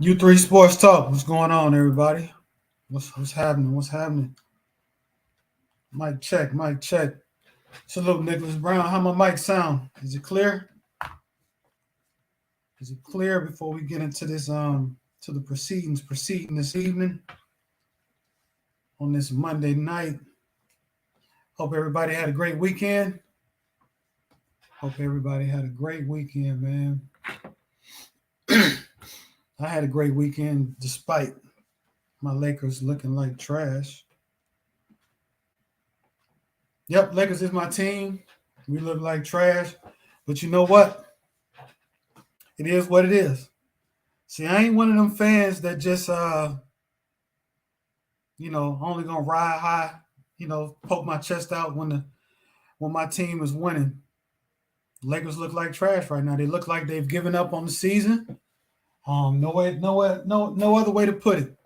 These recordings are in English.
U3 Sports Talk. What's going on, everybody? What's happening? What's happening? Mic check, mic check. Salute, Nicholas Brown. How my mic sound? Is it clear? Is it clear before we get into this to the proceedings proceeding this evening on this Monday night? Hope everybody had a great weekend. Hope everybody had a great weekend, man. I had a great weekend despite my Lakers looking like trash. Yep, Lakers is my team. We look like trash. But you know what? It is what it is. See, I ain't one of them fans that just only gonna ride high, poke my chest out when my team is winning. Lakers look like trash right now. They look like they've given up on the season. No other way to put it.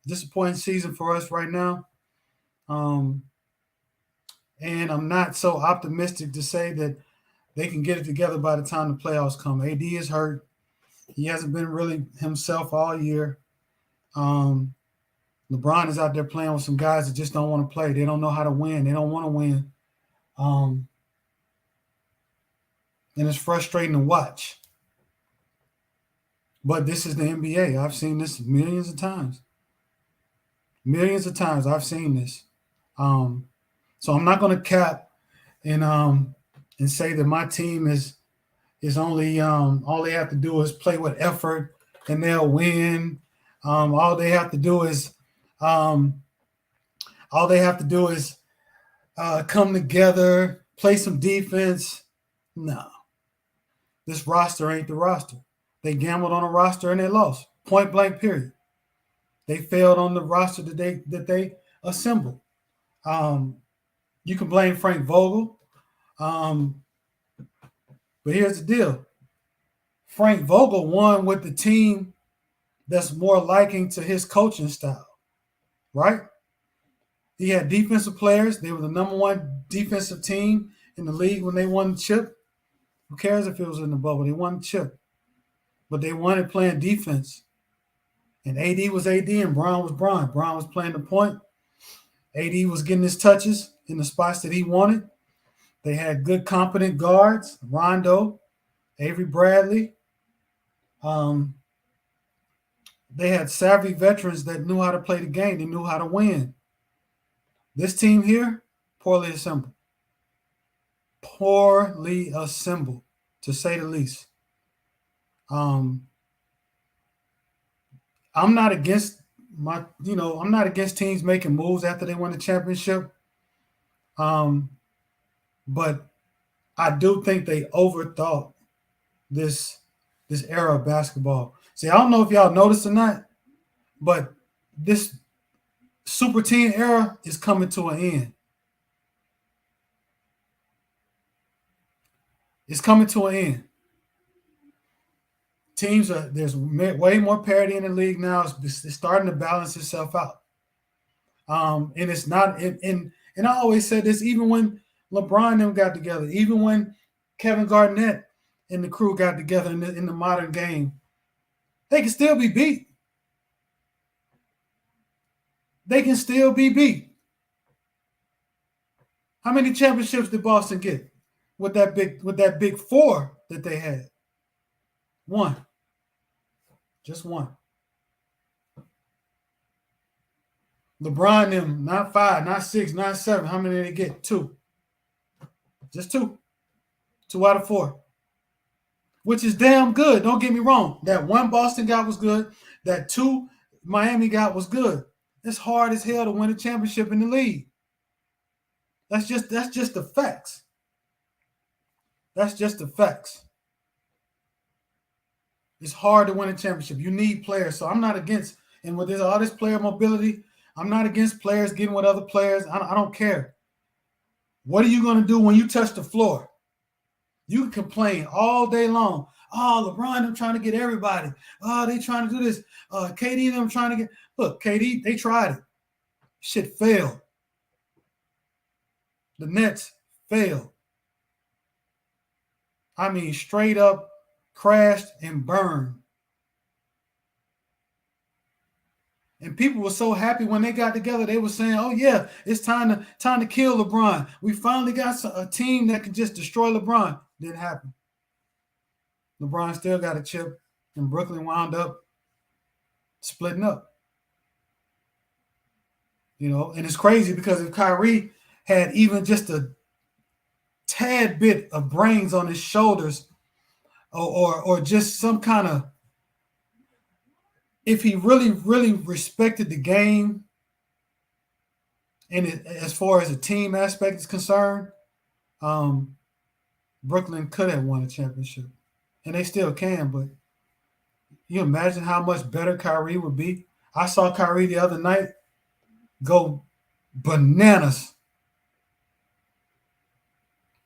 Disappointing season for us right now. And I'm not so optimistic to say that they can get it together by the time the playoffs come. AD is hurt. He hasn't been really himself all year. LeBron is out there playing with some guys that just don't want to play. They don't know how to win. They don't want to win. And it's frustrating to watch. But this is the NBA. I've seen this millions of times. Millions of times I've seen this. So I'm not going to cap and say that my team is only all they have to do is play with effort and they'll win. All they have to do is come together, play some defense. No, this roster ain't the roster. They gambled on a roster and they lost. Point blank. Period. They failed on the roster that they assembled. You can blame Frank Vogel, but here's the deal: Frank Vogel won with the team that's more liking to his coaching style, right? He had defensive players. They were the number one defensive team in the league when they won the chip. Who cares if it was in the bubble? They won the chip. But they wanted playing defense. And AD was AD and Bron was Bron. Bron was playing the point. AD was getting his touches in the spots that he wanted. They had good, competent guards. Rondo, Avery Bradley. They had savvy veterans that knew how to play the game. They knew how to win. This team here, poorly assembled. Poorly assembled, to say the least. I'm not against I'm not against teams making moves after they win the championship. But I do think they overthought this era of basketball. See, I don't know if y'all noticed or not, but this super team era is coming to an end. It's coming to an end. There's way more parity in the league now. It's starting to balance itself out. And it's not and I always said this, even when LeBron and them got together, even when Kevin Garnett and the crew got together in the modern game, they can still be beat. They can still be beat. How many championships did Boston get with that big four that they had? One. Just one. LeBron them, not 5, not 6, not 7. How many did they get? 2. Just 2. 2 out of 4. Which is damn good. Don't get me wrong. That one Boston got was good. That 2 Miami got was good. It's hard as hell to win a championship in the league. That's just the facts. That's just the facts. It's hard to win a championship. You need players. So I'm not against, and with all this player mobility, I'm not against players getting with other players. I don't care. What are you going to do when you touch the floor? You can complain all day long. Oh, LeBron, I'm trying to get everybody. Oh, they trying to do this. KD, them trying to get. Look, KD, they tried it. Shit failed. The Nets failed. I mean, straight up crashed and burned. And people were so happy when they got together. They were saying, "Oh yeah, it's time to kill LeBron. We finally got a team that can just destroy LeBron." Didn't happen. LeBron still got a chip, and Brooklyn wound up splitting up. And it's crazy because if Kyrie had even just a tad bit of brains on his shoulders, or just some kind of, if he really, really respected the game, and as far as the team aspect is concerned, Brooklyn could have won a championship, and they still can. But you imagine how much better Kyrie would be. I saw Kyrie the other night go bananas,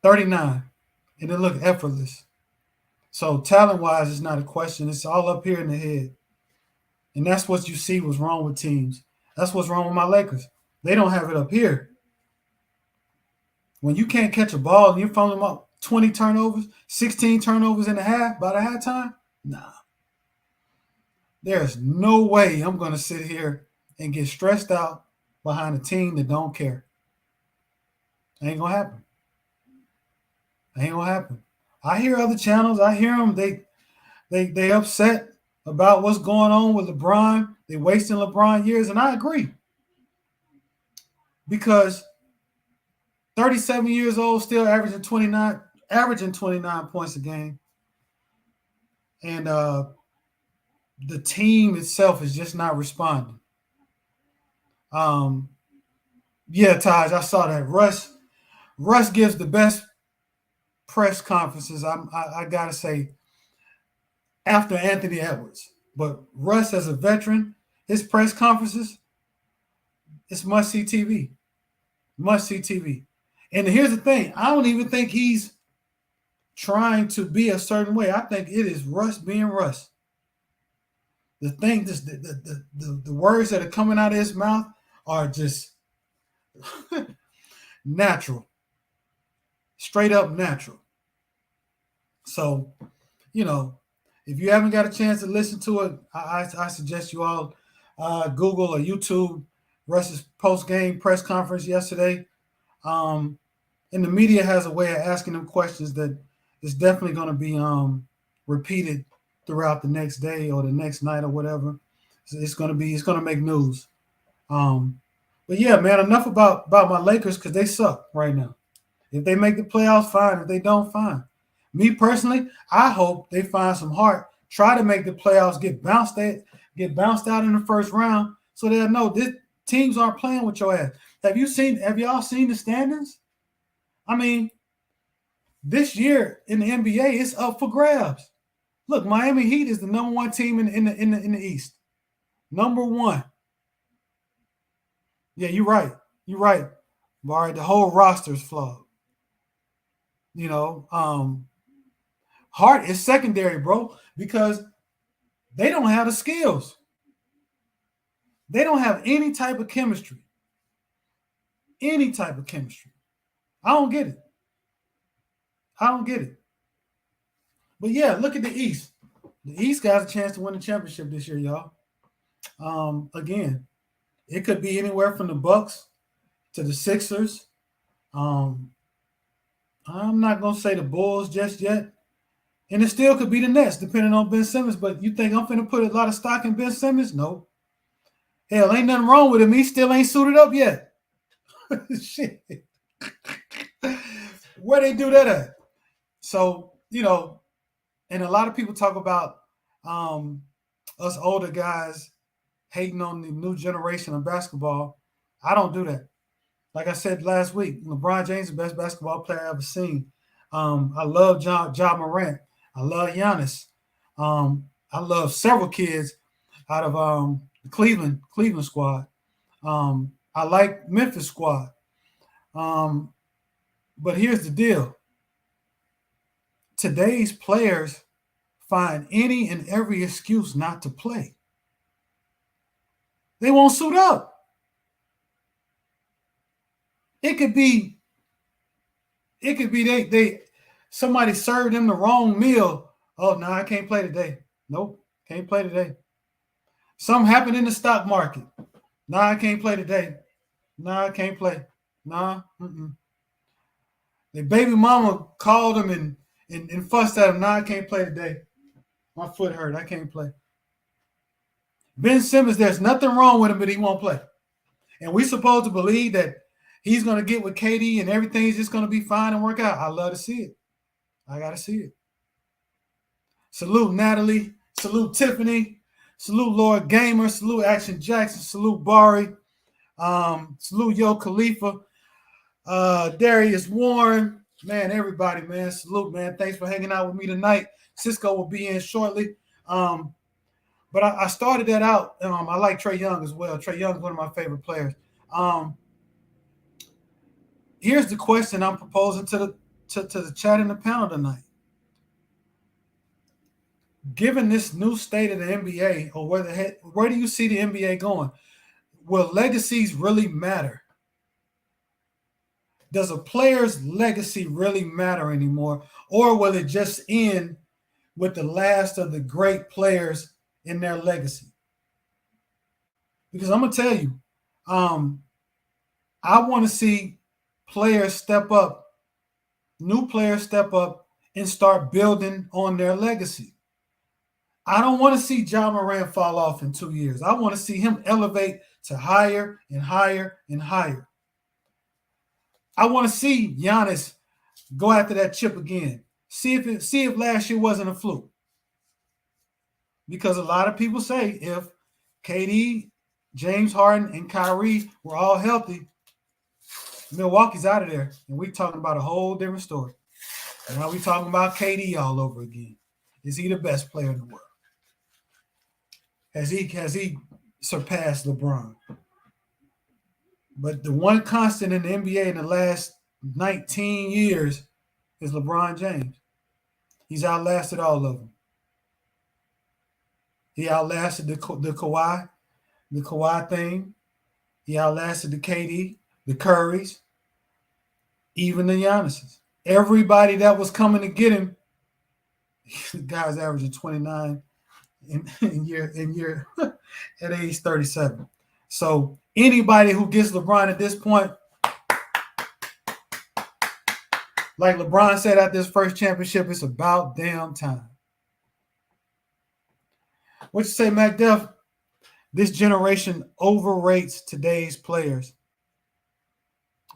39, and it looked effortless. So talent-wise, it's not a question. It's all up here in the head. And that's what you see was wrong with teams. That's what's wrong with my Lakers. They don't have it up here. When you can't catch a ball and you're following them up 20 turnovers, 16 turnovers in the half by the halftime, nah. There's no way I'm going to sit here and get stressed out behind a team that don't care. Ain't going to happen. Ain't going to happen. I hear other channels. I hear them. They upset about what's going on with LeBron. They're wasting LeBron years, and I agree. Because 37 years old, still averaging 29 points a game. And the team itself is just not responding. Yeah, Taj, I saw that. Russ gives the best press conferences, I gotta say, after Anthony Edwards. But Russ, as a veteran, his press conferences, it's must-see TV. Must-see TV. And here's the thing. I don't even think he's trying to be a certain way. I think it is Russ being Russ. The thing, the words that are coming out of his mouth are just natural. Straight up natural. So, if you haven't got a chance to listen to it, I suggest you all Google or YouTube Russ's post-game press conference yesterday. And the media has a way of asking them questions that is definitely going to be repeated throughout the next day or the next night or whatever. It's going to make news. But yeah, man, enough about my Lakers because they suck right now. If they make the playoffs, fine. If they don't, fine. Me personally, I hope they find some heart, try to make the playoffs, get bounced out in the first round, so they'll know this teams aren't playing with your ass. Have y'all seen the standings? I mean, this year in the NBA, it's up for grabs. Look, Miami Heat is the number one team in the East. Number one. Yeah, you're right. You're right. All right, the whole roster's flawed. Hart is secondary, bro, because they don't have the skills. They don't have any type of chemistry. Any type of chemistry. I don't get it. But yeah, look at the East. The East got a chance to win the championship this year, y'all. Again, it could be anywhere from the Bucks to the Sixers. I'm not going to say the Bulls just yet. And it still could be the Nets, depending on Ben Simmons. But you think I'm finna put a lot of stock in Ben Simmons? No. Hell, ain't nothing wrong with him. He still ain't suited up yet. Shit. Where they do that at? So, and a lot of people talk about us older guys hating on the new generation of basketball. I don't do that. Like I said last week, LeBron James is the best basketball player I've ever seen. I love Ja Morant. I love Giannis. I love several kids out of the Cleveland squad. I like Memphis squad. But here's the deal. Today's players find any and every excuse not to play. They won't suit up. It could be they somebody served them the wrong meal. Oh no, I can't play today. Nope, can't play today. Something happened in the stock market. Nah, I can't play today. Nah, I can't play. Nah. The baby mama called him and fussed at him. Nah, I can't play today. My foot hurt. I can't play. Ben Simmons, there's nothing wrong with him, but he won't play. And we supposed to believe that he's going to get with KD and everything's just going to be fine and work out. I love to see it. I got to see it. Salute Natalie. Salute Tiffany. Salute Lord Gamer. Salute Action Jackson. Salute Bari. Salute Yo Khalifa. Darius Warren. Man, everybody, man. Salute, man. Thanks for hanging out with me tonight. Cisco will be in shortly. But I started that out. I like Trae Young as well. Trae Young is one of my favorite players. Here's the question I'm proposing to the chat in the panel tonight. Given this new state of the NBA, or where do you see the NBA going? Will legacies really matter? Does a player's legacy really matter anymore? Or will it just end with the last of the great players in their legacy? Because I'm going to tell you, I want to see players step up, new players step up and start building on their legacy. I don't want to see Ja Morant fall off in 2 years. I want to see him elevate to higher and higher and higher. I want to see Giannis go after that chip again. See if last year wasn't a fluke. Because a lot of people say if KD, James Harden, and Kyrie were all healthy, Milwaukee's out of there. And we're talking about a whole different story. And now we're talking about KD all over again. Is he the best player in the world? Has he surpassed LeBron? But the one constant in the NBA in the last 19 years is LeBron James. He's outlasted all of them. He outlasted the Kawhi thing. He outlasted the KD, the Currys, even the Giannis's. Everybody that was coming to get him, the guy's averaging 29 in year at age 37. So anybody who gets LeBron at this point, like LeBron said at this first championship, it's about damn time. What you say, MacDuff? This generation overrates today's players.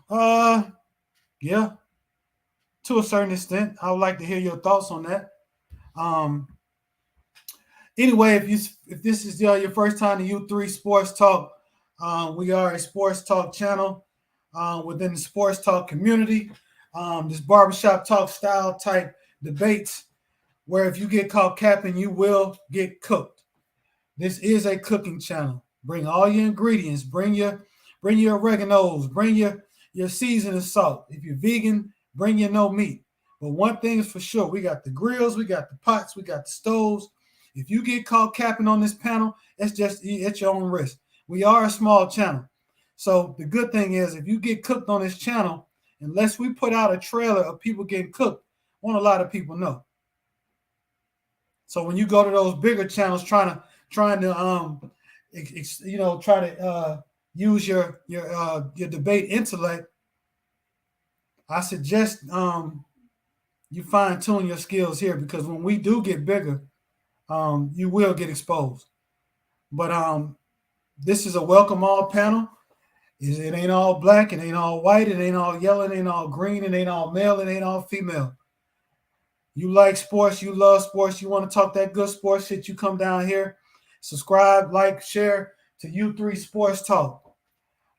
Yeah, to a certain extent. I would like to hear your thoughts on that. Anyway, if this is your first time to U3 Sports Talk, we are a sports talk channel within the sports talk community. This barbershop talk style type debates where if you get caught capping, you will get cooked. This is a cooking channel. Bring all your ingredients. Bring your oreganos. Bring your seasoning salt. If you're vegan, bring your no meat. But one thing is for sure, we got the grills, we got the pots, we got the stoves. If you get caught capping on this panel, it's just at your own risk. We are a small channel. So the good thing is if you get cooked on this channel, unless we put out a trailer of people getting cooked, won't a lot of people know. So when you go to those bigger channels trying to use your debate intellect, I suggest you fine tune your skills here, because when we do get bigger, you will get exposed. But this is a welcome all panel. It ain't all black, it ain't all white, it ain't all yellow, it ain't all green, it ain't all male, it ain't all female. You like sports, you love sports, you want to talk that good sports shit, you come down here. Subscribe, like, share to U3 Sports Talk.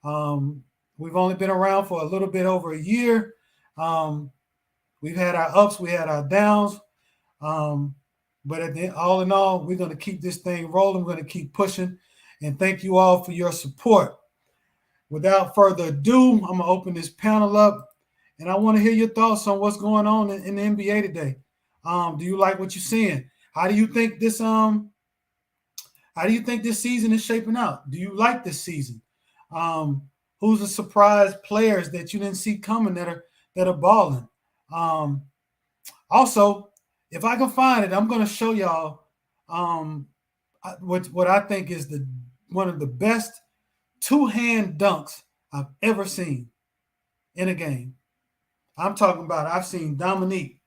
We've only been around for a little bit over a year. We've had our ups, we had our downs. But all in all, we're going to keep this thing rolling. We're going to keep pushing. And thank you all for your support. Without further ado, I'm going to open this panel up. And I want to hear your thoughts on what's going on in the NBA today. Do you like what you're seeing? How do you think this season is shaping out? Do you like this season? Who's the surprise players that you didn't see coming that are balling? Also, if I can find it, I'm going to show y'all what I think is one of the best two-hand dunks I've ever seen in a game. I'm talking about I've seen Dominique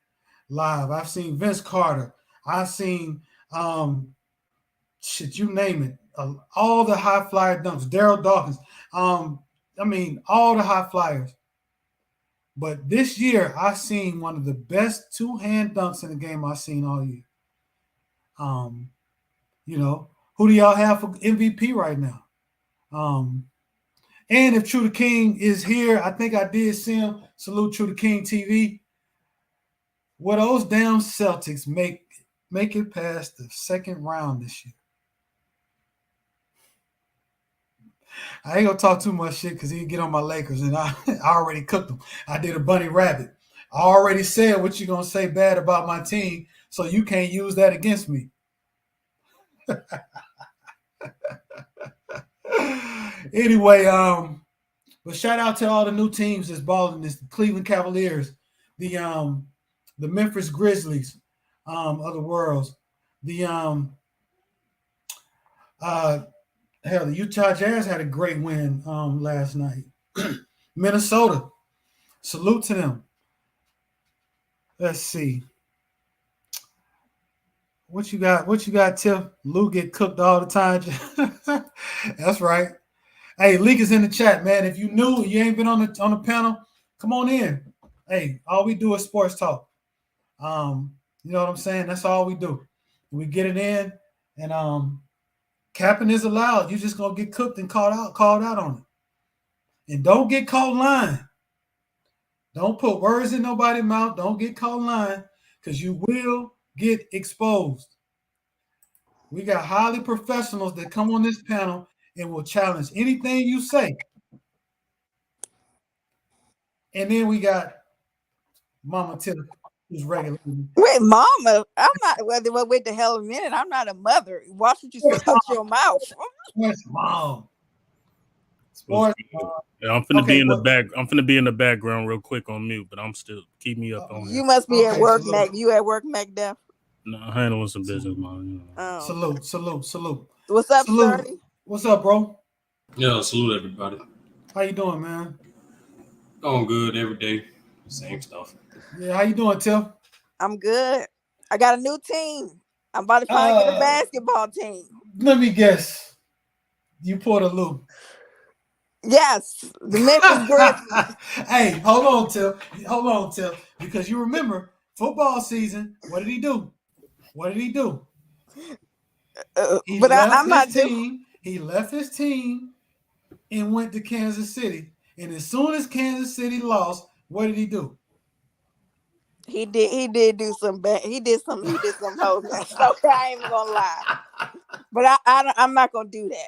live. I've seen Vince Carter. I've seen you name it. All the high flyer dunks. Daryl Dawkins. All the high flyers. But this year, I've seen one of the best two-hand dunks in the game I've seen all year. Who do y'all have for MVP right now? And if True the King is here, I think I did see him. Salute True the King TV. Will those damn Celtics make it past the second round this year? I ain't gonna talk too much shit because he get on my Lakers, and I already cooked them. I did a bunny rabbit. I already said what you're gonna say bad about my team, so you can't use that against me. Anyway, but shout out to all the new teams that's balling this: the Cleveland Cavaliers, the Memphis Grizzlies, of the worlds, the the Utah Jazz had a great win last night. Minnesota, salute to them. Let's see. What you got, Tiff? Lou get cooked all the time. That's right. Hey, Leak is in the chat, man. If you ain't been on the panel, come on in. Hey, all we do is sports talk. You know what I'm saying? That's all we do. We get it in, and capping is allowed. You're just gonna get cooked and called out on it. And don't get caught lying. Don't put words in nobody's mouth. Don't get caught lying, because you will get exposed. We got highly professionals that come on this panel and will challenge anything you say. And then we got Mama Tilly, who's regular. Wait, Mama, I'm not. Wait the hell a minute. I'm not a mother. Watch what you say out your mouth. Yes, Mom. Sports. Yeah, I'm finna be in the back. I'm finna be in the background real quick on mute, but I'm still keep me up on. You must be at work, Mac. You at work, Mac Def? No, handling some business, man. Salute. What's up, Shirley? What's up, bro? Yeah, salute everybody. How you doing, man? Going good every day. Same stuff. Yeah, how you doing, Tim? I'm good. I got a new team. I'm about to finally get a basketball team. Let me guess. You pulled a Lou. Yes, the Memphis Grizzlies. Hey, hold on, Tim. Because you remember football season. What did he do? He left his team and went to Kansas City. And as soon as Kansas City lost, what did he do? He did do some bad. He did some whole mess. Okay, I ain't even gonna lie. But I'm not gonna do that.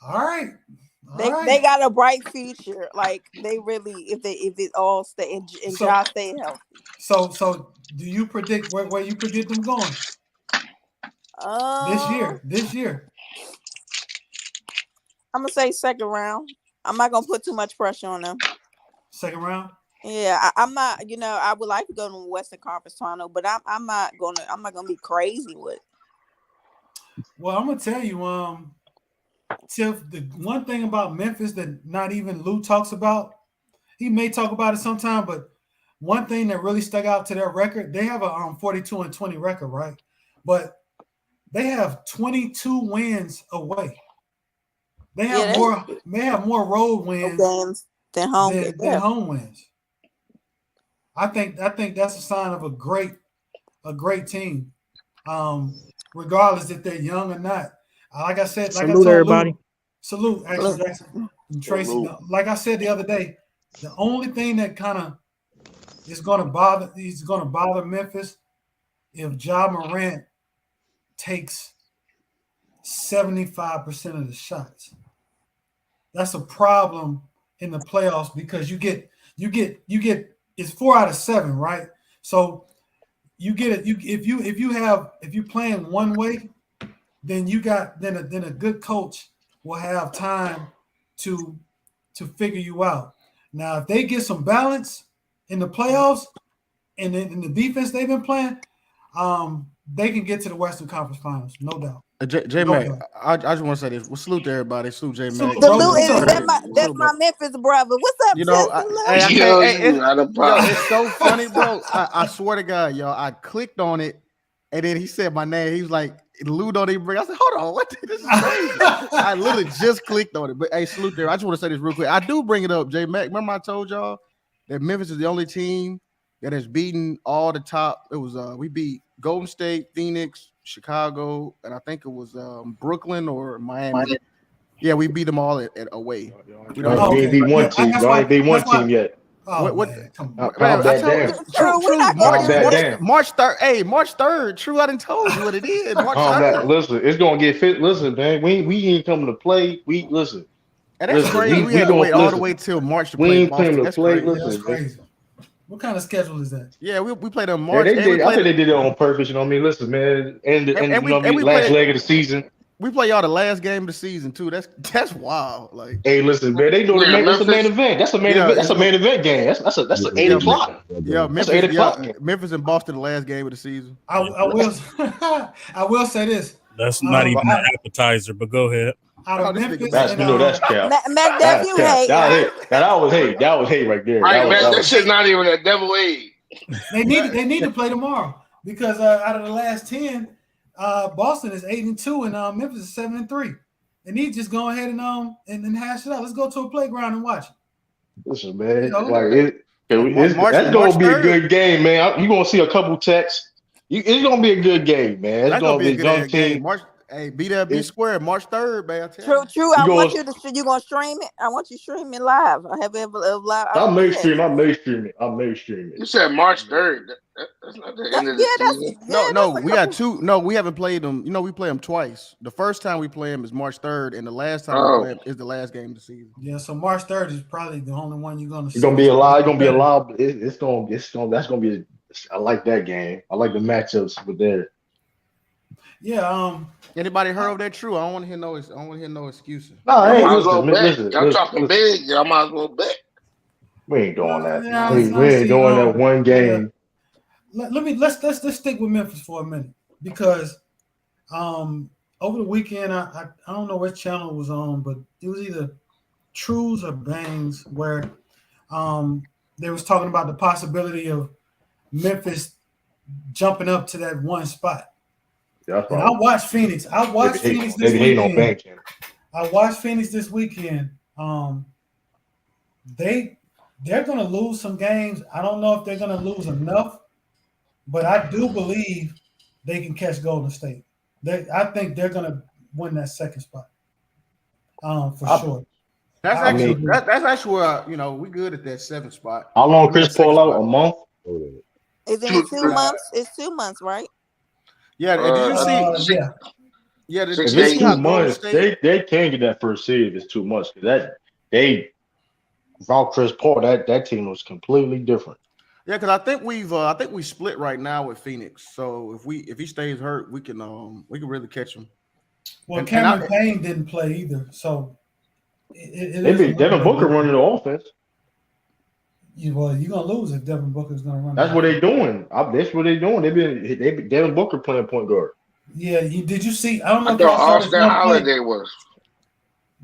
All right. They got a bright future. Like they really, if it all stay and Josh stay healthy. So do you predict where you predict them going? This year. I'm gonna say second round. I'm not gonna put too much pressure on them. Second round? Yeah, I'm not. I would like to go to the Western Conference final, but I'm not gonna be crazy with it. Well, I'm gonna tell you, Tiff, the one thing about Memphis that not even Lou talks about, he may talk about it sometime, but one thing that really stuck out to their record, they have a 42-20 record, right? But they have 22 wins away. They have more road wins than home wins. I think that's a sign of a great team. Regardless if they're young or not. Like I said, like salute I told everybody. Lou, salute, actually, Jackson and Tracy. Like I said the other day, the only thing that kind of is going to bother Memphis if Ja Morant takes 75% of the shots. That's a problem in the playoffs because you get it's 4 out of 7, right? So you get it. If you're playing one way, then a good coach will have time to figure you out. Now, if they get some balance in the playoffs and in the defense they've been playing, they can get to the Western Conference Finals, no doubt. J No Mac, doubt. I just want to say this. Well, salute to everybody. Salute J Mac. Salute, The bro. Lou What's is up, that man? that's my Memphis brother. What's up, You know, Justin? I can't. Yo, Hey, you out of yo, pocket. it's so funny, bro. I swear to God, y'all. I clicked on it, and then he said my name. He was like, "Lou don't even bring." I said, "Hold on, what? This is crazy." I literally just clicked on it. But hey, salute there. I just want to say this real quick. I do bring it up, J Mac. Remember I told y'all that Memphis is the only team that has beaten all the top. It was we beat Golden State, Phoenix, Chicago, and I think it was Brooklyn or Miami. Yeah, we beat them all at away. We don't Oh, We ain't beat okay. one Yeah, team. that's Y'all why- ain't beat one that's why- team yet. Oh, What- man, come on. Calm that told down. you, True, we not March, gonna Calm that do down. March 3rd. Hey, March 3rd. True, I done told you what it is. March Calm 3rd. that. Listen, it's gonna get fit. Listen, man, we ain't coming to play. We listen. And that's Listen, crazy. we had to gonna wait all the listen. way till March to We play ain't Boston. coming to That's play. crazy. Yeah, that's crazy. What kind of schedule is that? Yeah, we played in Yeah, March. they and we did. I played, think they did it on purpose. You know what I mean? Listen, man, and you and know what I mean. we Last played. leg of the season. We play y'all the last game of the season too. That's wild. Like, Hey, listen, man, they doing Yeah, that's a main Memphis. event. That's a main Yeah, event. That's a it's- main event game. That's an 8 Yeah, o'clock. yeah, That's Memphis. 8 o'clock. Yeah, Memphis and Boston the last game of the season. I will I will say this. That's not even out, an appetizer, but go ahead. out Oh, of this nigga Memphis back. That's and that's cap. Mac, that's That's you cap. hate. That was Right? hate. That was hate. That was hate right there. Right, man. That That was shit not even a devil aid. they need to play tomorrow because out of the last 10, Boston is 8-2 and Memphis is 7-3. They need to just go ahead and hash it out. Let's go to a playground and watch it. Listen, man. You know? Like that's March gonna be 3rd. a good game, man. You're gonna see a couple texts. It's gonna be a good game, man. It's That's gonna be a good young ass game. team. March. Hey, be there, be It- square. March 3rd, man. I tell True, you. true. I You want gonna- you to. You gonna stream it? I want you streaming live. I have ever live. I'm mainstream. Yeah, I'm mainstreaming. I'm mainstreaming. You said March 3rd. That's not the end of the season. No, we got two. No, we haven't played them. You know, we play them twice. The first time we play them is March 3rd, and the last time we play them is the last game of the season. Yeah, so March 3rd is probably the only one you're gonna see. It's gonna be a lot. It's gonna be a lot. It's gonna. That's gonna be. I like that game. I like the matchups with there. Yeah. Anybody heard of that? True. I don't want to hear no. I don't want to hear no excuses. No, hey, Might as well bet. listen. Y'all talking big. Y'all might as well bet. We ain't doing that. Yeah, we ain't doing that one game. Let's stick with Memphis for a minute because over the weekend I don't know which channel it was on, but it was either Trues or Bangs where they was talking about the possibility of Memphis jumping up to that one spot. Yeah, and I watched Phoenix. Phoenix this weekend. I watched Phoenix this weekend. They're going to lose some games. I don't know if they're going to lose enough, but I do believe they can catch Golden State. I think they're going to win that second spot for sure. That's actually where we good at that 7th spot. How long Chris Paul out? A month? Is it 2 months? It's 2 months, right? Yeah. Did you see? Yeah. Yeah. If it's 2 months, they can get that first seed if it's 2 months. Because without Chris Paul, that team was completely different. Yeah, because I think we split right now with Phoenix. So if he stays hurt, we can really catch him. Well, Cameron Payne didn't play either, so Devin Booker running the offense. You're gonna lose if Devin Booker's gonna run. That's what they're doing. That's what they're doing. They been Devin Booker playing point guard. Yeah, did you see? I don't know. I thought Austin Holiday was.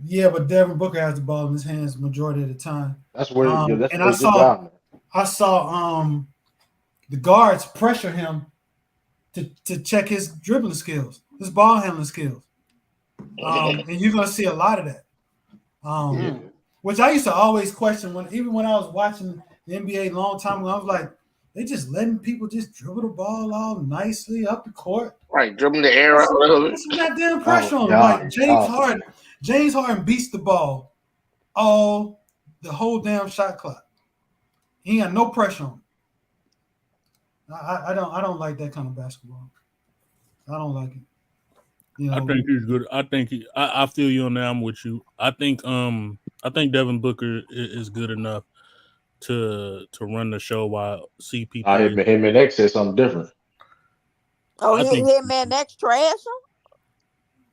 Yeah, but Devin Booker has the ball in his hands majority of the time. That's where. And I saw the guards pressure him to check his dribbling skills, his ball handling skills, and you're gonna see a lot of that. Which I used to always question even when I was watching the NBA a long time ago. I was like, they just letting people just dribble the ball all nicely up the court. Right, dribbling the air out a little bit. Some goddamn pressure on him. Like James Harden beats the ball the whole damn shot clock. He got no pressure on him. I don't like that kind of basketball. I don't like it. I think he's good. I feel you on that. I'm with you. I think Devin Booker is good enough to run the show while CP. Him and X said something different. Oh, him and X trash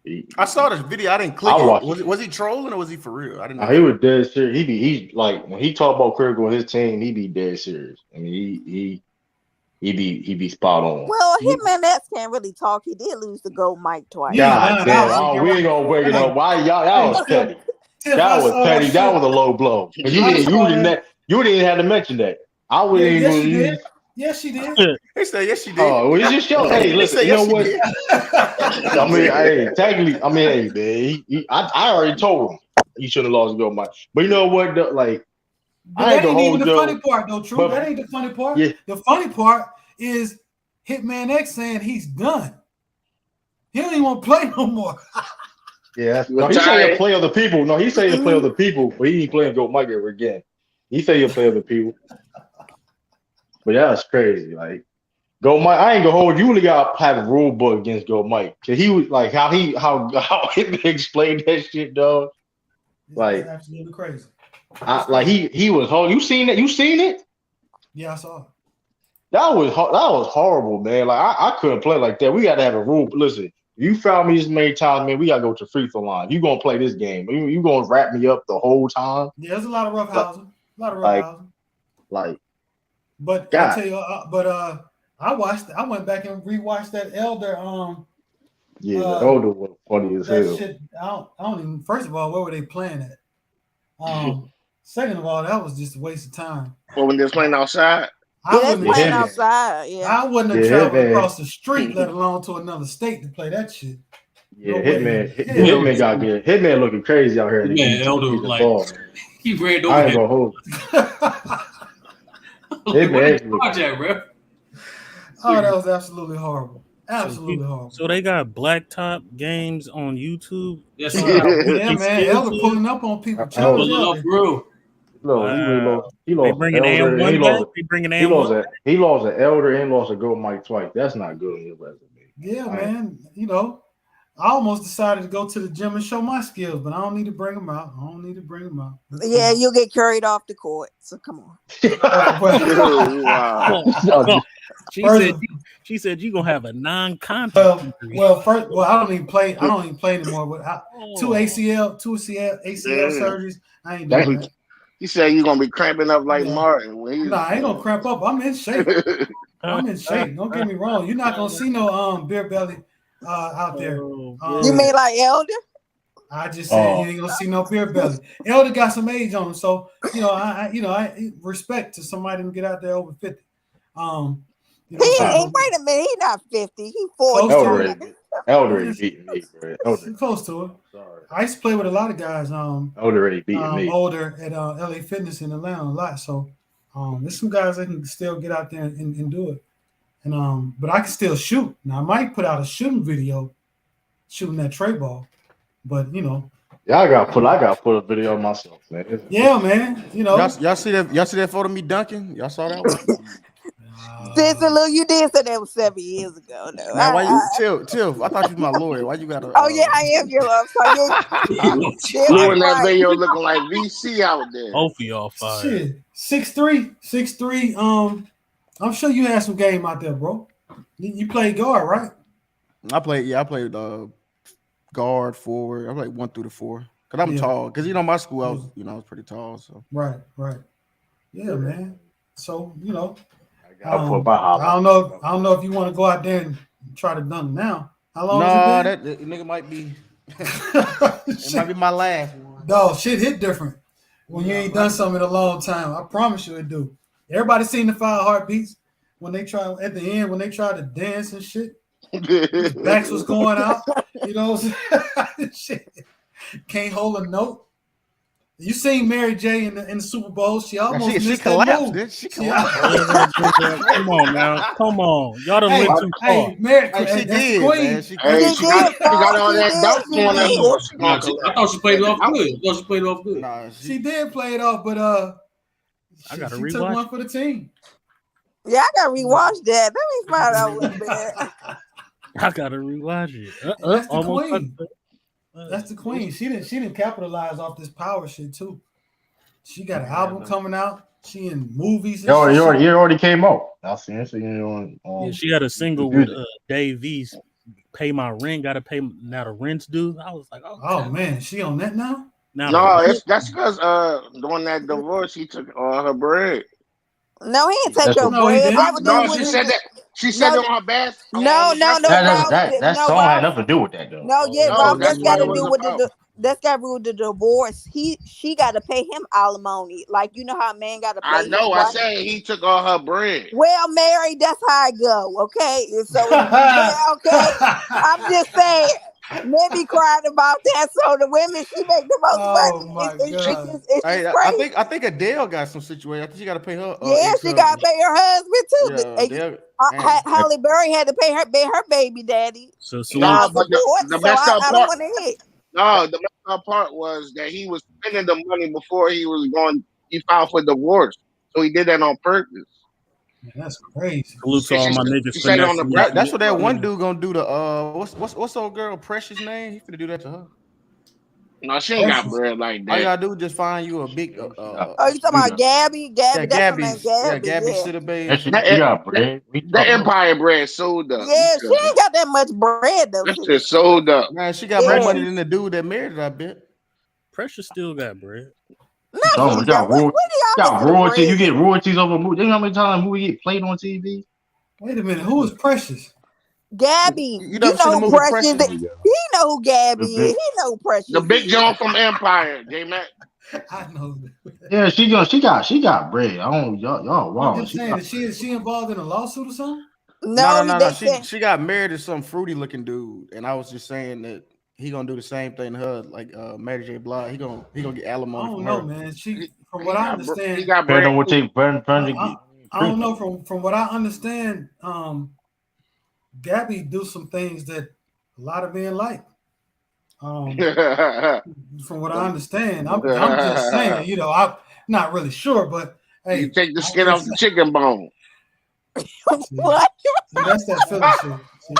him? I saw this video. I didn't click it. Was he trolling or was he for real? I didn't know. He was dead serious. He's like when he talk about critical his team, he be dead serious. I mean, he he be spot on. Well, Hitman X can't really talk. He did lose the gold mic twice. God damn! We ain't gonna break it up. Why y'all was petty? That was petty. That was a low blow. You didn't have to mention that. I wouldn't even. Yes, she did. He said, yes, she did. Oh, well, it's just show. Hey, listen, you know what? I mean, hey, technically, I mean, hey, man, I already told him he shouldn't have lost the gold mic. But you know what? Like, but that ain't even the funny part, though, True. That ain't the funny part. Yeah. The funny part is Hitman X saying he's done. He don't even want to play no more. Yeah, no, he say he'll play other people. No, he say he'll play other people, but he ain't playing gold mic ever again. He say he'll play other people. But that's crazy. Like, Go Mike, I ain't gonna hold you. Only got to have a rule book against Go Mike. Cause he was like how he explained that shit, dog. Like, that's absolutely crazy. He was hard. You seen it? You seen it? Yeah, I saw it. That was horrible, man. Like I couldn't play like that. We got to have a rule. Listen, you foul me this many times, man. We got to go to free throw line. You gonna play this game? You gonna wrap me up the whole time? Yeah, there's a lot of roughhousing. But God. I tell you, I went back and rewatched that Elder. The Elder was funny as hell. Shit, I don't even. First of all, where were they playing at? Second of all, that was just a waste of time. Well, when they're playing outside. I wouldn't have traveled across the street, let alone to another state to play that shit. Yeah, Hitman got good. Hitman looking crazy out here. Yeah, Elder like he ran over. I ain't gonna hold. Project, bro. Oh, that was absolutely horrible. Absolutely horrible. So they got blacktop games on YouTube. Yes, yeah, man. Elder pulling up on people. No, he lost. They bringing Elder. He lost an Elder and lost a Gold Mike twice. That's not good in your resume. Yeah, man. You know, I almost decided to go to the gym and show my skills, but I don't need to bring them out. Yeah, you'll get carried off the court. So come on. She said you're gonna have a non-contact. Well, I don't even play anymore. But two ACL surgeries. I ain't doing that. He said you're gonna be cramping up like Martin. I ain't gonna cramp up. I'm in shape. Don't get me wrong. You're not gonna see no beer belly out there. You mean like Elder? I just said you ain't gonna see no beer belly. Elder got some age on him, so I respect to somebody to get out there over 50. Wait a minute, he's not 50. He's 40. Elder ain't beating me, bro. Close to it. Sorry. I used to play with a lot of guys. Elder ain't beating me. Older at LA Fitness in Atlanta a lot. So there's some guys that can still get out there and do it. And but I can still shoot. Now I might put out a shooting video, shooting that tray ball. But yeah, I gotta put a video of myself, man. Yeah, man. Y'all see that photo of me dunking? Y'all saw that one? Sister, you did say that was 7 years ago. No, now, why you chill? I thought you was my lawyer. Why you gotta? Oh yeah, I am your lawyer. You in that video looking like VC out there. Both of y'all fired. Shit, 6'3". I'm sure you had some game out there, bro. You played guard, right? I played guard, forward. I played 1 through 4. Cause I'm tall. Cause my school, I was pretty tall. So right. Yeah, man. So I don't know if you want to go out there and try to dunk now. How long has it been? That nigga might be. It might be my last one. No, shit hit different when you ain't done something in a long time. I promise you it do. Everybody seen the 5 heartbeats when they try at the end when they try to dance and shit. Backs was going out. Shit. Can't hold a note. You seen Mary J in the Super Bowl? She almost missed collapsed. that move. She collapsed. Come on now. Come on. Y'all done went too far. Hey, Mary, she did, queen. man. She got all that dunk going on. I thought she played it off good. Nah, she did play it off, but I gotta she took one for the team. Yeah, I gotta rewatch that. Let me find out what's bad. I gotta rewatch it. That's the queen. That's the queen. She didn't capitalize off this power shit too. She got an album coming out. She in movies. It already came out. I seen it. She had a single with Dave East. Pay my rent. Got to pay now the rent's due. I was like, oh man, she on that now? No, that's because during that divorce, she took all her bread. No, he didn't take That's your what- No, he bread. didn't. That was No, what she he said did. that. She said No, it on her best. no, Ralph. that No, song Ralph. had nothing to do with that though. No, yeah, No, Ralph. that's That's what got it to was do with about. that's got to do with the divorce. She got to pay him alimony. Like you know how a man got to I pay his know. I wife. said he took all her bread. Well, Mary, that's how I go. Okay, so yeah, okay. I'm just saying. Men be crying about that, so the women she make the most Oh, money. my God. It's just crazy. I think Adele got some situation. I think she got to pay her. Yeah, she got to pay her husband too. Yeah, Adele. Halle Berry had to pay her baby daddy. So No, but Divorce, the so messed up I don't part. want to hit. No, the messed up part was that he was spending the money before he was going. He filed for divorce, so he did that on purpose. Man, that's crazy. salute to all my niggas She said it on the finessing. That's what that one dude gonna do to what's old girl Precious name? He finna do that to her. No, she ain't got bread like All you that. gotta do is just find you a big. Oh, you talking about Gabby? Yeah, That's her name, Gabby's. Yeah, Gabby. Gabby Yeah. should have been. That shit, you got bread. The Empire bread sold up. Yeah, she ain't got that much bread though. That shit sold up. Man, she got Yeah. more money than the dude that married her, I bet. Precious still got bread. No, she don't. What do y'all got listen to royalties. You bread? get royalties over a movie. You know how many times a movie get played on TV? Wait a minute. Who is Precious? Gabby. You You never seen know the who movie Precious Precious? is. He know who Gabby is. He know who Precious The big is. John from Empire, J Mac. I know. Yeah, she got bread. I don't y'all I'm wow. just saying, is she involved in a lawsuit or something? No, they said She got married to some fruity looking dude, and I was just saying that he gonna do the same thing to her, like Mary J. Blige. He gonna get I alimony don't from know, her. man. She, from He what I got understand, he got Depending bread. on what they I don't know. From what I understand, Gabby do some things that a lot of men like. From what I understand, I'm just saying. You know, I'm not really sure, but hey, You take the skin off the chicken bone. what? See, that's that Philly shit. See?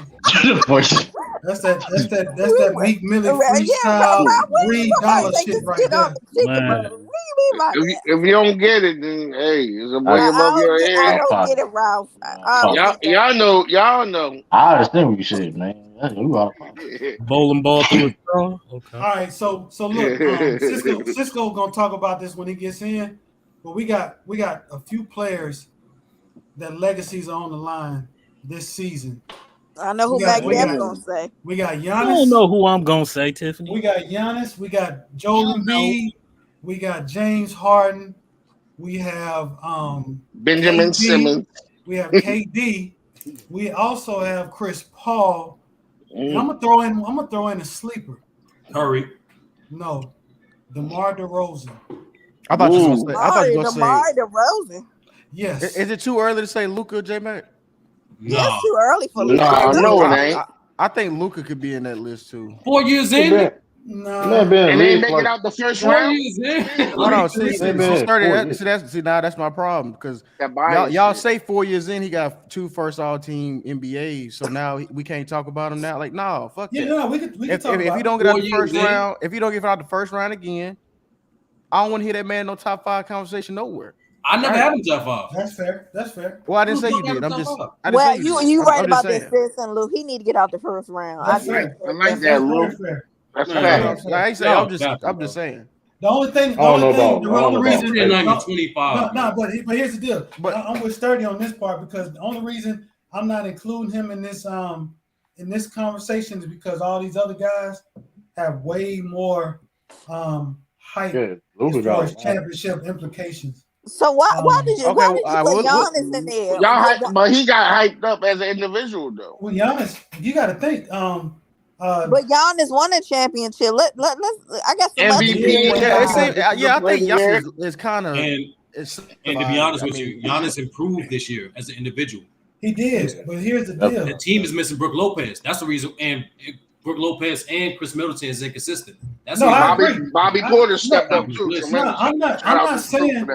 That's that Meek Millie freestyle $3 shit right there. Man. What do you mean by that? If you don't get it, then hey, it's a boy I above your I head. don't get it, Ralph. I Y'all know. I understand what you said, man. That's you are. Bowling ball through a straw. Okay. All right, so look, Cisco gonna talk about this when he gets in, but we got a few players that legacies are on the line this season. I know who Mac Def gonna say. We got I Giannis. don't know who I'm gonna say, Tiffany. We got Giannis. We got Joel Embiid. We got James Harden. We have Benjamin KD. Simmons. We have KD. We also have Chris Paul. And I'm gonna throw in a sleeper. Curry. No, DeMar DeRozan. I thought you was gonna say. I thought you was DeMar gonna DeRozan. Yes. Is it too early to say Luka, J Mac? Yeah, it's too early for Luka. No, it ain't. I think Luka could be in that list too. 4 years in. No. And they make it out the first 4 round. years in. Hold on, see, now that's my problem because y'all say 4 years in he got 2 first all team NBAs, so now we can't talk about him now. Like, no, fuck Yeah, that. no, we could If talk about he don't it. get out 4 the first years in. round, if he don't get out the first round again, I don't want to hear that man in no top 5 conversation nowhere. I never had him top 5. That's fair. That's fair. Well, I didn't say you Luka did. got I'm just. top I didn't Well, say you did. right I'm about just this, saying. sis and Luke. He need to get out the first round. That's I agree. fair. I like That's that, Luke. fair. That's Man. fact. Like I say, No, I'm just saying. The only thing, I don't know about reason, They're not even 25. but here's the deal. But- I'm with Sturdy on this part because the only reason I'm not including him in this conversation is because all these other guys have way more hype Yeah, as far as championship implications. So why did you Okay, put Giannis in there? But he got hyped up as an individual though. Well, Giannis, you got to think. But Giannis won a championship. Let's. I got some MVP. other I think Giannis is kind of. And to be honest with you, Giannis improved this year as an individual. He did, but here's the deal. The team is missing Brook Lopez. That's the reason. And Brook Lopez and Chris Middleton is inconsistent. That's No, the I reason. agree. Bobby Porter stepped up too. No, I'm not saying.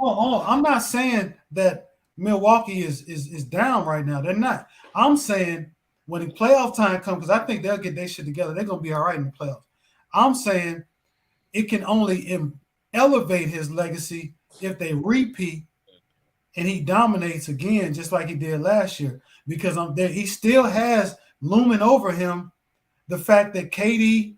I'm not saying that Milwaukee is down right now. They're not. I'm saying when the playoff time comes, because I think they'll get their shit together. They're gonna be all right in the playoffs. I'm saying it can only elevate his legacy if they repeat and he dominates again, just like he did last year. Because he still has looming over him the fact that KD,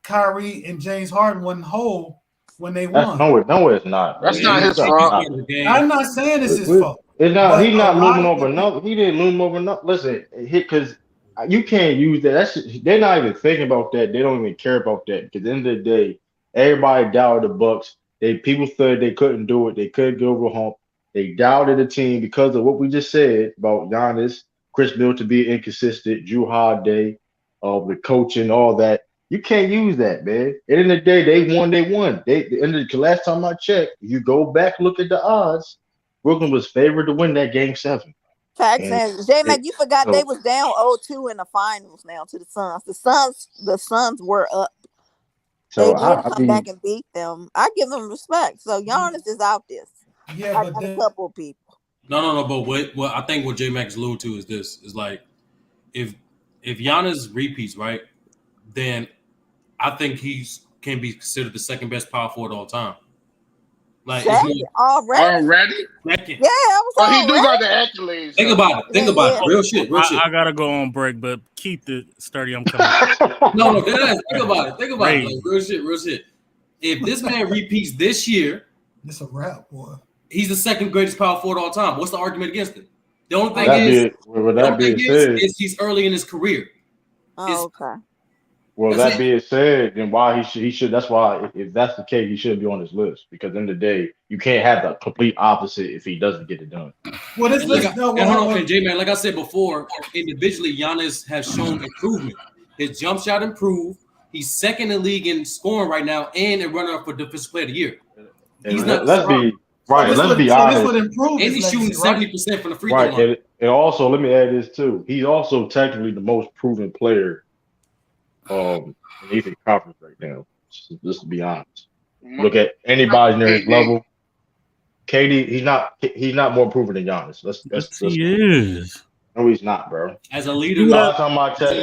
Kyrie, and James Harden wasn't whole when they That's won. no, it's not. That's man. not his It's fault. not. I'm not saying it's his fault. It's not. But He's a not lot looming of over the nothing. He didn't loom over nothing. Listen, because you can't use that. They're not even thinking about that. They don't even care about that. Because at the end of the day, everybody doubted the Bucks. People said they couldn't do it. They couldn't go over hump. They doubted the team because of what we just said about Giannis, Chris Middleton being inconsistent, Drew Holiday, the coaching, all that. You can't use that, man. At the end of the day, they won. The last time I checked, you go back, look at the odds. Brooklyn was favored to win that game 7. Facts. And And J-Mac, you forgot they so, was down 0-2 in the finals now to the Suns. The Suns were up. They so did I come mean, back and beat them. I give them respect. So Giannis is out this. Yeah, I but got a then, couple of people. No. But what I think what J Max alluded to is this: is like if Giannis repeats, right, then I think can be considered the second best power forward of all time. Like Already? second. Yeah, I was Oh, he do got already. the accolades. Think about it. Real shit. I gotta go on break, but keep the sturdy. I'm coming. No, think about it. Like, real shit. If this man repeats this year, it's a wrap, boy. he's the second greatest power forward of all time. What's the argument against it? The only thing is he's early in his career. Oh, okay. Well, that being said, then why he should. That's why if that's the case, he shouldn't be on this list because at the end of the day, you can't have the complete opposite if he doesn't get it done. Well, this list, hold on, J-Man. Like I said before, individually, Giannis has shown improvement. His jump shot improved. He's second in the league in scoring right now, and a runner-up for Defensive Player of the Year. He's not. Let's be honest. And he's shooting 70% from the free throw line. And also, let me add this too. He's also technically the most proven player in the Eastern Conference right now. Just to be honest, look at anybody near his level. KD, he's not more proven than Giannis. He is. No, he's not, bro. As a leader, last time I checked,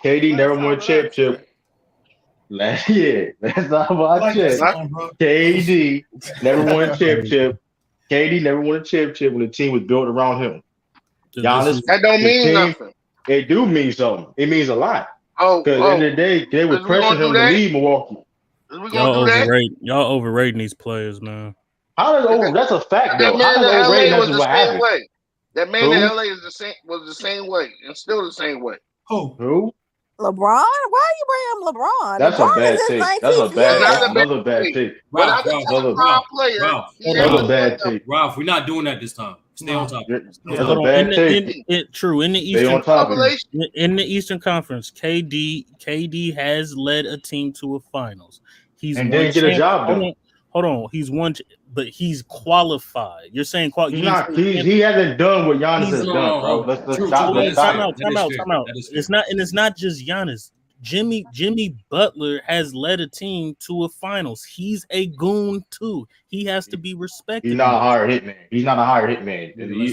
KD never won a championship. Last time I checked, KD never won a championship. KD never won a championship when the team was built around him. Giannis, that don't mean nothing. It do mean something. It means a lot. Oh, because at the end of the day, they would pressure him to leave Milwaukee. Y'all overrating these players, man. How does that's a fact though? That man in LA was the same happened? way. That man in LA was the same way and still the same way. Who? LeBron? Why are you bringing LeBron? That's LeBron a bad take. That's a bad. Another bad take. Another bad take. Ralph, we're not doing that this time. Stay on top. That's a bad take. True. In the Eastern Conference, KD has led a team to a finals. And didn't get a job done. Hold on. He's won, but he's qualified. You're saying he hasn't done what Giannis has done, bro. Let's time out. It's not just Giannis. Jimmy Butler has led a team to a finals. He's a goon too. He has to be respected. He's not a hired hitman.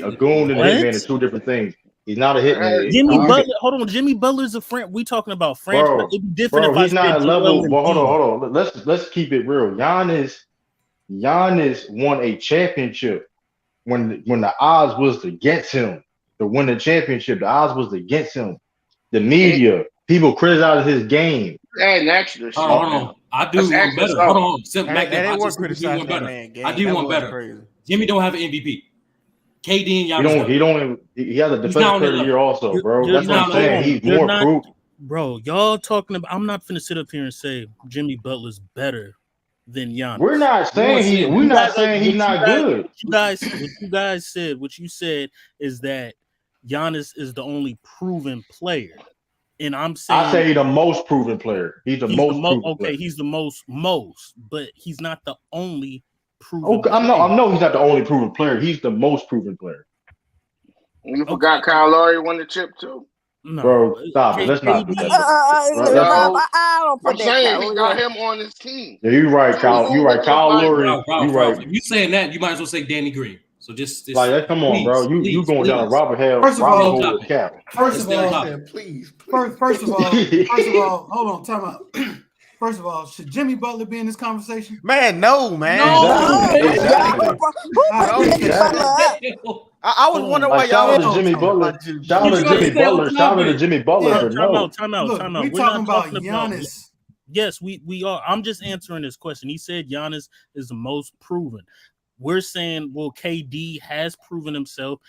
A goon and a hitman are two different things. He's not a hitman. Jimmy Butler's a friend. We talking about friends. Bro, he's not a level. Well, hold on. Let's keep it real. Giannis won a championship when the odds was against him to win the championship. The odds was against him. The media, people criticized his game. And actually, hold on. I do one better. Hold on. I do one better. Jimmy don't have an MVP. KD and Giannis. He has a defensive player of the year also, bro. That's what I'm saying. He's more proof. Bro, y'all talking about. I'm not finna sit up here and say Jimmy Butler's better than Giannis. We're not saying he's not good. What you said is that Giannis is the only proven player. And I'm saying I say he's the most proven player. He's the most proven player. He's the most, but he's not the only proven player. I know he's not the only proven player. He's the most proven player. You forgot Kyle Lowry won the chip too. No, bro, stop it. Let's not do that. I don't put I'm saying he got him on his team. Yeah, you're right, Kyle. You're right, Kyle Lowry. You're right. If you saying that, you might as well say Danny Green. So just like, come on, bro. You going down a Robert Hale. First of all, hold on, time out. First of all, should Jimmy Butler be in this conversation? Man, no, man. Exactly. I was wondering why y'all was Jimmy Butler. Shout out to Jimmy Butler. Time out. Look, we're talking about Giannis Yes, we are. I'm just answering this question. He said Giannis is the most proven. We're saying, well, KD has proven himself.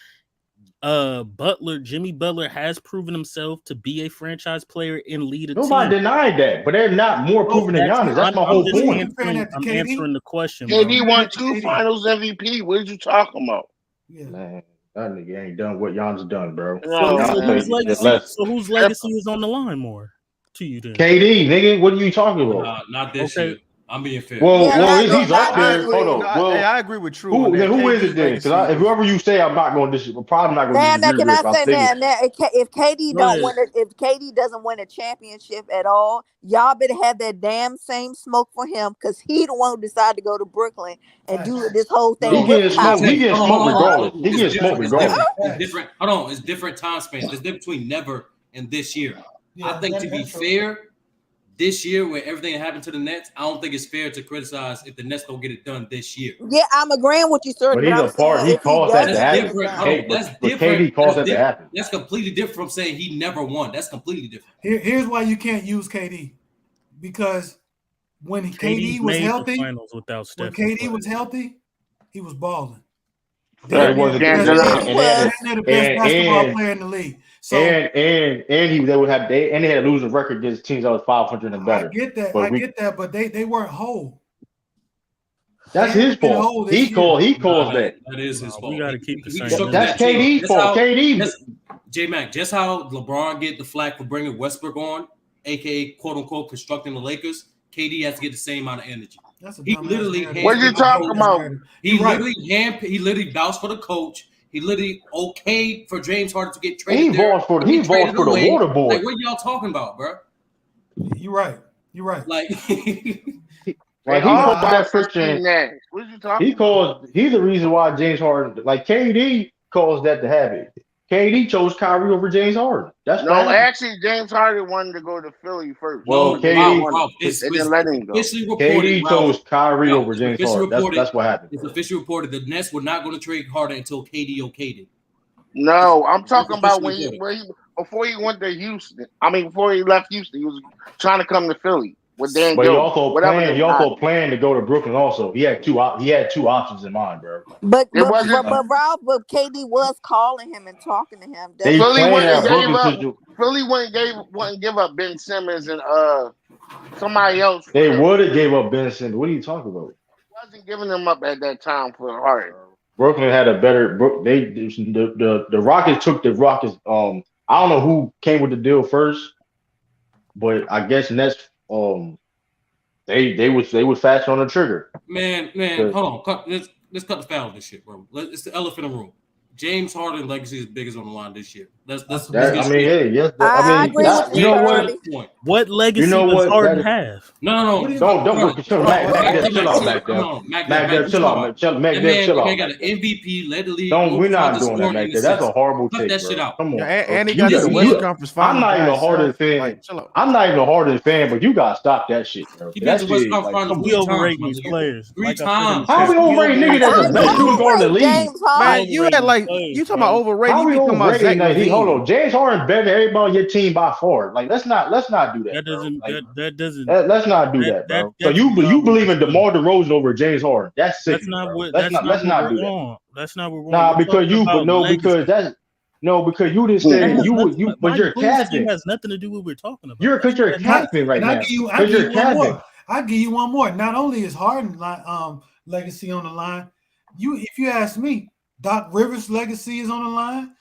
Jimmy Butler has proven himself to be a franchise player and lead a Nobody team. denied that, but they're not more proven than Giannis. That's my whole point. I'm answering the question. KD won 2 Finals MVP. What are you talking about? Yeah. Man, that nigga ain't done what Giannis done, bro. No, So whose legacy is on the line more to you then? KD, nigga, what are you talking about? Not this year. I'm being fair. He's up there. Hold on. Well, I agree with True. Who is it then? Because whoever you say, I'm not going to probably not going to disagree with. If KD doesn't win a championship at all, y'all better have that damn same smoke for him because he the one who decided to go to Brooklyn and do this whole thing. He getting smoked. He getting smoked regardless. He getting smoked regardless. It's different. Hold on. It's different time spans. There's difference between never and this year. I think to be fair, this year, when everything happened to the Nets, I don't think it's fair to criticize if the Nets don't get it done this year. Yeah, I'm agreeing with you, sir. But he's a part. He caused that to happen. That's different. KD caused that to happen. That's completely different from saying he never won. That's completely different. Here's why you can't use KD, because when KD was healthy, he was balling. He wasn't the best basketball player in the league. So they had a losing record against teams that was 500 and better. I get that, but they weren't whole. That's his fault. He caused that. That is his fault. We got to keep the same. That's KD's fault. J-Mac, just how LeBron get the flack for bringing Westbrook on, aka quote unquote constructing the Lakers, KD has to get the same amount of energy. He literally. What are you talking about? He literally vouched for the coach. He literally okayed for James Harden to get traded. He vouched for the water boy. Like, what are y'all talking about, bro? You're right. Like, he caused that friction. What are you talking about? He's the reason why James Harden, like KD, caused that to happen. KD chose Kyrie over James Harden. Actually, James Harden wanted to go to Philly first. Well, they didn't let him go. KD chose Kyrie over James Harden. That's what happened. It's officially reported the Nets were not going to trade Harden until KD okayed it. No, I'm talking about before he went to Houston. I mean, before he left Houston, he was trying to come to Philly. But he also planned to go to Brooklyn. Also, he had two options in mind, bro. But Ralph, KD was calling him and talking to him. Philly wouldn't give up Ben Simmons and somebody else. They would have gave up Ben Simmons. What are you talking about? Wasn't giving them up at that time for Harden. Brooklyn had a better. The Rockets took the Rockets. I don't know who came with the deal first, but I guess Nets. They was fast on the trigger. Man, hold on. Let's cut the foul of this shit, bro. It's the elephant in the room. James Harden legacy is biggest on the line this year. I agree with you. You know what? What legacy does Harden have? No. Don't chill out. Mac, chill out. They got an MVP, led the league. We're not doing that, Mac. That's a horrible take. Cut that shit out. Come on. And he got the Western Conference Finals. I'm not even a Harden fan. I'm not even a Harden fan, but you gotta stop that shit, bro. That's Western Conference Finals. We overrate these players 3 times. How we overrate nigga that's the best shooting guard in the league? Man, you had you talking about overrated. How we overrated? Hold on, James Harden better than everybody on your team by far. Like, let's not do that. Let's not do that, bro. So you believe in DeMar DeRozan over James Harden? That's sick. Let's not do that. That's not what we're Nah, because you didn't say you. But you're a captain. Has nothing to do with what we're talking about. You're a captain right now. Because you're a captain. I'll give you one more. Not only is Harden legacy on the line, if you ask me, Doc Rivers' legacy is on the line.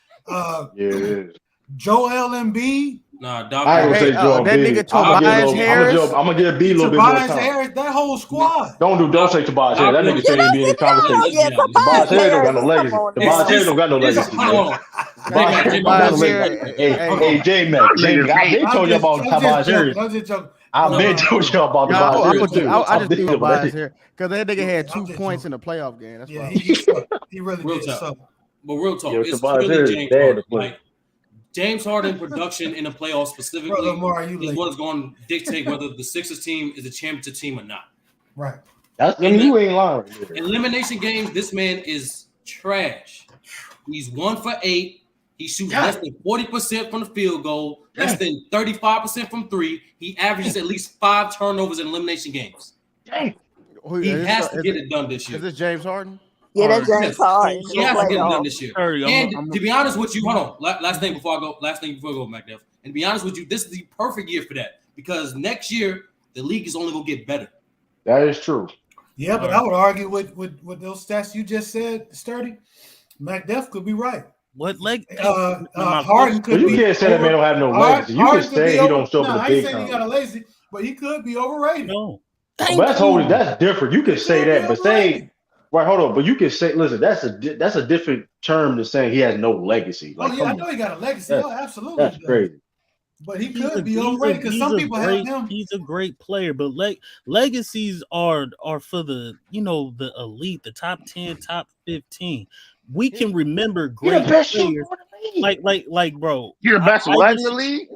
Joel Embiid. Nah, Doc. I ain't gonna say Joel that Embiid. nigga Tobias Harris. I'm gonna give B a little bit more time. Tobias Harris, that whole squad. Don't say Tobias Harris. That nigga shouldn't be in the conversation. Tobias Harris don't got no legacy. Tobias Harris don't got no legacy. Hey, J-Mac. They told you about Tobias Harris. I've been told you about Tobias Harris. I just think Tobias Harris because that nigga had 2 points in the playoff game. That's why he really did. But real talk, it's really James Harden. Like, James Harden production in the playoffs specifically is what is going to dictate whether the Sixers team is a championship team or not. Right. You ain't lying. Elimination games, this man is trash. He's 1 for 8. He shoots less than 40% from the field goal, less than 35% from three. He averages at least 5 turnovers in elimination games. He has to get it done this year. Is this James Harden? Yeah, that's James Harden. He has to get it done this year. And to be honest with you, hold on. Last thing before I go, McDuff. And to be honest with you, this is the perfect year for that because next year the league is only gonna get better. That is true. Yeah, but I would argue with those stats you just said, Sturdy. McDuff could be right. What Harden could you be. Can't say that man don't have no legacy. You can say he don't show up in the big time. I ain't saying he got a lazy, but he could be overrated. No, that's different. You can say that, but say right. Hold on, but you can say, listen, that's a different term than saying he has no legacy. Like, I know he got a legacy. Absolutely, that's crazy. But he could be overrated because some people have him. He's a great player, but legacies are for the the elite, the top 10, top 15. We can remember great players like bro. You're the best one in the league.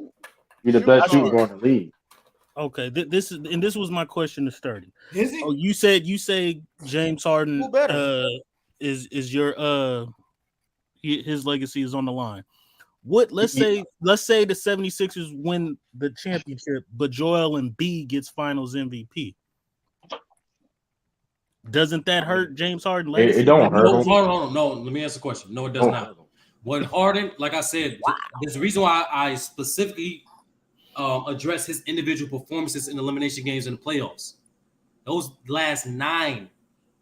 You're the best shooter in the league. Okay, this was my question to Sturdy. Is he? Oh, you say James Harden is your his legacy is on the line. Let's say the 76ers win the championship, but Joel Embiid gets Finals MVP. Doesn't that hurt James Harden? It don't hurt him. No. Let me ask the question. No, it does not. When Harden, like I said, there's a reason why I specifically address his individual performances in elimination games and the playoffs. Those last 9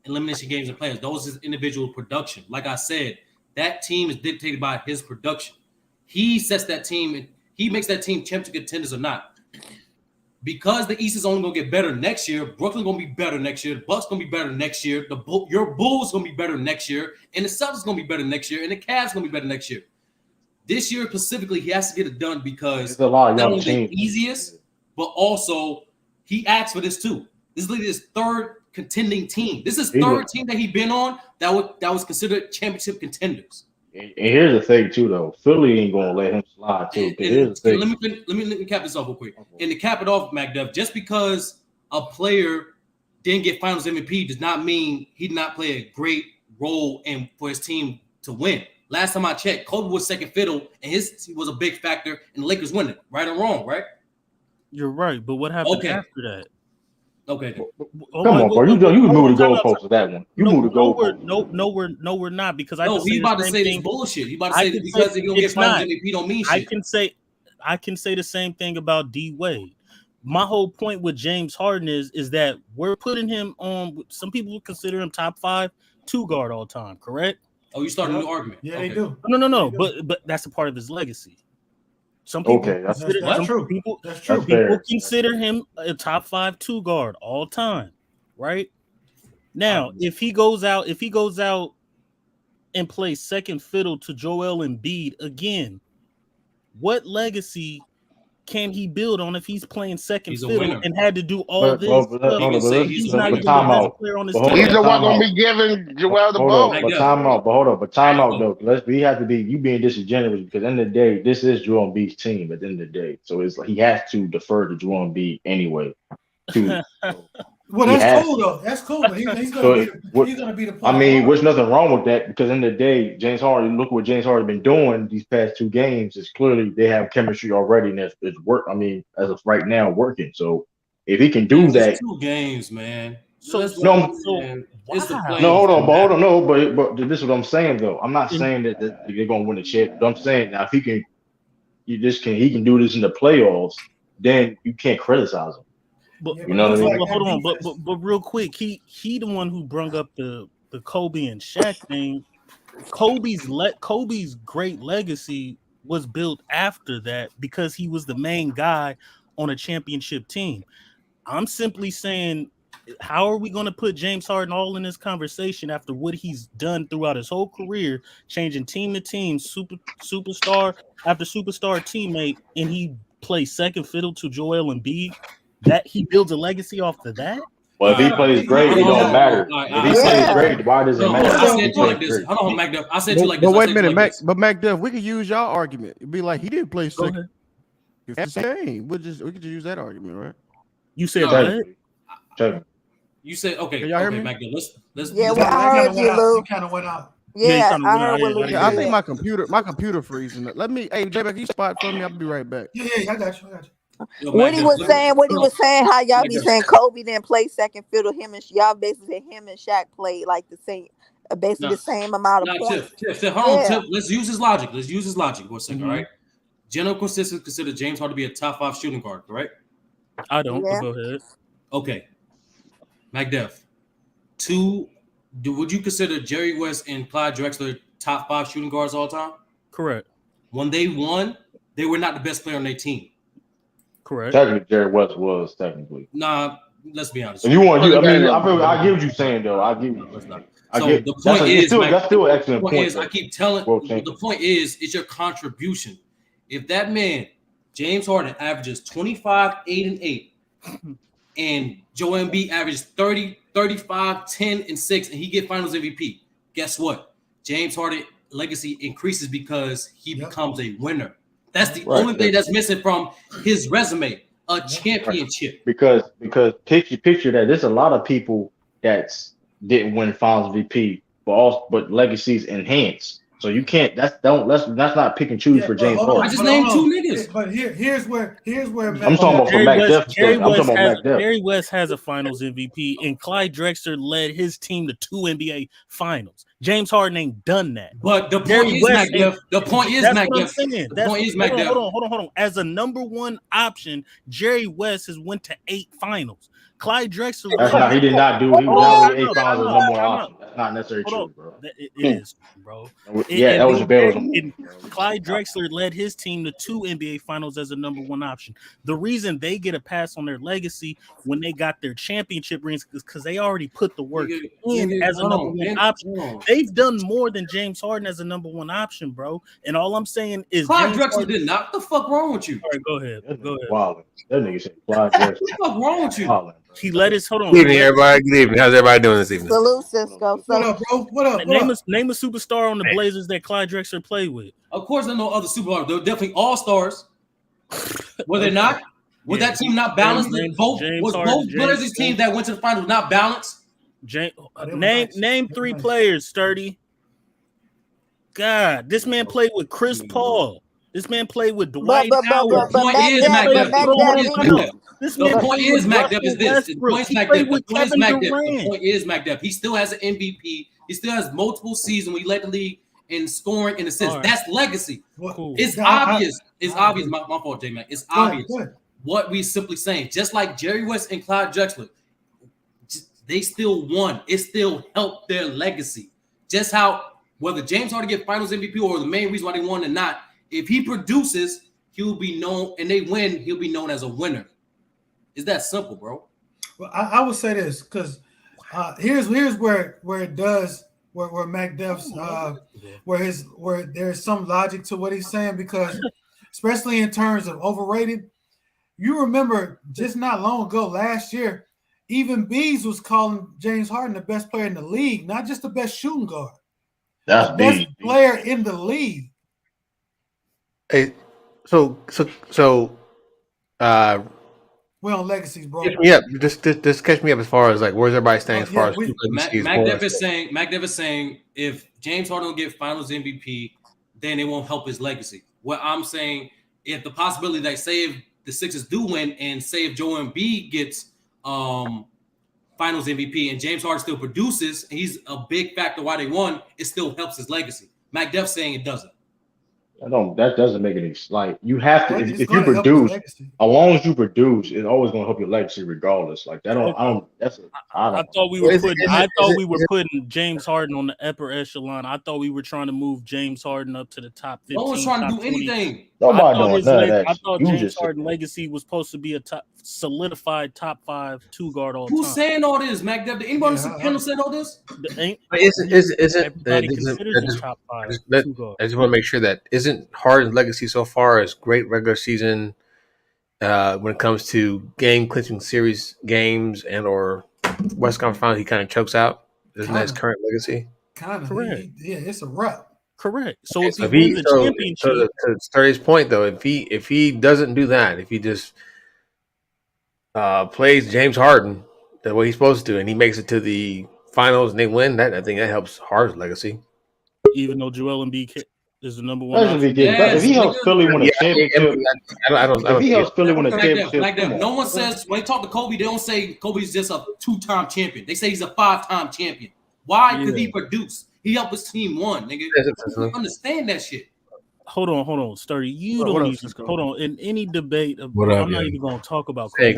elimination games and playoffs, those is individual production. Like I said, that team is dictated by his production. He sets that team and he makes that team championship contenders or not. Because the East is only gonna get better next year, Brooklyn gonna be better next year, the Bucks gonna be better next year, your Bulls gonna be better next year, and the Celtics gonna be better next year, and the Cavs gonna be better next year. This year specifically, he has to get it done because it's not only the easiest, but also he asked for this too. This is literally his 3rd contending team. This is 3rd team that he's been on that was considered championship contenders. And here's the thing too, though. Philly ain't gonna let him slide too. Here's the thing. Let me cap this off real quick. And to cap it off, McDuff, just because a player didn't get Finals MVP does not mean he did not play a great role for his team to win. Last time I checked, Kobe was second fiddle, and he was a big factor in the Lakers winning. Right or wrong, right? You're right, but what happened after that? Okay. Come on, bro. You moved the goalpost for that one. You moved the goalpost. No, we're not because he's about to say this bullshit. He about to say that because if you don't get Finals MVP, don't mean shit. I can say the same thing about D Wade. My whole point with James Harden is that we're putting him on. Some people would consider him top 5 2-guard all time. Correct? Oh, you started a new argument. Yeah, they do. No. But that's a part of his legacy. Some people that's true. People consider him a top 5 2-guard all time, right? Now, if he goes out and plays second fiddle to Joel Embiid again, what legacy can he build on if he's playing second fiddle and had to do all this? He's not even the player on his team. He's the one gonna be giving Joel the ball. But time out though. We have to be you being disingenuous because at the end of the day, this is Joel Embiid's team at the end of the day. So it's like he has to defer to Joel Embiid anyway. Well, that's cool though. That's cool. But he's gonna be the point. I mean, there's nothing wrong with that because in the day, James Harden, look what James Harden been doing these past 2 games. Is clearly they have chemistry already, and it's work. I mean, as of right now, working. So if he can do that, 2 games, man. Hold on, but this is what I'm saying though. I'm not saying that they're gonna win the chip. But I'm saying now if he can, he can do this in the playoffs, then you can't criticize him. But you know what I mean? Hold on, but real quick, he the one who brung up the Kobe and Shaq thing. Kobe's great legacy was built after that because he was the main guy on a championship team. I'm simply saying, how are we going to put James Harden all in this conversation after what he's done throughout his whole career, changing team to team, superstar after superstar teammate, and he plays second fiddle to Joel Embiid? That he builds a legacy off of that? Well, if he plays great, it don't matter. If he plays great, why does it matter? I said you like this. Hold on, McDuff. I said you like this. But wait a minute, McDuff, we could use y'all argument. It'd be like he didn't play second. It's the same. We could just use that argument, right? You said what? You said okay. Can y'all hear me? McDuff. Let's I heard you, Lou. Kind of went out. Yeah, trying to I win. heard what I Luke Yeah, I think said. my computer freezing. Let me, hey, J-Mac, you spot for me. I'll be right back. Yeah, I got you. Yo, What Mac, he just was look- saying, how y'all Mac, be just- saying Kobe didn't play second fiddle. Y'all basically said him and Shaq played like the same, basically Nah. the same amount of Nah, points. Tiff, hold on, Yeah. Tiff. Let's use his logic. For a second, Mhm. all right? General consensus consider James Harden to be a top 5 shooting guard, correct? I don't. Yeah. But go ahead. Okay. MacDev. Would you consider Jerry West and Clyde Drexler top 5 shooting guards all time? Correct. When they won, they were not the best player on their team. Correct. Technically, Jerry West was technically. Nah, let's be honest. And I get what you're saying though. I get what you're saying. The point is, that's still an excellent point point. is, I keep telling the point is, it's your contribution. If that man, James Harden, averages 25, 8, and 8, and Joel Embiid averages 30, 35, 10, and 6, and he get Finals MVP, guess what? James Harden legacy increases because he becomes a winner. That's the only thing that's missing from his resume, a championship. Because picture that there's a lot of people that didn't win Finals MVP, but legacies enhanced. So you can't. Let's not pick and choose for James Harden. I just named 2 niggas. But here's where I'm talking about for MacDev. Jerry West has a Finals MVP, and Clyde Drexler led his team to 2 NBA Finals. James Harden ain't done that. But the point is, MacDev. The point is, MacDev. Hold on. As a number 1 option, Jerry West has went to 8 Finals. Clyde Drexler. He did not do. He was 8 Finals as number 1 option. That's not necessarily true, bro. It is, bro. That was and Clyde Drexler led his team to 2 NBA Finals as a number 1 option. The reason they get a pass on their legacy when they got their championship rings is because they already put the work in as a number 1 option. They've done more than James Harden as a number 1 option, bro. And all I'm saying is Clyde Drexler did not. What the fuck wrong with you? All right, go ahead. Wow, that nigga said Clyde Drexler. What the fuck wrong with you? He let his hold on. Good evening, everybody. Good evening. How's everybody doing this evening? Salute, Cisco. What up, bro? What up? Name a superstar on the Blazers that Clyde Drexler played with. Of course, there's no other superstars. They're definitely all stars. Were they not? Was that team not balanced? Both Blazers teams that went to the finals not balanced? Name 3 players, Sturdy. God, this man played with Chris Paul. This man played with Dwight Howard. The point is, MacDev, is this. The point is, MacDev, he still has an MVP. He still has multiple seasons. We led the league in scoring and assists. Right. That's legacy. Cool. It's obvious. It's obvious. My fault, J-Mac. It's obvious. What we simply saying. Just like Jerry West and Clyde Drexler, they still won. It still helped their legacy. Just how whether James Harden get Finals MVP or the main reason why they won or not, if he produces, he'll be known, and they win, he'll be known as a winner. It's that simple, bro. Well, I would say this because here's where it does where MacDev's where there's some logic to what he's saying, because especially in terms of overrated. You remember just not long ago last year, even Bees was calling James Harden the best player in the league, not just the best shooting guard. That's the best player in the league. Hey, so we're on legacies, bro. Yeah, just catch me up as far as like where's everybody standing as far as MacDev is saying if James Harden will get Finals MVP, then it won't help his legacy. What I'm saying, if the possibility that say if the Sixers do win and say if Joel Embiid gets Finals MVP and James Harden still produces, he's a big factor why they won, it still helps his legacy. MacDev saying it doesn't. That doesn't make any like you have to if you produce as long as you produce, it's always going to help your legacy regardless. Like I thought we were putting James Harden on the upper echelon. I thought we were trying to move James Harden up to the top 15. No one's trying to do anything. I thought James Harden legacy was supposed to be a solidified top 5 2 guard all time. Who's saying all this, MacDev? Did anybody on the panel said all this? Everybody considers the top 5 2 guard. I just want to make sure that isn't Harden's legacy so far as great regular season when it comes to game clinching series games and or West Conference Finals, he kind of chokes out. Isn't that his current legacy? Kind of. Correct. It's a wrap. Correct. So if he wins the championship, to Sturdy's point though, if he doesn't do that, if he just plays James Harden the way he's supposed to, and he makes it to the finals and they win, that I think that helps Harden's legacy. Even though Joel Embiid is the number one That's if he option. gets better. If he helps Philly win a championship, I if he helps Philly win a championship, Like that. No one says when they talk to Kobe, they don't say Kobe's just a 2-time champion. They say he's a 5-time champion. Why? Because he produced. He helped his team win, nigga. You understand that shit. Hold on, Sturdy. You don't need to hold on. In any debate, I'm not even going to talk about Kobe.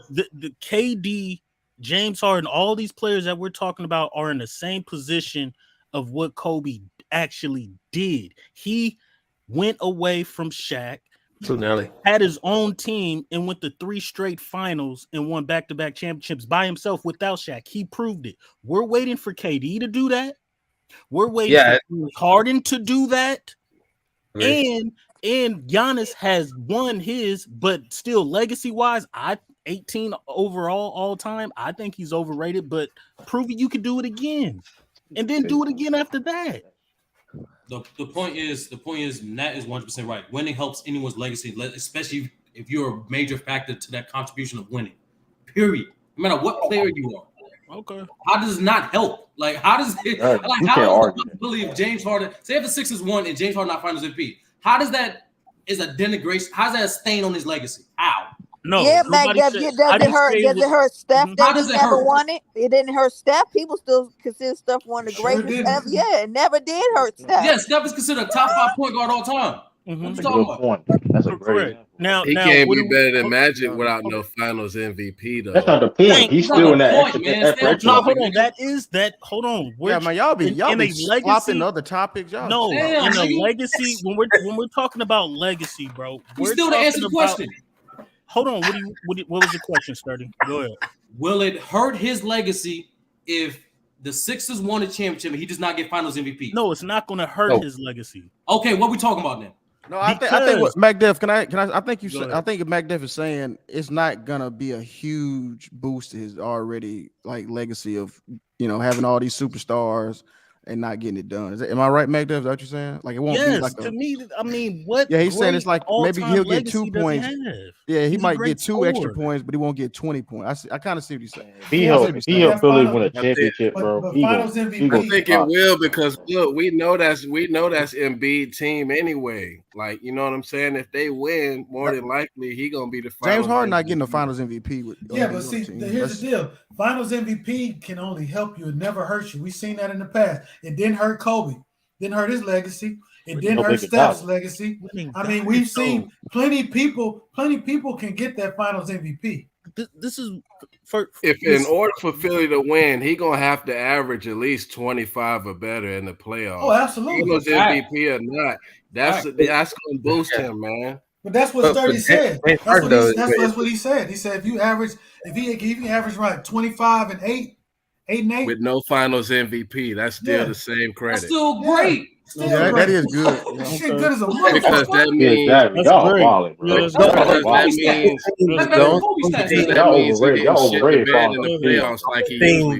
The KD, James Harden, all these players that we're talking about are in the same position of what Kobe actually did. He went away from Shaq, had his own team, and went to 3 straight finals and won back-to-back championships by himself without Shaq. He proved it. We're waiting for KD to do that. We're waiting for Harden to do that. And Giannis has won his, but still legacy-wise, 18 overall all time. I think he's overrated, but prove it you can do it again. And then do it again after that. The point is, Nat is 100% right. Winning helps anyone's legacy, especially if you're a major factor to that contribution of winning. Period. No matter what player you are. Okay. How does it not help? Like, how does it? Like, how is the possibility of James Harden? Say if the Sixers won and James Harden not Finals MVP, how does that is a denigration? How's that a stain on his legacy? How? No. Yeah, Mac, does it hurt Steph that he never won it? It didn't hurt Steph. People still consider Steph one of the greatest ever. Yeah, it never did hurt Steph. Yeah, Steph is considered a top 5 point guard all time. That's a good point. That's a great. Now he can't be better than Magic without no Finals MVP though. That's not the point. He's still in that extra. No, hold on. That is that. Hold on. Yeah, man, y'all be flopping other topics. Y'all no, in a legacy. When we're talking about legacy, bro, we're still to answer the question. Hold on. What was the question, Sturdy? Go ahead. Will it hurt his legacy if the Sixers won a championship and he does not get Finals MVP? No, it's not going to hurt his legacy. Okay, what are we talking about then? No, I think what MacDev, I think MacDev is saying it's not gonna be a huge boost to his already like legacy of having all these superstars and not getting it done. Am I right, MacDev? Is that what you're saying? Like it won't be like to me. I mean, what? Yeah, he's saying it's like maybe he'll get 2 points. Yeah, he might get 2 extra points, but he won't get 20 points. I kind of see what he's saying. He helped Philly win a championship, bro. I think it will because look, we know that's Embiid team anyway. Like you know what I'm saying? If they win, more than likely he gonna be the Finals James Harden not getting the Finals MVP. But see, here's the deal: Finals MVP can only help you; it never hurt you. We've seen that in the past. It didn't hurt Kobe. Didn't hurt his legacy. It didn't hurt Steph's legacy. I mean, we've seen plenty people can get that Finals MVP. This is in order for Philly to win, he gonna have to average at least 25 or better in the playoffs. Oh, absolutely. He was MVP or not. That's gonna boost him, man. But that's what Sturdy said. That's what he said. He said if he average like 25 and 8 and 8 with no Finals MVP, that's still the same credit. That's still great. That is good. Shit good as a motherfucker. Because that means y'all balling, bro. Y'all overrated.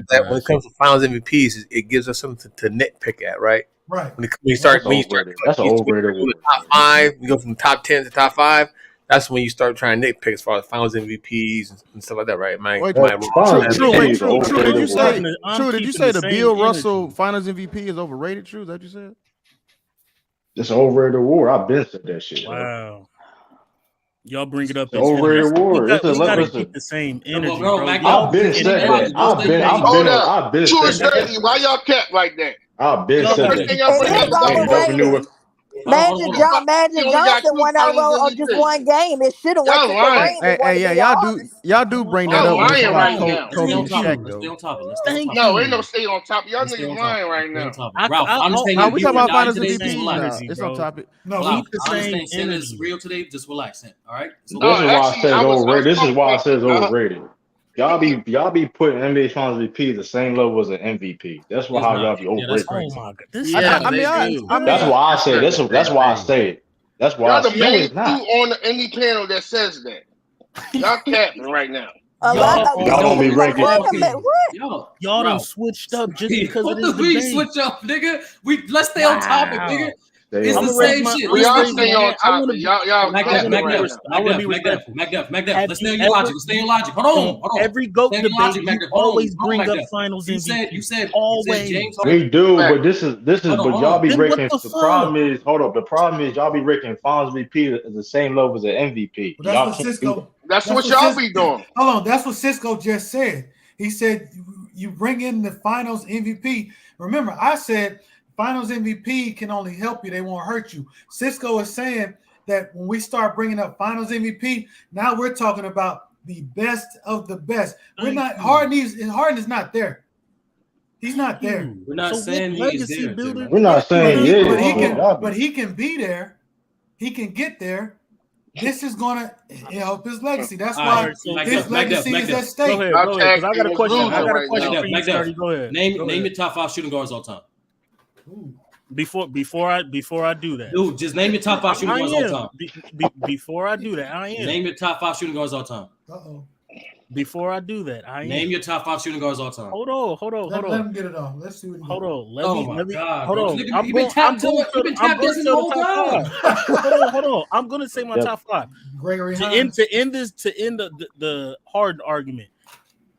That when it comes to Finals MVPs, it gives us something to nitpick at, right? Right. When you start, that's an overrated award. Top 5, you go from top 10 to top 5. That's when you start trying to nitpick as far as Finals MVPs and stuff like that, right? True. Did you say the Bill Russell Finals MVP is overrated? True, is that what you said? It's an overrated award. I've been said that shit. Wow. Y'all bring it up. It's overrated award. We gotta keep the same energy, bro. I've been said that. I've been said that. Why y'all kept like that? I've been said that. Magic Johnson won over just one game. It should have went to the Hey, y'all do bring that up. No, ain't no stay on top. Y'all niggas lying right now. Ralph, we talking about Finals MVP. It's on topic. No, I'm saying it's real today. Just relax, all right? This is why I said overrated. This is why I said overrated. Y'all be putting NBA Finals MVP the same level as an MVP. That's why how y'all be overrated. Oh my god! That's why I say this. That's why I say it. That's why y'all the main two on any panel that says that. Y'all capping right now. Y'all don't be ranking. Y'all don't switched up just because what do we switch up, nigga? Let's stay on topic, nigga. It's the same shit. We all stay on topic. Y'all Macduff. Let's stay on your logic. Hold on. Every GOAT debate, you always bring up Finals MVP. You said always. James we do, but this is but y'all be ranking. The problem is, the problem is y'all be ranking Finals MVP at the same level as an MVP. Well, that's what Cisco. That's what y'all be doing. Hold on, that's what Cisco just said. He said you bring in the Finals MVP. Remember, I said Finals MVP can only help you; they won't hurt you. Cisco is saying that when we start bringing up Finals MVP, now we're talking about the best of the best. We're not Harden is not there. He's not there. We're not saying he's there. We're not saying he is. But he can be there. He can get there. This is going to help his legacy. That's why his legacy is at stake. Go ahead. I got a question. For you, Scotty. Go ahead. Name your top 5 shooting guards all time. Before I do that, dude, just name your top 5 shooting guards all time. Before I do that, I am. Name your top 5 shooting guards all time. Before I do that, I am. Name your top 5 shooting guards all time. Hold on. Let him get it off. Let's see what he Hold on. Let me. Hold on. I'm going to I'm going to say my top 5. Gregory to end the Harden argument.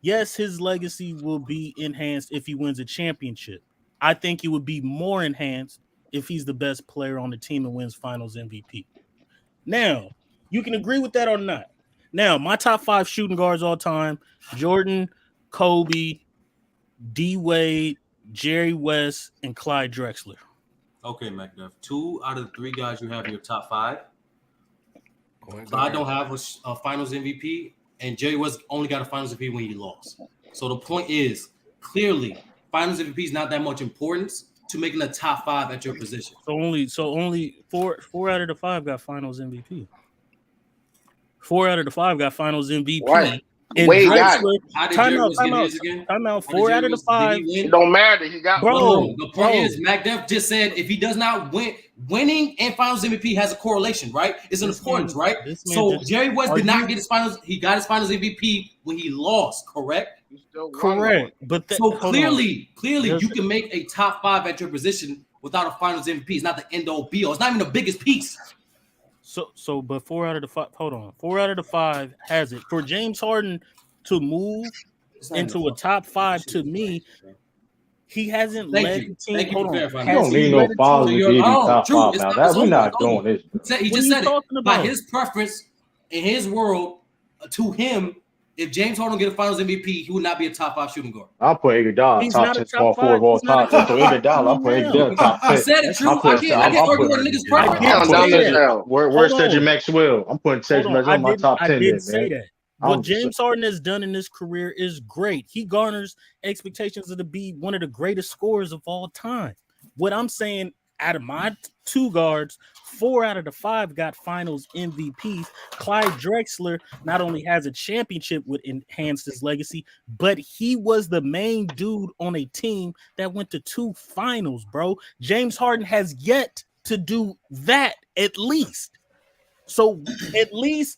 Yes, his legacy will be enhanced if he wins a championship. I think it would be more enhanced if he's the best player on the team and wins Finals MVP. Now, you can agree with that or not. Now, my top 5 shooting guards all time: Jordan, Kobe, D. Wade, Jerry West, and Clyde Drexler. Okay, Macduff. 2 out of the 3 guys you have in your top 5. Clyde don't have a Finals MVP, and Jerry West only got a Finals MVP when he lost. So the point is, clearly, Finals MVP is not that much importance to making the top 5 at your position. So only four out of the 5 got Finals MVP. 4 out of the 5 got Finals MVP. Right. And Wade got it. How did Jerry West get his again? Time out. 4 out of the 5. It don't matter. He got bro. The point is, Macduff just said if he does not win, winning and Finals MVP has a correlation, right? It's an importance, right? So Jerry West did not get his Finals. He got his Finals MVP when he lost, correct? Correct. But so clearly, you can make a top 5 at your position without a Finals MVP. It's not the end all be all. It's not even the biggest piece. But 4 out of the 5. Hold on. 4 out of the 5 has it. For James Harden to move into a top 5, to me, he hasn't led the team. Thank you for verifying. You don't need no Finals MVP top 5 now. We're not doing this. He just said it. By his preference in his world, to him, if James Harden get a Finals MVP, he would not be a top 5 shooting guard. I'll put Iguodala top 10 small forward of all time. So Iguodala, I'll put Iguodala top 10. I said it, true. I can't argue with a nigga's preference. Where's Cedric Maxwell? I'm putting Cedric Maxwell in my top 10. I did say that. What James Harden has done in his career is great. He garners expectations of to be one of the greatest scorers of all time. What I'm saying, out of my 2 guards, 4 out of the 5 got Finals MVPs. Clyde Drexler not only has a championship with enhanced his legacy, but he was the main dude on a team that went to 2 finals, bro. James Harden has yet to do that, at least. So at least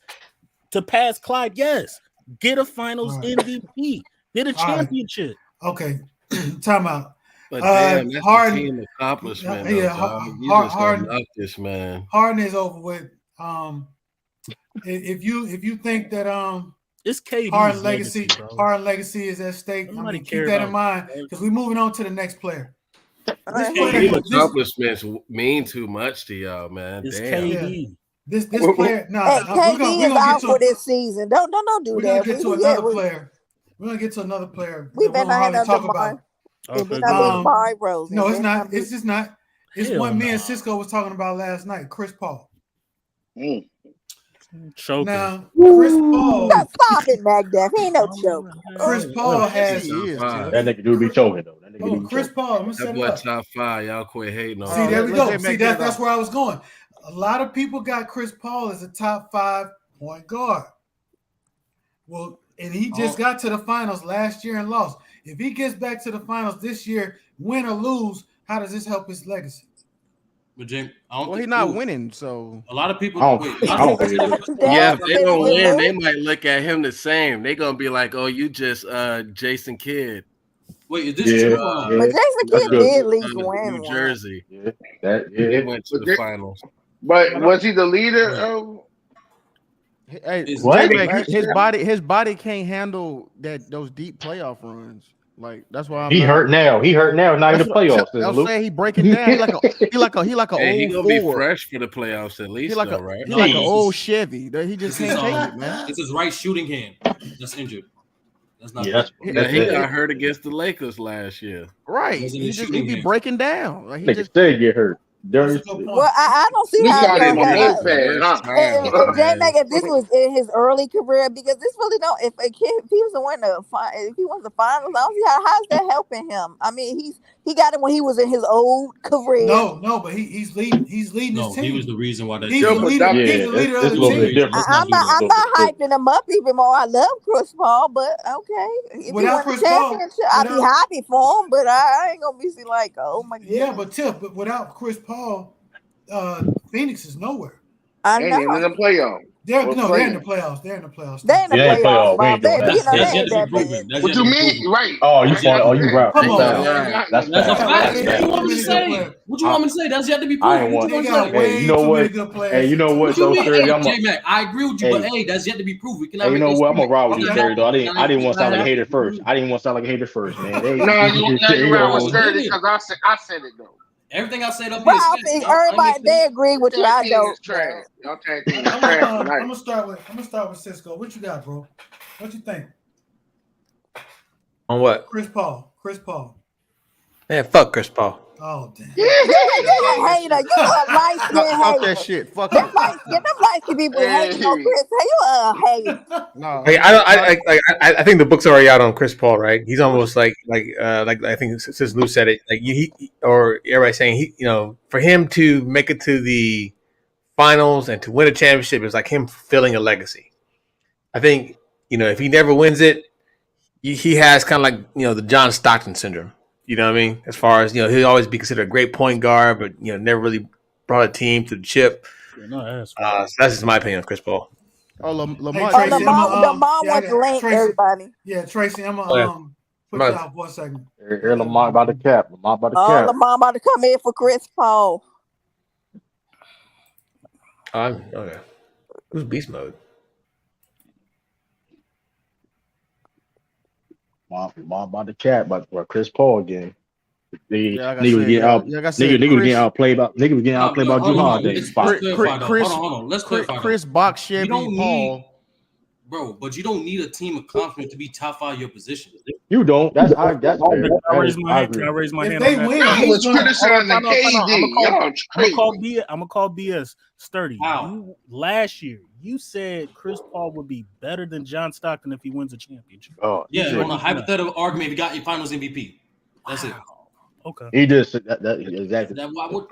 to pass Clyde, yes, get a Finals MVP, get a championship. Okay, time out. But damn, that's Harden, a team accomplishment. You Harden, just love this man. Harden is over with. If you think that it's KD's Harden legacy is at stake, keep that in mind because we're moving on to the next player. Team accomplishments mean too much to y'all, man. It's damn. KD. This player, KD is out for this season. Don't do we're that. We're gonna get to another player. We're gonna get to another player. We better not have talk about. No, it's not. It's just not. It's what me and Cisco was talking about last night. Chris Paul. Choking. Now, Chris Paul. Stop it, Macduff. He ain't no joke. Chris Paul has. That nigga do be choking though. Chris Paul. That boy top 5. Y'all quit hating on. See, there we go. See, that's where I was going. A lot of people got Chris Paul as a top 5 point guard. Well, and he just got to the finals last year and lost. If he gets back to the finals this year, win or lose, how does this help his legacy? But James, he's not winning, so a lot of people. If they don't win, they might look at him the same. They're gonna be like, "Oh, you just Jason Kidd." Wait, is this true? But Jason That's Kidd good. did at least New win one. Jersey. Yeah, They went to the finals. But was he the leader of? Hey, What? J-Mac, his body can't handle those deep playoff runs. Like that's why I'm He hurt now. He hurt now. Not in the playoffs. I'll say he breaking down. He like a Hey, he old gonna be Ford. fresh for the playoffs at least, He like though, right? he like an old Chevy. He just This is, can't take it, man. It's his right shooting hand that's injured. That's not. Yeah, Yeah, he got hurt against the Lakers last year. Right. Wasn't He his just shooting be hand. breaking down. Like he nigga just still get hurt. That's a good point. Well, I don't see He how got it in the goes. notepad, huh? J-Mac, if this was in his early career, because this really don't. If a kid, if he was to win if he wins the finals, I don't see how's that helping him. I mean, he got it when he was in his old career. No, but he's leading. He's leading No, his team. he was the reason why that. He's the leader. He's the leader of it's the a little bit team. different. I'm not hyping him up even more. I love Chris Paul, but okay, if Without he win Chris the Paul, championship, I'd be happy for him. But I ain't gonna be like, oh my god. Yeah, but Tiff, but without Chris Paul, Phoenix is nowhere. I They ain't even in the playoff. They're in the playoffs. They're in the playoffs. They in the playoffs, Bob. They That's ain't yet to that be proven. bad. What you mean? Right. Oh, you right. Come on, That's That's a fact. They What got you want me to too say? many good What you want me to say? That's yet to be I proven. ain't What want. you want They me to got say? way Hey, you know too what? many good players. Hey, you know what? What you Though, mean? Sturdy, Hey, I'm J-Mac, I agree with you, but hey, that's yet to be proven. We cannot Hey, you make know this what? I'm gonna statement. ride with you, Sturdy. Though I didn't want to sound like a hater first. I didn't want to sound like a hater first, man. Hey, No, you around with know, Sturdy because I said it though. Everything I said up Well, here. I think everybody they agree with you. I Tag team don't. is trash. Y'all tag team is I'm trash gonna tonight. start with Cisco. What you got, bro? What you think? On what? Chris Paul. Man, fuck Chris Paul. Oh damn. You're a hater. You a light skin fuck hater. that shit. Fuck Them it. light skin people hating on Chris. Hey, you a hater. No. Hey, I think the book's already out on Chris Paul, right? He's almost like I think since Lou said it, like or everybody saying for him to make it to the finals and to win a championship is like him fulfilling a legacy. I think if he never wins it, he has kind of like the John Stockton syndrome. You know what I mean? As far as he'll always be considered a great point guard, but never really brought a team to the chip. No, So that's just my opinion of Chris Paul. Oh, Lamar. Hey, Tracy, Lamar wants to link everybody. Yeah, Tracy, I'm Oh, yeah. gonna put you out for a second. Here, Lamar about the cap. Lamar about the cap. Lamar about to come in for Chris Paul. Okay. Who's beast mode? Lamar about the cap, but for Chris Paul again. Nigga was getting outplayed by Drew Holiday. Hold on. Let's clarify. Chris Box, Chevy, Paul. Bro, but you don't need a team accomplishment to be top 5 of your position. You don't. That's fair. Can I raise my hand? If they win, I was criticizing I'm KD. gonna call BS sturdy. Wow. Last year, you said Chris Paul would be better than John Stockton if he wins a championship. Oh, yeah, on a hypothetical argument, if he got your Finals MVP. That's it. Okay. He just that exactly.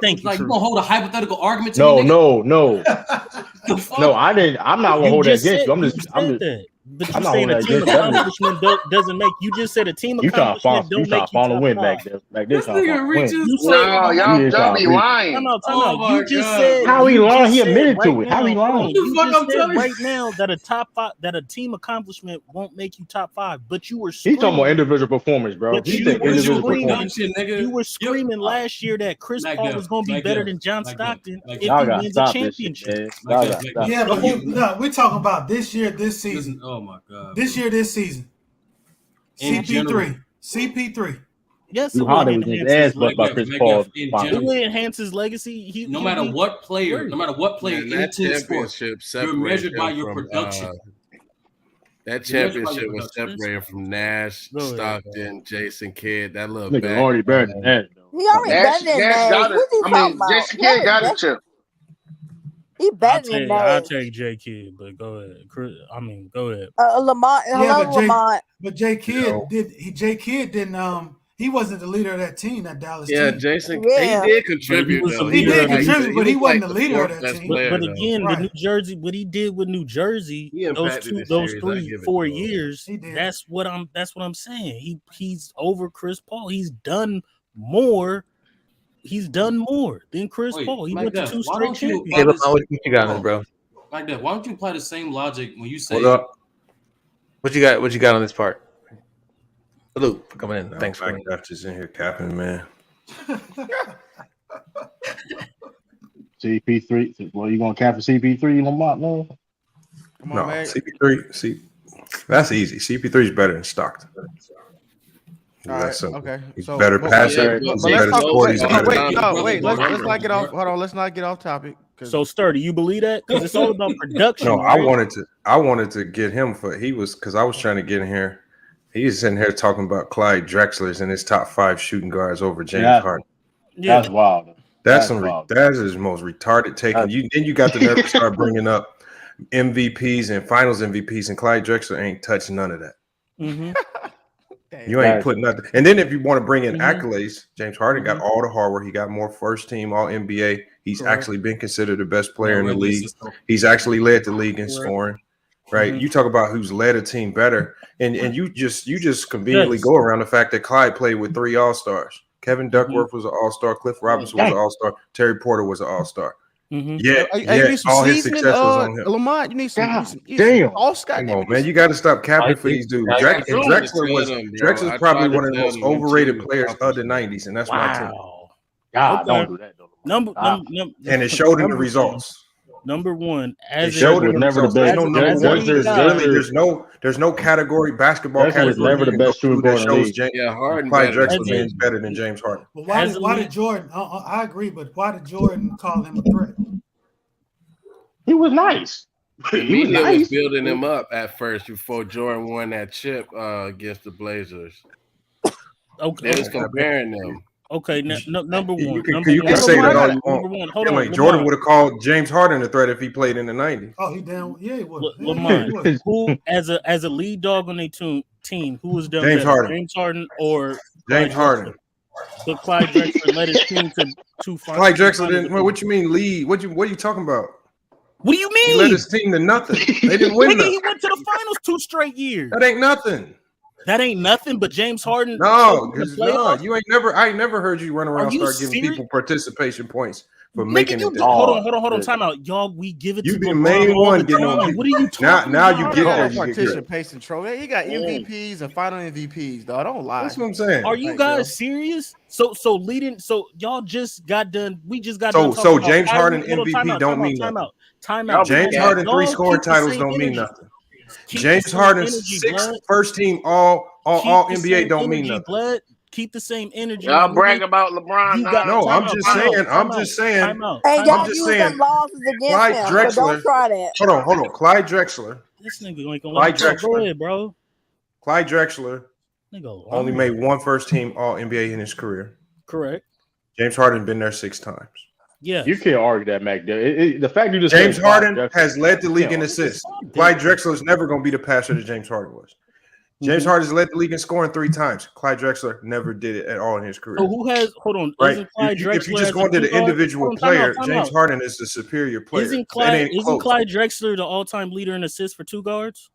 Thank you. You gonna hold a hypothetical argument to No, me? no. No, I didn't. I'm not gonna hold that against you. I'm just. But you're saying a team accomplishment doesn't make. You just said a team accomplishment don't make you follow win top back 5. there. This nigga reaches. No, y'all be lying. Time out. You just said how he lying. He admitted to it. How he lying? You just said right now that a top 5, that a team accomplishment won't make you top 5. But you were. He's talking about individual performance, bro. But He you said were individual screaming. performance. You were screaming last year that Chris Paul was going to be better than John Stockton if he Y'all gotta wins a stop this championship. shit, man. Yeah, but we're talking about this year, this season. Oh my god. This season. CP3. Yes, Drew Holiday was his ass bucked by Chris Paul. It would enhance his legacy. No matter what player, in that team sports, championship you're measured by your from, production. That championship was separated from Nash, Stockton, Jason Kidd. That little nigga already better than that. He already better than Nash. What you talking about? Jason Kidd got it too. He better than Nash. I'll take J Kidd, but go ahead. Go ahead. Lamont. Hello, Lamont. But J Kidd didn't. He wasn't the leader of that team, that Dallas team. Yeah, Jason. Yeah. He did contribute. He did contribute, but he wasn't the leader of that team. But again, the New Jersey, what he did with New Jersey, those 3-4 years, that's what I'm saying. He's over Chris Paul. He's done more than Chris Paul. He went to 2 straight championships. What you got on, bro? Like that. Why don't you apply the same logic when you say What you got on this part? Salute for coming in. Thanks for Mike Duff is in here capping, man. CP3. Well, you gonna cap for CP3, Lamont? No. Come on, man. CP3. See, that's easy. CP3 is better than Stockton. All right, okay. He's So, better passer. But He's let's better talk. scorer. He's better. Wait. Let's not get off. Hold on. Let's not get off topic. So Sturdy, you believe that? Because it's all about production. No, right? I wanted to get him because I was trying to get in here. He's sitting here talking about Clyde Drexler's in his top 5 shooting guards over James Harden. Yeah. That's wild. That's wild. That is the most retarded take. Then you got the nerve to start bringing up MVPs and Finals MVPs, and Clyde Drexler ain't touched none of that. Mm-hmm. You ain't putting nothing. And then if you want to bring in accolades, James Harden got all the hardware. He got more first team All NBA. He's actually been considered the best player in the league. He's actually led the league in scoring. Right? You talk about who's led a team better, and you just conveniently go around the fact that Clyde played with 3 All-Stars. Kevin Duckworth was an All-Star. Cliff Robinson was an All-Star. Terry Porter was an All-Star. Yeah, all his success was on him. Lamont, you need some All-Star. Come on, man. You got to stop capping for these dudes. Drexler's probably one of the most overrated players of the 90s, and that's my team. God, don't do that, though. And it showed in the results. Number one, as it showed in never the best. There's no category basketball category. Never the best shooting guard in the league. Harden Clyde Drexler is better than James Harden. But why did Jordan? I agree, but why did Jordan call him a threat? He was nice. He was building him up at first before Jordan won that chip against the Blazers. Okay, they was comparing them. Okay, number one. You can say that all you want. Hold on, Jordan would have called James Harden a threat if he played in the 90s. Oh, he down. Yeah, he would. Lamont, who as a lead dog on their team, who was done James Harden. James Harden or James Harden? But Clyde Drexler led his team to find. Clyde Drexler didn't. What you mean lead? What are you talking about? What do you mean? He led his team to nothing. They didn't win. He went to the finals 2 straight years. That ain't nothing. That ain't nothing, but James Harden. No, you ain't never. I ain't never heard you run around and start giving people participation points for making it. Hold on. Time out, y'all. We give it to you. The main one getting on. What are you talking about? Now you get there. Participation trophy. You got MVPs and final MVPs, though. Don't lie. That's what I'm saying. Are you guys serious? So y'all just got done. We just got done. So James Harden MVP don't mean nothing. Time out. James Harden 3 scoring titles don't mean nothing. James Harden's 6 first team all NBA don't mean nothing. Keep the same energy. Y'all brag about LeBron. No, I'm just saying. Hey, y'all use them losses against Clyde him, Drexler. so don't try that. Hold on. Clyde Drexler. This nigga ain't gonna let me go ahead, bro. Clyde Drexler only made 1 first team All NBA in his career. Correct. James Harden been there 6 times. Yeah, you can't argue that, Mac. The fact you just James Harden has led the league in assists. Clyde Drexler is never going to be the passer that James Harden was. James Harden has led the league in scoring 3 times. Clyde Drexler never did it at all in his career. So who has? Hold on. Right? If you just go into the individual player, James Harden is the superior player. Isn't Clyde Drexler the all-time leader in assists for 2 guards?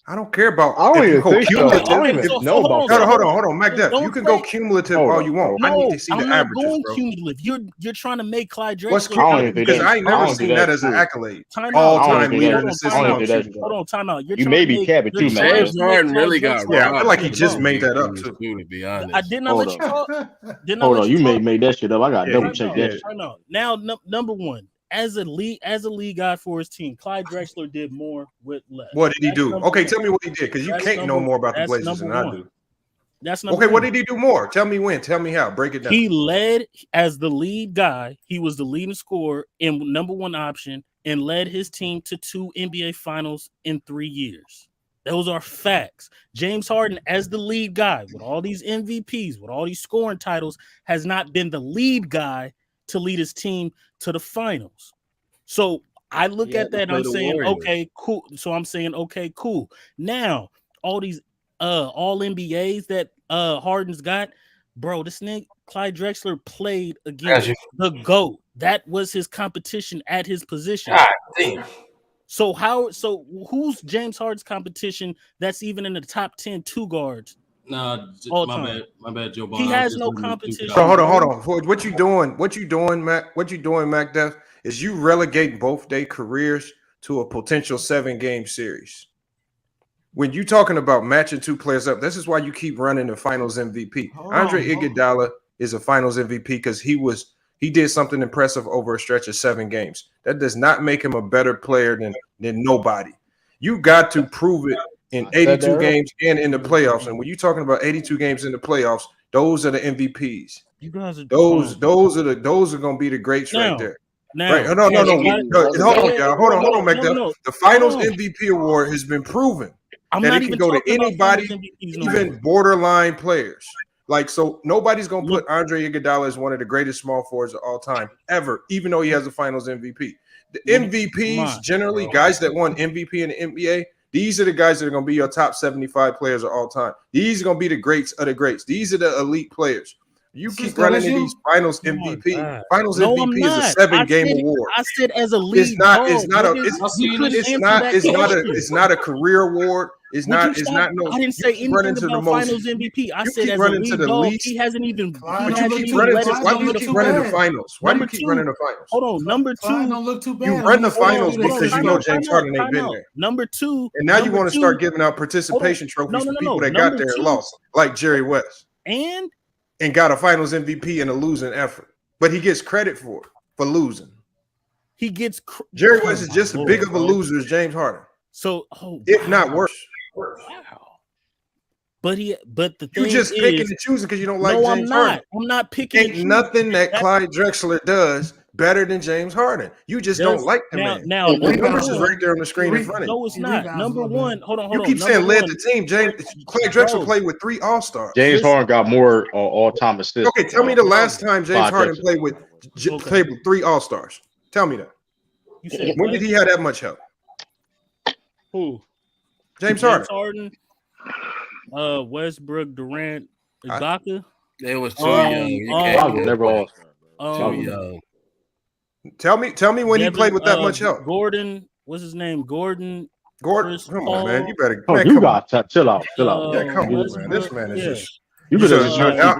I don't care about. I don't even think so. I don't even know about that. Hold on, Mac Def. You can go cumulative all you want. No, I need to see the averages, going bro. cumulative. You're trying to make Clyde Drexler. What's cumulative? Because I ain't never seen that as an accolade. All-time leader in assists. Hold on, time out. You may be capping too, man. James Harden really got. Yeah, I feel like he just made that up too. To be honest, I did not let you talk. Hold on, you may made that shit up. I got to double check that. I know. Now, number one. As a lead guy for his team, Clyde Drexler did more with less. What did he do? Okay, tell me what he did, because you can't know more about the Blazers than I do. That's okay. What did he do more? Tell me when. Tell me how. Break it down. He led as the lead guy. He was the leading scorer and number 1 option, and led his team to 2 NBA Finals in 3 years. Those are facts. James Harden, as the lead guy, with all these MVPs, with all these scoring titles, has not been the lead guy to lead his team to the finals. So I look at that and I'm saying, okay, cool. So I'm saying, okay, cool. Now, all these all NBAs that Harden's got, bro, this nigga Clyde Drexler played against the GOAT. That was his competition at his position. God damn. So who's James Harden's competition that's even in the top 10 2 guards? Nah, my bad, Joe. He has no competition. So hold on. What you doing, Mac Def, is you relegate both their careers to a potential 7-game series. when you're talking about matching two players up, this is why you keep running the Finals MVP. Andre Iguodala is a Finals MVP because he did something impressive over a stretch of 7 games. That does not make him a better player than nobody. You got to prove it in 82 games and in the playoffs. And when you're talking about 82 games in the playoffs, those are the MVPs. You guys are those are going to be the greats right there. Right. No. Hold on, y'all. Hold on, McDuff. The Finals MVP award has been proven that it can go to anybody, even borderline players. Like, so nobody's going to put Andre Iguodala as one of the greatest small forwards of all time ever, even though he has a Finals MVP. The MVPs, generally, guys that won MVP in the NBA, these are the guys that are going to be your top 75 players of all time. These are going to be the greats of the greats. These are the elite players. You keep running into these Finals MVP. Finals MVP is a 7-game award. I said as a league. It's not a career award. It's not. I didn't say anything about Finals MVP. I said as a league dog, he hasn't even. Why do you keep running the Finals? Why do you keep running the Finals? Hold on, number 2. Don't look too bad. You run the Finals because you know James Harden ain't been there. Number 2, and now you want to start giving out participation trophies to people that got there and lost, like Jerry West, and got a Finals MVP in a losing effort, but he gets credit for losing. He gets Jerry West is just as big of a loser as James Harden. So, if not worse. Wow. But the thing you're just picking and choosing because you don't like James Harden. I'm not picking. Ain't nothing that Clyde Drexler does better than James Harden. You just don't like the man. Now, the numbers is right there on the screen in front of you. No, it's not. Number 1. Hold on. You keep saying led the team. Clyde Drexler played with 3 All-Stars. James Harden got more all-time assists. Okay, tell me the last time James Harden played with 3 All-Stars. Tell me that. When did he have that much help? Who? James Harden. Westbrook, Durant, Ibaka. They was too young. Never All-Star. Too young. Tell me when he played with that much help. Gordon, what's his name? Gordon, come on, man. You better. You got to chill out. Yeah, come on, man. This man is just. You better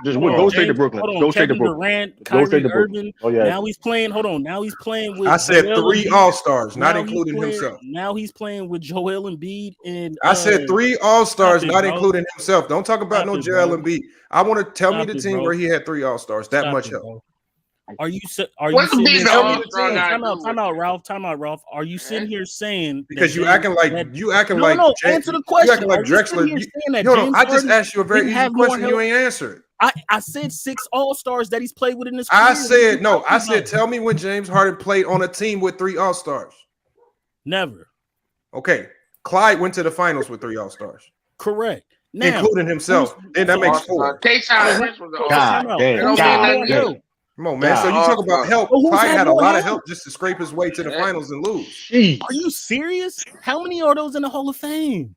just go straight to Brooklyn. Go straight to Brooklyn. Durant, Kyrie Irving. Oh yeah. Now he's playing. Hold on. Now he's playing with. I said 3 All-Stars, not including himself. Now he's playing with Joel Embiid and. I said 3 All-Stars, not including himself. Don't talk about no Joel Embiid. I want to tell me the team where he had 3 All-Stars. That much help. Are you sitting here? Time out, Ralph. Are you sitting here saying because you acting like no, answer the question. You acting like Drexler. I just asked you a very easy question. You ain't answered it. I said 6 All-Stars that he's played with in his career. I said tell me when James Harden played on a team with 3 All-Stars. Never. Okay, Clyde went to the Finals with 3 All-Stars. Correct. Now, including himself. Then that makes 4. Come on, man. So you talk about help. Clyde had a lot of help just to scrape his way to the Finals and lose. Jeez. Are you serious? How many are those in the Hall of Fame?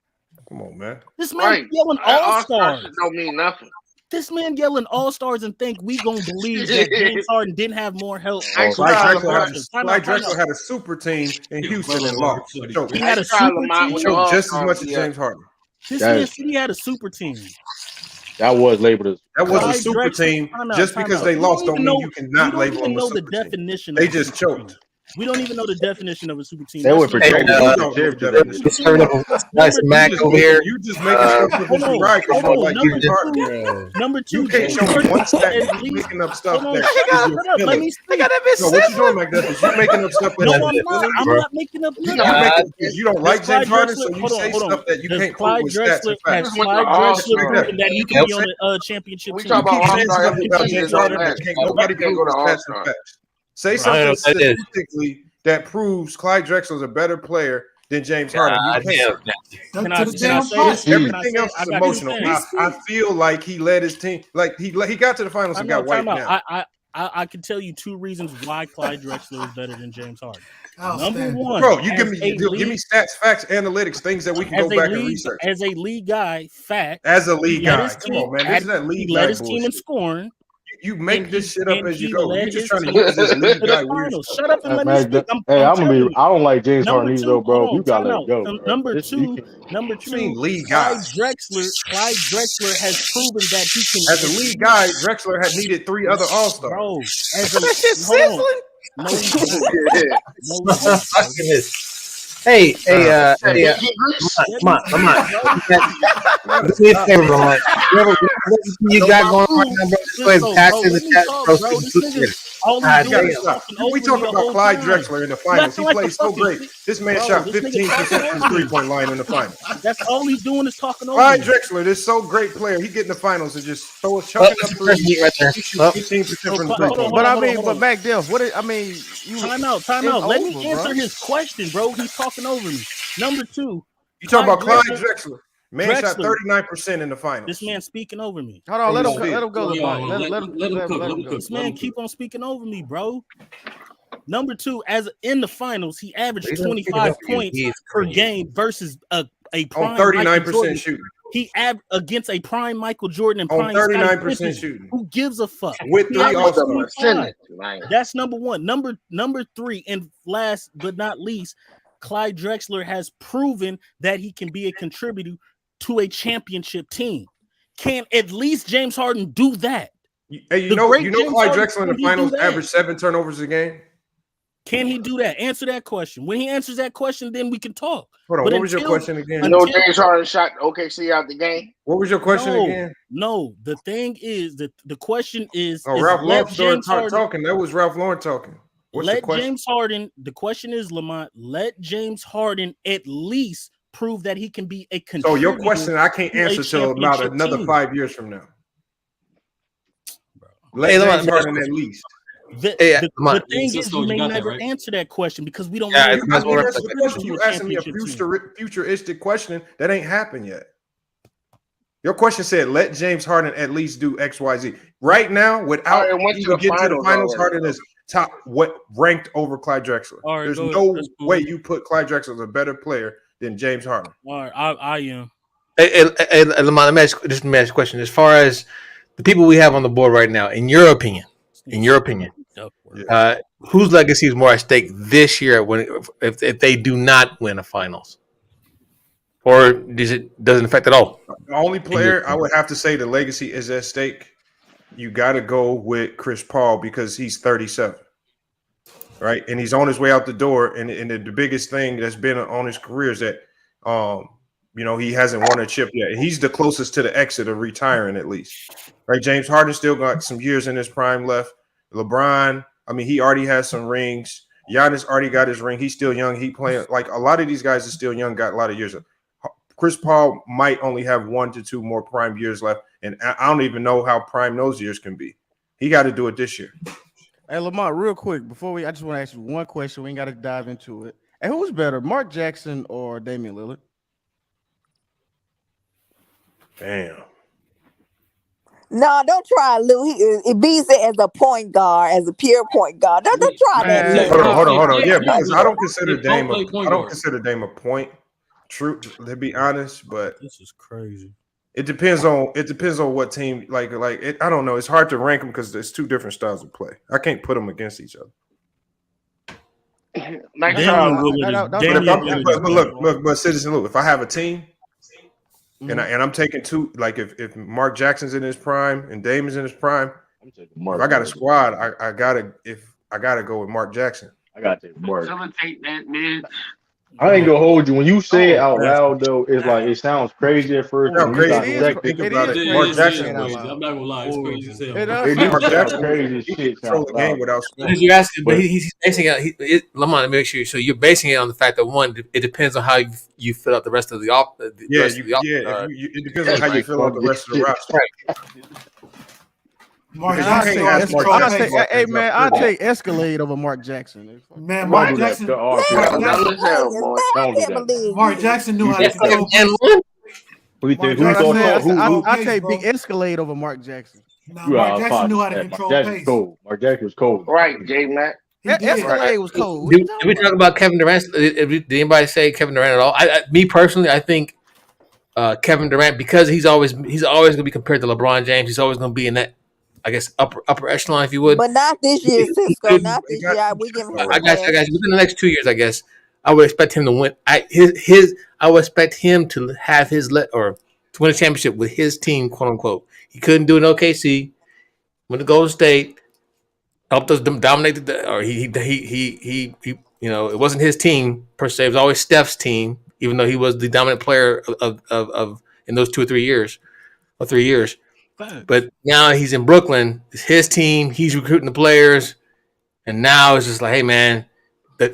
Come on, man. This man yelling All-Stars. Don't mean nothing. This man yelling All-Stars and think we gonna believe that James Harden didn't have more help. Clyde Drexler had a super team in Houston and lost. He had a super team just as much as James Harden. This man said he had a super team. That was labeled as that was a super team. Just because they lost don't mean you cannot label them a super team. They just choked. We don't even know the definition of a super team. They were for nice Mac over here. You just making stuff up as you right. Number 2, you can't show me one stat. You making up stuff that let me speak. No, what you doing, McDuff? Is you making up stuff that I'm not making up nothing. You don't like James Harden, so you say stuff that you can't prove with stats and facts. Clyde Drexler proven that he can be on a championship team. We talk about James Harden. Nobody can go to stats and facts. Say something statistically that proves Clyde Drexler is a better player than James Harden. Can I say everything else is emotional. I feel like he led his team. Like he got to the finals and got wiped out. I can tell you 2 reasons why Clyde Drexler is better than James Harden. Number 1, bro, you give me stats, facts, analytics, things that we can go back and research. As a league guy, as a league guy, come on, man, this is that league. He led his team in scoring. You make this shit up as you go. You're just trying to use this league guy weird. Shut up and let me speak. I don't like James Harden either, bro. You gotta let go. Number two, league guy. Clyde Drexler has proven that he can. As a league guy, Drexler had needed 3 other All-Stars. Bro, that shit sizzling. Hey, He agrees. Lamont. Do me a favor, Lamont. Whatever you got going right now, bro, just go ahead and pass in the chat, bro. We talking about Clyde Drexler in the finals. He played so great. This man shot 15% from the 3-point line in the finals. That's all he's doing is talking over. Clyde Drexler, this so great player. He get in the finals and just throw a chucking up three. Right there. 15% from the 3-point line. But Mac Def, Time out. Let me answer his question, bro. He's talking over me. Number 2. You talking about Clyde Drexler? Man shot 39% in the finals. This man speaking over me. Hold on, let him go. Let him cook. This man keep on speaking over me, bro. Number 2, as in the finals, he averaged 25 points per game versus a prime 39% shooting. He against a prime Michael Jordan and prime 39% shooting. Who gives a fuck? With 3 All-Stars. That's number 1. Number 3, and last but not least, Clyde Drexler has proven that he can be a contributor to a championship team. Can at least James Harden do that? Hey, you know Clyde Drexler in the finals averaged 7 turnovers a game? Can he do that? Answer that question. When he answers that question, then we can talk. Hold on, what was your question again? James Harden shot OKC out the game. What was your question again? No, the thing is that the question is. Ralph Lauren started talking. That was Ralph Lauren talking. James Harden. The question is, Lamont. Let James Harden at least prove that he can be a contributor. So your question, I can't answer till about another 5 years from now. Let James Harden at least. The thing is, you may never answer that question because we don't know. You asking me a futuristic question that ain't happened yet. Your question said, let James Harden at least do X, Y, Z. Right now, without even getting to the finals, Harden is ranked over Clyde Drexler. There's no way you put Clyde Drexler as a better player than James Harden. All right, I am. Hey, Lamont, let me ask you a question. As far as the people we have on the board right now, in your opinion, whose legacy is more at stake this year if they do not win a finals? Or doesn't affect at all? The only player I would have to say the legacy is at stake, you got to go with Chris Paul because he's 37, right? And he's on his way out the door. And the biggest thing that's been on his career is that, he hasn't won a chip yet. He's the closest to the exit of retiring at least, right? James Harden still got some years in his prime left. LeBron, he already has some rings. Giannis already got his ring. He's still young. He playing like a lot of these guys are still young, got a lot of years. Chris Paul might only have 1 to 2 more prime years left, and I don't even know how prime those years can be. He got to do it this year. Hey, Lamont, real quick, I just want to ask you one question. We ain't got to dive into it. Hey, who's better, Mark Jackson or Damian Lillard? Damn. No, don't try Lou. It beats it as a point guard, as a pure point guard. Don't try that. Hold on. Yeah, because I don't consider Dame a point. True, to be honest, but this is crazy. It depends on what team. Like it. I don't know. It's hard to rank them because there's 2 different styles of play. I can't put them against each other. But Citizen Lou, if I have a team. And I'm taking 2. Like if Mark Jackson's in his prime and Dame is in his prime, if I got a squad, I gotta go with Mark Jackson. I gotta take Mark. I ain't gonna hold you. When you say it out loud, though, it's like it sounds crazy at first. No, crazy. Think about it. Mark Jackson. I'm not gonna lie, it's crazy as hell. Mark Jackson crazy shit. Control the game without scoring. You asking, but he's basing it. Lamont, let me make sure. So you're basing it on the fact that one, it depends on how you fill out the rest of the it depends on how you fill out the rest of the roster. Mark Jackson. I'll take Escalade over Mark Jackson. Man, Mark Jackson. Mark Jackson knew how to control. I take Big Escalade over Mark Jackson. Mark Jackson knew how to control pace. Mark Jackson was cold. Right, J-Mac. Escalade was cold. Did we talk about Kevin Durant? Did anybody say Kevin Durant at all? Me personally, I think Kevin Durant, because he's always going to be compared to LeBron James. He's always going to be in that, I guess, upper echelon, if you would. But not this year, Cisco. Not this year. We give him. I got you. Within the next 2 years, I guess I would expect him to win. I would expect him to have to win a championship with his team, quote unquote. He couldn't do it in OKC. Went to Golden State, helped us dominate he it wasn't his team per se. It was always Steph's team, even though he was the dominant player of in those 2 or 3 years. But now he's in Brooklyn. It's his team. He's recruiting the players. And now it's just like, hey, man,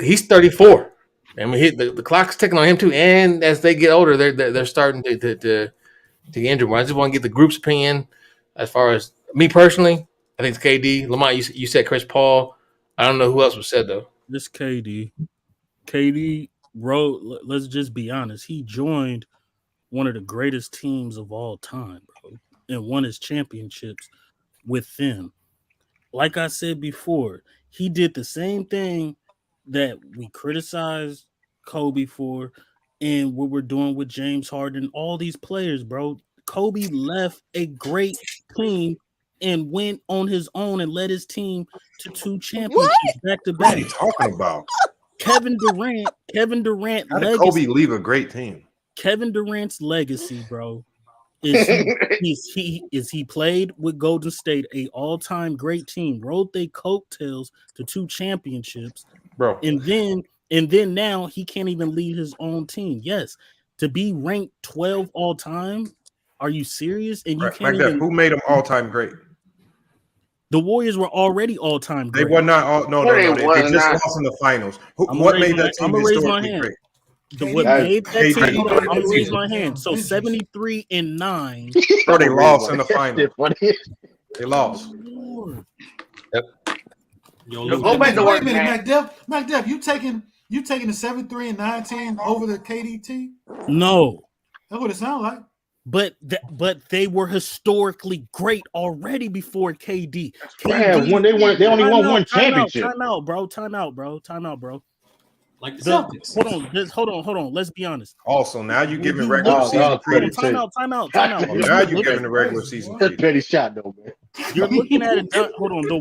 he's 34. I mean, the clock's ticking on him too. And as they get older, they're starting to get injured. I just want to get the group's opinion as far as me personally. I think it's KD. Lamont, you said Chris Paul. I don't know who else was said, though. This KD. KD wrote, let's just be honest, he joined one of the greatest teams of all time, bro, and won his championships with them. Like I said before, he did the same thing that we criticized Kobe for and what we're doing with James Harden, all these players, bro. Kobe left a great team and went on his own and led his team to 2 championships back to back. What are you talking about? Kevin Durant. How did Kobe leave a great team? Kevin Durant's legacy, bro, is he played with Golden State, a all-time great team, rode their coattails to 2 championships, bro, and then now he can't even lead his own team. Yes, to be ranked 12 all time. Are you serious? And you can't even. Who made him all-time great? The Warriors were already all-time great. They were not all. No. They just lost in the finals. What made that team historically great? What made that team? I'm gonna raise my hand. So 73-9. Bro, they lost in the finals. They lost. Yep. Wait a minute, McDuff, you taking the 73-9 team over the KD team? No, that's what it sounds like. But they were historically great already before KD. When they only won one championship. Time out, bro. Like the Celtics. Hold on. Let's be honest. Also, now you're giving regular season credit. Time out. Now you're giving the regular season credit. Petty shot though, man. You're looking at it. Hold on. The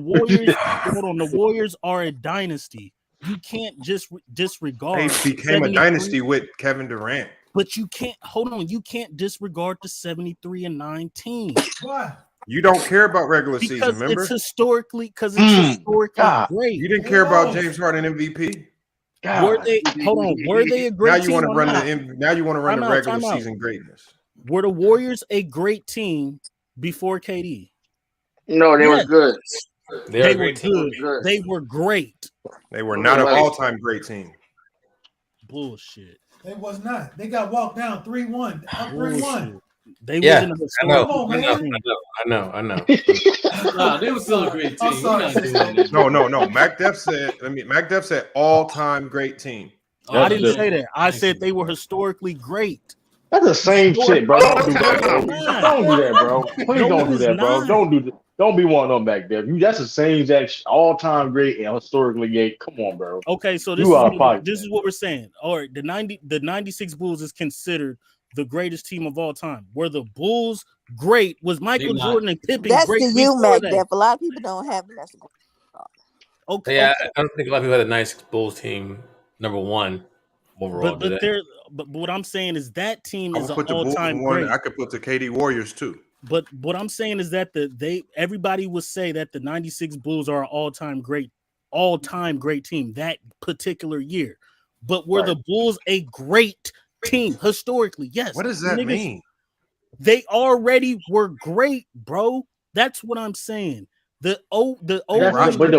Warriors are a dynasty. You can't just disregard. They became a dynasty with Kevin Durant. But you can't You can't disregard the 73-9 team. Why? You don't care about regular season, remember? It's historically great. You didn't care about James Harden MVP. Were they a great team? Now you want to run the regular season greatness. Were the Warriors a great team before KD? No, they were good. They were good. They were great. They were not an all-time great team. Bullshit. They was not. They got walked down 3-1. Up 3-1. They wasn't I know. Nah, they were still a great team. No. MacDeff said all-time great team. I didn't say that. I said they were historically great. That's the same shit, bro. Don't do that, bro. Please don't do that, bro. Don't be one of them back there. That's the same exact all-time great and historically great. Come on, bro. Okay, so this is what we're saying. All right, the 96 Bulls is considered the greatest team of all time. Were the Bulls great? Was Michael Jordan and Pippen great? That's the you, MacDeff. A lot of people don't have it. That's okay. Yeah, I don't think a lot of people had a nice Bulls team number 1 overall. But what I'm saying is that team is an all-time great. I could put the KD Warriors too. But what I'm saying is that everybody would say that the 96 Bulls are an all-time great team that particular year. But were the Bulls a great team historically? Yes. What does that mean? They already were great, bro. That's what I'm saying. But the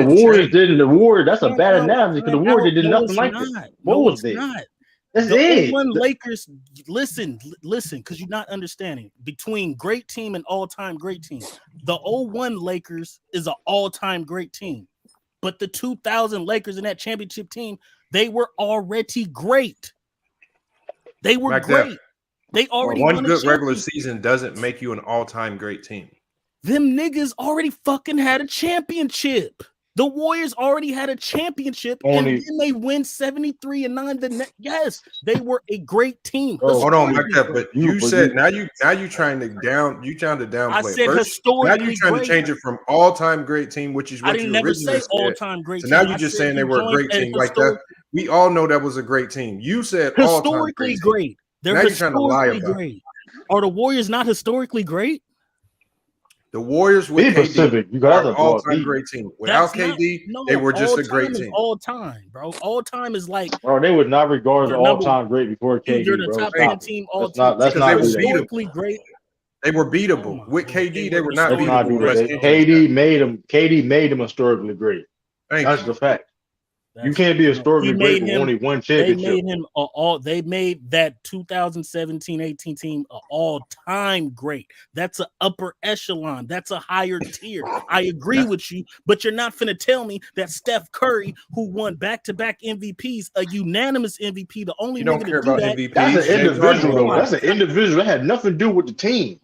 Warriors didn't. The Warriors. That's a bad analogy because the Warriors did nothing like that. What was it? That's the 01 Lakers. Listen, because you're not understanding between great team and all-time great team. The 01 Lakers is an all-time great team, but the 2000 Lakers in that championship team, they were already great. They were great. They already one good regular season doesn't make you an all-time great team. Them niggas already fucking had a championship. The Warriors already had a championship, and then they win 73-9. Yes, they were a great team. Hold on, like that. But you said now you trying to downplay. I said historically. Now you trying to change it from all-time great team, which is what you originally said. All-time great. So now you're just saying they were a great team like that. We all know that was a great team. You said historically great. They're now you're trying to lie about great. Are the Warriors not historically great? The Warriors with Be KD Pacific. You are got an to all-time great team. Without KD, they were just a great team. All time, bro. All time is like, bro. They would not regard the they're number all-time great before dude, they're KD, the bro. top 10 Stop team it. all Let's time. not. Let's Because they not were do that. Historically great. They were beatable. With KD, they were not Let's not do beatable. that. KD made them historically great. That's the fact. You can't be historically great with only one championship. They made that 2017-18 team an all-time great. That's an upper echelon. That's a higher tier. I agree with you, but you're not finna tell me that Steph Curry, who won back-to-back MVPs, a unanimous MVP, the only nigga to do that. MVPs. That's an individual, though. That's an individual. That had nothing to do with the team.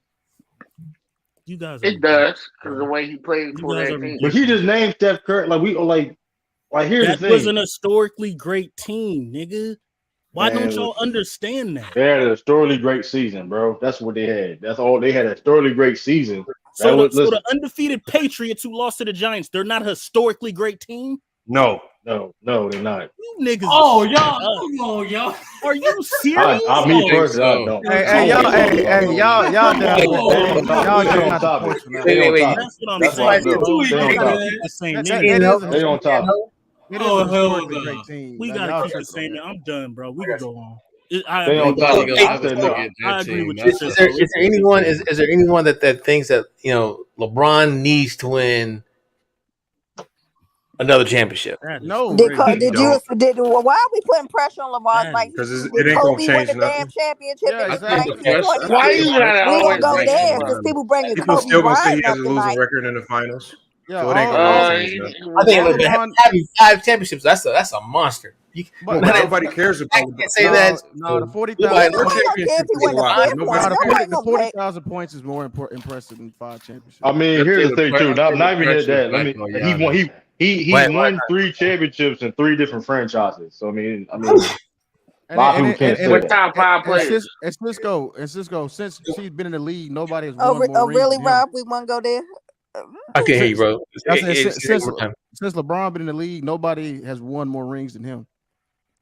You guys, it does because the way he played for that team. But he just named Steph Curry like here's the thing. That was an historically great team, nigga. Why don't y'all understand that? They had a historically great season, bro. That's what they had. That's all they had. A historically great season. So the undefeated Patriots who lost to the Giants, they're not a historically great team? No, they're not. You niggas. Oh, y'all. Come on, y'all. Are you serious? Me personally, I don't. Y'all Wait. That's what I'm saying. They on top. It is a historically great team. We gotta keep it saying that. I'm done, bro. We can go on. I agree with you. Is there anyone that thinks that LeBron needs to win another championship? No. Why are we putting pressure on LeBron? Like, because it ain't gonna change nothing. Damn championship. Yeah, exactly. Why you gotta we always gonna go bring there him because up? people bringing People Kobe still gonna say Bryant he has up a losing tonight. record in the finals. Yeah, So it ain't gonna change nothing. I think having 5 championships, that's a monster. But nobody cares about. I can't say that. No, the 40,000. The 40,000 points is more impressive than 5 championships. I mean, here's the thing too. Not even that. He won 3 championships in 3 different franchises. So I mean, a lot of people can't say that. Top 5 players. And Cisco, since she's been in the league, nobody has won more rings really, than him. Rob? We want to go there? I can't hear you, bro. Since LeBron been in the league, nobody has won more rings than him. As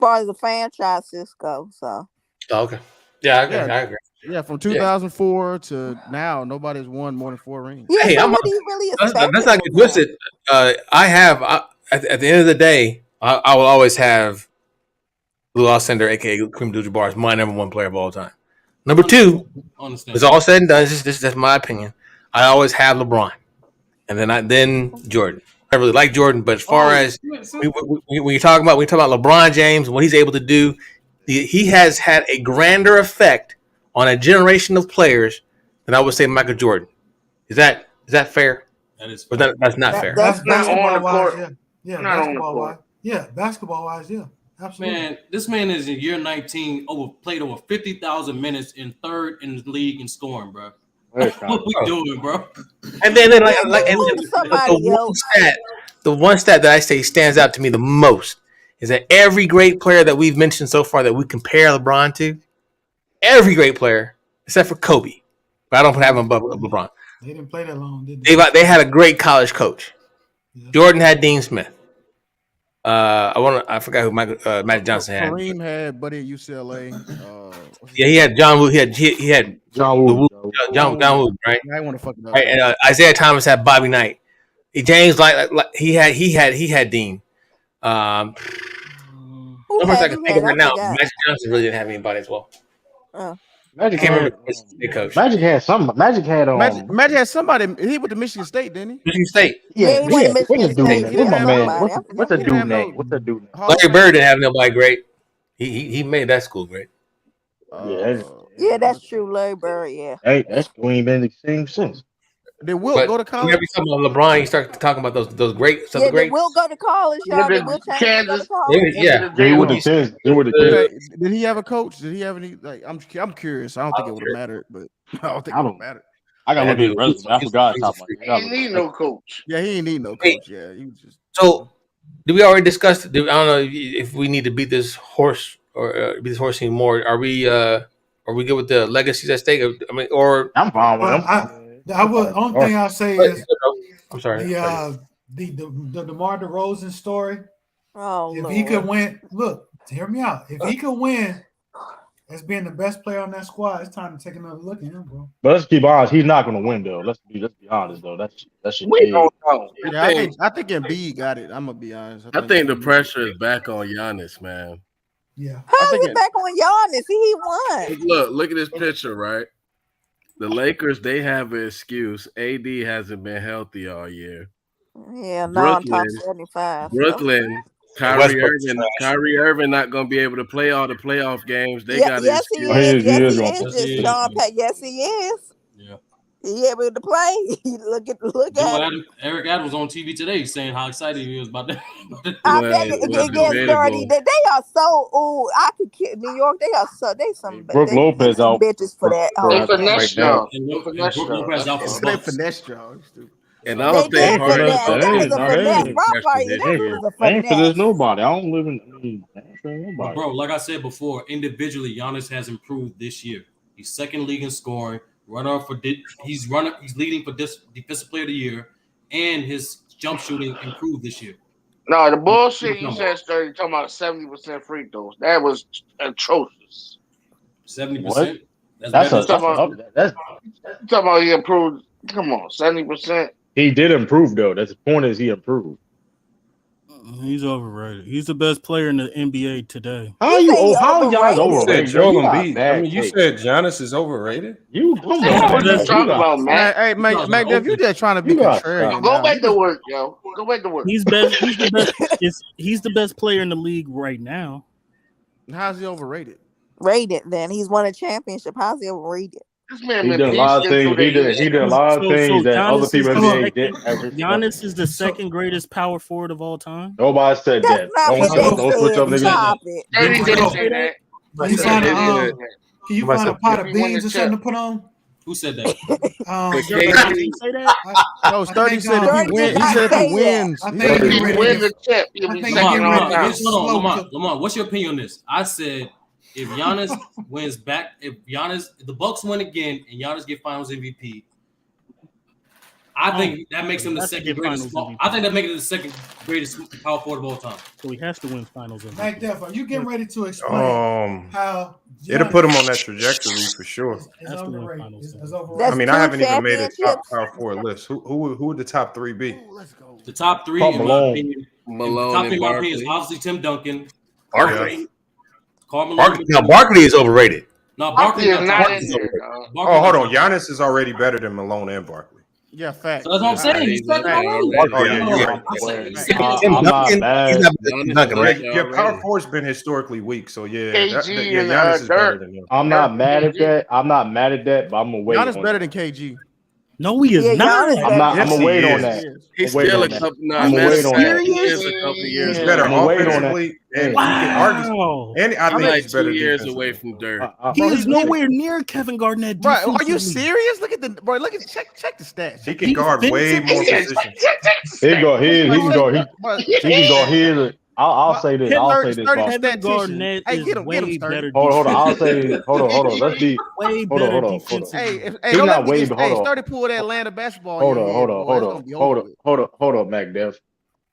far as the franchise, Cisco. So. Oh, okay. Yeah, I agree. Yeah, from 2004 to now, nobody has won more than 4 rings. Yeah, hey, what do you really expect? That's not twisted. At the end of the day, I will always have Lou Alcindor, aka Kareem Abdul-Jabbar, as my number 1 player of all time. Number 2, it's all said and done. That's my opinion. I always have LeBron, and then Jordan. I really like Jordan, but as far as when you talk about LeBron James and what he's able to do, he has had a grander effect on a generation of players than I would say Michael Jordan. Is that fair? That is. Or that's not fair. That's not on the court. Yeah, not on the court. Basketball wise, yeah, absolutely. Man, this man is in year 19. Played over 50,000 minutes in 3rd in the league in scoring, bro. What we doing, bro? And then the one stat that I say stands out to me the most is that every great player that we've mentioned so far that we compare LeBron to, every great player except for Kobe, but I don't have him above LeBron. They didn't play that long, did they? They had a great college coach. Yeah. Jordan had Dean Smith. I forgot who Magic Johnson had. Kareem had Buddy at UCLA. He had John Woo. He had John Woo. John Woo, right? I want to fuck it up. Right, and Isaiah Thomas had Bobby Knight. James he had Dean. I can think of right now. Magic Johnson really didn't have anybody as well. Magic can't remember the coach. Magic had somebody. He went to Michigan State, didn't he? Michigan State. Yeah, he went to Michigan State. What's my man? What's the dude name? Larry Bird didn't have nobody great. He made that school great. Yeah, that's true. Larry Bird, yeah. Hey, that's ain't been the same since. Did Wilt go to college? Whenever you talk about LeBron, you start talking about those great. Yeah, did Wilt go to college, y'all? Did Wilt Kansas? Yeah. They were the Kansas. Did he have a coach? Did he have any? Like, I'm curious. I don't think it would have mattered, but I don't think it would have mattered. I got to look at the resume. I forgot. He didn't need no coach. Yeah, he didn't need no coach. Yeah, he was just. So, did we already discuss? I don't know if we need to beat this horse or beat this horse anymore. Are we good with the legacies at stake? I mean, or I'm fine with them. Only thing I'll say is, I'm sorry. The DeMar DeRozan story. Oh, if he could win, look, hear me out. If he could win as being the best player on that squad, it's time to take another look at him, bro. But let's keep honest. He's not going to win, though. Let's be honest, though. That's your We don't know. Yeah, I think Embiid got it. I'm gonna be honest. I think the pressure is back on Giannis, man. Yeah. How is it back on Giannis? He won. Look at this picture, right? The Lakers, they have an excuse. AD hasn't been healthy all year. Yeah, no, I'm top 75. Brooklyn, Kyrie Irving not going to be able to play all the playoff games. They got yes, he is. Yes, he is. Yeah. He able to play. look at him. Eric Adams on TV today saying how excited he was about that. I bet against Dirty. They are so. Ooh, I could kill New York. They are so. They some. Brooke Lopez out. Bitches for that. They finesse y'all. They finesse y'all. And I don't think I ain't for this nobody. I don't live in. But bro, like I said before, individually, Giannis has improved this year. He's second league in scoring. He's leading for defensive player of the year, and his jump shooting improved this year. No, the bullshit you said, Sturdy, talking about 70% free throws. That was atrocious. 70%. That's talking about he improved. Come on, 70%. He did improve though. That's the point. Is he improved? He's overrated. He's the best player in the NBA today. How Giannis overrated? Joel Embiid. I mean, you said Giannis is overrated. You come on. What you talking about, man? Hey, Mac, if you just trying to be contrarian, go back to work, yo. Go back to work. He's the best. He's the best player in the league right now. How's he overrated? Rated. Then he's won a championship. How's he overrated? This man he did a lot of things. He did a lot of things that other people in the NBA did. Giannis is the second greatest power forward of all time. Nobody said that. Don't switch up, niggas. He didn't say that. Can you find a pot of beans or something to put on? Who said that? Say that? No, Sturdy said if he wins. He said if he wins. I think if he wins the chip, he'll be second round. Lamont, what's your opinion on this? I said if Giannis wins back, if the Bucks win again and Giannis get Finals MVP, I think that makes him the second greatest. I think that makes it the second greatest power forward of all time. So he has to win Finals MVP. Mike Def, are you getting ready to explain how it'll put him on that trajectory for sure? I mean, I haven't even made a top power forward list. Who would the top three be? The top three, in my opinion, is obviously Tim Duncan, Barkley. Now Barkley is overrated. No, Barkley is not in there. Oh, hold on. Giannis is already better than Malone and Barkley. Yeah, fact. So that's what I'm saying. He's second already. Your power forward's been historically weak, so yeah. Giannis is better than him. I'm not mad at that. But I'm gonna wait. Giannis better than KG. No, he is not. I'm gonna wait on that. He's still a couple. I'm gonna wait on that. Years. He's better offensively, and wow. he can argue. And I think he's better 2 years away from dirt. He is nowhere near Kevin Garnett. Bro, are you serious? Look at the bro. Check the stats. He can guard way more positions. He can go here. I'll say this. Kevin Garnett is way better. Hold on. I'll say. Hold on. Let's be way better. Hey, don't let me started pull that Atlanta basketball. Hold on, Mac Dev.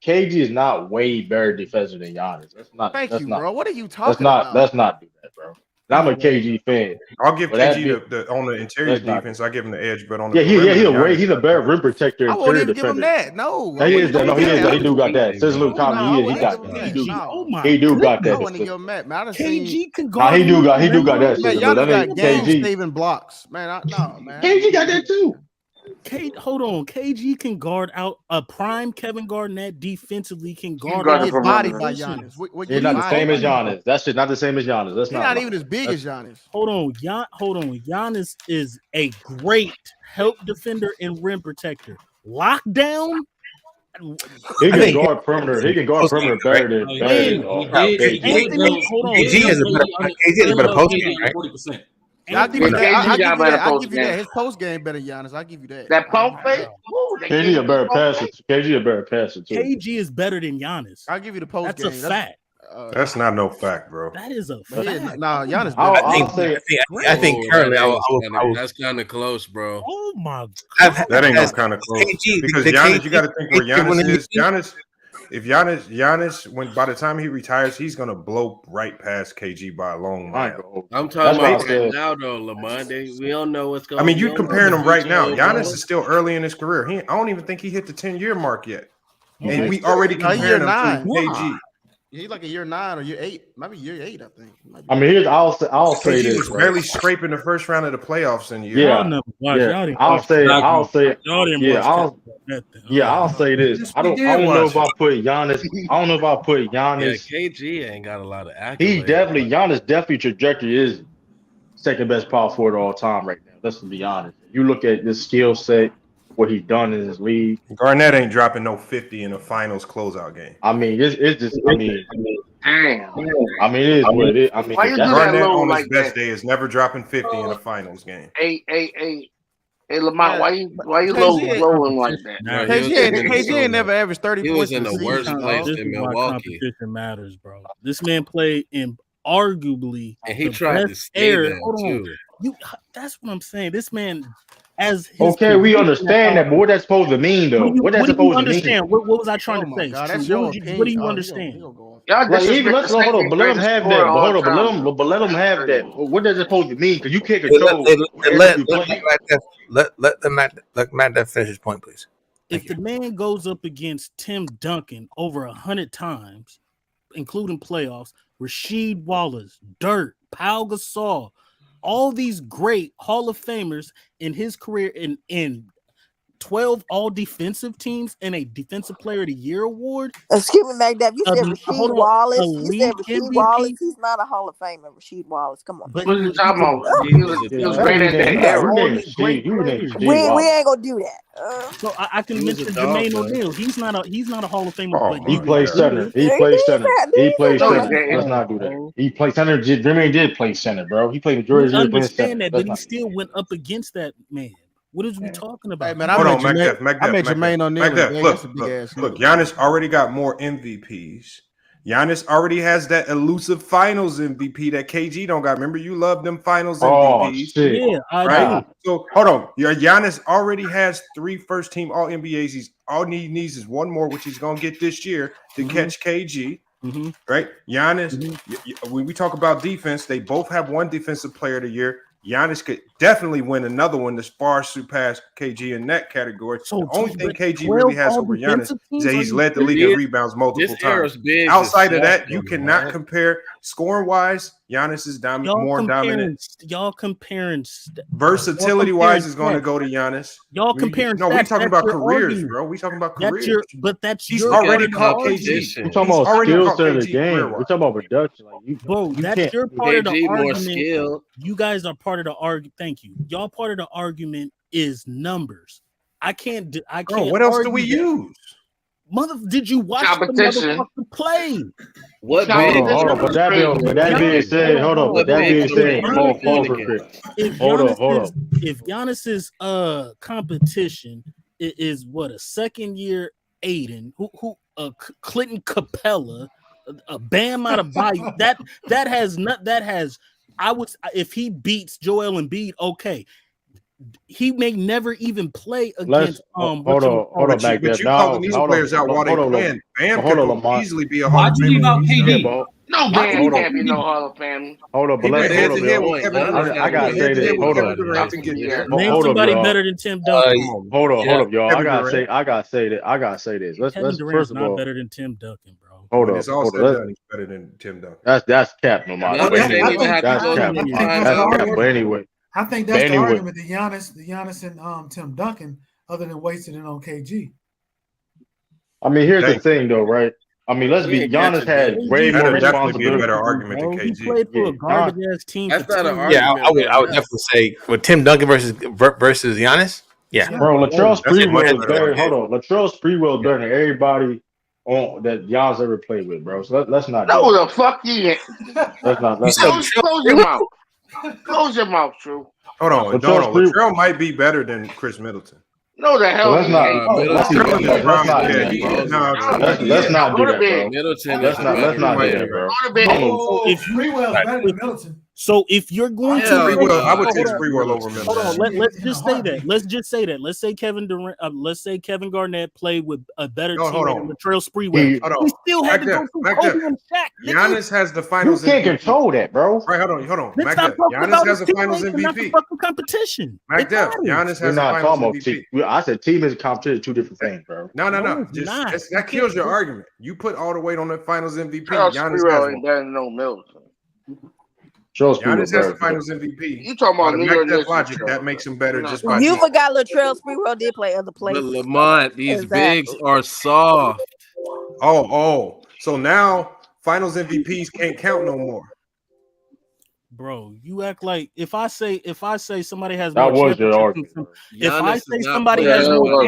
KG is not way better defensive than Giannis. That's not. Thank you, bro. What are you talking about? Let's not do that, bro. I'm a KG fan. I'll give KG the on the interior defense. I give him the edge, but on the he's a better rim protector. I won't even give him that. No, he is. No, he is. He do got that. Since Luke Tommy, he got that. He do got that. KG can guard. He do got that. Y'all got game saving blocks, man. No, man. KG got that too. Hold on, KG can guard out a prime Kevin Garnett defensively. Can guard out his body by Giannis. He's not the same as Giannis. That's just not the same as Giannis. That's not even as big as Giannis. Hold on. Giannis is a great help defender and rim protector. Lockdown. He can guard perimeter. He can guard perimeter better than. KG is a better post game, right? I'll give you that. His post game better than Giannis. I'll give you that. That pump fake? KG a better passer. KG a better passer too. KG is better than Giannis. I'll give you the post game. That's a fact. That's not no fact, bro. That is a fact. Nah, Giannis. I think currently that's kind of close, bro. Oh my god, that ain't no kind of close. Because Giannis, you got to think where Giannis is. Giannis if Giannis, by the time he retires, he's gonna blow right past KG by a long mile. I'm talking about right now, though, Lamonde. We don't know what's going on. I mean, you're comparing them right now. Giannis is still early in his career. I don't even think he hit the 10-year mark yet, and we already comparing him to KG. He's like a year 9 or year 8, maybe year 8. I think. I mean, I'll say he this. was barely scraping the first round of the playoffs in year. Yeah, I'll say this. I don't know if I put Giannis. Yeah, KG ain't got a lot of accolades. Giannis definitely trajectory is second best power forward of all time right now. Let's be honest. You look at this skill set, what he's done in his league. Garnett ain't dropping no 50 in a finals closeout game. I mean, it is what it is. I mean, Garnett on his best day is never dropping 50 in a finals game. Hey, Lamont, why you blowing like that? KG ain't never averaged 30 points. He was in the worst place in Milwaukee. Competition matters, bro. This man played in arguably and he tried to stay there too. That's what I'm saying. This man, we understand that, but what that's supposed to mean, though? What that's supposed to mean? What was I trying to say? What do you understand? Hold on, but let him have that. But let him have that. What does it supposed to mean? Because you can't control. Let Matt finish his point, please. If the man goes up against Tim Duncan over 100 times, including playoffs, Rasheed Wallace, Dirk, Pau Gasol, all these great Hall of Famers in his career in 12 all defensive teams and a defensive player of the year award. Excuse me, Magdab. You said Rasheed Wallace. You said Rasheed Wallace. He's not a Hall of Famer. Rasheed Wallace. Come on. What are you talking about? He was great at that era. We ain't gonna do that. So I can mention Jermaine O'Neal. He's not a Hall of Famer. But he plays center. He plays center. Let's not do that. He played center. Jermaine did play center, bro. He played majority of his center. That, but he still went up against that man. What is we talking about? Hey, man, I made Jermaine O'Neal. Look, Giannis already got more MVPs. Giannis already has that elusive finals MVP that KG don't got. Remember, you love them finals MVPs. Yeah, I do. So hold on. Giannis already has 3 first-team All NBAs. All he needs is one more, which he's gonna get this year to catch KG. Right? Giannis. When we talk about defense, they both have 1 defensive player of the year. Giannis could definitely win another one to far surpass KG in that category. So the only thing KG really has over Giannis is that he's led the league in rebounds multiple times. Outside of that, you cannot compare scoring-wise. Giannis is more dominant. Y'all comparing versatility-wise is going to go to Giannis. Y'all comparing. No, we're talking about careers, bro. We talking about careers. He's already caught KG. We're talking about skill set of the game. We're talking about production. Bro, that's your part of the argument. You guys are part of the argument. Thank you. Y'all part of the argument is numbers. I can't. Bro, what else do we use? Did you watch the motherfucker play? Hold on. But that being said, if Giannis's competition is what a second year Aiden, who Clinton Capella, a Bam out of Bayou, if he beats Joel Embiid, okay. He may never even play against. Hold on, back there. You calling these players out while they playing? Bam could easily be a Hall of Famer. No, Bam can't be no Hall of Fame. Hold on, but I gotta say this. Hold on. Name somebody better than Tim Duncan. Hold on, y'all. I gotta say this. Let's first of all, not better than Tim Duncan, bro. Hold on. It's all said he's better than Tim Duncan. That's cap, no matter. That's cap. But anyway. I think that's the argument, the Giannis and Tim Duncan, other than wasting it on KG. I mean, here's the thing, though, right? I mean, let's be Giannis had way more responsibility. Be a better argument than KG. He played for a garbage ass team. That's not an argument. Yeah, I would definitely say with Tim Duncan versus Giannis. Yeah, bro, Latrell Sprewell is better. Hold on, Latrell Sprewell is better than everybody that Giannis ever played with, bro. So let's not. No, the fuck you ain't. Let's not. Close your mouth. Close your mouth, True. Hold on. Latrell might be better than Chris Middleton. No, the hell. Let's not do that, bro. Middleton. Let's not do that, bro. If Sprewell is better than Middleton. So if you're going to, I would take Sprewell over Miller. Hold on, let's just say that. Let's just say that. Let's say Kevin Durant. Let's say Kevin Garnett played with a better team than Latrell Sprewell. He still had to go through Kobe and Shaq. Giannis has the finals. You can't control that, bro. Right, hold on. Giannis has a finals MVP. Competition. Giannis has a finals MVP. I said team is a competition, two different things, bro. No. That kills your argument. You put all the weight on the finals MVP. Giannis has no milk. Giannis has the finals MVP. You talking about New York logic that makes him better just by you forgot Latrell Sprewell did play other places. But Lamont, these bigs are soft. So now finals MVPs can't count no more. Bro, you act like if I say somebody has that more was your argument. If I say somebody has more,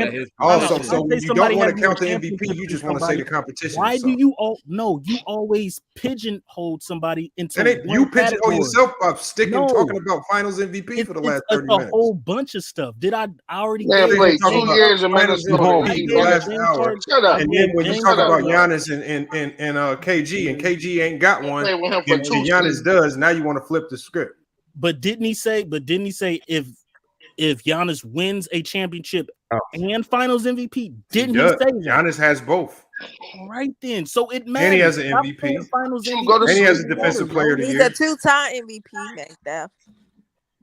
so you don't want to count the MVP, you just want to say the competition. Why do you you always pigeonhole somebody into you pigeonhole yourself by talking about finals MVP for the last 30 minutes. A whole bunch of stuff. Did I already played 2 years of Minnesota? And then when you talk about Giannis and KG, and KG ain't got one, and Giannis does, now you want to flip the script. But didn't he say if Giannis wins a championship and finals MVP, didn't he say that? Giannis has both. Right then. So it matters. And he has an MVP. Finals MVP. And he has a defensive player of the year. He's a 2-time MVP, Macduff.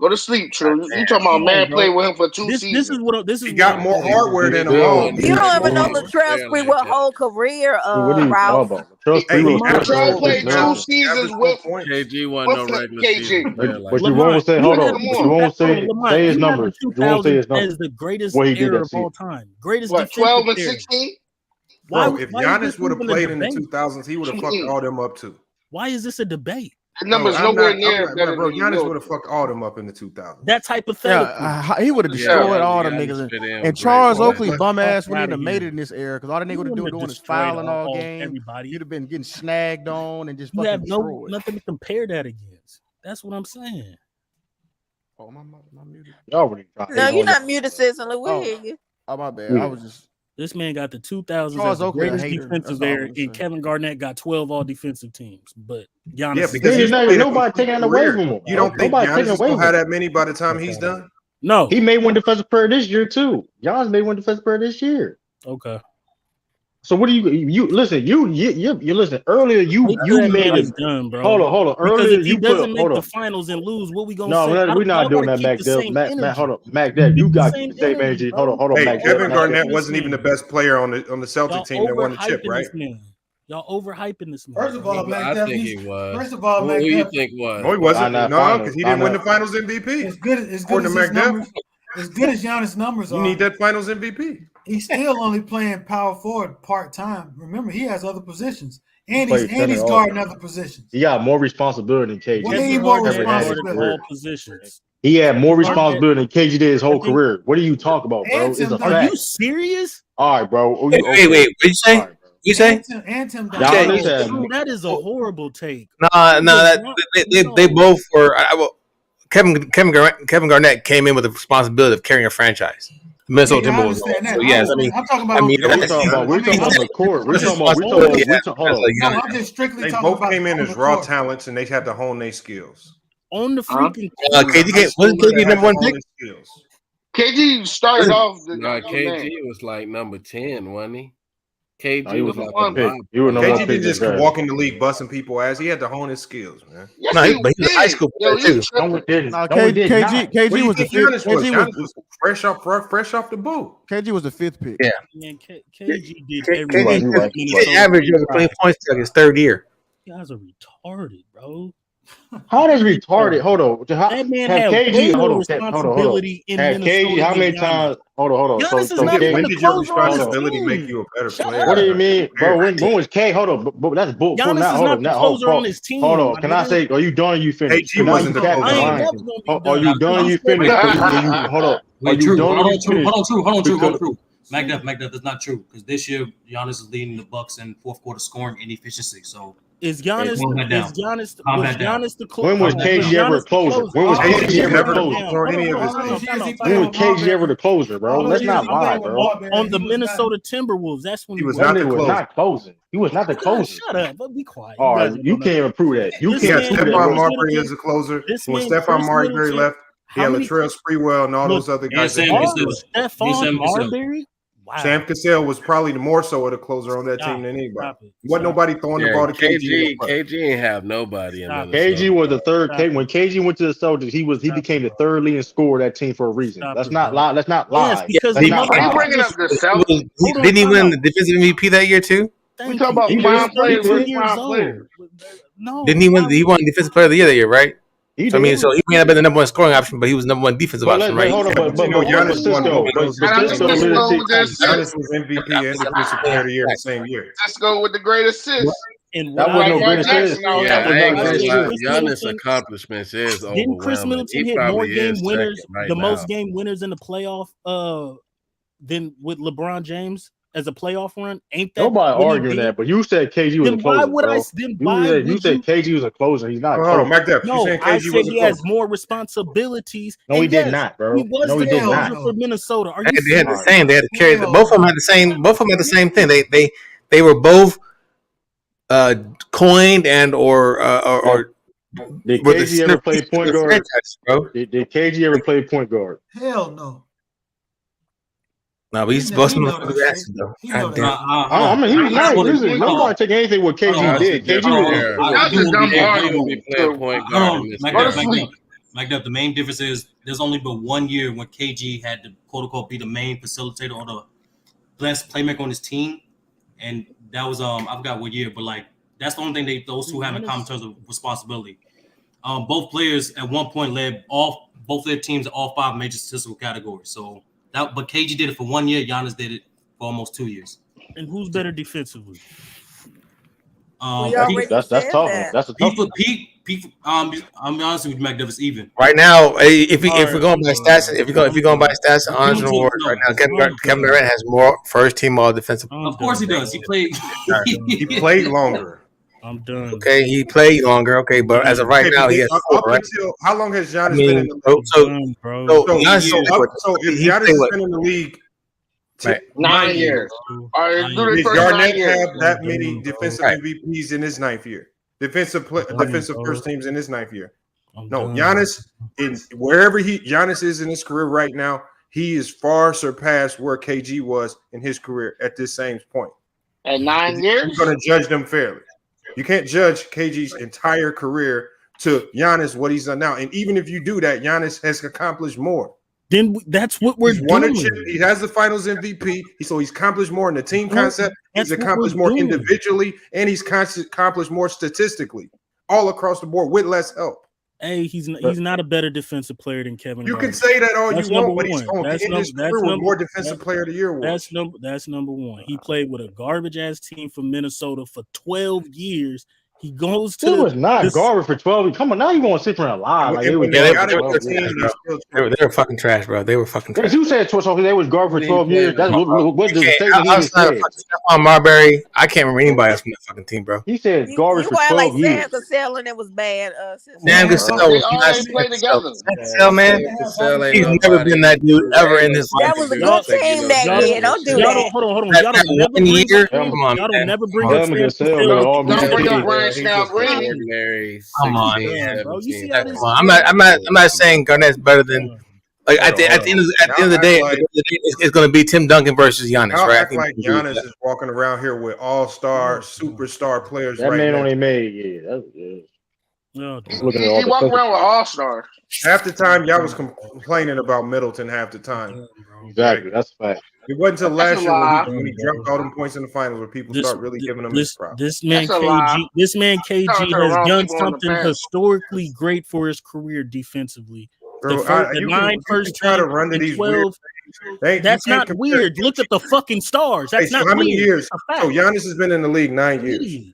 Go to sleep, True. You talking about man played with him for 2 seasons? He got more hardware than him all. You don't ever know Latrell Sprewell's whole career. What are you talking about? Latrell played 2 seasons with KG wasn't no regular season. But you won't say, hold on. You won't say his numbers. You won't say his numbers. As the greatest era of all time. Greatest. What, 12 and 16? Bro, if Giannis would have played in the 2000s, he would have fucked all them up too. Why is this a debate? The numbers nowhere near better. Bro, Giannis would have fucked all them up in the 2000s. That type of thing. He would have destroyed all them niggas. And Charles Oakley, bum ass, wouldn't have made it in this era because all the nigga would have doing is fouling all game. You'd have been getting snagged on and just fucking destroyed. Nothing to compare that against. That's what I'm saying. Oh, my muted. No, you're not muted, Citizen. We hear you. Oh, my bad. I was just. This man got the 2000s as the greatest defensive era, and Kevin Garnett got 12 all defensive teams. But Giannis, because nobody taking that away from him. You don't think Giannis will have that many by the time he's done? No, he may win defensive player this year too. Giannis may win defensive player this year. Okay. So what do you listen? You listen earlier. You made it done, bro. Hold on. Earlier if he doesn't make the finals and lose, what we gonna say? No, we're not doing that, Mac. Mac, hold on, Mac. You got the same energy. Hold on, hey, Mac. Kevin Garnett wasn't even the best player on the Celtic team that won the chip, right? Y'all overhyping this man. First of all, Mac, I think he was. First of all, Mac, who do you think was? No, he wasn't. No, because he didn't win the finals MVP. As good as Giannis' numbers are, you need that finals MVP. He's still only playing power forward part time. Remember, he has other positions, and he's guarding other positions. He got more responsibility than KG. What do you need more responsibility? He had more responsibility than KG did his whole career. What are you talking about, bro? It's a Are you serious? All right, bro. Wait. What did you say? Right, you say? That is a horrible take. They both were. Kevin Garnett came in with the responsibility of carrying a franchise. Minnesota Timberwolves. So yes, I'm talking about. We're talking about the court. I'm just strictly talking about. They both came in as raw talents, and they had to hone their skills. On the freaking wasn't KG number 1 pick? KG started off. KG was like number 10, wasn't he? KG was like one pick. KG didn't just walk in the league busting people ass. He had to hone his skills, man. Yes, but he was a high school player too. KG was the fifth. KG was fresh off the boat. KG was the 5th pick. Yeah. Man, KG did everything. KG averaged over 20 points like his 3rd year. You guys are retarded, bro. How does retarded? Hold on. That man had KG, hold on. Responsibility in Minnesota. How many times? Hold on. When did your responsibility make you a better player? What do you mean, bro? When was K? Hold on, but that's bull. Giannis is not the closer on his team. Hold on. Can I say? Are you done? Or you finished? KG wasn't the closer. Are you done? Or you finished? Hold on. Are you done? Hold on, true. Macduff, that's not true because this year Giannis is leading the Bucks in fourth quarter scoring and efficiency. So. Is Giannis the closer? When was KG ever a closer? When was KG ever the closer, bro? Let's not lie, bro. On the Minnesota Timberwolves, that's when he was not closing. He was not the closer. Shut up, but be quiet. All right, you can't even prove that. You can't prove Stephon that. Marbury is a closer. When Stephon Marbury left, he had Latrell Sprewell and all those other guys. Stephon Marbury. Wow. Sam Cassell was probably the more so of the closer on that team than anybody. Wasn't nobody throwing the ball to KG. KG ain't have nobody in KG was the third. When KG went to the Soldiers, he became the third leading scorer of that team for a reason. Let's not lie. Let's not lie. Yes, are you bringing up the Celtics? Didn't he win the defensive MVP that year too? We talk about prime players versus prime players. No, didn't he win? He won defensive player of the year that year, right? So, I mean, so he may have been the number one scoring option, but he was number one defensive option, right? Hold on, but Giannis won. Giannis was MVP and defensive player of the year the same year. Let's go with the great assist. And that was no great assist. Giannis' accomplishments is didn't Chris Middleton hit more game winners, the most game winners in the playoff, than with LeBron James? As a playoff run, ain't that nobody arguing that? But you said KG was a closer. Why would I? Then you said KG was a closer. He's not. Hold on, Mike Depp. No, I said he has more responsibilities. No, he did not, bro. He was the closer for Minnesota. Are you? They had the same. They had to carry. Both of them had the same. Both of them had the same thing. They were both coined and or. Did KG ever play point guard? Did KG ever play point guard? Hell no. No, but he's supposed to know though. I mean, he was not. Listen, nobody taking anything what KG did. KG was Like that, the main difference is there's only but 1 year when KG had to quote unquote be the main facilitator or the best playmaker on his team, and that was I forgot what year, but like that's the only thing those two have in common in terms of responsibility. Both players at one point led both their teams in all 5 major statistical categories. So. But KG did it for 1 year. Giannis did it for almost 2 years. And who's better defensively? That's tough. That's a tough. Pete. I'm honest with you, Mac Davis. Even right now, if we're going by stats, if you're going by stats, on the award right now, Kevin Durant has more first team all defensive. Of course he does. He played. He played longer. I'm done. Okay, he played longer. Okay, but as of right now, he has 4, right? How long has Giannis been in the league? So if Giannis has been in the league 9 years. Did Garnett have that many defensive MVPs in his 9th year? Defensive first teams in his 9th year? No, Giannis wherever Giannis is in his career right now, he is far surpassed where KG was in his career at this same point. At 9 years, you're going to judge them fairly. You can't judge KG's entire career to Giannis what he's done now. And even if you do that, Giannis has accomplished more. Then that's what we're doing. He has the Finals MVP. So he's accomplished more in the team concept. He's accomplished more individually, and he's accomplished more statistically, all across the board with less help. Hey, he's not a better defensive player than Kevin. You can say that all you want, but he's going to end his career with more defensive player of the year. That's number one. He played with a garbage ass team from Minnesota for 12 years. He goes to. It was not garbage for 12. Come on, now you going to sit there and lie? Like, they were fucking trash, bro. They were fucking trash. You said 12, so they was garbage for 12 years. That's what does it say that he said? On Marbury, I can't remember anybody else from that fucking team, bro. He said garbage for 12 years. Sam Cassell and it was bad. Sam Cassell was play together. Cassell, man, he's never been that dude ever in his life. That was a good team that year. Don't do that. Hold on. Y'all don't never bring up Sam Cassell. Don't bring up Ryan Scott Brady. Come on, bro. You see how this? I'm not saying Garnett's better than. Like at the end of the day, it's going to be Tim Duncan versus Giannis, right? Act like Giannis is walking around here with all-star, superstar players. That man only made He walked around with all-stars. Half the time, y'all was complaining about Middleton. Half the time, exactly. That's a fact. It wasn't until last year when he dropped all them points in the finals where people start really giving him this props. This man KG has done something historically great for his career defensively. Bro, try to run to these 12, weird that's not weird. Look at the fucking stars. That's not how many weird. years? So Giannis has been in the league 9 years.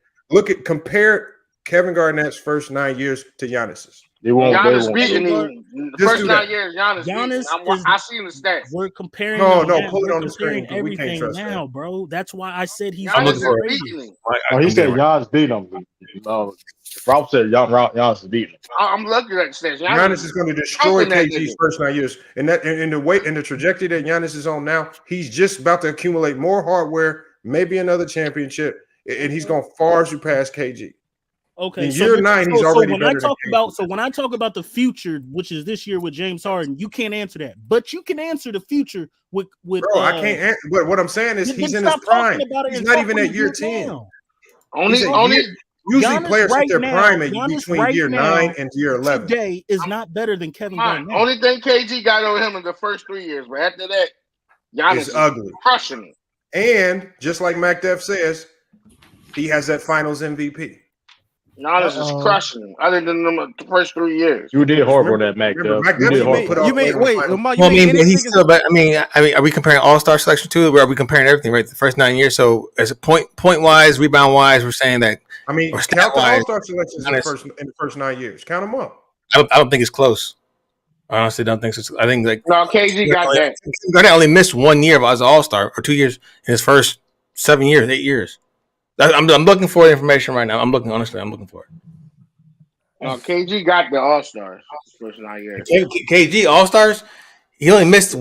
Compare Kevin Garnett's first 9 years to Giannis's. Giannis beating him. First 9 years, Giannis I seen the stats. We're comparing. No, pull it on the screen. We can't trust now, bro. That's why I said he's. He said Giannis beat him. Ralph said Giannis beat him. I'm looking at the stats. Giannis is going to destroy KG's first 9 years, and the trajectory that Giannis is on now, he's just about to accumulate more hardware, maybe another championship. and he's going to far surpass KG. Okay, in year 9, he's already when better when I talk about the future, which is this year with James Harden, you can't answer that, but you can answer the future with. Bro, I can't answer. But what I'm saying is he's in his prime. He's not even at year 10. Usually players hit their prime between year 9 and year 11. Today is not better than Kevin Garnett. Only thing KG got over him in the first 3 years, but after that, Giannis is ugly, crushing him. And just like MacDev says, he has that Finals MVP. Giannis is crushing him. Other than the first 3 years, you did horrible on that, MacDev. You mean wait? He's still. But I mean, are we comparing All-Star selection too? Or are we comparing everything? Right, the first 9 years. So as a point wise, rebound wise, we're saying that. I mean, count the All-Star selections in the first 9 years. Count them up. I don't think it's close. I honestly don't think so. I think no, KG got that. Garnett only missed 1 year as an All-Star or 2 years in his first 7 years, 8 years. I'm looking for the information right now. I'm looking for it. KG got the All-Stars first 9 years. KG All-Stars, he only missed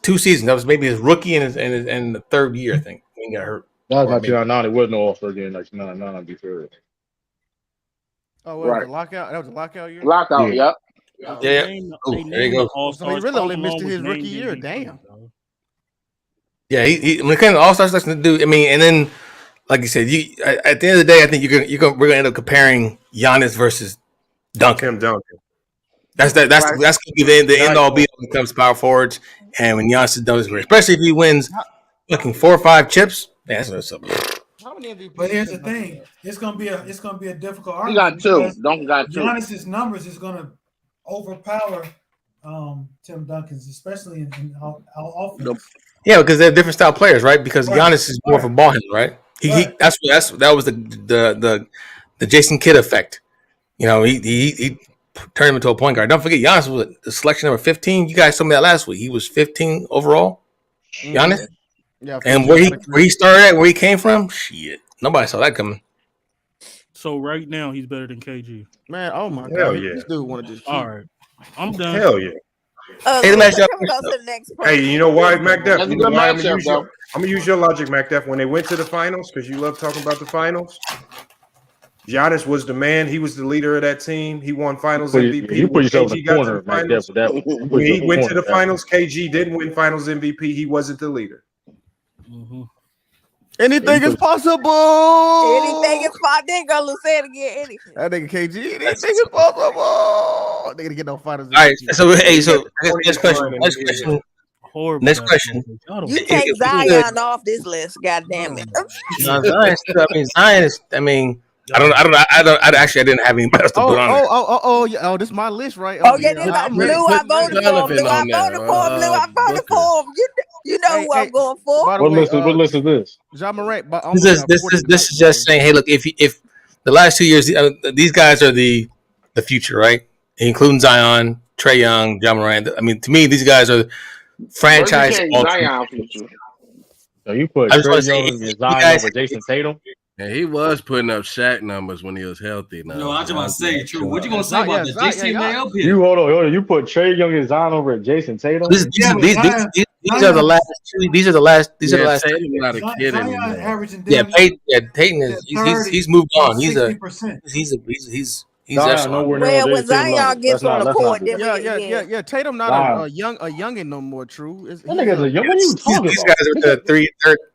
2 seasons. That was maybe his rookie and the third year, I think. He got hurt. That was 2009. It wasn't no All-Star game like 2009. Be fair. Oh, what was the lockout? That was a lockout year. Lockout, yep. Yeah. There you go. So he really only missed his rookie year. Damn. Yeah, he when it comes to All-Star selection to do. I mean, and then like you said, at the end of the day, I think we're gonna end up comparing Giannis versus Duncan. That's gonna be the end all be all when it comes to power forwards, and when Giannis is done, especially if he wins fucking 4 or 5 chips. Yeah, that's what's up. But here's the thing: it's gonna be a difficult argument. He got 2. Duncan got 2. Giannis's numbers is gonna overpower Tim Duncan's, especially in offense. Yeah, because they're different style players, right? Because Giannis is more of a ball handler, right? That was the Jason Kidd effect. You know, he turned him into a point guard. Don't forget, Giannis was the selection number 15. You guys told me that last week. He was 15 overall. Giannis. Yeah. And where he started at, where he came from, shit, nobody saw that coming. So right now he's better than KG. Man, oh my Hell god, yeah. this dude wanted to just all right. I'm done. Hell yeah. Hey, you know why, MacDeff? I'm gonna use your logic, MacDeff. When they went to the finals, because you love talking about the finals, Giannis was the man. He was the leader of that team. He won Finals MVP. You put yourself in the corner, MacDeff. When he went to the finals, KG didn't win Finals MVP. He wasn't the leader. Mm-hmm. Anything is possible. Anything is possible. They gonna say it again. Anything. That nigga KG. Anything is possible. They gonna get no finals. All right. So next question. Next question. You take Zion off this list. God damn it. Zion is. I mean. I didn't have anybody else to put on it. This is my list, right? Oh, yeah, this is Blue. I voted for him. I voted for him. You know who I'm going for. What list is this? Ja Morant. This is just saying, hey, look, if the last 2 years, these guys are the future, right? Including Zion, Trae Young, Ja Morant. I mean, to me, these guys are franchise. So you put Trae Young and Zion over Jason Tatum? And he was putting up Shaq numbers when he was healthy. Now. No, I was about to say, true. What you gonna say about the JC man up here? You hold on. You put Trae Young and Zion over Jason Tatum. These are the last. These are the last. Tatum not a kid anymore. Tatum is. He's moved on. He's when Zion gets on the court, yeah. Tatum not a youngin no more. True. That nigga's a young. What are you talking These guys are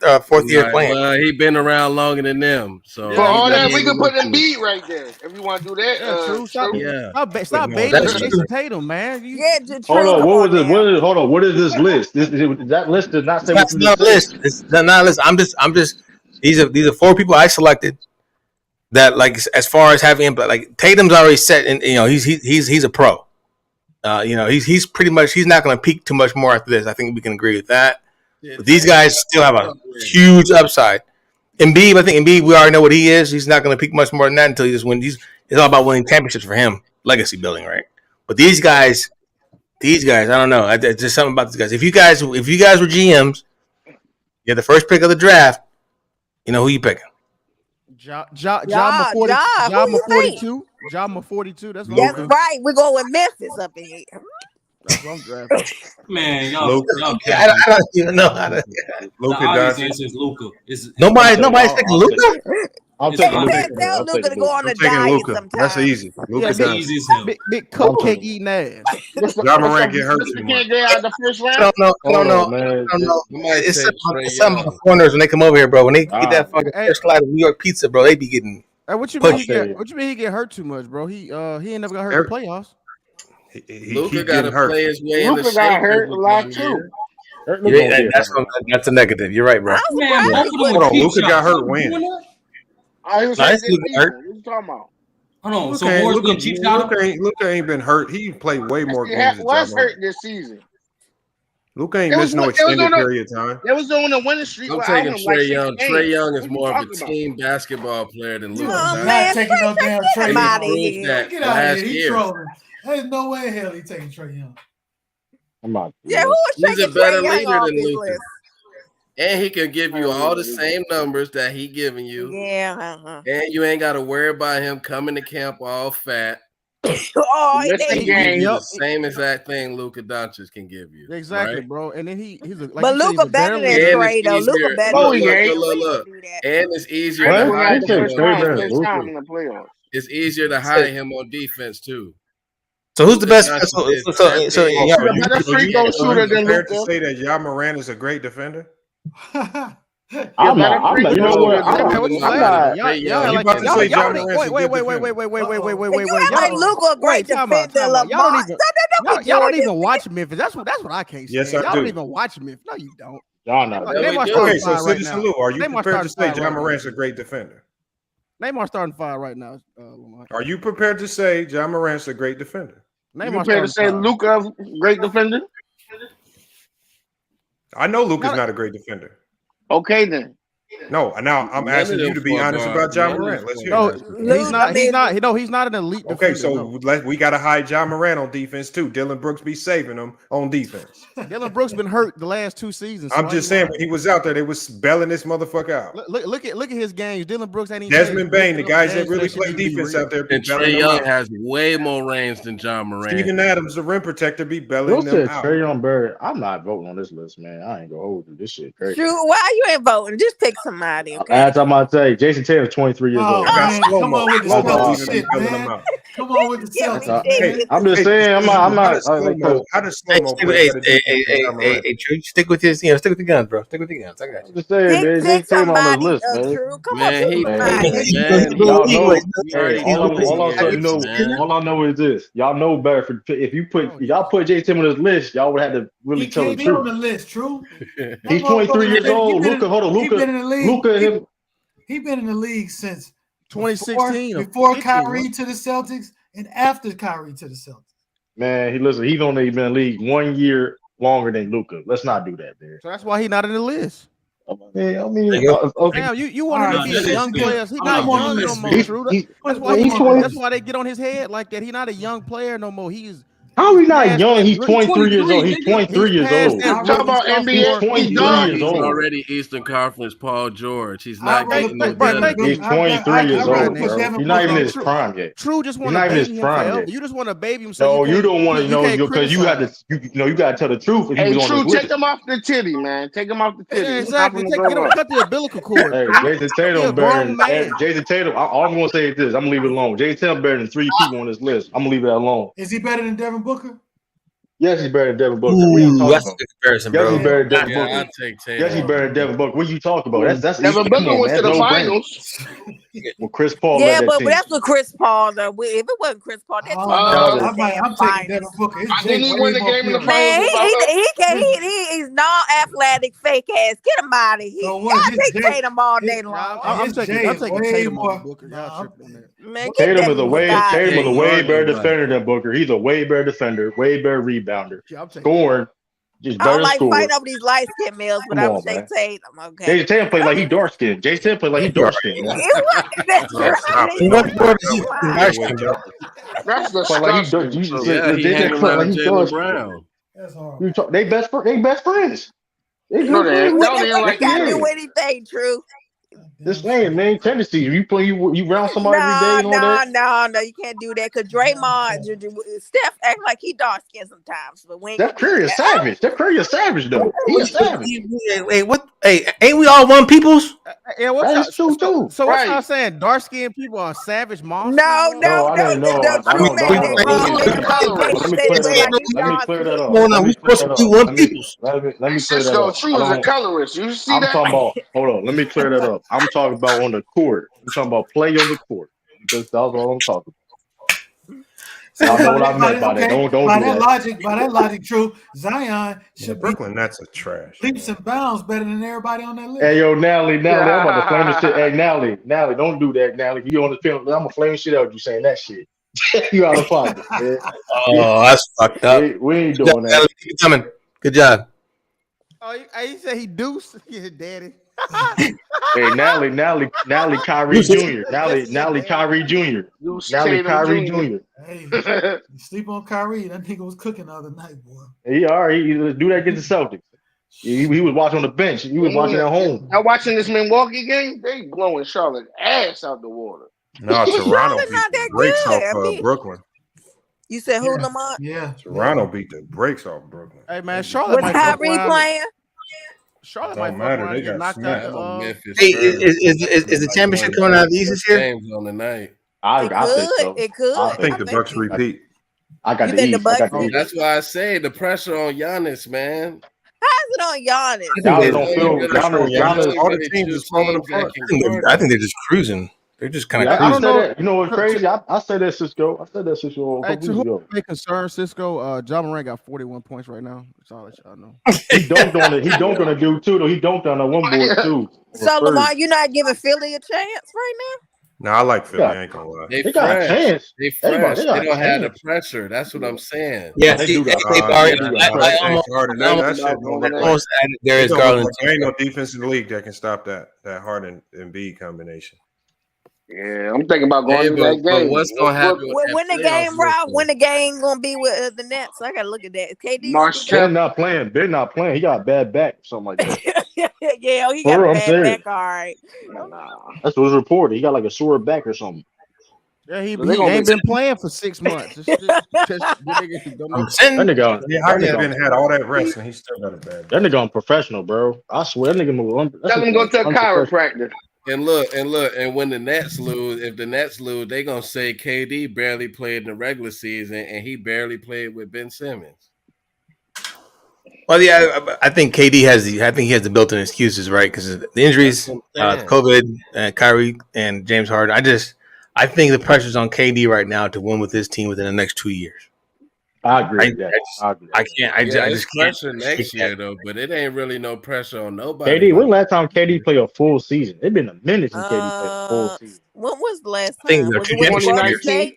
the 4th year playing. He been around longer than them. So for all that, we can put Embiid right there if you want to do that. True. Stop baiting Jason Tatum, man. Hold on. What was this? Hold on. What is this list? That list does not say. That's not a list. It's not a list. I'm just. These are 4 people I selected. That like as far as having impact, like Tatum's already set, and he's a pro. He's pretty much he's not going to peak too much more after this. I think we can agree with that. But these guys still have a huge upside. Embiid, I think Embiid, we already know what he is. He's not going to peak much more than that until he just wins. It's all about winning championships for him, legacy building, right? But these guys, I don't know. There's just something about these guys. If you guys were GMs, you're the first pick of the draft. You know who you picking? Ja 42. That's right. We're going with Memphis up in here. That's what I'm drafting. Man, y'all I don't even know how to. Luka the obvious Doncic. answer is Luka. Nobody's taking Luka. I'm It's taking fine. Luka. Can't tell I'm Luka taking to go Luka. on a I'm taking diet Luka. That's sometimes. easy. Luka It's Doncic. easy as hell. Big cupcake eating ass. John Morant get hurt Mr. too Can't much. get out the first I round. don't know. Hold on, man. might It's take something Trae about the Young. corners when they come over here, bro. When they get that fucking Hey. first slide of New York pizza, bro, they be getting. Hey, what you mean he Okay. get? What you mean he get hurt too much, bro? He ain't never got hurt in the playoffs. He Luka keep got to getting hurt. play his way into Luka shape got hurt every a lot damn too. year. That's a negative. You're right, bro. I'm Man, surprised both he of them wouldn't. Hold on, cheap Luka got shots. hurt You when? doing that? I was Nice saying this Luka season. hurt. What you talking about? Hold on. So Morris being cheap shot? Luka ain't been hurt. He played way more He games than was John hurt Morant. this season. Luka ain't It was missed no it was on extended a period of time. They was doing a winning streak I'm without taking him like Trae 6 Young. games. Trae Young is What more you of a talking about? team basketball player than You Luka. are Oh, not man, taking no Trey, damn get Trae him He out of Young. proved here. that Get out of last here. He year. trolling. There's no way in hell he taking Trae Young. I'm out. Yeah, who was He's a taking better Trae Young leader off than this Luka. list? And he can give you all the same numbers that he giving you. Yeah. And you ain't got to worry about him coming to camp all fat. Oh, He Missing can give you the games. same exact thing Luka Doncic can give you. Exactly, right? bro. And then he's a, like But you said, he's Luka a better better than leader. And it's Trey though. Luka easier. better No, than he ain't. Trey. We Look. can do that. And it's easier Trey to went out hide the him first on round defense 6 times too. in the playoffs. It's easier to hide him on defense too. So who's the Luka best? Doncic is So that so big. He's a better free throw shooter than Prepared to Luka. say that Ja Morant is a great defender? I'm not. You know what? Hey, what you laughing? Y'all You like about to say Ja y'all Morant's a wait, good defender? wait. You act like Luka a great defender, Y'all don't Lamar. even Don't be y'all don't doing even watch Memphis. That's what I can't say. Yes, I Y'all do. don't even watch Memphis. No, you don't. Y'all not. Name our Okay, starting so five right Citizen now. Lou, are you Name our prepared to starting say five Ja right now. Morant's a great defender? Name our starting five right now, Lamar. Are you prepared to say Ja Morant's a great defender? Name You our prepared to say starting five. Luka, great defender? I know Luka's not a great defender. Okay, then. No, now I'm None asking of you them to be honest about Ja Morant. Let's hear it. He's not an elite Okay, defender. so No. we got to hide Ja Morant on defense too. Dylan Brooks be saving him on defense. Dylan Brooks been hurt the last 2 seasons. I'm just saying when he was out there, they was belling this motherfucker out. Look at his games. Dylan Brooks ain't even Desmond Bain, the guys that really play shit need to be defense real. out there, be And belling Trae them Young out. has way more range than John Morant. Steven Adams, the rim protector, be Bill belling them said out. Trae Young Bird. I'm not voting on this list, man. I ain't gonna hold you. This shit crazy. True. Why you ain't voting? Just pick somebody, okay? Last time I tell you, Jason Tatum's 23 years Oh, old. man, come on with the That's all. Celtics shit, man. Come on with the Give me Celtics, shit. man. I'm just saying, I'm not. How does slow-mo play better defense than Ja Morant? True. Stick with his, stick with the guns, bro. Stick with the guns. I got you. I'm just saying, man. Pick Jason Tatum on this somebody, list, man. True. Come on, Man, pick he somebody. man, Y'all know. he already Hey, know what all he I know, is, man. all I know is this. Y'all know better. If y'all put Jason Tatum on this list, y'all would have to really He tell the can't be on truth. the list, True. He's 23 years old. Luka, hold on, He been in the league. Luka, He been in the league since 2016 before Kyrie to the Celtics and after Kyrie to the Celtics. man, he's only been in the league 1 year longer than Luka. Let's not do that, man. So that's why he's not in the list. Okay. Damn, you want him to be a young player. He's not young no more, True. That's why they get on his head like that. He's not a young player no more. How he not young? He's 23 years old. He's 23 years old. Talk about NBA. He's 23 years He's old. already Eastern Conference Paul George. He's not getting no He's 23 years old, bro. He's not even in his prime yet. True just want He's to not even in baby his him prime forever. yet. You just want to baby him. No, you don't want to know because you got to. You got to tell the truth. If he Hey, was on True, this take list. him off the titty, man. Take him off the titty. Yeah, exactly. Cut the umbilical cord. Hey, Jason He a Tatum grown better. man. Jason Tatum. All I'm gonna say is this. I'm gonna leave it alone. Jason Tatum better than 3 people on this list. I'm gonna leave it alone. Is he better than Devin Booker? Yes, he's better than Devin Booker. What are you talking That's about? a good comparison, Yes, bro. he's better than Devin Yeah, Booker. I'd take Tatum. Yes, he's better than Devin Booker. What are you talking about? That's Devin easy. Booker Come on, went man. to the No brainer. finals. Well, Chris Paul Yeah, led that but team. that's what Chris Paul though. If it wasn't Chris Paul, that I'm taking Devin Booker. Didn't he win the game in the finals? Man, without him? he's non-athletic, fake ass. Get him out of here. So Y'all what, his take Jay- Tatum all day long. I'm taking Tatum more. over Booker. Y'all tripping on that. Man, get Tatum that is a way beside Tatum is a me. way better defender than Booker. He's a way better defender, way better rebounder. Scoring, just I don't better like scorer. fighting over these light skin males, but Come I'm on, gonna man. say Tatum. Okay. Jason Tatum play like he dark skinned. Jason Tatum play like he dark skinned, man. That's right. That's Play like he dark. disgusting. Yeah, he Jason hanging play around like he Jaylen dark Brown. That's horrible. They best friends. They No, good they ain't. friends. Y'all ain't like Got to that. do anything, True. Just saying, man. Tendency. You play, you round somebody every day and all that. No, you can't do that. Cause Draymond, Steph act like he dark skinned sometimes, but when Steph Curry is savage. Steph Curry is savage though. He is savage. Wait, what? Hey, ain't we all one peoples? Yeah, what's true too. So what's y'all saying? Dark skinned people are savage monsters? No, I didn't know. Let me clear that up. No, we supposed to be one peoples. Let me clear that up. True is a colorist. You see that? I'm talking about. Hold on. Let me clear that up. I'm talking about on the court. I'm talking about play on the court. That's all I'm talking about. I know what I meant by that. Don't do that. By that logic, true. Zion should Brooklyn. That's a trash. Leaps and bounds better than everybody on that list. Hey, yo, Nally, I'm about to flame the shit. Hey, Nally, don't do that, Nally. You on the field? I'm gonna flame shit out. You saying that shit? You out of pocket, man. Oh, that's fucked up. We ain't doing that. Keep coming. Good job. Oh, he said he deuced. Yeah, daddy. Hey, Nally, Kyrie Jr. Nally, Kyrie Jr. Nally, Kyrie Jr. Hey, you sleep on Kyrie. That nigga was cooking the other night, boy. He already do that against the Celtics. He was watching on the bench. He was watching at home. I'm watching this Milwaukee game. They blowing Charlotte ass out the water. No, Toronto beat the brakes off Brooklyn. You said who, Lamont? Yeah. Toronto beat the brakes off Brooklyn. Hey man, Charlotte was Kyrie playing? Charlotte don't matter. They got knocked out. Hey, is the championship coming out of the East this year? Games on the night. I think so. It could. I think the Bucks repeat. I got the East. That's why I say the pressure on Giannis, man. How's it on Giannis? Giannis. All the teams is falling apart. I think they're just cruising. They're just kind of. I don't know. You know what's crazy? I said that Cisco. A couple weeks ago. Hey, concern Cisco. John Morant got 41 points right now. That's all that y'all know. He dunked on it. He dunked on a dude too. Though he dunked on that one board too. So Lamar, you're not giving Philly a chance right now? No, I like Philly. I ain't gonna lie. They got a chance. They fresh. They don't have the pressure. That's what I'm saying. Yeah, They see, do got there is Garland. There ain't no defense in the league that can stop that Harden and Embiid combination. Yeah, I'm thinking about going to that game. What's gonna happen? When the game, Rob? When the game gonna be with the Nets? I gotta look at that. KD. They're not playing. They're not playing. He got a bad back or something like that. Yeah, he got a bad back. All right. That's what was reported. He got like a sore back or something. Yeah, he ain't been playing for 6 months. Harden had all that rest and he still got a bad back. That nigga unprofessional, bro. I swear, that nigga. Tell him to go to a chiropractor. And look, and when the Nets lose, if the Nets lose, they gonna say KD barely played in the regular season and he barely played with Ben Simmons. Well, yeah, I think KD has he has the built-in excuses, right? Because the injuries, COVID, Kyrie, and James Harden. I think the pressure's on KD right now to win with this team within the next 2 years. I agree. I just can't. Pressure next year though, but it ain't really no pressure on nobody. KD, when last time KD played a full season? It's been a minute since KD played a full season. When was the last time? I think was it 2019?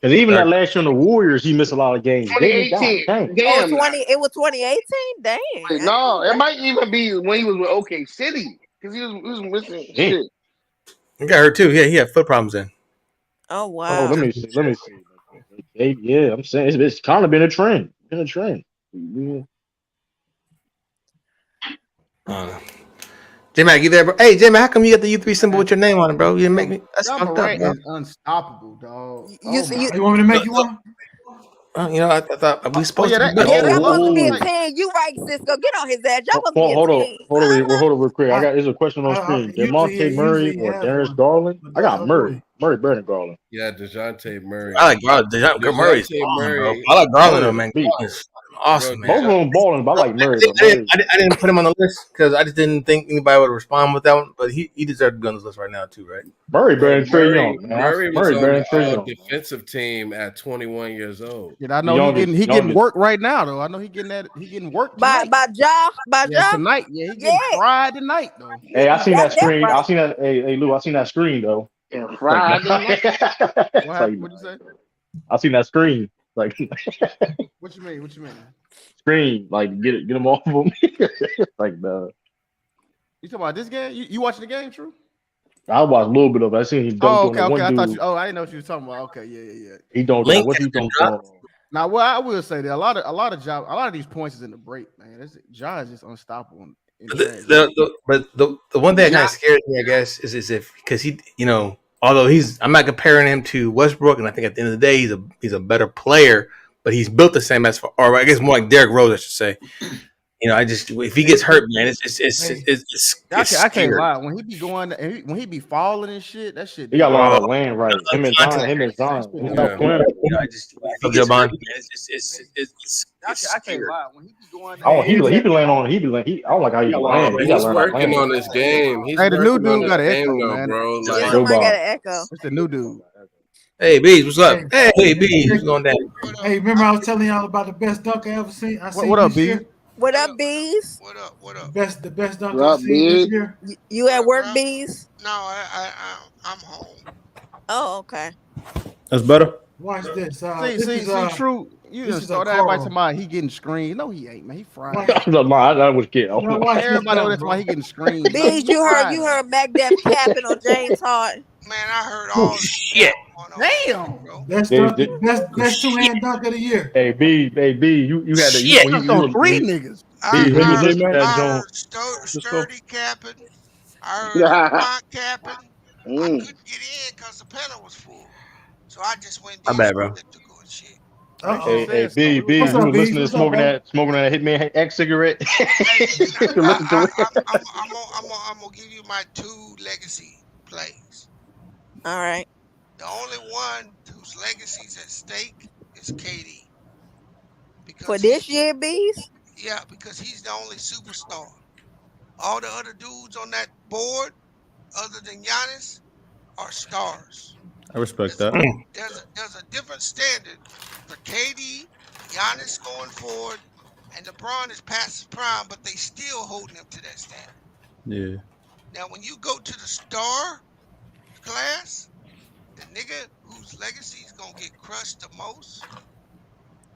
Because even that last year on the Warriors, he missed a lot of games. 2018. Damn. It was 2018. Damn. No, it might even be when he was with OK City because he was missing shit. He got hurt too. Yeah, he had foot problems then. Oh wow. Oh, let me see. Yeah, I'm saying it's kind of been a trend. Yeah. J-Mac, you there, bro? Hey, J-Mac, how come you got the U3 symbol with your name on it, bro? You didn't make me. That's fucked up, bro. Unstoppable, dog. You want me to make you one? I thought we supposed to. Y'all supposed to be a team. You right, Cisco. Get on his ass. Y'all supposed to be a team. Hold on, real quick. There's a question on screen. DeMonte Murray or Darius Garland? I got Murray. Brandon Garland. Yeah, DeJounte Murray. I like Garland. DeJounte Murray's Murray. I like Garland, though, man. Awesome, man. Both of them balling, but I like Murray. I didn't put him on the list because I just didn't think anybody would respond with that one. But he deserved to be on this list right now too, right? Murray better than Trae Young. Murray was on the defensive team at 21 years old. Yeah, I know he getting work right now though. I know he getting work tonight. by Ja tonight. Yeah, he getting fried tonight though. Hey, I seen that screen. I seen that. Hey, Lou, I seen that screen though. Yeah, fried. What you say? I seen that screen. Like, what you mean? Screen, like get them off of him. Like the. You talking about this game? You watching the game, True? I watched a little bit of it. I seen he dunked on one dude. I didn't know what you were talking about. Okay, yeah. He dunked on what he dunked on. Now, well, I will say that a lot of these points is in the break, man. Ja is just unstoppable But the one thing that kind of scares me, I guess, is if because he, although I'm not comparing him to Westbrook, and I think at the end of the day he's a better player, but he's built the same or I guess more like Derrick Rose, I should say. If he gets hurt, man, I can't lie. When he be when he be falling and shit, that shit. He got a lot of land right. Him and Zion. Joe Bond. I can't lie. When he be going, he be laying on. I don't like how he land. He's working on his game. Hey, the new dude got an echo, man. bro. Yeah, somebody got an echo. It's the new dude. Hey, Bees, what's up? Hey, Bees, what's going down? Hey, remember I was telling y'all about the best dunk I ever seen? What up, Bees? What up, Bees? What up? The best dunk I've seen this year. You at work, Bees? No, I'm home. Oh, okay. That's better. Watch this. See, true. You just thought everybody talking about he getting screened. No, he ain't, man. He fried. I was kidding. Everybody know that's why he getting screened. Bees, you heard Mac Def capping on James Harden. Man, I heard all shit. Damn. Best two-hand dunk of the year. Hey, B, you had to. You on three niggas. I heard Sturdy capping. I heard LeBron capping. I couldn't get in because the panel was full. So I just went down. My bad, bro. Hey, B, you was listening to smoking that Hitman X cigarette? I'm gonna give you my 2 legacy plays. All right. The only one whose legacy's at stake is KD. For this year, Bees? Yeah, because he's the only superstar. All the other dudes on that board, other than Giannis, are stars. I respect that. There's a different standard for KD, Giannis going forward, and LeBron is past his prime, but they still holding him to that standard. Yeah. Now, when you go to the star class, the nigga whose legacy is gonna get crushed the most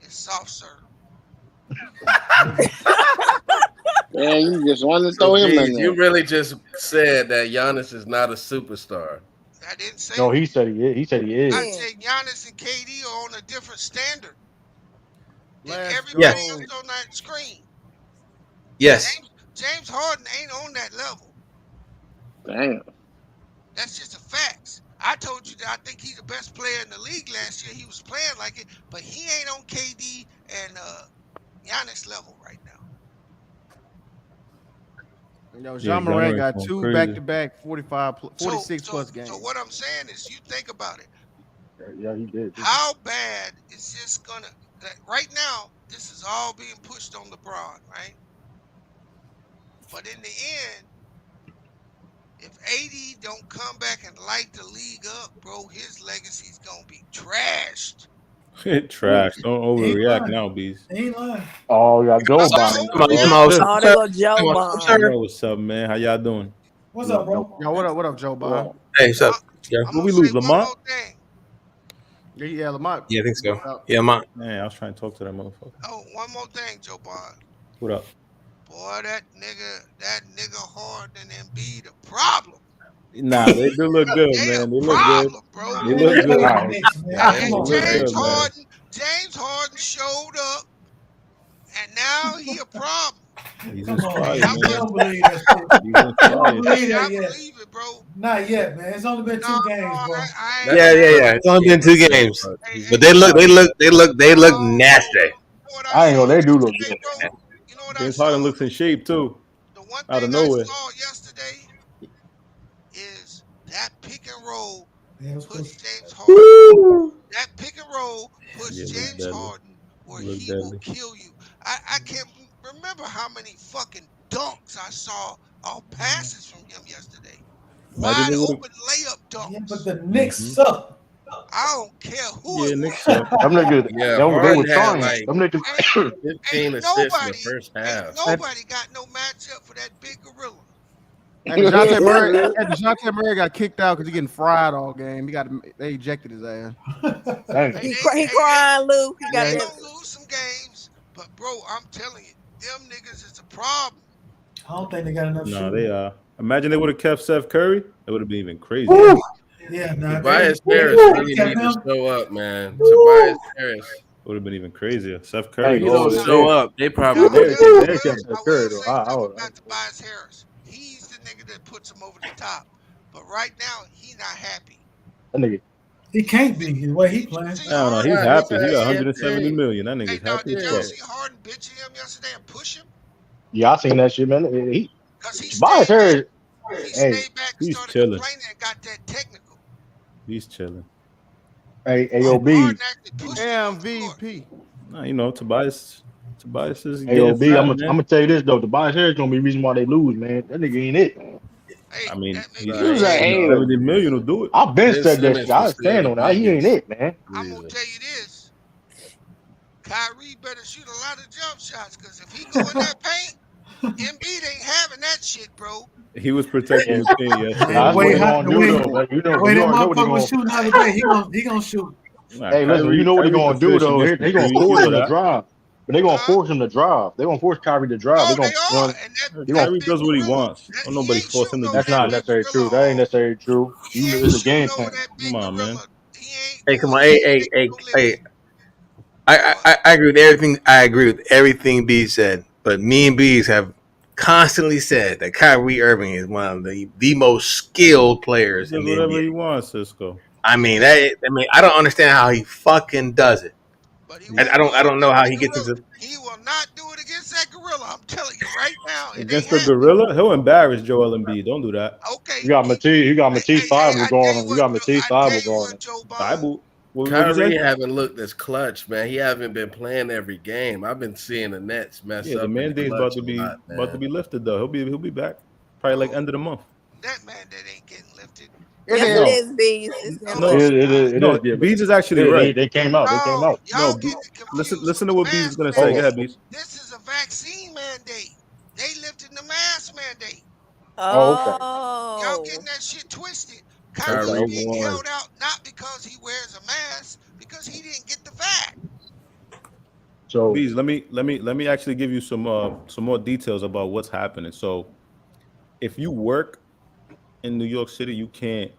is soft serve. Man, you just want to throw him in there. You really just said that Giannis is not a superstar. I didn't say. No, he said he is. He said he is. I said Giannis and KD are on a different standard than everybody Yes. else on that screen. Yes. James Harden ain't on that level. Damn. That's just a fact. I told you that I think he's the best player in the league last year. He was playing like it, but he ain't on KD and Giannis level right now. John Morant got 2 back-to-back 46 plus games. So what I'm saying is, you think about it. Yeah, he did. How bad is this gonna? Right now, this is all being pushed on LeBron, right? But in the end, if AD don't come back and light the league up, bro, his legacy's gonna be trashed. Trash. Don't overreact now, Bees. Ain't lying. Oh, yeah, Joe Bond. What's up, man? How y'all doing? What's up, bro? Yo, what up, Joe Bond? Hey, what's up? Yeah. Will we lose Lamont? Yeah, Lamont. Yeah, I think so. Yeah, Lamont. Man, I was trying to talk to that motherfucker. Oh, one more thing, Joe Bond. What up? Boy, that nigga Harden and Embiid a problem. Nah, they do look good, man. They look good. Bro. They look good. And James Harden showed up, and now he a problem. He's inspired. I don't believe that shit. I believe it, bro. Not yet, man. It's only been 2 games, bro. Yeah. It's only been 2 games, but they look nasty. I ain't know they do look good. James Harden looks in shape too. The one out of thing nowhere. I saw yesterday is that pick and roll puts James Harden. That pick and roll puts James Harden where he will kill you. I can't remember how many fucking dunks I saw off passes from him yesterday. Wide open layup dunks. Yeah, but the Knicks suck. I don't care who it was. Them niggas, they were trying. Them niggas. 15 assists in the first half. Nobody got no matchup for that big gorilla. And DeJounte Murray got kicked out because he getting fried all game. They ejected his ass. He crying, Lou. He got to lose some games, but bro, I'm telling you, them niggas is a problem. I don't think they got enough. No, they are. Imagine they would have kept Steph Curry. It would have been even crazier. Yeah, nah, Tobias Harris really need to show up, man. Tobias Harris. Would have been even crazier. Steph Curry. He don't show up. They probably Curry, Steph Curry though. about Tobias Harris. He's the nigga that puts him over the top. But right now, he's not happy. That nigga. He can't be the way he playing. I don't know. He's happy. He got 170 million. That nigga's happy as Did y'all fuck. see Harden bitching him yesterday and push him? Yeah, I seen that shit, man. Tobias Harris. He's chilling. And got that technical. He's chilling. Hey, AOB. MVP. Nah, you know, Tobias is AOB. I'm gonna tell you this though. Tobias Harris gonna be the reason why they lose, man. That nigga ain't it. I mean, he's 70 million will do it. I've been said that shit. I stand on that. He ain't it, man. I'm gonna tell you this. Kyrie better shoot a lot of jump shots, because if he go in that paint, Embiid ain't having that shit, bro. He was protecting his team yesterday. The way that motherfucker was shooting the other day, he gonna shoot. Hey, listen, you know what he gonna do though? They gonna force him to drive. But they're gonna force him to drive. They're gonna force Kyrie to drive. Kyrie does what he wants. Don't nobody force him to do That's not necessarily true. That ain't necessarily true. It's a game plan. Come on, man. Hey, come on. Hey. I agree with everything. I agree with everything B said. But me and B's have constantly said that Kyrie Irving is one of the most skilled players in the whatever NBA. he wants, Cisco. I mean, I don't understand how he fucking does it. I don't know how he gets into. He will not do it against that gorilla. I'm telling you right now. Against the gorilla, he'll embarrass Joel Embiid. Don't do that. Okay. You got Matisse Thybulle going on. You got Matisse Thybulle going on. Kyrie haven't looked as clutch, man. He haven't been playing every game. I've been seeing the Nets mess up. Yeah, the mandate's about to be lifted though. He'll be back probably like end of the month. That mandate ain't getting lifted. Yes, it is, Bees. No, Bees is actually right. They came out. No, listen to what Bees is gonna say. Go ahead, Bees. This is a vaccine mandate. They lifted the mask mandate. Oh, Y'all getting that shit twisted. Kyrie being held out not because he wears a mask, because he didn't get the vac. So, Bees, let me actually give you some more details about what's happening. So, if you work in New York City, you can't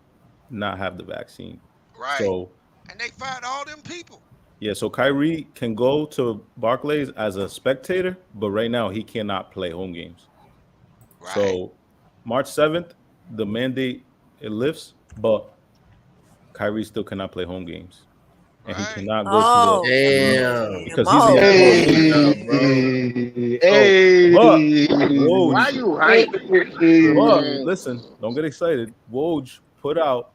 not have the vaccine. Right. So, and they fired all them people. Yeah, so Kyrie can go to Barclays as a spectator, but right now he cannot play home games. Right. So March 7th, the mandate it lifts, but Kyrie still cannot play home games. And he cannot go to the because why you hype? Listen, don't get excited. Woj put out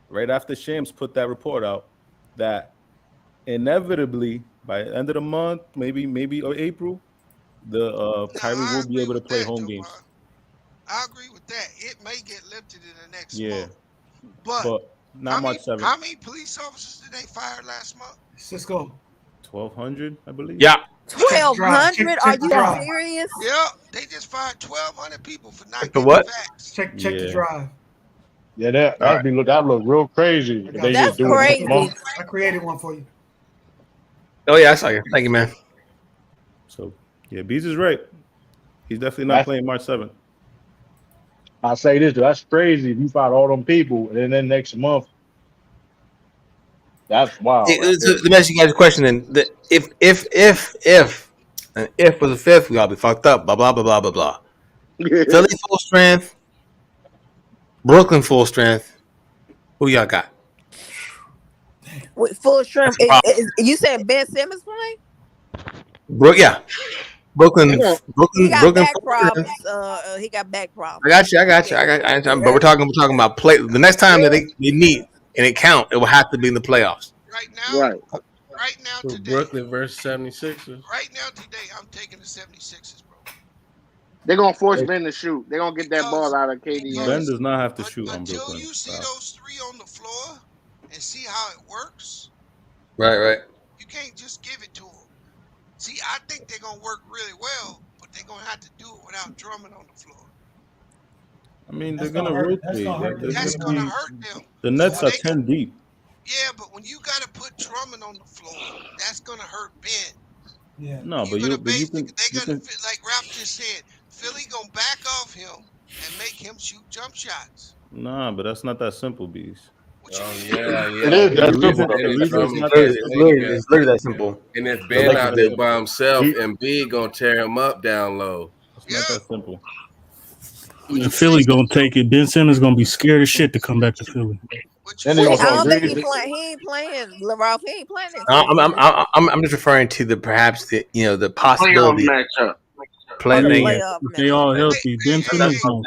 right after Shams put that report out that inevitably by the end of the month, maybe or April, the Kyrie will be able to play home games. I agree with that. It may get lifted in the next month. But not March 7th. How many police officers did they fire last month? Cisco. 1,200, I believe. Yeah. 1,200? Are you serious? Yeah, they just fired 1,200 people for not getting the facts. Check the drive. Yeah, that look real crazy. That's crazy. I created one for you. Oh yeah, I saw you. Thank you, man. So yeah, Bees is right. He's definitely not playing March 7th. I say this, though, that's crazy. If you fight all them people, and then next month, that's wild. Let me ask you guys a question. Then, if was the fifth, we all be fucked up. Blah blah blah blah blah blah. Philly full strength, Brooklyn full strength. Who y'all got? With full strength, you said Ben Simmons playing? Yeah. Brooklyn. He got back problems. He got back problems. I got you. But we're talking about play. The next time that they meet and it count, it will have to be in the playoffs. Right now, today. Brooklyn versus 76ers. Right now, today, I'm taking the 76ers, bro. They're gonna force Ben to shoot. They're gonna get that ball out of KD. Ben does not have to shoot on Brooklyn. Until you see those three on the floor and see how it works. Right. You can't just give it to them. See, I think they're going to work really well, but they're going to have to do it without Drummond on the floor. I mean, they're going to rotate. That's going to hurt them. The Nets are 10 deep. Yeah, but when you got to put Drummond on the floor, that's going to hurt Ben. Yeah. No, but you can. Like Ralph just said, Philly going to back off him and make him shoot jump shots. Nah, but that's not that simple, Bees. Oh yeah. It is that The simple. reason, Though. the reason it's not It's that literally that simple. And if Ben out there by himself, He- Embiid gonna tear him up down low. it's not that simple. And Philly gonna take it. Ben Simmons gonna be scared as shit to come back to Philly. Then they I gonna start don't think greedy. he ain't playing. Ralph, he ain't playing next I'm just referring to the Playoff possibility matchup. playing. playoff If they all healthy, Ben Simmons Hey, gonna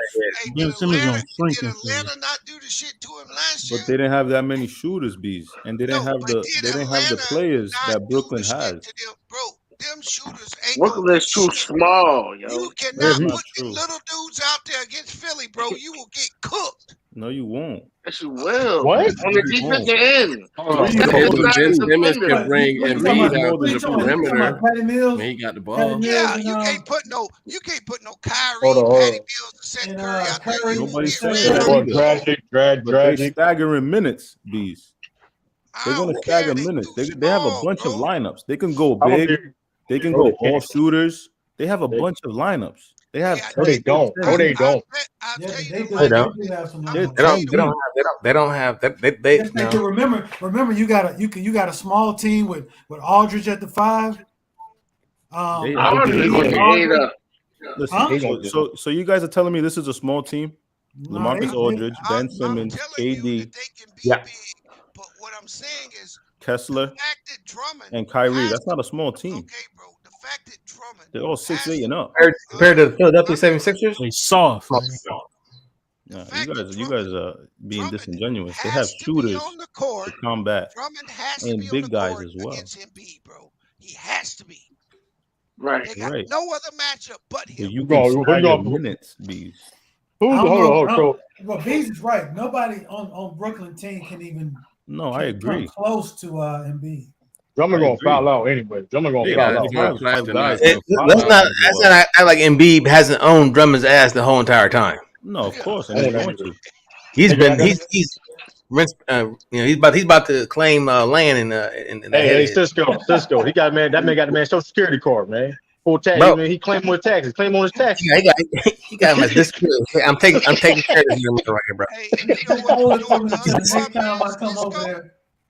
Ben Simmons gonna shrink did in Philly. Atlanta not do the shit to him last But year? they didn't have that many shooters, bees, and they didn't No, have but the did they didn't have the Atlanta players not that do Brooklyn the shit has. to them, bro? Them shooters ain't Brooklyn gonna is do too shit. small, yo. You That's cannot not put true. little dudes out there against Philly, bro. You will get cooked. No, you won't. Yes, you will. What? On the defensive end. Hold Yeah, That's but not Ben a Simmons defender. can bring What you talking Embiid about? out What to you the talking about? You talking perimeter about Patty Mills? when he got the Patty ball. Mills Yeah, and you can't put no Hold Kyrie, on, Patty hold Mills, and Seth and Curry out there. Curry. You will Nobody's get saying ran that out. on. either. Dragic. But they staggering minutes, bees. They're I gonna don't care. stagger They minutes. too They have a small, bunch of bro. lineups. They can go I don't big. care. They can No, go they all can't. shooters. They have a They- bunch of lineups. They have Yeah, No, they don't. No, they don't. I'll Yeah, tell you they the do. They lineup. don't. They do have some I'm They're gonna lineups. tell they you don't They don't have they Yes, they do. Remember, you got a small team with Aldridge at the 5. They Aldridge gonna get ate up. listen. Huh? So you guys are telling me this is a small team? No, LaMarcus Aldridge, Ben I'm Simmons, telling you KD, that they can be Yeah. big. But what I'm saying is the Kessler, fact that Drummond and Kyrie. has That's not a small team. okay, bro. The fact that Drummond They're all has 6'8" and up. Compared to the Philadelphia 76ers? They soft. Yeah, you guys are being disingenuous. They have has to be shooters on the court. to combat Drummond has to and be on the big guys court as well. against Embiid, bro. He has to be. Right. They got Right. no other matchup but But him. you Who can gonna- who stagger gonna- minutes, bees. I don't Hold know. on. Well, Bees is right. Nobody on Brooklyn team can even No, I agree. come close to Embiid. Drummond I gonna agree. foul out anyway. Drummond gonna Yeah, foul they out. have five guys. Let's not act like Embiid hasn't owned Drummond's ass the whole entire time. No, of course, and he's going to. He's about to claim land in the Hey, Cisco. He got that man got the man's social security card, man. Full tax. Bro. He claimed on his taxes. Claim on his taxes. Yeah, he got him as this. I'm taking care of this right here, bro. Hey, you know what the other problem is, Cisco?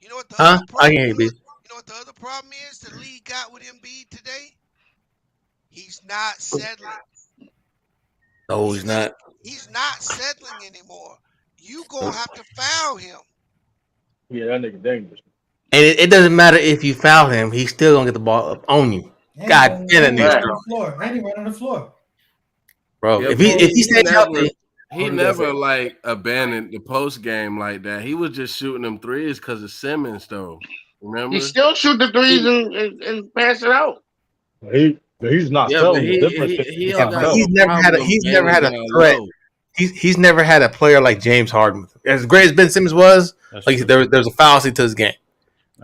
You know what the Huh? other problem I can hear you, is? B. You know what the other problem is the league got with Embiid today? He's not settling. No, he's not. He's not settling anymore. You gonna have to foul him. Yeah, that nigga dangerous. And it doesn't matter if you foul him; he's still gonna get the ball up on you. God damn it, nigga, And he ran on the floor, bro. Yeah, if he stays healthy, he never like abandoned the post game like that. He was just shooting them threes because of Simmons, though. Remember? He still shoot the threes and pass it out. He's not selling. He's never had a threat. He's never had a player like James Harden. As great as Ben Simmons was, there's a fallacy to his game.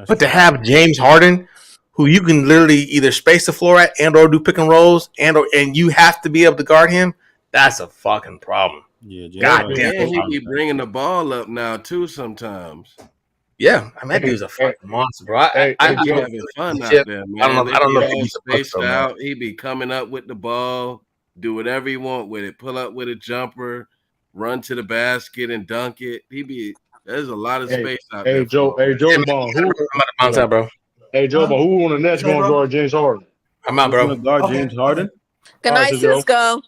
But to have James Harden, who you can literally either space the floor at and or do pick and rolls and you have to be able to guard him, that's a fucking problem. Yeah, God damn. And he be bringing the ball up now too sometimes. Yeah, I mean that dude's a fucking monster, bro. I be having fun out there, man. I don't know. If he spaced out. He be coming up with the ball, do whatever he want with it. Pull up with a jumper, run to the basket and dunk it. There's a lot of space out there. Joe Bond, bro. Hey, Joe Bond, who on the Nets going to guard James Harden? I'm out, bro. Going to guard James Harden. Good night, Cisco.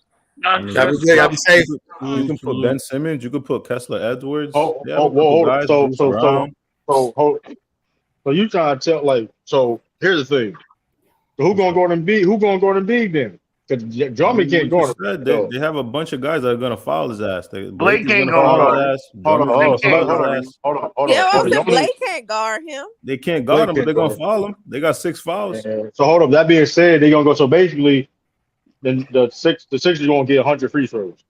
You can put Ben Simmons. You could put Kessler Edwards. Hold on. So you trying to tell so here's the thing. So who gonna guard Embiid? Who gonna guard Embiid then? Because Drummond can't guard him. They have a bunch of guys that are gonna foul his ass. Blake can't guard him. Hold on. Blake can't guard him. They can't guard him, but they're gonna foul him. They got 6 fouls. So hold up. That being said, they're gonna go. So basically, then the Sixers gonna get 100 free throws.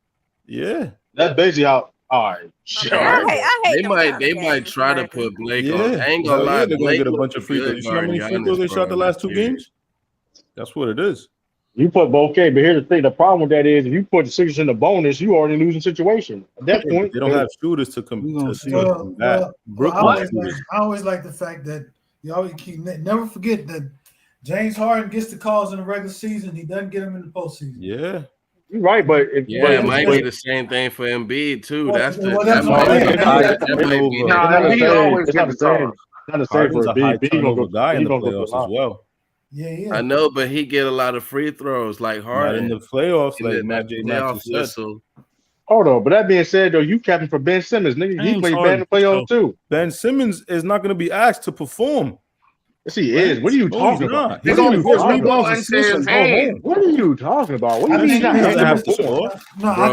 Yeah, that's basically how. All right, I hate they might try to put Blake on. I ain't gonna lie, they're gonna get a bunch of free good throws. You see how many guarding free throws they Giannis, shot the bro, last 2 games? That's what it is. You put okay, but here's the thing. The problem with that is if you put the Sixers in the bonus, you are in a losing situation. At that point, they don't have shooters to combat. I always like the fact that you always never forget that James Harden gets the calls in the regular season. He doesn't get them in the postseason. Yeah. You're right, but it might be the same thing for Embiid too. That's the it's not the same. Not the same for a high Embiid. turnover guy in the playoffs as well. Yeah. I know, but he get a lot of free throws like Harden. Not in the playoffs, And like Matt J. Max said. Hold on, but that being said, though, you capping for Ben Simmons, nigga. He played bad in the playoffs too. Ben Simmons is not going to be asked to perform. Yes, he is. What are you talking about? He's going to get rebounds and assists and go home. What are you talking about? What do you mean? I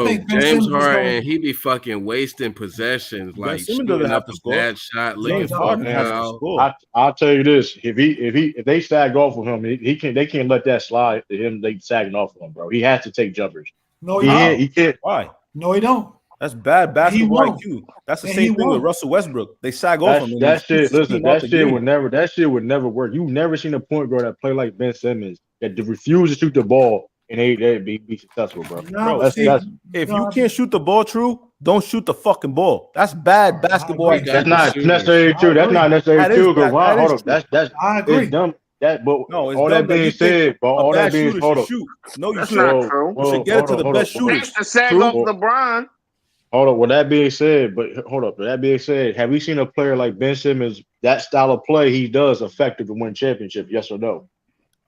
think Ben James Simmons Harden, he be fucking wasting possessions, like shooting up a bad shot, looking for foul. I'll tell you this: if they sag off with him, they can't let that slide to him. They sagging off with him, bro. He has to take jumpers. No, he can't. Why? No, he don't. That's bad basketball IQ. That's the same thing with Russell Westbrook. They sag off him. That shit would never work. You've never seen a point guard that play like Ben Simmons that refuse to shoot the ball and they be successful, bro. If you can't shoot the ball true, don't shoot the fucking ball. That's bad basketball IQ. That's not necessarily true. That's not necessarily true. Hold up. That's I agree. It's dumb. But no, all that being said, all that being hold up. No, you That's shouldn't. not true. You should get it to the best shooters. To sag off LeBron. Hold up. With that being said, have we seen a player like Ben Simmons, that style of play he does effective to win championship? Yes or no?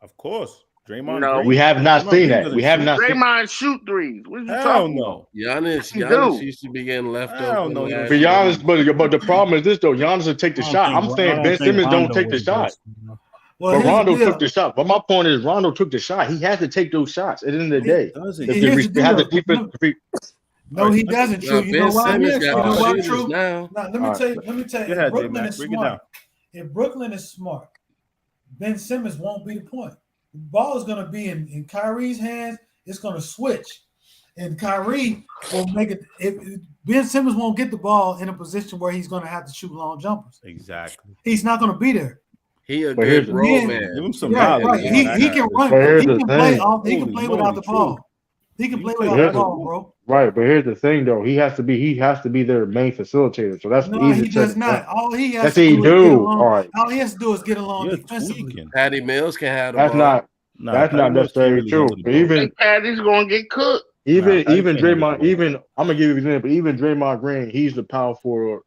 Of course. Draymond. No. We have not seen that. We have not seen Draymond shoot threes. What are you Hell talking no. about? Giannis used to be getting left open. No. But Giannis, but the problem is this though. Giannis will take the shot. I'm saying Ben Simmons don't take the shot. But Rondo took the shot. But my point is, Rondo took the shot. He has to take those shots at the end of the day. No, he doesn't. True. You know why? True. Now, let me tell you. If Brooklyn is smart, if Brooklyn is smart, Ben Simmons won't be the point. The ball is going to be in Kyrie's hands. It's going to switch, and Kyrie will make it. Ben Simmons won't get the ball in a position where he's going to have to shoot long jumpers. Exactly. He's not going to be there. He a good role man. Give him some right. He can run. He can play off. He can play without the ball. He can play without the ball, bro. Right, but here's the thing, though. He has to be their main facilitator. So that's easy. He does not. All he has to do. All he has to do is get along defensively. Patty Mills can have the ball. That's not necessarily true. But even Patty's gonna get cooked. Even Draymond. I'm gonna give you an example. Even Draymond Green, he's the power forward.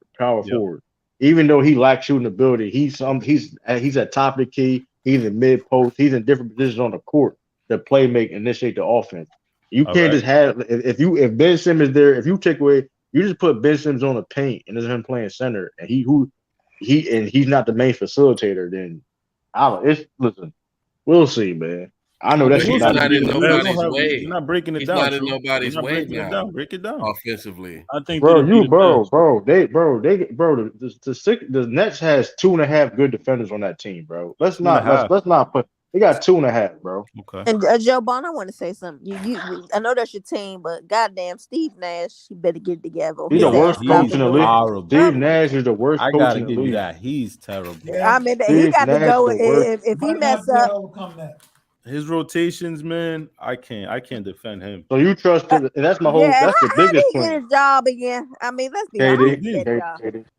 Even though he lacks shooting ability, he's at top of the key. He's in mid post. He's in different positions on the court to play, make, initiate the offense. You can't just have if Ben Simmons there. If you take away, you just put Ben Simmons on the paint and it's him playing center, and he's not the main facilitator. Then listen, we'll see, man. I know that's not in nobody's way. You're not breaking it down. Not in nobody's way now. Break it down offensively. I think, the Nets has 2.5 good defenders on that team, bro. Let's not put. They got 2.5, bro. Okay. And Joe Bond, I want to say something. I know that's your team, but goddamn, Steve Nash, he better get it together. He's the worst coach in the league. Steve Nash is the worst coach in the league. I gotta give you that. He's terrible. I mean, he got to go. If he mess up, his rotations, man, I can't defend him. So you trust it, and that's my whole. That's the biggest point. Get his job again. I mean, let's be honest.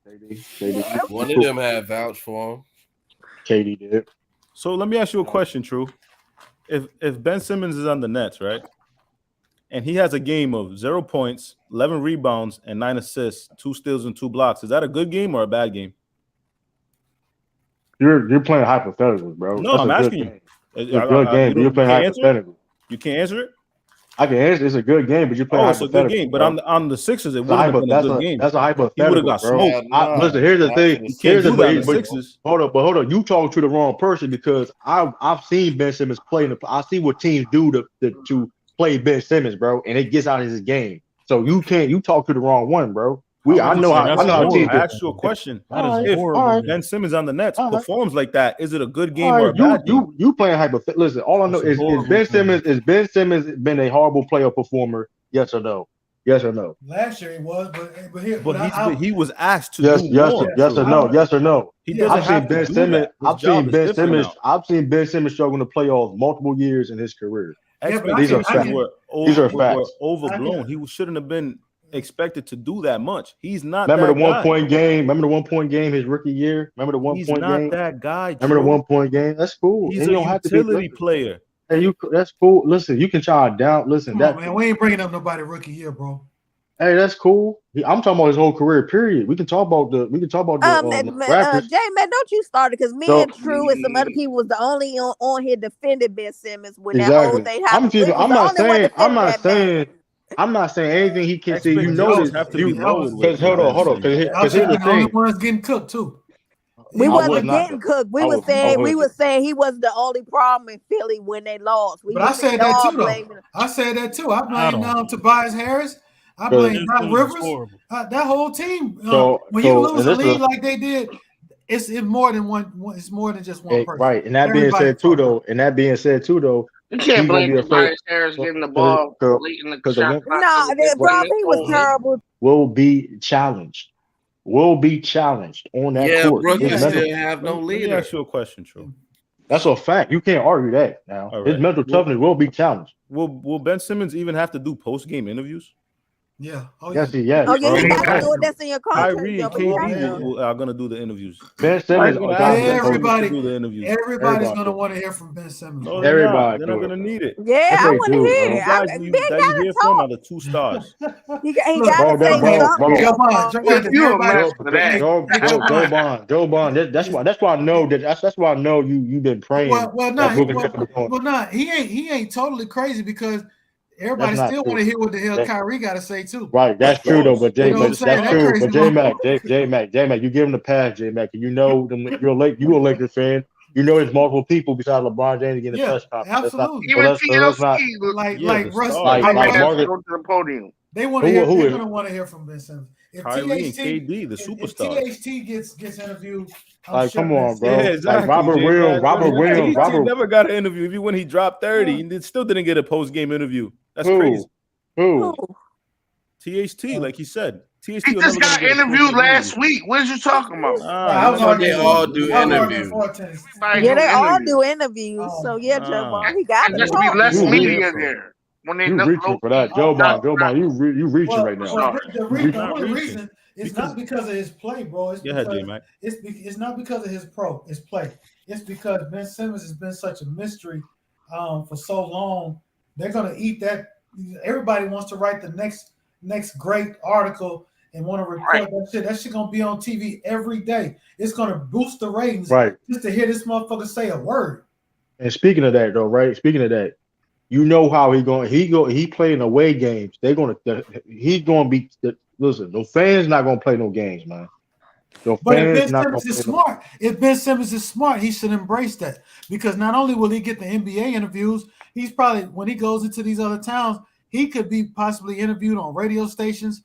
KD. One of them had vouched for him. KD did. So let me ask you a question, True. If Ben Simmons is on the Nets, right, and he has a game of 0 points, 11 rebounds, and 9 assists, 2 steals, and 2 blocks, is that a good game or a bad game? You're playing hypotheticals, bro. No, I'm asking you. It's a good game. You're playing hypotheticals. You can't answer it? I can answer. It's a good game, but you're playing hypotheticals. It's a good game. But on the Sixers, it would have been a good game. That's a hypothetical. He would have got smoked. Listen, here's the thing. Here's the thing. Hold on. You talking to the wrong person because I've seen Ben Simmons play. I see what teams do to play Ben Simmons, bro, and it gets out of his game. So you talk to the wrong one, bro. I know how teams. I asked you a question. If Ben Simmons on the Nets performs like that, is it a good game or a bad game? You playing hypothetical. Listen, all I know is Ben Simmons been a horrible playoff performer? Yes or no? Yes or no? Last year he was, but he was asked to yes or no. Yes or no? I've seen Ben Simmons struggle in the playoffs multiple years in his career. These are facts. Overblown. He shouldn't have been expected to do that much. He's not. Remember the 1 point game? Remember the 1 point game his rookie year? Remember the 1 point game? He's not that guy. Remember the 1 point game? That's cool. He's a utility player. Hey, that's cool. Listen, you can try to down. Listen, Come on, man. We ain't bringing up nobody rookie here, bro. Hey, that's cool. I'm talking about his whole career. Period. We can talk about the Raptors. J-Man, don't you start it, because me and True and some other people was the only on here defending Ben Simmons when that whole thing happened. I'm not saying anything he can see. You know this. Because hold on. Because here's the thing. The only ones getting cooked too. We wasn't getting cooked. We was saying he was the only problem in Philly when they lost. But I said that too, though. I said that too. I blame Tobias Harris. I blame Doc Rivers. That whole team. When you lose a league like they did, it's more than one. It's more than just one person. Right. And that being said too, though. You can't blame Tobias Harris getting the ball late in the shot. Bro, he was terrible. Will be challenged on that court. Brooklyn still have no leader. Let me ask you a question, True. That's a fact. You can't argue that now. Right. His mental toughness will be challenged. Will Ben Simmons even have to do post-game interviews? Yeah. Yes. Oh, yeah, you got to do it. That's in your contract. Kyrie and KD are going to do the interviews. Ben Simmons. Everybody's going to want to hear from Ben Simmons. No, they're not going to need it. Yeah, I want to hear. Guys you hear from are the 2 stars. He got to say something. Joe Bond. That's why I know that's why I know you've been praying. Well, he ain't totally crazy, because everybody still want to hear what the hell Kyrie got to say too. Right, that's true though. But that's true. But J Mac, you give him the pass, J Mac. You know you're a Lakers fan. You know there's multiple people besides LeBron James getting a press conference. Absolutely. Even TLC, like Russ, go to the podium. They want to hear. They're going to want to hear from Ben Simmons. If Kyrie and KD, the superstar. If THT gets interviewed, come on, bro. Yeah, exactly. Like Robert Williams. Never got an interview. Even when he dropped 30, he still didn't get a post-game interview. That's crazy. Who? THT, like he said. He just got interviewed last week. What are you talking about? They all do interviews. Yeah, they all do interviews. So yeah, Joe Bond, he got it. Just be less media there. When they reaching for that, Joe Bond, you reaching right now. The only reason it's not because of his play, bro. It's not because of his play. It's because Ben Simmons has been such a mystery for so long. They're gonna eat that. Everybody wants to write the next great article and want to report that shit. That shit gonna be on TV every day. It's gonna boost the ratings, just to hear this motherfucker say a word. And speaking of that, though, right? Speaking of that, you know how he playing away games. He's gonna be. Listen, the fans not gonna play no games, man. But if Ben Simmons is smart, he should embrace that, because not only will he get the NBA interviews, he's probably, when he goes into these other towns, he could be possibly interviewed on radio stations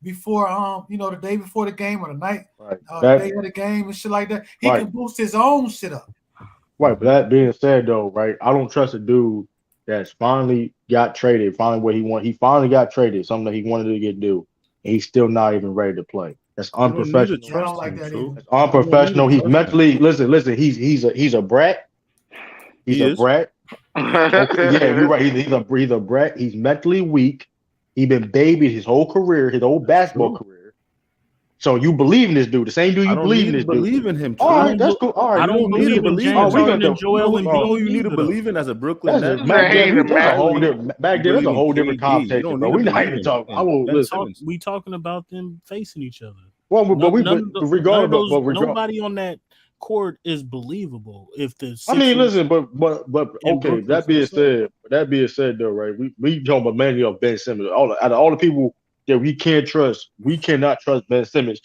before the day before the game or the night, the day of the game and shit like that. He can boost his own shit up. Right, but that being said, though, right, I don't trust a dude that's finally got traded, finally what he wanted. He finally got traded, something that he wanted to get do, and he's still not even ready to play. That's unprofessional. I don't like that either. It's unprofessional. He's mentally listen. He's a brat. He's a brat. Okay, yeah, you're right. He's a brat. He's mentally weak. He's been babied his whole career, his whole basketball career. So you believe in this dude? The same dude you believe in this dude? Believe in him. All right, that's cool. All right, I don't believe in James Harden and Joel Embiid. You know you need to believe in as a Brooklyn Net. Back then, that's a whole different conversation, bro. We're not even talking. We talking about them facing each other. Well, regardless, nobody on that court is believable. If the Sixers, listen, but okay. That being said, though, right? We talking about mainly of Ben Simmons. Out of all the people that we can't trust, we cannot trust Ben Simmons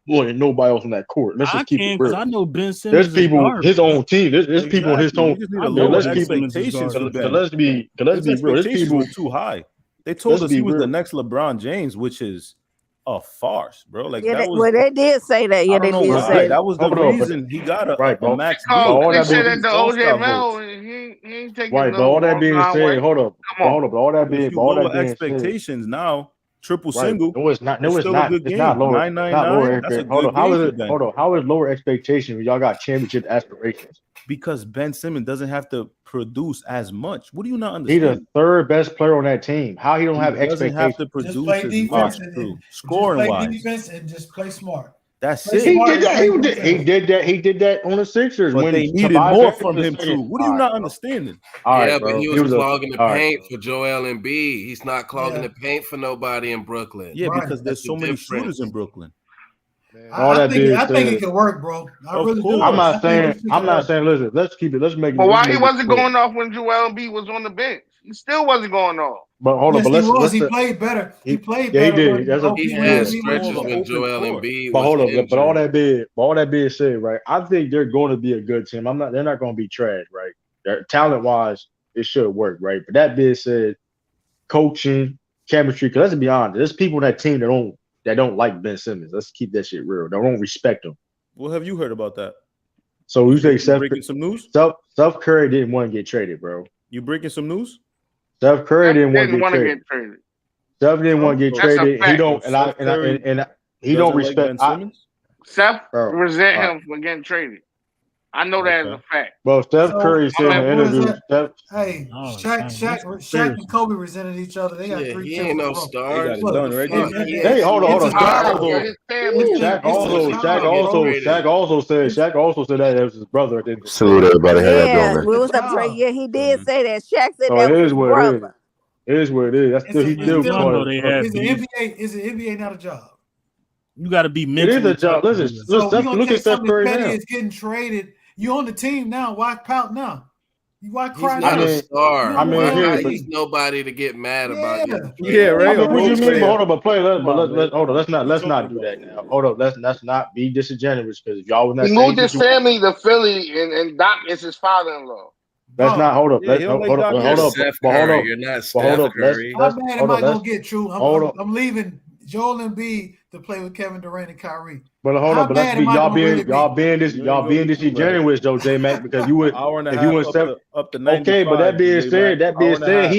more than nobody else on that court. Let's just keep it real. I know Ben Simmons. There's people, his own team. There's people on his own. Let's be real. His people too high. They told us he was the next LeBron James, which is a farce, bro. Like they did say that. Yeah, they did say that was the reason he got a max deal. They said that the OJ Mel, he ain't taking right. But all that being said, hold up. But all that being expectations now. Triple single. No, it's not. It's not lower. 999. That's a good game. Hold on. How is lower expectations when y'all got championship aspirations? Because Ben Simmons doesn't have to produce as much. What do you not understand? He's the third best player on that team. How he don't have expectations? Have to produce as much. Scoring wise, defense and just play smart. That's Play it. He smart did and that. play He defense. did that. He did that on the Sixers But when they needed Tobias more Harris from was him saying, too. What are all you right, not bro. understanding? All Yeah, right, but bro. he He was was clogging the all right, paint bro. for Joel Embiid. He's not clogging Yeah. the paint for nobody in Brooklyn. Yeah, Right. because there's That's the so many difference. shooters in Brooklyn. All that being I think it said, can work, bro. I Of really do. I'm course. I not think this saying. shit I'm can not work. saying. Listen, let's keep it. Let's make it. But Let's why he make this wasn't clear. going off when Joel Embiid was on the bench? He still wasn't going off. But hold on. Yes, But he was. let's. He played better. He played Yeah, he better did. when He when had Embiid was on stretches the when bench. Joel Embiid But was hold up. injured. But all that being said, right? I think they're going to be a good team. I'm not. They're not going to be trash, right? Talent wise, it should work, right? But that being said, coaching, chemistry. Because let's be honest, there's people on that team that don't like Ben Simmons. Let's keep that shit real. They don't respect him. What have you heard about that? So you say You breaking some news? Steph Curry didn't want to get traded, bro. You breaking some news? Steph Curry didn't want to get traded. Steph didn't want to get That's a traded. fact. He don't, and he don't respect Ben Simmons. Seth bro. resent him for getting traded. I know that as a fact. Well, Steph Curry said in an interview. Hey, Shaq and Kobe resented each other. They got Yeah, 3 he chips ain't in a no row. star. They got it done, right? Hey, hold on. Shaq also said that it was his brother. Salute everybody. How y'all Yeah, doing, we man? was up Dre. Yeah, he did say that. Shaq said So that it was is his what it is. brother. It is what it is. That's still he still called it. Is the NBA not a job? You got to be It mentally. is a job. Listen, So we're gonna look at take Steph something Curry petty now. is getting traded. You on the team now? Why pout now? Why He's cry not now? a star. He's He's nobody to get mad about. Yeah, right. I mean, what you mean? But hold on, but play. Let's hold on. Let's What you not talking do that about? now. Hold on. Let's not be disingenuous because if y'all was not He moved his family to Philly, and Doc is his father-in-law. Let's not hold up. Yeah, he don't like Doc Hold up. Steph But hold Curry. up. You're not But Steph hold up. Curry. How bad am I gonna get, True? Hold up. I'm leaving Joel Embiid to play with Kevin Durant and Kyrie. But hold How on, but let's bad be am I y'all gonna really being be? y'all being disingenuous though, J Mac, because you would Hour and a if half you went up to 95. okay, but that being said, Hour and a half.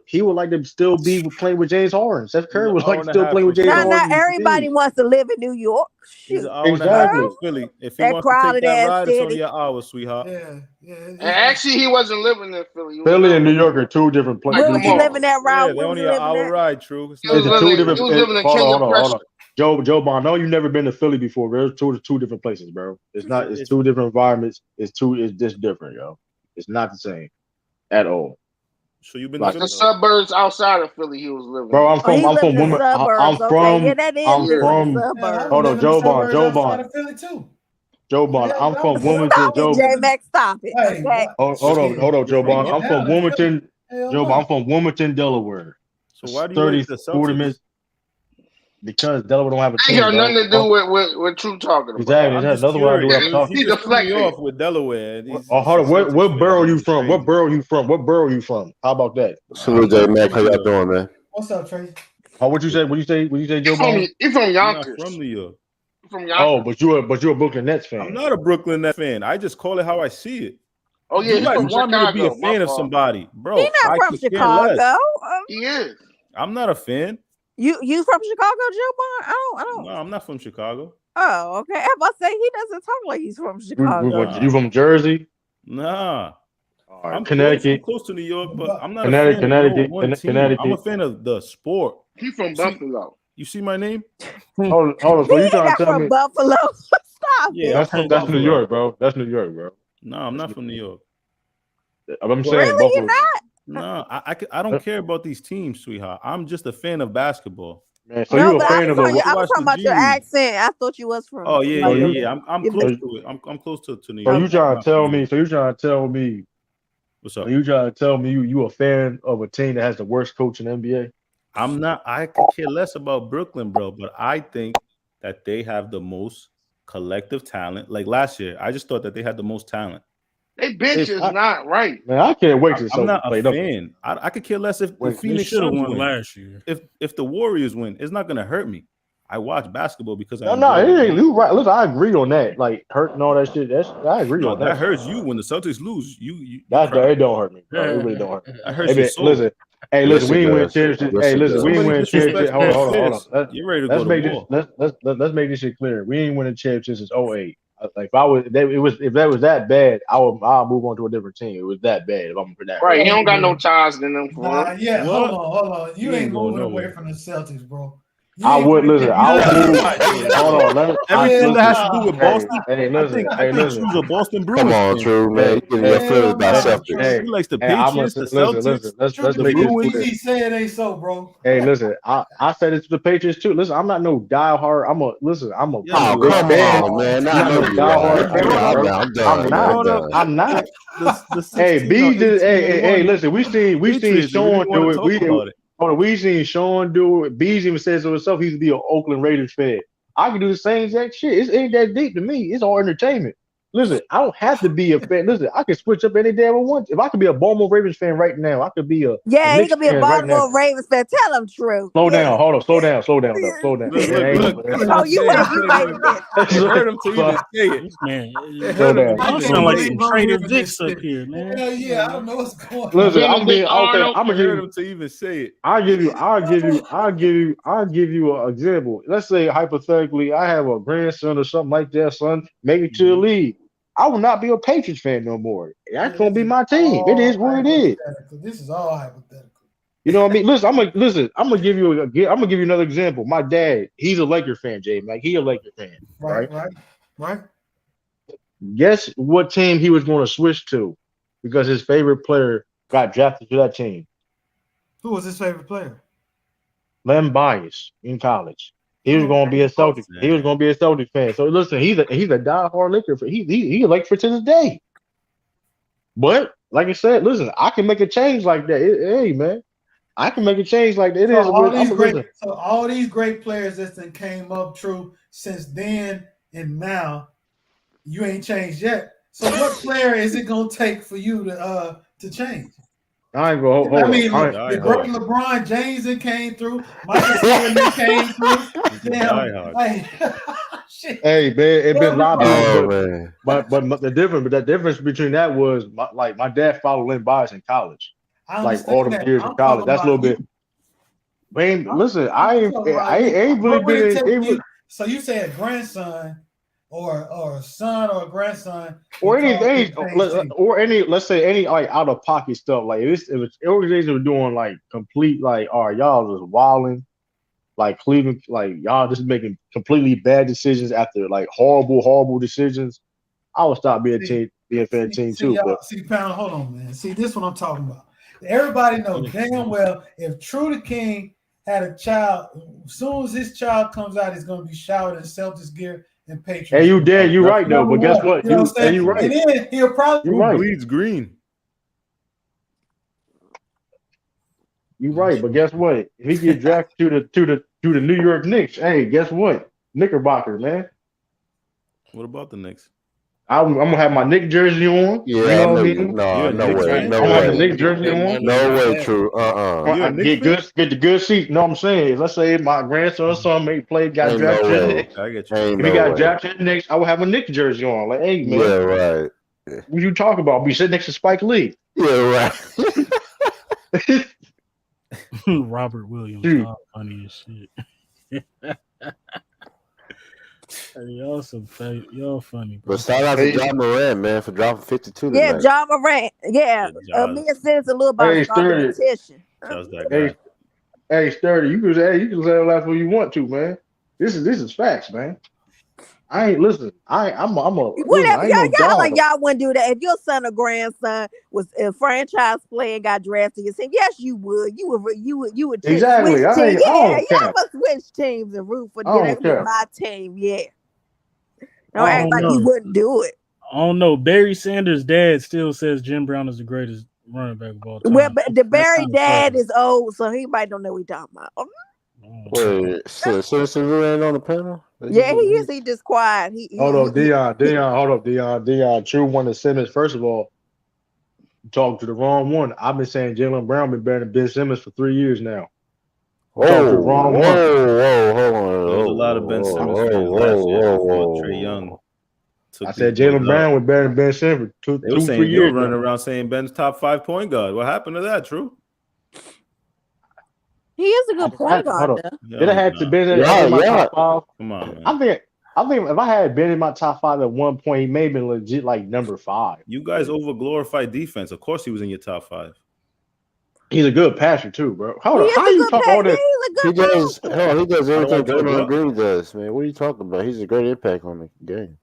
he would like to still be playing with James Harden. Steph Curry was Hour like and a still half playing with from James Now, Harden. everybody wants to live in New York. He's Shoot. an hour and a half Exactly. from Philly. If he That wants to take crowded that ass ride, it's city. only an hour, sweetheart. And actually, he wasn't living in Philly. He was Philly living and New York are two different places. Where was you living at, Yeah, Rob? they're Where was only you an living hour at? ride, True. It's He was no living two different. in Hold King on. of Prussia. Joe Bond, I know you never been to Philly before, bro. It's two different places, bro. It's two different environments. It's just different, yo. It's not the same at all. So you've been Like the suburbs outside of Philly, he was living. Bro, I'm Oh, he from lived in the women. suburbs. Okay, yeah, that is I'm living from. in the suburbs. Hold on, Joe Bond. Philly too. Joe Bond. I'm from Wilmington. Stop it, J Mac. Stop it. Hey, Okay. Hold on, Joe Bond. I'm from Wilmington. Hell Joe no. Bond. I'm from Wilmington, Delaware. So why do you like the 40 Celtics? minutes. Because Delaware don't have a Ain't team. got Bro. nothing to do with True talking about. Exactly. It I'm has just nothing to do with curious. what I'm talking. He just threw me off with Delaware. Hold on. What borough you from? What borough you from? What borough you from? How about that? Salute, J Mac. How y'all doing, man? What's up, Trey? Oh, what you say? What you say, Joe Bond? He's from I'm not Yonkers. from New York. From Yonkers. Oh, but you're a Brooklyn Nets fan. I'm not a Brooklyn Nets fan. I just call it how I see it. Oh yeah, You he's guys from want Chicago. me to be a fan of fault. somebody, bro? He not I from could care less. Chicago. He is. I'm not a fan. You from Chicago, Joe Bond? I don't. No, I'm not from Chicago. Oh, okay. I was about to say he doesn't talk like he's from Chicago. You from Jersey? Nah. Right, I'm Connecticut. close to New York, but I'm not Connecticut, a fan of no one team. Connecticut. I'm a fan of the sport. He's from Buffalo. You see my name? Hold on. So you trying to tell from me? Buffalo? Stop Yeah, it. That's New York, bro. That's New York, bro. No, I'm not from New York. I'm saying Really, Buffalo. you're not? No, I don't care about these teams, sweetheart. I'm just a fan of basketball. Man, so you a fan of a? I was talking about your accent. I thought you was from. Oh yeah. I'm close to it. I'm close to New So York. you trying to tell me? So you trying to tell me? What's up? You trying to tell me you a fan of a team that has the worst coach in the NBA? I'm not. I could care less about Brooklyn, bro. But I think that they have the most collective talent. Like last year, I just thought that they had the most talent. They bench is not right. Man, I can't wait to. I'm not a fan. I could care less if the Phoenix should have Suns won win. last year. If the Warriors win, it's not gonna hurt me. I watch basketball because No, you right. Listen, I agree on that. Like hurting all that shit. I agree on that. That hurts you when the Celtics lose. You it don't hurt me. Bro. It really don't hurt me. That hurts your soul. Listen, we ain't win championship. Hey, listen, we ain't win championship. Hold on. You're ready to go to war. Let's make this shit clear. We ain't winning championships since 2008. Like if that was that bad, I'll move on to a different team. It was that bad. If I'm for that. Right, he don't got no ties to them. Yeah, What? hold on. You ain't moving away from the Celtics, bro. I would listen. I would hold on. Everything that has to do with Boston. Hey, listen. I think True's a Boston Bruins. Come on, True, man. You getting your feelings about Celtics. He likes the Patriots, the Celtics. Let's make this clear. Easy say it ain't so, bro. Hey, listen. I said it to the Patriots too. Listen, I'm not no diehard. I'm a come fan. on, man. I'm not. Hey, B did. Hey, listen. We seen Sean do it. We seen Sean do it. Bees even says to himself he's be an Oakland Raiders fan. I can do the same exact shit. It ain't that deep to me. It's all entertainment. Listen, I don't have to be a fan. Listen, I can switch up any day I want. If I could be a Baltimore Ravens fan right now, I could be a he could be a Baltimore Ravens fan. Tell him true. Slow down. Hold on. Slow down. Oh, you heard him to even say it, man. Slow down. You sound like some Trader Vicks up here, man. Hell yeah, I don't know what's going on. Listen, I'm being okay. I'm gonna heard him to even say it. I'll give you an example. Let's say hypothetically, I have a grandson or something like that. Son, make it to the league. I will not be a Patriots fan no more. That's gonna be my team. It is what it is. This is all hypothetical. You know what I mean? Listen, I'm gonna give you another example. My dad, he's a Laker fan, Jay. Like he a Laker fan, right? Guess what team he was going to switch to because his favorite player got drafted to that team. Who was his favorite player? Lem Bias in college. He was going to be a Celtics. He was going to be a Celtics fan. So listen, he's a diehard Laker fan. He a Laker for to this day. But like I said, listen, I can make a change like that. Hey man, I can make a change like that. So all these great players that came up true since then and now, you ain't changed yet. So what player is it going to take for you to change? I ain't going to hold. I mean, LeBron James came through. Michael Jordan came through. Damn. Hey man, it been lobbying, but the difference between that was my dad followed Lynn Bias in college, like all the years in college. That's a little bit. Man, listen, I ain't really been. So you say a grandson, or a son or a grandson, or let's say any like out of pocket stuff. Like if organizations were doing like complete like, all right, y'all just wilding. Like Cleveland, like y'all just making completely bad decisions after like horrible decisions. I would stop being a fan team too. Pound, hold on, man. See, this is what I'm talking about. Everybody knows damn well if True the King had a child, as soon as his child comes out, he's going to be showered in Celtics gear and Patriots. Hey, you're right though. But guess what? You're right. And then he'll probably bleeds green. You're right, but guess what? If he get drafted to the New York Knicks, hey, guess what? Knickerbocker, man. What about the Knicks? I'm gonna have my Knicks jersey on. Yeah, you know what I mean? No way. I'm gonna have the Knicks jersey on. No way, True. Get the good seat. You know what I'm saying? Let's say my grandson or son got drafted to the Knicks. I get you. If he got drafted to the Knicks, I will have a Knicks jersey on. Like, hey, man. Yeah, right. What you talking about? Be sitting next to Spike Lee. Yeah, right. Robert Williams, funny as shit. Y'all funny. Bro. But shout out to John Morant, man, for dropping 52 tonight. Yeah, John Morant. Yeah, me and Sis a little about competition. Hey, Sturdy, you can say that what you want to, man. This is facts, man. I ain't listen. I'm whatever y'all like. Y'all wouldn't do that if your son or grandson was a franchise player and got drafted. You say yes, you would. You would exactly. Switch teams. Y'all must switch teams and root for my team. Yeah. Don't act like know. you wouldn't do it. I don't know. Barry Sanders' dad still says Jim Brown is the greatest running back of all time. Well, but the Barry dad is old, so he might don't know what he's talking about. Wait, Citizen ain't on the panel? Yeah, he is. He just quiet. Hold up, Dion. True one to Simmons. First of all, you talking to the wrong one. I've been saying Jaylen Brown been better than Ben Simmons for 3 years now. Whoa, hold on. There's a lot of Ben Simmons fans last year. Trey Young. I said Jaylen Brown was better than Ben Simmons for 2-3 years. Running around saying Ben's top 5 point guard. What happened to that, True? He is a good point guard. It had to be in my top 5. Come on, man. I think if I had been in my top 5 at one point, he may have been legit like number 5. You guys over glorify defense. Of course, he was in your top 5. He's a good passer too, bro. Hold on, how you talk all this? He's a good move. He does everything Draymond Draymond Green does, man. What are you talking about? He's a great impact on the game.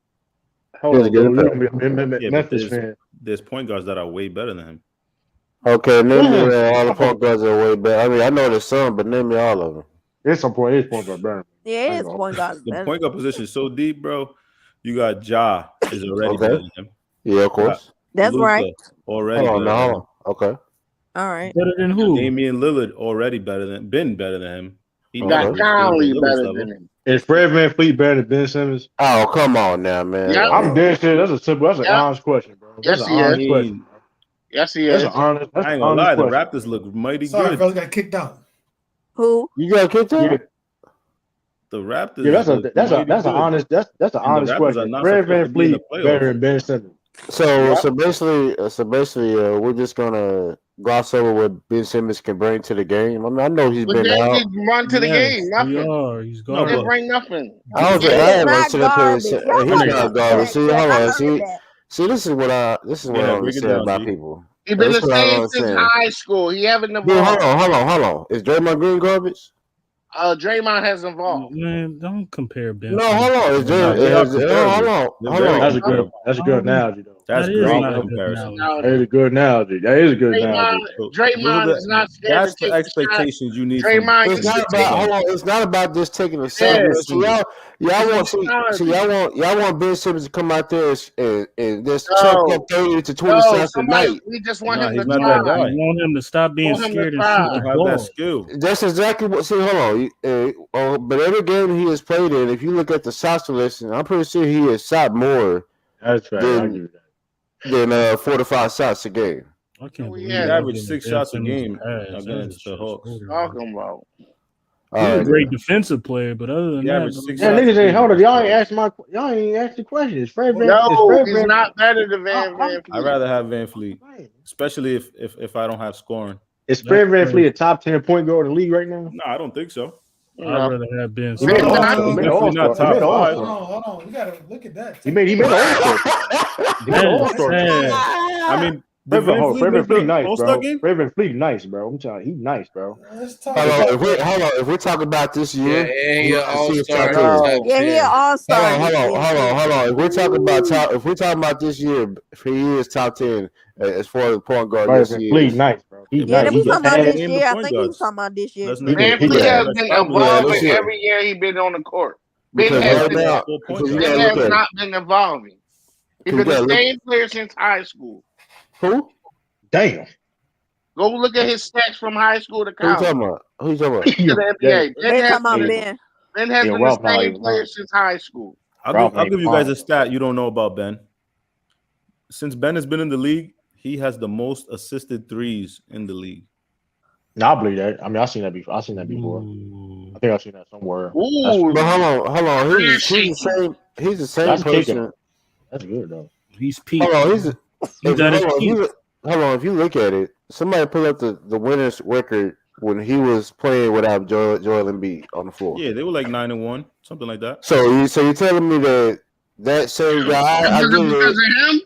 Hold on, bro. Memphis fan. There's point guards that are way better than him. Okay, name me all the point guards that are way better. I mean, I know there's some, but name me all of them. There's some point guard better. Yeah, it's point guard. The point guard position is so deep, bro. You got Ja is already better than him. Yeah, of course. That's Luka right. Already better than him. Okay. All right. Better than who? Damian Lillard already better than him. He got Conley better than him. Is Fred VanVleet better than Ben Simmons? Oh, come on now, man. Yep. I'm dead serious. That's an honest question, bro. Yes, he is. Yes, he is. I ain't gonna lie. The Raptors look mighty Sorry, good. fellas got kicked out. Who? You got kicked out? Yeah. The Raptors. Yeah, that's an honest question. Fred VanVleet better than Ben Simmons. So basically, we're just gonna gloss over what Ben Simmons can bring to the game. I mean, I know he's But been they out. didn't run to the game. Nothing. He's They gone. didn't bring nothing. I was He's run to the not place. garbage. He's not garbage. See, hold on. I heard that. See, this is what I understand about people. He's been This the is what I same since understand. high school. He haven't Dude, evolved. hold on. Is Draymond Green garbage? Draymond has evolved. Man, don't compare Ben. No, hold on. Hold on. That's a good analogy, though. That's That is great not a good comparison. analogy. That is a good analogy. Draymond is not scared That's to the take expectations you need. Draymond It's not about. It's not about just taking a shot. Yes. Y'all want Ben Simmons to come out there and just chuck up 30 to 20 shots a night. We just want him He's to not try. that guy. You want him to stop being Want him to scared and try. shoot the Have ball. that skill. That's exactly what. See, hold on. But every game he has played in, if you look at the shots list, I'm pretty sure he has shot more That's right. I agree with that. than 4 to 5 shots a game. I can't believe He Yeah. averaged 6 shots a game against the Hawks. Talking about. All He's a right, great defensive player, but other than He that, averaged 6 Yeah, shots. niggas ain't hold on. Y'all ain't asked the question. Is Fred No, he's not better than Van I'd Vliet. rather have VanVleet, especially if I don't have scoring. Is Fred VanVleet a top 10 point guard in the league right now? No, I don't think so. I'd rather have Ben He made Simmons. an Definitely not all-star. top He made an five. all-star. Hold on. We gotta look at that. He made an all-star. He made an all-star. I mean, Fred VanVleet nice, All-Star bro. game? Fred VanVleet nice, bro. I'm telling you, he's nice, bro. Let's talk Hold on. about If we talk about this year, and you're let's see if all-star. top 10. Yeah, he an all-star. Hold on. If we're talking about this year, if he is top 10 as far as point guard Fred this year. VanVleet nice, bro. He's Yeah, nice. we talking about this Name the year. I point think he was guards. talking about this year. Let's too. name Van it. Vliet has been Yeah, evolving let's see. every year he's been on the court. Ben Because has, right been, now, Full point because you guard. ben gotta has look at not been evolving. He's You been the gotta look- same player since high school. who? Damn. Go look at his stats from high school to Who you college talking about? Who you talking about? to the NBA. They talking about Ben. Ben has Yeah, been Ralph the not same even player lying. since high school. I'll give you guys a stat you don't know about Ben. Since Ben has been in the league, he has the most assisted threes in the league. No, I believe that. I mean, I've seen that before. I think I've seen that somewhere. Ooh, But hold on. He's the same That's person. kicking. That's good though. He's peak. Hold on, peak. hold on. If you look at it, somebody pull up the winner's record when he was playing without Joel Embiid on the floor. Yeah, they were like 9-1, something like that. So you're telling me that same guy? because of him?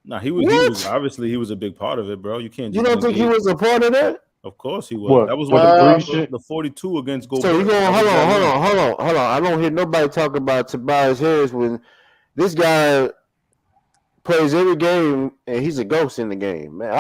Nah, he was obviously he was a big part of it, bro. You can't. You just don't think he negate- was a part of that? Of course he was. What? That was What, the 42 against Gold. So you going? Hold on. I don't hear nobody talk about Tobias Harris when this guy plays every game and he's a ghost in the game, man.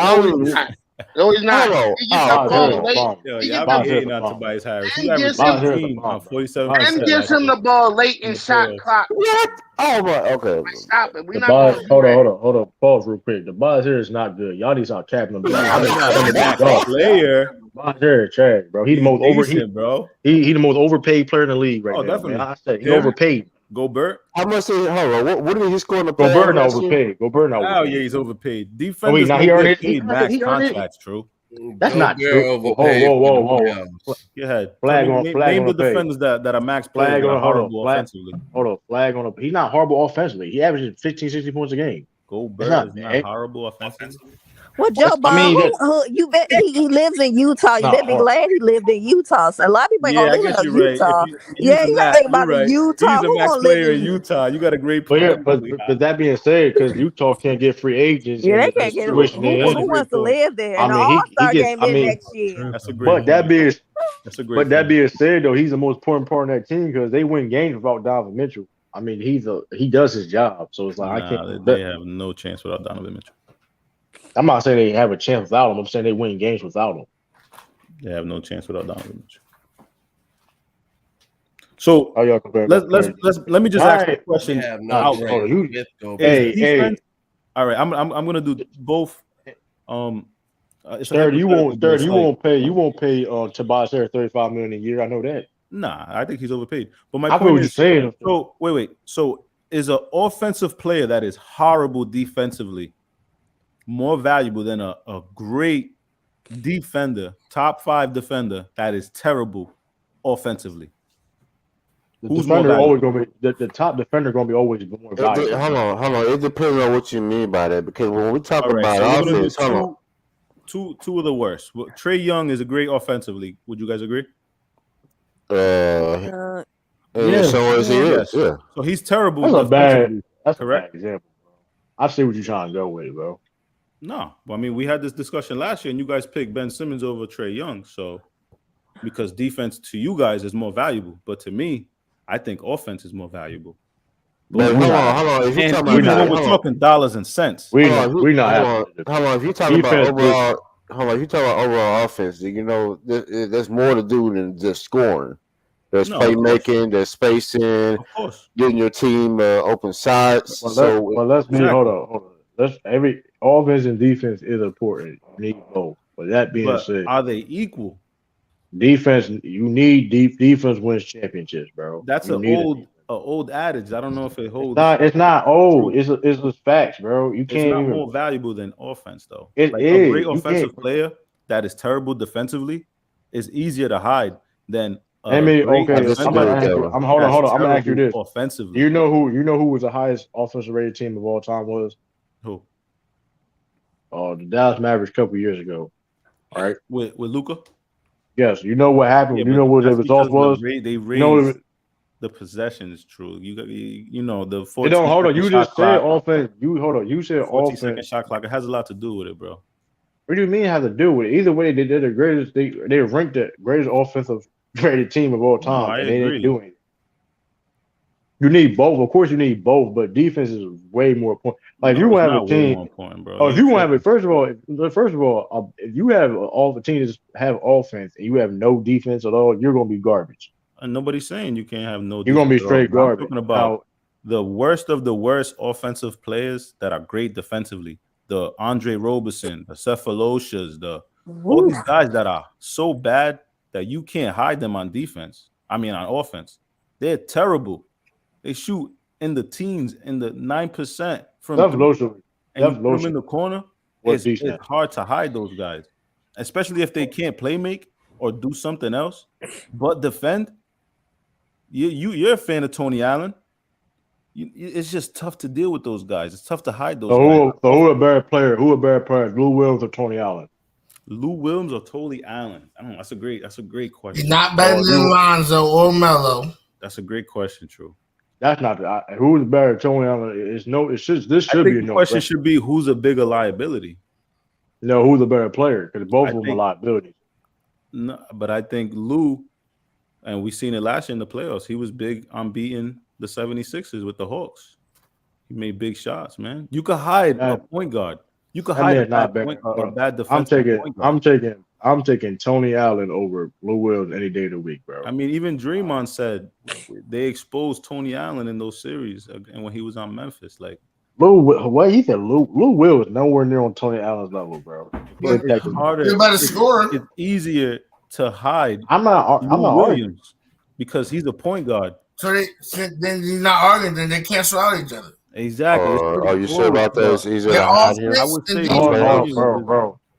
No, he's not. Hold on. He gets the ball late. Yo, He y'all gets be the hating on Tobias Harris. He And averaged gives him- 15 on 47%. And gives him the ball late in shot clock. What? Oh my. Okay. Stop it. We're The not Boz, going to hold on. Pause real quick. The Boz here is not good. Y'all need to stop capping him. He's not a bad player. Boz here is trash, bro. He the most bro. He the most overpaid player in the league right now. Definitely. Man. I said he Him? overpaid. Gobert. How much is hold on? What did he score in the Go playoffs Bird last year? overpaid. Go Bird Oh overpaid. yeah, he's overpaid. Defenders Oh, wait, now he don't earned get it. paid max contracts. True. That's not Gobert true. overpaid Whoa. Go ahead. Flag Name on the the page. defenders that are max players Flag that on are hold horrible on. offensively. Hold on. Flag on the. He's not horrible offensively. He averages 15, 16 points a game. Gobert That's not is bad. not horrible offensively. Well, Joe Ball, I mean, you bet he lives in Utah. You No, better be glad he lived in Utah. So a lot of people ain't Yeah, I gonna guess live you're in Utah. right. If Yeah, you gotta think about you're right. Utah. He's a Who max gonna live player in in Utah. You got a great But point. yeah, but that being said, because Utah can't get free agents. Yeah, they in can't the get situation they're in. who wants to live there? I And the mean, All-Star he gets. game I in mean, next year. That's a great but point. that being That's a great. But that being said, though, he's the most important part of that team because they win games without Donovan Mitchell. I mean, he does his job, so it's like I can't. They have no chance without Donovan Mitchell. I'm not saying they have a chance without him. I'm saying they win games without him. They have no chance without Donovan Mitchell. So let me just ask a question. All right, I'm gonna do both. Third, you won't pay Tobias Harris $35 million a year. I know that. Nah, I think he's overpaid. But my point is, so wait. So is an offensive player that is horrible defensively more valuable than a great defender, top 5 defender that is terrible offensively? Who's defender always gonna be the top defender gonna be always more valuable. Hold on. It depends on what you mean by that because when we talk about offense, two of the worst. Trae Young is a great offensively. Would you guys agree? Yeah. So he's terrible. That's correct. A bad example, bro. I see what you're trying to go with, bro. No, I mean we had this discussion last year, and you guys picked Ben Simmons over Trae Young. So because defense to you guys is more valuable, but to me, I think offense is more valuable. But hold on. If you're talking about we're talking dollars and cents. Hold on. If you're talking about overall offense, you know, there's more to do than just scoring. There's playmaking, there's spacing, getting your team open sides. Hold on. Every offense and defense is important. You need both. But that being said, are they equal? Defense, you need defense wins championships, bro. That's an old adage. I don't know if it holds. It's not old. It's just facts, bro. You can't. It's not more valuable than offense, though. It like is. A great offensive player that is terrible defensively is easier to hide than. I'm gonna ask you. I'm gonna ask you this. Offensively, you know who was the highest offensive rated team of all time was? Who? The Dallas Mavericks a couple years ago. All right, with Luka. Yes, you know what happened. You know what the result was. They raised the possession is true. You know the 14. Hold on. You just said offense. You said offense. Shot clock. It has a lot to do with it, bro. What do you mean it has to do with it? Either way, they did the greatest. They ranked the greatest offensive rated team of all time. No, and they didn't do it. You need both. Of course, you need both, but defense is way more important. Like if you want to have a team, if you want to have it, first of all, if you have all the teams have offense and you have no defense at all, you're going to be garbage. And nobody's saying you can't have no. You're going to be straight garbage. I'm talking about the worst of the worst offensive players that are great defensively. The Andre Roberson, the Cephaloshias, all these guys that are so bad that you can't hide them on defense. I mean, on offense, they're terrible. They shoot in the teens, in the 9% from and you put them in the corner. It's hard to hide those guys, especially if they can't play make or do something else but defend. You're a fan of Tony Allen. It's just tough to deal with those guys. It's tough to hide those guys. So who a better player? Lou Williams or Tony Allen? Lou Williams or Tony Allen? I don't know. That's a great question. He's not better than Lonzo or Melo. That's a great question, True. That's not who's better, Tony Allen. This should be the question should be who's a bigger liability. No, who's a better player? Because both of them are liabilities. No, but I think Lou, and we seen it last year in the playoffs. He was big on beating the 76ers with the Hawks. He made big shots, man. You could hide a point guard. You could hide a bad defensive point guard. I'm taking Tony Allen over Lou Williams any day of the week, bro. I mean, even Draymond said they exposed Tony Allen in those series, and when he was on Memphis, like he said, Lou Williams nowhere near on Tony Allen's level, bro. It's harder. It's easier to hide. I'm not Williams because he's a point guard. So then you're not arguing. Then they cancel out each other. Exactly. Are you sure about that? It's easier to hide him. I would say,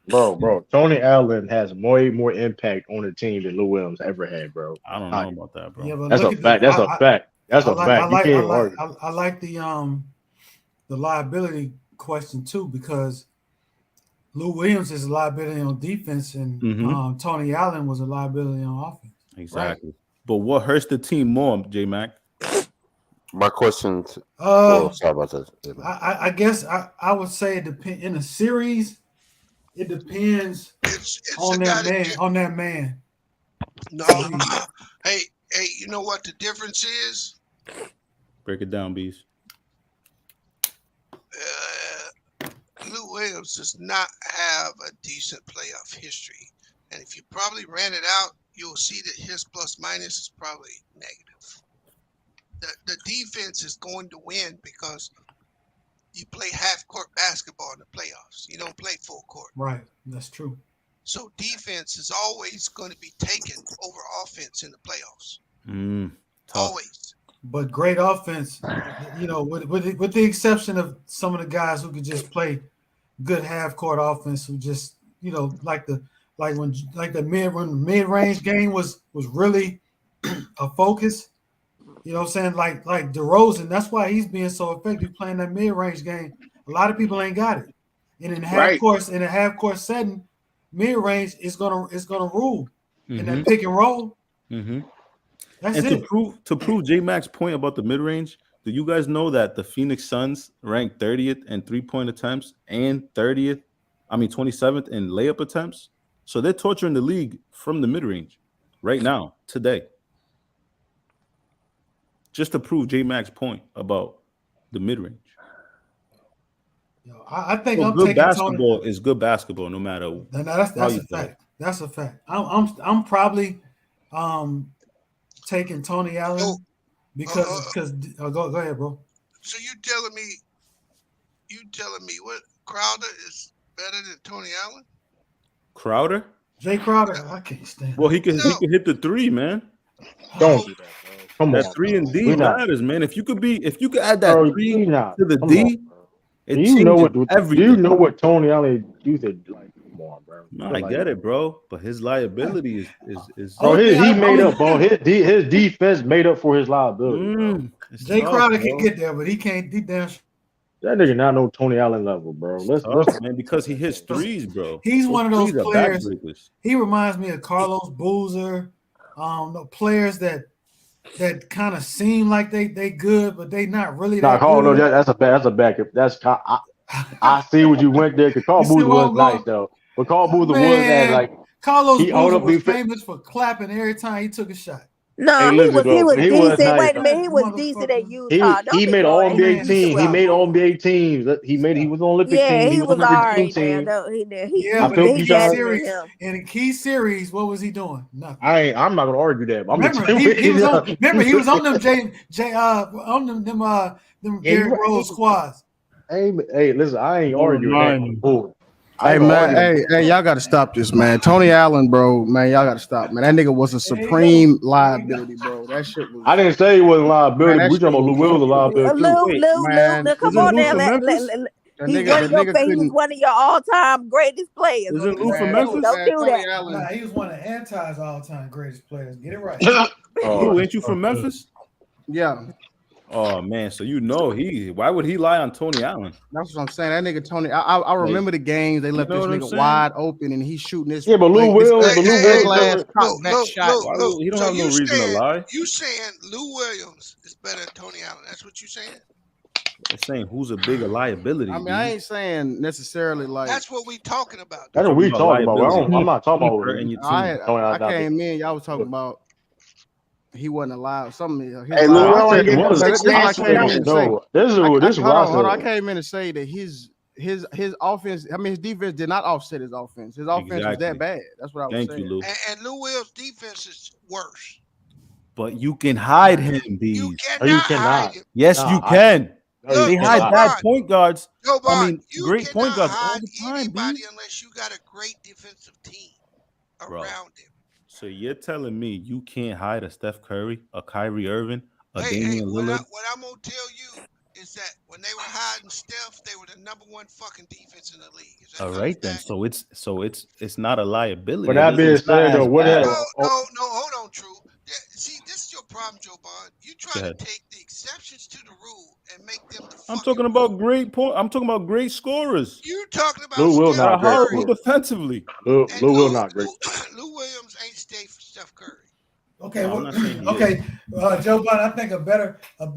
Bro, Tony Allen has way more impact on the team than Lou Williams ever had, bro. I don't know about that, bro. Yeah, that's a fact. That's a fact. That's a fact. You can't argue. I like the liability question too, because Lou Williams is a liability on defense, and Tony Allen was a liability on offense. Exactly. Right? But what hurts the team more, J Mac? My question. Sorry about that. I guess I would say it depends in a series. It depends on that man. No. Hey, you know what the difference is? Break it down, Bees. Lou Williams does not have a decent playoff history. And if you probably ran it out, you'll see that his plus minus is probably negative. The defense is going to win because you play half-court basketball in the playoffs. You don't play full court. Right. That's true. So defense is always going to be taken over offense in the playoffs. Always. But great offense, you know, with the exception of some of the guys who could just play good half-court offense, who just, you know, when the mid-range game was really a focus. You know what I'm saying? Like DeRozan, that's why he's being so effective playing that mid-range game. A lot of people ain't got it. And in a half-court setting, mid-range is gonna rule in that pick and roll. That's and it. To prove J-Mac's point about the mid-range, do you guys know that the Phoenix Suns ranked 30th in three-point attempts and 27th in layup attempts? So they're torturing the league from the mid-range right now, today. Just to prove J-Mac's point about the mid-range. I think I'm good basketball is good basketball no matter. That's a fact. That's a fact. I'm probably taking Tony Allen because go ahead, bro. So you telling me what Crowder is better than Tony Allen? Crowder? Jay Crowder, I can't stand. Well, he can hit the three, man. Don't do that, bro. Come that on, 3 and D matters, man. If you could add that 3 to the Come D, on, it you know what everything. you know what Tony Allen used to like. Come on, bro. No, I get it, bro. But his liability is bro. He made up, bro. His defense made up for his liability. Jay Crowder can get there, but he can't. He damn. That nigga not no Tony Allen level, bro. Let's man, because he hits threes, bro. He's one of those players. He reminds me of Carlos Boozer. The players that kind of seem like they good, but they not really. Nah, Carl, no, that's a backup. I see what you went there because Carl Boozer was nice though, but Carl Boozer was that like Carlos Boozer was famous for clapping every time he took a shot. No, he was decent. Nice. Wait a minute, he was decent at Utah. He made all NBA teams. He made all NBA teams. He was on Olympic team. Yeah, he was all right, team. man. But in the key series, what was he doing? Nothing. I'm not gonna argue that. Remember, he was on them them Derrick Rose squads. Hey, listen, I ain't arguing that. Hey man, hey, y'all gotta stop this, man. Tony Allen, bro, man, y'all gotta stop, man. That nigga was a supreme liability, bro. That shit was. I didn't say he wasn't liability. We talking about Lou Will a liability Lou, come on now. He's one of your all-time greatest players. Isn't Lou from Memphis? Don't do that. Nah, he was one of Anti's all-time greatest players. Get it right. Ain't you from Memphis? Yeah. Oh man, so why would he lie on Tony Allen? That's what I'm saying. That nigga Tony, I remember the games they left this nigga wide open and he's shooting this. Yeah, but Lou Will, shot. He don't have no reason to lie. You saying Lou Williams is better than Tony Allen? That's what you saying? I'm saying who's a bigger liability. I mean, I ain't saying necessarily like. That's what we talking about. That's what we talking about. I'm not talking about. I came in. Y'all was talking about. He wasn't alive. Something. Hey, I came in to say that his offense. I mean, his defense did not offset his offense. His offense was that bad. That's what I was saying. Thank you, Lou. And Lou Will's defense is worse. But you can hide him, B. You cannot. Yes, you can. They hide bad point guards. Great point guards all the time, anybody unless you got a great defensive team around him. So you're telling me you can't hide a Steph Curry, a Kyrie Irving, a Damian Lillard? What I'm gonna tell you is that when they were hiding Steph, they were the number one fucking defense in the league. All right then. So it's not a liability. But that being said, though, what? No, hold on, True. See, this is your problem, Joe Bond. You try to take the exceptions to the rule and make them the I'm talking about great point. I'm talking about great scorers. You talking about Lou Will not horrible defensively. Lou Will not great. Lou Williams ain't stay for Steph Curry. Okay, Joe Bond. I think a better a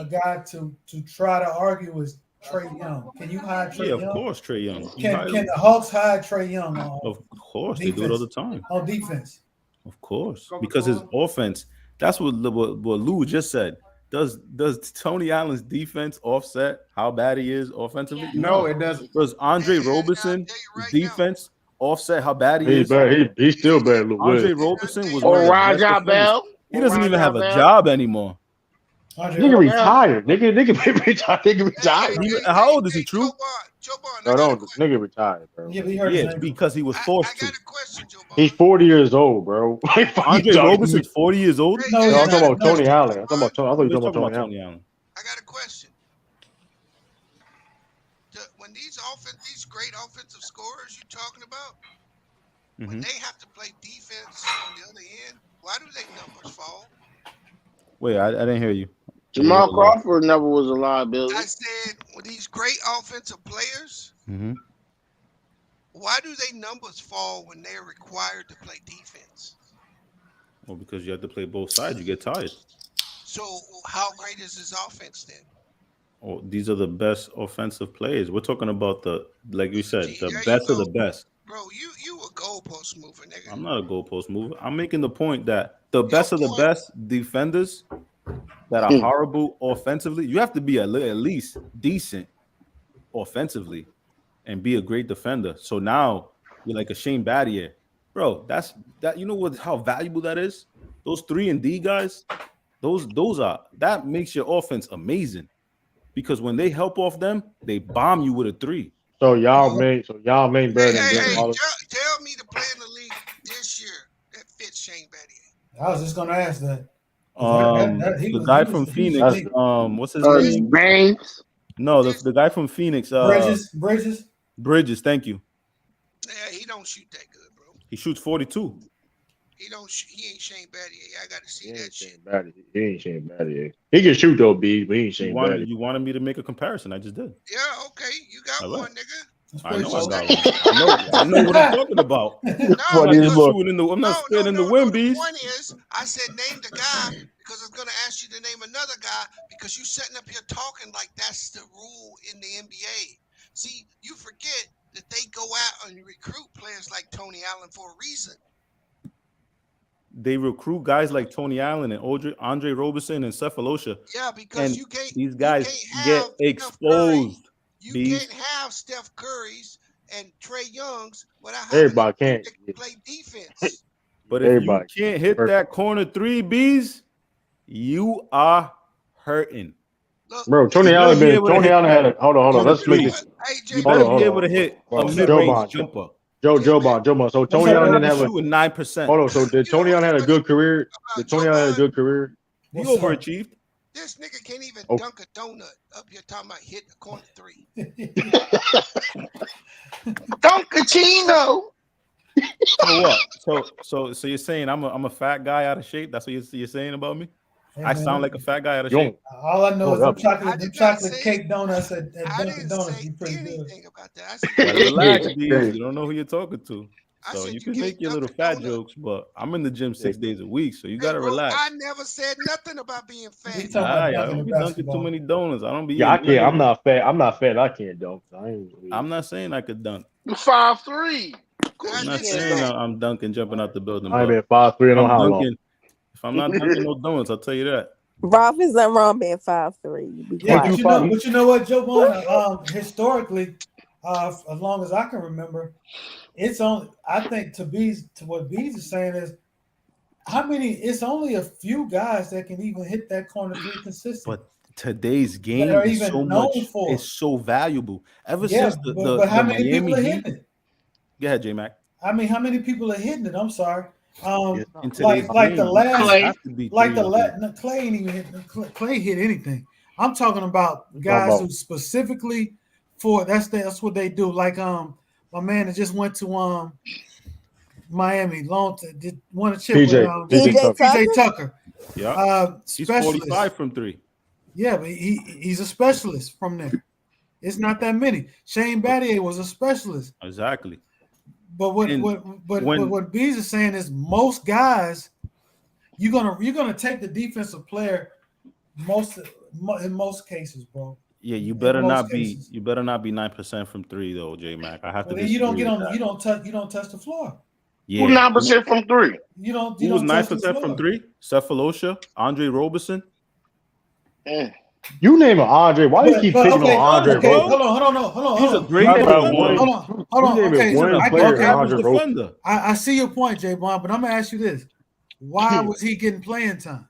guy to try to argue is Trae Young. Can you hide Trae Young? Yeah, of course, Trae Young. Can the Hawks hide Trae Young? Of course, they do it all the time on defense. Of course, because his offense. That's what Lou just said. Does Tony Allen's defense offset how bad he is offensively? No, it doesn't. Does Andre Robeson's defense offset how bad he is? He's still bad. Andre Robeson was Or one of the best Raja defenders. Bell. He doesn't even have a job anymore. Nigga retired. Nigga retired. Nigga retired. How old is he, True? No, this nigga retired, bro. Yeah, because he was forced to. He's 40 years old, bro. Andre Robeson's 40 years old? No, I'm talking about Tony Allen. I thought you were talking about Tony Allen. I got a question. When these great offensive scorers you're talking about, when they have to play defense on the other end, why do their numbers fall? Wait, I didn't hear you. Jamal Crawford never was a liability. I said, with these great offensive players, why do their numbers fall when they're required to play defense? Well, because you have to play both sides. You get tired. So how great is this offense then? Oh, these are the best offensive players. We're talking about like you said, the best of the best. Bro, you a goalpost mover, nigga. I'm not a goalpost mover. I'm making the point that the best of the best defenders that are horrible offensively, you have to be at least decent offensively and be a great defender. So now you're like a Shane Battier. Bro, that's you know how valuable that is? Those 3-and-D guys, those are that makes your offense amazing. Because when they help off them, they bomb you with a 3. So y'all made better than Tell me the player in the league this year that fits Shane Battier. I was just gonna ask that. The guy from Phoenix, what's his name? Banks. No, the guy from Phoenix. Bridges, thank you. Yeah, he don't shoot that good, bro. He shoots 42. He ain't Shane Battier. I gotta see that shit. He ain't Shane Battier. He can shoot though, B, but he ain't Shane Battier. You wanted me to make a comparison. I just did. Yeah, okay. You got one, nigga. I know I got one. I know what I'm talking about. I'm not scared in the wind, bees. The point is, I said name the guy because I'm gonna ask you to name another guy because you sitting up here talking like that's the rule in the NBA. See, you forget that they go out and recruit players like Tony Allen for a reason. They recruit guys like Tony Allen and Andre Robeson and Cephalosha. Yeah, because and these guys get exposed. You can't have Steph Curry's and Trey Young's without everybody can't play defense. But if you can't hit that corner 3, B's, you are hurting. Bro, Tony Allen had a hold on. Let's make this. You better be able to hit a mid-range jumper. Joe Bond. So Tony Allen didn't have 9%. Hold on. So did Tony Allen have a good career? Did Tony Allen have a good career? He overachieved. This nigga can't even dunk a donut up here talking about hitting the corner 3. Dunkachino. So what? So you're saying I'm a fat guy out of shape? That's what you're saying about me? Hey, I sound like a fat guy out of shape. All I know is them chocolate cake donuts at Dunkin' Donuts. You pretty good. About that. Relax, dude. You don't know who you're talking to. So you can make your little fat jokes, but I'm in the gym 6 days a week, so you gotta relax. I never said nothing about being fat. I don't be dunking too many donuts. I don't be. Yeah, I can't. I'm not fat. I can't dunk. I'm not saying I could dunk. 5'3". I'm not saying I'm dunking, jumping out the building. I ain't been 5'3" in how long. If I'm not dunking no donuts, I'll tell you that. Rob is not wrong being 5'3". Yeah, but you know what, Joe Bond, historically, as long as I can remember, it's only, I think to what Bees is saying is it's only a few guys that can even hit that corner 3 consistently. But today's game is so much, it's so valuable. Since the how many Miami people are hitting it? Go ahead, J-Mac. I mean, how many people are hitting it? I'm sorry. Clay ain't even hit. Clay hit anything. I'm talking about guys who specifically that's what they do. Like my man that just went to Miami, won a chip with PJ Tucker. Yeah, he's 45 from 3. Yeah, but he's a specialist from there. It's not that many. Shane Battier was a specialist. Exactly. But what Bees is saying is most guys, you're gonna take the defensive player in most cases, bro. Yeah, you better not be 9% from 3 though, J Mac. I have to. You don't touch the floor. Yeah. Who 9% from three? You don't. Who was 9% from three? Cephalosha, Andre Roberson. You name it Andre. Why you keep picking on Andre? Okay, hold on. He's a great defender. defender. Hold on. You name Okay, it one player, Andre Roberson. I see your point, J. Bond, but I'm gonna ask you this: why was he getting playing time?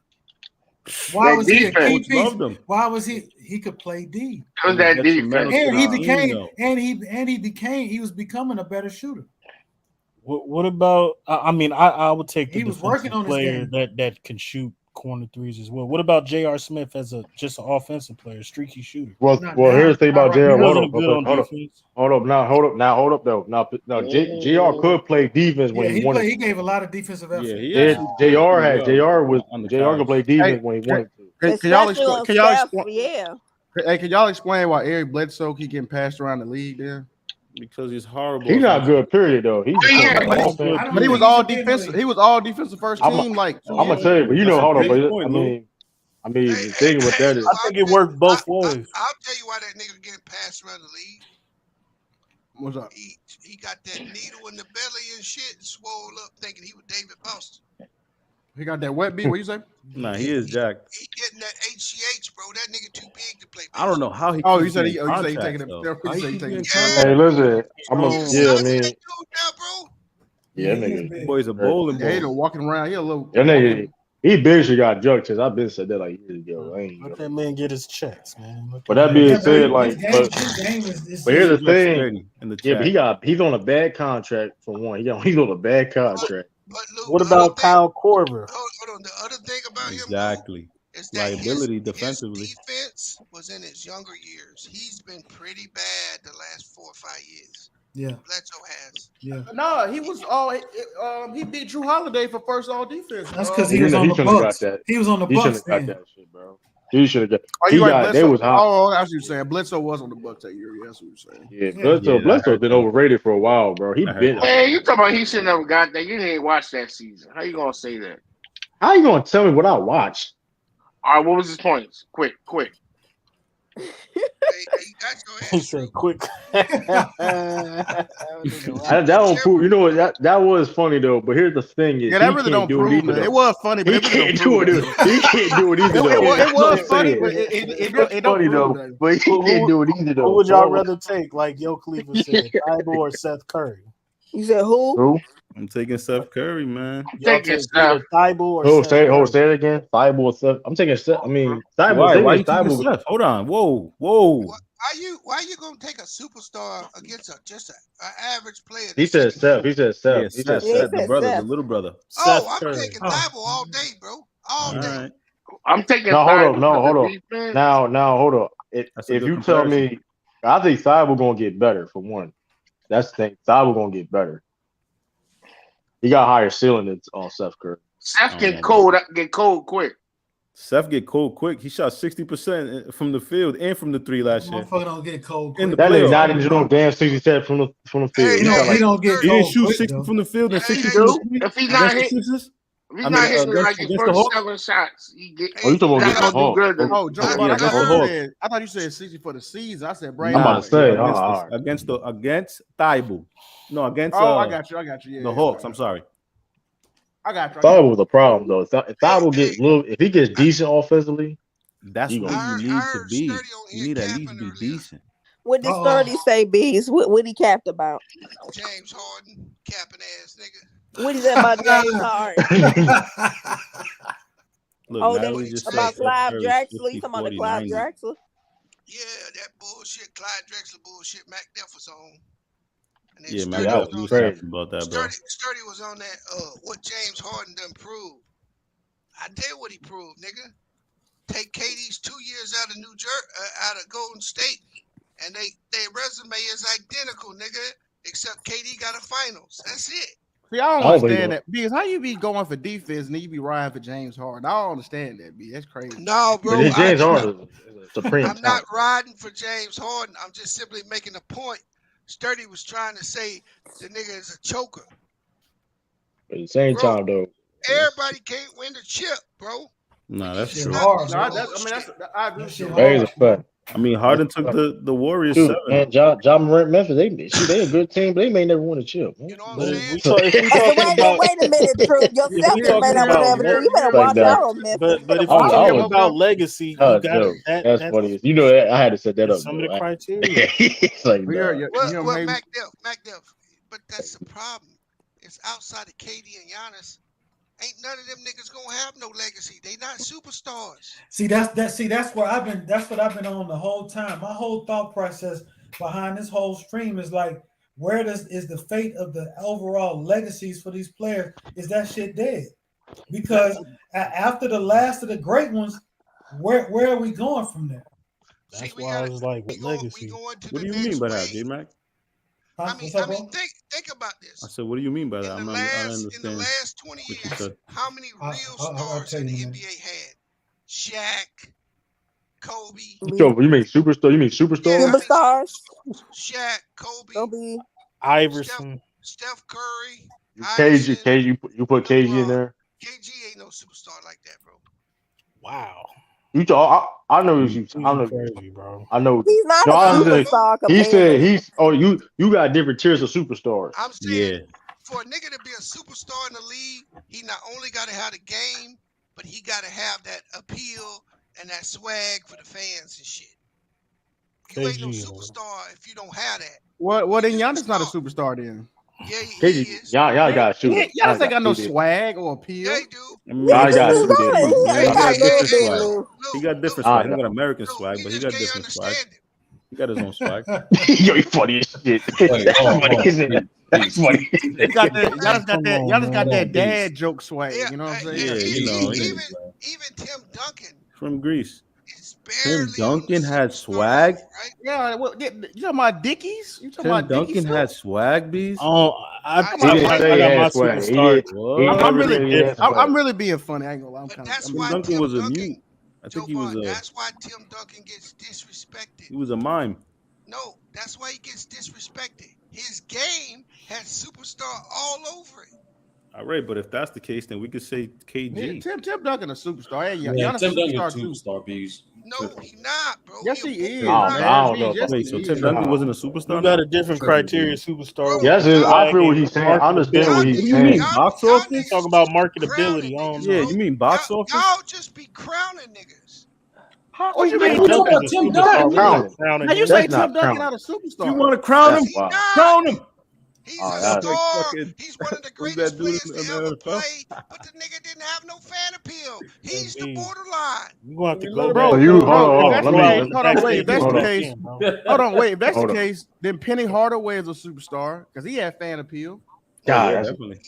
Why was he a key piece? Why was he? He could play D. That defense. And he was becoming a better shooter. What about? I mean, I would take the he was working on player that can shoot corner threes as well. What about J.R. Smith as just an offensive player, streaky shooter? Well, here's the thing about J.R. Hold up. Now, J.R. could play defense when he wanted. He gave a lot of defensive effort. J.R. could play defense when he wanted to. Can y'all explain why Eric Bledsoe keep getting passed around the league there? Because he's horrible. He's not good, period, though. But he was all defensive. He was all defensive first team. I'm gonna tell you, but hold on. But the thing with that is, I think it worked both ways. I'll tell you why that nigga getting passed around the league. What's up? He got that needle in the belly and shit, swole up, thinking he was David Boston. He got that wet beat. What you say? Nah, he is jacked. He getting that HGH, bro. That nigga too big to play. I don't know how he. Oh, you said he taking it. Hey, listen, nigga. Boy's a bowling ball. He walking around. He a little. That nigga, he basically got jugged since I've been said that like years ago. Let that man get his checks, man. But that being said, but here's the thing. But he's on a bad contract for one. He's on a bad contract. What about Kyle Korver? Hold on. The other thing about him, exactly, is that liability defensively. His defense was in his younger years. He's been pretty bad the last 4 or 5 years. Yeah, Bledsoe has. Yeah. No, he was all. He beat Drew Holiday for first all defense. That's because he was on the Bucks. He was on the Bucks. He should have got that shit, bro. He should have got. They was hot. Oh, that's what you're saying. Bledsoe was on the Bucks that year. That's what you're saying. Yeah, Bledsoe's been overrated for a while, bro. He been. Hey, you talking about he should never got that? You didn't watch that season. How you gonna say that? How you gonna tell me what I watched? All right, what was his points? Quick. He said quick. That don't prove. You know what? That was funny though. But here's the thing: is that really don't prove it. It was funny, but he can't do it. He can't do it either. It was funny, but it don't funny though. That. But he can't do it either though. Who would y'all rather take, like Yo Cleveland said, Thibault or Seth Curry? You said who? I'm taking Seth Curry, man. I'm taking Seth. Thibault or say it again. Thibault or Seth. I'm taking Seth. I mean, Thibault. Why you taking Seth? Hold on. Whoa. Why you gonna take a superstar against an average player? He said Seth. Yeah, Seth. The brother, the little brher. I'm taking Thibault all day, bro. All day. Right. I'm taking. No, hold on. Now, hold on. If you tell me, I think Thibault gonna get better for one. That's the thing. Thibault gonna get better. He got higher ceiling than on Seth Curry. Seth get cold quick. Seth get cold quick. He shot 60% from the field and from the three last year. Motherfucker don't get cold. In the that playoffs. nigga not even no damn 67 from the field. He don't get. He cold didn't shoot quick, 60 though. from the field and 60 If he's not hitting, like his first 7 shots, he get. Oh, you talking about do good. Oh, Joe, I thought you said 60 for the season. I said, Brian. I'm about to say against Thibault. No, against. I got you. Yeah, the Hawks. I'm sorry. I got you. Thibault was a problem though. If Thibault if he gets decent offensively, that's what you need to be. You need at least be decent. What did Sturdy say, Bees? What he capped about? James Harden, capping ass nigga. What he said about James Harden? Look, about Clive Drexler. You talking about the Clive Drexler? Yeah, that bullshit, Clyde Drexler bullshit. Mac Def was on. Yeah, man, that was crazy about that, bro. Sturdy was on that. What James Harden done proved. I tell you what he proved, nigga. Take KD's 2 years out of out of Golden State, and their resume is identical, nigga. Except KD got a finals. That's it. See, I don't understand that. Because how you be going for defense and you be riding for James Harden? I don't understand that, B. That's crazy. No, bro. James Harden is supreme. I'm not riding for James Harden. I'm just simply making a point. Sturdy was trying to say the nigga is a choker. At the same time, though, everybody can't win the chip, bro. No, that's true. I agree with you. That is a fact. I mean, Harden took the Warriors Dude, 7. man, John Morant, Memphis, they a good team, but they may never win a chip. Man. You know what But I'm if saying? we talking about Wait a minute, True. Your if we Celtics may talking not win about everything. You better Like watch that. out on Memphis. but if I we was- talking I was- about legacy, you got Joe, that. that's funny. You know, I had to set that up. Some of the bro. criteria. It's like, Well, Mac Def, but that's the problem. It's outside of KD and Giannis. Ain't none of them niggas gonna have no legacy. They not superstars. That's what I've been on the whole time. My whole thought process behind this whole stream is like, is the fate of the overall legacies for these players? Is that shit dead? Because after the last of the great ones, where are we going from there? That's why I was like, what legacy? What do you mean by that, J-Mac? I mean, think about this. I said, what do you mean by that? I don't understand. In the last 20 years, how many real stars in the NBA had? Shaq, Kobe. You mean superstar? You mean superstars? Superstars. Shaq, Kobe. Iverson. Steph Curry. KG, you put KG in there. KG ain't no superstar like that, bro. Wow. I know you. I know, crazy, bro. I know. He's not a superstar. He said you got different tiers of superstars. I'm saying for a nigga to be a superstar in the league, he not only got to have the game, but he got to have that appeal and that swag for the fans and shit. You ain't no superstar if you don't have that. Well, then Giannis not a superstar then. Yeah, he is. Y'all got shoot. Giannis ain't got no swag or appeal. Yeah, he do. Y'all got swag. He got different swag. He got American swag, but he got different swag. He got his own swag. Yo, you funny as shit. That's funny. Giannis got that dad joke swag. You know what I'm saying? Yeah, you know. Even Tim Duncan from Greece. Tim Duncan had swag. Right? Yeah, you talking about Dickies? You talking about Duncan had swag, bees? Oh, I got my superstar. I'm really being funny. I ain't gonna lie. Duncan was a mute. I think he was a. That's why Tim Duncan gets disrespected. He was a mime. No, that's why he gets disrespected. His game has superstar all over it. All right, but if that's the case, then we could say KG. Yeah, Tim Duncan a superstar. Yeah, Tim Duncan a superstar, bees. No, he not, bro. Yes, he is. I don't know. Wait, so Tim Duncan wasn't a superstar? You got a different criteria, superstar. Yes, I feel what he's saying. I understand what he's saying. You mean box office? Talk about marketability. Yeah, you mean box office? Y'all just be crowning niggas. What you mean? Tim Duncan? Now you say Tim Duncan not a superstar. You want to crown him? Crown him. He's a star. He's one of the greatest players to ever play, but the nigga didn't have no fan appeal. He's the borderline. You gonna have to go, bro. Wait, if that's the case, hold on. Wait, if that's the Hold on. case, then Penny Hardaway is a superstar because he had fan appeal. God, definitely.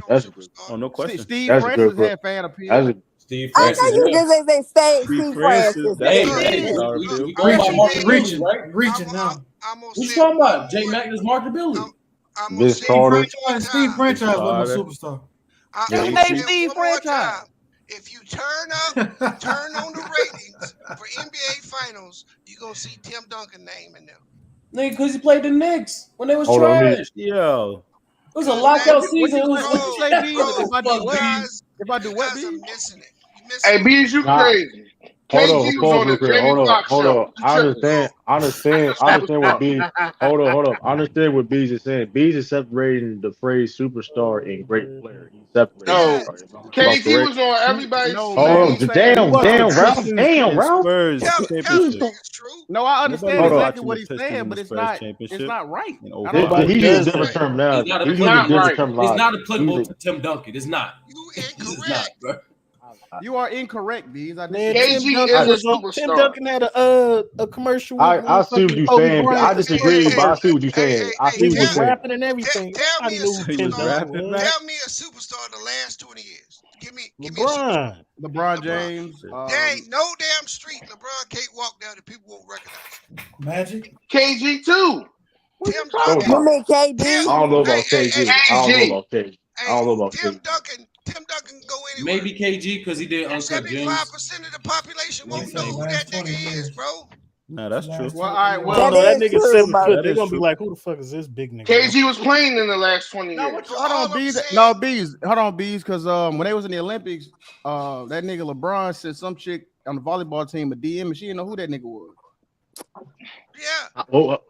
That's Oh, no question. Steve That's Francis good, had fan appeal. Steve I Francis. know you just say Steve Francis. We go by marketability, right? Reaching now. What you talking about? J Mac is marketability. This Carter. Steve Franchise wasn't a superstar. His name's Steve Franchise. If you turn on the ratings for NBA Finals, you gonna see Tim Duncan name in there. Nigga, because he played the Knicks when they was Hold on, trash. Yo. It was a lockout season. If I do what, B? Hey, Bees, you crazy. Hold on, KG was on the Jamie Foxx show. I understand what Bees. Hold on. I understand what Bees is saying. Bees is separating the phrase superstar and great player. He's separating. No, KG was on everybody's. Damn, Ralph. No, I understand exactly what he's saying, but it's not right. He uses different terminology. It's not applicable to Tim Duncan. It's not. You incorrect. Bro. You are incorrect, Bees. Tim Duncan had a commercial. I see what you're saying. I disagree, but I see what you're saying. He was rapping and everything. Tell me a superstar the last 20 years. Give me LeBron. LeBron James. There ain't no damn street LeBron can't walk down that people won't recognize. Magic. KG too. Tim Duncan. You mean KD? I don't know about KG. Tim Duncan go anywhere. Maybe KG because he did Uncut Gems. 75% of the population won't know who that nigga is, bro. Nah, that's true. Well, all right. Well, that nigga 7 foot. They're gonna be like, "Who the fuck is this big nigga?" KG was playing in the last 20 years. Hold on, Bees. Because when they was in the Olympics, that nigga LeBron said some chick on the volleyball team a DM, and she didn't know who that nigga was. Yeah.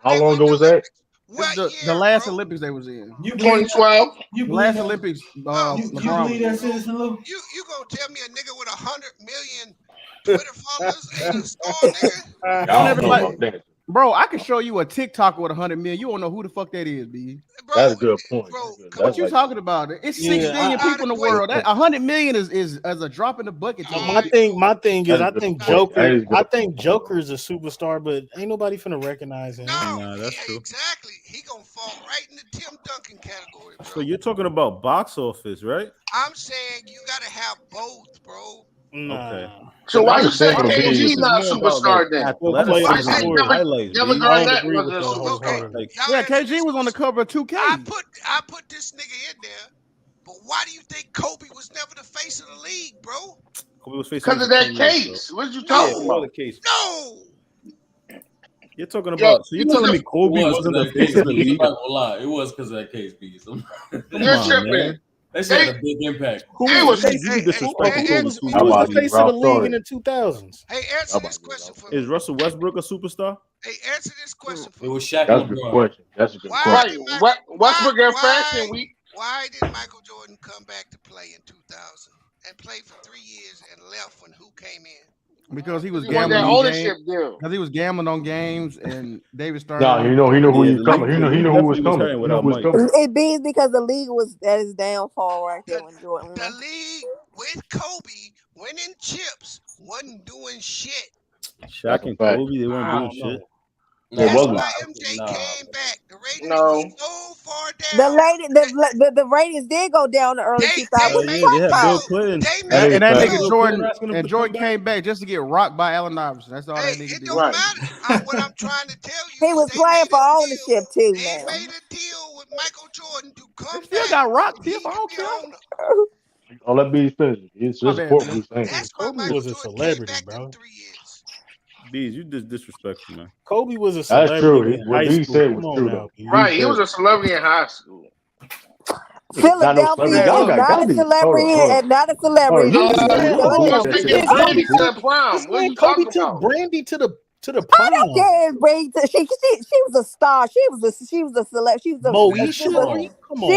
How long ago was that? The last Olympics they was in. 2012. You The believe last that? Olympics. You LeBron believe that, Citizen Lou? You gonna tell me a nigga with 100 million Twitter followers ain't a star, nigga? Don't everybody, bro. I can show you a TikTok with 100 million. You don't know who the fuck that is, B. That's a good point. What you talking about? It's 6 billion people in the world. That 100 million is a drop in the bucket. My thing is, I think Joker is a superstar, but ain't nobody finna recognize him. Nah, that's true. Exactly. He gonna fall right in the Tim Duncan category, bro. So you're talking about box office, right? I'm saying you gotta have both, bro. Okay. So why you say KG not a superstar then? Why you say Devin Garnett was a superstar? Yeah, KG was on the cover of 2K. I put this nigga in there, but why do you think Kobe was never the face of the league, bro? Because of that case. What you talking about? No. You're talking about. So you're telling me Kobe wasn't the face of the league? I'm not gonna lie. It was because of that case, B. You're tripping. They had a big impact. Who was the face of the league in the 2000s? Hey, answer this question for me. Is Russell Westbrook a superstar? Hey, answer this question for me. It was Shaq. That's a good question. That's a good question. Right. Westbrook got Fashion Week. Why did Michael Jordan come back to play in 2000 and play for 3 years and left when who came in? Because he was gambling on games. Because he was gambling on games, and David Stern. No, he know who was coming. He know who was coming. It be because the league was at its downfall right there when Jordan. The league with Kobe winning chips wasn't doing shit. Shaq and Kobe, they weren't doing shit. That's why MJ came back. The ratings went so far down. The ratings did go down in the early 2000s. They had Bill Clinton. And that nigga Jordan came back just to get rocked by Allen Iverson. That's all that nigga did. It don't matter. What I'm trying to tell you, he was playing for ownership too, they man. made a deal with Michael Jordan to come Still back. got rocked here. I don't care. I'll let B finish. It's just what we're saying. Kobe was a celebrity, bro. Bees, you just disrespectful, man. Kobe was a celebrity. That's true. In What high he school. said was true. Now, Right, he was a celebrity in high school. Philadelphia is not a celebrity, and not a celebrity. Kobe took Brandy to the prom. I don't care if Brandy. She was a star. She was a celeb. She was a. Moesha, she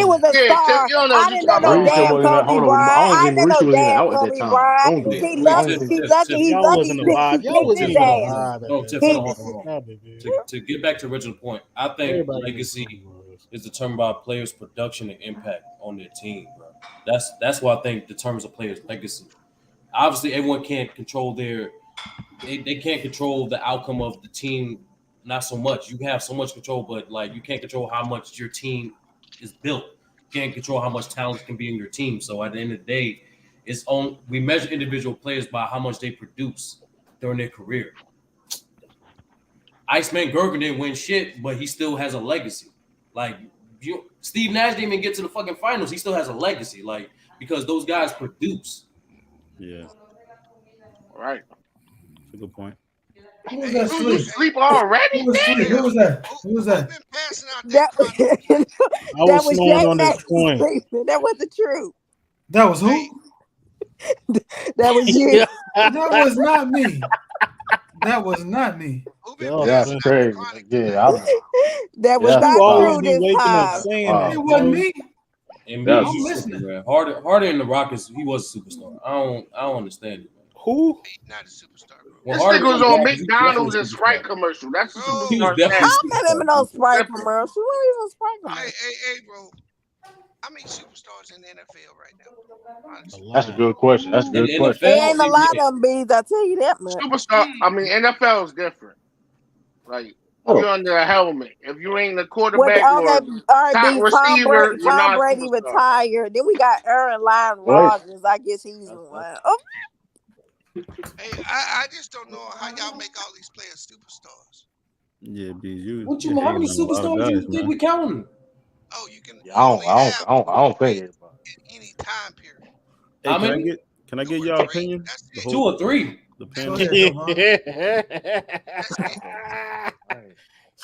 was a star. I didn't know no Moesha damn wasn't that- Kobe hold on, Bryant. I don't I think didn't know Moesha no wasn't damn out at that Kobe time. Bryant. Don't do He it. lucky. Don't do He's it. lucky. He's Y'all lucky. wasn't alive. Y'all wasn't His even ass. alive. No, Tiff, hold on. To get back to the original point, I think legacy is determined by players' production and impact on their team, bro. That's what I think determines a player's legacy. Obviously, everyone can't control they can't control the outcome of the team. Not so much. You have so much control, but like you can't control how much your team is built. You can't control how much talent can be in your team. So at the end of the day, we measure individual players by how much they produce during their career. Iceman Gervin didn't win shit, but he still has a legacy. Like Steve Nash didn't even get to the fucking finals. He still has a legacy, like because those guys produce. Yeah. Right. That's a good point. Who was that sleep? Sleep already? Who was sleep? Who was that? Who was that? That was snowing on Jay this coin. Max. That wasn't true. That was who? That was you. That was not me. That was not me. That's crazy. Yeah, That was not true this time. It wasn't me. And Yeah. I'm listening, man. Harden in the Rockets, he was a superstar. I don't understand it. Who? Not a superstar. This nigga was on McDonald's and Sprite commercial. That's a superstar. I don't remember no Sprite commercial. Where is no Sprite commercial? Hey, bro. How many superstars in the NFL right now? Honestly. That's a good question. That's a good question. There ain't a lot of them bees, I tell you that much. Superstar. I mean, NFL is different. Like you're under a helmet. If you ain't the quarterback or top receiver, you're not Tom Brady retired. Then we got Aaron Rodgers. I guess he's one. Oh. Hey, I just don't know how y'all make all these players superstars. Yeah, B. What you mean? How many superstars do you think we counting? Oh, you can. I don't think it. In any time period. Hey, How many? Can I get y'all opinion? Two or three. The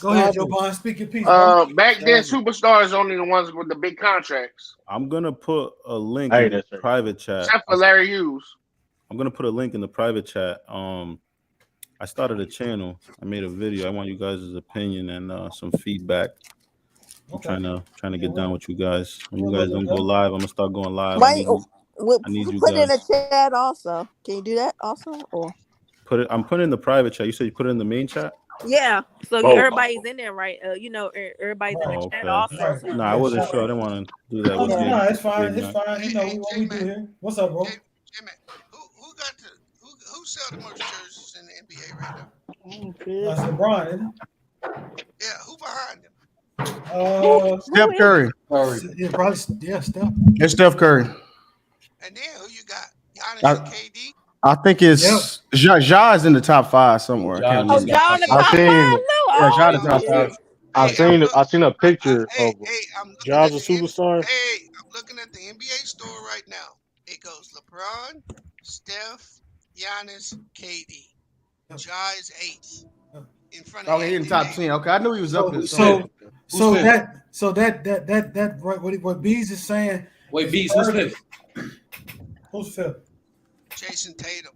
Go ahead, Jovan. Speak your piece. Back then, superstars only the ones with the big contracts. I'm gonna put a link in the private chat. Except for Larry Hughes. I'm gonna put a link in the private chat. I started a channel. I made a video. I want you guys' opinion and some feedback. I'm trying to get down with you guys. When you guys don't go live, I'm gonna start going live. Wait, I need you put guys. in the chat also. Can you do that also? Or I'm putting in the private chat. You said you put it in the main chat? yeah. So everybody's in there, right? Everybody's in the chat also. Right. No, I wasn't sure. I didn't want to do that. No, it's fine. It's fine. You know what we do here. What's up, bro? Who sell the most jerseys in the NBA right now? That's LeBron, isn't it? Yeah, who behind him? Steph Curry. Yeah, probably. Yeah, Steph. It's Steph Curry. And then who you got? Giannis and KD. I think it's Ja is in the top 5 somewhere. Ja in the top 5? No, Ja in the top 5. I seen a picture of Ja's a superstar. Hey, I'm looking at the NBA store right now. It goes LeBron, Steph, Giannis, KD. Ja is 8th. In front of Okay, he in the top 10. Okay, I knew he was up there. That what Bees is saying. Wait, Bees, who's fifth? Who's fifth? Jason Tatum.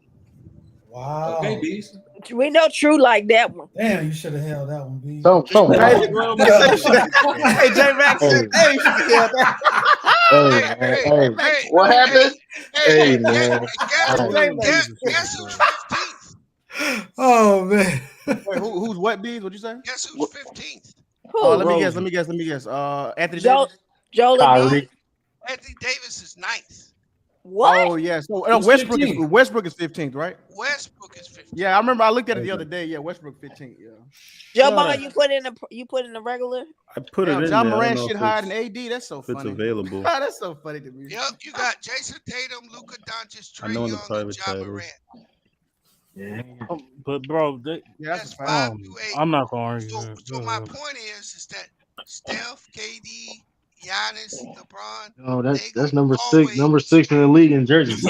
Wow. Okay, Bees. We know True like that one. Damn, you should have held that one, Bees. Hey, J Max. Hey, you should have held that. Hey, what happened? Hey, man. Guess who's 15th? Oh man. Wait, who's what, Bees? What'd you say? Guess who's 15th? Let me guess. Anthony Davis. Joel Embiid. Anthony Davis is 9th. What? Oh yeah. So Westbrook is 15th, right? Westbrook is 15th. Yeah, I remember I looked at it the other day. Yeah, Westbrook 15th. Yeah. Joe Ball, you put in the regular. I put it in John there. Morant shit higher than AD. That's so funny. It's available. That's so funny to me. Yep, you got Jason Tatum, Luka Doncic, Trae I know in the Young, private and chat. Ja Morant. Yeah. But bro, That's 5 to 8. I'm not gonna argue. So my point is that Steph, KD, Giannis, LeBron. Oh, that's number 6. Number 6 in the league in jersey. Is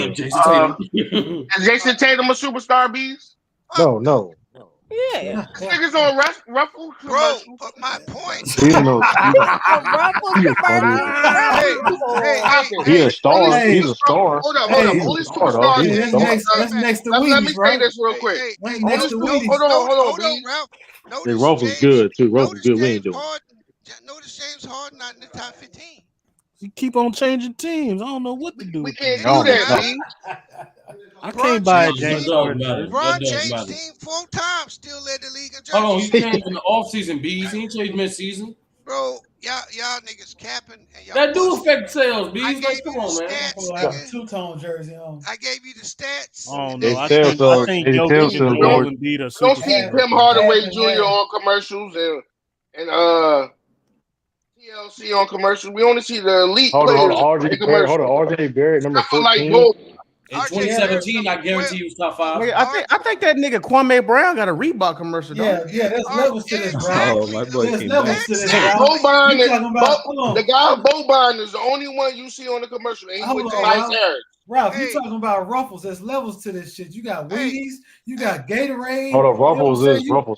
Jason Tatum a superstar, Bees? No. Yeah. This nigga's on Ruffle. Bro, but my point. He a star. He's a star. Hold up. Only superstars. That's next to Let me Wheaties, say right? this real quick. Next to Wheaties. Hold on, Ralph. Hey, Ruffle's good too. Ruffle's good. We ain't doing. Notice James Harden not in the top 15. You keep on changing teams. I don't know what to do. We can't do that, Bees. I can't buy a James Harden. LeBron changed team 4 times, still led the league in jerseys. Hold on, he changed in the offseason, Bees. He ain't changed mid-season. Bro, y'all niggas capping. And y'all that do affect sales, Bees. Like, come on, man. Stats, two-tone jersey on. I gave you the stats. Oh no, I think Jokic and Golden beat us. Don't see Tim Hardaway Jr. on commercials and TLC on commercials. We only see the elite players. RJ Barrett, number 14. In 2017, I guarantee you was top 5. I think that nigga Kwame Brown got a Reebok commercial. Yeah, there's levels to this, bro. Oh, my boy There's came levels back. to this, Boban, the guy Boban is the only one you see on the commercial. And he went to Nice Harris. Ralph, you talking about Ruffles? There's levels to this shit. You got Wheaties, you got Gatorade. Hold on, Ruffles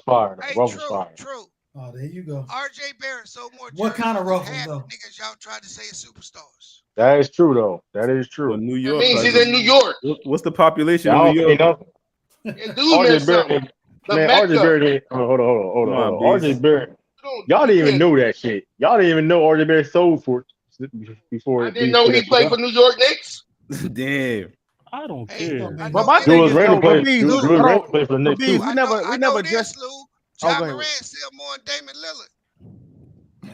fire. Ruffles fire. True. Oh, there you go. RJ Barrett sold more. What kind of Ruffles though? Niggas y'all tried to say superstars. That is true though. That is true. Well, New York. That means he's in New York. What's the population of New York? RJ Barrett. Man, RJ Barrett. Hold on. RJ Barrett. Y'all didn't even know that shit. Y'all didn't even know RJ Barrett sold for before. I didn't know he played for New York Knicks. Damn. I don't care. But my thing is, play for the Knicks too. we never addressed. Ja Morant sell more than Damian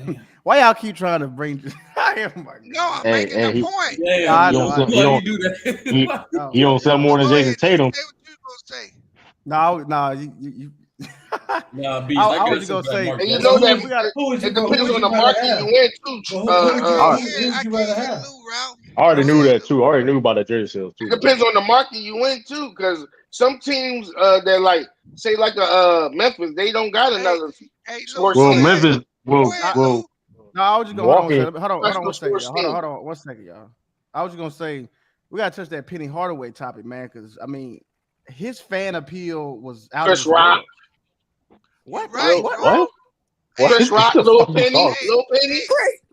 Lillard. Why y'all keep trying to bring? No, I'm making a point. You don't sell more than Jason Tatum. No, you. I was gonna say, and you know that it depends on the market you in too. I already knew that too. I already knew about that jersey sales too. It depends on the market you in too, because some teams that like say like Memphis, they don't got another sports. Well, Memphis. Well. No, I was just gonna hold on one second, y'all. I was just gonna say we gotta touch that Penny Hardaway topic, man, because I mean his fan appeal was out. Chris Rock. What? Right? What? Chris Rock, Little Penny.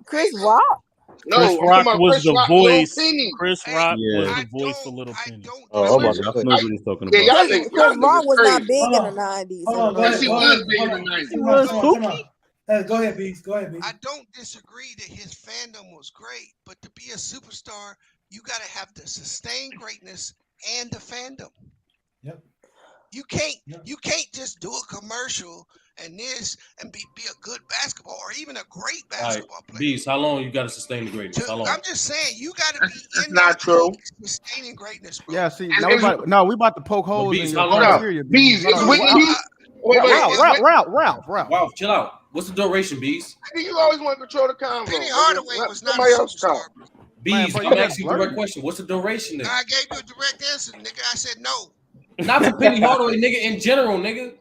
Chris Rock. No, Chris I'm talking Rock about was Chris the Rock, Lil voice. Penny. Chris Hey, Rock was Yeah. the voice for Little Penny. Oh, I'm about to I say. know what he's talking Yeah, about. y'all Chris Rock niggas was not crazy. big in Hold the on. 90s. Hold In the on. Go Yes, ahead. he Go 90s. was ahead. big in Hold the on. 90s. Time out. Time out. Hey, go ahead, Beast. Go ahead, Beast. I don't disagree that his fandom was great, but to be a superstar, you got to have the sustained greatness and the fandom. Yep. You can't just do a commercial and be a good basketball or even a great basketball player. Beast, how long you got to sustain the greatness? How long? I'm just saying you got to be That's in not true. sustaining greatness, bro. Yeah, see, And we about to poke holes in Beast, your how long? criteria. Bees, it's Whitney Beast. Ralph. Wow, chill out. What's the duration, Beast? You always want to control the convo. Penny Hardaway was not a Somebody else superstar. talk. Beast, I'm asking you a direct question. What's the duration then? I gave you a direct answer, nigga. I said no. Not for Penny Hardaway, nigga, in general, nigga.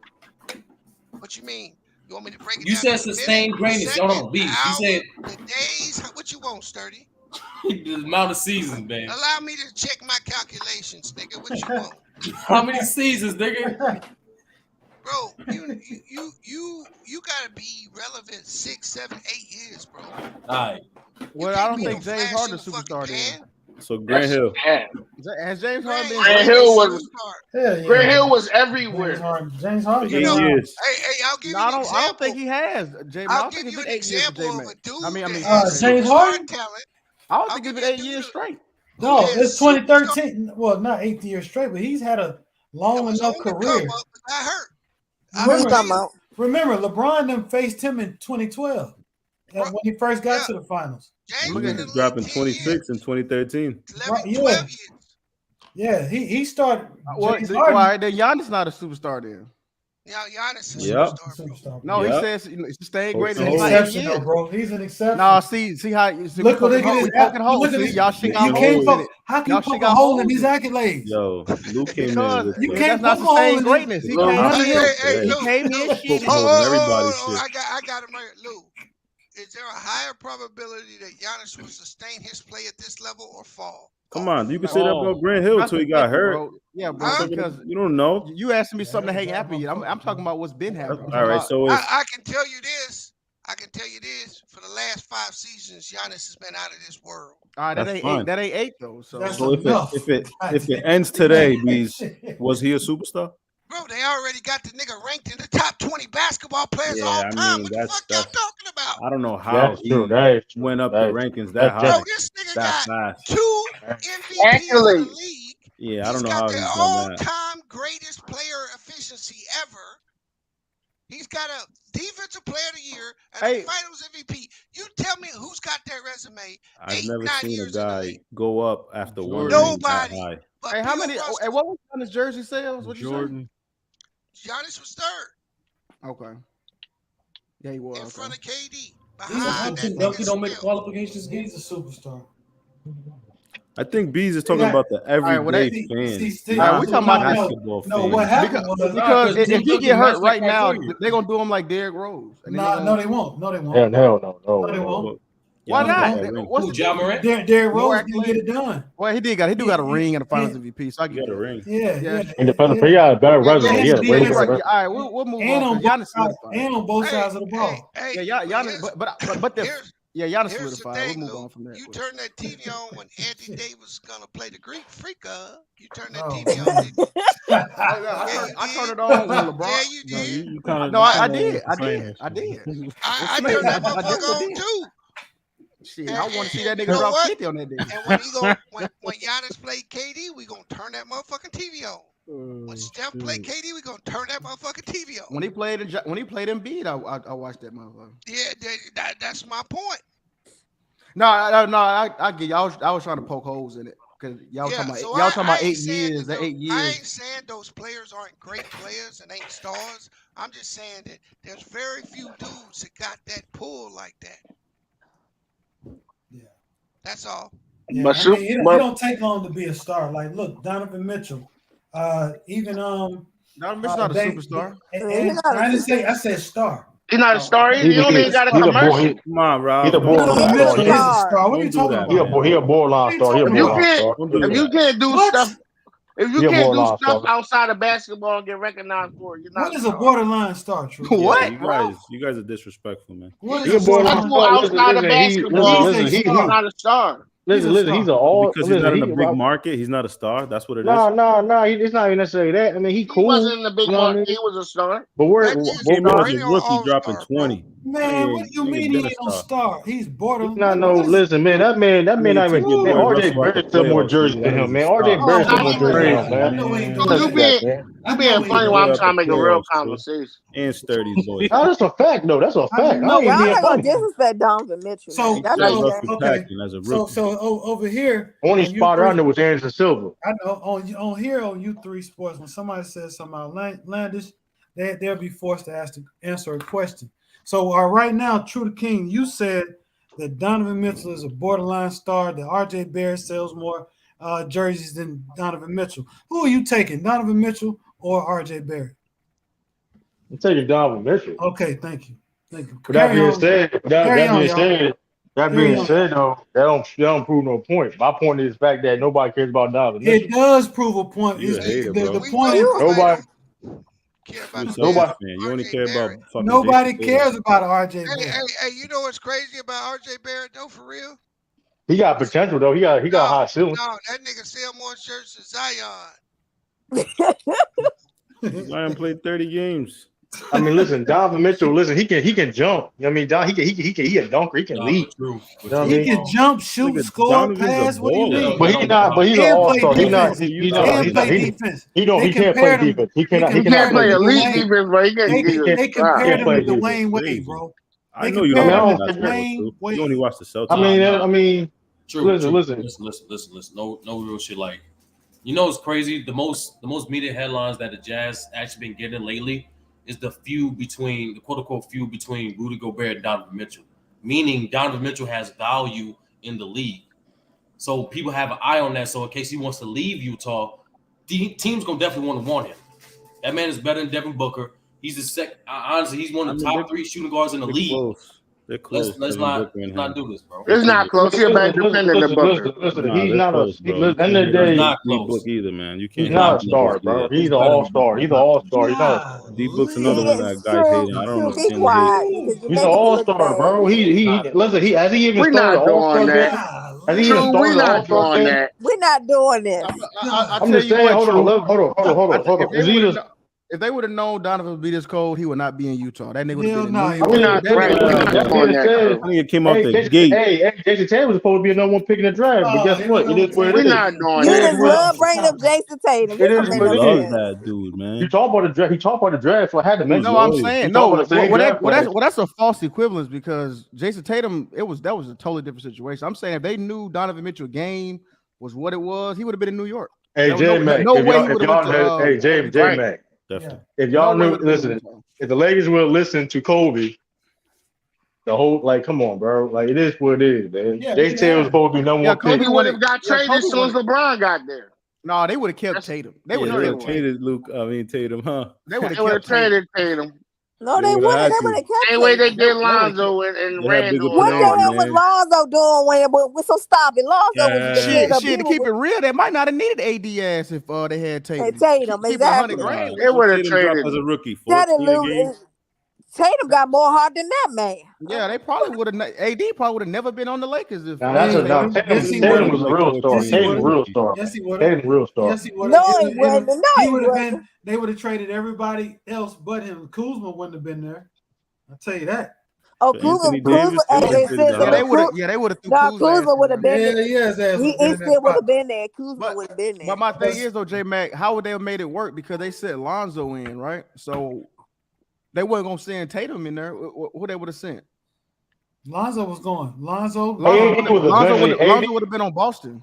What you mean? You want me to break it You down? said sustained greatness. Hold on, Beast. You said the days. What you want, Sturdy? the amount of seasons, man. Allow me to check my calculations, nigga. What you want? How many seasons, nigga? Bro, you gotta be relevant 6, 7, 8 years, bro. All right. Well, I don't think James Harden is a superstar then. So Grant Hill. Has James Harden been? Grant Hill was. Yeah. Grant Hill was everywhere. James Harden. You know, hey, I'll give you an example. I don't think he has. James, I'll give you an example of a dude James Harden. talent. I don't think it's been 8 years straight. No, it's 2013. Well, not 8 years straight, but he's had a long enough career. I hurt. Remember, LeBron them faced him in 2012 when he first got to the finals. He's dropping 26 in 2013. Yeah, he started. Why then Giannis not a superstar then? Yeah, Giannis is a superstar. No, he says staying great. He's an exception, though, bro. He's an exception. No, see how look at his. Y'all shit got holes in it. How can you poke a hole in these accolades? Yo, Luke came because in. You can't poke a hole in greatness. He came in shit. I got him right, Lou. Is there a higher probability that Giannis will sustain his play at this level or fall? Come on, you can say that about Grant Hill until he got hurt. Bro. Yeah, bro. Because you don't know. You asking me something that ain't happened yet. I'm talking about what's been happening. All right, so I can tell you this. For the last 5 seasons, Giannis has been out of this world. All right, that ain't 8 though. So if it ends today, was he a superstar? Bro, they already got the nigga ranked in the top 20 basketball players all time. What the fuck y'all talking about? I don't know how he went up the rankings that high. Bro, this nigga got fast. 2 MVPs in the league. Yeah, I don't know how he's done that. All-time greatest player efficiency ever. He's got a defensive player of the year and a finals MVP. You tell me who's got that resume. I've never seen a guy go up after one. Nobody. Hey, how many? Hey, what was on his jersey sales? What Jordan? Giannis was 3rd. Okay. Yeah, he was. In front of KD. He don't make qualifications games. He's a superstar. I think Bees is talking about the everyday fan. We talking about basketball fan. No, what happened was because if he get hurt right now, they're gonna do him like Derrick Rose. No, they won't. No, they won't. Hell No, they won't. Why not? What's Ja Morant? Derrick Rose didn't get it done. Well, he got a ring and a Finals MVP. So I get a ring. Yeah. Independent, he got a better resume. All right, we'll move on. And on both sides of the ball. Yeah, Giannis, but Giannis solidified. We'll move on from that. You turn that TV on when Anthony Davis was gonna play the Greek Freaka. You turn that TV on. I turned it on when LeBron. Yeah, you did. No, I did. I turned that motherfucker on too. Shit, I want to see that nigga drop 50 on that day. And when Giannis played KD, we gonna turn that motherfucking TV on. When Steph played KD, we gonna turn that motherfucking TV on. When he played Embiid, I watched that motherfucker. Yeah, that's my point. No, I get y'all. I was trying to poke holes in it because y'all talking about 8 years. That 8 years. I ain't saying those players aren't great players and ain't stars. I'm just saying that there's very few dudes that got that pull like that. Yeah, that's all. Yeah, it don't take long to be a star. Like, look, Donovan Mitchell. Donovan Mitchell's not a superstar. I said star. He's not a star. He only ain't got a commercial. Come on, Rob. He's a borderline star. What are you talking about? He a borderline star. If you can't do stuff, If you can't do stuff outside of basketball and get recognized for it, you're not. What is a borderline star? True. What? You guys are disrespectful, man. What He's successful outside of basketball. He's not a star. Listen, he's an all because he's not in a big market. He's not a star. That's what it is. No. It's not even necessarily that. I mean, he cool. He wasn't in the big market. He was a star. But where came out as a rookie dropping 20. Man, what do you mean he ain't no star? He's borderline. Listen, man. That man not even get that. RJ Barrett still more jerseys than him, man. RJ Barrett still more jerseys than him, man. You being funny while I'm trying to make a real conversation. And sturdy boy. No, that's a fact, though. That's a fact. No, y'all not gonna disrespect Donovan Mitchell. So, okay. So over here, only spotter I know was Anderson Silva. I know on here on U3 Sports, when somebody says something outlandish, they'll be forced to answer a question. So right now, True the King, you said that Donovan Mitchell is a borderline star, that RJ Barrett sells more jerseys than Donovan Mitchell. Who are you taking, Donovan Mitchell or RJ Barrett? I'm taking Donovan Mitchell. Okay, thank you. That being said, though, that don't prove no point. My point is the fact that nobody cares about Donovan Mitchell. It does prove a point. The point is nobody. You only care about fucking nobody cares about RJ Barrett. Hey, you know what's crazy about RJ Barrett though? For real, he got potential though. He got high ceiling. No, that nigga sell more shirts than Zion. Zion played 30 games. I mean, listen, Donovan Mitchell. Listen, he can jump. I mean, he a dunker. He can lead. You know he can jump, shoot, score, pass. What do you mean? But he's not. But he's an all-star. He can't play defense. He cannot play elite defense, bro. They compare him with Dwayne Wade, bro. I know you don't. You only watch the Celtics. I mean. True. Listen. No real shit. Like, you know, it's crazy. The most media headlines that the Jazz actually been getting lately is the quote unquote feud between Rudy Gobert and Donovan Mitchell. Meaning Donovan Mitchell has value in the league, so people have an eye on that. So in case he wants to leave Utah, teams gonna definitely want him. That man is better than Devin Booker. He's the second. Honestly, he's one of the top 3 shooting guards in the league. Close. They're close. Let's not do this, bro. It's not close. He's a better defender than Booker. He's not a. End of the day, not close either, man. You can't. He's not a star, bro. He's an all-star. He's an all-star. He's not. D-Book's another one that guys hating. I don't understand. He's an all-star, bro. He listen. Has he even started all-star game? Has he even started all-star game? We're not doing this. I'm just saying. Hold on. If they would have known Donovan would be this cold, he would not be in Utah. That nigga would have been in New York. I think it came out the gate. Hey, Jason Tatum was supposed to be a number 1 pick in the draft, but guess what? It is what it is. We're not doing You that. just love bringing up Jason Tatum. It is what it is. That dude, man. You talk about the draft. He talked about the draft, so I had to mention. No, I'm saying no. That's a false equivalence because Jason Tatum, that was a totally different situation. I'm saying if they knew Donovan Mitchell game was what it was, he would have been in New York. Hey, J Mac. Hey, J Mac. Definitely. If y'all knew, listen, if the Lakers would listen to Kobe, the whole, like, come on, bro. Like, it is what it is, man. Jason Tatum was supposed to be number 1 pick. Kobe would have got traded as soon as LeBron got there. No, they would have kept Tatum. They would have traded Tatum, huh? They would have traded Tatum. No, they wouldn't. They would have kept Same way they did Lonzo and Randall. What the hell was Lonzo doing with some stopping? Lonzo was shit. To keep it real, they might not have needed AD ass if they had Tatum. Tatum, exactly. They would have traded as a rookie. Tatum got more heart than that man. Yeah, they probably would have. AD probably would have never been on the Lakers if. Tatum was a real star. Tatum was a real star. Yes, he would have. Tatum real star. Yes, he would have. No, he wouldn't. No, he would have been. They would have traded everybody else but him. Kuzma wouldn't have been there. I'll tell you that. Oh, Kuzma, they would have. Kuzma would have been there. He still would have been there. Kuzma would have been there. But my thing is though, J Mac, how would they have made it work? Because they set Lonzo in, right? So they weren't gonna send Tatum in there. Who they would have sent? Lonzo was going. Lonzo would have been on Boston.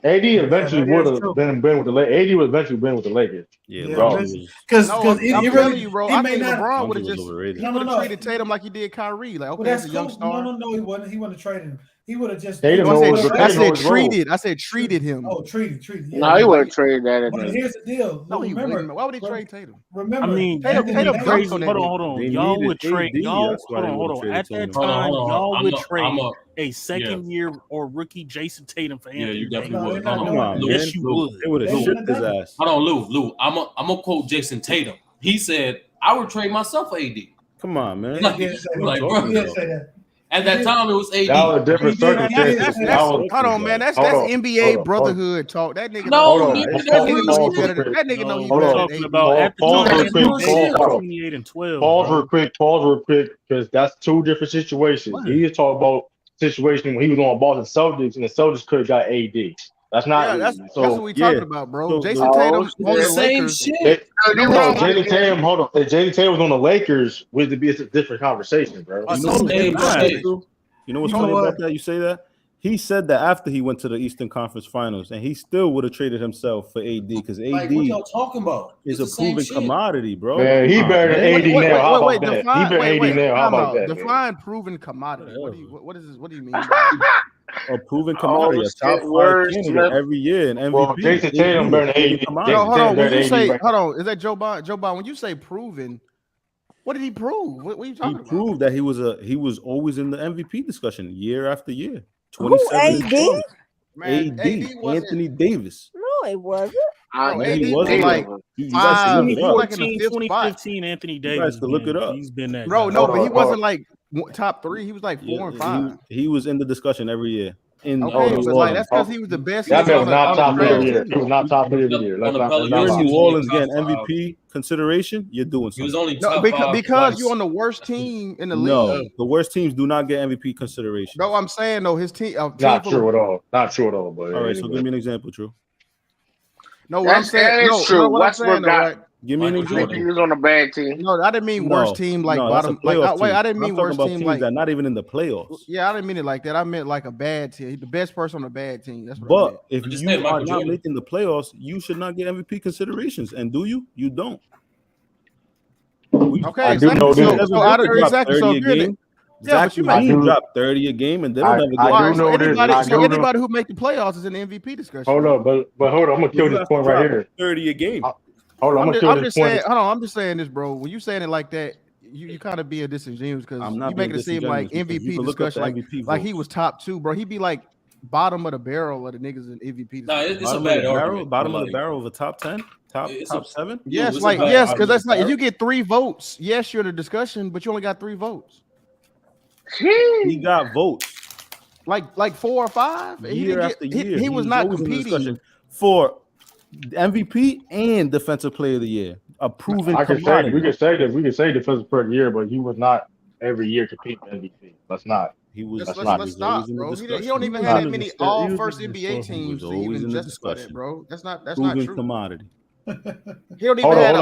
AD eventually would have been with the Lakers. AD would eventually been with the Lakers. Because I'm telling you, bro. I think LeBron would have just traded Tatum like he did Kyrie. Like, okay, that's a young star. No, he wouldn't. He wouldn't have traded him He would have just. I said treated. I said treated him. Oh, treated. Yeah. No, he wouldn't trade that. But here's the deal. No, he remember, wouldn't. Why would he trade Tatum? Remember, I mean, Tatum crazy. on Hold on. Y'all would trade. Y'all hold on. At that time, y'all would trade a second-year or rookie Jason Tatum for Anthony. Yeah, you definitely would. Come on, yes, you would. They would have shipped his ass. Hold on, Lou. I'm gonna quote Jason Tatum. He said, "I would trade myself for AD." Come on, man. At that time, it was AD. That was a different circumstance. Hold on, man. That's NBA brotherhood talk. That nigga. That nigga know he talking about at the time. 28 and 12. Pause real quick, because that's two different situations. He is talking about situation when he was on Boston Celtics and the Celtics could have got AD. That's not. That's what we talking about, bro. Jason Tatum on the same Lakers. shit. Jason Tatum, hold on. If Jason Tatum was on the Lakers, would it be a different conversation, bro? You know what's funny about that? You say that? He said that after he went to the Eastern Conference Finals, and he still would have traded himself for AD because AD what y'all talking about? is a proven commodity, bro. Man, he better than AD now. How about that? He better than AD now. How about that? Define proven commodity. What is this? What do you mean? A proven commodity, a top 5 candidate every year in MVP. Well, Jason Tatum better than AD. Hold on. When you say, hold on, is that Joe Biden? Joe Biden, when you say proven, what did he prove? What are you talking about? He proved that he was always in the MVP discussion year after year. Who, AD? Man, AD Anthony Davis. No, it wasn't. He wasn't like 2015 Anthony Davis. You guys to look it up. He's been that. Bro, no, but he wasn't like top 3. He was like 4 and 5. He was in the discussion every year. Okay, but like that's because he was the best. That man was not top every year. He was not top every year. You're in New Orleans getting MVP consideration. You're doing something. He was only top because you're on the worst team in the league. No, the worst teams do not get MVP consideration. No, I'm saying though, his team. Not true at all. Not true at all. But all right, so give me an example, True. No, what I'm saying is true. Westbrook got. Give me an example. He was on a bad team. No, I didn't mean worst team like bottom. Like wait, I didn't mean worst team like that. Not even in the playoffs. Yeah, I didn't mean it like that. I meant like a bad team. The best person on a bad team. That's what. But if you are not making the playoffs, you should not get MVP considerations. And do you? You don't. Okay, exactly. So out of exactly. So yeah, but you drop 30 a game, and they don't have a good. Anybody who make the playoffs is in the MVP discussion. Hold on, but hold on. I'm gonna kill this point right here. 30 a game. Hold on, I'm just saying. Hold on, I'm just saying this, bro. When you saying it like that, you kind of being disingenuous because you making it seem like MVP discussion, like he was top 2, bro. He'd be like bottom of the barrel of the niggas in MVP. Nah, it's a bad argument. Bottom of the barrel of a top 10, top 7. Yes, like yes, because that's like if you get 3 votes, yes, you're in the discussion, but you only got 3 votes. He got votes like 4 or 5 year after year. He was not competing for MVP and Defensive Player of the Year. A proven commodity. We could say Defensive Player of the Year, but he was not every year competing for MVP. Let's not. He was. Let's stop, bro. He don't even have that many all first NBA teams to even justify that, bro. That's not true. Commodity. He don't even have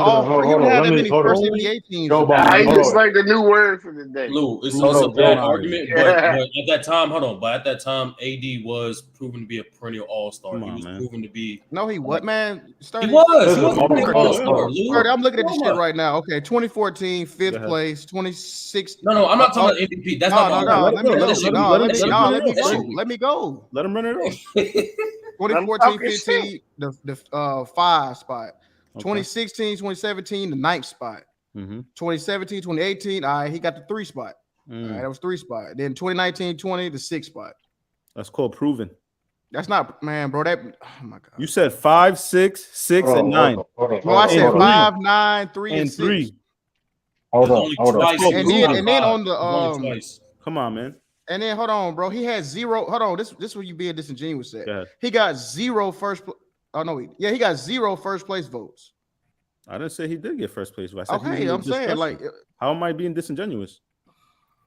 that many first NBA teams. I just like the new word for the day. Lou, it's a bad argument, but at that time, but at that time, AD was proven to be a perennial all-star. He was proven to be. No, he what, man? He was a perennial all-star. I'm looking at this shit right now. Okay, 2014, 5th place, 26. No, I'm not talking about MVP. That's Let me go. Let him run it off. 2014, 15, the 5 spot. 2016, 2017, the 9th spot. 2017, 2018, all right, he got the 3 spot. All right, that was 3 spot. Then 2019, 20, the 6 spot. That's called proven. That's not, man, bro. That, oh my God. You said 5, 6, 6, and 9. No, I said 5, 9, 3, and 6. Hold on. And then on the come on, man. And then hold on, bro. He had 0. Hold on. This is where you being disingenuous at. He got 0 first. Oh no, he got 0 first place votes. I didn't say he did get first place. I said okay, I'm saying like, how am I being disingenuous?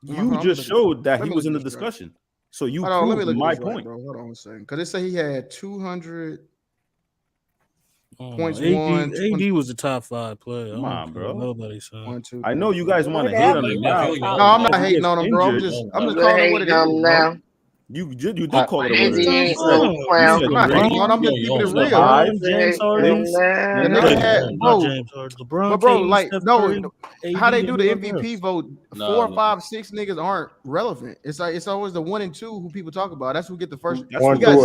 You just showed that he was in the discussion, so you proved my point. Bro. Hold on a second, because it said he had 200 points. AD was the top 5 player. Come on, bro. Nobody said. 1, 2, I know you guys want to hate on him now. No, I'm not hating on him, bro. I'm just calling what it is now. You did call it a winner. Indian I'm just keeping it real. LeBron, James Harden, The nigga had not James Harden, LeBron, but bro, KD, like Steph no, Curry, how they AD, do the and MVP else. vote? 4, 5, 6 niggas aren't relevant. It's like it's always the 1 and 2 who people talk about. That's who get the first. That's what He got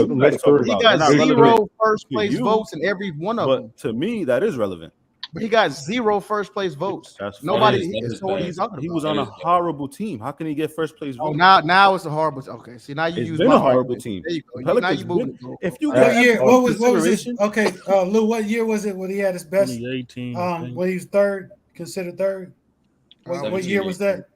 zero relevant first to place you, votes in every one of them. But to me, that is relevant. But he got 0 first place votes. That's Nobody. fine. So what are you talking about? He was on a horrible team. How can he get first place votes? Oh, now it's a horrible. Okay, see now you It's use been my a horrible argument. team. There you go. The Pelicans Now you moving. If you what year? What was this? consideration- Okay, Lou, what year was it when he had his best? 2018. When he was third, considered third. What year was that?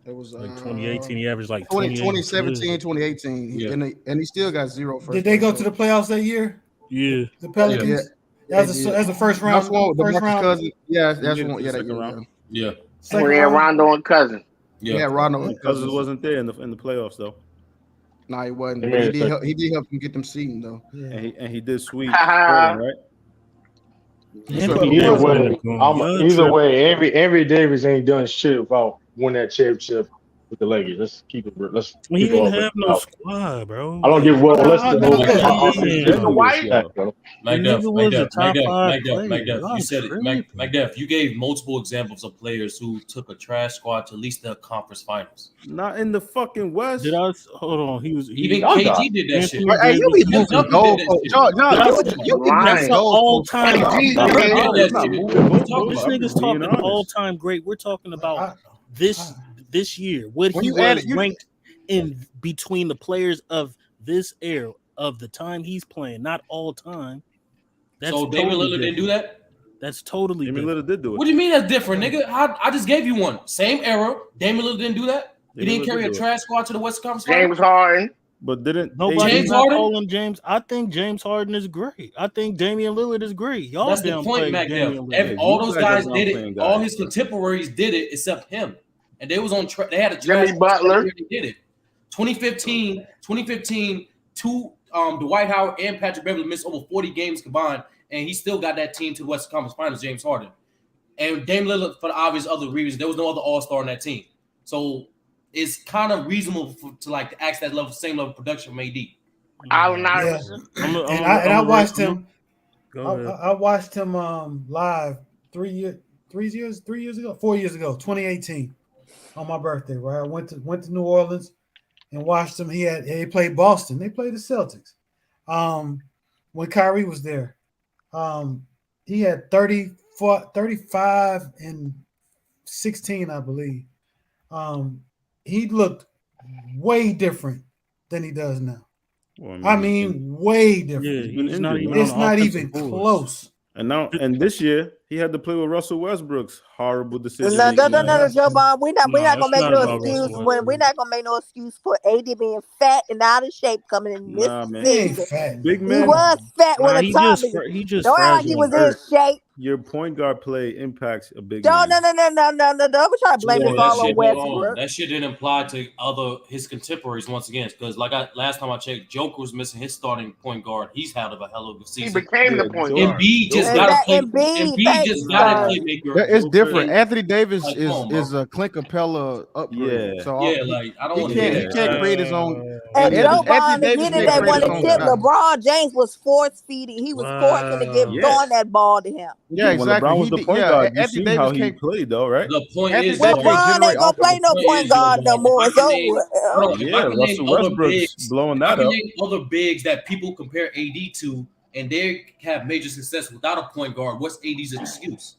It was like 2018. He averaged like 2017, 2018, Yeah. and he still got 0 first. Did they go to the playoffs that year? Yeah, the Pelicans. As a first round. That's one. The first Marcus round. Cousins. Yeah, that's one. Yeah, that second year. round. Yeah. We had Rondo and Cousins. Yeah, Rondo and Cousins wasn't there in the playoffs though. No, he wasn't. But he did help him get them seeding though. Yeah. And he did sweep Portland, right? Either way, every Davis ain't done shit about winning that championship with the Lakers. Let's keep it. He didn't have no squad, bro. I don't give well. Let's you said it. McDuff, you gave multiple examples of players who took a trash squad to at least the conference finals. Not in the fucking West. Did I hold on? Even KG did that shit. Hey, you be moving goalposts. You be That's moving an all-time. goalposts. This nigga's talking all-time great. We're talking about this year. What he was ranked in between the players of this era of the time he's playing, not all time. That's so Damian Lillard didn't do that? That's totally Damian Lillard did do it. What do you mean that's different, nigga? I just gave you one. Same era. Damian Lillard didn't do that? He didn't carry a trash squad to the West Conference Finals? James Harden. But didn't nobody's not calling James? I think James Harden is great. I think Damian Lillard is great. Y'all that's the point, Mac. All those guys did it. All his contemporaries did it except him. And they was on track. They had a Jimmy Butler. They did it. 2015, Dwight Howard and Patrick Beverly missed over 40 games combined, and he still got that team to the Western Conference Finals, James Harden. And Dame Lillard, for the obvious other reasons, there was no other All-Star on that team. So it's kind of reasonable to ask that level, same level of production from AD. I watched him. I watched him live 4 years ago, 2018, on my birthday. Right, I went to New Orleans and watched him. He played Boston. They played the Celtics. When Kyrie was there, he had 35 and 16, I believe. He looked way different than he does now. Well, I mean, way different. Yeah, it's not even close. And this year he had to play with Russell Westbrook's horrible decision. No, Joe Bob. We're not gonna make no excuse. We're not gonna make no excuse for AD being fat and out of shape coming in this season. Big man. He was fat with a tummy. Don't act like he was in shape. Your point guard play impacts a big No. man. We're trying to blame it all on Westbrook. That shit didn't apply to his contemporaries once again, because last time I checked, Joker was missing his starting point guard. He's had a hell of a season. He became the point guard. Embiid just got to play. Embiid just got to playmaker. It's different. Anthony Davis is a Clint Capella upgrade. Yeah. So I don't want to. He can't create his own. And Joe Bond admitted that when it tipped, LeBron James was force feeding. He was forcing to throwing that ball to him. Yeah, exactly. When LeBron was the point guard, you see how he played, though, right? The point is, LeBron ain't gonna play no point guard no more. It's over. Yeah, Russell Westbrook's blowing that up. Other bigs that people compare AD to, and they have major success without a point guard. What's AD's excuse?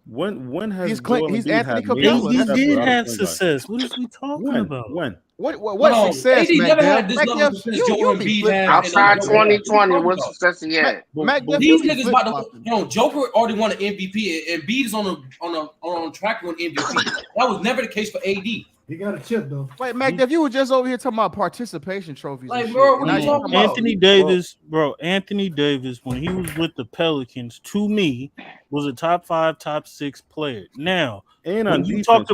When has he's Anthony Capella? He did have success. What is we talking about? When? What success, AD never had Mac? this level of success Joel Embiid had. Outside 2020, what success he had? These niggas about to, Joker already won an MVP, and Embiid is on track to win MVP. That was never the case for AD. He got a chip though. Wait, Mac, if you were just over here talking about participation trophies, like, bro, what are you talking about? Anthony Davis, when he was with the Pelicans, to me, was a top 5, top 6 player. Now, when you talked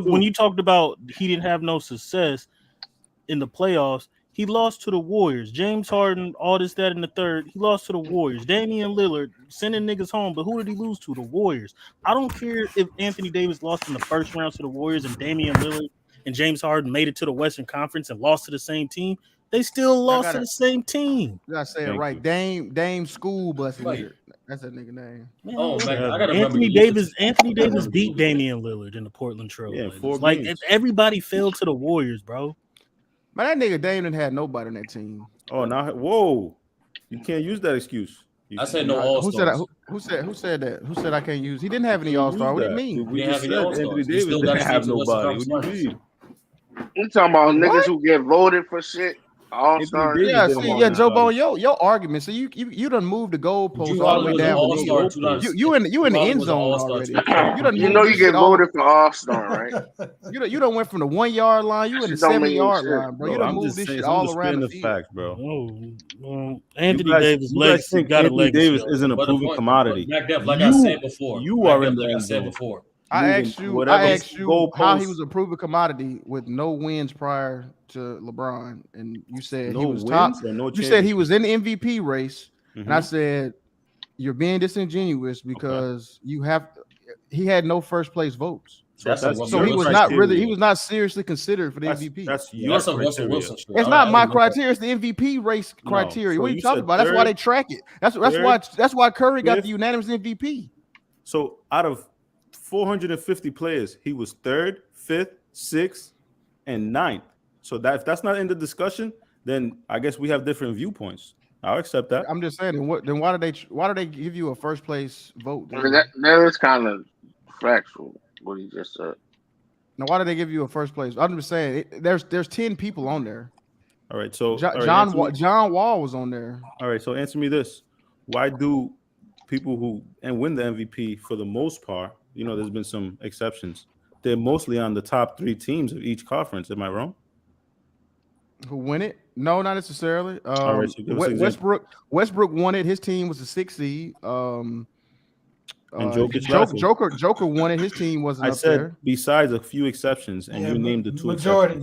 about he didn't have no success in the playoffs, he lost to the Warriors. James Harden, all this, that, and the third, he lost to the Warriors. Damian Lillard sending niggas home, but who did he lose to? The Warriors. I don't care if Anthony Davis lost in the first round to the Warriors and Damian Lillard and James Harden made it to the Western Conference and lost to the same team, they still lost to the same team. You gotta say it right. Dame School Bus Lillard. That's that nigga name. Man, Oh, man, I gotta Anthony remember Davis. Anthony Davis beat Damian Lillard in the Portland Trail Blazers. Like everybody fell to the Warriors, bro. Man, that nigga Dame didn't have nobody on that team. Oh, now whoa, you can't use that excuse. I said no all-stars. Who said that? Who said I can't use? He didn't have any all-star. What do you mean? We just said Anthony Davis didn't have nobody. What do you mean? You talking about niggas who get voted for shit? All-stars. Yeah, Joe Bone, your argument. So you done moved the goalpost all the way down. You in the end zone already. You get voted for all-star, right? You done went from the 1 yard line. You in the 7-yard line, bro. You done moved this shit all around the field. Facts, bro. Anthony Davis legacy got a legacy. Davis isn't a proven commodity. Like I said before, you are in the like I end said zone. before. I asked you how he was a proven commodity with no wins prior to LeBron, and you said he was top. You said he was in the MVP race, and I said you're being disingenuous because he had no first place votes. So he was not really. He was not seriously considered for the MVP. That's a Russell Wilson. It's not my criteria. It's the MVP race criteria. What are you talking about? That's why they track it. That's why Curry got the unanimous MVP. So out of 450 players, he was 3rd, 5th, 6th, and 9th. So if that's not in the discussion, then I guess we have different viewpoints. I'll accept that. I'm just saying. Then why do they give you a first place vote? I mean, that is kind of factual what he just said. Now, why do they give you a first place? I'm just saying. There's 10 people on there. All right. So John Wall was on there. All right. So answer me this: why do people who win the MVP for the most part? You know, there's been some exceptions. They're mostly on the top 3 teams of each conference. Am I wrong? Who win it? No, not necessarily. All right, so Westbrook won it. His team was the 6th seed. And Joker won it. His team wasn't up there. Besides a few exceptions, and you named the 2 majority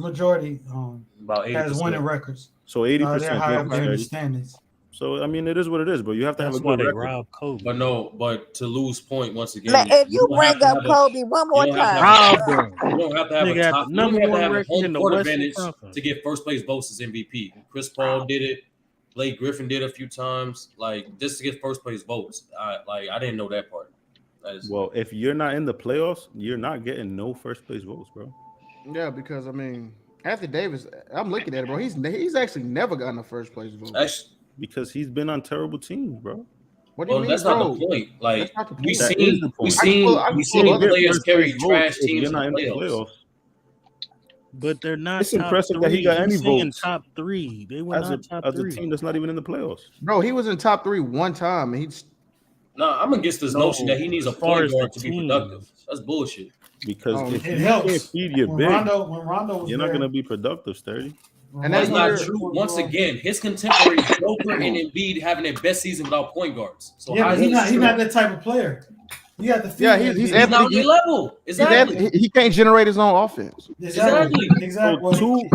about 80% has winning records. So 80%. They're high up there in the standings. So I mean, it is what it is, but you have to have a good record. But to lose point once again. Man, if you bring up Kobe one more time, you don't have to have a top. You don't have to have a home court advantage to get first place votes as MVP. Chris Paul did it. Blake Griffin did a few times. Like just to get first place votes. I didn't know that part. Well, if you're not in the playoffs, you're not getting no first place votes, bro. Yeah, because I mean, Anthony Davis, I'm looking at it, bro. He's actually never gotten a first place vote. Because he's been on terrible teams, bro. What do you mean, that's bro? not the point. Like we we seen players carry trash teams in the playoffs. But they're not. It's impressive that he got any votes. Top 3. They were not top 3. As a team that's not even in the playoffs. Bro, he was in top 3 one time, and he's. No, I'm against this notion that he needs a point guard to be productive. That's bullshit. Because if you helps. can't feed your when big, Rondo was you're not going to be productive, Sturdy. And that's not true. Once again, his contemporaries, Joker and Embiid, having their best season without point guards. So he's not that type of player. You have to feel he's not on your level. Exactly. He can't generate his own offense. Exactly. So two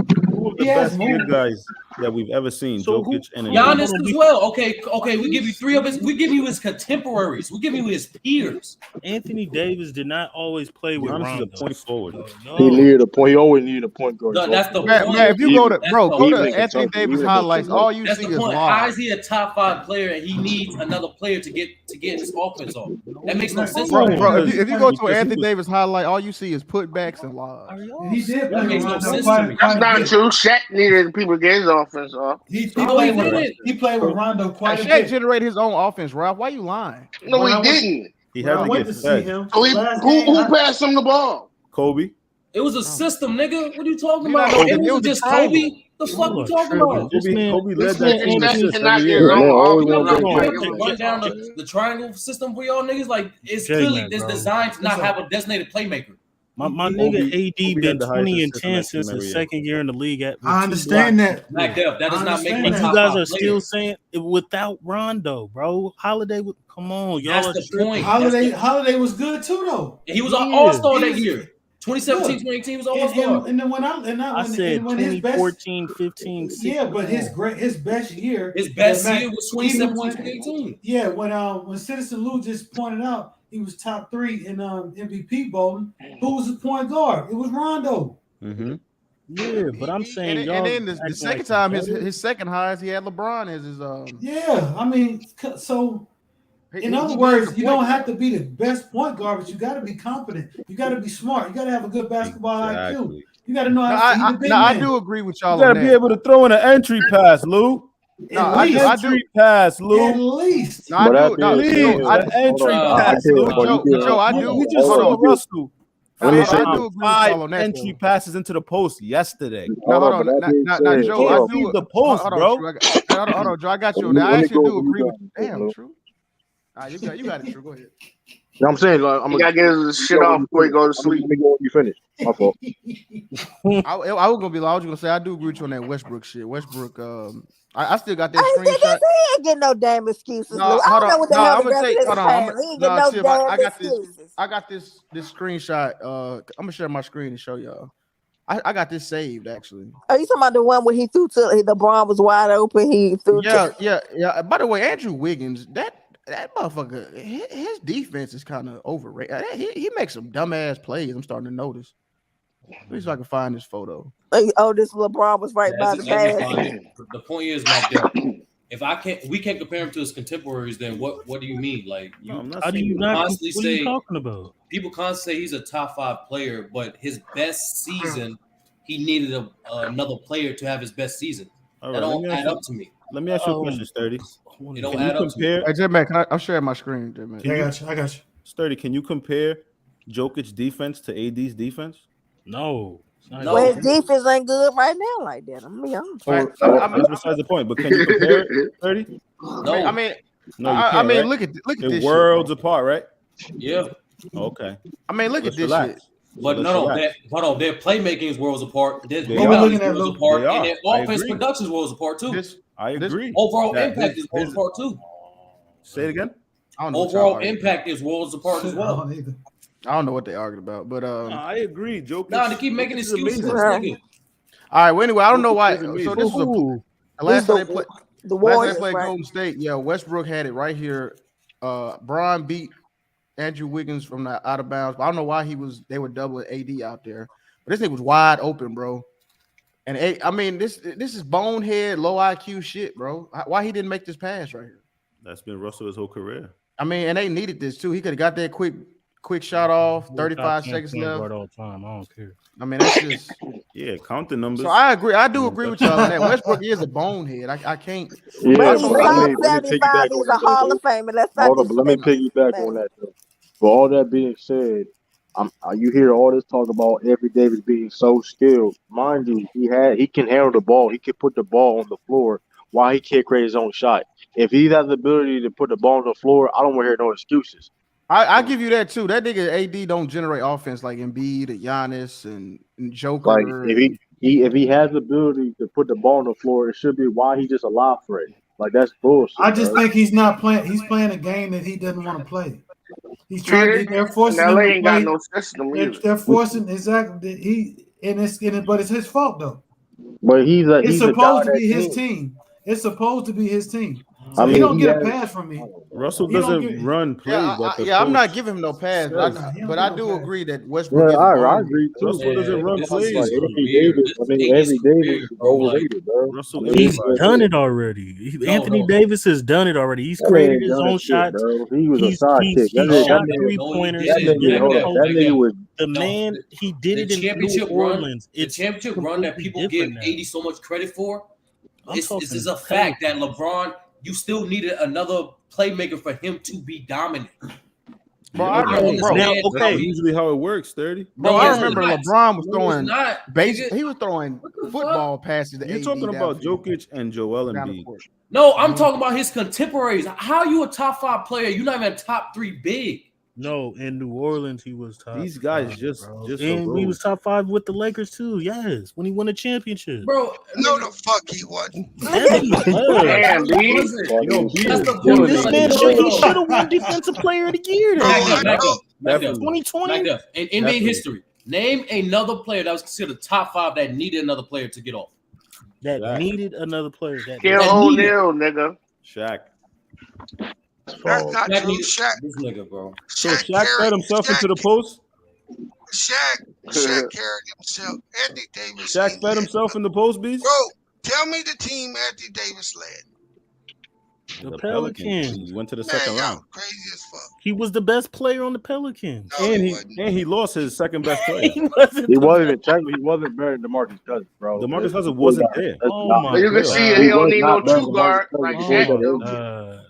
of the best big guys that we've ever seen, Jokic and Giannis as well. Okay. We give you 3 of his. We give you his contemporaries. We give you his peers. Anthony Davis did not always play with Giannis Rondo. is a point forward. He needed a point. He always needed a point guard. No, that's the man, point. Man, if you go to Anthony Davis highlights, all you see is point. How is he a top 5 player and he needs another player to get his offense off? That makes no sense. Bro, if you go to an Anthony Davis highlight, all you see is putbacks and lobs. He did play with Rondo. That's not true. Shaq needed people to get his offense off. He played with Rondo quite a bit. Shaq generated his own offense, Ralph. Why you lying? No, he didn't. He had to get fed. Who passed him the ball? Kobe. It was a system, nigga. What are you talking about? It wasn't just Kobe. The fuck you talking about? Kobe led that team run down the triangle system for y'all niggas. Like it's clearly designed to not have a designated playmaker. My nigga AD been 20-10 since his second year in the league. I understand that. That does not make me. You guys are still saying it without Rondo, bro. Holiday would come on, y'all. That's the point. Holiday was good too, though. He was an all-star that year. 2017, 2018 was all-star. And then when I said 2014, 15, 16. Yeah, but his best year. His best year was 2017, 2018. Yeah, when Citizen Lou just pointed out he was top 3 in MVP voting. Who was the point guard? It was Rondo. Mm-hmm. Yeah, but I'm saying and then the second time, his second highest, he had LeBron as his Yeah, I mean, so in other words, you don't have to be the best point guard, but you got to be competent. You got to be smart. You got to have a good basketball IQ. You got to know how to feed the big man. I do agree with y'all. You got to be able to throw in an entry pass, Lou. Entry pass, Lou. At least. An entry pass, Lou. Joe, I do. We just saw Russell. I do agree with y'all on that. Entry passes into the post yesterday. Now, hold on. Now, Joe, I do. The post, bro. Hold on, Joe. I got you on that. I actually do agree with you. Damn, true. All right, you got it, true. Go ahead. You know what I'm saying? Like, You gotta get his shit off before you go to sleep. Let me go when you finish. My fault. I was gonna be loud. I was gonna say I do agree with you on that Westbrook shit. Westbrook, I still got that screenshot. He ain't getting no damn excuses. No, I don't know what the hell I'm the gonna rest take. of this Hold on, saying. He ain't getting no damn excuses. I got this screenshot. I'm gonna share my screen and show y'all. I got this saved actually. Are you talking about the one where he threw to LeBron was wide open? He threw. Yeah. By the way, Andrew Wiggins, that motherfucker, his defense is kind of overrated. He makes some dumbass plays. I'm starting to notice. Let me see if I can find this photo. Oh, this LeBron was right by the pass. The point is, Mike, if we can't compare him to his contemporaries, then what do you mean? Like, how do you not? constantly What are say you talking about? people constantly say he's a top 5 player, but his best season, he needed another player to have his best season. All that right, don't add up to me. Let me ask you a question, Sturdy. It don't add up to me. Hey, J-Man, I'm sharing my screen, J-Man. I got you. Sturdy, can you compare Jokic's defense to AD's defense? No. Well, his defense ain't good right now like that. I'm be honest. That's besides the point. But can you compare it, Sturdy? No. I mean, no, you can't, right? look at They're this worlds shit, apart, right? Yeah. Okay. I mean, look at this relax. shit. But hold on, their playmaking is worlds apart. Their They worlds are. apart, They are. and their I offense agree. production is worlds apart too. I agree. Overall impact is worlds apart too. Say it again. I don't know Overall impact is worlds apart as well. I don't know what they argued about, but I agree, Jokic. Nah, they keep making This is excuses. amazing. all right. Well, anyway, I don't know why. Jokic is So amazing. this was the last time they played. The Last time Warriors, they played right? Golden State. Yeah, Westbrook had it right here. Bron beat Andrew Wiggins from the out of bounds. But I don't know why they were doubling AD out there. But this thing was wide open, bro. And I mean, this is bonehead, low IQ shit, bro. Why he didn't make this pass right here? That's been Russell his whole career. I mean, and they needed this too. He could have got that quick shot off. 35 seconds left. All time. I don't care. I mean, that's just count the numbers. So I agree. I do agree with y'all on that. Westbrook is a bonehead. I can't. Yeah, But he's but let me 75. piggyback He's on a that. Hall of Famer. Let's not Hold on, but let me piggyback on that. Though. For all that being said, you hear all this talk about every Davis being so skilled. Mind you, he can handle the ball. He can put the ball on the floor. Why he can't create his own shot? If he has the ability to put the ball on the floor, I don't want to hear no excuses. I give you that too. That nigga AD don't generate offense like Embiid and Giannis and Joker. Like if he has the ability to put the ball on the floor, it should be why he just allowed for it. Like that's bullshit. I just bro. think he's not playing. He's playing a game that he doesn't want to play. He's trying. They're forcing him LA to ain't play. got no system either. They're forcing exactly. But it's his fault though. But It's supposed to be his team. It's supposed to be his team. So he don't get a pass from me. Russell doesn't run plays. I'm not giving him no pass, but I do agree that Westbrook. Yeah, I agree too. Russell doesn't run plays. Every Davis is overrated, bro. Russell, He's done it already. Anthony Davis has done it already. He's created his own shots. He was a sidekick. He shot 3-pointers. The man, he did it in championship New Orleans. The championship run that people give AD so much credit for. This is a fact that LeBron, you still needed another playmaker for him to be dominant. Bro, I remember, That's usually how it works, 30. Bro, I remember LeBron was throwing basic. He was throwing football passes. You're talking about Jokic and Joel Embiid. No, I'm talking about his contemporaries. How are you a top 5 player? You're not even a top 3 big. No, in New Orleans he was top. These guys 5, just and he was top 5 with the Lakers too. Yes, when he won a championship, bro. No, the fuck he wasn't. Damn, This man should have won Defensive Player of the Year. Back up. 2020 in NBA history. Name another player that was considered top 5 that needed another player to get off. That needed another player. Kill O'Neal, nigga. Shaq. That's not true. Shaq. This nigga, bro. So Shaq fed himself into the post. Shaq carried himself. Anthony Davis. Shaq fed himself in the post beast. Bro, tell me the team Anthony Davis led. The Pelicans. He went to the second round. Crazy as fuck. He was the best player on the Pelicans. No, and he lost his second best player. He wasn't technically. He wasn't better than DeMarcus Cousins, bro. DeMarcus Cousins wasn't there. Oh my! You can see he don't need no two guard like Shaq do.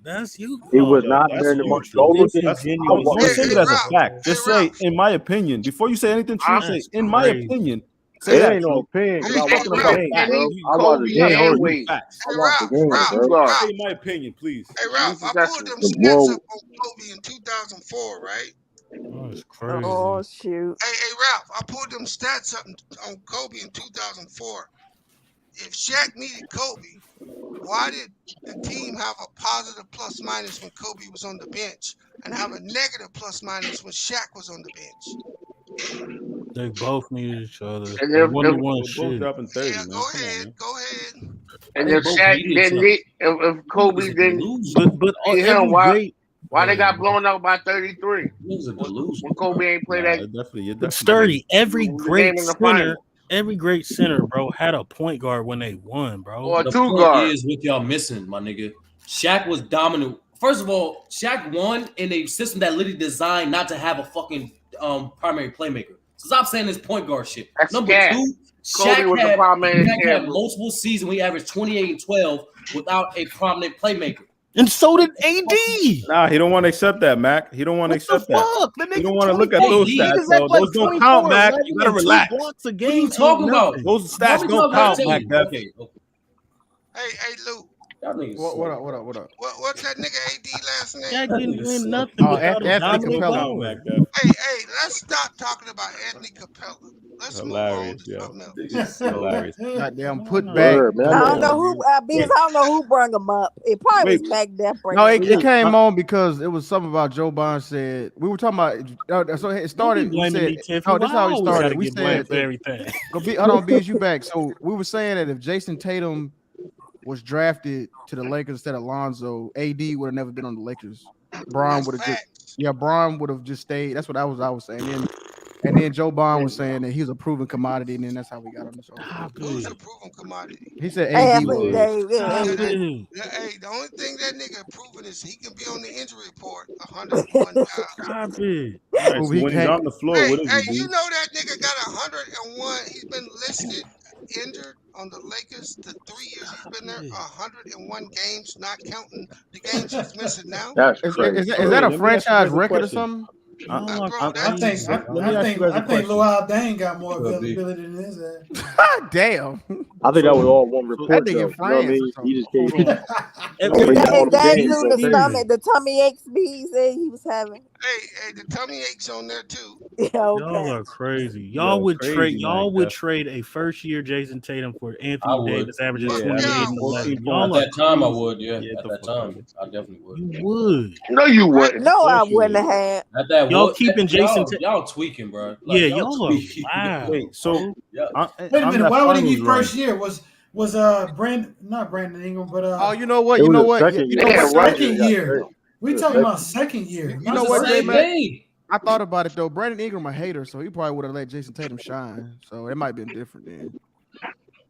That's you. He was not better than DeMarcus. Don't say that as a fact. Just say, in my opinion, before you say anything true. Say, in my opinion. Say that ain't no opinion. I watched the game, bro. I watched the game. I watched the game, bro. Say my opinion, please. Hey, Ralph, I pulled them stats up on Kobe in 2004, right? Oh, it's crazy. Oh, shoot. Hey, Ralph, I pulled them stats up on Kobe in 2004. If Shaq needed Kobe, why did the team have a positive plus minus when Kobe was on the bench and have a negative plus minus when Shaq was on the bench? They both needed each other. And They they're both dropping 30. Yeah, go ahead. And if Shaq didn't need, if Kobe didn't but need him, why they got blown out by 33? When Kobe ain't play that. But Sturdy, every great center, bro, had a point guard when they won, bro. Or the two point guard. is what y'all missing, my nigga. Shaq was dominant. First of all, Shaq won in a system that literally designed not to have a fucking primary playmaker. So stop saying this point guard shit. That's Number Shaq. two, Kobe was the primary Shaq had player. multiple seasons where he averaged 28 and 12 without a prominent playmaker. And so did AD. Nah, he don't want to accept that, Mac. He don't want to accept that. He don't want to look at those He stats. was So at like those don't count, 24, Mac. 11, You gotta and 2 relax. blocks a What are game. you talking about? Those stats don't count, Mac. Okay. Hey, Luke. What up? What's that nigga AD last name? Shaq didn't win nothing. Oh, without a Anthony dominant Capella. ball. Hey, let's stop talking about Anthony Capella. Let's Hilarious, move on to something else. Hilarious. Goddamn, put back. I don't know who. Beans, I don't know who brought him up. It probably was Mac Death. No, it came on because it was something about Joe Bond said. We were talking about. So it started. We said, no, this is how it started. We said everything. Hold on, Beans, you back. So we were saying that if Jason Tatum was drafted to the Lakers instead of Lonzo, AD would have never been on the Lakers. Bron would have Bron would have just stayed. That's what I was saying. And then Joe Bond was saying that he was a proven commodity, and then that's how we got on the show. Who's a proven commodity? He said AD was. Hey, the only thing that nigga proven is he can be on the injury report 101 times. Copy. Right, so when he's on the floor, what is he? You know that nigga got 101. He's been listed injured on the Lakers the 3 years he's been there. 101 games, not counting the games he's missing now. Is that a franchise record or something? I think Luau Dane got more availability than his ass. Damn. I think that was all one report. That though. nigga You know what I mean? He just gave the tummy aches he said he was having. Hey, the tummy aches on there too. Yeah, okay. Y'all are crazy. Y'all would trade a first year Jason Tatum for Anthony Davis averaging 28 and 11. At that time, I would. Yeah, at that time, I definitely would. You would. No, you wouldn't. No, I wouldn't have. At that, Y'all keeping Jason. Y'all tweaking, bro. Like, yeah, y'all are wow. Wait, so wait a minute. Why would he be first year? Was Brandon Ingram? But oh, you know what? Second year. We talking about second year. You know what, J-Man? I thought about it though. Brandon Ingram a hater, so he probably would have let Jason Tatum shine. So it might have been different then.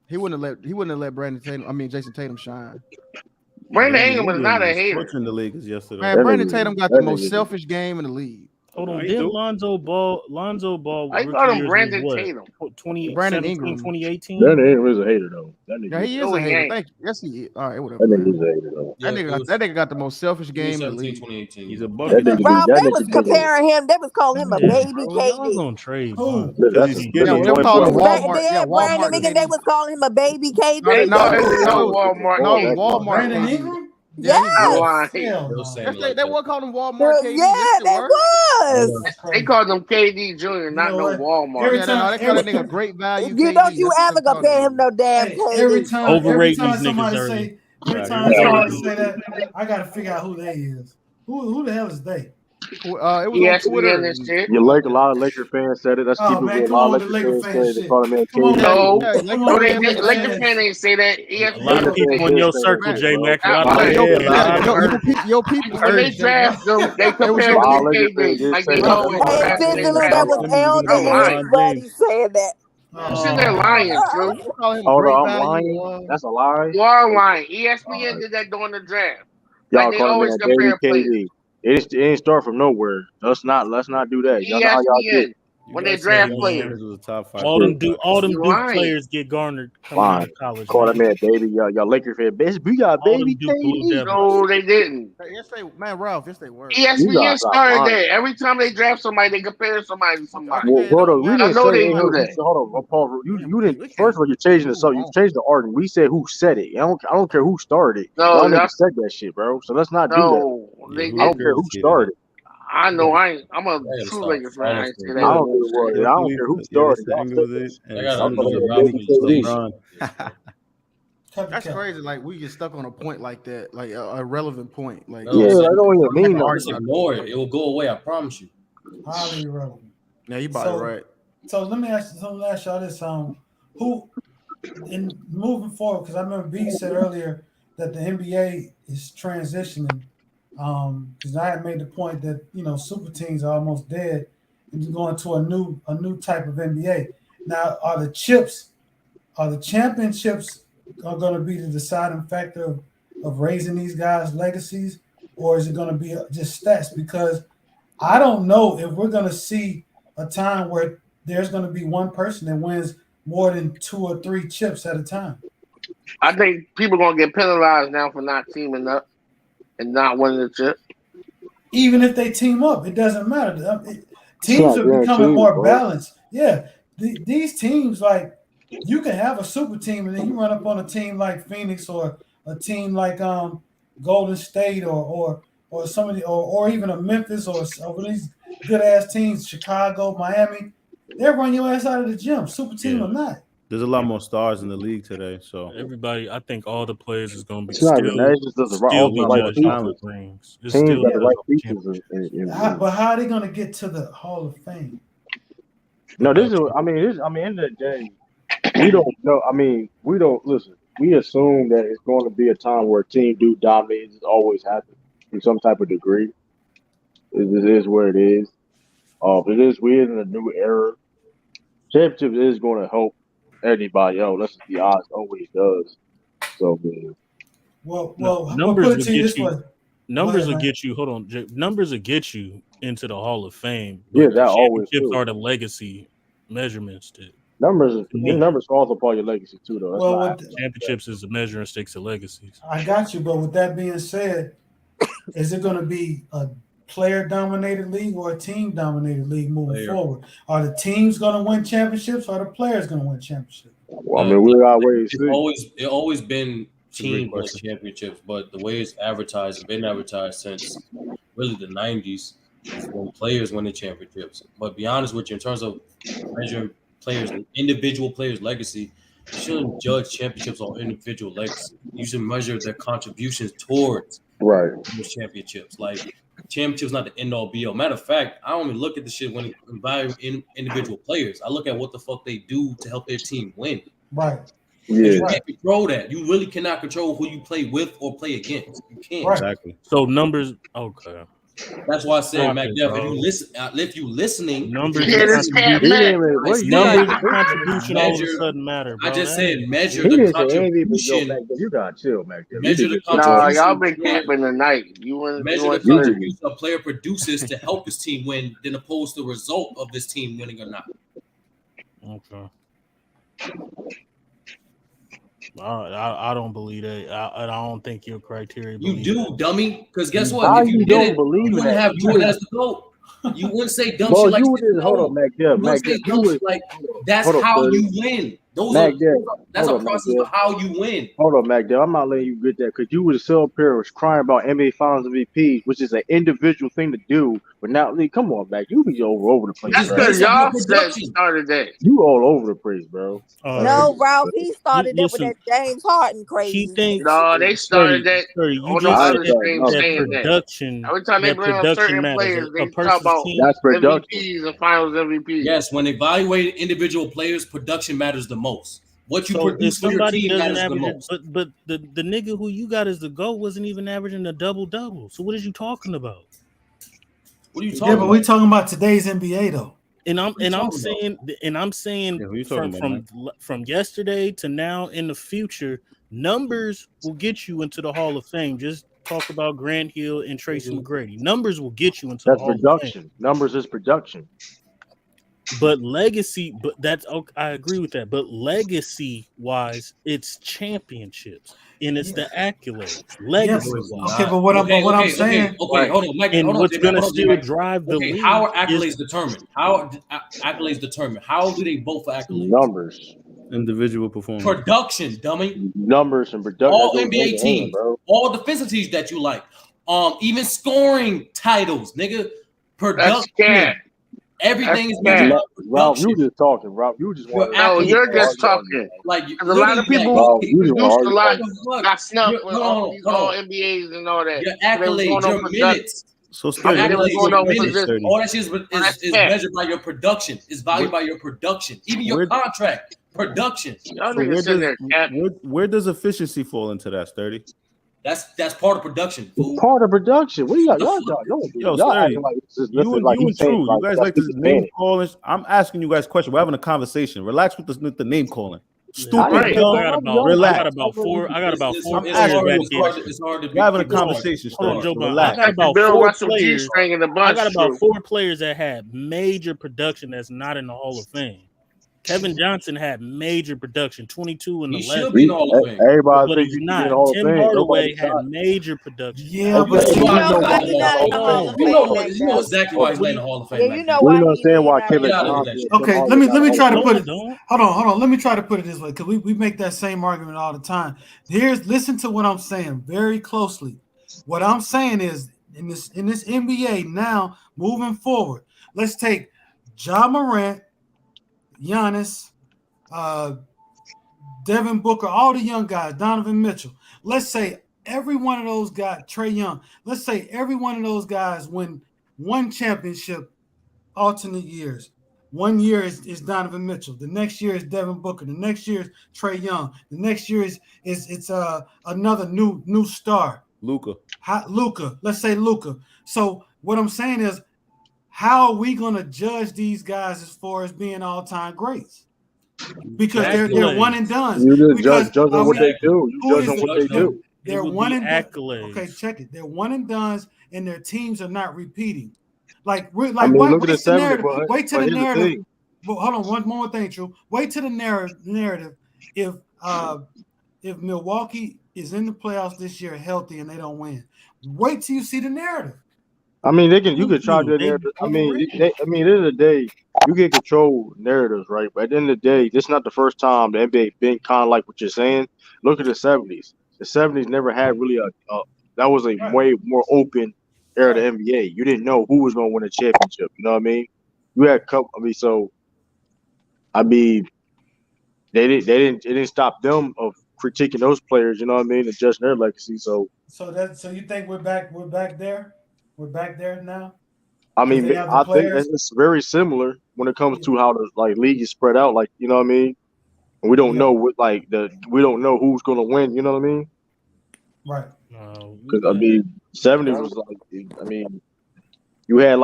He wouldn't have let Jason Tatum shine. Brandon Ingram is not a hater. In the Lakers yesterday. Man, Brandon Tatum got the most selfish game in the league. Hold on, did Lonzo Ball? I thought him Brandon Tatum. 2017, Brandon Ingram. 2018. Brandon Ingram is a hater though. Yeah, he is a hater. Thank you. Yes, he is. All right, whatever. That nigga is a hater though. That nigga got the most selfish game in the league. 2018. He's a bucket. Rob, they was comparing him. They was calling him a baby KD. Gonna trade. They was calling him Walmart. Yeah, Walmart. They was calling him a baby KD. No, Walmart. No, Walmart. Brandon Ingram. Yes. They were calling him Walmart KD. Yeah, that was. They called him KD Jr., not no Walmart. They call that nigga great value. You don't you ever compare him no damn KD. Every time somebody say that, I gotta figure out who they is. Who the hell is they? It was on ESPN Twitter. and shit. A lot of Laker fans said it. Let's keep it real. A lot of Laker fans said it. They called him man KD. No, they did. Laker fan ain't say that. ESPN. A lot of people in your circle, J Mac. Your people. When they draft them, they compare them to KD. Like they always draft them. That was LJ Buddy saying that. You said they're lying, Drew. Hold on, I'm lying. That's a lie. You are lying. ESPN did that during the draft. Y'all Like they call always him compare baby players. KD. It didn't start from nowhere. Let's not do that. Y'all know how y'all do. ESPN when they draft players. All them Duke players get garnered coming out of college. Call that man baby. Y'all Laker fan. We got baby KD. No, they didn't. Yes, Ralph. Yes, they were. ESPN started that. Every time they draft somebody, they compare somebody to somebody. Well, hold on. We I didn't know say they do that. Hold on, Paul. You didn't. First of all, you're changing the subject. You changed the argument. We said who said it. I don't care who started. Y'all niggas said that shit, bro. So let's not do that. They I don't care who started. I know. I'm a true Lakers fan. I ain't say that. I don't care who started. That's crazy. Like we get stuck on a point like that, like a relevant point. Like I don't even mean that. Just ignore it. It will go away. I promise you. Highly irrelevant. Yeah, you about it right. So let me ask y'all this: who, in moving forward? Because I remember B said earlier that the NBA is transitioning. Because I had made the point that super teams are almost dead, and you're going to a new type of NBA. Now, are the championships are going to be the deciding factor of raising these guys' legacies, or is it going to be just stats? Because I don't know if we're going to see a time where there's going to be one person that wins more than 2 or 3 chips at a time. I think people are going to get penalized now for not teaming up and not winning the chip. Even if they team up, it doesn't matter. Teams are becoming more balanced. Yeah, these teams, like, you can have a super team and then you run up on a team like Phoenix or a team like Golden State or somebody or even a Memphis or these good ass teams, Chicago, Miami. They'll run your ass out of the gym, super team or not. There's a lot more stars in the league today, so everybody. I think all the players is going to be It's not even that. It's just the right pieces. But how are they going to get to the Hall of Fame? No, end of the day, we don't know. We don't listen. We assume that it's going to be a time where a team do dominate. It's always happened in some type of degree. It is where it is. We're in a new era. Championship is going to help anybody else. That's what the odds always does. So, man. Well, numbers will get you. Numbers will get you. Hold on, numbers will get you into the Hall of Fame. Yeah, that always are the legacy measurements. Numbers falls upon your legacy too, though. Championships is a measuring sticks of legacies. I got you, but with that being said, is it going to be a player-dominated league or a team-dominated league moving forward? Are the teams going to win championships or are the players going to win championships? Well, we got ways. It's always been team win championships, but the way it's been advertised since really the 90s is when players win the championships. But be honest with you, in terms of measuring individual players' legacy, you shouldn't judge championships on individual legacy. You should measure their contributions towards those championships. Like, championships not the end all be all. Matter of fact, I don't even look at the shit when evaluating individual players. I look at what the fuck they do to help their team win. Right. Yeah. You can't control that. You really cannot control who you play with or play against. You can't. Right. Exactly. So numbers. Okay. That's why I said, McDuff, if you listening, numbers contribution all of a sudden matter. Bro. I just said measure the contribution. You got chill, Mac. Measure the contribution. Y'all been camping tonight. Measure the contribution a player produces to help his team win, than opposed to the result of this team winning or not. Okay. I don't believe that. I don't think your criteria. You do, dummy. Because guess what? If you didn't, you wouldn't have Jordan as the GOAT. You wouldn't say dumb shit like hold on, Mac. Yeah, Mac. Like that's how you win. That's a process of how you win. Hold on, Mac. I'm not letting you get that because you was so was crying about NBA Finals MVPs, which is an individual thing to do. But now, Lee, come on, Mac. You be over the place. That's because y'all started that. You all over the place, bro. No, Ralph, he started that with that James Harden crazy. No, they started that on the other stream saying production. That. Every time they bring up certain players, they talk about MVPs and Finals MVPs. Yes, when evaluating individual players, production matters the most. What you produce for your team matters the most. But the nigga who you got as the GOAT wasn't even averaging a double-double. So what are you talking about? What are you talking about? Yeah, but we're talking about today's NBA though. And I'm saying from yesterday to now in the future, numbers will get you into the Hall of Fame. Just talk about Grant Hill and Tracy McGrady. Numbers will get you into the Hall of Fame. Numbers is production. But legacy, I agree with that. But legacy wise, it's championships and it's the accolades. Legacy wise. Okay, but what I'm saying. Okay, hold on, Mike. And what's going to still drive the league? How are accolades determined? How are accolades determined? How do they vote for accolades? Numbers. Individual performance. Production, dummy. Numbers and production. All NBA teams, all defensive teams that you like, even scoring titles, nigga. Production. Everything is measured. Ralph, you just talking. Ralph, you just want. No, you're just talking. Like a lot of people produced a lot, got snubbed with all these all NBAs and all that. Your accolades, your minutes. So all that shit is measured by your production. It's valued by your production. Even your contract, production. Where does efficiency fall into that, Sturdy? That's part of production. Fool. Part of production. What y'all Sturdy, like you and True. You guys like this name calling. I'm asking you guys a question. We're having a conversation. Relax with the name calling. Stupid. Relax. I got about four. It's hard to be. We're having a conversation. Relax. I got about 4 players. I got about 4 players that had major production that's not in the Hall of Fame. Kevin Johnson had major production, 22 and 11. He should be in the Hall of Fame. Everybody but he's not. Tim Hardaway had major production. Yeah, but you know exactly why he's in the Hall of Fame. Yeah, you know why. We understand why Kevin Johnson. Okay, let me try to put it. Hold on. Let me try to put it this way because we make that same argument all the time. Listen to what I'm saying very closely. What I'm saying is in this NBA now moving forward, let's take Ja Morant, Giannis, Devin Booker, all the young guys, Donovan Mitchell. Let's say every one of those guys, Trae Young, let's say every one of those guys win one championship alternate years. 1 year is Donovan Mitchell. The next year is Devin Booker. The next year is Trae Young. The next year is another new star. Luka. Let's say Luka. So what I'm saying is, how are we going to judge these guys as far as being all-time greats? Because they're one and done. You just judge on what they do. You judge on what they do. They're one and done. Okay, check it. They're one and done, and their teams are not repeating. Wait till the narrative. Well, hold on, one more thing, True. Wait till the narrative. If Milwaukee is in the playoffs this year healthy and they don't win, wait till you see the narrative. I mean, you could try the narrative. At the end of the day, you can control narratives, right? But at the end of the day, this is not the first time the NBA been kind of like what you're saying. Look at the 70s. The 70s never had really that was a way more open era of the NBA. You didn't know who was going to win a championship. You know what I mean? You had it didn't stop them of critiquing those players. You know what I mean? And judging their legacy. So you think we're back there? We're back there now. I mean, I think it's very similar when it comes to how the league is spread out. Like, you know what I mean? And we don't know we don't know who's going to win. You know what I mean? Right. Because 70s was you had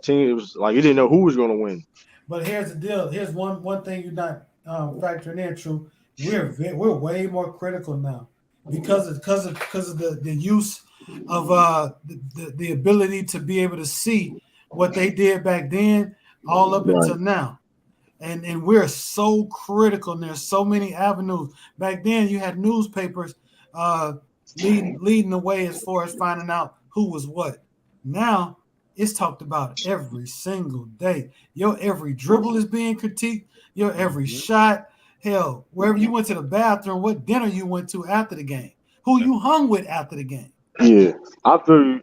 teams. It was like you didn't know who was going to win. But here's the deal. Here's one thing you're not factoring in. True. We're way more critical now because of the use of the ability to be able to see what they did back then all up until now. And we're so critical, and there's so many avenues. Back then you had newspapers leading the way as far as finding out who was what. Now it's talked about every single day. Your every dribble is being critiqued, your every shot, Hell, wherever you went to the bathroom, what dinner you went to after the game, who you hung with after the game. Yeah, I feel you.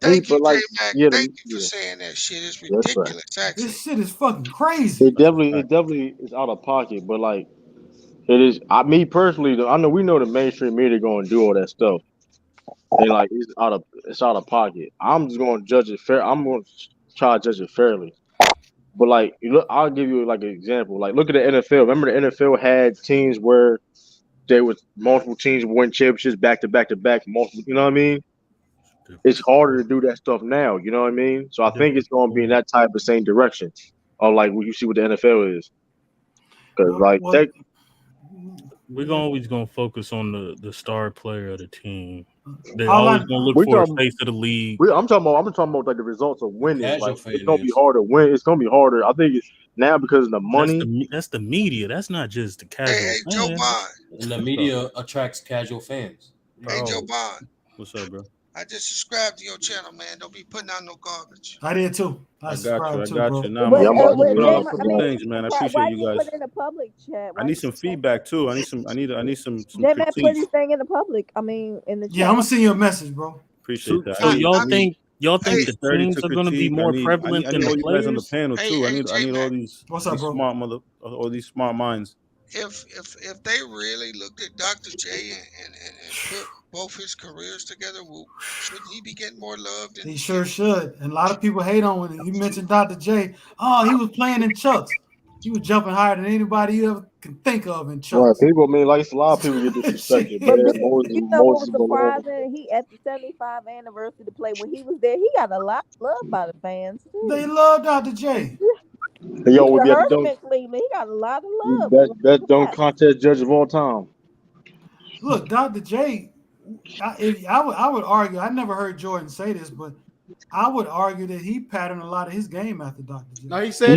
Thank you, like, J-Mac. yeah, Thank you for saying that shit. It's that's right. ridiculous, actually. This shit is fucking crazy. It definitely is out of pocket, but like it is. Me personally, I know we know the mainstream media going to do all that stuff, and like it's out of pocket. I'm just going to judge it fair. I'm going to try to judge it fairly. But like, I'll give you like an example. Like, look at the NFL. Remember, the NFL had teams where there was multiple teams win championships back to back to back. Multiple, you know what I mean? It's harder to do that stuff now. You know what I mean? So I think it's going to be in that type of same direction, or like what you see what the NFL is. Because we're always gonna focus on the star player of the team. They're always gonna look for a face of the league. I'm talking about like the results of winning. Like, it's gonna be harder to win. It's gonna be harder. I think now because of the money. That's the media. That's not just the casual. Hey, Joe Bond. And the media attracts casual fans. Hey, Joe Bond. What's up, bro? I just subscribed to your channel, man. Don't be putting out no garbage. I did too. I got you. Nah, man. Things, man. I appreciate you guys. Put in the public chat. I need some feedback too. I need some J-Mac, put his thing in the public. I mean, in the chat. Yeah, I'm gonna send you a message, bro. Appreciate that. So y'all think the teams are gonna be more prevalent than the players? players? Guys on the panel too. I need all these. What's up, bro? All these smart minds. If they really looked at Dr. J and put both his careers together, shouldn't he be getting more love? He sure should. And a lot of people hate on when you mentioned Dr. J. Oh, he was playing in chucks. He was jumping higher than anybody you ever can think of in chucks. Right, people, like a lot of people get disrespected. You know what was surprising? He at the 75th anniversary to play when he was there, he got a lot of love by the fans too. They love Dr. J. Yo, we got he got a lot of love. Best dunk contest judge of all time. Look, Dr. J. I would argue. I never heard Jordan say this, but I would argue that he patterned a lot of his game after Dr. J. No, he said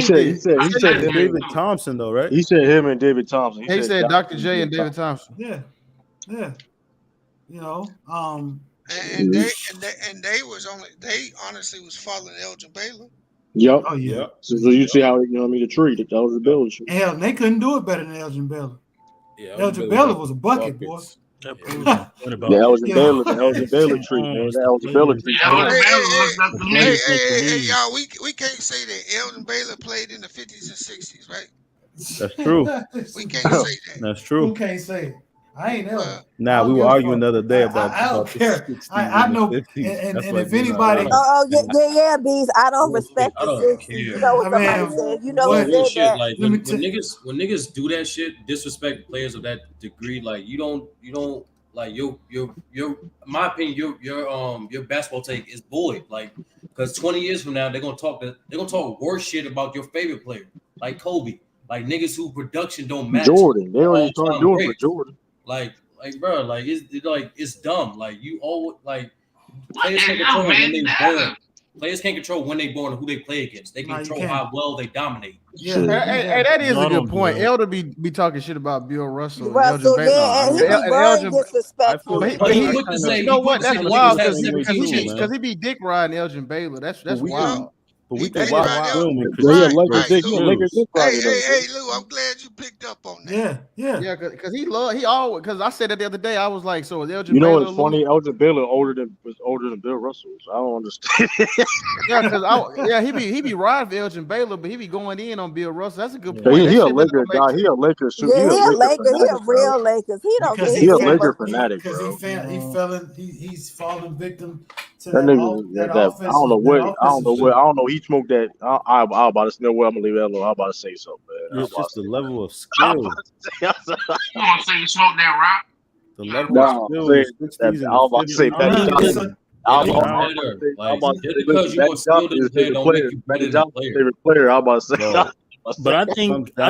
David Thompson though, right? He said him and David Thompson. He said Dr. J and David Thompson. Yeah. You know, and they honestly was following Elgin Baylor. Yep. Oh yeah. So you see how the tree that was the Baylor tree. Hell, they couldn't do it better than Elgin Baylor. Yeah, Elgin Baylor was a bucket, boy. The Elgin Baylor tree, man. The Elgin Baylor tree. Hey, y'all, we can't say that Elgin Baylor played in the 50s and 60s, right? That's true. We can't say that. That's true. Who can't say it? I ain't never. Nah, we were arguing the other day about. I don't care. I know, and if anybody. Yeah, Bees. I don't respect the 60s. You know what somebody said. You know who said that. Like when niggas do that shit, disrespect players of that degree. Like you don't like your in my opinion, your basketball take is void. Like because 20 years from now they're gonna talk worse shit about your favorite player, like Kobe. Like niggas who production don't match. Jordan, they already started doing for Jordan. Like, bro, like it's dumb. Like you always like players can't control when they born. Players can't control when they born and who they play against. They can control how well they dominate. Yeah, hey, that is a good point. Elder be talking shit about Bill Russell. Russell, and he be very disrespectful. You know what? That's wild because he be dick riding Elgin Baylor. That's wild. But we can watch film and Hey, Lou, I'm glad you picked up on that. Yeah. Because I said it the other day. I was like, so is Elgin Baylor? You know what's funny? Elgin Baylor was older than Bill Russell. So I don't understand. he be riding for Elgin Baylor, but he be going in on Bill Russell. That's a good point. He a Laker guy. He a Lakers. Yeah, he a Laker. He a real Lakers. He don't get. He a Laker fanatic, bro. He's fallen victim to that nigga. I don't know what. He smoked that. I about to know where I'm gonna leave that alone. I'm about to say something, man. It's just the level of skill. You want to say you smoked that rock? The level of skill. I'm about to say that. Favorite player. I'm about to say. But I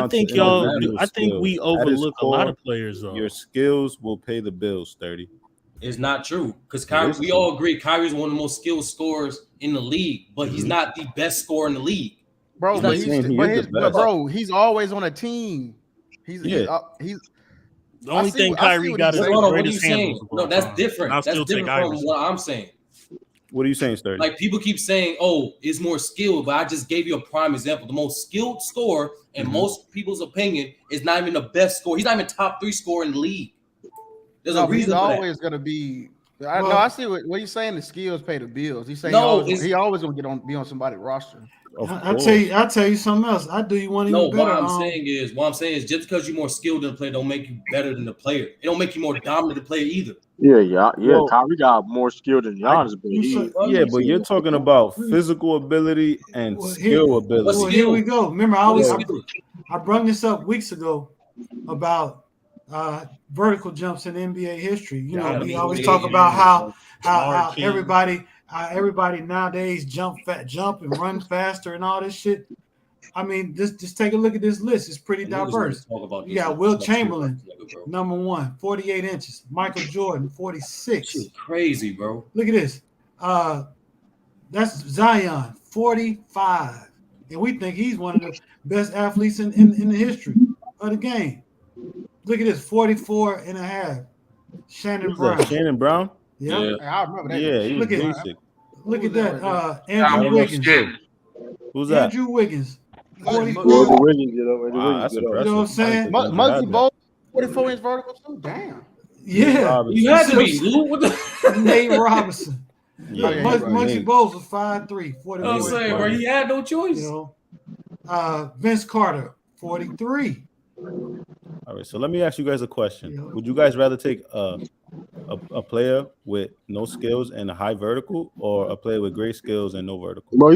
think we overlook a lot of players. Though. Your skills will pay the bills, 30. It's not true because Kyrie. We all agree Kyrie's one of the most skilled scorers in the league, but he's not the best scorer in the league. Bro, he's always on a team. He's the only thing Kyrie got is what are you saying? No, that's different. That's different from what I'm saying. What are you saying, Sturdy? Like people keep saying, "Oh, it's more skilled," but I just gave you a prime example. The most skilled scorer, in most people's opinion, is not even the best scorer. He's not even top 3 scorer in the league. There's a reason he's for always that. going to be. I see what he's saying. The skills pay the bills. He's saying he always going to be on somebody's roster. I'll tell you something else. I do you one even better. What I'm saying is just because you're more skilled than the player don't make you better than the player. It don't make you more dominant than the player either. Yeah. Kyrie got more skill than Giannis, but you're talking about physical ability and skill ability. Well, here we go. Remember, I brought this up weeks ago about vertical jumps in NBA history. You know, we always talk about how everybody nowadays jump and run faster and all this shit. I mean, just take a look at this list. It's pretty diverse. You got Will Chamberlain, number 1, 48 inches. Michael Jordan, 46. Shit crazy, bro. Look at this. That's Zion, 45. And we think he's one of the best athletes in the history of the game. Look at this, 44 and a half. Shannon Brown. Shannon Brown? Yeah. I remember that. Yeah, he was basic. Look at that. Andrew Wiggins. Who's that? Andrew Wiggins. 44. Andrew Wiggins, that's impressive. You know what I'm saying? Monkey Ball, 44 inch vertical too. Damn. Yeah. You had to be, Lou. Nate Robinson. Yeah, Monkey Bowles was 5'3", 44. I'm saying, bro, he had no choice. You know, Vince Carter, 43. All right, so let me ask you guys a question. Would you guys rather take a player with no skills and a high vertical, or a player with great skills and no vertical? Bro,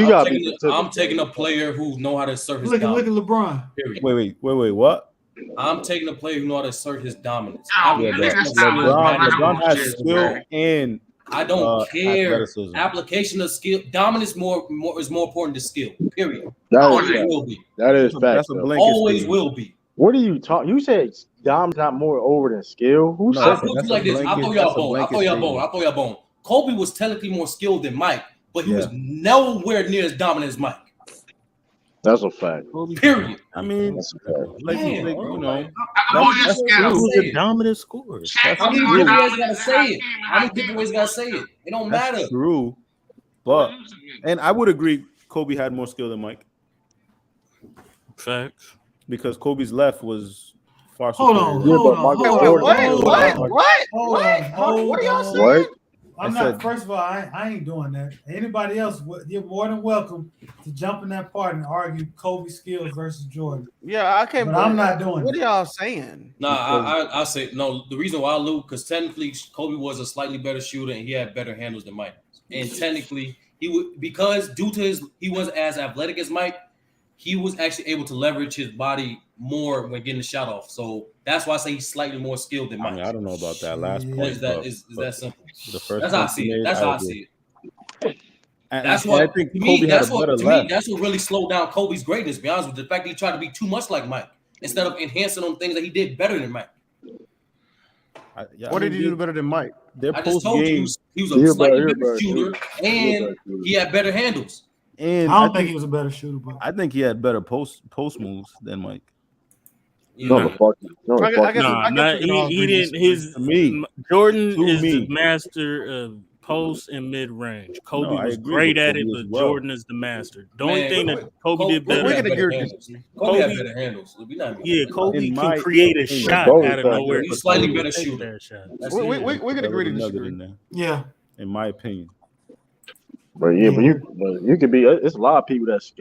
I'm taking a player who know how to assert his dominance. dominance. Look at LeBron. Period. Wait, what? I'm taking a player who know how to assert his dominance. LeBron has skill and I don't care. Athleticism. Application of skill, dominance is more important than skill. Period. That Always will be. That is fact. Always will be. What are you talking? You said dominance not more over than skill. Who said that? Like this. I'll throw y'all a bone. Kobe was technically more skilled than Mike, but he was nowhere near as dominant as Mike. That's a fact. Period. I mean, like you know, that's a dominant scorer. How many different ways gotta say it? How many different ways gotta say it? It don't matter. True, but and I would agree, Kobe had more skill than Mike. Facts. Because Kobe's left was far superior. Hold on. What are y'all saying? First of all, I ain't doing that. Anybody else, you're more than welcome to jump in that part and argue Kobe skills versus Jordan. Yeah, I can't. But I'm not doing. What are y'all saying? Nah, I say no. The reason why I lose, because technically Kobe was a slightly better shooter and he had better handles than Mike. And technically he would, because due to he wasn't as athletic as Mike, he was actually able to leverage his body more when getting the shot off. So that's why I say he's slightly more skilled than Mike. I don't know about that last point. Is that simple? The first that's how I see it. That's how I see it. That's what I think. Kobe had a better left. That's what really slowed down Kobe's greatness. To be honest with you, the fact that he tried to be too much like Mike instead of enhancing on things that he did better than Mike. What did he do better than Mike? I just told you he was a slightly better shooter and he had better handles. And I don't think he was a better shooter, but I think he had better post moves than Mike. He didn't. Jordan is the master of post and mid range. Kobe was great at it, but Jordan is the master. The only thing that Kobe did better. Kobe had better handles. Yeah, Kobe can create a shot out of nowhere. He's slightly better shooter. We're gonna agree to disagree. Yeah, in my opinion. But you could be. It's a lot of people it's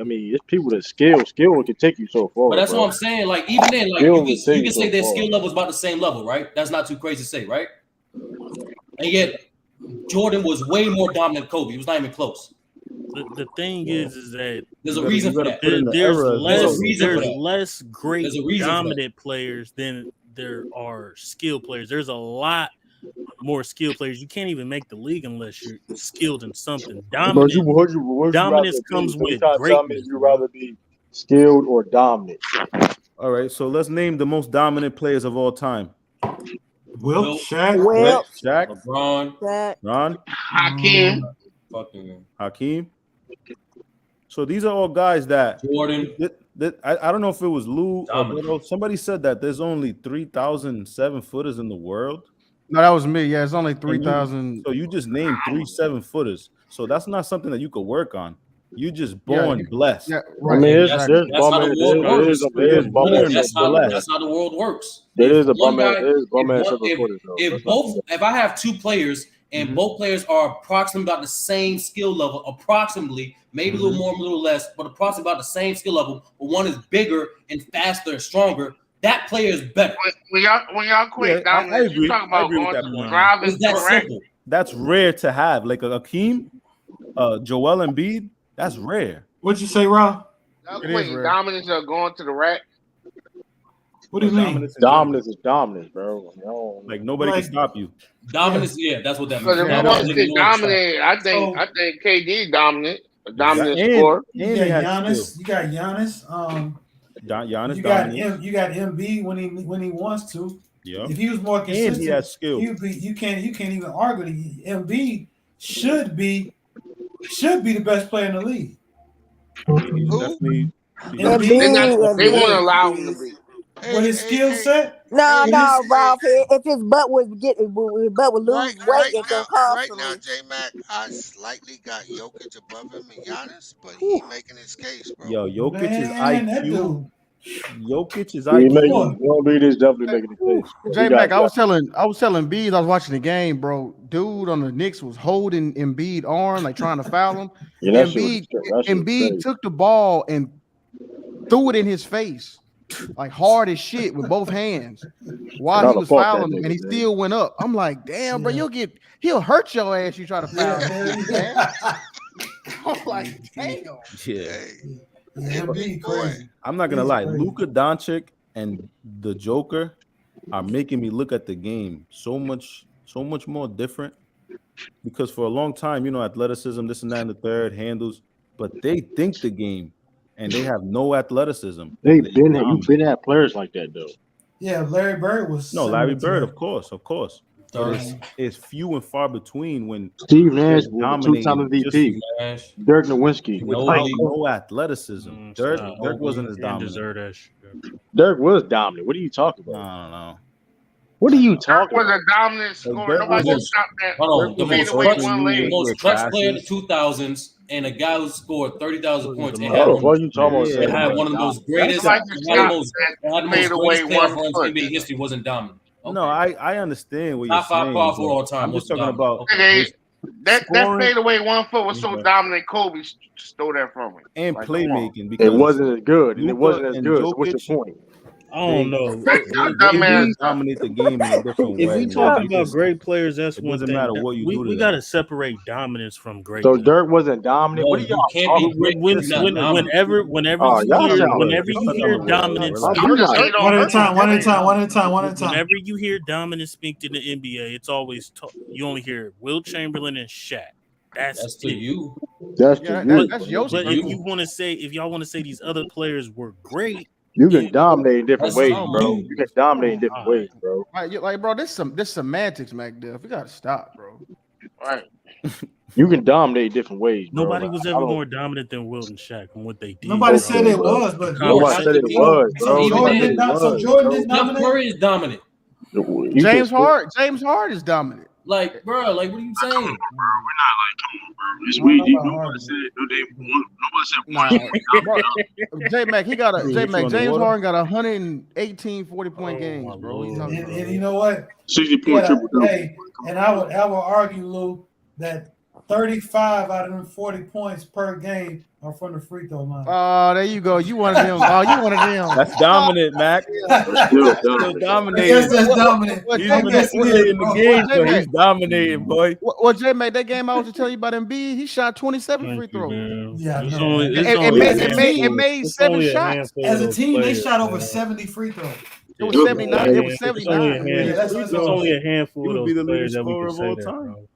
people that skill can take you so far. But that's what I'm saying. Like even then, like you can say their skill level is about the same level, right? That's not too crazy to say, right? And yet Jordan was way more dominant than Kobe. He was not even close. The thing is that there's a reason for that. There's less great dominant players than there are skill players. There's a lot more skilled players. You can't even make the league unless you're skilled in something. Dominance comes with greatness. You rather be skilled or dominant? All right, so let's name the most dominant players of all time. Will, Shaq, LeBron, Ron, Hakeem. So these are all guys that Jordan. I don't know if it was Lou or somebody said that there's only 3,000 7-footers in the world. No, that was me. Yeah, it's only 3,000. So you just named 3 7-footers. So that's not something that you could work on. You just born blessed. I mean, there's bum ass. That's how the world works. There is a bum ass. If I have two players and both players are approximately about the same skill level, approximately, maybe a little more, a little less, but approximately about the same skill level, but one is bigger and faster and stronger, that player is better. When y'all quit dominance, you talking about going to driving. It's that simple. That's rare to have. Like a Akeem, Joel Embiid, that's rare. What'd you say, Rob? Y'all quitting dominance or going to the rack? What do you mean? Dominance is dominance, bro. No. Like nobody can stop you. Dominance, that's what that means. Because if you want to dominate, I think KD dominant, a dominant scorer. You got Giannis. You got Giannis. Giannis. You got Embiid when he wants to. Yeah. If he was more consistent, and he has skill. You can't even argue that Embiid should be the best player in the league. Definitely. They won't allow him to be. With his skill set? No, Ralph. If his butt would lose weight and go right now, J-Mac, I slightly got Jokic above him and Giannis, but he making his case, bro. Yo, Jokic is IQ. Jokic is Embiid is definitely making the case. J-Mac, I was telling Bees, I was watching the game, bro. Dude on the Knicks was holding Embiid arm, like trying to foul him. Embiid took the ball and threw it in his face, like hard as shit with both hands while he was fouling him, and he still went up. I'm like, damn, bro, he'll hurt your ass. You try to foul him, man. I'm like, damn. I'm not gonna lie. Luka Doncic and the Joker are making me look at the game so much more different. Because for a long time, athleticism, this and that, and the third handles, but they think the game. And they have no athleticism. You've been at players like that though. Yeah, Larry Bird was. No, Larry Bird, of course. It's few and far between when Steve Nash was two-time MVP. Dirk Nowitzki no athleticism. Dirk wasn't as dominant. Dirk was dominant. What are you talking about? I don't know. What are you talking about? Was a dominant scorer. Nobody can stop that. Hold on. The most clutch player in the 2000s and a guy who scored 30,000 points and had one of the most greatest playoff runs in NBA history wasn't dominant. Okay. No, I understand what you're saying. Top 5 power forward all time. I'm just talking about that fadeaway 1 foot was so dominant. Kobe stole that from him. And playmaking because it wasn't as good. And it wasn't as good. So what's your point? I don't know. They dominate the game in a different way. If we talk about great players, that's one thing. Doesn't matter what you do. We got to separate dominance from greatness. So Dirk wasn't dominant. What are y'all talking about? Whenever you hear dominance, one at a time. Whenever you hear dominance speak in the NBA, it's always you only hear Will Chamberlain and Shaq. That's to you. That's to you. But if y'all want to say these other players were great. You can dominate in different ways, bro. You can dominate in different ways, bro. Like, bro, this semantics, MacDuff. We gotta stop, bro. Right. You can dominate different ways, bro. Nobody was ever more dominant than Wilt and Shaq and what they did. Nobody said it was, but nobody said it was, bro. Jordan is dominant. Curry is dominant. James Harden is dominant. Like, bro, like, what are you saying? We're not like, come on, bro. It's weird. Nobody said J-Mac, James Harden got 118 40-point games, bro. And you know what? 60-point triple double. Hey, and I would argue, Lou, that 35 out of them 40 points per game are from the free throw line. Oh, there you go. You one of them. That's dominant, Mac. Still dominating. Yes, that's dominant. He's manipulating the game, so he's dominating, boy. Well, J-Mac, that game I was to tell you about Embiid, he shot 27 free throws. Yeah, it made 7 shots. As a team, they shot over 70 free throws. It was 79. It was 79. It's only a handful of those players that we can say that, bro.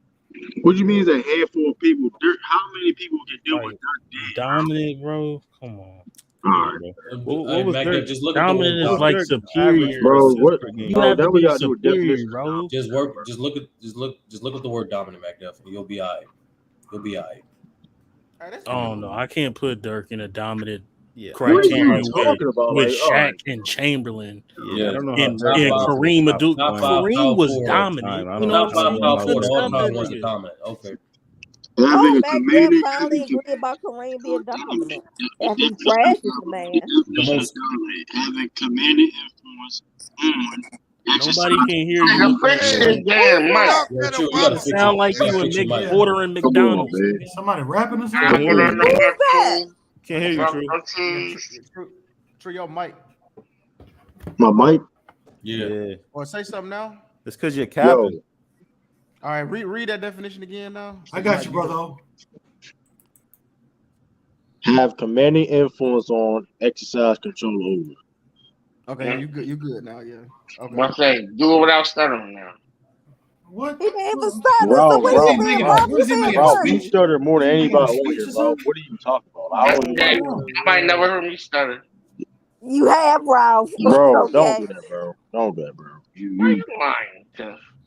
What do you mean is a handful of people? How many people can deal with Dirk? Dominant, bro. Come on. All right. What was Dirk? Dominant is like superior, bro. What? You have to be superior, bro. Just look at the word dominant, MacDuff, and you'll be all right. You'll be all right. Oh no, I can't put Dirk in a dominant criteria with Shaq and Chamberlain. Yeah, I don't know. And Kareem Abdul-Kareem was dominant. You know what I'm saying? Okay. Oh, Mac Dad finally agree about Kareem being dominant. After he trashes the man. The most having commanding influence on Nobody can hear you with that. It sound like you in ordering McDonald's. Somebody rapping or Can't something? hear you, True. True, your mic. My mic? Yeah. Or say something now. It's because you're capping. All right, read that definition again now. I got you, brother. Have commanding influence on, exercise control over. Okay, you good now, yeah. Okay. One thing, do it without stuttering now. What? He didn't even stutter. So what is he being Rob? You being Rob, funny. you stutter more than anybody on here, Rob. What are you talking about? I don't even know. You might never heard me stutter. You have, Ralph. Bro, Okay. don't do that, bro. Don't do that, bro. Why you lying?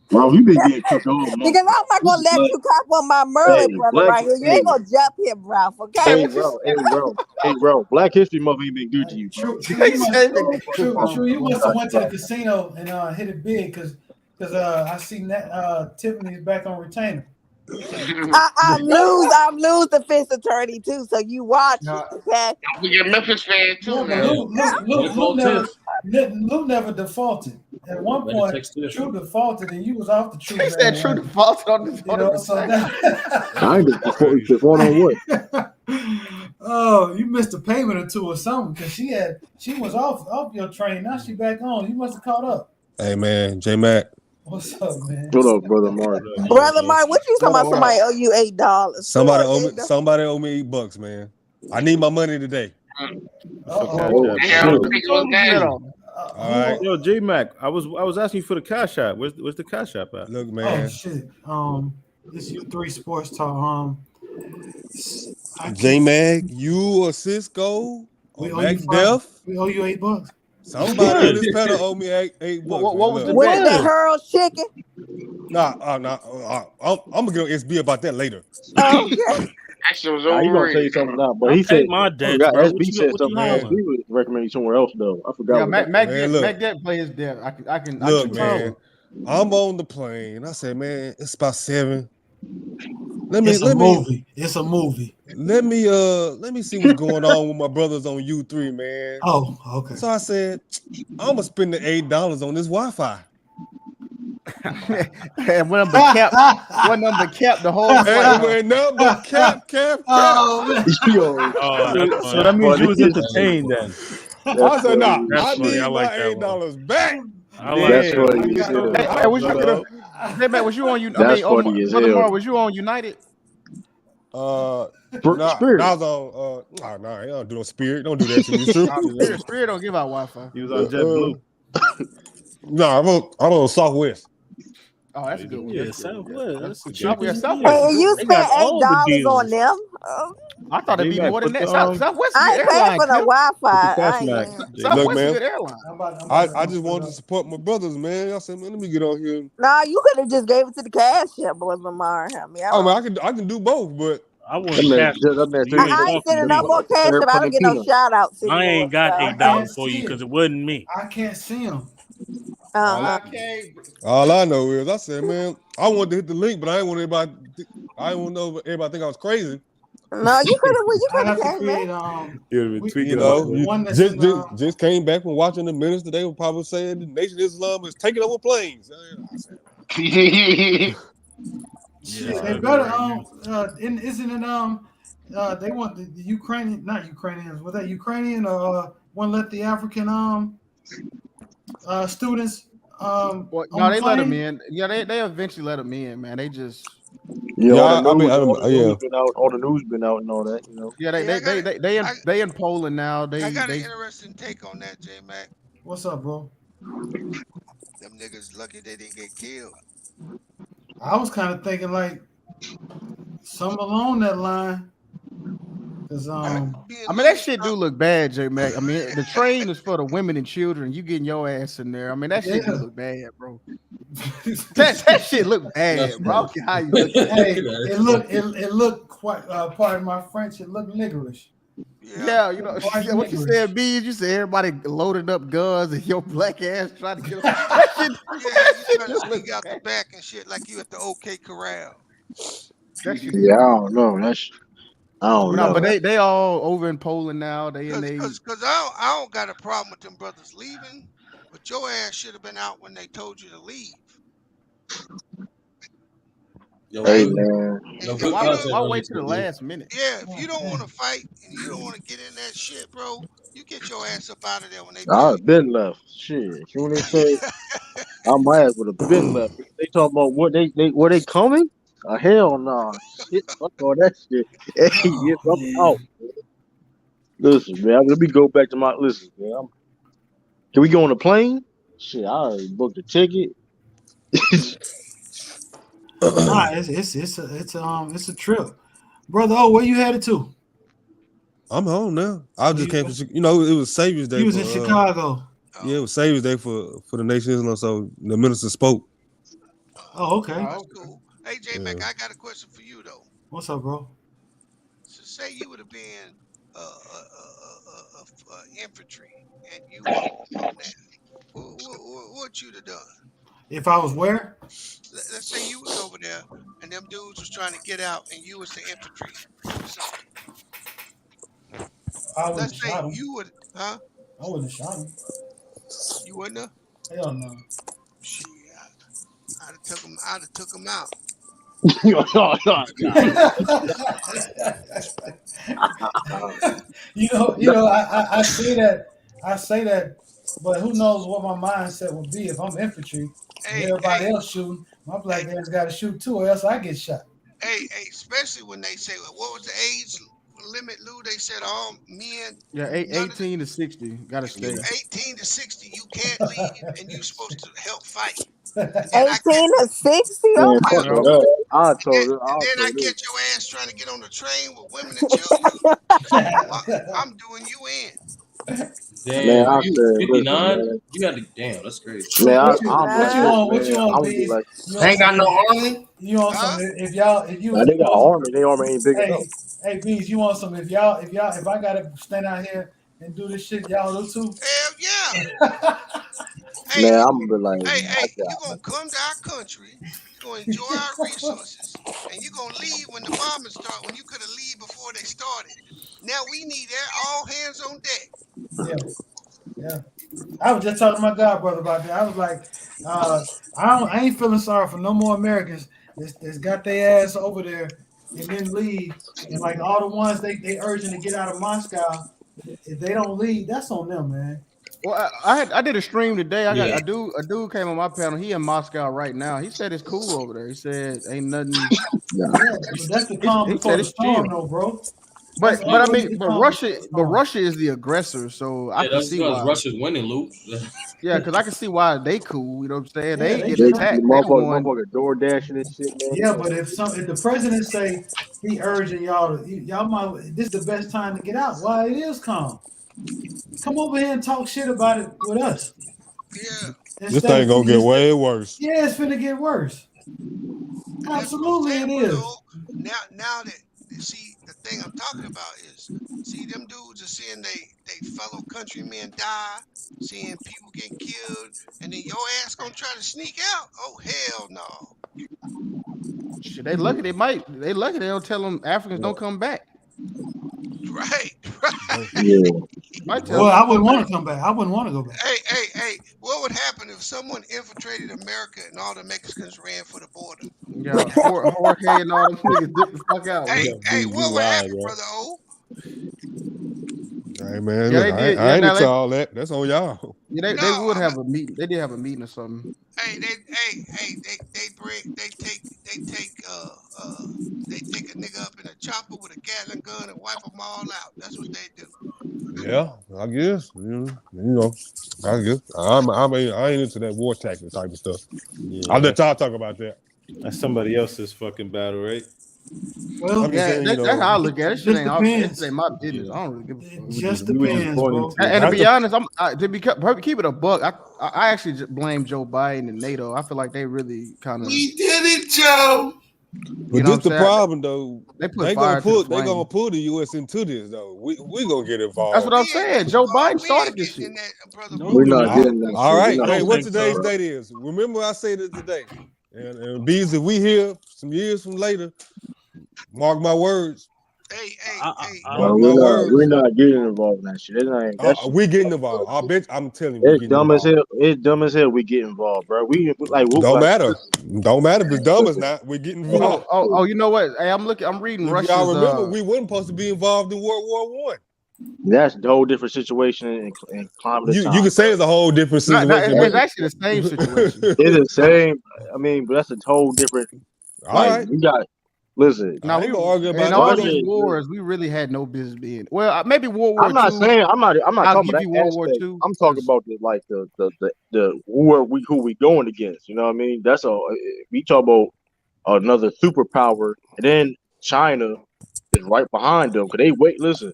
Bro, you been getting cooked all month. Because I'm not gonna let you cop on my Merlin brother right here. You ain't gonna jump him, Ralph. Okay? Hey, bro. Black History Month ain't been good to you. True, you must have went to the casino and hit it big because I see that Tiffany's back on retainer. I'm lose defense attorney too, so you watch it, okay? We a Memphis fan too now. Luke never defaulted. At one point, True defaulted, and you was off the True. He said True defaulted on the I ain't default on what? Oh, you missed a payment or two or something because she was off your train. Now she back on. You must have caught up. Hey man, J Mac. What's up, man? What up, brother Mark? Brother Mark, what you talking about? Somebody owe you $8. Somebody owe me $8, man. I need my money today. All right. Yo, J Mac, I was asking you for the Cash App. Where's the Cash App at? Look, man. Oh shit. This U3 Sports Talk. J Mac, you or Cisco or Mac Def. We owe you $8. Somebody on this panel owe me $8. What was the bet? That Harold chicken? Nah. I'm gonna get on SB about that later. Okay. That shit was He gonna say something now, but he said my dad. SB said something. SB would recommend you somewhere else though. I forgot. Yeah, Mac did play his dev. I can look, man. I'm on the plane. I said, man, it's about 7. It's a movie. Let me see what's going on with my brothers on U3, man. Oh, okay. So I said, I'm gonna spend the $8 on this Wi-Fi. And one number cap the whole flight. Number cap. Oh, man. So that means you was entertained then. I said, nah, I need my $8 back. That's funny. Was you on United? That's funny as hell. Was you on United? Spirit. I was on. Nah, you don't do no Spirit. Don't do that to me. Spirit don't give out Wi-Fi. He was on JetBlue. Nah, I'm on Southwest. Oh, that's a good one. Yeah, Southwest. That's the Southwest. Hey, you spent $8 on them. I thought it'd be more than that. Southwest. I ain't paying for the Wi-Fi. Look, man. I just wanted to support my brothers, man. I said, man, let me get on here. Nah, you could have just gave it to the Cash App, Brother Lamar. I can do both, but I want cash. I ain't sending no more Cash App. I don't get no shout outs. I ain't got $8 for you because it wasn't me. I can't see them. All I know is I said, man, I wanted to hit the link, but I didn't want everybody think I was crazy. No, you could have came back. Just came back from watching the minister. They were probably saying the Nation of Islam is taking over planes. Shit, they better isn't it they want the Ukrainian, not Ukrainians, was that Ukrainian or one let the African students no, they let them in. Yeah, they eventually let them in, man. They just all the news been out and all that, you know. Yeah, they in Poland now. I got an interesting take on that, J Mac. What's up, bro? Them niggas lucky they didn't get killed. I was kind of thinking like some along that line. I mean, that shit do look bad, J Mac. I mean, the train is for the women and children. You getting your ass in there. I mean, that shit do look bad, bro. that shit look bad, bro. How you look? Hey, it looked quite. Pardon my French. It looked niggerish. Yeah, you know what you said, B. You said everybody loaded up guns and your black ass trying to get that shit. Yeah, you trying to sneak out the back and shit like you at the OK Corral. Yeah, I don't know. I don't know. But they all over in Poland now. Because I don't got a problem with them brothers leaving, but your ass should have been out when they told you to leave. Hey man, why wait to the last minute? Yeah, if you don't want to fight and you don't want to get in that shit, bro, you get your ass up out of there when they tell I've been left. Shit, when they say my ass would have been left. They talking about what they were they coming? Hell no. Shit, fuck all that shit. Hey, yes, I'm out. Listen, man, let me go back to my listen, man. Can we go on a plane? Shit, I already booked a ticket. Nah, it's a trip, brother. Oh, where you headed to? I'm home now. I just came from, it was Savior's Day. He was in Chicago. Yeah, it was Savior's Day for the Nation of Islam. So the minister spoke. Oh, okay. That's cool. Hey, J-Mac, I got a question for you though. What's up, bro? So say you would have been infantry and you were on that. What you'd have done? If I was where? Let's say you was over there and them dudes was trying to get out and you was the infantry or something. I Let's say shot him. you would, huh? I wouldn't have shot him. You wouldn't have? Hell no. Shit, I'd have took him out. I say that, but who knows what my mindset would be if I'm infantry. Everybody else shooting, my black ass got to shoot too, or else I get shot. Hey, especially when they say, what was the age limit, Lou? They said all men. Yeah, 18 to 60, gotta stay. 18 to 60, you can't leave, and you're supposed to help fight. 18 to 60. Oh my God! I told her. Then I get your ass trying to get on the train with women and children. I'm doing you in. Damn, man, you 59? You got to damn. That's crazy. Man, what you want, B? Like, ain't got no army. You want something? If you they got army. They army ain't big enough. Hey, Bees, you want some? If I gotta stand out here and do this shit, y'all do too? Hell yeah. Man, I'm gonna be like, hey, you gonna come to our country, you gonna enjoy our resources, and you gonna leave when the bombing start, when you could have leave before they started. Now we need all hands on deck. Yeah. I was just talking to my god brother about that. I was like, I ain't feeling sorry for no more Americans that's got their ass over there and then leave. And like all the ones they urging to get out of Moscow, if they don't leave, that's on them, man. Well, I did a stream today. I got a dude came on my panel. He in Moscow right now. He said it's cool over there. He said ain't nothing. Yeah, but that's the calm before the storm, though, bro. But Russia is the aggressor, so I can see why Russia's winning, Luke. Yeah, because I can see why they cool. You know what I'm saying? Yeah, they get attacked. Motherfucker door dashing and shit, man. Yeah, but if the president say he urging y'all might, this is the best time to get out. Why it is calm. Come over here and talk shit about it with us. Yeah. This thing gonna get way worse. Yeah, it's finna get worse. Absolutely, it is. Now that see the thing I'm talking about is them dudes are seeing they fellow countrymen die, seeing people getting killed, and then your ass gonna try to sneak out. Oh hell no. Shit, they lucky they lucky they don't tell them Africans don't come back. Right. Yeah. Well, I wouldn't want to come back. I wouldn't want to go back. Hey, what would happen if someone infiltrated America and all the Mexicans ran for the border? Yeah, Jorge and all them niggas dip the fuck out. Hey, what would happen, brother O? Hey man, look, I ain't into all that. That's on y'all. Yeah, they would have a meeting. They did have a meeting or something. Hey, they take a nigga up in a chopper with a Gatling gun and wipe them all out. That's what they do. Yeah, I guess. I guess. I ain't into that war tactic type of stuff. Yeah. I'll let y'all talk about that. That's somebody else's fucking battle, right? Well, yeah, that's how I look at it. Shit ain't my business. I don't really give a fuck. It just depends, bro. And to be honest, keep it a buck. I actually just blame Joe Biden and NATO. I feel like they really kind of. We did it, Joe. But this the problem, though. They gonna pull the U.S. into this, though. We gonna get involved. That's what I'm saying. Joe Biden started this shit. We're not getting that. All right. Hey, what today's date is? Remember, I said it today. And Bees, if we hear some years from later, Mark my words. Hey, Mark my words. We're not getting involved in that shit. We getting involved. I bet. I'm telling you, it's dumb as hell. It's dumb as hell. We get involved, bro. Don't matter. Don't matter if it's dumb as not. We're getting involved. Oh, you know what? Hey, I'm reading If Russia's. y'all remember, we weren't supposed to be involved in World War I. That's a whole different situation and climate. You can say it's a whole different situation. It's actually the same situation. It's the same. I mean, but that's a whole different. All right. We got. Listen. Now we argue about all these wars. We really had no business being. Well, maybe World War II. I'm not saying. I'm not talking about World War II. I'm talking about the who we going against. You know what I mean? That's we talk about another superpower, and then China is right behind them because they wait. Listen.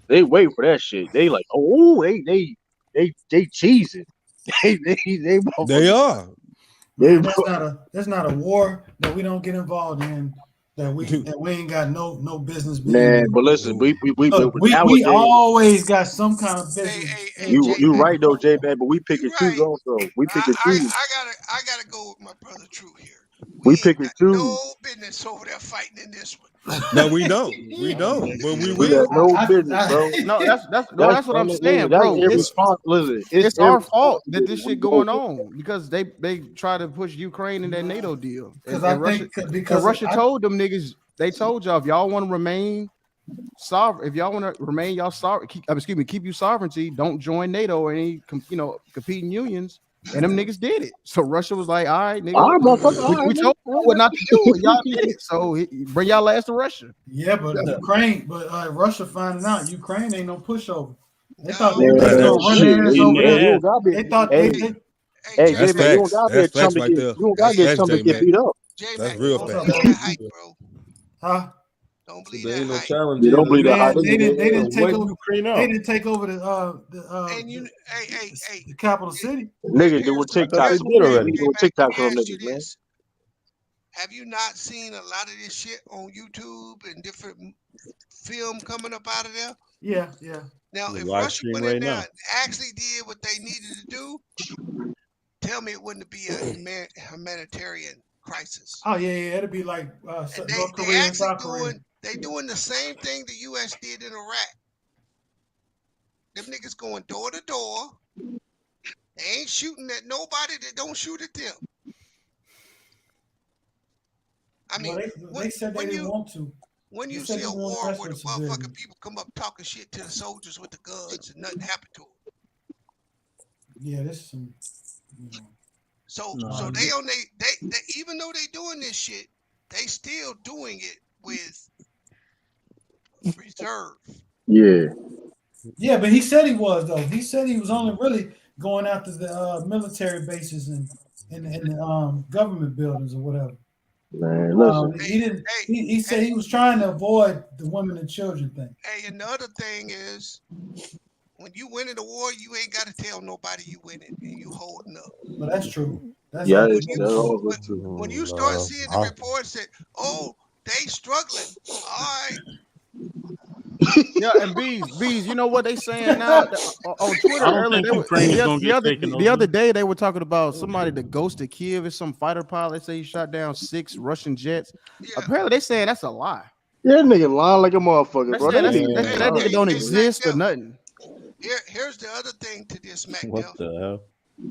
They wait for that shit. They like, they cheesing. They are. There's not a war that we don't get involved in that we ain't got no business being. Man, but listen, we always got some kind of business. You right though, J man, but we pick and choose also. We pick and choose. I gotta go with my brother True here. We pick and choose. No business over there fighting in this one. No, we don't. We don't. But we will. No business, bro. No, that's what I'm saying, bro. It's our fault that this shit going on because they try to push Ukraine in that NATO deal. Because Russia told them niggas, they told y'all if y'all want to remain sovereign, if y'all want to remain y'all sovereign, keep you sovereignty, don't join NATO or any competing unions. And them niggas did it. So Russia was like, all right, nigga, we told you what not to do. Y'all did it. So bring y'all ass to Russia. Yeah, but Russia finding out Ukraine ain't no pushover. They thought they were running ass over there. They thought hey, J man, you don't gotta be a chump to get beat up. That's real fact. Huh? Don't believe that hype. You don't believe that hype. They didn't take over. They didn't take over the capital city. Niggas doing TikTok. Doing TikTok on niggas, man. Have you not seen a lot of this shit on YouTube and different film coming up out of there? Yeah. Now, if Russia went in there and actually did what they needed to do, tell me it wouldn't be a humanitarian crisis. Oh yeah, it'd be like North Korea and South Korea. They doing the same thing the U.S. did in Iraq. Them niggas going door to door. They ain't shooting at nobody that don't shoot at them. I mean, they said they didn't want to. When you see a war where the motherfucking people come up talking shit to the soldiers with the guns and nothing happened to them. Yeah, this is some. So they even though they doing this shit, they still doing it with reserve. Yeah, but he said he was though. He said he was only really going after the military bases and the government buildings or whatever. Man, listen. He didn't. He said he was trying to avoid the women and children thing. Hey, another thing is, when you win in the war, you ain't got to tell nobody you winning and you holding up. But that's true. That's true. When you start seeing the reports that, they struggling. All right. Yeah, and bees, you know what they saying now on Twitter earlier? The other day they were talking about somebody that ghosted Kiev is some fighter pilot. They say he shot down 6 Russian jets. Yeah. Apparently they saying that's a lie. Yeah, nigga lying like a motherfucker, bro. That nigga don't exist or nothing. Here's the other thing to this, Mac. What the hell?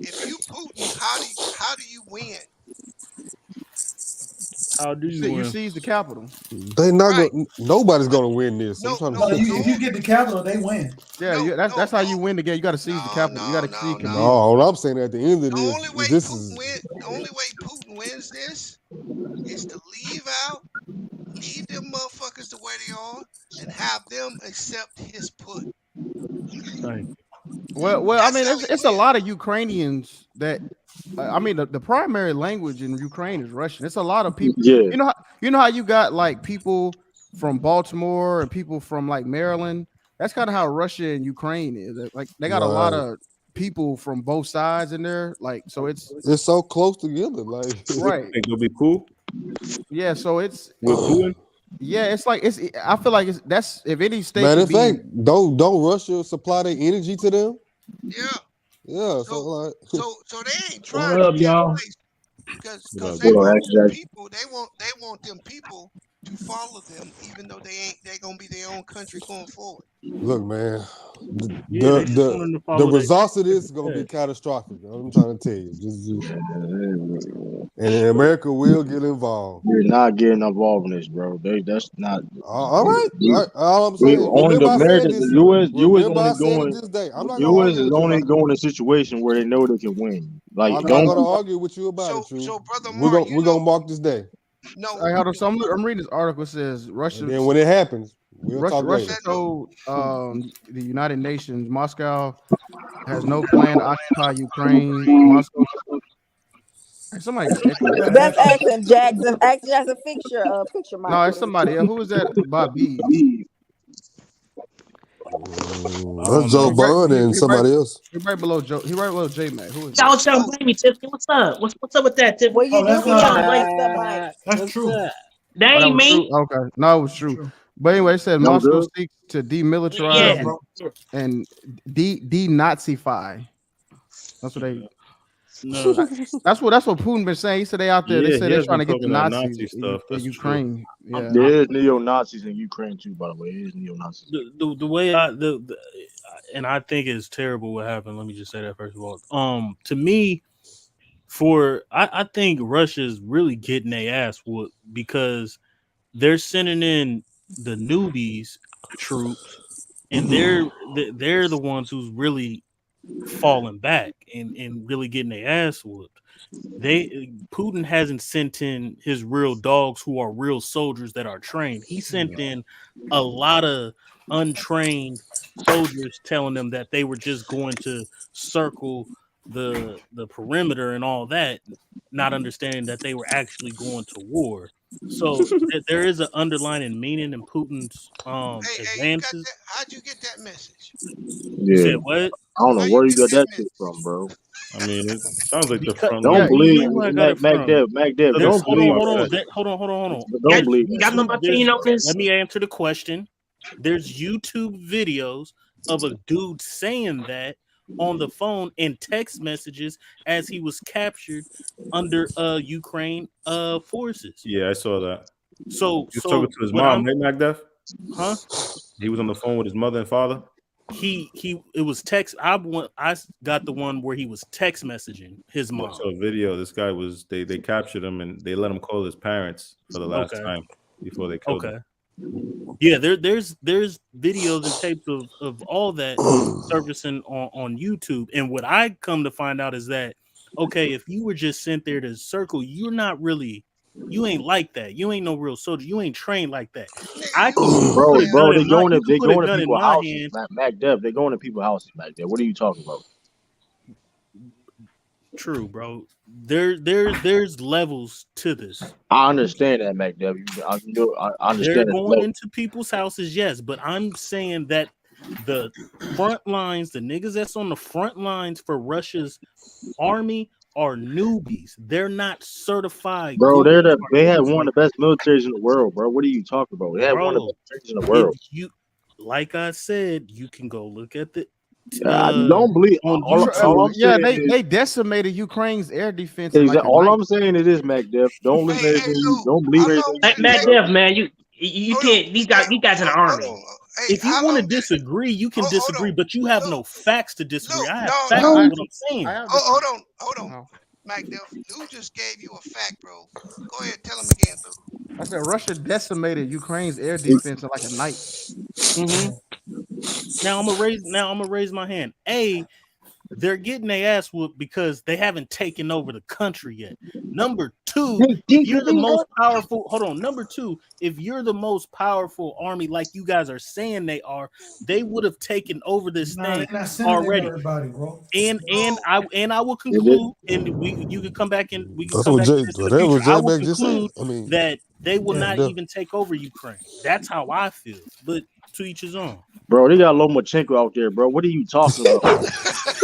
If you Putin, how do you win? How do you win? You seize the capital. They not gonna, nobody's gonna win this. If you get the capital, they win. Yeah, that's how you win the game. You got to seize the capital. You got to seize. No, all I'm saying at the end of the only way Putin wins this is to leave them motherfuckers the way they are, and have them accept his put. Right. Well, I mean, it's a lot of Ukrainians that. I mean, the primary language in Ukraine is Russian. It's a lot of people. Yeah. You know how you got like people from Baltimore and people from like Maryland. That's kind of how Russia and Ukraine is. Like they got a lot of people from both sides in there. Like so, it's so close together. Like right. Think it'll be cool. Yeah. So it's with Putin. Yeah, it's like I feel like that's if any state. Matter of fact, don't Russia supply their energy to them? Yeah. Yeah, so they ain't trying to get y'all? Because they want them people. They want them people to follow them, even though they're gonna be their own country going forward. Look, man, They just want them to the follow results of this is going to be catastrophic. I'm trying to tell you. And America will get involved. We're not getting involved in this, bro. That's not. All right. All I'm saying. Only the Americans, the U.S. Remember, I only said going. it this day. I'm not The going to U.S. argue is with you only about it. going in a situation where they know they can win. Like, I'm not going to argue with you about it, True. So, brother we're Mark, going to mark this day. No, hold on. So I'm reading this article. It says Russia. And then when it happens, we'll talk Russia later. told the United Nations Moscow has no plan to occupy Ukraine. Moscow. Somebody. That's Action Jackson. Action Jackson, picture. No, it's somebody. Who is that? Bob B. That's Joe Bud and somebody else. He right below Joe. He right below J Mac. Who is Y'all trying to blame me, Tiffany? What's up? What's up with that, Tiffany? Well, you that's that's true. That ain't me. Okay, no, it was true. But anyway, it said Moscow seeks to demilitarize and de-Nazify. That's what they. No. That's what Putin been saying. He said they out there. They said they're trying to get the Nazis Nazi stuff. in Ukraine. Yeah. There is neo-Nazis in Ukraine too, by the way. There is neo-Nazis. The way and I think it's terrible what happened. Let me just say that first of all. To me, I think Russia's really getting their ass whooped because they're sending in the newbies troops, and they're the ones who's really falling back and really getting their ass whooped. Putin hasn't sent in his real dogs who are real soldiers that are trained. He sent in a lot of untrained soldiers telling them that they were just going to circle the perimeter and all that, not understanding that they were actually going to war. So there is an underlying meaning in Putin's advances. How'd you get that message? You said what? I don't know where you got that shit from, bro. I mean, it sounds like the front. Don't believe Mac Dev. Don't believe. Hold on. Don't believe. You got no opinion on this? Let me answer the question. There's YouTube videos of a dude saying that on the phone in text messages as he was captured under Ukraine forces. Yeah, I saw that. So he was talking to his mom, right, Magdef? Huh? He was on the phone with his mother and father. It was text. I got the one where he was text messaging his mom. I saw a video. This guy was they captured him and they let him call his parents for the last time before they killed him. Yeah, there's videos and tapes of all that surfacing on YouTube. And what I come to find out is that if you were just sent there to circle, you're not really. You ain't like that. You ain't no real soldier. You ain't trained like that. Bro, they going to people's houses. Mac Dev, they're going to people's houses back there. What are you talking about? True, bro. There's levels to this. I understand that, Mac Dev. I understand. They're going into people's houses, yes, but I'm saying that the front lines, the niggas that's on the front lines for Russia's army are newbies. They're not certified. Bro, they have one of the best militaries in the world, bro. What are you talking about? They have one of the best militaries in the world. Like I said, you can go look at the. Don't believe. They decimated Ukraine's air defense. All I'm saying is this, Mac Dev. Don't listen to anything. Don't believe anything. Mac Dev, man, you can't. These guys in the army. If you want to disagree, you can disagree, but you have no facts to disagree. I have facts on what I'm saying. Hold on. Mac Dev, Lou just gave you a fact, bro. Go ahead, tell him again, Lou. I said Russia decimated Ukraine's air defense in like a night. Mm-hmm. Now I'm gonna raise my hand. They're getting their ass whooped because they haven't taken over the country yet. Number two, if you're the most powerful. Hold on. Number two, if you're the most powerful army, like you guys are saying they are, they would have taken over this thing already. And I will conclude, and you can come back and we can come back to this in the future. I will conclude that they will not even take over Ukraine. That's how I feel. But to each his own. Bro, they got Lomachenko out there, bro. What are you talking about?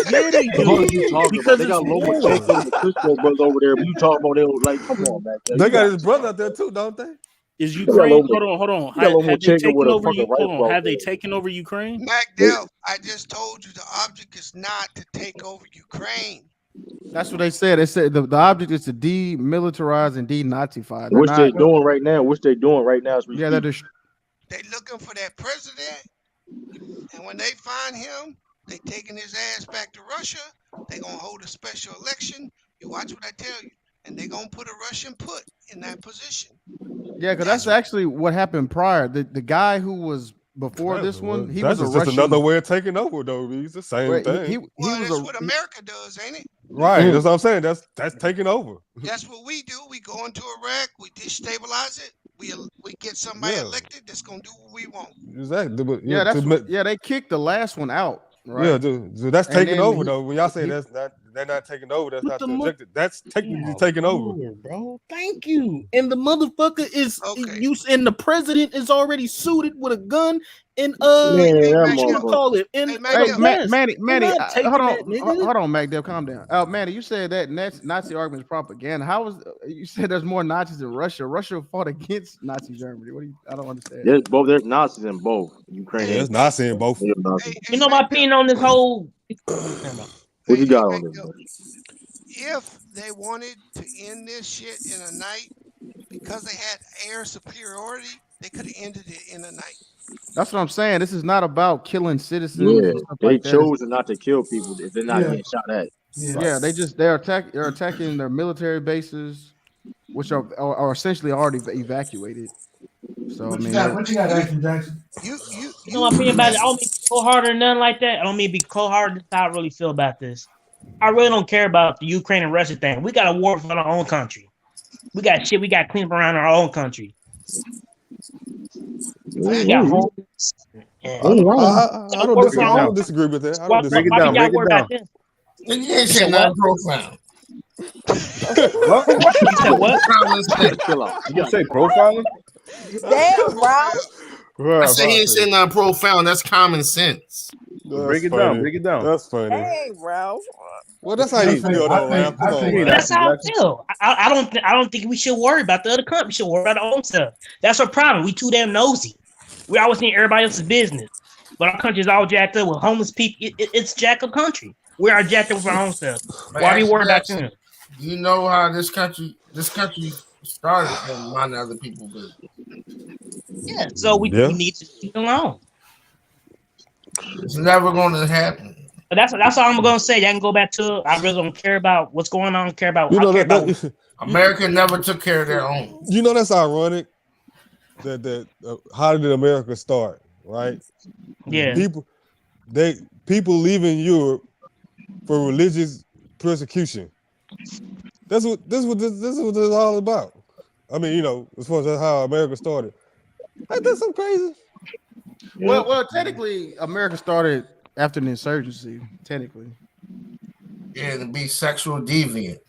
Yeah, they do. What are you talking about? They got Lomachenko and the Crisco brothers over there. But you talking about they were like, come on, man. They got his brother out there too, don't they? Is Ukraine? Hold on. Have they taken over Ukraine? Mac Dev, I just told you the object is not to take over Ukraine. That's what they said. They said the object is to demilitarize and denazify. Which they doing right now. Which they doing right now. As we yeah, speak. They looking for that president, and when they find him, they taking his ass back to Russia. They gonna hold a special election. You watch what I tell you, and they gonna put a Russian put in that position. Yeah, because that's actually what happened prior. The guy who was before this one, he was a just Russian. another way of taking over, though. It's the same thing. That's what America does, ain't it? Right. That's what I'm saying. That's taking over. That's what we do. We go into Iraq, we destabilize it, we get somebody elected that's gonna do what we want. Exactly. But, they kicked the last one out. Right? Yeah, so that's taking over though. When y'all say they're not taking over, that's not objective. That's technically taking over, bro. Thank you. And the motherfucker is and the president is already suited with a gun and what you call it? And Manny, hold on, Mac. Calm down. Manny, you said that Nazi argument is propaganda. How was you said there's more Nazis in Russia? Russia fought against Nazi Germany. I don't understand. There's Nazis in both Ukraine. There's Nazis in both. You know my opinion on this whole. What you got on this? If they wanted to end this shit in a night because they had air superiority, they could have ended it in a night. That's what I'm saying. This is not about killing citizens. Yeah, they chose not to kill people if they're not getting shot at. Yeah, they're attacking their military bases, which are essentially already evacuated. So what you got, Action Jackson? You know my opinion about it. I don't mean to be cold-hearted or nothing like that. I don't mean to be cold-hearted. That's how I really feel about this. I really don't care about the Ukraine and Russia thing. We got a war for our own country. We got shit we got to clean up around our own country. We got homes. I don't disagree with that. I don't disagree. Break it down. You ain't saying nothing profound. What? You said what? You say profiling? Damn, bro. I said he ain't saying nothing profound. That's common sense. Break it down. Break it down. That's funny. Hey, bro. Well, that's how you feel, though, man. That's how I feel. I don't think we should worry about the other country. We should worry about our own stuff. That's our problem. We too damn nosy. We always need everybody else's business. But our country's all jacked up with homeless people. It's jacked up country. We are jacked up with our own stuff. Why are we worried about them? You know how this country started from minding other people's business. Yeah, so we need to leave it alone. It's never going to happen. But that's all I'm gonna say. Y'all can go back to. I really don't care about what's going on. Care about. America never took care of their own. You know that's ironic. That how did America start? Right? Yeah. People leaving Europe for religious persecution. That's what this is all about. I mean, as far as how America started. Ain't that some crazy? Well, technically, America started after the insurgency. Technically, yeah, to be sexual deviant.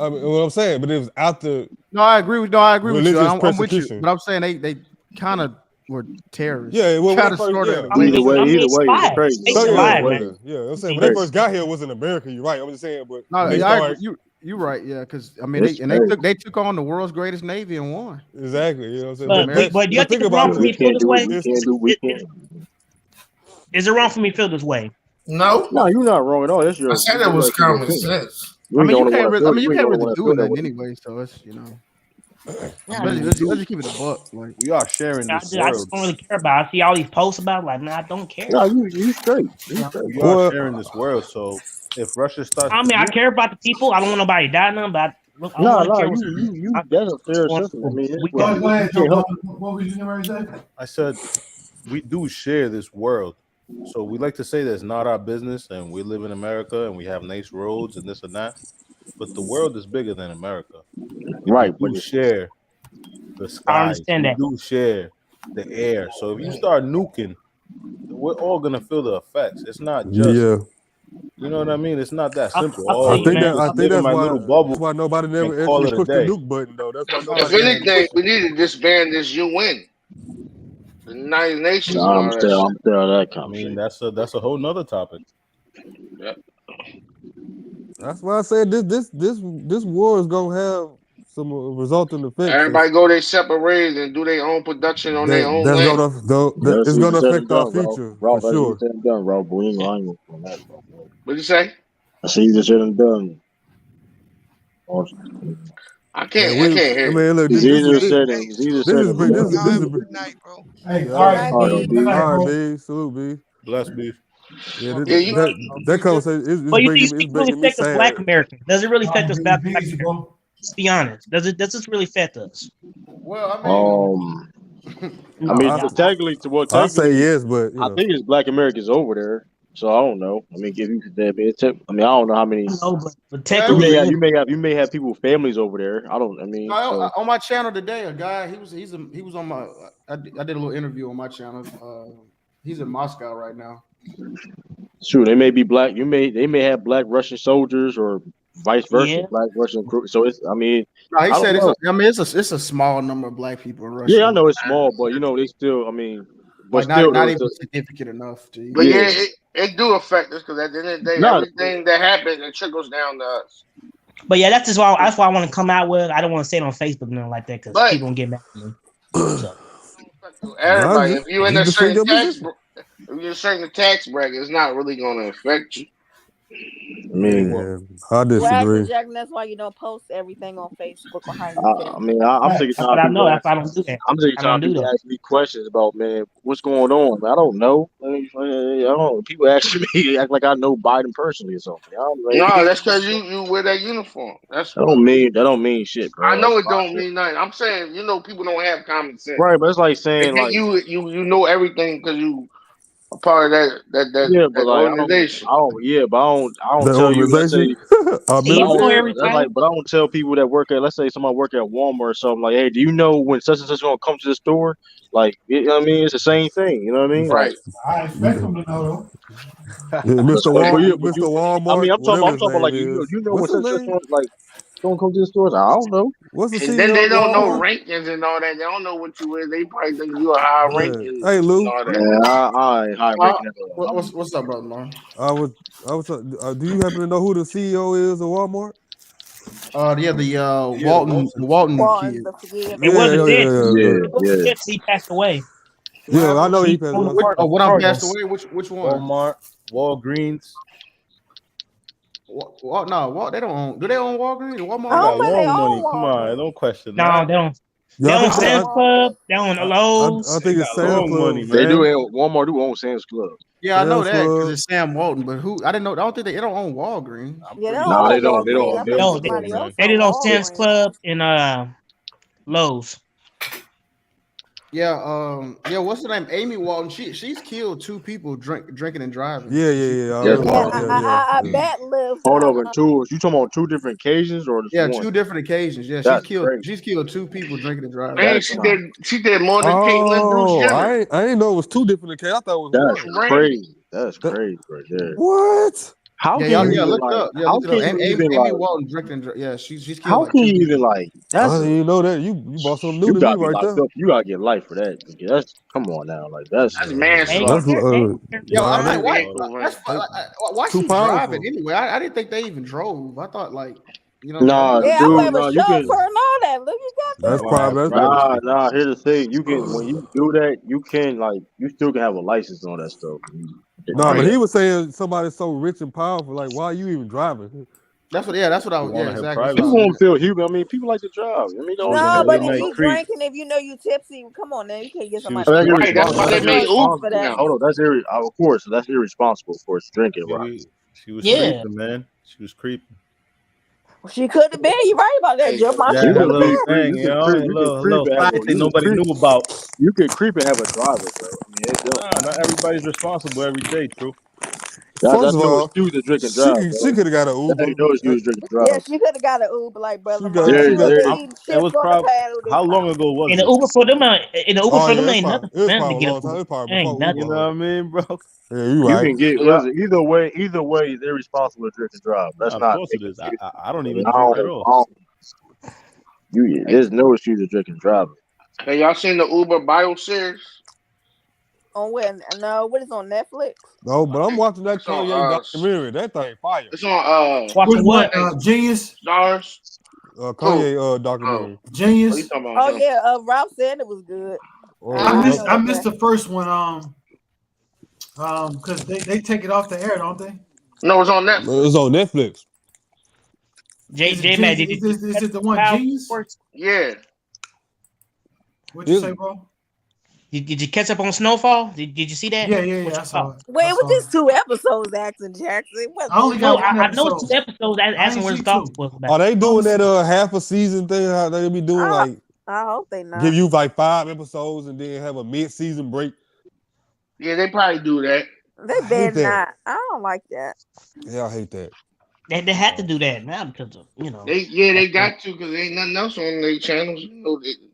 I mean, what I'm saying, but it was after. No, I agree with you. I'm with you. But I'm saying they kind of were terrorists. Yeah, well, kind of started. Either way, it's crazy. Yeah, I'm saying when they first got here, it wasn't America. You're right. I'm just saying, but you're right. Yeah, because I mean, they took on the world's greatest navy and won. Exactly. You know what I'm saying? But do you think it's wrong for me to feel this way? Is it wrong for me to feel this way? No, you're not wrong at all. That's I said it was common sense. I mean, you can't really do it anyway. So it's let's just keep it a buck. Like we are sharing this world. I just don't really care about it. I see all these posts about it, like, man, I don't care. No, you straight. We are sharing this world. So if Russia starts, I mean, I care about the people. I don't want nobody dying, but you that's a fair assessment. I mean, what was you going to say? I said we do share this world. So we like to say that it's not our business, and we live in America, and we have nice roads and this and that. But the world is bigger than America. Right. We share the skies. We do share the air. So if you start nuking, we're all gonna feel the effects. It's not just you know what I mean? It's not that simple. I think that's why nobody never actually pushed the nuke button though. That's why if anything, we need to disband this UN. The United Nations. I'm still that conversation. I mean, that's a whole nother topic. Yep. That's why I said this war is gonna have some resulting effects. Everybody go their separate ways and do their own production on their own land. It's gonna affect our future for sure. Done, bro. We ain't lying on that. What'd you say? I see you just said and done. I can't hear. I mean, look, It's this easier is said than this is Good night, bro. Hey, Good night, all B. right, B. Salute, B. Bless B. Yeah, Yeah, you, that conversation is But you bringing think it's it really bringing me affect us Black sad. Americans? Does it really affect us Black Americans? Easy, bro. Let's be honest. Does this really affect us? Well, I mean, technically, I say yes, but I think it's Black Americans over there. So I don't know. I mean, give you that. I mean, I don't know how many. But technically, you may have people with families over there. I don't. I mean, so. on my channel today, a guy he was on my. I did a little interview on my channel. He's in Moscow right now. Sure, they may be black. They may have black Russian soldiers or vice versa, black Russian crew. So it's. I mean, no, he I said don't know. it's a small number of black people in Russia. Yeah, I know it's small, but they still. I mean, but like still, not even significant enough to. But it do affect us because at the end of the day, everything that happens it trickles down to us. But yeah, that's why I want to come out with. I don't want to say it on Facebook nothing like that because people don't get mad at me. So. Everybody, if you're in a certain tax bracket, it's not really going to affect you. I mean, I disagree. Jack, that's why you don't post everything on Facebook or how you I mean, I'm sick of time. I know that's why I don't do that. I'm sick of time people ask me questions about, man, what's going on? I don't know. I don't know. People ask me act like I know Biden personally or something. No, that's because you wear that uniform. That don't mean shit, bro. I know it don't mean nothing. I'm saying people don't have common sense. Right, but it's like saying like you know everything because you a part of that organization. I don't tell you. Let's say, but I don't tell people that work at. Let's say somebody work at Walmart or something. Like, hey, do you know when such and such gonna come to the store? Like, you know what I mean? It's the same thing. You know what I mean? Right. I expect them to know though. Mr. Walmart. I mean, I'm talking about like you know when such and such like don't come to the stores. I don't know. What's the and then they don't know rankings and all that. They don't know what you is. They probably think you a high ranking. Hey, Lou. I ain't high ranking. What's up, brother? Man? I was. Do you happen to know who the CEO is of Walmart? Walton kid. It wasn't Dick. He passed away. Yeah, I know he passed away. What I passed away? Which one? Walmart, Walgreens. No, they don't own. Do they own Walgreens? Walmart got long money. Come on, don't question that. No, they don't. They own Sam's Club. They own Lowe's. I think it's Sam's Club. Money, they do. Walmart do own Sam's Club. Yeah, I know that because it's Sam Walton. But who? I didn't know. I don't think they don't own Walgreens. No, they don't. They don't. They didn't own Sam's Club and Lowe's. Yeah, what's her name? Amy Walton. She's killed 2 people drinking and driving. Yeah. I bet live. Hold over, you talking about 2 different occasions or just one? 2 different occasions. Yeah, she's killed 2 people drinking and driving. Man, she did more than Caitlyn Bruce Jenner. I didn't know it was 2 different occasions. I thought it was one. Crazy. That's crazy right there. What? How can you look like, up? Yeah, how look can it up. you Amy even like, Walton drinking. Yeah, she's killed. How can you even like? I didn't even know that. You bought something new to me right there. You gotta get life for that. That's come on now, like that's manslaughter. Why she's driving anyway? I didn't think they even drove. I thought like. You can. That's probably nah. Here's the thing: when you do that, you still can have a license on that stuff. No, but he was saying somebody's so rich and powerful. Like, why are you even driving? That's what I was. Yeah, exactly. People won't feel human. I mean, people like to drive. I mean, but if you drinking, if you know you tipsy, come on, now you can't get somebody. That's why they made Uber for that. Hold on, of course, that's irresponsible. Of course, drinking. Right? She was creeping, man. She was creeping. She could have been. You right about that, Joe. A little thing, little fact that nobody knew about. You can creep and have a driver, bro. I mean, not everybody's responsible every day, true. First of all, she could have got an Uber. Yeah, she could have got an Uber, like brother. That was probably how long ago was it? In the Uber for them, ain't nothing. It was probably a long time. It probably ain't nothing. You know what I mean, bro? Yeah, you right. Can get either way. It's irresponsible to drink and drive. That's not. Of course it is. I don't even drink at all. There's no excuse to drink and drive. Have y'all seen the Uber bio series? On when? No, what is on Netflix? No, but I'm watching that Kanye documentary. That thing fire. It's on watching what? Genius. Stars. Kanye documentary. Genius. Oh yeah, Ralph said it was good. I missed the first one. Because they take it off the air, don't they? No, it's on Netflix. It's on Netflix. J-Mac, is this the one Genius? Yeah. What you say, bro? Did you catch up on Snowfall? Did you see that? Yeah. I saw it. Wait, it was just 2 episodes, Jackson. I only got one I know episode. it's 2 episodes. Ask them where the thoughts was about. Are they doing that half a season thing? How they be doing like? I hope they not. Give you like 5 episodes and then have a mid-season break. Yeah, they probably do that. They better not. I don't like that. Yeah, I hate that. They had to do that now because of They got to because there ain't nothing else on their channels.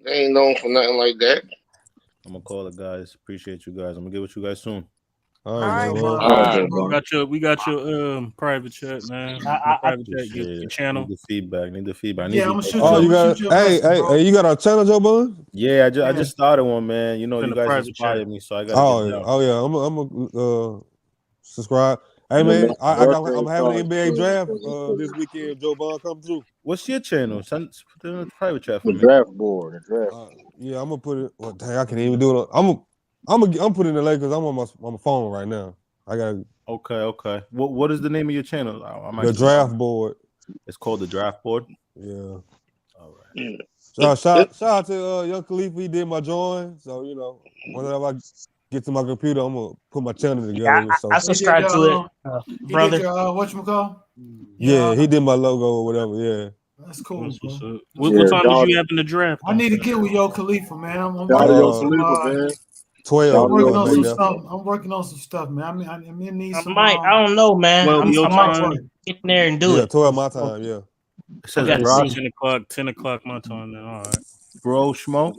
They ain't known for nothing like that. I'm gonna call it, guys. Appreciate you guys. I'm gonna get with you guys soon. All right. We got your private chat, man. Private chat, your channel. Need the feedback. Yeah, I'm gonna shoot you got. Hey, you got a channel, Joe Bun? Yeah, I just started one, man. You know, you guys inspired me, so I got. I'm a subscribe. Hey man, I'm having an NBA draft this weekend. Joe Bun come through. What's your channel? Put it in the private chat for The me. draft board. The draft. Yeah, I'm gonna put it. Well, dang, I can't even do it. I'm putting it late because I'm on my phone right now. I got. Okay. What is the name of your channel? The draft board. It's called the draft board. Yeah. All right. Shout out to Young Khalifa. He did my drawing. So whenever I get to my computer, I'm gonna put my channel together. I subscribe to it, brother. Whatchamacallit? Yeah, he did my logo or whatever. Yeah. That's cool, bro. What time did you have in the draft? I need to get with Yo Khalifa, man. I'm man. 12. I'm working on some stuff, man. I need some. I don't know, man. I might get in there and do it. 12 my time, yeah. It says 10 o'clock my time. Then all right, bro. Schmo.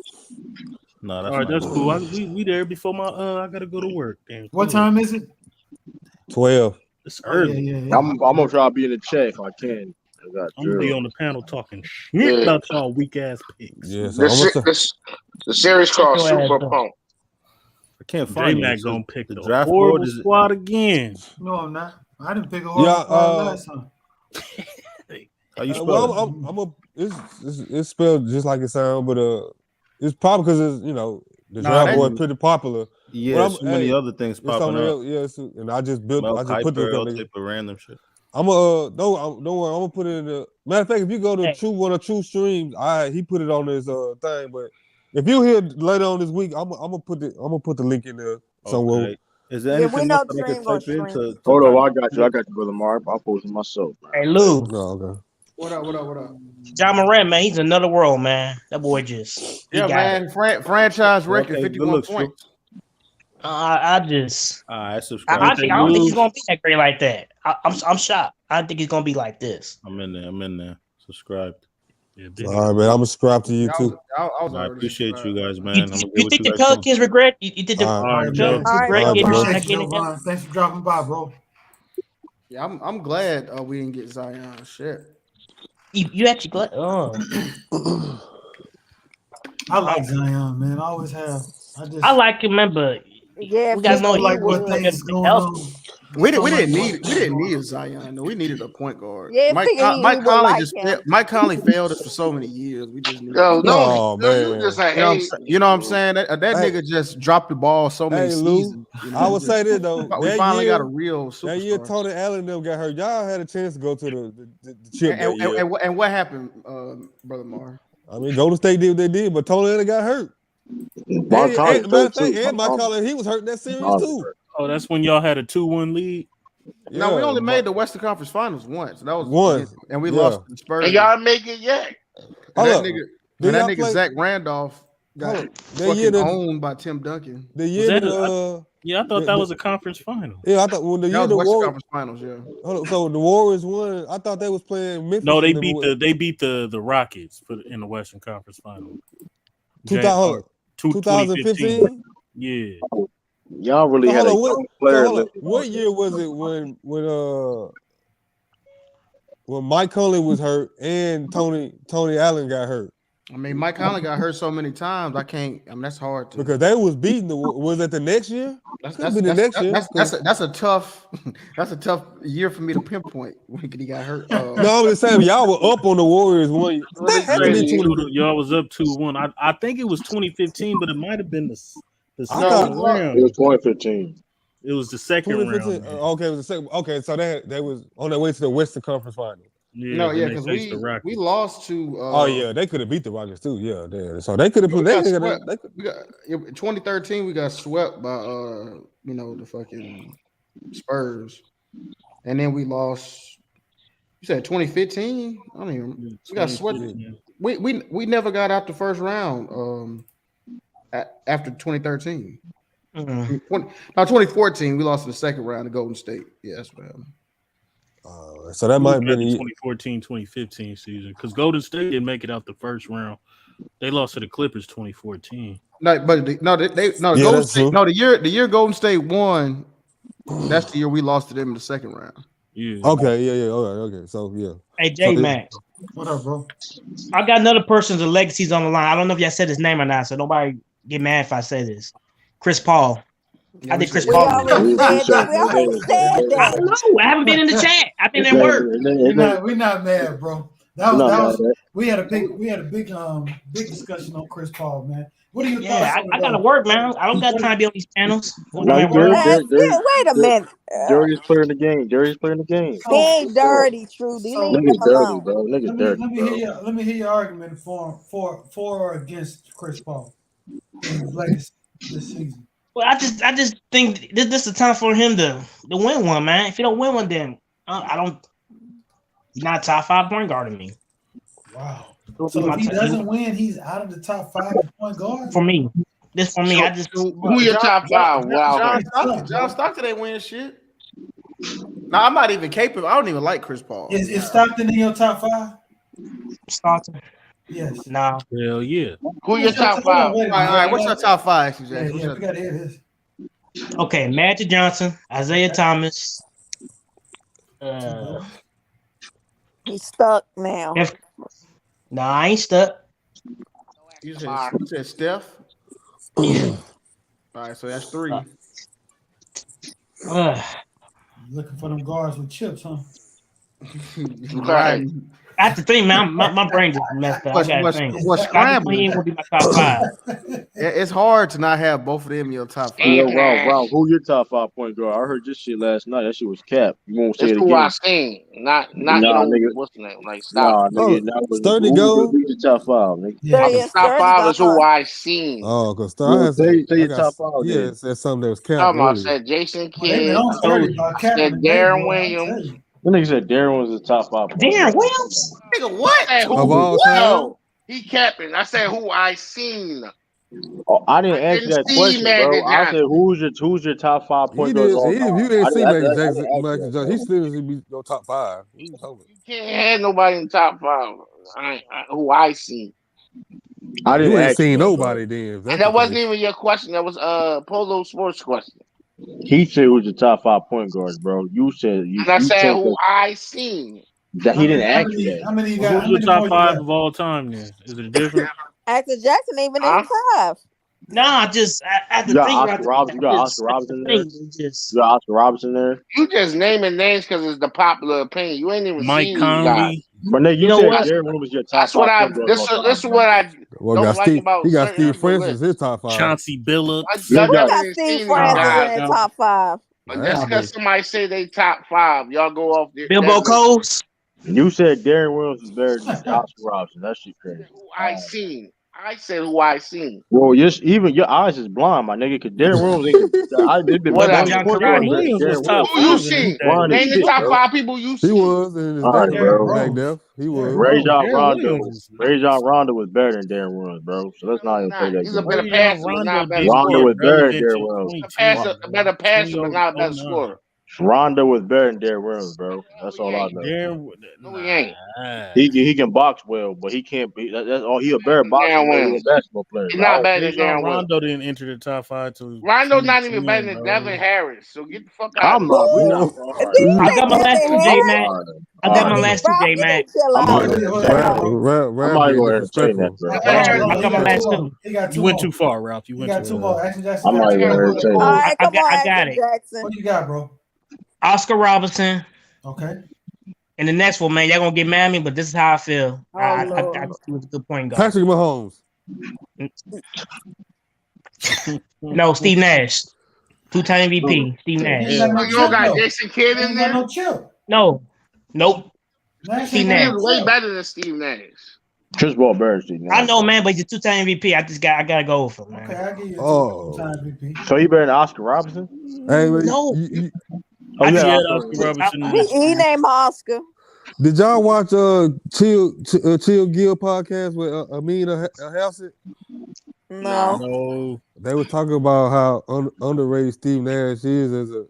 No, that's all right. That's cool. We there before my I gotta go to work. Damn, what time is it? 12. It's early. Yeah. I'm gonna try to be in the chat if I can. I'm gonna be on the panel talking shit about y'all weak ass picks. Yeah, the series called Super Punk. I can't find J-Mac gonna pick the draft horrible board. Squad again. No, I'm not. I didn't pick a horrible squad last time. How you spell it? It's spelled just like it sounds, but it's probably because it's the draft board pretty popular. Yeah, so many other things popping up. And I just built. I just put this random shit. I'm don't worry. I'm gonna put it in the matter of fact. If you go to one of True Streams, he put it on his thing. But if you hear later on this week, I'm gonna put the link in there somewhere. Okay. Is there anything else that I can type in to Hold on, I got you, brother Mark. I'll post it myself. Hey Lou. Oh, okay. What up? John Morant, man, he's another world, man. That boy just man. Franchise record, 51 points. I just subscribe. I don't think he's gonna be that great like that. I'm shocked. I don't think he's gonna be like this. I'm in there. Subscribed. Yeah, all right, man. I'm gonna subscribe to you too. I appreciate you guys, man. You think the Pelicans regret? You did the regret? Thanks for dropping by, bro. Yeah, I'm glad we didn't get Zion. Shit. You actually glad? I like Zion, man. I always have. I like him, man, but yeah, we guys know like what things going on. We didn't need a Zion. We needed a point guard. Yeah, Mike Conley failed us for so many years. We just needed. Man. You know what I'm saying? That nigga just dropped the ball so many seasons. I would say this though. We finally got a real superstar. That year Tony Allen them got hurt. Y'all had a chance to go to the chip that year. And what happened, Brother Mar? I mean, Golden State did what they did, but Tony Allen got hurt. Mike Conley, he was hurt in that series too. Oh, that's when y'all had a 2-1 lead. No, we only made the Western Conference Finals once. That was once, and we lost to the Spurs. And y'all make it yet? That nigga Zach Randolph got fucking owned by Tim Duncan. The year I thought that was a conference final. Yeah, I thought when the year the Western Conference Finals. Yeah. So the Warriors won. I thought they was playing Memphis. No, they beat the Rockets in the Western Conference Final. 2015. Yeah. Y'all really had a player. What year was it when Mike Conley was hurt and Tony Allen got hurt? I mean, Mike Conley got hurt so many times. That's hard to because they was beating was that the next year? That's a tough year for me to pinpoint when he got hurt. No, I'm just saying y'all were up on the Warriors one year. Y'all was up 2-1. I think it was 2015, but it might have been the second round. It was 2015. It was the second round. Okay, it was the second. Okay, so they was on their way to the Western Conference Final. No, yeah, because we lost to. Oh yeah, they could have beat the Rockets too. Yeah, so they could have put. They got 2013. We got swept by the fucking Spurs, and then we lost. You said 2015? I don't even. We got swept. We never got out the first round. After 2013. 2014, we lost in the second round to Golden State. Yes, man. So that might be the 2014-2015 season because Golden State didn't make it out the first round. They lost to the Clippers 2014. No, but Golden State. No, the year Golden State won, that's the year we lost to them in the second round. Yeah. Okay. Yeah. Okay. So yeah. Hey, J-Max. What up, bro? I got another person's Legacies on the line. I don't know if y'all said his name or not, so nobody get mad if I say this. Chris Paul. I did Chris Paul. We already said that. I don't know. I haven't been in the chat. I've been at work. We're not mad, bro. That was we had a big discussion on Chris Paul, man. What are your thoughts? I gotta work, man. I don't got time to be on these panels. Wait a minute. Dirty's playing the game. He ain't dirty, Trudy. Leave him alone. Bro. Nigga dirty, let me hear your argument for or against Chris Paul in his legacy this season. Well, I just think this is the time for him to win one, man. If you don't win one, then I don't. He's not a top 5 point guard to me. Wow. So if he doesn't win, he's out of the top 5 point guard? For me. This for me. So, who your top 5? Wow. John Stockton ain't win shit. No, I'm not even capable. I don't even like Chris Paul. Is Stockton in your top 5? Stockton. Yes. No. Hell yeah. Who your top 5? All right. What's your top 5, CJ? Yeah, we gotta hear this. Okay, Magic Johnson, Isaiah Thomas. He's stuck now. No, I ain't stuck. You said Steph? Yeah. All right, so that's 3. Looking for them guards with chips, huh? Right. I have to think, man. My brain just messed up. I gotta think. He ain't gonna be my top 5. It's hard to not have both of them in your top 5. Yo, Rob, who your top 5 point guard? I heard this shit last night. That shit was cap. You won't say it again. Who I seen, not nigga. What's the name? Like stop. Nah, nigga. That was Sturdy go. Who's your top 5, nigga? Yeah. Top 5 is who I seen. Oh, because say your top 5. Yeah, said something that was cap. I said Jason Kidd. I said Darren Williams. The nigga said Darren was the top 5. Darren Williams? Nigga, what? Of all time? He capping. I said who I seen. Oh, I didn't answer that question, bro. I said who's your top 5 point guard? If you didn't see Michael Jackson, he still should be your top 5. You can't have nobody in top 5. Who I seen. I didn't see nobody then. That wasn't even your question. That was Polo Sports question. He said who's your top 5 point guards, bro. You said you. And I said who I seen. That he didn't ask you that. How many you got? Who's your top 5 of all time? Then is it different? Actor Jackson even in the 5. Nah, just I you got Oscar Robertson. You got Oscar Robertson there. You got Oscar Robertson there. You just naming names because it's the popular opinion. You ain't even Mike seen Conley. But you know what? Darren Williams was your top 5. This is what I don't like about. He got Steve Francis his top 5. Chauncey Billups. You got Steve Francis in the top 5. But just because somebody say they top 5, y'all go off there. Bilbo Coles. You said Darren Williams is better than Oscar Robertson. That shit crazy. Who I seen. I said who I seen. Well, even your eyes is blind, my nigga. Because Darren Williams ain't. Who you seen? Name the top 5 people you seen. He was in his back there. He was. Rajon Rondo was better than Darren Williams, bro. So let's not even say that. He's a better passer, not better. Rondo was better than Darren Williams. A better passer, but not a better scorer. Rondo was better than Derrick Williams, bro. That's all I know. No, he ain't. He can box well, but he can't be. That's all. He a better boxer than a basketball player. He's not better than Darren Williams. Rondo didn't enter the top 5 too. Rondo's not even better than Devin Harris. So get the fuck out. I'm not. I got my last 2, J-Mac. I got my last 2, J-Mac. I'm not going to say that, bro. I got my last 2. You went too far, Ralph. You went too far. I'm not going to say that. I got it. What you got, bro? Oscar Robertson. Okay. And the next one, man, y'all gonna get mad at me, but this is how I feel. I he was a good point guard. Patrick Mahomes. No, Steve Nash. 2-time MVP. Steve Nash. You don't got Jason Kidd in there? No chill. No. Nope. Steve He Nash. is way better than Steve Nash. Chris Paul better than I know, man, but he's a two-time MVP. I gotta go with him, man. Okay, I give you a two-time MVP. So he better than Oscar Robertson? Hey, man, No. Oh, I yeah, had Oscar Oscar Robertson in He named Oscar. did y'all watch Chill Gill podcast with Amin Hassett? No. No. They were talking about how underrated Steve Nash is as a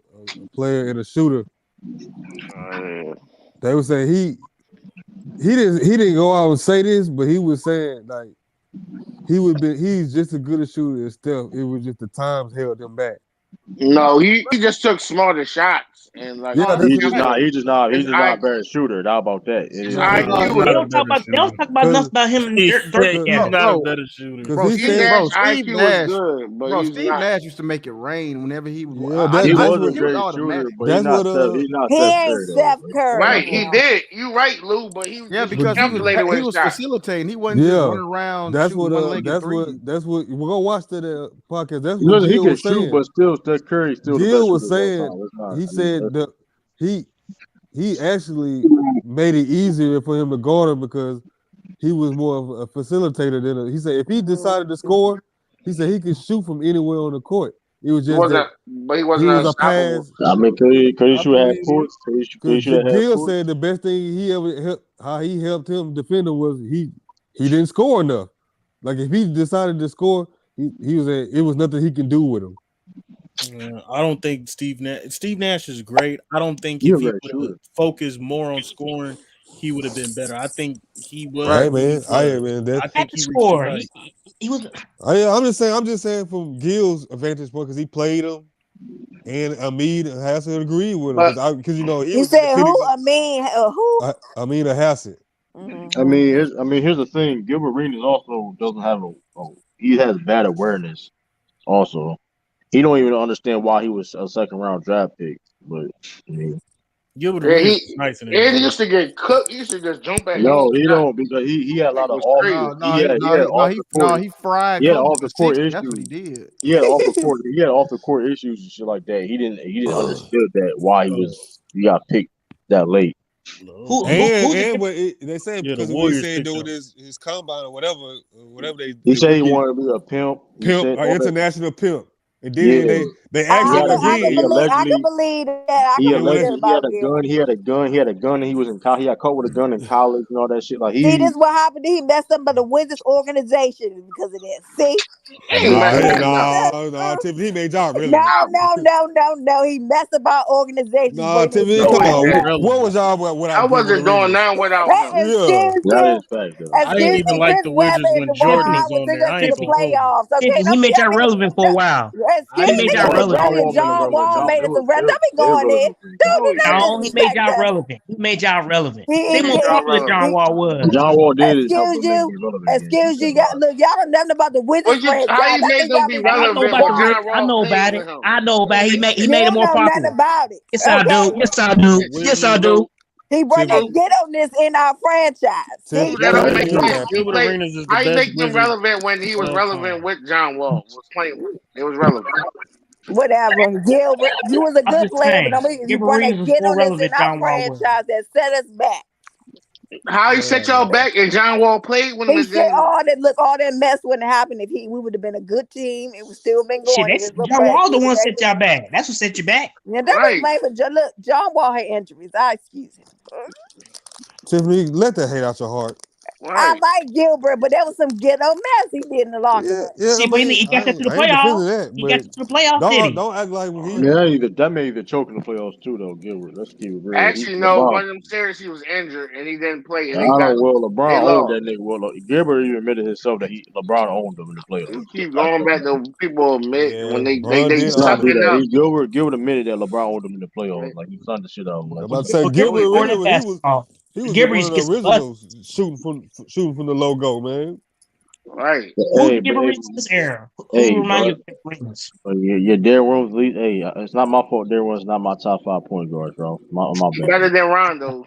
player and a shooter. They were saying he didn't go out and say this, but he was saying like he's just as good a shooter as Steph. It was just the times held him back. No, he just took smarter shots and like He's just not better shooter. How about that? His They don't talk about enough about him and Dirk together. Not a better shooter. Bro, Steve Nash IQ was good, but bro, he's Steve not. Nash used to make it rain whenever he was. He was a great shooter, but he's not He ain't Steph Curry. Right, he did. You right, Lou, but he was because calculated with he was shot. facilitating. He wasn't just running around. That's what we're gonna watch that podcast. That's what he Gil can was saying. shoot, but still Steph Curry still the Gil best was shooter of saying all time. he said that he actually made it easier for him to guard him because he was more of a facilitator than he said if he decided to score, he said he could shoot from anywhere on the court. It was just but he wasn't he was a unstoppable. pass. I mean, could he should have points? Gil said the best thing he ever helped, how he helped him defend him was he didn't score enough. Like if he decided to score, it was nothing he can do with him. Yeah, I don't think Steve Nash is great. I don't think if he would have focused more on scoring, he would have been better. I think he was. Right, man. I think he scored. reached He was. I'm just saying from Gil's vantage point because he played him, and Amin Hassett agreed with him because he You was said who? Amin? Who? Amin Hassett. I mean, here's the thing. Gilbert Arenas also doesn't have he has bad awareness. Also, he don't even understand why he was a second round draft pick. But I mean, Gilbert he used to get cooked. He used to just jump at. No, he don't because he had a lot of off. He fried. He had off the court issues. That's what he did. He had off the court issues and shit like that. He didn't understand that why he got picked that late. And what they say because the of what he Warriors said doing picked his combine or whatever they. He said he wanted to be a pimp. International pimp. And then they asked him again. I can believe that. He had a gun. And he was in college. He got caught with a gun in college and all that shit. Like see, this is what happened to him. He messed up by the Wizards organization because of that. See? No, Tiffany, he made y'all relevant. No. He messed up our organization. No, Tiffany, come on. What was y'all without? I wasn't doing that without him. That is fact, though. I didn't even like the Wizards when Jordan was on there. I ain't the playoffs. Okay, he made y'all relevant for a while. He made y'all relevant. John Wall made us relevant. Don't be going there. No, he made y'all relevant. He made y'all relevant. They more popular John Wall was. John Wall did. Excuse you. Look, y'all don't know nothing about the Wizards franchise. How you made them be relevant? I know about it. He made it more popular. About it. Yes, I do. Yes, I do. He brought that get on this in our franchise. How you make them relevant when he was relevant with John Wall? Was playing with? It was relevant. Whatever, Gilbert, you was a good player, but you brought that get on this in our franchise that set us back. How he set y'all back and John Wall played when he said all that mess wouldn't happen if we would have been a good team. It would still been going. John Wall the one set y'all back. That's what set you back. Yeah, that was made. Look, John Wall had injuries. I excuse him. Tiffany, let that hate out your heart. Right. I like Gilbert, but there was some ghetto mess he did in the locker room. See, but he got that to the playoffs. He got to the playoffs. Don't act like that may either choke in the playoffs too, though. Gilbert, let's keep it real. Actually, no. One of them series he was injured and he didn't play. And LeBron owned that nigga. Well, Gilbert even admitted himself that LeBron owned him in the playoffs. You keep going back to people admit when they suck it up. Gilbert admitted that Lebron owned him in the playoffs. Like he signed the shit out of him. I'm about to say Gilbert. He was one of the originals shooting from the logo, man. Right. Who Gilbert this era? Who remind you of Rings? Yeah, Derrick Rose lead. Hey, it's not my fault. Derrick Rose is not my top 5 point guards, bro. My bad. Better than Rondo.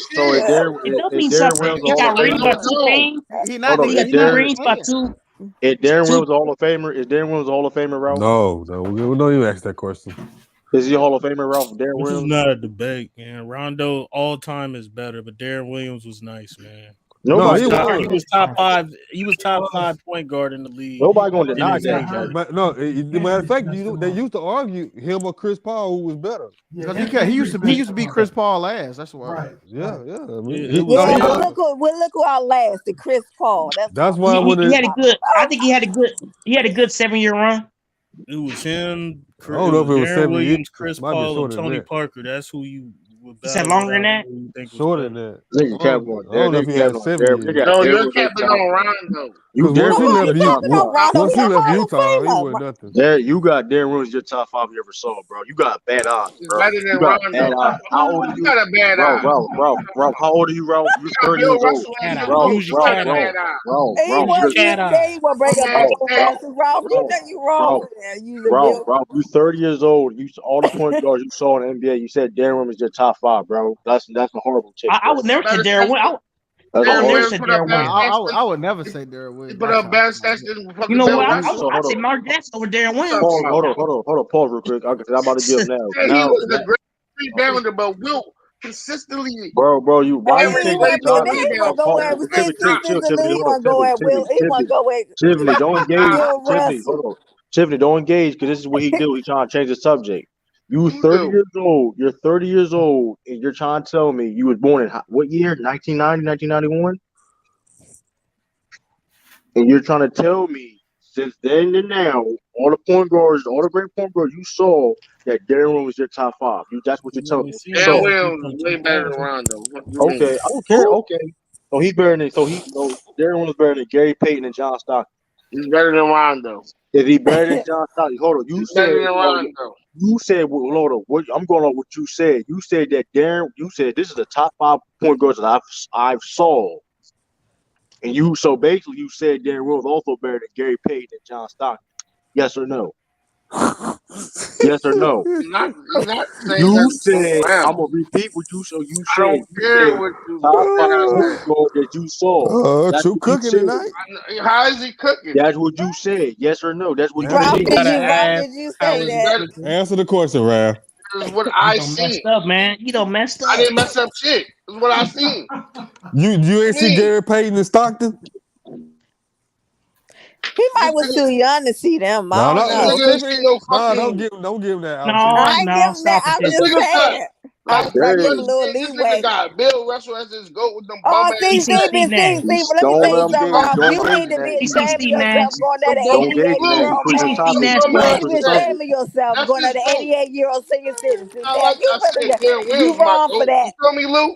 So if Darren Williams he got rings by 2 things. He not. He got 2 rings by 2. If Darren Williams a Hall of Famer, is Darren Williams a Hall of Famer, Ralph? No, we don't even ask that question. Is he a Hall of Famer, Ralph? Darren This Williams? is not a debate, man. Rondo all time is better, but Darren Williams was nice, man. Nobody. He was top 5. He was top 5 point guard in the league. Nobody gonna in deny his that. age. But no, matter of fact, they used to argue him or Chris Paul who was better. Because he used to be Chris Paul last. That's why. Right. Yeah. I mean, But look who outlasted Chris Paul. That's why he had a good. I think he had a good 7-year run. It was him. I don't know if it was Darren 7 years. Williams, Chris Might be Paul, and shorter than Tony that. Parker. That's who you would You said longer than that? Shorter than that. Nigga kept on. I don't know if he had 7 years. No, you're capping on Rondo. You Once he left Rondo, Utah, he wasn't nothing. Yeah, you got Darren Williams your top 5 you ever saw, bro. You got bad odds, bro. Better than You got Rondo. bad odds. How old are you? got a bad eye. Bro, how old are you, bro? You're 30 years old. Bro, He was breaking up Ralph. You know you wrong for that. Bro, you 30 years old. You all the point guards you saw in the NBA. You said Darren Williams your top 5, bro. That's a horrible take. I would never say Darren Williams. I would never say Darren Williams. Put up bad stats. You know what? I'd say Mark Jackson over Darren Williams. Hold on. Pause real quick. I'm about to give now. He was the great rebounder, but Wilt consistently. Bro, you why you take that time? Tiffany, don't engage. Tiffany, don't engage because this is what he do. He trying to change the subject. You 30 years old. You're 30 years old, and you're trying to tell me you was born in what year? 1990, 1991? And you're trying to tell me since then to now, all the point guards, all the great point guards you saw, that Darren Williams was your top 5. That's what you're telling me. Darren Williams is way better than Rondo. Okay, I don't care. Okay, so he's better than Darren Williams better than Gary Payton and John Stockton. He's better than Rondo. Is he better than John Stockton? Hold on, you said hold on. I'm going on what you said. You said that you said this is the top 5 point guards that I've saw. And so basically you said Darren Williams also better than Gary Payton and John Stockton. Yes or no? Yes or no? I'm not saying you said I'm gonna repeat what you said. You said I don't care what you that you saw. True cooking tonight. How is he cooking? That's what you said. Yes or no? That's what Did you say that? Answer the question, Ralph. This is what I see. Messed up, man. You don't messed up. I didn't mess up shit. This is what I seen. You ain't see Gary Payton and Stockton? He might was too young to see them. Don't give him that. I ain't give him that. I'm just saying. I give a little leeway. Got Bill Russell as his goat with them but let me tell you something, Rob. You need to be ashamed of yourself going at an 88-year-old. You need to be ashamed of yourself going at an 88-year-old senior citizen. You wrong for that. You feel me, Lou?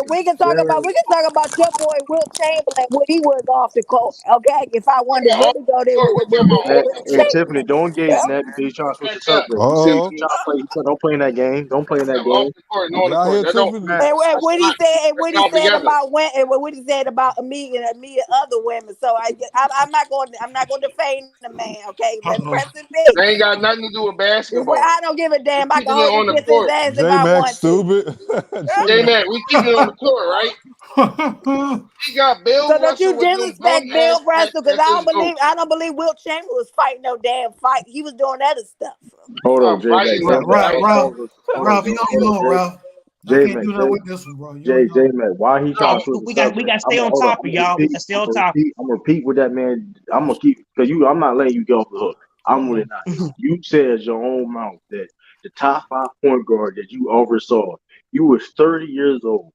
We can talk about your boy Wilt Chamberlain when he was off the court. Okay, if I wanted to really go there. Hey, Tiffany, don't engage in that because he's trying to switch the subject. Don't play in that game. Don't play in that game. And what he said about me and other women. So I'm not going to defame the man. Okay, that's pressing big. They ain't got nothing to do with basketball. I don't give a damn. I can hold kiss his ass if I want to. J-Mac, we keep it on the court, right? He got Bill. So don't you disrespect Bill Russell? Because I don't believe Wilt Chamberlain was fighting no damn fight. He was doing other stuff. Hold on, J-Mac. Ralph, you don't know, Ralph. J-Mac, why he trying to? We got to stay on top of y'all. Let's stay on top. I'm gonna repeat with that man. I'm gonna keep because I'm not letting you get off the hook. I'm really not. You said your own mouth that the top 5 point guard that you oversaw. You was 30 years old.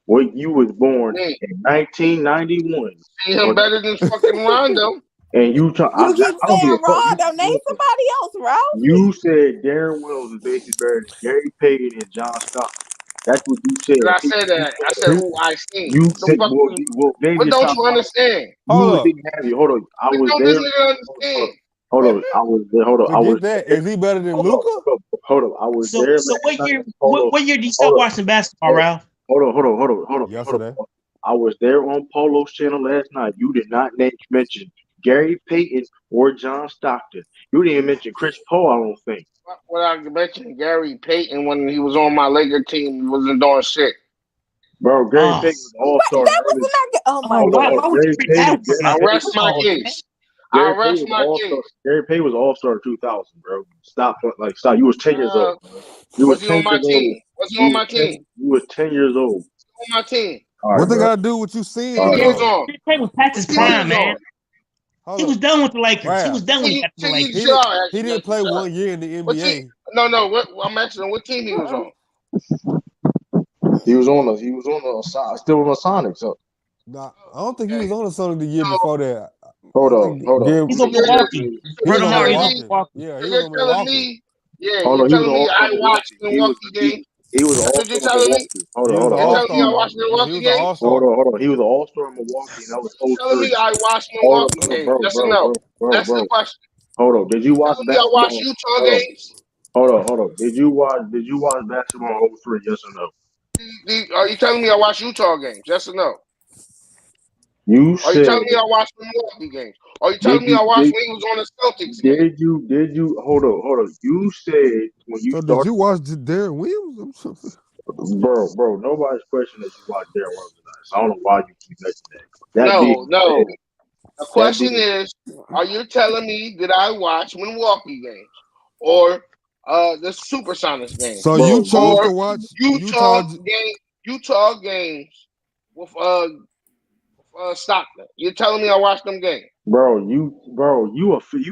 Well, you was born in 1991. See him better than fucking Rondo. And you keep saying Rondo. Name somebody else, Ralph. You said Darren Williams is basically better than Gary Payton and John Stockton. That's what you said. But I said that. I said who I seen. You said, what don't you understand? Hold on. I was there. Hold on, I was there. Hold on, I was there. Is he better than Luka? Hold on, I was there. So what year did you start watching basketball, Ralph? Hold on. Yesterday. I was there on Polo's channel last night. You did not mention Gary Payton or John Stockton. You didn't even mention Chris Paul, I don't think. What I mentioned Gary Payton when he was on my Laker team, he wasn't doing shit. Bro, Gary Payton was all-star. That was not. Oh my God! I rest my case. Gary Payton was all-star 2000, bro. Stop. You was 10 years old. You was 10 years old. Was he on my team? You was 10 years old. On my team. What they gotta do with you seeing? What team he was on? He was past his prime, man. He was done with the Lakers. Wow. He was done with the Lakers. He didn't play 1 year in the NBA. No. I'm asking what team he was on. He was on the still on the Sonics. So. Nah, I don't think he was on the Sonics the year before that. Hold on. He's on Milwaukee. Brother Martin. Yeah, he was on Milwaukee. You're telling me I watched Milwaukee game. He was an all-star in Milwaukee. Hold on. You're telling me I watched Milwaukee game? Hold on. He was an all-star in Milwaukee, and that was 03. You're telling me I watched Milwaukee game? Yes or no? That's the question. Hold on. Did you watch basketball? I watched Utah games. Hold on. Did you watch basketball in 03? Yes or no? Are you telling me I watched Utah games? Yes or no? Are you telling me I watched Milwaukee games? Are you telling me I watched when he was on the Celtics game? Did you hold on. You said when you started. Did you watch Darren Williams? Bro, nobody's questioning that you watched Darren Williams tonight. So I don't know why you keep mentioning that. No. The question is, are you telling me that I watched Milwaukee games or the Supersonics games? So you chose to watch Utah games with Stockton. You're telling me I watched them games? Bro, you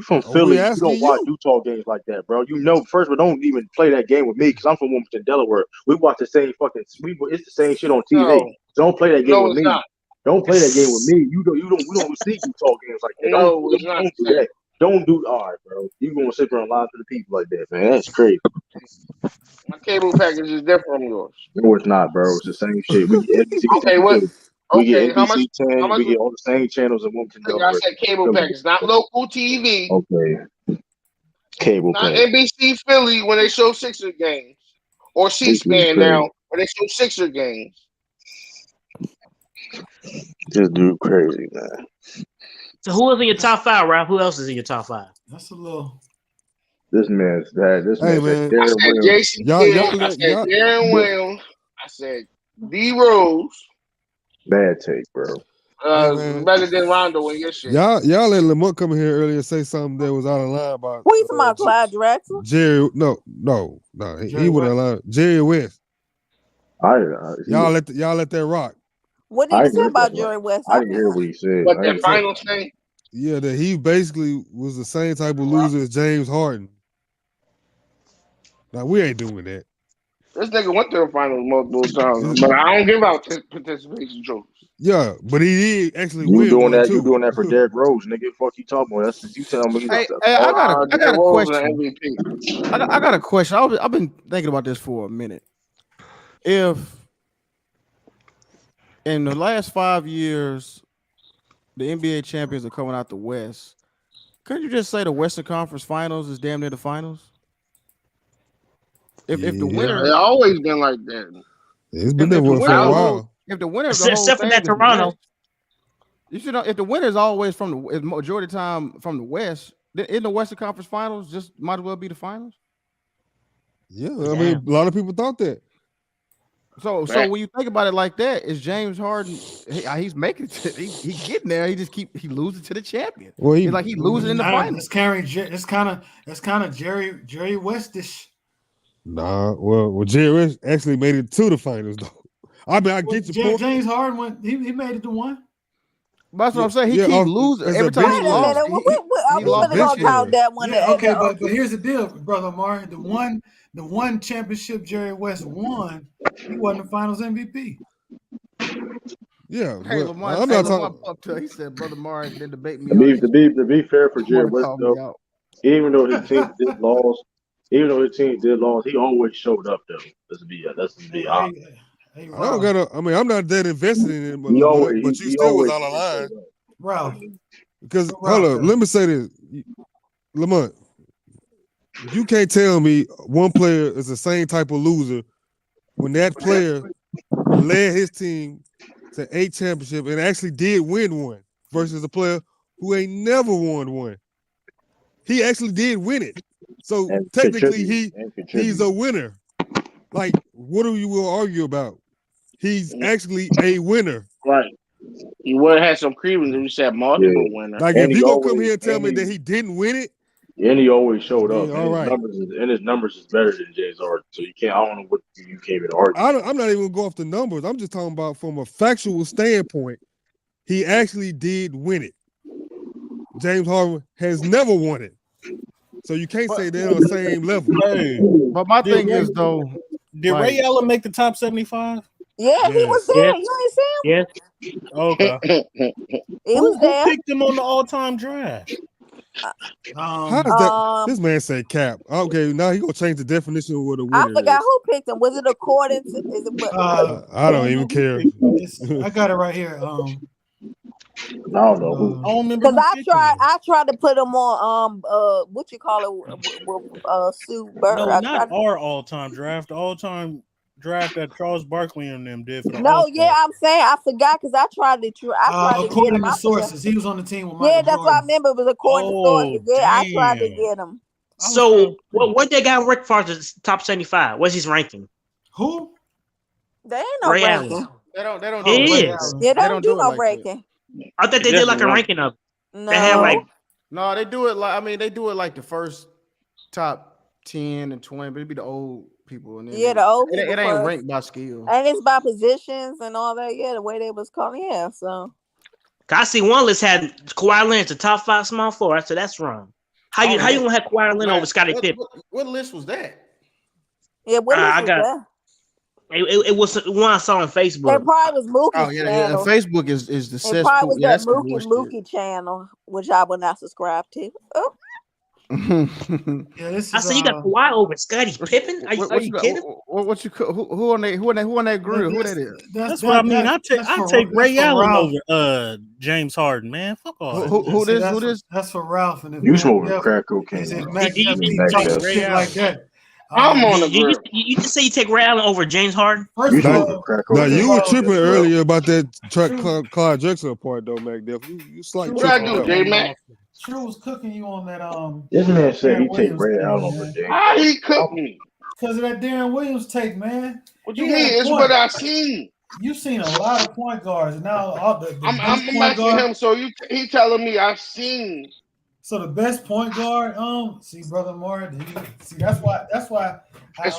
from Philly. You don't watch Utah games like that, bro. You know, first of all, don't even play that game with me because I'm from Wilmington, Delaware. We watch the same it's the same shit on TV. No. Don't play that game with me. Not. Don't play that game with me. We don't see Utah games like that. Don't do that. Don't do all right, bro. You gonna sit there and lie to the people like that, man? That's crazy. My cable package is different from yours. No, it's not, bro. It's the same shit. We get NBC. Okay, what? We get NBC 10. We get all the same channels in Wilmington. I said cable package, not local TV. Okay. Cable not package. NBC Philly when they show Sixer games, or C-SPAN now when they show Sixer games. This dude crazy, man. So who is in your top 5, Ralph? Who else is in your top 5? That's a little. This man's that. This hey, man's man. I said Jason Kidd. I said Darren Williams. I said D Rose. Bad take, bro. Better than Rondo when your shit. Y'all let Lamont come in here earlier and say something that was out of line about. What you talking about, Clyde Drexler? Jerry, no. He would have line. Jerry West. Y'all let that rock. What did he say about Jerry West? I didn't hear what he said. What that finals thing? Yeah, that he basically was the same type of loser as James Harden. Now we ain't doing that. This nigga went to the finals multiple times, but I don't give out participation trophies. Yeah, but he did actually win. You doing that for Derrick Rose, nigga. Fuck you talking about? That's what you tell me. I got a question. I got a question. I've been thinking about this for a minute. If in the last 5 years, the NBA champions are coming out the West, couldn't you just say the Western Conference Finals is damn near the finals? If the winner, it's always been like that. It's been there for a while. If the winner, except for that Toronto, you should know. If the winner is always from the majority of the time from the West, then in the Western Conference Finals, just might as well be the finals. Yeah, I mean, a lot of people thought that. So when you think about it like that, is James Harden? He's making it. He's getting there. He loses to the champion. Well, he's like losing in the finals. It's kind of Jerry Westish. Nah, well, Jerry West actually made it to the finals though. I mean, I get your point. James Harden went. He made it to one. That's what I'm saying. He keeps losing every time he lost. Are we gonna count that one? Yeah, okay, but here's the deal, brother Martin. The one championship Jerry West won, he wasn't the Finals MVP. Yeah, hey, Lamar, I'm not talking. He said, "Brother Martin didn't debate me." To be fair for Jerry West, though, even though his team did lose, he always showed up though. Let's be honest. Hey, I don't gotta. I mean, I'm not that invested in it, but you still was out of line, Ralph. Because hold on, let me say this, Lamont. You can't tell me one player is the same type of loser when that player led his team to 8 championships and actually did win one versus a player who ain't never won one. He actually did win it. So technically he's a winner. Like, what do you will argue about? He's actually a winner. Right. You would have had some credence if you said multiple winners. Like, if you gonna come here and tell me that he didn't win it, And he always showed up. All right. His numbers is better than James Harden. So you can't. I don't know what you can't even argue. I'm not even gonna go off the numbers. I'm just talking about from a factual standpoint. He actually did win it. James Harden has never won it, so you can't say they're on the same level. Hey, but my thing is though, did Ray Allen make the top 75? Yeah, he was there. You ain't see him? Yeah. Okay. He was there. Who picked him on the all-time draft? How does that? This man said cap. Okay, now he gonna change the definition of what a winner I forgot is. who picked him. Was it according to? Is it? I don't even care. I got it right here. I don't know who. I don't remember. Because I tried to put him on what you call it, Sue Bird. No, not our all-time draft. The all-time draft that Charles Barkley and them did for the No, All-Star. yeah, I'm saying I forgot because I tried to. According to sources, he was on the team with Michael Yeah, that's Jordan. what I remember. It was according to sources. Yeah, I tried to get him. So what they got ranked for the top 75? What's his ranking? Who? They ain't no Ray ranking. Allen. They don't. It do it. is. Yeah, they don't do no like ranking. I thought they did like a ranking of. No. They had like. No, they do it like they do it like the first top 10 and 20, but it'd be the old people. And then The old it people ain't first. ranked by skill. And it's by positions and all that. Yeah, the way they was calling. Yeah, so. I see one list had Kawhi Leonard the top 5 small forward. So that's wrong. How you gonna have Kawhi Leonard over Scottie Pippen? What list was that? Yeah, what list was that? It was one I saw on Facebook. It probably was Mookie's Oh yeah, channel. Facebook is the It cesspool. probably was Yeah, that that's Mookie channel, which I will not subscribe to. Oh. Yeah, this I is, see you got Kawhi over Scottie Pippen. Are you kidding? Who on that group? Who that is? That's what I mean. I take Ray Allen over James Harden, man. Fuck off. Who this? That's for Ralph. And You smoking crack cocaine? Shit like that. I'm on the group. You just say you take Ray Allen over James Harden? Now you were tripping earlier about that Clyde Drexler part though, McDuff. You slightly. What I do, J Mac? True was cooking you on that. This man said he take Ray Allen over James. How he cooked me? Because of that Darren Williams take, man. What you mean? It's what I seen. You've seen a lot of point guards. Now all the I'm point asking guard, him. So he telling me I've seen. So the best point guard, see, brother Morant. See, that's why. That's what I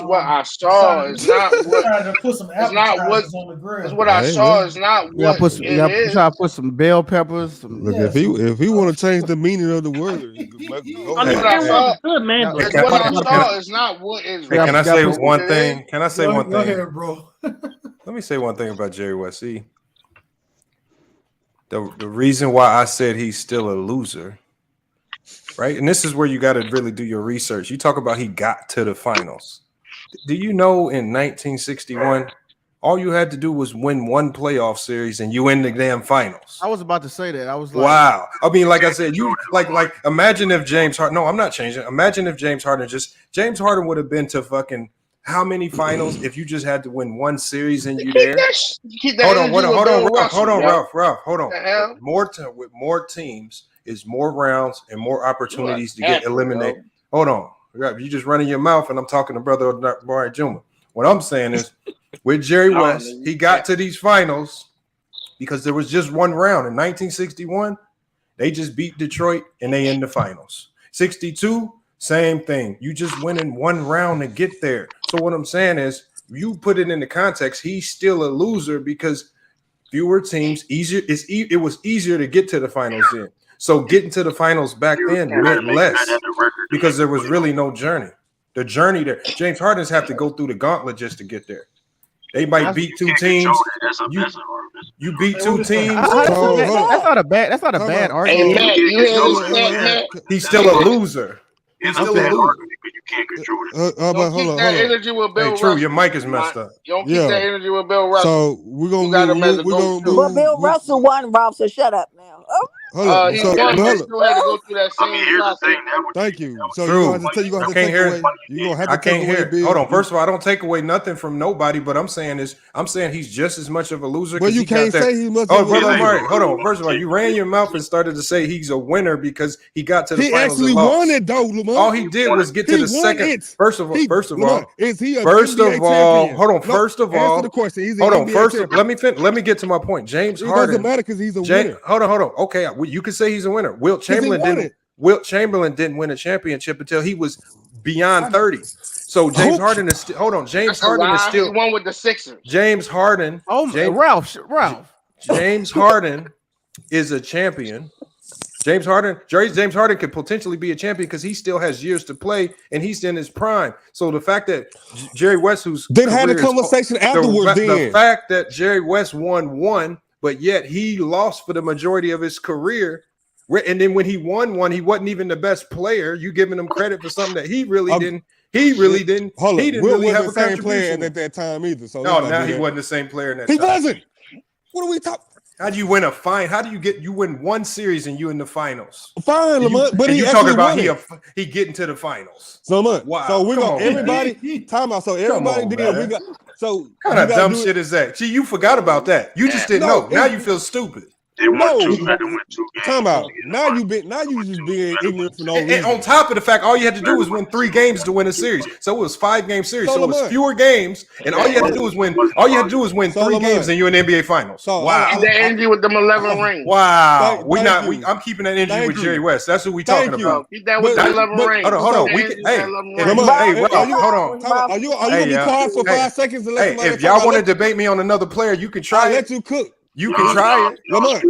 saw. It's not what. To put some It's not what. on the grill. It's what I saw. It's not what. You try to put some bell peppers. Look, if he want to change the meaning of the word, It's what I saw. It's not what is. Hey, can I say one thing? Can I say one Go thing? ahead, bro. Let me say one thing about Jerry West. See, the reason why I said he's still a loser, right? And this is where you got to really do your research. You talk about he got to the finals. Do you know in 1961, all you had to do was win one playoff series and you in the damn finals? I was about to say that. I was like, wow. I mean, like I said, you like imagine if James Harden. No, I'm not changing. Imagine if James Harden would have been to fucking how many finals if you just had to win one series and you there? Hold on, Ralph. Hold on. With more teams is more rounds and more opportunities to get eliminated. Hold on. You just running your mouth, and I'm talking to brother Brian Juma. What I'm saying is, with Jerry West, he got to these finals because there was just one round. In 1961, they just beat Detroit, and they in the finals. 62, same thing. You just win in one round to get there. So what I'm saying is, you put it in the context, he's still a loser because fewer teams, easier. It was easier to get to the finals then. So getting to the finals back then meant less because there was really no journey. The journey there, James Harden's have to go through the gauntlet just to get there. They might beat two teams. You beat two teams. That's not a bad argument. Hey, he's still a loser. He's still a loser. You can't control it. Don't keep that energy with Bill Russell. True, your mic is messed up. You don't keep that energy with Bill Russell. So we're gonna move. But Bill Russell won, Ralph. So shut up now. Oh. He won. He still had to go through that same process. Thank you. So True. you're gonna have to take away. You're gonna have to I can't take hear. away. Hold on. First of all, I don't take away nothing from nobody, but I'm saying he's just as much of a loser. Well, you can't say he's much. Oh, brother, hold on. First of all, you ran your mouth and started to say he's a winner because he got to the finals. He actually won it though, Lamar. All he did was get to the second. First of all, is he? First of all, hold on. First of all, answer the question. Hold on. First, let me get to my point. James Harden. It doesn't matter because he's a winner. Hold on. Okay, you can say he's a winner. Wilt Chamberlain didn't. Wilt Chamberlain didn't win a championship until he was beyond 30. So James Harden is still. Hold on, James Harden is still. He won with the Sixers. James Harden. Oh, Ralph. James Harden is a champion. James Harden could potentially be a champion because he still has years to play and he's in his prime. So the fact that Jerry West, who's then had a conversation afterwards, the fact that Jerry West won, but yet he lost for the majority of his career. And then when he won one, he wasn't even the best player. You giving him credit for something that he really didn't. He really didn't. Hold on. He didn't really have a same player contribution at that time either. So no, now he wasn't the same player in that he time. wasn't. What are we talking? How do you win a fine? How do you win one series and you in the finals? Fine, Lamont, but he you talking about won he getting to the finals. So much. Wow. So we got everybody time out. So everybody did. Man. We got so kind of dumb shit is that? See, you forgot about that. You just didn't know. Now you feel stupid. Time out. Now you just being ignorant for no reason. And on top of the fact, all you had to do was win 3 games to win a series. So it was 5-game series. So it was fewer games, and all you had to do was win. All you had to do was win 3 games, and you're in the NBA Finals. So wow. Keep that energy with them 11 rings. Wow. I'm keeping that energy with Jerry West. That's what we talking about. Keep that with the 11 rings. Hold on. Hold on. Are you gonna be quiet for 5 seconds and let if y'all want to debate me on another player, you can try it. Let you cook. You can try it. Lamont,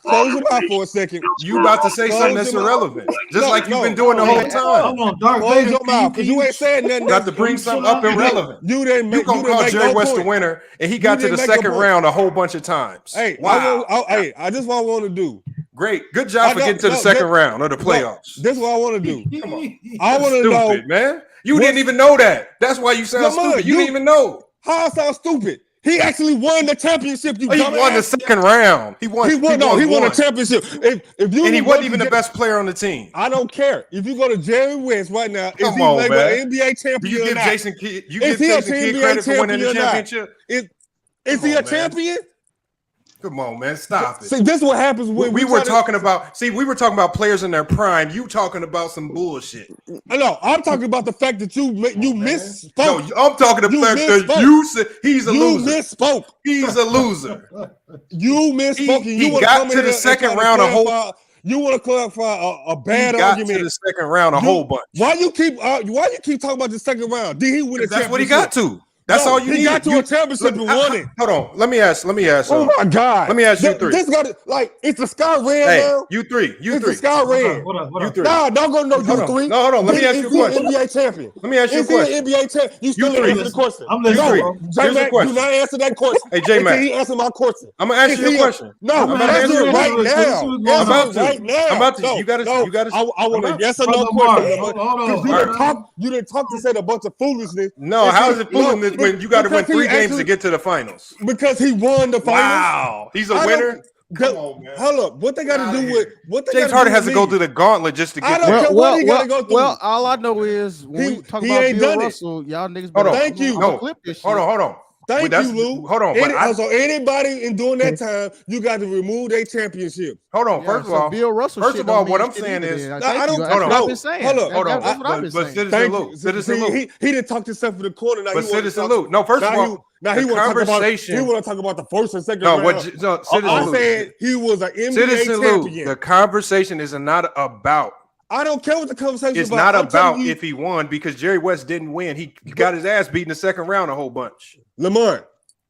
close your mouth for a second. You about to say something that's irrelevant, just like you've been doing the whole time. Hold on, Dark Close your mouth, because you ain't saying nothing. Got to bring something up irrelevant. You gonna call Jerry West the winner, and he got to the second round a whole bunch of times. Hey, wow. I just what I want to do. Great, good job for getting to the second round of the playoffs. This is what I want to do. Come on, I want to know, man. You didn't even know that. That's why you sound stupid. You didn't even know. How I sound stupid? He actually won the championship. He won the second round. He won a championship. If you and he wasn't even the best player on the team. I don't care. If you go to Jerry West right now, is he man. an NBA champion? Do you give Jason Kidd? You give Jason Kidd credit for winning the championship? Is he a champion? Come on, man. Stop it. See, this is what happens when we were talking about players in their prime. You talking about some bullshit. No, I'm talking about the fact that you misspoke. No, I'm talking about the fact that you said he's a loser. You misspoke. He's a loser. You misspoke. He got to the second round a whole. You want to clarify a bad got argument. To the second round a whole bunch. Why you keep talking about the second round? Did he win a championship? That's what he got to. That's all you need. He got to a championship and won it. Hold on. Let me ask. Oh my God. Let me ask you 3. This got it's the sky red now. You 3. It's the sky red. You 3. Nah, don't go no you 3. No, hold on. Let me ask you a question. NBA champion. Let me ask you a question. Is he an NBA champion? You still didn't answer the question. I'm listening. J-Mac, do not answer that question. Hey, J-Mac. He answer my question. I'm gonna ask you a question. No, answer it right now. I'm about to. You gotta. I want a yes or no question. You didn't talk to say a bunch of foolishness. No, how is it foolishness when you got to win 3 games to get to the finals? Because he won the finals. Wow, he's a winner. Come on, man. Hold up. What they got to do with James Harden has to go through the gauntlet just to get. I don't care what he got to go through. Well, all I know is when we talk about Bill Russell, y'all niggas. Hold on. Thank you. Hold on. Thank you, Lou. Hold on. So anybody in during that time, you got to remove their championship. Hold on. First of all, Bill Russell. First of all, what I'm saying is, I don't. Hold on. Hold on. That's what I've been saying. Citizen Lou. He didn't talk to himself in the corner. But Citizen Lou. No, first of all. Now he want to talk about the first and second round. I said he was an NBA champion. The conversation is not about. I don't care what the conversation is about. It's not about you, if he won because Jerry West didn't win. He got his ass beat in the second round a whole bunch. Lamont,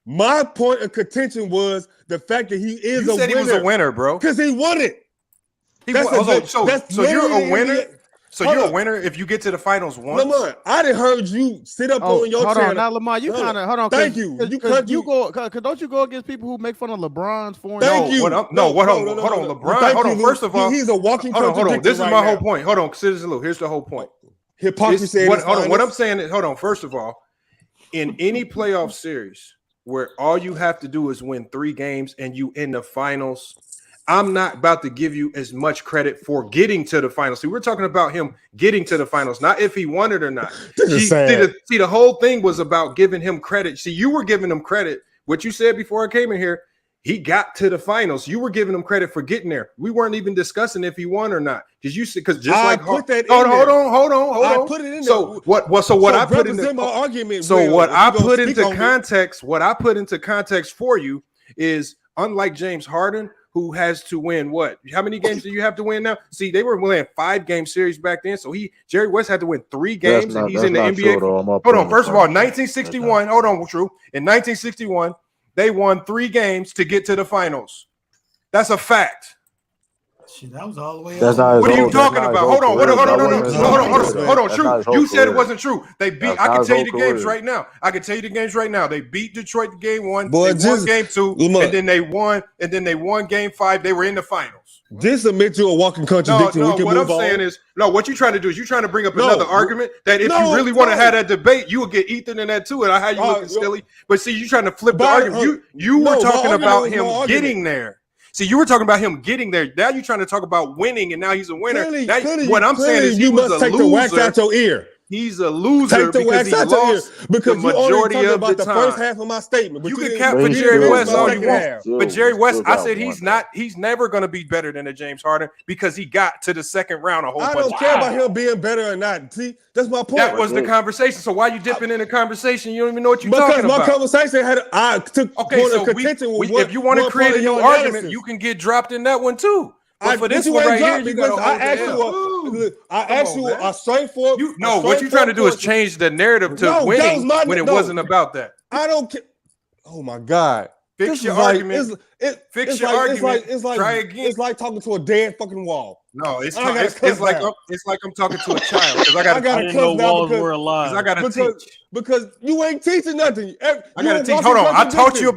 my point of contention was the fact that he is a winner. He was a winner, bro. Because he won it. So you're a winner? So you're a winner if you get to the finals once? Lamont, I didn't heard you sit up on your channel. Hold on, now Lamont, you kind of hold on. Thank you. Don't you go against people who make fun of LeBron's foreign? Thank you. Hold on, LeBron. Hold on. First of all, he's a walking contradiction. Hold on. This is my whole point. Hold on, Citizen Lou. Here's the whole point. Hypocrisy. Hold on. What I'm saying is, hold on. First of all, in any playoff series where all you have to do is win 3 games and you in the finals, I'm not about to give you as much credit for getting to the finals. See, we're talking about him getting to the finals, not if he won it or not. See, the whole thing was about giving him credit. See, you were giving him credit. What you said before I came in here, he got to the finals. You were giving him credit for getting there. We weren't even discussing if he won or not. Because you said, because just I like put that hold on. I put it in there. So what I put in my argument. So what I put into context, what I put into context for you is, unlike James Harden, who has to win what? How many games do you have to win now? See, they were winning 5-game series back then. So Jerry West had to win 3 games, and he's in the NBA. Hold on. First of all, 1961. Hold on, True. In 1961, they won 3 games to get to the finals. That's a fact. Shit, that was all the way. What are you talking about? Hold on. True. You said it wasn't true. They beat. I can tell you the games right now. They beat Detroit in game 1. They won game 2, and then they won. And then they won game 5. They were in the finals. Just admit you're a walking contradiction. No, what I'm saying is, what you're trying to do is you're trying to bring up another argument that if you really want to have that debate, you will get Ethan in that too. And I how you looking silly. But see, you're trying to flip the argument. You were talking about him getting there. See, you were talking about him getting there. Now you're trying to talk about winning, and now he's a winner. What I'm saying is you must take the wax out your ear. He's a loser because he lost the majority of the time. First half of my statement. You can cap for Jerry West all you want, but Jerry West, I said he's never going to be better than a James Harden because he got to the second round a whole bunch. I don't care about him being better or not. See, that's my point. That was the conversation. So why you dipping in the conversation? You don't even know what you're talking about. Because my conversation had if you want to create a new argument, you can get dropped in that one too. But for this one right here, you got to I asked you a straightforward. What you're trying to do is change the narrative to winning when it wasn't about that. I don't care. Oh my God! Fix your argument. Fix your argument. Try again. It's like talking to a dead fucking wall. No, it's like I'm talking to a child because I gotta know walls were alive. I gotta teach because you ain't teaching nothing. I gotta teach. Hold on, I taught you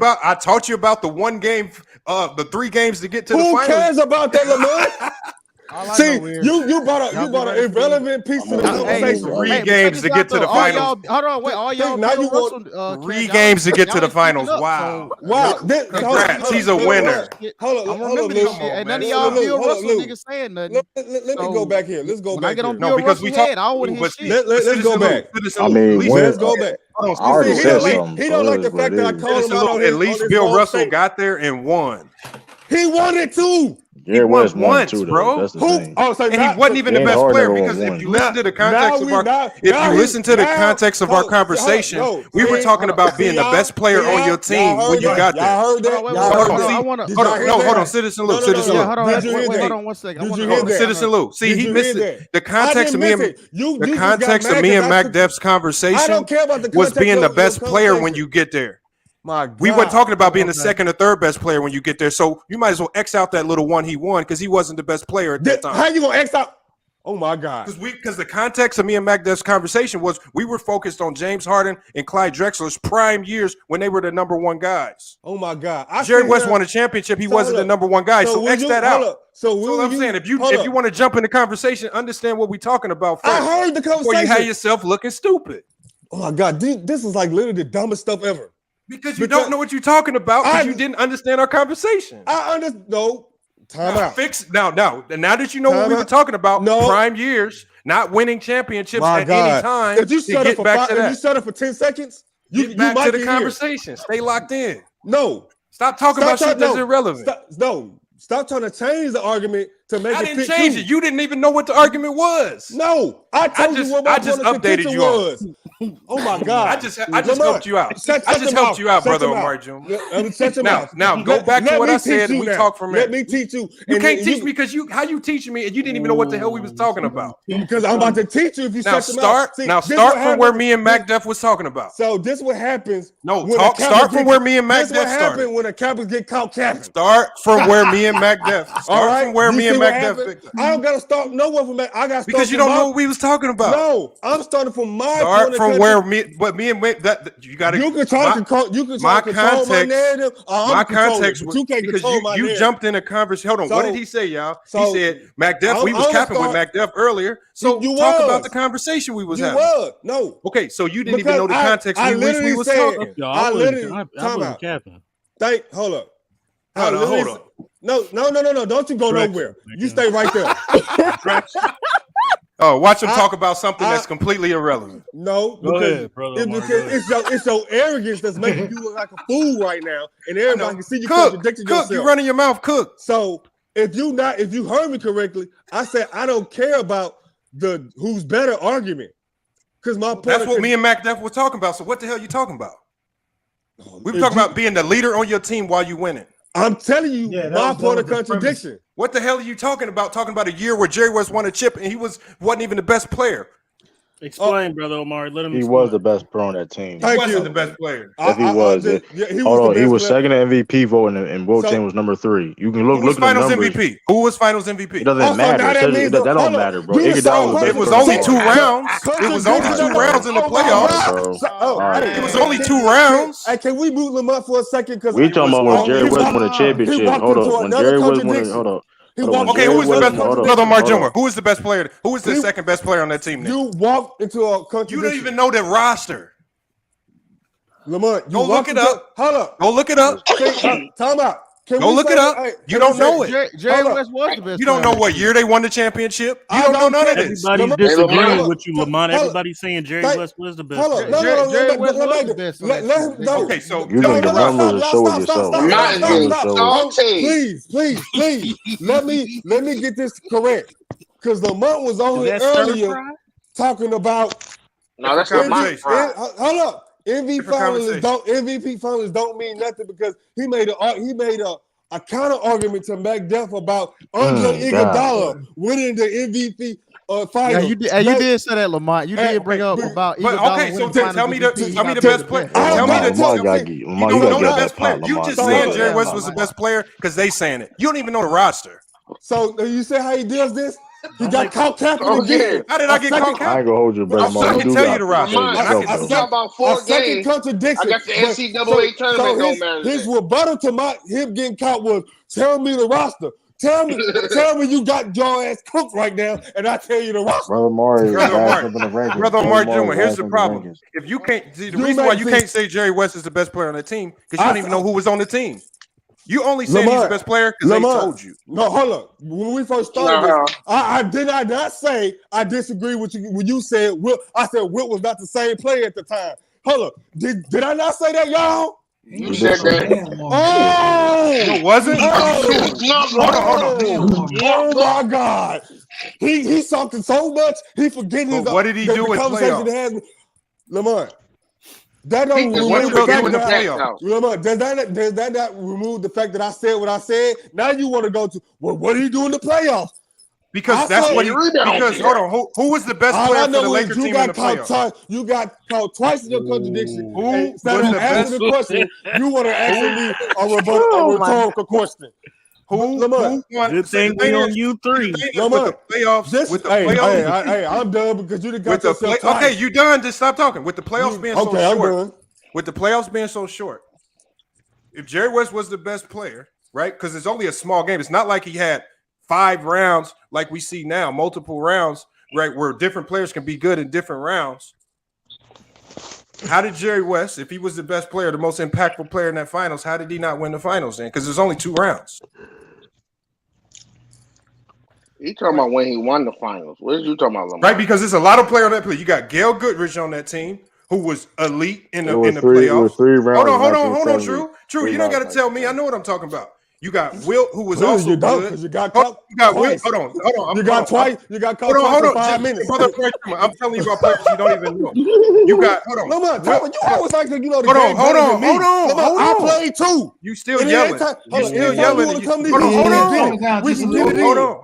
about the 1 game, the 3 games to get to the finals. Who cares about that, Lamont? See, you brought an irrelevant piece to the conversation. 3 games to get to the finals. Hold on, wait. All y'all now you want 3 games to get to the finals. Wow. Congrats. He's a winner. Hold on, and none of y'all Bill Russell niggas saying nothing. Let me go back here. Let's go back. I get on Bill Russell's head. I want to hear shit. Let's go back. I mean, let's go back. I already said something. He don't like the fact that I called him out. At least Bill Russell got there and won. He won it too. Jerry West won once, too, bro. That's the thing. And he wasn't even the best player because if you listen to the context of our conversation, we were talking about being the best player on your team when you got there. Y'all heard that? Hold on, Citizen Lou. Hold on 1 second. Citizen Lou. See, he missed it. The context of me and Mac Def's conversation was being the best player when you get there. We weren't talking about being the second or third best player when you get there. So you might as well X out that little one he won because he wasn't the best player at that time. How you gonna X out? Oh my God! Because the context of me and Mac Def's conversation was we were focused on James Harden and Clyde Drexler's prime years when they were the number 1 guys. Oh my God! Jerry West won a championship. He wasn't the number 1 guy. So X that out. So what I'm saying, if you want to jump in the conversation, understand what we're talking about first. I heard the conversation. Before you have yourself looking stupid. Oh my God! This is like literally the dumbest stuff ever. Because you don't know what you're talking about because you didn't understand our conversation. I understand. No. Time out. Now that you know what we were talking about, prime years, not winning championships at any time. If you shut up for 10 seconds, you might back to the conversation. Stay locked in. No. Stop talking about shit that's irrelevant. Stop trying to change the argument to make it fit. I didn't change it. You didn't even know what the argument was. No, I told you what my updated you was. Oh my God! I just helped you out. I just helped you out, brother Omar June. Now go back to what I said and we talk for a minute. Let me teach you. You can't teach me because how you teaching me and you didn't even know what the hell we was talking about. Because I'm about to teach you if you start from where me and Mac Def was talking about. So this what happens. Start from where me and Mac Def started. This what happened when the Cappers get caught capping. Start from where me and Mac Def. Start from where me and Mac Def. I don't gotta start nowhere from Mac. I gotta start because you don't know what we was talking about. No, I'm starting from my start from where me and that you got to. You can try to control my narrative. My context was because you jumped in a conversation. Hold on, what did he say, y'all? He said Mac Def. We was capping with Mac Def earlier. So talk about the conversation we was having. No. Okay, so you didn't even know the context we was talking. I literally time out. Hold up. Hold up. No. Don't you go nowhere. You stay right there. Oh, watch him talk about something that's completely irrelevant. No, because it's your arrogance that's making you look like a fool right now, and everybody can see you contradicting yourself. You running your mouth, Cook. So if you heard me correctly, I said I don't care about the who's better argument. Because that's what me and Mac Def were talking about. So what the hell are you talking about? We were talking about being the leader on your team while you winning. I'm telling you, my point of contradiction. What the hell are you talking about? Talking about a year where Jerry West won a chip and he wasn't even the best player. Explain, brother Omar. Let him. He explain. was the best player on that team. He wasn't the best player. If he was, he was second MVP voting, and Will Chamberlain was number 3. You can look at the Finals numbers. MVP. Who was Finals MVP? It doesn't matter. That don't matter, bro. It was only 2 rounds. It was only 2 rounds in the playoffs. It was only 2 rounds. Hey, can we move them up for a second? Because We talking about when Jerry West won a championship. Hold up. When Jerry West won, hold up. Okay, who was the best? Brother Mark Jr. Who was the best player? Who was the second best player on that team? You walked into a contradiction. You don't even know that roster. Lamont, go look it up. Hold up. Go look it up. Time out. Go look it up. You don't know it. Jerry West was the best. You don't know what year they won the championship. You don't know none of this. Everybody's disagreeing with you, Lamont. Everybody's saying Jerry West was the best. Jerry West was the best. Okay, so you need the numbers to show it yourself. Please. Let me get this correct. Because Lamont was on here earlier talking about. No, that's not my problem. Hold up. MVP finalists don't mean nothing because he made a counter argument to McDuff about Andre Iguodala winning the MVP finals. Yeah, you did say that, Lamont. You did bring up about Iguodala. Okay, so tell me the best player. Tell me you don't know the best player. You just saying Jerry West was the best player because they saying it. You don't even know the roster. So you say how he does this? He got caught capping again. How did I get caught capping? I ain't gonna hold you, brother. I can tell you the roster. I can talk about 4 games. Contradiction. I got the NCAA tournament don't matter. His rebuttal to him getting caught was, tell me the roster. Tell me you got your ass cooked right now, and I tell you the roster. Brother Omar Jr. Here's the problem. If you can't see the reason why you can't say Jerry West is the best player on the team because you don't even know who was on the team. You only saying he's the best player because they told you. No, hold up. When we first started this, I did not say I disagree with you when you said Wilt. I said Wilt was not the same player at the time. Hold up. Did I not say that, y'all? You said that. Oh, was it? Oh my God. He's talking so much, he forgetting his what did he do with playoffs? Lamont. That don't remove the fact that does that not remove the fact that I said what I said? Now you want to go to what did he do in the playoffs? Because that's what because hold on, who was the best player for the Lakers team in the playoffs? You got caught twice in your contradiction. Who instead of asking the question, you want to ask me a rhetorical question. Good thing we on you 3. With the playoffs, hey, I'm done because you done got yourself tired. Okay, you done. Just stop talking. With the playoffs being so short. With the playoffs being so short, if Jerry West was the best player, right? Because it's only a small game. It's not like he had 5 rounds like we see now, multiple rounds, right? Where different players can be good in different rounds. How did Jerry West, if he was the best player, the most impactful player in that finals, how did he not win the finals then? Because there's only 2 rounds. You talking about when he won the finals? What are you talking about, Lamar? Right, because there's a lot of players on that play. You got Gail Goodrich on that team, who was elite in the playoffs. Hold on, True. You don't got to tell me. I know what I'm talking about. You got Wilt, who was also good. You got caught. You got Wilt. Hold on. You got twice. You got caught twice in 5 minutes. Brother, I'm telling you about players you don't even know. You got. Hold on. You always like to the game. Hold on. I played too. You still yelling. You still yelling. Hold on.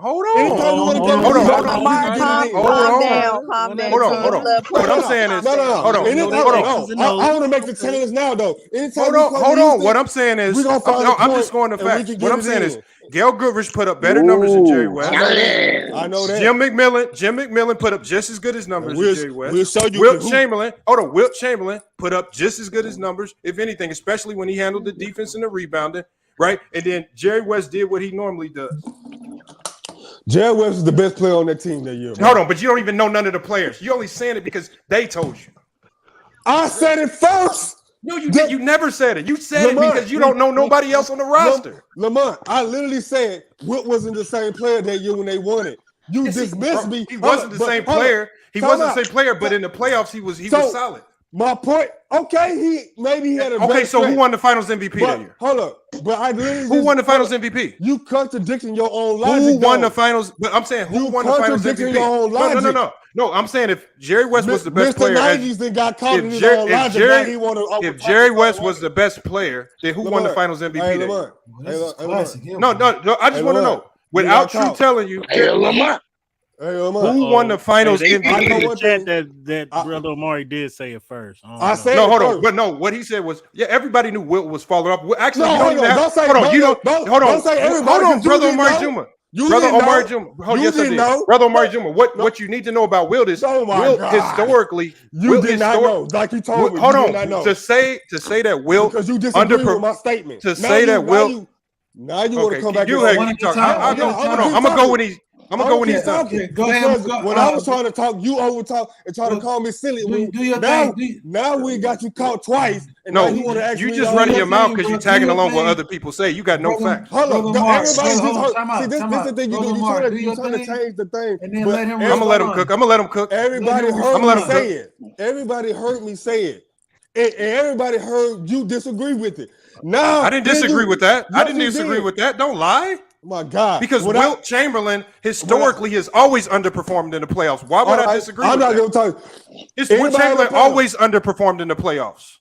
What I'm saying is, hold on. I want to make the challenge now, though. Hold on. What I'm saying is, I'm just going to facts. What I'm saying is, Gail Goodrich put up better numbers than Jerry West. I know that. Jim McMillan put up just as good as numbers as Jerry West. We'll show you. Wilt Chamberlain put up just as good as numbers, if anything, especially when he handled the defense and the rebounding, right? And then Jerry West did what he normally does. Jerry West is the best player on that team that year. Hold on, but you don't even know none of the players. You only saying it because they told you. I said it first. No, you did. You never said it. You said it because you don't know nobody else on the roster. Lamont, I literally said Wilt wasn't the same player that year when they won it. You dismissed me. He wasn't the same player. He wasn't the same player, but in the playoffs, he was solid. My point. Okay, he had a okay. So who won the Finals MVP that year? Hold up, but I literally who won the Finals MVP? You contradicting your own logic. Who won the Finals? But I'm saying who won the Finals MVP? Your own logic. No, I'm saying if Jerry West was the best player, then got caught in his own logic. If Jerry West was the best player, then who won the Finals MVP? Hey, No, I just want to know. Without you telling you, who won the Finals MVP? In the chat that Brother Omari did say it first. I said no, hold first. on, but no, what he said was, everybody knew Wilt was falling off. Actually, No, you don't even have. don't say, Hold on, you don't. don't say everybody, Hold on, you Brother didn't Omari know. Juma. You Brother didn't Omari know. Juma. You Yes, I didn't did. know. Brother Omari Juma. What you need to know about Wilt is Wilt historically. You Wilt did not know. Like you told me. Hold you on. Did not know. To say that Wilt because you disagree with my statement. To say that Wilt. Now you want to come back. You talk. I'm gonna go when he's. I'm gonna go when he's done. When I was trying to talk, you over talk and try to call me silly. Now we got you caught twice. And no, now you want to ask you me just running your mouth because you're tagging along what other people say. You got no facts. Hold on, everybody just heard. See, this is the thing you do. You're trying to change the thing. I'm gonna let him cook. I'm gonna let him cook. Everybody heard me say it. Everybody heard me say it, and everybody heard you disagree with it. Now I didn't disagree with that. I didn't disagree with that. Don't lie. My God. Because Wilt Chamberlain historically has always underperformed in the playoffs. Why would I disagree with that? I'm not going to talk. Wilt Chamberlain always underperformed in the playoffs.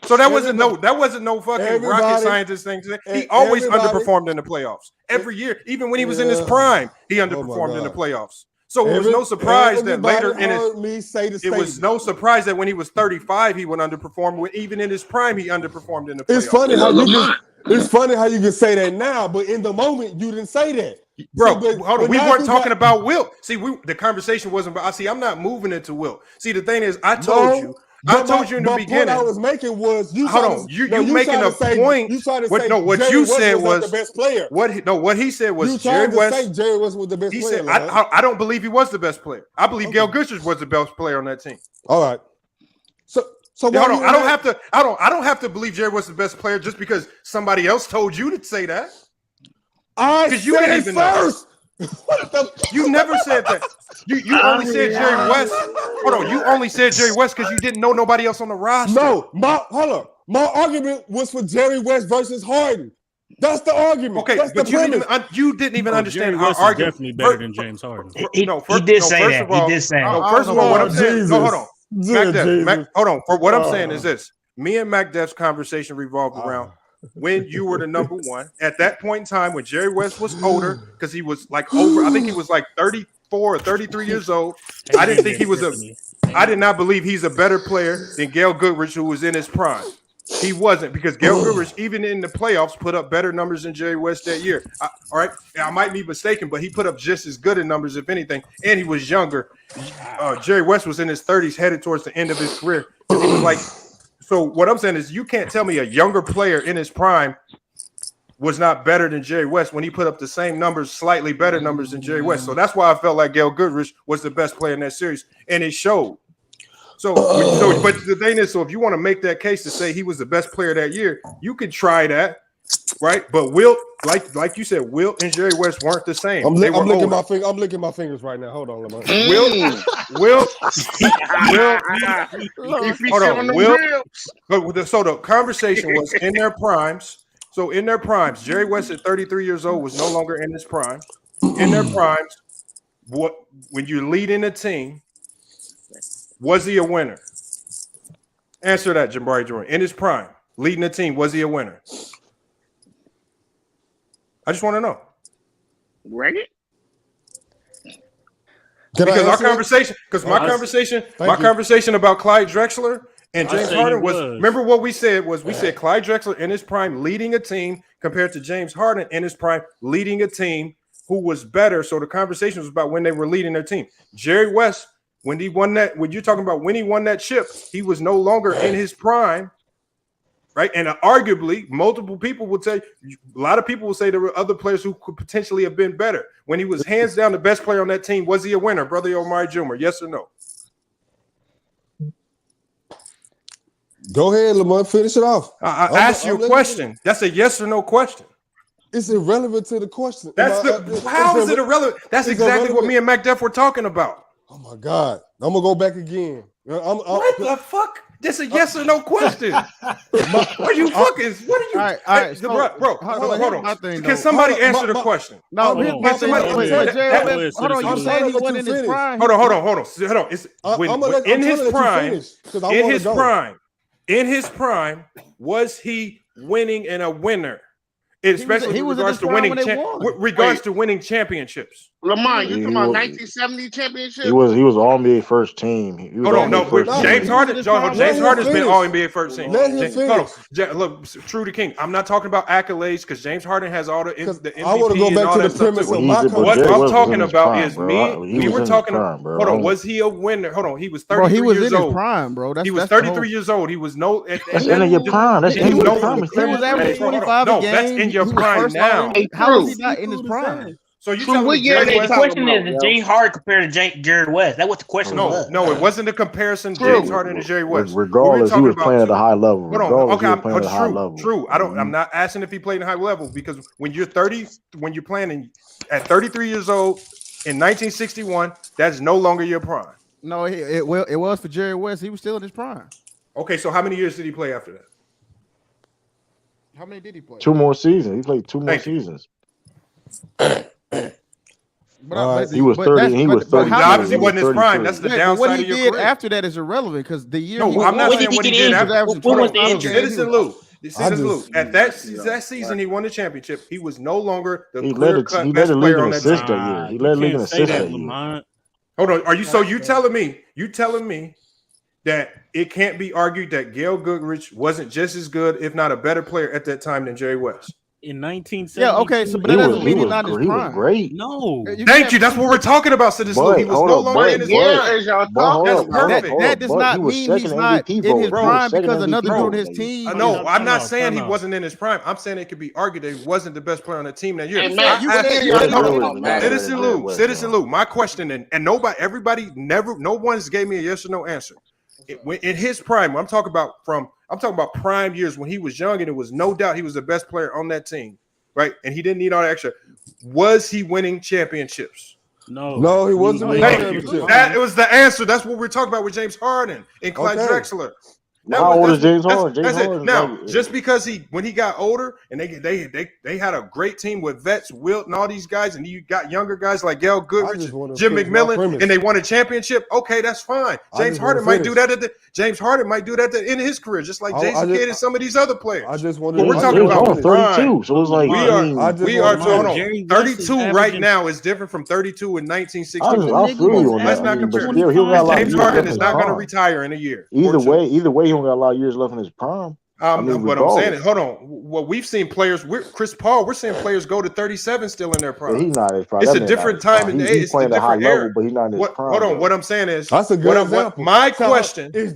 So that wasn't no fucking rocket scientist thing. He always underperformed in the playoffs. Every year. Even when he was in his prime, he underperformed in the playoffs. So it was no surprise that later in it was no surprise that when he was 35, he would underperform. Even in his prime, he underperformed in the playoffs. It's funny how you can say that now, but in the moment you didn't say that, bro. Hold on, we weren't talking about Wilt. See, the conversation wasn't about. I'm not moving it to Wilt. See, the thing is, I told you in the beginning. What I was making was you. Hold on, you making a point. You tried to say what you said was the best player. What he said was Jerry West. Jerry West was the best player. He said I don't believe he was the best player. I believe Gail Gushers was the best player on that team. All right. So hold on. I don't have to believe Jerry was the best player just because somebody else told you to say that. Because you didn't even first. You never said that. You only said Jerry West. Hold on. You only said Jerry West because you didn't know nobody else on the roster. No, hold on. My argument was for Jerry West versus Harden. That's the argument. Okay, that's but you didn't even understand our argument. Definitely better than James Harden. He did say that. He did say that. First of all, what I'm saying. No, hold on. Hold on. For what I'm saying is this: me and MacDev's conversation revolved around when you were the number one. At that point in time, when Jerry West was older, because he was like over, I think he was like 34 or 33 years old. I didn't think he was I did not believe he's a better player than Gail Goodrich, who was in his prime. He wasn't, because Gail Goodrich, even in the playoffs, put up better numbers than Jerry West that year. All right, I might be mistaken, but he put up just as good in numbers, if anything, and he was younger. Jerry West was in his 30s, headed towards the end of his career. He was like, so what I'm saying is, you can't tell me a younger player in his prime was not better than Jerry West when he put up the same numbers, slightly better numbers than Jerry West. So that's why I felt like Gail Goodrich was the best player in that series, and it showed. So, but the thing is, so if you want to make that case to say he was the best player that year, you could try that, right? But Wilt, like you said, Wilt and Jerry West weren't the same. I'm licking my fingers right now. Hold on, Lamar. Wilt. Hold on, Wilt. So the conversation was in their primes. So in their primes, Jerry West at 33 years old was no longer in his prime. In their primes, when you're leading a team, was he a winner? Answer that, Jabari Jordan. In his prime, leading a team, was he a winner? I just want to know. Right? Because our conversation, my conversation about Clyde Drexler and James Harden was. Remember what we said was we said Clyde Drexler in his prime leading a team compared to James Harden in his prime leading a team who was better. So the conversation was about when they were leading their team. Jerry West. When he won that, when you're talking about when he won that chip, he was no longer in his prime, right? And arguably, multiple people would say, a lot of people will say there were other players who could potentially have been better. When he was hands down the best player on that team, was he a winner, Brother Omari Jr.? Yes or no? Go ahead, Lamar. Finish it off. I asked you a question. That's a yes or no question. It's irrelevant to the question. How is it irrelevant? That's exactly what me and MacDeff were talking about. Oh my God! I'm gonna go back again. What the fuck? This a yes or no question. Are you fucking? What are you? All right. So, bro, hold on. Can somebody answer the question? No, here's my thing. Hold on, you said he wasn't in his prime. Hold on. It's in his prime, was he winning and a winner? Especially with regards to winning championships. Lamont, you talking about 1970 championship? He was all NBA first team. James Harden's been all NBA first team. Look, true to King. I'm not talking about accolades because James Harden has all the MVP. I want to go back to the premise of my question. What I'm talking about is we were talking. Hold on, was he a winner? Hold on, he was 33 years old. He was in his prime, bro. He was 33 years old. He was no. That's in your prime. That's in your prime. He was averaging 25 a game. That's in your prime now. How is he not in his prime? So you tell me the question is James Harden compared to Jared West. That's what the question was. No, it wasn't a comparison. James Harden and Jerry West. Regardless, he was playing at a high level. True. I'm not asking if he played at a high level because when you're 30, when you're playing at 33 years old in 1961, that's no longer your prime. No, it was for Jerry West. He was still in his prime. Okay, so how many years did he play after that? How many did he play? 2 more seasons. He played 2 more seasons. He was 30. He was 30. Obviously, wasn't his prime. That's the downside what he of your did career. After that is irrelevant because the year. No, I'm not saying what he did after. When was the injury? Citizen Lou. At that season, he won the championship. He was no longer the clear-cut best player on that team. He led league in assists that year. Hold on. Are you? So you telling me that it can't be argued that Gail Goodrich wasn't just as good, if not a better player at that time than Jerry West? In 1970. Yeah, okay, so but that doesn't mean he's not his prime. He was great. No. Thank you. That's what we're talking about, Citizen Lou. He was no longer in his prime. That's perfect. That does not mean he's not in his prime because another dude on his team. No, I'm not saying he wasn't in his prime. I'm saying it could be argued that he wasn't the best player on the team that year. Citizen Lou. My question, and no one's gave me a yes or no answer. In his prime, I'm talking about prime years when he was young, and it was no doubt he was the best player on that team, right? And he didn't need all that extra. Was he winning championships? No, he wasn't winning championships. That was the answer. That's what we're talking about with James Harden and Clyde Drexler. How old is James Harden? That's it. Now, just because when he got older and they had a great team with vets, Wilt and all these guys, and you got younger guys like Gail Goodrich, Jim McMillan, and they won a championship. Okay, that's fine. James Harden might do that in his career, just like Jason Kidd and some of these other players. I just wanted. We're talking about 32, so it's like we are talking 32 right now is different from 32 in 1960. I feel you on that. Let's not compare. James Harden is not going to retire in a year. Either way, he don't got a lot of years left in his prime. But I'm saying it. Hold on. Well, we've seen players. Chris Paul. We're seeing players go to 37 still in their prime. But he's not in his prime. It's a different time in the age. It's a different era. But he's not in his prime. Hold on. What I'm saying is that's a good example. My question was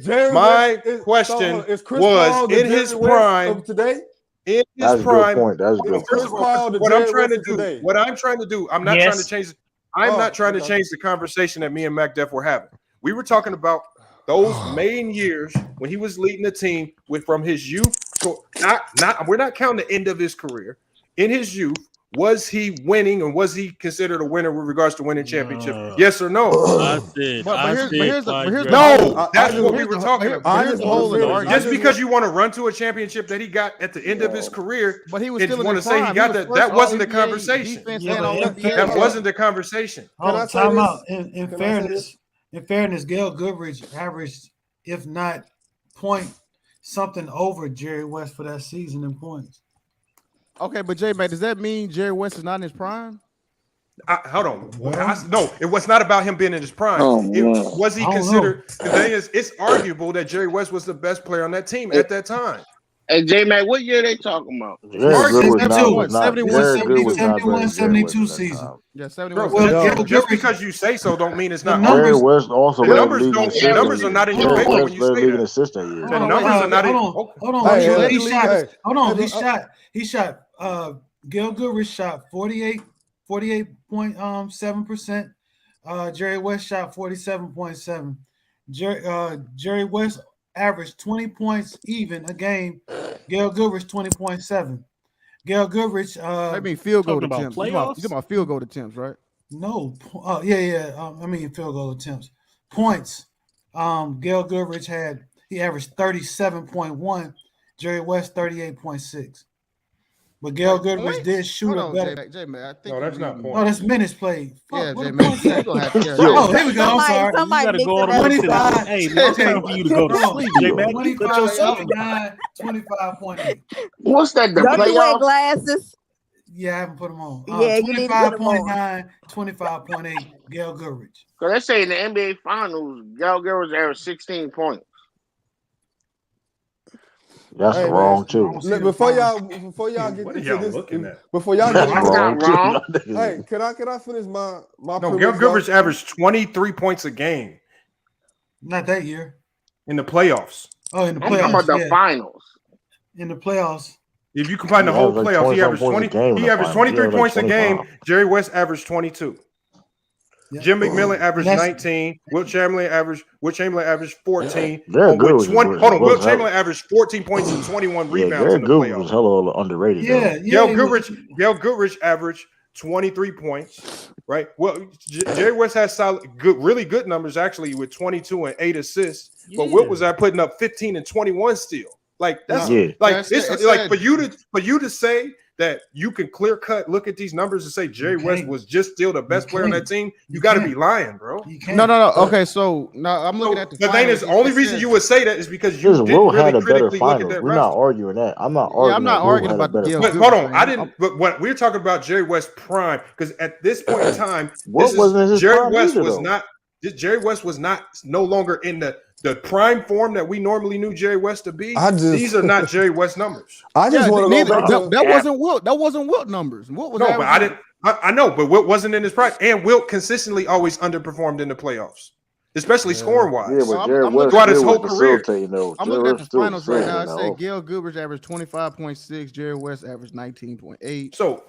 in his prime today. In his prime. That's a good point. What I'm trying to do. I'm not trying to change. I'm not trying to change the conversation that me and Mac Def were having. We were talking about those main years when he was leading the team from his youth. We're not counting the end of his career. In his youth, was he winning and was he considered a winner with regards to winning championship? Yes or no? Here's that's what we were talking about. Just because you want to run to a championship that he got at the end of his career, but he was still want to say he got that. That wasn't the conversation. That wasn't the conversation. Time out. In fairness, Gail Goodrich averaged, if not point something over Jerry West for that season in points. Okay, but J-Man, does that mean Jerry West is not in his prime? Hold on. No, it was not about him being in his prime. Was he considered? The thing is, it's arguable that Jerry West was the best player on that team at that time. Hey, J-Man, what year they talking about? 71-72 season. Yeah, 71. Just because you say so don't mean it's not. Jerry West also the numbers are not in your favor when you say that. The numbers are not in. Hold on. He shot. Gail Goodrich shot 48.7%. Jerry West shot 47.7%. Jerry West averaged 20 points even a game. Gail Goodrich 20.7. Gail Goodrich. I mean field goal attempts. You talking about field goal attempts, right? No. I mean field goal attempts. Points. Gail Goodrich had he averaged 37.1. Jerry West 38.6. But Gail Goodrich did shoot a better. J-Man, I think No, that's not Oh, that's minutes played. Yeah, Fuck, J-Man, you gonna have to. Oh, here we go. I'm sorry. Somebody go all the way to the 25. hey, man, it's time for you to go to sleep, J Mac. You put 25, yourself in 25.8. What's that? The Don't you wear playoff? glasses? Yeah, I haven't put them on. Yeah, you need to put them on. 25.9, 25.8, Gail Goodrich. Because they say in the NBA Finals, Gal Girls averaged 16 points. That's wrong too. Look, before y'all get What are into y'all this, looking at? before y'all get That's into not wrong. hey, can I finish my No, Gail Goodrich averaged 23 points a game Not that year. in the playoffs. Oh, in the I'm talking playoffs. about the Yeah. finals. In the playoffs. If you combine the He whole averaged like playoffs, he 20-something averaged points a 20. game in He the averaged finals. 23 He averaged points a game. 25. Jerry West averaged 22. Yeah. Jim McMillan averaged That's- 19. Wilt Chamberlain averaged 14. Jared With Goodrich 20, was- hold on, was Wilt hella- Chamberlain averaged 14 points and 21 Yeah, rebounds in Jared the Goodrich playoffs. was hella underrated. Yeah, though. Gail Goodrich averaged 23 points, right? Well, Jerry West has really good numbers actually with 22 and 8 assists, but Wilt was putting up 15 and 21 still. Like that's for you to say that you can clear cut look at these numbers and say Jerry West was just still the best player on that team. You got to be lying, bro. No. Okay, so now I'm looking at the. The thing is, the only reason you would say that is because you didn't Will really had a better critically look at finals. that We're roster. not arguing that. I'm not arguing. I'm not that Will arguing had a about the better Gail But finals. hold on, I didn't. But what we're talking about Jerry West prime, because at this point in time, Wilt wasn't in his Jerry prime West either, was though. not. Jerry West was no longer in the prime form that we normally knew Jerry West to be. These are not Jerry West numbers. I just want to go back to that wasn't Wilt. That wasn't Wilt numbers. Wilt was No, but I didn't. I know, but Wilt wasn't in his prime, and Wilt consistently always underperformed in the playoffs, especially scoring wise. Yeah, but Jared West throughout his still whole was career. facilitating though. I'm Jared looking at West the still finals right now. I facilitating said Gail Goodrich averaged 25.6. Jerry West averaged 19.8. So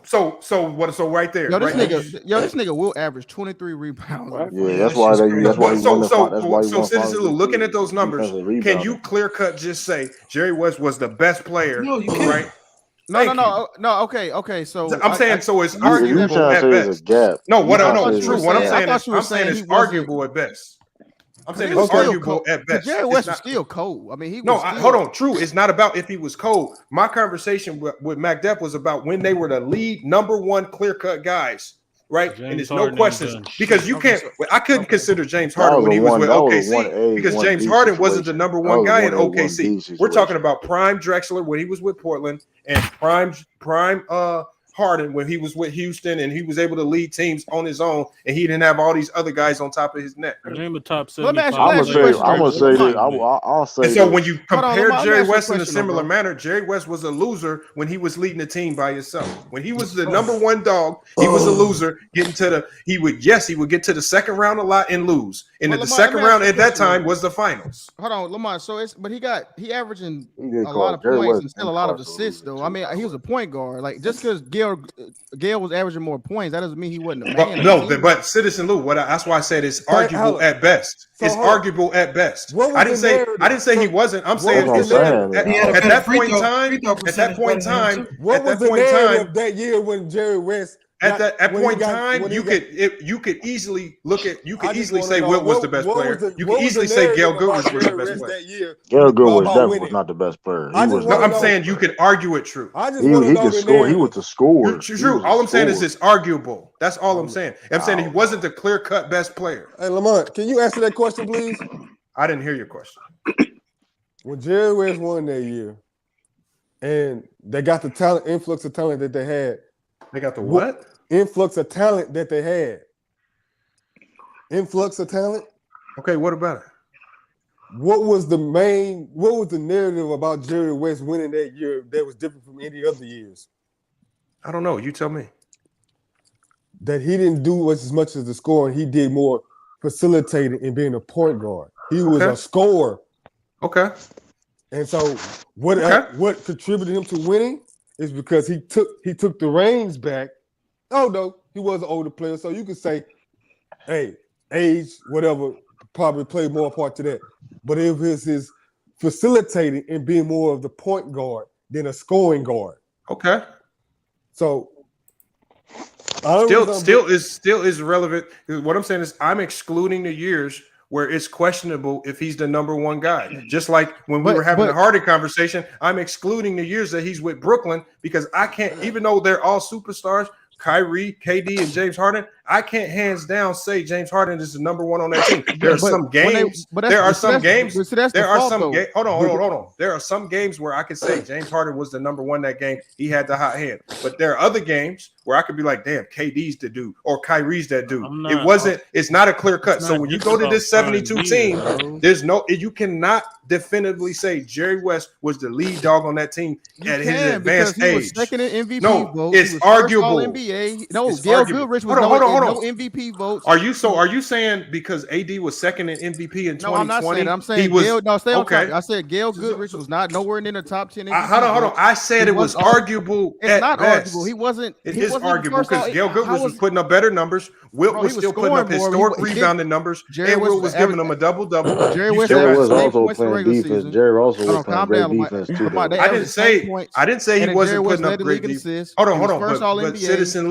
right there. This right nigga will average 23 rebounds. Yeah, that's why he won the So citizens looking at those numbers, can you clear cut just say Jerry West was the best player? No, you can't. Right? No. Okay. So I'm saying so it's arguable at best. No, true. What I'm saying is arguable at best. I'm saying it's arguable at best. Jerry West was still cold. I mean, he was. No, hold on. True. It's not about if he was cold. My conversation with Mac Depp was about when they were the lead number one clear cut guys. Right, James and there's Harden no questions because you can't. I couldn't consider James That Harden was when he a was one- with that was a OKC 1A, because 1B James Harden wasn't the situation. number That one was a guy in 1A, 1B OKC. situation. We're talking about prime Drexler when he was with Portland and prime Harden when he was with Houston and he was able to lead teams on his own and he didn't have all these other guys on top of his neck. Name a top Let me ask 75. you- I'm gonna say this. I'll say And so this. when you Hold on, compare let me Jerry ask you a West in a question, similar bro. manner, Jerry West was a loser when he was leading the team by himself. When he was the number one dog, he was a loser. He would get to the second round a lot and lose. And Well, the Lamar, second let me ask round you a at that question, time man. was the finals. Hold on, Lamar. So he averaging You get a lot called of Jerry points West and still a lot of incarcerated assists, though. too. I mean, he was a point guard. Like just because Gail was averaging more points, that doesn't mean he wasn't a Well, man. no, but Citizen Lou, that's why I said it's arguable at best. It's arguable at best. I didn't say he wasn't. I'm saying That's what I'm saying. at that point in time. What was the narrative that year when Jerry West? At that point in time, you could easily say Wilt was the best player. You could easily say Gail Goodrich was the best player. Gail Goodrich definitely was not the best player. I'm saying you could argue it true. He could score. He was the scorer. True. All I'm saying is it's arguable. That's all I'm saying. I'm saying he wasn't the clear cut best player. Hey, Lamont, can you answer that question, please? I didn't hear your question. When Jerry West won that year, and they got the influx of talent that they had. They got the what? Influx of talent that they had. Influx of talent. Okay, what about it? What was the narrative about Jerry West winning that year that was different from any other years? I don't know. You tell me. That he didn't do as much as the scoring. He did more facilitating and being a point guard. He was a scorer. Okay. And so what contributed him to winning is because he took the reins back. Oh no, he was an older player, so you could say, hey, age, whatever, probably played more part to that. But it was his facilitating and being more of the point guard than a scoring guard. Okay. So still is relevant. What I'm saying is I'm excluding the years where it's questionable if he's the number one guy. Just like when we were having the Harden conversation, I'm excluding the years that he's with Brooklyn because I can't, even though they're all superstars, Kyrie, KD, and James Harden, I can't hands down say James Harden is the number one on that team. There are some games. There are some games. Hold on. There are some games where I could say James Harden was the number one that game. He had the hot hand. But there are other games where I could be like, damn, KD's the dude or Kyrie's that dude. It's not a clear cut. So when you go to this 72 team, you cannot definitively say Jerry West was the lead dog on that team at his advanced age. Was second in MVP no, it's arguable. No, Gail Goodrich was no MVP votes. Are you saying because AD was second in MVP in 2020? No, I'm not saying that. I'm saying Gail. No, stay on topic. I said Gail Goodrich was not nowhere in the top 10 MVP. Hold on. I said it was arguable. It's not arguable. He wasn't. It is arguable because Gail Goodrich was putting up better numbers. Wilt was still putting up historic rebounding numbers. And Wilt was giving them a double-double. Jerry was also playing defense. Jerry also was playing great defense too. I didn't say he wasn't putting up great defense. Hold on. But Citizen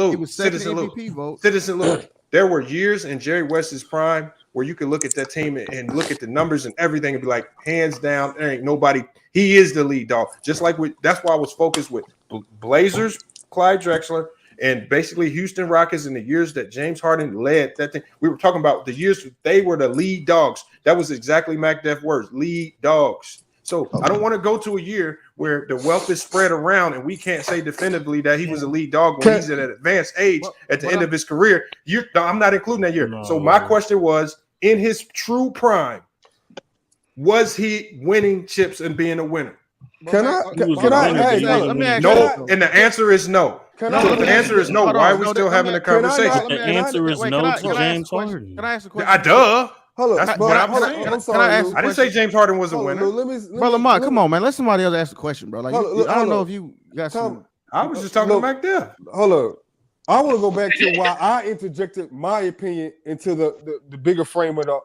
Lou. There were years in Jerry West's prime where you could look at that team and look at the numbers and everything and be like, hands down, there ain't nobody. He is the lead dog. Just like that's why I was focused with Blazers, Clyde Drexler, and basically Houston Rockets in the years that James Harden led that thing. We were talking about the years they were the lead dogs. That was exactly McDuff's words, lead dogs. So I don't want to go to a year where the wealth is spread around and we can't say definitively that he was a lead dog when he's at an advanced age at the end of his career. I'm not including that year. So my question was, in his true prime, was he winning chips and being a winner? Can I ask? No, and the answer is no. So if the answer is no, why are we still having a conversation? The answer is no to James Harden. Can I ask a question? Duh. That's what I'm saying. I'm sorry, I didn't say James Harden was a winner. Bro, Lamont, come on, man. Let somebody else ask the question, bro. Like, I don't know if you got some. I was just talking about that. Hold up. I want to go back to why I interjected my opinion into the bigger frame of the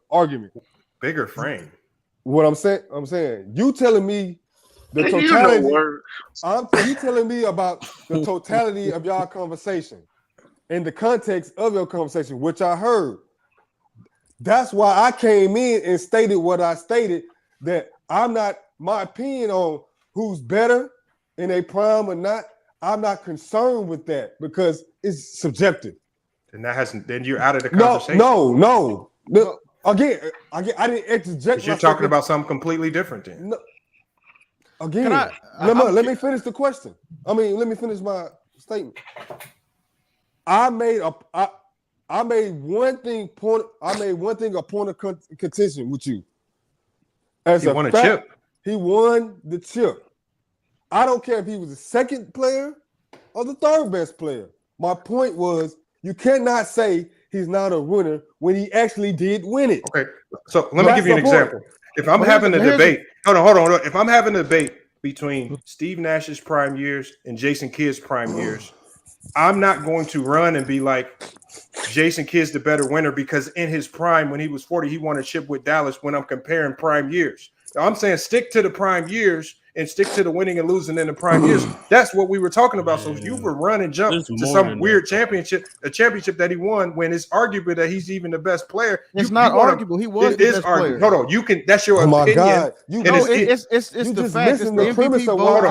argument. Bigger frame. What I'm saying, you telling me the totality. You telling me about the totality of y'all conversation and the context of your conversation, which I heard. That's why I came in and stated what I stated, that I'm not, my opinion on who's better in a prime or not, I'm not concerned with that because it's subjective. And then you're out of the conversation. No. Again, I didn't interject. You're talking about something completely different then. No. Again, let me finish the question. Let me finish my statement. I made one thing a point of contention with you. He won a chip. He won the chip. I don't care if he was the second player or the third best player. My point was you cannot say he's not a winner when he actually did win it. Okay, so let me give you an example. If I'm having a debate, hold on. If I'm having a debate between Steve Nash's prime years and Jason Kidd's prime years, I'm not going to run and be like, Jason Kidd's the better winner because in his prime, when he was 40, he won a chip with Dallas when I'm comparing prime years. Now, I'm saying stick to the prime years and stick to the winning and losing in the prime years. That's what we were talking about. So if you were run and jump to some weird championship, a championship that he won when it's arguable that he's even the best player. It's not arguable. He was the best player. Hold on. You can. That's your opinion. My God. It's the fact. It's the premise of hold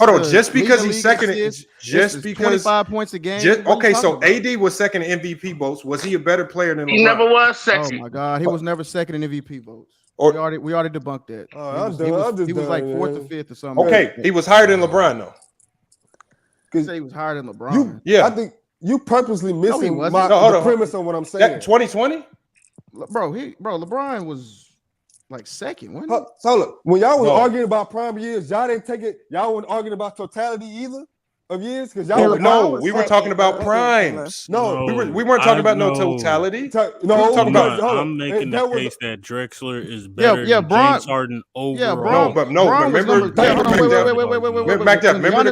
on. Just because he's second, just because 25 points a game. Okay, so AD was second in MVP votes. Was he a better player than LeBron? He never was second. Oh my God, he was never second in MVP votes. We already debunked that. He was like fourth or fifth or something. Okay, he was higher than LeBron though. Because he was higher than LeBron. I think you purposely missing the premise on what I'm saying. 2020, bro. LeBron was like second. So look, when y'all was arguing about prime years, y'all didn't take it. Y'all weren't arguing about totality either of years because y'all. We were talking about primes. No, we weren't talking about no totality. I'm making the case that Drexler is better than James Harden overall. Remember the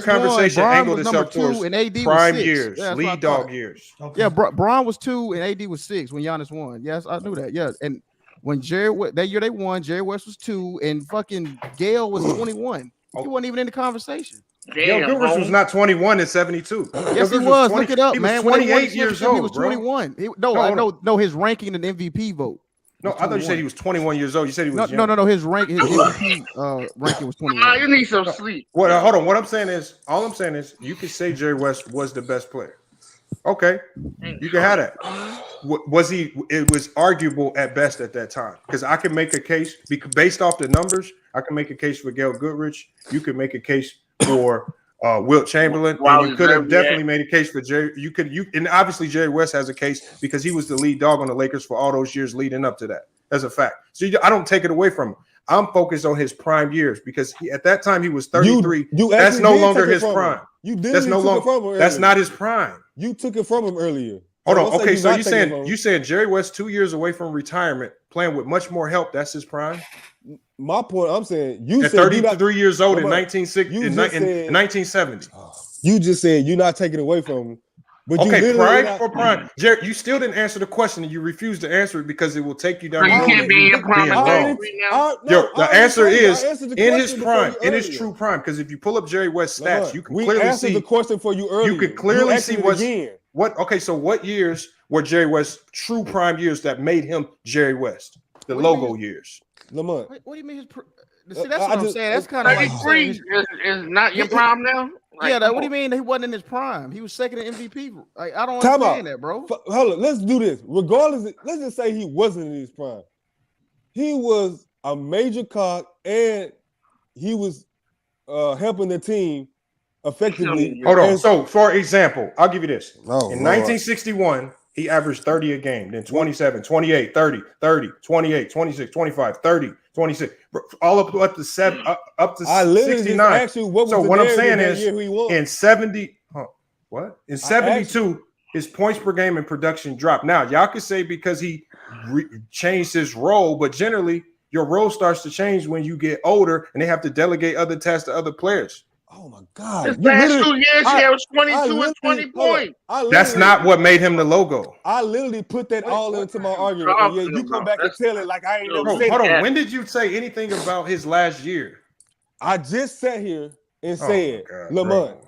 conversation angled itself towards prime years, lead dog years. Yeah, Bron was 2 and AD was 6 when Giannis won. Yes, I knew that. Yeah, and when that year they won, Jerry West was 2 and fucking Gale was 21. He wasn't even in the conversation. Yo, Goodrich was not 21 in 72. Yes, he was. Look it up, he man. was 28 years old. He was 21. No, his ranking in the MVP vote. No, I thought you said he was 21 years old. You said he was no. His MVP ranking was 21. You need some sleep. Well, hold on. All I'm saying is, you could say Jerry West was the best player. Okay, you can have that. Was he? It was arguable at best at that time because I can make a case based off the numbers. I can make a case for Gail Goodrich. You could make a case for Wilt Chamberlain. And you could have definitely made a case for Jerry. And obviously Jerry West has a case because he was the lead dog on the Lakers for all those years leading up to that. That's a fact. So I don't take it away from him. I'm focused on his prime years because at that time he was 33. That's no longer his prime. That's no longer. That's not his prime. You took it from him earlier. Hold on. Okay, so you saying Jerry West 2 years away from retirement, playing with much more help. That's his prime. My point, I'm saying you at said 33 years old in 1970. You just said you're not taking away from him. But okay, prime for prime. Jerry, you still didn't answer the question, and you refused to answer it because it will take you down the road. You can't be in your prime right now. The answer is in his prime, in his true prime. Because if you pull up Jerry West's stats, you can clearly see the question for you earlier. You can clearly see what. Okay, so what years were Jerry West's true prime years that made him Jerry West? The logo years. Lamont. What do you mean? See, that's what I'm saying. That's kind of like 33 is not your prime now. Like, what do you mean he wasn't in his prime? He was second in MVP. Like, I don't understand that, bro. Hold on, let's do this. Regardless, let's just say he wasn't in his prime. He was a major cog and he was helping the team effectively. Hold on. So, for example, I'll give you this. In 1961, he averaged 30 a game. Then 27, 28, 30, 30, 28, 26, 25, 30, 26. All up to 69. So what I'm saying is in 70, in 72, his points per game and production dropped. Now, y'all could say because he changed his role, but generally your role starts to change when you get older and they have to delegate other tasks to other players. Oh my God! His last 2 years, he was 22 and 20 points. That's not what made him the logo. I literally put that all into my argument. And you come back and tell it like I ain't never said. Hold on. When did you say anything about his last year? I just sat here and said, Lamont.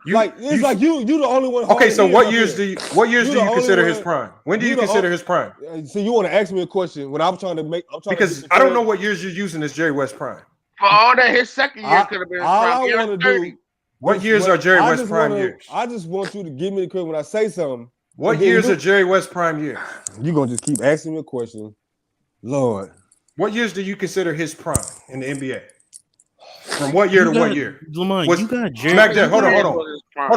It's like you the only one. Okay, so what years do you consider his prime? When do you consider his prime? So you want to ask me a question when I'm trying to make? Because I don't know what years you're using as Jerry West prime. For all that, his second year could have been all I want to do. What years are Jerry West prime years? I just want you to give me the credit when I say something. What years are Jerry West prime years? You're gonna just keep asking me a question, Lord. What years do you consider his prime in the NBA? From what year to what year? Lamont, you got Jerry. Hold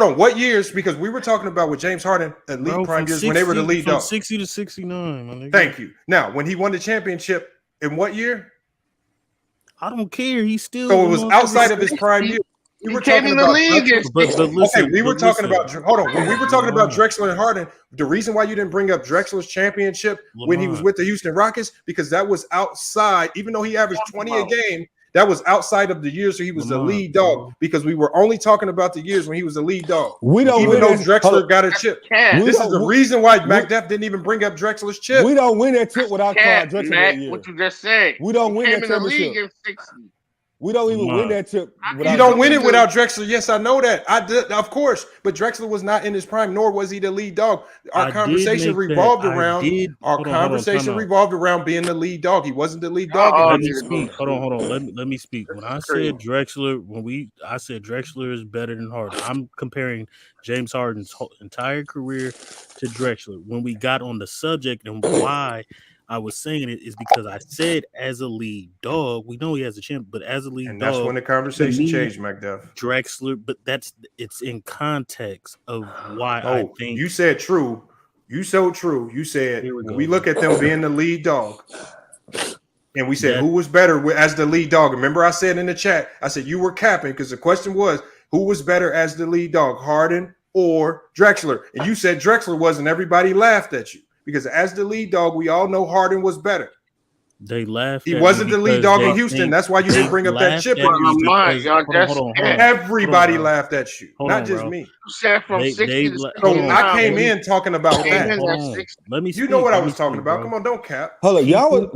on. What years? Because we were talking about with James Harden elite prime years when they were the lead dog. 60 to 69. Thank you. Now, when he won the championship, in what year? I don't care. He's still. So it was outside of his prime year. We were talking about we were talking about when we were talking about Drexler and Harden, the reason why you didn't bring up Drexler's championship when he was with the Houston Rockets, because that was outside, even though he averaged 20 a game, that was outside of the years where he was the lead dog, because we were only talking about the years when he was the lead dog. We don't even though Drexler got a chip. This is the reason why McDuff didn't even bring up Drexler's chip. We don't win that chip without Drexler that year. What you just said. We don't win that championship. We don't even win that chip. You don't win it without Drexler. Yes, I know that. I did, of course. But Drexler was not in his prime, nor was he the lead dog. Our conversation revolved around being the lead dog. He wasn't the lead dog. Let me speak. Hold on. Let me speak. When I said Drexler, I said Drexler is better than Harden. I'm comparing James Harden's entire career to Drexler. When we got on the subject and why I was saying it is because I said as a lead dog, we know he has a champ, but as a lead dog, that's when the conversation changed, McDuff. Drexler, but it's in context of why I think you said true. You so true. You said when we look at them being the lead dog, and we said who was better as the lead dog. Remember, I said in the chat, I said you were capping because the question was who was better as the lead dog, Harden or Drexler, and you said Drexler was, and everybody laughed at you. Because as the lead dog, we all know Harden was better. They laughed. He wasn't the lead dog in Houston. That's why you didn't bring up that chip. Everybody laughed at you, not just me. From 60 to 69. So I came in talking about that. Let me. You know what I was talking about. Come on, don't cap. Hold on, y'all.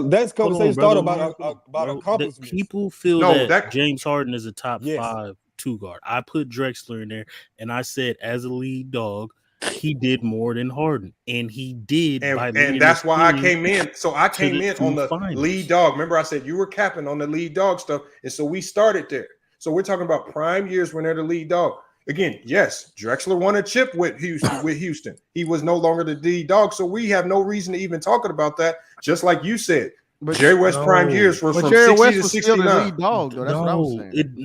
That's conversation started about accomplishments. People feel that James Harden is a top 5 two guard. I put Drexler in there, and I said as a lead dog, he did more than Harden, and he did. And that's why I came in. So I came in on the lead dog. Remember, I said you were capping on the lead dog stuff, and so we started there. So we're talking about prime years when they're the lead dog. Again, yes, Drexler won a chip with Houston. He was no longer the lead dog, so we have no reason to even talk about that. Just like you said, but Jerry West prime years were from 60 to 69. Lead dog, though. That's what I was saying.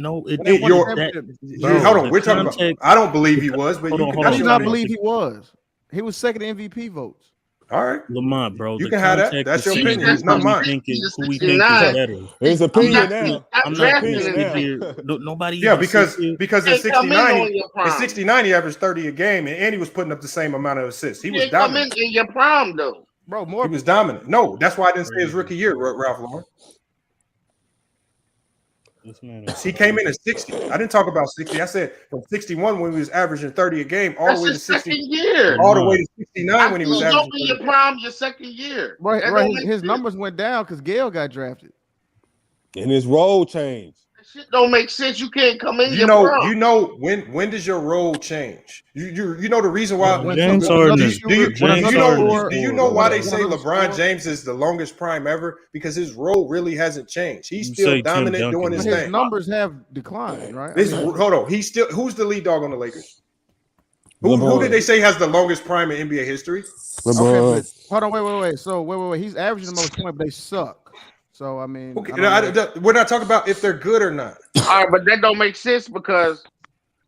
Hold on, we're talking about. I don't believe he was, but I do not believe he was. He was second MVP votes. All right, Lamont, bro. You can have that. That's your opinion. It's not mine. Who we think is better? His opinion now. I'm not here. Nobody. Yeah, because in 69 he averaged 30 a game, and he was putting up the same amount of assists. He was dominant. In your prime though, bro. He was dominant. No, that's why I didn't say his rookie year, Ralph Lauren. He came in at 60. I didn't talk about 60. I said from 61 when he was averaging 30 a game, all the way to 60. Year. All the way to 69 when he was averaging. Your prime, your second year. Right. His numbers went down because Gale got drafted, and his role changed. That shit don't make sense. You can't come in. You know when does your role change? You know the reason why. James Harden. Do you know why they say LeBron James is the longest prime ever? Because his role really hasn't changed. He's still dominant doing his thing. His numbers have declined, right? Hold on. Who's the lead dog on the Lakers? Who did they say has the longest prime in NBA history? LeBron. Okay, hold on, wait. So wait. He's averaging the most points, but they suck. So I mean, we're not talking about if they're good or not. All right, but that don't make sense because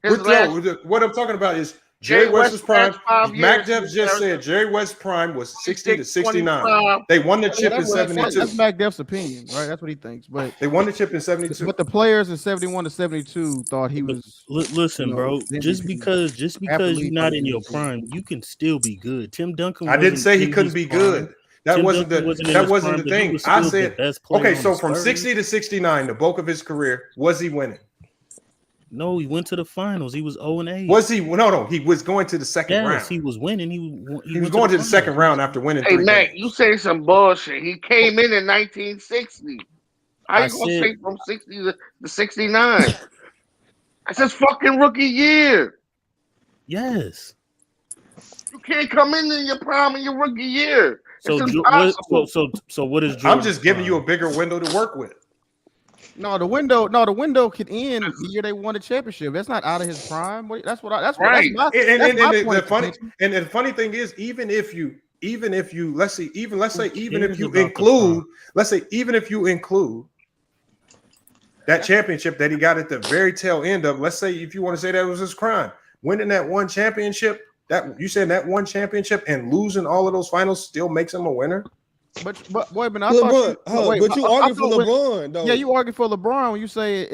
what I'm talking about is Jerry West's prime. Mac Def just said Jerry West's prime was 60 to 69. They won the chip in 72. That's Mac Def's opinion, right? That's what he thinks. But they won the chip in 72. But the players in 71 to 72 thought he was. Listen, bro. Just because you're not in your prime, you can still be good. Tim Duncan. I didn't say he couldn't be good. That wasn't the thing. I said okay. So from 60 to 69, the bulk of his career, was he winning? No, he went to the finals. He was 0-8. Was he? No. He was going to the second round. He was winning. He was going to the second round after winning. Hey, Mac, you say some bullshit. He came in 1960. How you gonna say from 60 to 69? That's his fucking rookie year. Yes. You can't come in your prime in your rookie year. So what is? I'm just giving you a bigger window to work with. No, the window could end the year they won the championship. That's not out of his prime. That's right. And the funny thing is, even if you include that championship that he got at the very tail end of, let's say if you want to say that was his crime, winning that one championship, that you said that one championship and losing all of those finals still makes him a winner. But I thought you argue for LeBron, though. Yeah, you argue for LeBron when you say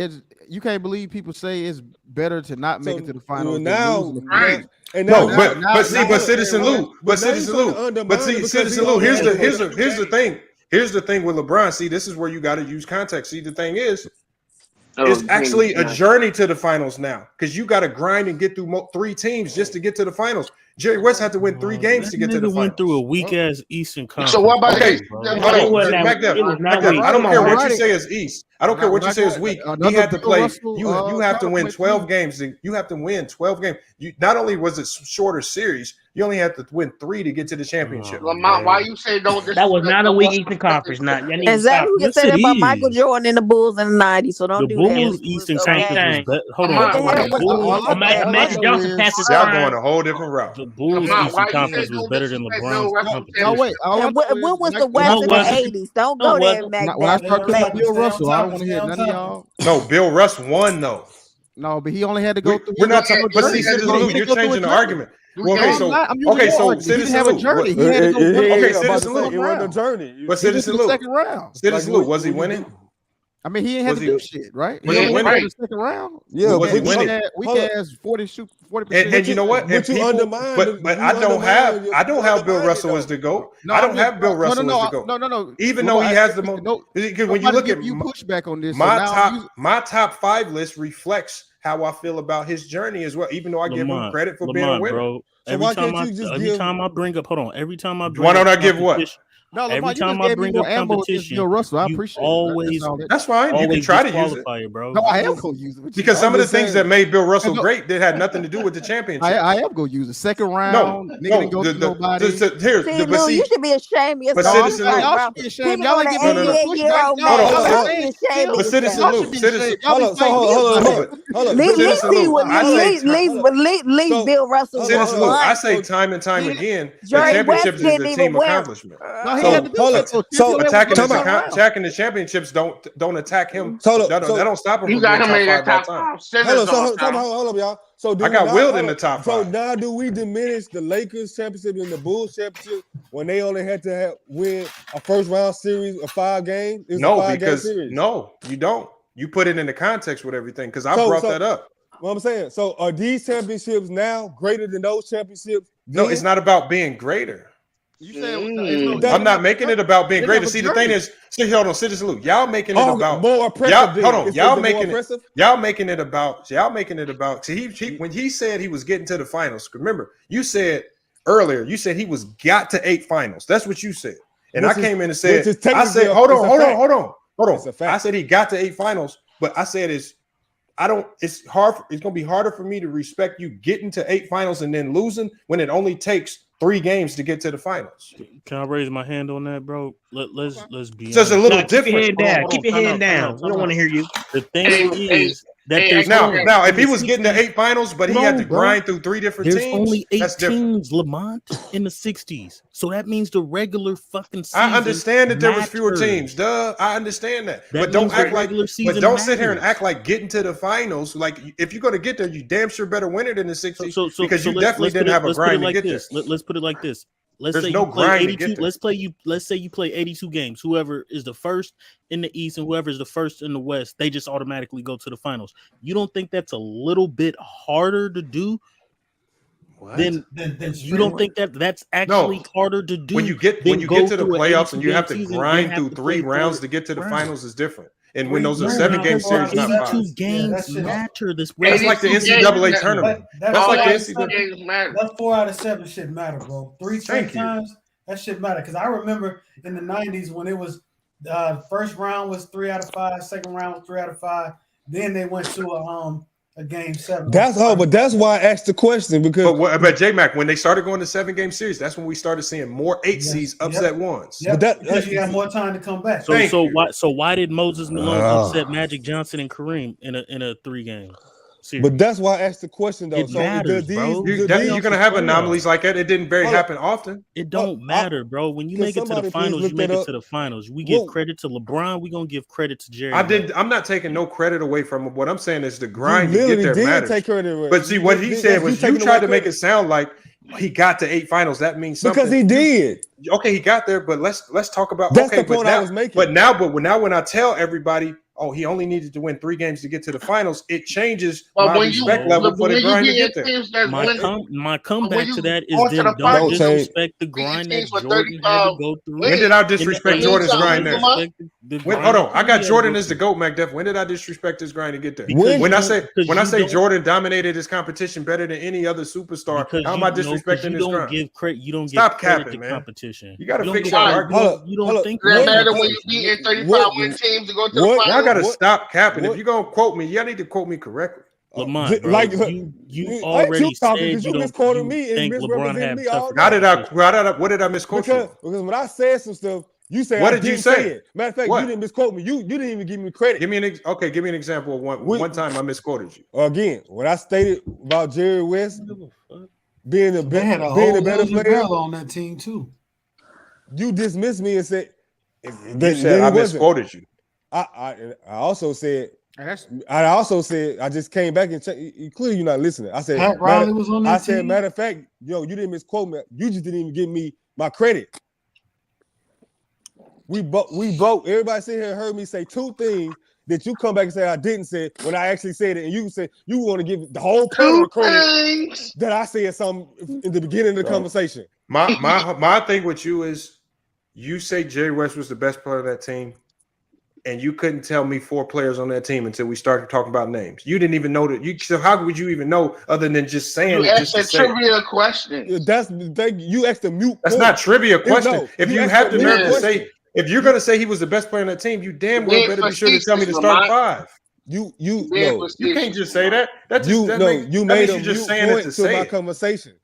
you can't believe people say it's better to not make it to the finals. Citizen Lou, here's the thing. Here's the thing with LeBron. See, this is where you got to use context. See, the thing is, it's actually a journey to the finals now because you got to grind and get through 3 teams just to get to the finals. Jerry West had to win 3 games to get to the finals. Went through a weak ass Eastern Conference. So what about I don't care what you say is East. I don't care what you say is weak. He had to play. You have to win 12 games. You have to win 12 games. Not only was it shorter series, you only had to win 3 to get to the championship. Lamont, why you say don't? That was not a weak Eastern Conference. Exactly. You said that about Michael Jordan and the Bulls in the '90s. So don't do that. Bulls Eastern Conference. Hold on. Magic Johnson passes. Y'all going a whole different route. The Bulls Eastern Conference was better than LeBron's. No, wait. When was the West in the '80s? Don't go there, Mac. When I start talking Bill Russell, I don't want to hear none of y'all. No, Bill Russ won though. No, but he only had to go through. We're not talking. But see, you're changing the argument. So Citizen have a journey. Citizen Lou. But Citizen Lou, second round. Citizen Lou, was he winning? I mean, he didn't have to do shit, right? Was he winning the second round? Yeah, was he winning? We has 40%. And you know what? But I don't have Bill Russell as the GOAT. I don't have Bill Russell as the GOAT. No. Even though he has the most. When you look at you push back on this, my top 5 list reflects how I feel about his journey as well. Even though I give him credit for being a winner. Bro. Every time I bring up, why don't I give what? No, every time I bring up competition, Bill Russell. I you appreciate always. That's fine. You can try to use it, bro. No, I am gonna use it because some of the things that made Bill Russell great that had nothing to do with the championship. I am gonna use it. Second round. Nigga didn't go to nobody. You should be ashamed of yourself. Y'all should be ashamed. Y'all ain't giving me a push. But Citizen Luke, leave Bill Russell. Citizen Luke, I say time and time again, the championships is a team accomplishment. So attacking the championships don't attack him. That don't stop him. You got him in the top 5. Hold up, y'all. So I got Wilt in the top 5. So now do we diminish the Lakers championship and the Bulls championship when they only had to win a first round series of 5 games? No, because no, you don't. You put it in the context with everything because I brought that up. What I'm saying. So are these championships now greater than those championships? No, it's not about being greater. I'm not making it about being greater. See, the thing is, hold on, Citizen Luke. Y'all making it about more oppressive. Y'all making it about. See, when he said he was getting to the finals, remember you said earlier. You said he was got to 8 finals. That's what you said, and I came in and said, I said, hold on. I said he got to 8 finals, but I said it's hard. It's gonna be harder for me to respect you getting to 8 finals and then losing when it only takes 3 games to get to the finals. Can I raise my hand on that, bro? Let's be. So it's a little different. Keep your hand down. We don't want to hear you. The thing is that there's now if he was getting to 8 finals, but he had to grind through 3 different teams. There's only 8 teams, Lamont, in the 60s. So that means the regular fucking season. I understand that there was fewer teams. Duh, I understand that. But don't act like. But don't sit here and act like getting to the finals. Like if you're gonna get there, you damn sure better win it in the 60s because you definitely didn't have a grind to get there. Let's put it like this. Let's There's say no you play grind to 82. get there. Let's say you play 82 games. Whoever is the first in the East and whoever is the first in the West, they just automatically go to the finals. You don't think that's a little bit harder to do? Then you don't think that's actually harder to do? When you get to the playoffs and you have to grind through 3 rounds to get to the finals is different. And when those are 7-game series, not 5. 82 games matter. That's like the NCAA tournament. That's like the NCAA. That 4 out of 7 shit matter, bro. 3 straight times, that shit matter. Because I remember in the 90s when it was first round was 3 out of 5, second round was 3 out of 5. Then they went to a game 7. But that's why I asked the question because. But J-Mac, when they started going to 7-game series, that's when we started seeing more 8 seeds upset ones. Yep. But because you got more time to come back. So why did Moses Malone upset Magic Johnson and Kareem in a 3-game series? But that's why I asked the question though. It matters, bro. You're gonna have anomalies like that. It didn't happen often. It don't matter, bro. When you make it to the finals, you make it to the finals. We give credit to LeBron. We gonna give credit to Jerry. I'm not taking no credit away from him. What I'm saying is the grind to get there matters. Take credit away. But see, what he said was you tried to make it sound like he got to 8 finals. That means something because he did. Okay, he got there, but let's talk about. That's the point I was making. But now when I tell everybody, oh, he only needed to win 3 games to get to the finals, it changes my respect level for the grind to get there. My comeback to that is then don't disrespect the grind that Jordan had to go through. When did I disrespect Jordan's grind there? Hold on, I got Jordan as the GOAT, McDuff. When did I disrespect his grind to get there? When I say Jordan dominated his competition better than any other superstar, how am I disrespecting his grind? You don't Stop give credit capping, to man. competition. You got to fix your argument. You don't think that matter when you beat in 35 win teams to go to the finals? Y'all got to stop capping. If you're gonna quote me, y'all need to quote me correctly. Lamont, bro, you already said you don't misquoted me and think LeBron had tougher. What did I misquote you? Because when I said some stuff, you said what did you say? Matter of fact, you didn't misquote me. You didn't even give me credit. Give me an example of one time I misquoted you. Again, when I stated about Jerry West being a better player on that team too, you dismissed me and said you said I misquoted you. I also said I just came back and checked. Clearly, you're not listening. I said Pat Riley was on that team. Matter of fact, you didn't misquote me. You just didn't even give me my credit. We both. Everybody sitting here heard me say 2 things that you come back and say I didn't say when I actually said it, and you say you want to give the whole panel the credit that I said something in the beginning of the conversation. My thing with you is you say Jerry West was the best player of that team. and you couldn't tell me 4 players on that team until we started talking about names. You didn't even know that. So how would you even know other than just saying You it? asked a trivia question. You asked a mute. That's not trivia question. No, if you have the nerve to say, if you're going to say he was the best player on that team, you damn well better be sure to tell me to start 5. You can't just say that. You made a just mute saying point it to to say my it. conversation.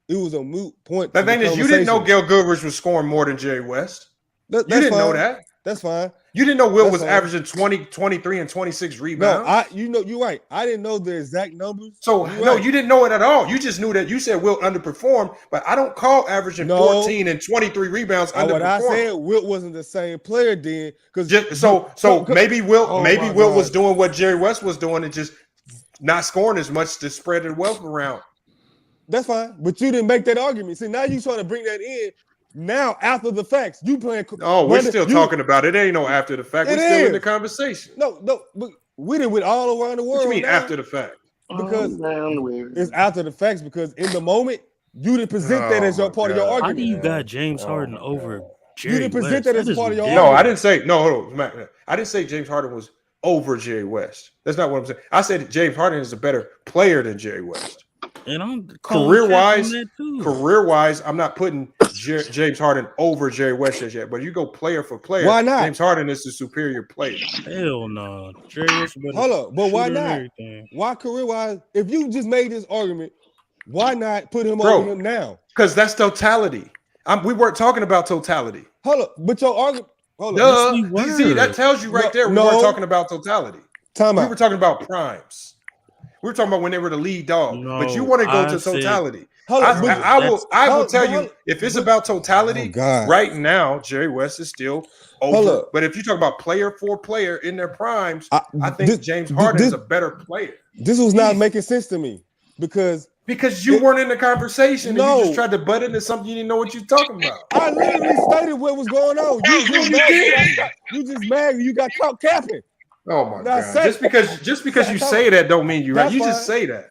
It was a moot point. The thing is, you didn't know Gail Goodrich was scoring more than Jerry West. You didn't know that. That's fine. You didn't know Will was averaging 20, 23, and 26 rebounds. No, you're right. I didn't know the exact numbers. So you didn't know it at all. You just knew that you said Will underperformed, but I don't call averaging 14 and 23 rebounds underperformed. What I said, Will wasn't the same player then. Maybe Will was doing what Jerry West was doing and just not scoring as much to spread the wealth around. That's fine, but you didn't make that argument. See, now you trying to bring that in. Now, after the facts, you playing. Oh, we're still talking about it. It ain't no after the fact. We're still in the conversation. No, but we did with all around the world. What you mean after the fact? Because it's after the facts. Because in the moment, you didn't present that as your part of your argument. How do you got James Harden over Jerry You didn't present that as part of your No, argument. I didn't say no. Hold on, I didn't say James Harden was over Jerry West. That's not what I'm saying. I said James Harden is a better player than Jerry West. And I'm career wise, I'm not putting James Harden over Jerry West as yet. But you go player for player. Why not? James Harden is the superior player. Hell no. Jerry West. Hold up, but why not? Why career wise? If you just made this argument, why not put him over him now? Because that's totality. We weren't talking about totality. Hold up, but your argument. Hold up. See, that tells you right there. We weren't talking about totality. We were talking about primes. We were talking about when they were the lead dog, but you want to go to totality. I will tell you, if it's about totality, right now, Jerry West is still over. But if you talk about player for player in their primes, I think James Harden is a better player. This was not making sense to me because you weren't in the conversation. And you just tried to butt into something you didn't know what you're talking about. I literally stated what was going on. You just mad. You got caught capping. Oh my God! Just because you say that don't mean you're right. You just say that.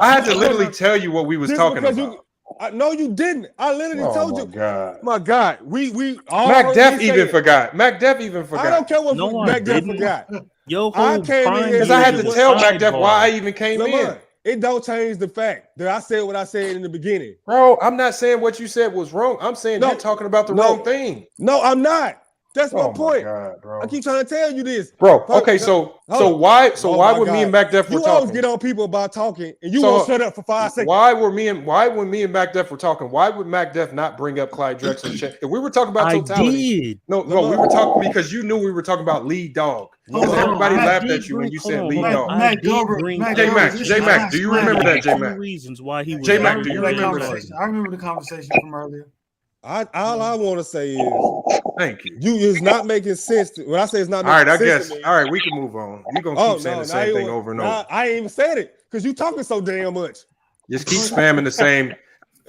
I had to literally tell you what we was talking about. No, you didn't. I literally told you. God. My God, we all. Mac Def even forgot. Mac Def even forgot. I don't care what Mac Def forgot. I came in because I had to tell Mac Def why I even came in. It don't change the fact that I said what I said in the beginning. Bro, I'm not saying what you said was wrong. I'm saying you're talking about the wrong thing. No, I'm not. That's my point. God, bro. I keep trying to tell you this, bro. Okay, so why would me and Mac Def were talking? You always get on people about talking, and you won't shut up for 5 seconds. Why when me and Mac Def were talking? Why would Mac Def not bring up Clyde Drexler? If we were talking about totality, no, we were talking because you knew we were talking about lead dog. Everybody laughed at you when you said lead dog. J Mac, do you remember that? J Mac. Reasons why he was. J Mac, do you remember that? I remember the conversation from earlier. All I want to say is, thank you. You is not making sense. When I say it's not making sense. All right, I guess. All right, we can move on. You're gonna keep saying the same thing over and over. I ain't even said it because you talking so damn much. Just keep spamming the same.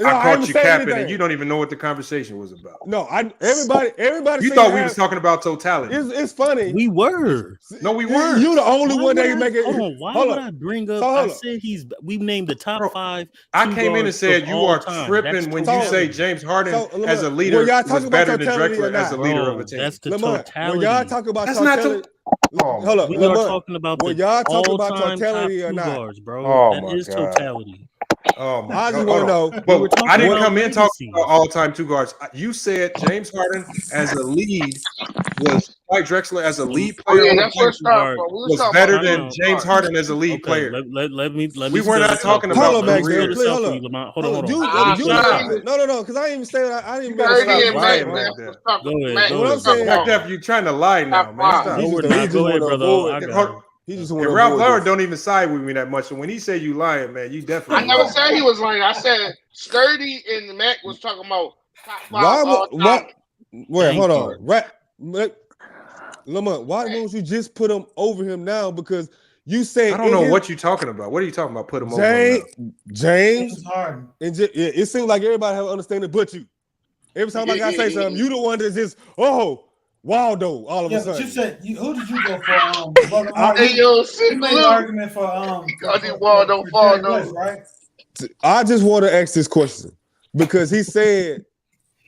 I caught you capping, and you don't even know what the conversation was about. No, everybody. You thought we was talking about totality. It's funny. We were. No, we weren't. You the only one that make it. Why would I bring up? I said we named the top 5. I came in and said you are tripping when you say James Harden as a leader was better than Drexler as a leader of a team. That's the totality. When y'all talk about that's totality, hold up. We are talking about when y'all talk about totality or not, guards, bro. That is totality. Oh my I just want to know. But I didn't come in talking about all-time 2 guards. You said James Harden as a lead was Clyde Drexler as a lead player was better than James Harden as a lead player. Let me. We were not talking about career. Hold on. No, because I didn't even say that. I didn't even lying. Go ahead. Mac Def, you're trying to lie now, man. Go ahead, brother. He just and Ralph Lauren don't even side with me that much. So when he said you lying, man, you definitely. I never said he was lying. I said Sturdy and Mac was talking about top 5. Wait, hold on. Lamont, why won't you just put him over him now? Because you said I don't know what you're talking about. What are you talking about? Put him over him now? James Harden. It seems like everybody have understanding, but you. Every time I gotta say something, you the one that's just Waldo, all of a sudden. You said, who did you go for? You made an argument for Waldo, right? I just want to ask this question because he said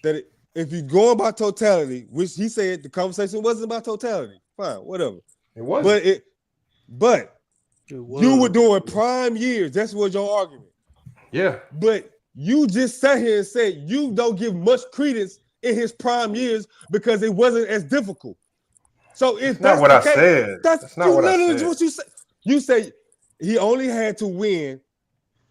that if you're going by totality, which he said the conversation wasn't about totality. fine, whatever. It was. But you were doing prime years. That's what your argument. Yeah. But you just sat here and said you don't give much credence in his prime years because it wasn't as difficult. So if that's not what the I case, said. That's not what I said. What you say. You say he only had to win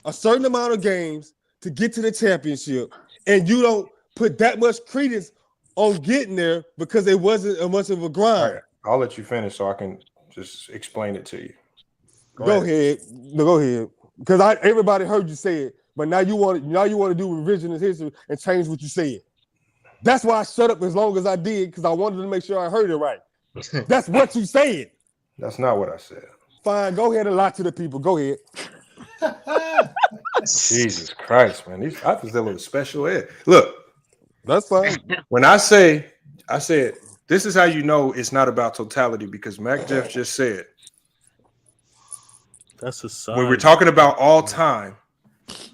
a certain amount of games to get to the championship, and you don't put that much credence on getting there because it wasn't much of a grind. Right. I'll let you finish so I can just explain it to you. Go ahead. No, go ahead. Because everybody heard you say it, but now you want to do revisionist history and change what you said. That's why I shut up as long as I did, because I wanted to make sure I heard it right. That's what you said. That's not what I said. Fine, go ahead and lie to the people. Go ahead. Jesus Christ, man. I was dealing with special ed. Look, that's fine. When I said, this is how you know it's not about totality, because Mac Jeff just said, that's a sign. When we're talking about all time,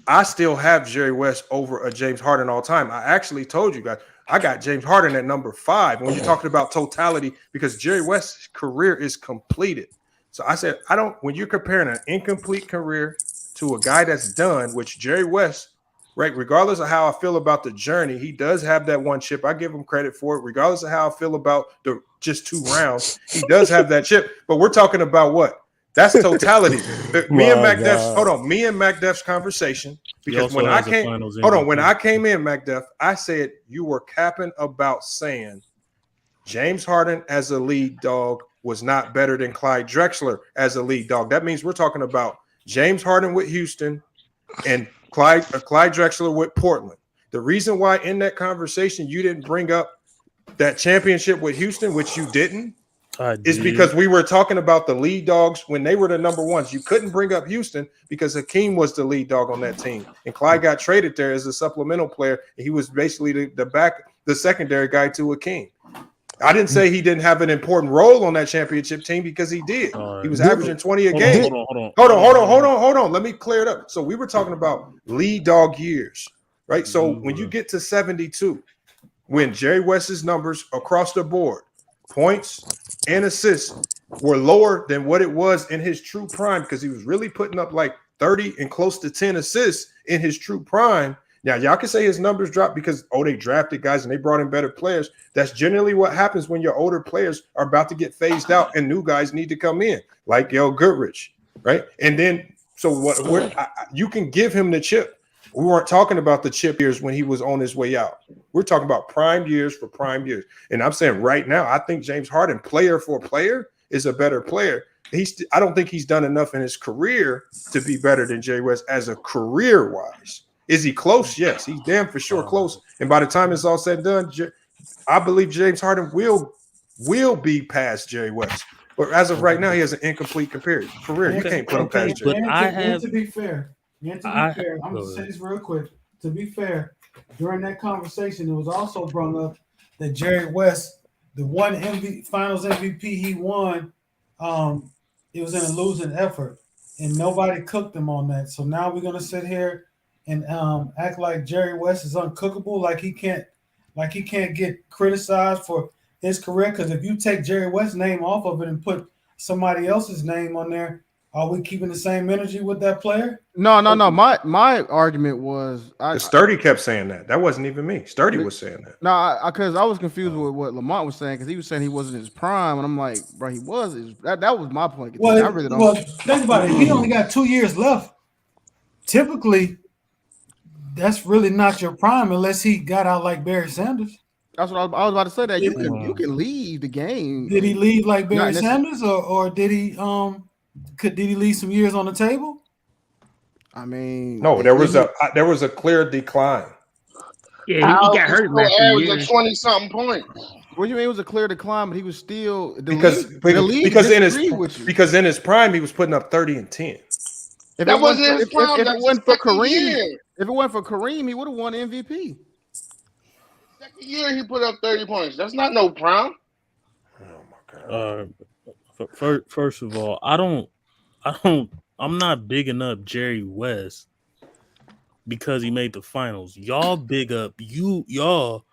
I still have Jerry West over a James Harden all time. I actually told you guys, I got James Harden at number 5 when you're talking about totality, because Jerry West's career is completed. So I said, when you're comparing an incomplete career to a guy that's done, which Jerry West, right, regardless of how I feel about the journey, he does have that one chip. I give him credit for it. Regardless of how I feel about the just 2 rounds, he does have that chip. But we're talking about what? That's totality. Me and Mac Def's conversation, because when I came in, Mac Def, I said you were capping about saying James Harden as a lead dog was not better than Clyde Drexler as a lead dog. That means we're talking about James Harden with Houston and Clyde Drexler with Portland. The reason why in that conversation you didn't bring up that championship with Houston, which you didn't, is because we were talking about the lead dogs when they were the number ones. You couldn't bring up Houston because Hakeem was the lead dog on that team, and Clyde got traded there as a supplemental player. And he was basically the secondary guy to Hakeem. I didn't say he didn't have an important role on that championship team, because he did. He was averaging 20 a game. Hold on. Let me clear it up. So we were talking about lead dog years, right? So when you get to 72, when Jerry West's numbers across the board, points and assists, were lower than what it was in his true prime, because he was really putting up like 30 and close to 10 assists in his true prime. Now, y'all can say his numbers dropped because, they drafted guys and they brought in better players. That's generally what happens when your older players are about to get phased out and new guys need to come in, like Goodrich, right? And then, you can give him the chip. We weren't talking about the chip years when he was on his way out. We're talking about prime years for prime years. And I'm saying right now, I think James Harden, player for player, is a better player. I don't think he's done enough in his career to be better than Jerry West as a career-wise. Is he close? Yes, he's damn for sure close. And by the time it's all said and done, I believe James Harden will be past Jerry West. But as of right now, he has an incomplete career. You can't put him past Jerry. To be fair, I'm going to say this real quick. To be fair, during that conversation, it was also brought up that Jerry West, the one Finals MVP he won, it was in a losing effort, and nobody cooked him on that. So now we're going to sit here and act like Jerry West is uncookable, like he can't get criticized for his career. Because if you take Jerry West's name off of it and put somebody else's name on there, are we keeping the same energy with that player? No. My argument was Sturdy kept saying that. That wasn't even me. Sturdy was saying that. No, because I was confused with what Lamont was saying, because he was saying he wasn't in his prime, and I'm like, bro, he was. That was my point. Well, think about it. He only got 2 years left. Typically, that's really not your prime unless he got out like Barry Sanders. That's what I was about to say. That you can leave the game. Did he leave like Barry Sanders, or did he did he leave some years on the table? I mean, no. There was a clear decline. Yeah, he got hurt last year. 20-something points. What do you mean it was a clear decline? But he was still because in his prime he was putting up 30 and 10. If it wasn't for Kareem, he would have won MVP. Second year he put up 30 points. That's not no prime. Oh my God. First of all, I'm not bigging up Jerry West because he made the finals. Y'all big up LeBron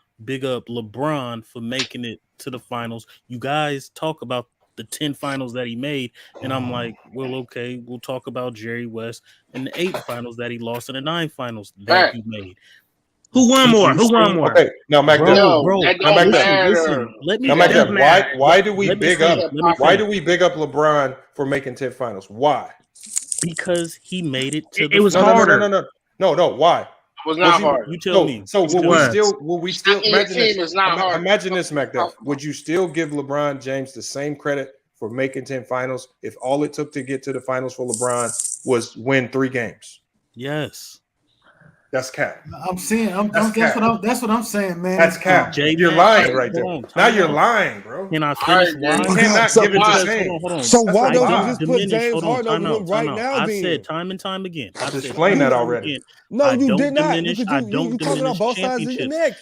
for making it to the finals. You guys talk about the 10 finals that he made, and I'm like, well, okay, we'll talk about Jerry West and the 8 finals that he lost and the 9 finals that he made. Who won more? Who won more? Okay, now Mac, bro, listen. Let me. Why do we big up LeBron for making 10 finals? Why? Because he made it to. It was harder. No. Why? It was not hard. You tell me. So will we still imagine this? Is not hard. Imagine this, Mac. Would you still give LeBron James the same credit for making 10 finals if all it took to get to the finals for LeBron was win 3 games? Yes. That's cap. That's what I'm saying, man. That's cap. You're lying right there. Now you're lying, bro. Can I finish lying? You cannot give it the same. Hold on. So why don't you just put James Harden over him right now? I've said time and time again. I've explained that already. No, you did not. I don't diminish both sides of your neck.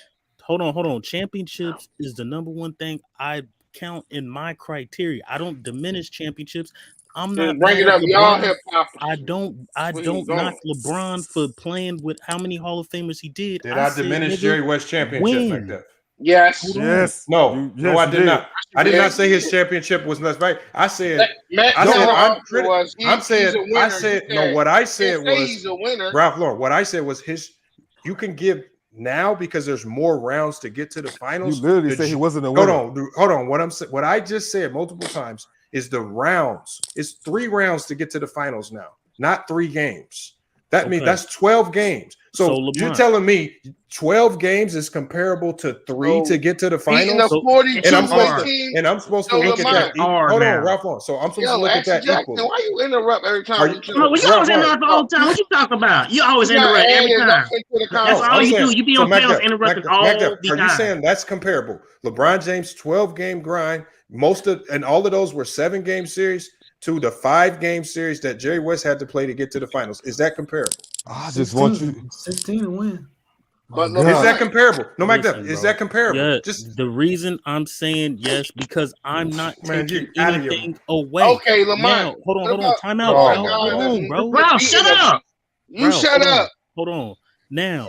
Hold on. Championships is the number one thing I count in my criteria. I don't diminish championships. I'm not bring it up, y'all. Hip hop. I don't knock LeBron for playing with how many Hall of Famers he did. Did I diminish Jerry West championship like that? Yes. No, I did not. I did not say his championship was less right. I said what I said was Ralph Lauren. What I said was you can give now because there's more rounds to get to the finals. You literally said he wasn't a winner. Hold on. What I just said multiple times is the rounds. It's 3 rounds to get to the finals now, not 3 games. That means that's 12 games. So you're telling me 12 games is comparable to 3 to get to the finals? And I'm supposed to look at that. Hold on, Ralph Lauren. So I'm supposed to look at that equally. Why you interrupt every time? You always interrupt all the time. What you talking about? You always interrupt every time. That's all you do. You be on panels interrupting all the time. Are you saying that's comparable? LeBron James 12-game grind. All of those were 7-game series to the 5-game series that Jerry West had to play to get to the finals. Is that comparable? I just want you 16 to win. Is that comparable? No, Mike, is that comparable? Yeah, just the reason I'm saying yes because I'm not taking anything away. Okay, Lamont. Hold on. Time out. Hold on, bro. Bro, shut up. Shut up. Hold on. Now,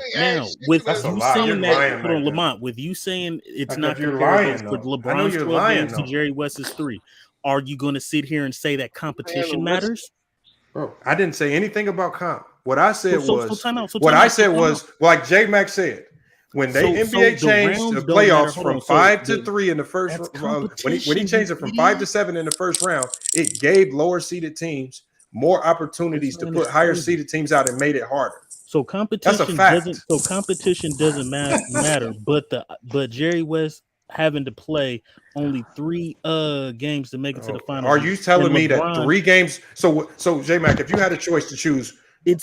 with you saying that, hold on, Lamont, with you saying it's not comparable with LeBron's 12 games to Jerry West's 3, are you going to sit here and say that competition matters? Bro, I didn't say anything about comp. What I said was like J Mac said, when NBA changed the playoffs from 5 to 3 in the first when he changed it from 5 to 7 in the first round, it gave lower seeded teams more opportunities to put higher seeded teams out and made it harder. So competition doesn't matter, but Jerry West having to play only 3 games to make it to the finals. Are you telling me that 3 games? So J Mac, if you had a choice to choose, you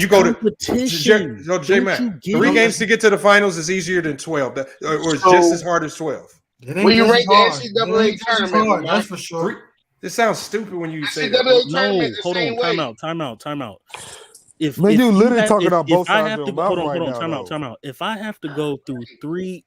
go competition. to J Mac. 3 games to get to the finals is easier than 12, or it's just as hard as 12. When you rank the NCAA tournament, that's for sure. This sounds stupid when you say that. No, hold on, time out. If you literally talking about both sides of the mouth hold on, time out. If I have to go through 3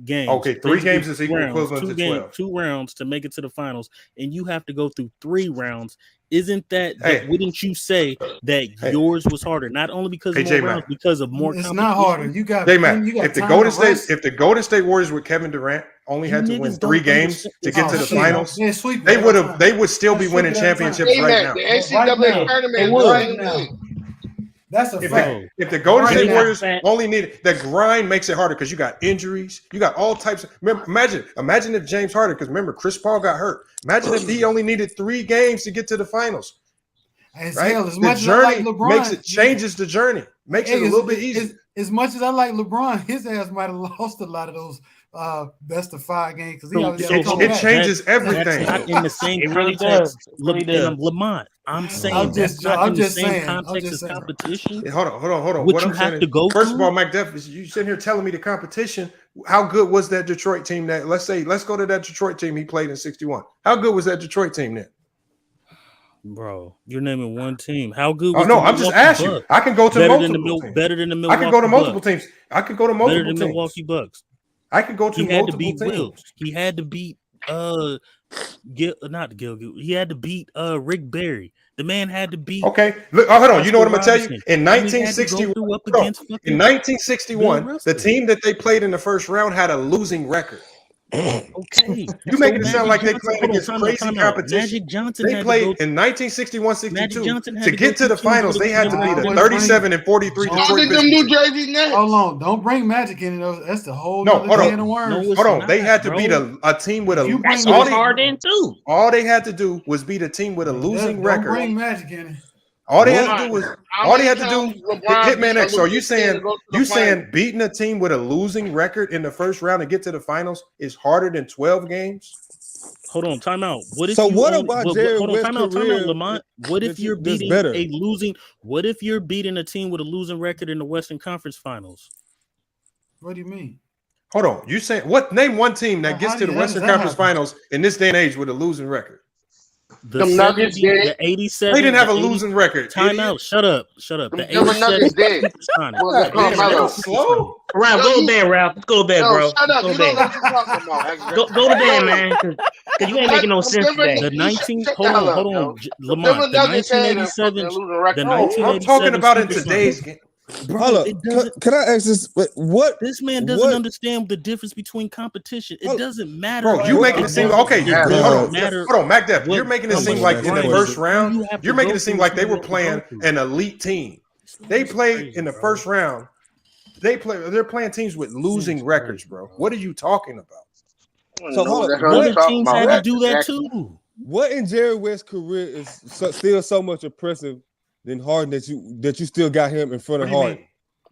games, okay, 3 games is equivalent to 12. 2 rounds to make it to the finals, and you have to go through 3 rounds. Isn't that wouldn't you say that yours was harder? Not only because of more rounds, because of more. It's not harder. You got J-Mac. If the Golden State Warriors with Kevin Durant only had to win 3 games to get to the finals, they would still be winning championships right now. The NCAA tournament. That's a fact. If the Golden State Warriors only needed the grind, makes it harder because you got injuries, you got all types of. Imagine if James Harden, because remember Chris Paul got hurt. Imagine if he only needed 3 games to get to the finals. Right? The journey changes the journey, makes it a little bit easier. As much as I like LeBron, his ass might have lost a lot of those best of 5 games because it changes everything. That's not in the same context. Lamont, I'm saying that's not in the same context as competition. Hold on. What you have to go through. First of all, Mike Def, you sitting here telling me the competition. How good was that Detroit team? That let's go to that Detroit team he played in '61. How good was that Detroit team then? Bro, you're naming one team. How good? Oh no, I'm just asking you. I can go to multiple teams. Better than the Milwaukee. I can go to multiple teams. I can go to multiple teams. Better than Milwaukee Bucks. I can go to multiple teams. He had to beat not Gilgit. He had to beat Rick Barry. The man had to beat. Okay, look, hold on. You know what I'm gonna tell you? In 1961, the team that they played in the first round had a losing record. Okay, You making it sound like they playing against crazy competition. Magic Johnson They played in 1961-62 to get to the finals. They had to beat a 37 and 43 Detroit Pistons. Hold on, don't bring Magic in it. That's the whole hold can of worms. hold on. They had to beat a team with a. That's Harden too. All they had to do was beat a team with a losing record. Don't bring Magic in it. All they had to do was Hitman X. So you saying beating a team with a losing record in the first round and get to the finals is harder than 12 games? Hold on, time out. What if Lamont? What if you're beating a losing? What if you're beating a team with a losing record in the Western Conference Finals? What do you mean? Hold on. You saying what? Name one team that gets to the Western Conference Finals in this day and age with a losing record. The Nuggets did. The 87. They didn't have a losing record. Time out. Shut up. The Nuggets did. Slow. Ralph, go to bed, Ralph. Let's go to bed, bro. Shut up. You know what you're talking about. Go to bed, man. Because you ain't making no sense today. The 19. Hold on, Lamont. The 1987. The 1987. I'm talking about in today's game. Bro, can I ask this? What this man doesn't understand the difference between competition. It doesn't matter. Bro, you making it seem okay. Hold on, Mac Def. You're making it seem like in the first round, you're making it seem like they were playing an elite team. They played in the first round. They're playing teams with losing records, bro. What are you talking about? So hold on. Other teams had to do that too. What in Jerry West's career is still so much impressive than Harden that you still got him in front of Harden?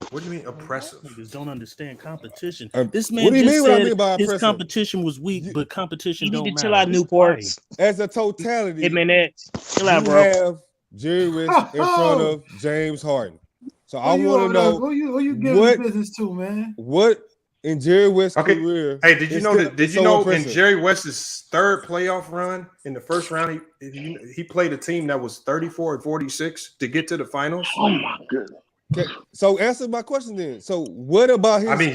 What do you mean oppressive? Niggas don't understand competition. This man just said his competition was weak, but competition don't matter. You need to chill out, Newports. As a totality, chill out, bro. You have Jerry West in front of James Harden. So I want to know who you giving business to, man. What in Jerry West's career? Hey, did you know in Jerry West's third playoff run in the first round, he played a team that was 34 and 46 to get to the finals? Oh my goodness. Okay, so answer my question then. So what about his? I mean,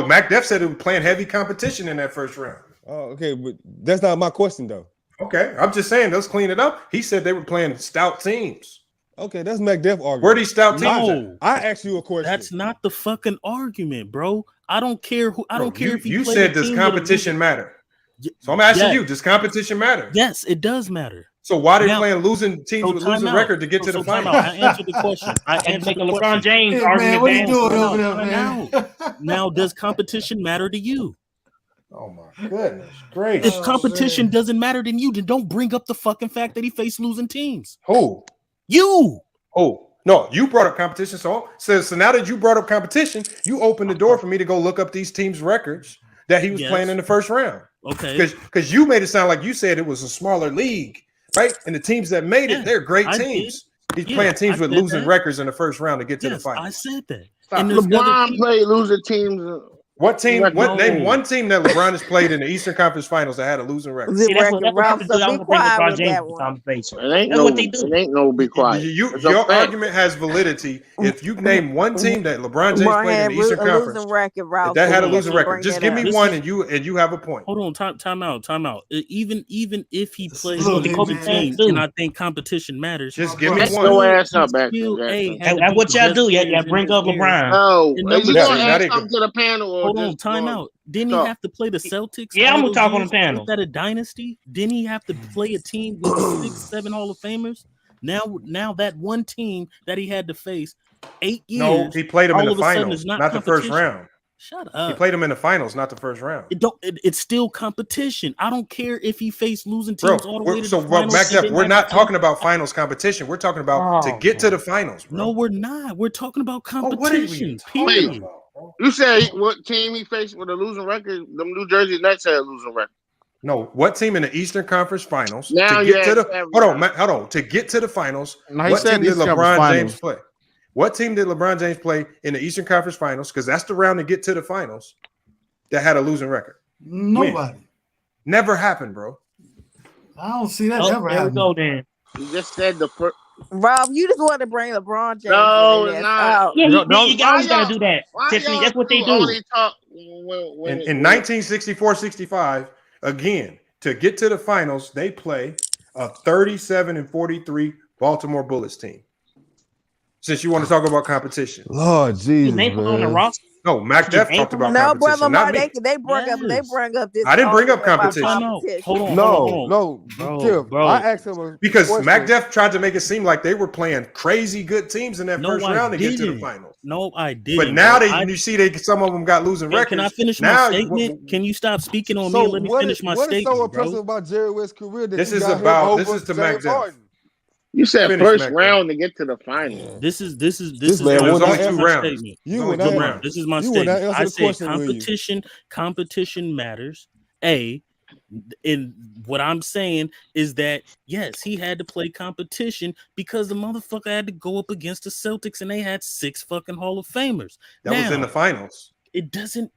Mac Def said it was playing heavy competition in that first round. Oh, okay, but that's not my question though. Okay, I'm just saying, let's clean it up. He said they were playing stout teams. Okay, that's Mac Def argument. Where these stout teams? No, I asked you a question. That's not the fucking argument, bro. I don't care who. I don't care if you said does competition matter. So I'm asking you, does competition matter? Yes, it does matter. So why are they playing losing teams with losing record to get to the final? I answered the question. I answered the LeBron James argument. What are you doing over there, man? Now, does competition matter to you? Oh my goodness, great! If competition doesn't matter to you, then don't bring up the fucking fact that he faced losing teams. Who? You. Oh no, you brought up competition. So now that you brought up competition, you opened the door for me to go look up these teams' records that he was playing in the first round. Okay. Because you made it sound like you said it was a smaller league, right? And the teams that made it, they're great teams. He's playing teams with losing records in the first round to get to the final. I said that. And LeBron played losing teams. What team? Name one team that LeBron has played in the Eastern Conference Finals that had a losing record. It ain't no be quiet. Your argument has validity. If you name one team that LeBron James played in the Eastern Conference that had a losing record, just give me one, and you have a point. Hold on, time out. Even if he plays on the team, and I think competition matters, just give me one. No ass up back. That's what y'all do. Y'all bring up LeBron. No, you gonna ask something to the panel? Hold on, time out. Didn't he have to play the Celtics? Yeah, I'm gonna talk on the panel. Is that a dynasty? Didn't he have to play a team with 6-7 Hall of Famers? Now that one team that he had to face 8 years. No, he played them in the finals, not the first round. Shut up. He played them in the finals, not the first round. It's still competition. I don't care if he faced losing teams all the way to the finals. We're not talking about finals competition. We're talking about to get to the finals. Bro. No, we're not. We're talking about competition. Period. You said what team he faced with a losing record? Them New Jersey Nets had a losing record. No, what team in the Eastern Conference Finals to get to the hold on to get to the finals? What team did LeBron James play? What team did LeBron James play in the Eastern Conference Finals? Because that's the round to get to the finals that had a losing record. Nobody. Never happened, bro. I don't see that ever happen. Go then. You just said the first. Rob, you just want to bring LeBron James. No, it's not. Yeah, you guys gotta do that, Tiffany. That's what they do. In 1964-65, again, to get to the finals, they play a 37-43 Baltimore Bullets team. Since you want to talk about competition, Lord Jesus, name on the roster. No, Mac Def talked about competition. Brother Not Mark, me. they bring up this. I didn't bring up competition. Hold on. No, bro. I asked him because Mac Def tried to make it seem like they were playing crazy good teams in that first round to get to the finals. No, I didn't. But now you see some of them got losing records. Can I finish my statement? Can you stop speaking on me and let me finish my statement, What is so impressive about Jerry West's career? That this is to Mac Def. You said first round to get to the final. This is man, it was only 2 rounds. This is my statement. I said competition matters. And what I'm saying is that yes, he had to play competition because the motherfucker had to go up against the Celtics and they had 6 fucking Hall of Famers. That was in the finals. It doesn't.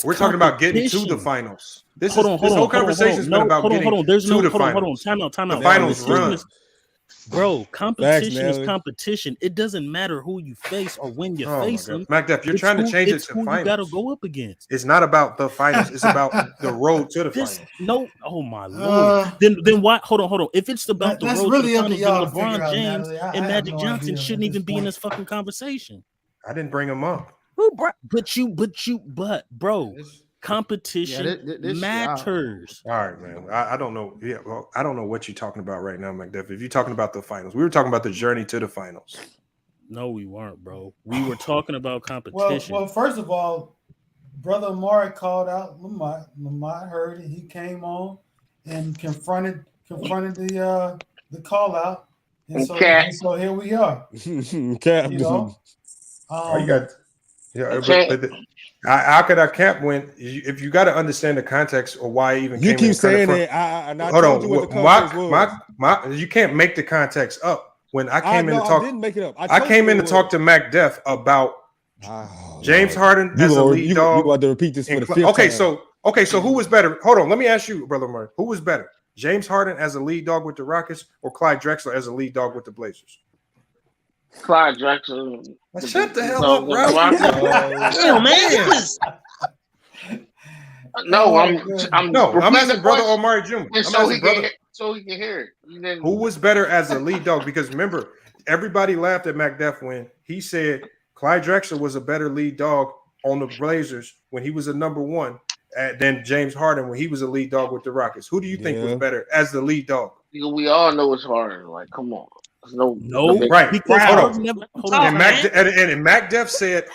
We're talking about getting to the finals. This whole conversation has been about getting to the finals. Time out. The finals run. Bro, competition is competition. It doesn't matter who you face or when you face them. Mac Def, you're trying to change it to finals. You got to go up against. It's not about the finals. It's about the road to the finals. No, oh my lord. Then why? Hold on. If it's about the road really to the finals, then LeBron James Natalie. and Magic Johnson shouldn't even be in this fucking conversation. I didn't bring them up. But bro. Competition matters. All right, man. I don't know. Yeah, well, I don't know what you're talking about right now, McDuff. If you're talking about the finals, we were talking about the journey to the finals. No, we weren't, bro. We were talking about competition. Well, first of all, Brother Amari called out Lamont. Lamont heard it. He came on and confronted the call out. And so here we are. Cap. You know? You got. Yeah, how could I cap when if you got to understand the context or why I even you came keep in saying it? Hold on, you can't make the context up. When I came in to talk, I didn't make it up. I came in to talk to Mac Def about James Harden as a lead dog. You about to repeat this for the fifth time. So who was better? Hold on, let me ask you, Brother Murray, who was better, James Harden as a lead dog with the Rockets or Clyde Drexler as a lead dog with the Blazers? Clyde Drexler. Shut the hell up, bro. Damn, man. I'm asking Brother Omari Jr. So he can hear it. Who was better as a lead dog? Because remember, everybody laughed at Mac Def when he said Clyde Drexler was a better lead dog on the Blazers when he was a number 1 than James Harden when he was a lead dog with the Rockets. Who do you think was better as the lead dog? We all know it's Harden. Like, come on. No, right. Hold on. And Mac Def said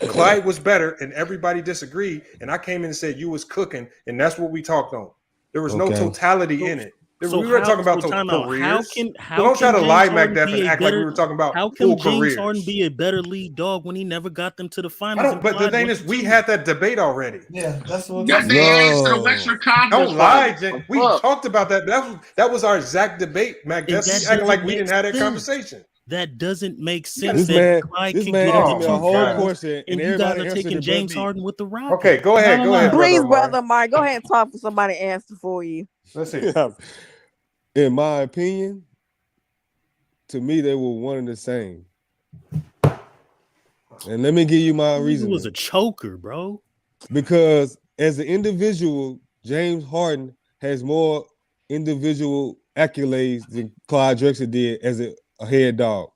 Clyde was better, and everybody disagreed. And I came in and said you was cooking, and that's what we talked on. There was no totality in it. We were talking about careers. Don't try to lie, Mac Def, and act like we were talking about full careers. How can James Harden be a better lead dog when he never got them to the finals? But the thing is, we had that debate already. Yeah, that's what. Don't lie, Jen. We talked about that. That was our exact debate, Mac Def. Acting like we didn't have that conversation. That doesn't make sense. This man asked me a whole question, and you guys are taking James Harden with the Rockets. Okay, go ahead. Please, Brother Mike, go ahead and talk for somebody to answer for you. Let's see. In my opinion, to me, they were one and the same. And let me give you my reason. He was a choker, bro. Because as an individual, James Harden has more individual accolades than Clyde Drexler did as a head dog.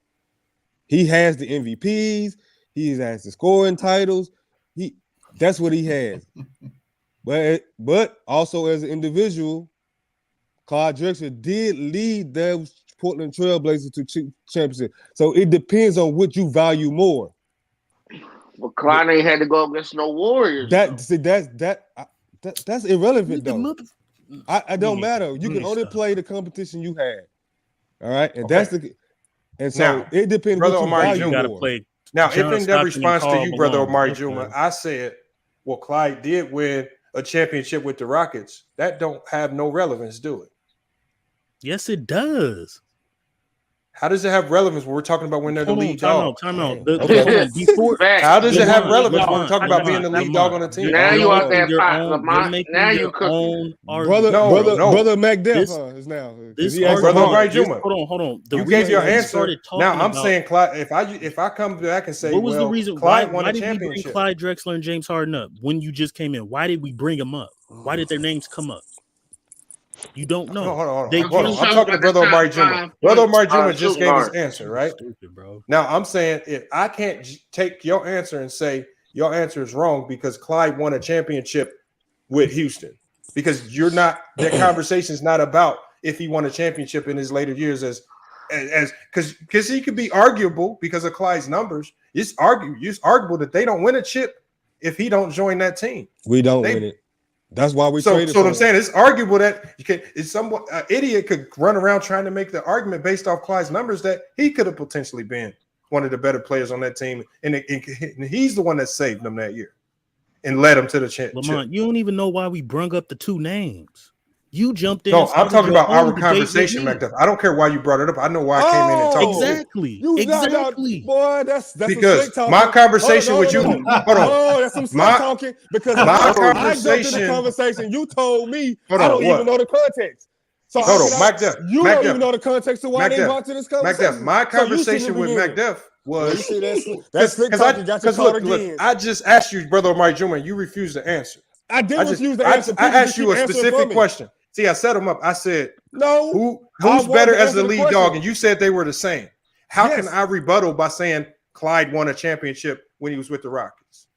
He has the MVPs. He has the scoring titles. That's what he has. But also as an individual, Clyde Drexler did lead those Portland Trailblazers to championship. So it depends on what you value more. Well, Clyde ain't had to go against no Warriors. That's irrelevant though. I don't matter. You can only play the competition you had. All right, and so it depends. Brother Omari Jr. Gotta play. Now, if in that response to you, Brother Omari Jr., I said, well, Clyde did win a championship with the Rockets. That don't have no relevance, do it? Yes, it does. How does it have relevance when we're talking about when they're the lead dog? Time out. How does it have relevance when we're talking about being the lead dog on the team? Now you out there, now you cooking. Brother Mac Def is now. Brother Omari Jr. Hold on. You gave your answer. Now I'm saying Clyde. If I come back and say, what was the reason? Clyde Why won a did we championship? bring Clyde Drexler and James Harden up when you just came in? Why did we bring them up? Why did their names come up? You don't know. Hold on. I'm talking to Brother Omari Jr. Brother Omari Jr. just gave his answer, right? Stupid, bro. Now I'm saying if I can't take your answer and say your answer is wrong because Clyde won a championship with Houston. Because you're not, that conversation is not about if he won a championship in his later years as because he could be arguable because of Clyde's numbers. It's arguable that they don't win a chip if he don't join that team. We don't win it. That's why we traded. So what I'm saying, it's arguable that you can. It's somewhat an idiot could run around trying to make the argument based off Clyde's numbers that he could have potentially been one of the better players on that team, and he's the one that saved them that year and led them to the championship. Lamont, you don't even know why we brung up the two names. You jumped in. No, I'm talking about our conversation, McDuff. I don't care why you brought it up. I know why I came in and talked. Exactly. Boy, that's because my conversation with you. Hold on. That's some slick talking. Because I jumped in the conversation. You told me I don't even know the context. So hold on, McDuff. You don't even know the context of why they brought to this conversation. McDuff, my conversation with McDuff was that's slick talking. Got you caught again. I just asked you, brother Mike Jr., and you refused to answer. I didn't refuse to answer. I asked you a specific question. See, I set them up. I said, no, who's better as the lead dog? And you said they were the same. How can I rebuttal by saying Clyde won a championship when he was with the Rockets?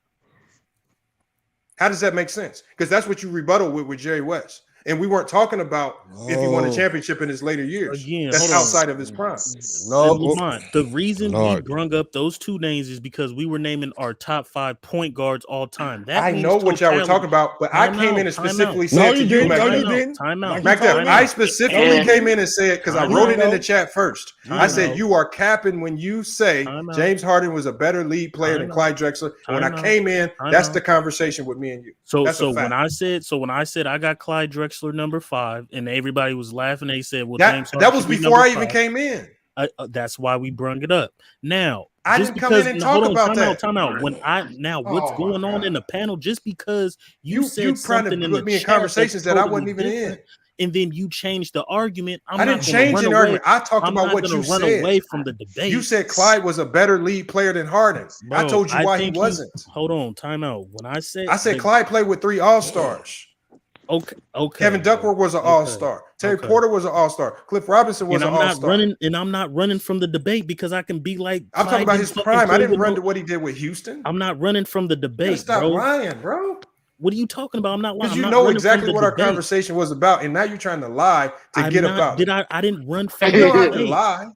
How does that make sense? Because that's what you rebuttal with Jerry West. And we weren't talking about if he won a championship in his later years. Again, that's outside of his prime. No, the reason we brung up those two names is because we were naming our top 5 point guards all time. That I know what y'all were talking about, but I came in and specifically said to you, McDuff, I specifically came in and said, because I wrote it in the chat first. I said, you are capping when you say James Harden was a better lead player than Clyde Drexler. And when I came in, that's the conversation with me and you. So when I said I got Clyde Drexler number 5, and everybody was laughing. They said, "Well, that was before I even came in." That's why we brung it up. Now, I didn't come in and talk about that. Time out. What's going on in the panel? Just because you said something in the me in conversations that I wasn't even in, and then you changed the argument. I didn't change an argument. I talked about what you said. Run away from the debate. You said Clyde was a better lead player than Harden. I told you why he wasn't. Hold on, time out. When I said Clyde played with 3 All-Stars. Okay. Kevin Duckworth was an all-star. Terry Porter was an all-star. Cliff Robinson was an all-star. I'm not running from the debate because I can be like. I'm talking about his prime. I didn't run to what he did with Houston. I'm not running from the debate. Stop lying, bro. What are you talking about? I'm not lying. Because you know exactly what our conversation was about, and now you're trying to lie to get about. I didn't run from the debate. You lie.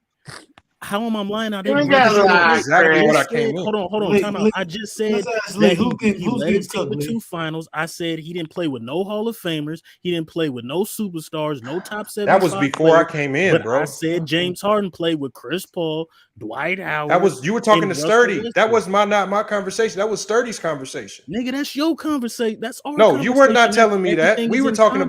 How am I lying? I didn't exactly what I came in. Hold on, time out. I just said that he led his team with 2 finals. I said he didn't play with no Hall of Famers. He didn't play with no superstars, no top 7. That was before I came in, bro. I said James Harden played with Chris Paul, Dwight Howard. That was you were talking to Sturdy. That was not my conversation. That was Sturdy's conversation. Nigga, that's your conversation. That's our conversation. You were not telling me that. We were talking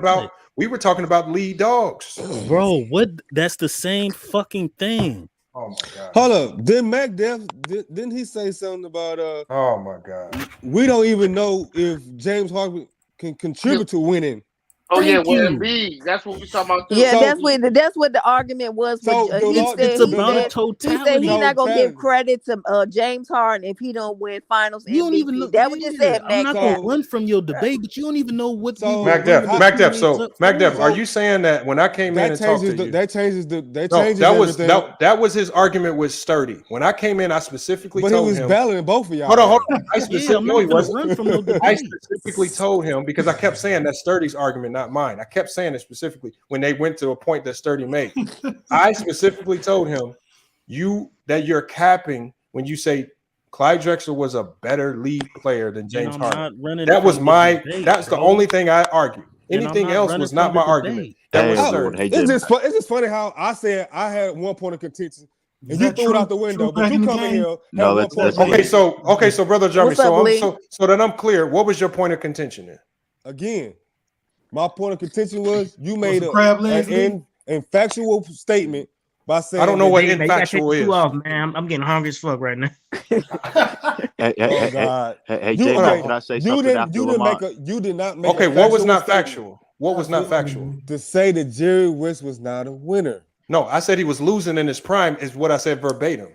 about lead dogs. Bro, what? That's the same fucking thing. Oh my god! Hold up, didn't he say something about Oh my god! We don't even know if James Harden can contribute to winning. Oh yeah, well, Embiid. That's what we're talking about. Yeah, that's what the argument was. It's about totality. He said he's not gonna give credit to James Harden if he don't win Finals. You don't even know. That what you said. I'm not gonna run from your debate, but you don't even know what. McDuff. So McDuff, are you saying that when I came in and talked to you, that was his argument with Sturdy. When I came in, I specifically told him. But he was battling both of y'all. Hold on. I specifically told him because I kept saying that Sturdy's argument. Not mine. I kept saying it specifically when they went to a point that Sturdy made. I specifically told him that you're capping when you say Clyde Drexler was a better lead player than James Harden. That's the only thing I argued. Anything else was not my argument. That was Sturdy. It's just funny how I said I had 1 point of contention. And you threw it out the window, but you come in here. Okay, so brother Jeremy, so then I'm clear. What was your point of contention then? Again, my point of contention was you made an factual statement by saying I don't know what infactual is. Man, I'm getting hungry as fuck right now. Oh God! Hey, Jay, can I say something? You did not make. Okay, what was not factual? What was not factual? To say that Jerry West was not a winner. No, I said he was losing in his prime. Is what I said verbatim.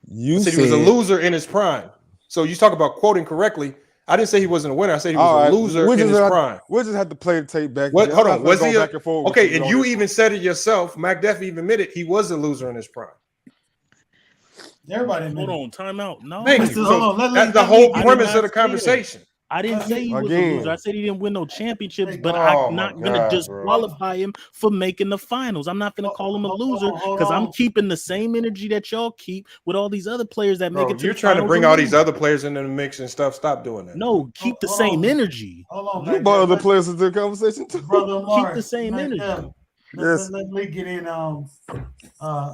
You said he was a loser in his prime. So you talk about quoting correctly. I didn't say he wasn't a winner. I said he was a loser in his prime. We'll just have to play the tape back. Hold on. Was he okay? And you even said it yourself. McDuff even admitted he was a loser in his prime. Everybody. Hold on, time out. No, That's the whole premise of the conversation. I didn't say he was a loser. I said he didn't win no championships, but I'm not going to disqualify him for making the finals. I'm not going to call him a loser because I'm keeping the same energy that y'all keep with all these other players that make it to the finals. You're trying to bring all these other players into the mix and stuff. Stop doing that. No, keep the same energy. Hold on, you brought other players into the conversation too. Brother Amari, keep the same energy. Let me get in a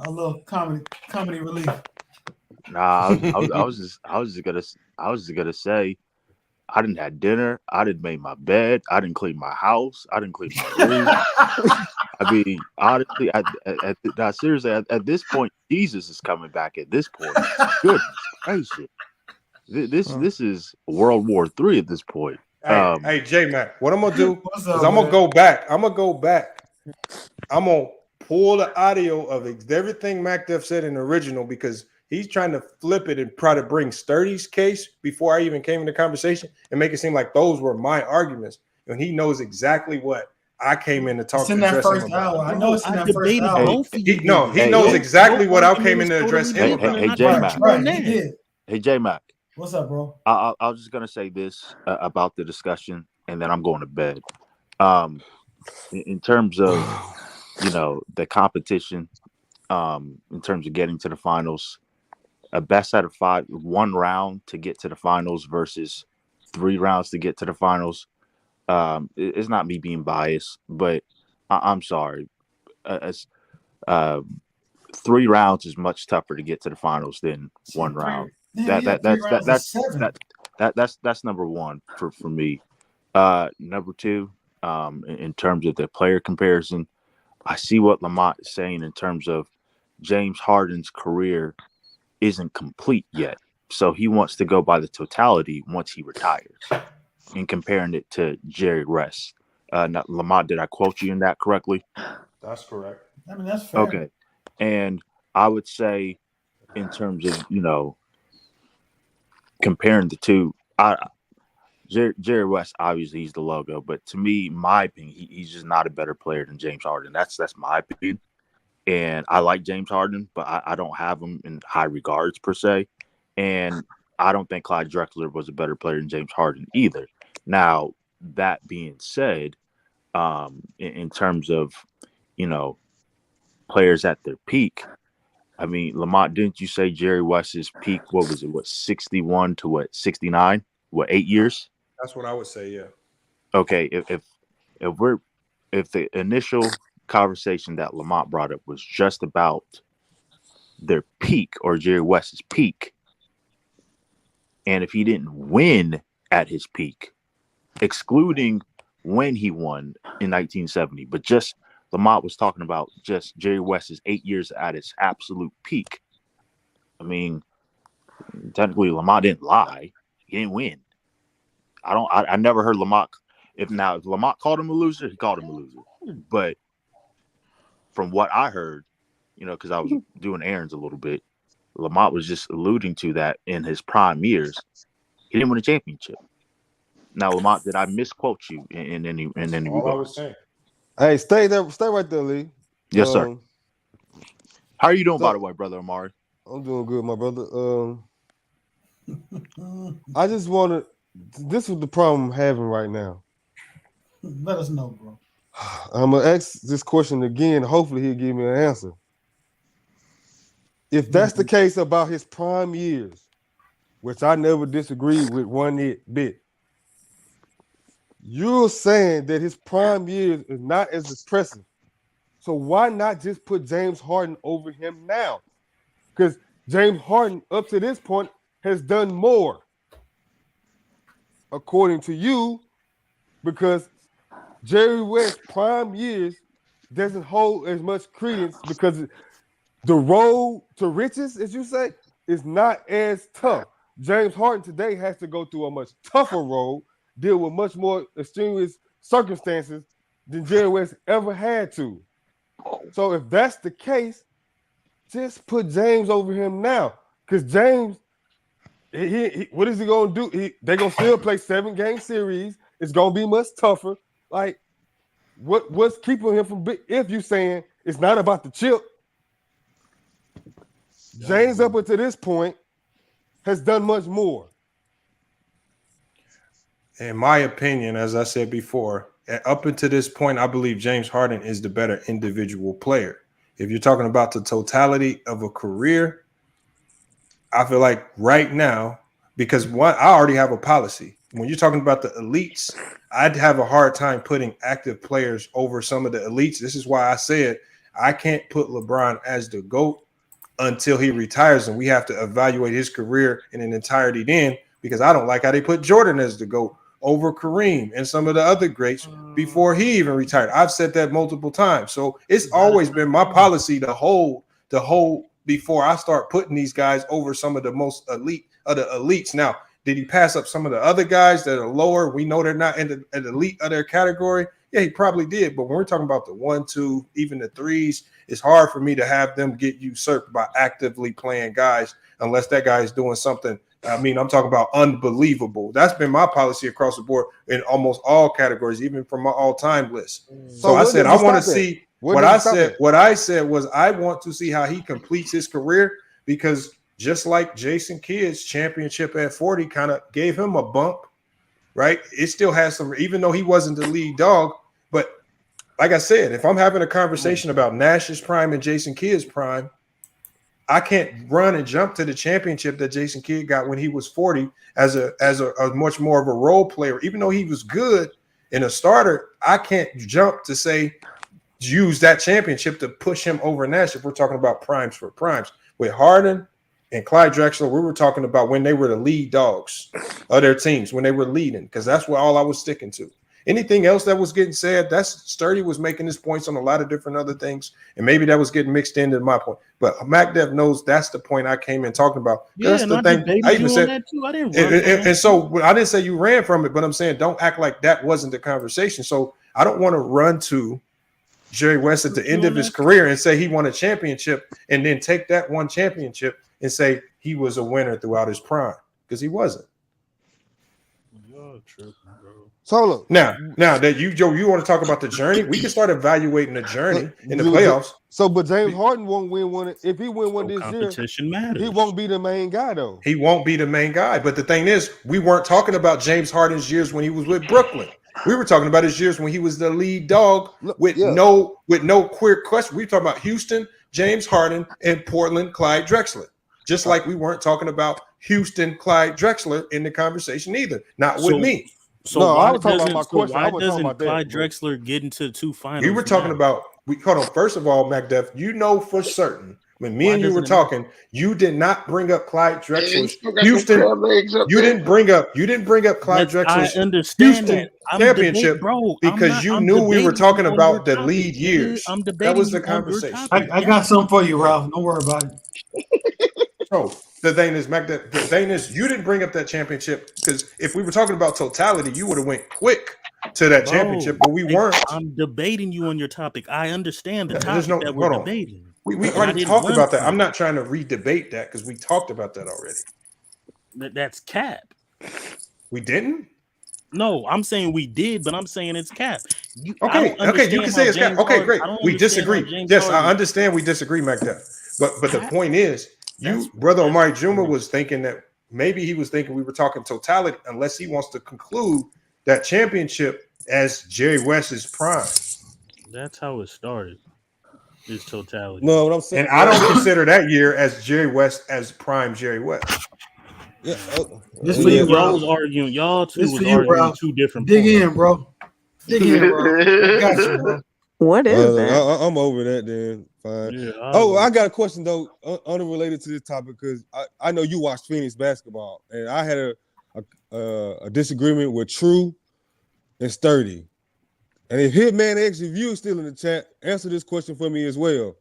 little comedy relief. Nah, I was just gonna say, I didn't have dinner. I didn't make my bed. I didn't clean my house. I didn't clean my room. I mean, honestly, seriously, at this point, Jesus is coming back. At this point, goodness gracious, this is World War III at this point. Hey, J-Mac, what I'm gonna do is I'm gonna go back. I'm gonna pull the audio of everything Mac Def said in the original because he's trying to flip it and try to bring Sturdy's case before I even came in the conversation and make it seem like those were my arguments. And he knows exactly what I came in to talk to. It's in that first hour. I know it's in that first hour. He knows exactly what I came in to address him about. Hey, J-Mac. Right, Hey, J-Mac. What's up, bro? I was just going to say this about the discussion, and then I'm going to bed. In terms of, the competition, in terms of getting to the finals, a best out of 5, 1 round to get to the finals versus 3 rounds to get to the finals. It's not me being biased, but I'm sorry. 3 rounds is much tougher to get to the finals than 1 round. That's number one for me. Number 2, in terms of the player comparison, I see what Lamont is saying in terms of James Harden's career isn't complete yet. So he wants to go by the totality once he retires and comparing it to Jerry West. Lamont, did I quote you in that correctly? That's correct. I mean, that's fair. Okay. And I would say in terms of, comparing the two, Jerry West, obviously he's the logo, but to me, my opinion, he's just not a better player than James Harden. That's my opinion. And I like James Harden, but I don't have him in high regards per se. And I don't think Clyde Drexler was a better player than James Harden either. Now, that being said, in terms of, players at their peak, I mean, Lamont, didn't you say Jerry West's peak, 61 to 69? 8 years? That's what I would say, yeah. Okay, if the initial conversation that Lamont brought up was just about their peak or Jerry West's peak, and if he didn't win at his peak, excluding when he won in 1970, but just Lamont was talking about just Jerry West's 8 years at its absolute peak. I mean, technically Lamont didn't lie. He didn't win. I never heard Lamont. If Lamont called him a loser, he called him a loser. But from what I heard, because I was doing errands a little bit, Lamont was just alluding to that in his prime years, he didn't win a championship. Now, Lamont, did I misquote you in any regards? Hey, stay right there, Lee. Yes, sir. How are you doing, by the way, brother Amari? I'm doing good, my brother. I just wanted. This is the problem I'm having right now. Let us know, bro. I'm gonna ask this question again. Hopefully, he'll give me an answer. If that's the case about his prime years, which I never disagreed with one bit, you're saying that his prime years is not as impressive. So why not just put James Harden over him now? Because James Harden, up to this point, has done more, according to you, because Jerry West's prime years doesn't hold as much credence because the road to riches, as you say, is not as tough. James Harden today has to go through a much tougher road, deal with much more extreme circumstances than Jerry West ever had to. So if that's the case, just put James over him now. Because James, what is he going to do? They're going to still play 7-game series. It's going to be much tougher. Like, what's keeping him from – if you're saying it's not about the chip, James up until this point has done much more. In my opinion, as I said before, up until this point, I believe James Harden is the better individual player. If you're talking about the totality of a career, I feel like right now, because one, I already have a policy. When you're talking about the elites, I'd have a hard time putting active players over some of the elites. This is why I said I can't put LeBron as the GOAT until he retires, and we have to evaluate his career in an entirety then, because I don't like how they put Jordan as the GOAT over Kareem and some of the other greats before he even retired. I've said that multiple times. So it's always been my policy to hold before I start putting these guys over some of the most elite of the elites. Now, did he pass up some of the other guys that are lower? We know they're not in the elite of their category. Yeah, he probably did. But when we're talking about the 1, 2, even the 3s, it's hard for me to have them get usurped by actively playing guys unless that guy is doing something. I mean, I'm talking about unbelievable. That's been my policy across the board in almost all categories, even from my all-time list. So I said I want to see what I said. What I said was I want to see how he completes his career, because just like Jason Kidd's championship at 40 kind of gave him a bump, right? It still has some, even though he wasn't the lead dog. But like I said, if I'm having a conversation about Nash's prime and Jason Kidd's prime, I can't run and jump to the championship that Jason Kidd got when he was 40 as a much more of a role player. Even though he was good in a starter, I can't jump to say use that championship to push him over Nash if we're talking about primes for primes. With Harden and Clyde Drexler, we were talking about when they were the lead dogs of their teams, when they were leading, because that's what all I was sticking to. Anything else that was getting said, that's Sturdy was making his points on a lot of different other things, and maybe that was getting mixed into my point. But MacDev knows that's the point I came in talking about. Yeah, that's and the thing. I even said that too. I didn't run from and so I didn't say you ran from it, but I'm saying don't act like that wasn't the conversation. So I don't want to run to Jerry West at the end of his career and say he won a championship and then take that one championship and say he was a winner throughout his prime, because he wasn't. You're tripping, bro. Solo. Now that you want to talk about the journey, we can start evaluating the journey in the playoffs. So, but James Harden won't win one. If he win one this year, competition matters. He won't be the main guy, though. He won't be the main guy. But the thing is, we weren't talking about James Harden's years when he was with Brooklyn. We were talking about his years when he was the lead dog with no queer question. We were talking about Houston, James Harden, and Portland, Clyde Drexler. Just like we weren't talking about Houston, Clyde Drexler in the conversation either. Not with me. So no, I was talking about my question. Why doesn't Clyde Drexler get into the 2 finals? We were talking about hold on. First of all, MacDuff, you know for certain when me and you were talking, you did not bring up Clyde Drexler's Houston. You didn't bring up Clyde Drexler's Houston championship, bro, because you knew we were talking about the lead years. That was the conversation. I got something for you, Ralph. Don't worry about it. Bro, the thing is, you didn't bring up that championship because if we were talking about totality, you would have went quick to that championship, but we weren't. I'm debating you on your topic. I understand the topic that we're debating. We already talked about that. I'm not trying to re-debate that because we talked about that already. That's cap. We didn't? No, I'm saying we did, but I'm saying it's cap. Okay, you can say it's cap. Okay, great. We disagree. Yes, I understand we disagree, MacDuff. But the point is, Brother Omari Juma was thinking that maybe he was thinking we were talking totality unless he wants to conclude that championship as Jerry West's prime. That's how it started. Is totality. No, what I'm saying, and I don't consider that year as Jerry West as prime Jerry West. Yeah, this for you, y'all was arguing. Y'all two was arguing 2 different. Dig in, bro. Dig in, bro. I got you, bro. What is that? I'm over that then. Fine. Yeah, I got a question though, unrelated to this topic, because I know you watch Phoenix basketball, and I had a disagreement with True and Sturdy. And if Hitman X, if you're still in the chat, answer this question for me as well.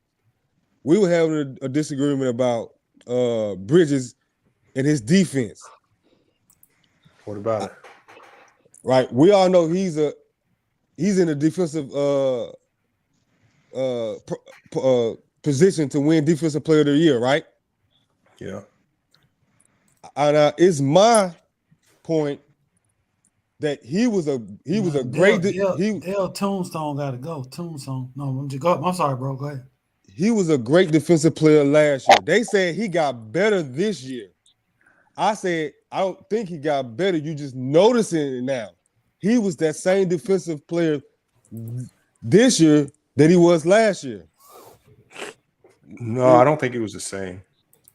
We were having a disagreement about Bridges and his defense. What about it? Right. We all know he's in a defensive position to win Defensive Player of the Year, right? Yeah. And it's my point that he was a great. Tombstone got to go. Tombstone. No, I'm sorry, bro. Go ahead. he was a great defensive player last year. They said he got better this year. I said, I don't think he got better. You just noticing it now. He was that same defensive player this year that he was last year. No, I don't think it was the same.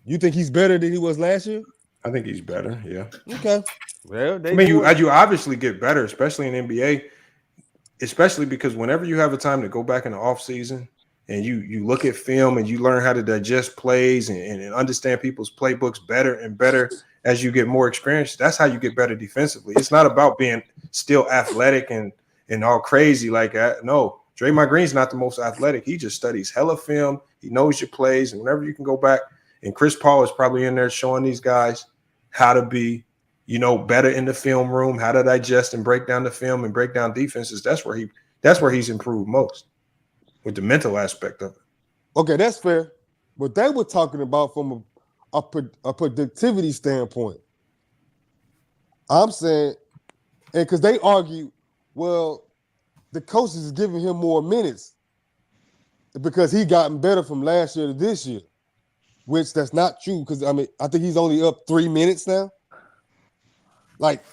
You think he's better than he was last year? I think he's better, yeah. Okay. Well, I mean, you obviously get better, especially in NBA, especially because whenever you have a time to go back in the offseason and you look at film and you learn how to digest plays and understand people's playbooks better and better as you get more experience, that's how you get better defensively. It's not about being still athletic and all crazy like that. No, Draymond Green's not the most athletic. He just studies hella film. He knows your plays, and whenever you can go back, and Chris Paul is probably in there showing these guys how to be, better in the film room, how to digest and break down the film and break down defenses. That's where he's improved most with the mental aspect of it. Okay, that's fair. But they were talking about from a productivity standpoint. I'm saying, and because they argue, well, the coaches is giving him more minutes because he gotten better from last year to this year, which that's not true because, I think he's only up 3 minutes now. Like,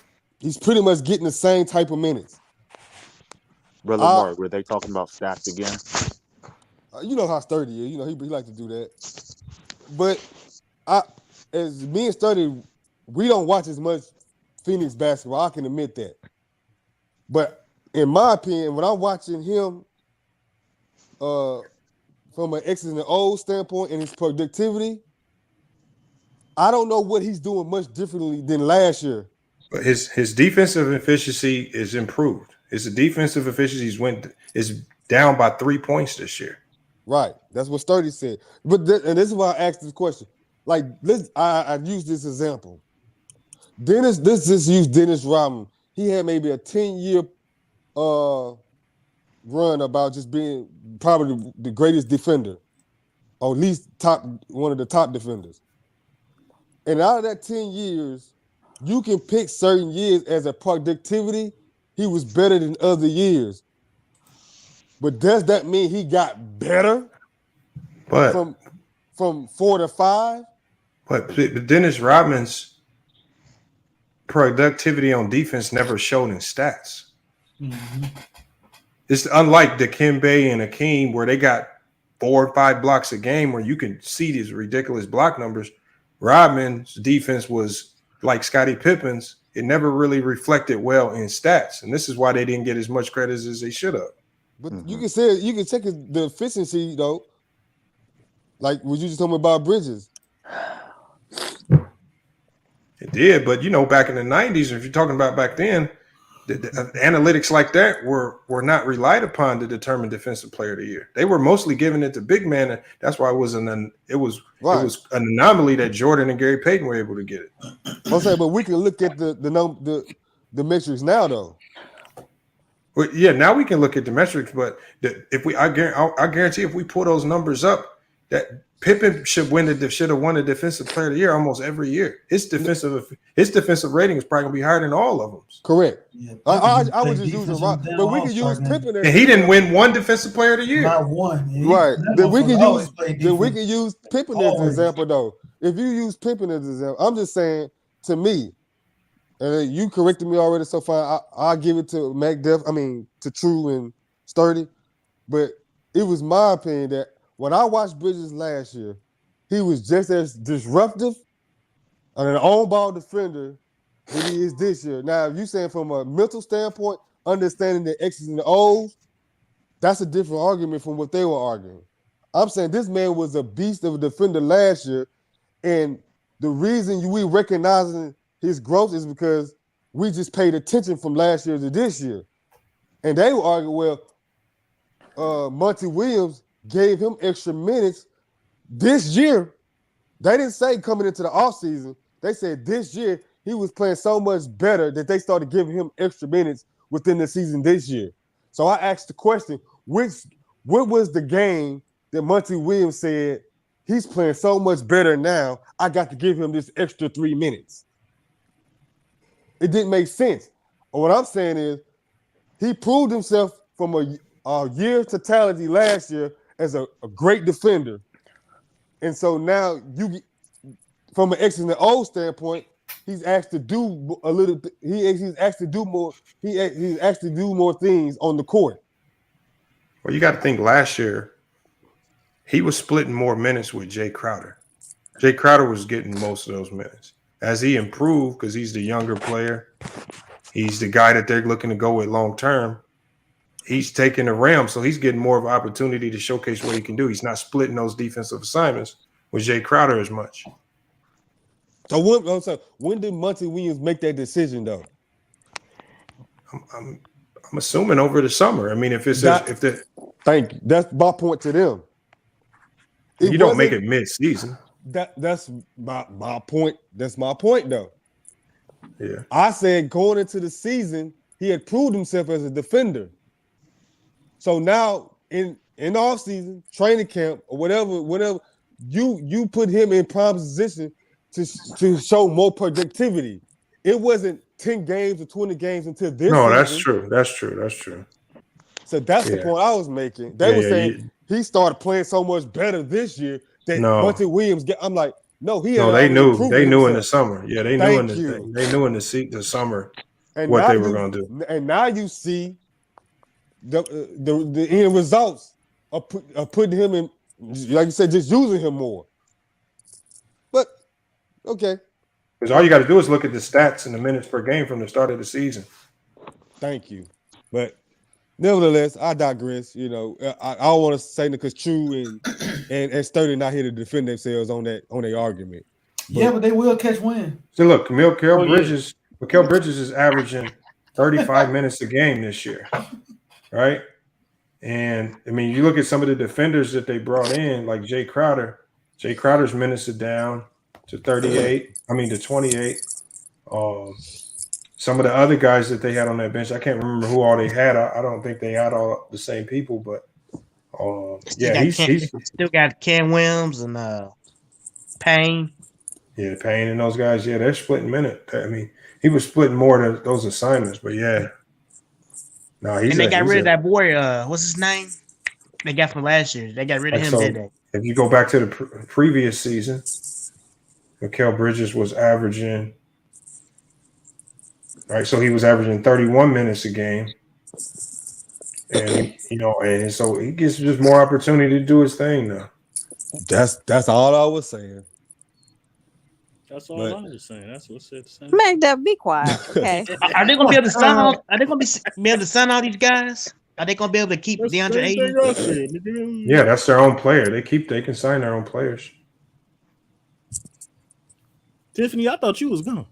he's pretty much getting the same type of minutes. Brother Mark, were they talking about stats again? You know how Sturdy is. He like to do that. But as me and Sturdy, we don't watch as much Phoenix basketball. I can admit that. But in my opinion, when I'm watching him from an X's and O's standpoint and his productivity, I don't know what he's doing much differently than last year. But his defensive efficiency is improved. His defensive efficiency is down by 3 points this year. Right. That's what Sturdy said. But and this is why I asked this question. Like, I use this example. Let's just use Dennis Rodman. He had maybe a 10-year run about just being probably the greatest defender, or at least one of the top defenders. And out of that 10 years, you can pick certain years as a productivity. He was better than other years. But does that mean he got better from 4 to 5? But Dennis Rodman's productivity on defense never showed in stats. Mm-hmm. It's unlike Dikembe and Akeem where they got 4 or 5 blocks a game where you can see these ridiculous block numbers. Rodman's defense was like Scottie Pippen's. It never really reflected well in stats. And this is why they didn't get as much credit as they should have. But you can check the efficiency though. Like what you just told me about Bridges. It did, but back in the 90s, if you're talking about back then, the analytics like that were not relied upon to determine defensive player of the year. They were mostly giving it to big man, and that's why it was an anomaly that Jordan and Gary Payton were able to get it. I'm saying, but we can look at the metrics now though. Well, yeah, now we can look at the metrics, but I guarantee if we pull those numbers up, that Pippen should have won the defensive player of the year almost every year. His defensive rating is probably gonna be higher than all of them. Correct. Yeah, I was just using Rock, but we can use Pippen. And he didn't win one defensive player of the year. Not one. Right. Then we can use Pippen as an example though. If you use Pippen as an example, I'm just saying to me, and you corrected me already so far. I'll give it to to True and Sturdy, but it was my opinion that when I watched Bridges last year, he was just as disruptive and an on-ball defender than he is this year. Now, if you're saying from a mental standpoint, understanding the X's and the O's, that's a different argument from what they were arguing. I'm saying this man was a beast of a defender last year, and the reason we recognizing his growth is because we just paid attention from last year to this year. And they were arguing, Monty Williams gave him extra minutes this year. They didn't say coming into the offseason. They said this year he was playing so much better that they started giving him extra minutes within the season this year. So I asked the question, what was the game that Monty Williams said, he's playing so much better now, I got to give him this extra 3 minutes? It didn't make sense. What I'm saying is he proved himself from a year totality last year as a great defender. And so now from an X and the O standpoint, he's asked to do a little. He's asked to do more. He's asked to do more things on the court. Well, you got to think last year, he was splitting more minutes with Jay Crowder. Jay Crowder was getting most of those minutes. As he improved, because he's the younger player, he's the guy that they're looking to go with long term. He's taking the rim, so he's getting more of an opportunity to showcase what he can do. He's not splitting those defensive assignments with Jay Crowder as much. So when did Monty Williams make that decision, though? I'm assuming over the summer. I mean, thank you. That's my point to them. You don't make it mid-season. That's my point. That's my point, though. Yeah. I said going into the season, he had proved himself as a defender. So now in off season, training camp, or whatever, you put him in prime position to show more productivity. It wasn't 10 games or 20 games until this season. That's true. That's true. So that's the point I was making. They were saying he started playing so much better this year that Monty Williams I'm like, they knew in the summer. Yeah, they knew in the summer what they were going to do. And now you see the end results of putting him in, like you said, just using him more. But okay, because all you got to do is look at the stats and the minutes per game from the start of the season. Thank you, but nevertheless, I digress. I don't want to say because True and Sturdy not here to defend themselves on their argument. But they will catch wind. So look, Mikal Bridges is averaging 35 minutes a game this year. Right. And I mean, you look at some of the defenders that they brought in, like Jay Crowder. Jay Crowder's minutes are down to 28. To 28. Some of the other guys that they had on that bench, I can't remember who all they had. I don't think they had all the same people, but he's still got Ken Williams and Payne. Yeah, Payne and those guys. Yeah, they're splitting minutes. I mean, he was splitting more of those assignments, but yeah. No, they got rid of that boy. What's his name? They got from last year. They got rid of him. Did they? If you go back to the previous season, Mikal Bridges was averaging. Right, so he was averaging 31 minutes a game, and and so he gets just more opportunity to do his thing now. That's all I was saying. That's all I was saying. That's what said. Make that be quiet. Okay. Are they gonna be able to sign all? Are they gonna be able to sign all these guys? Are they gonna be able to keep DeAndre Ayton? Yeah, that's their own player. They can sign their own players. Tiffany, I thought you was gone.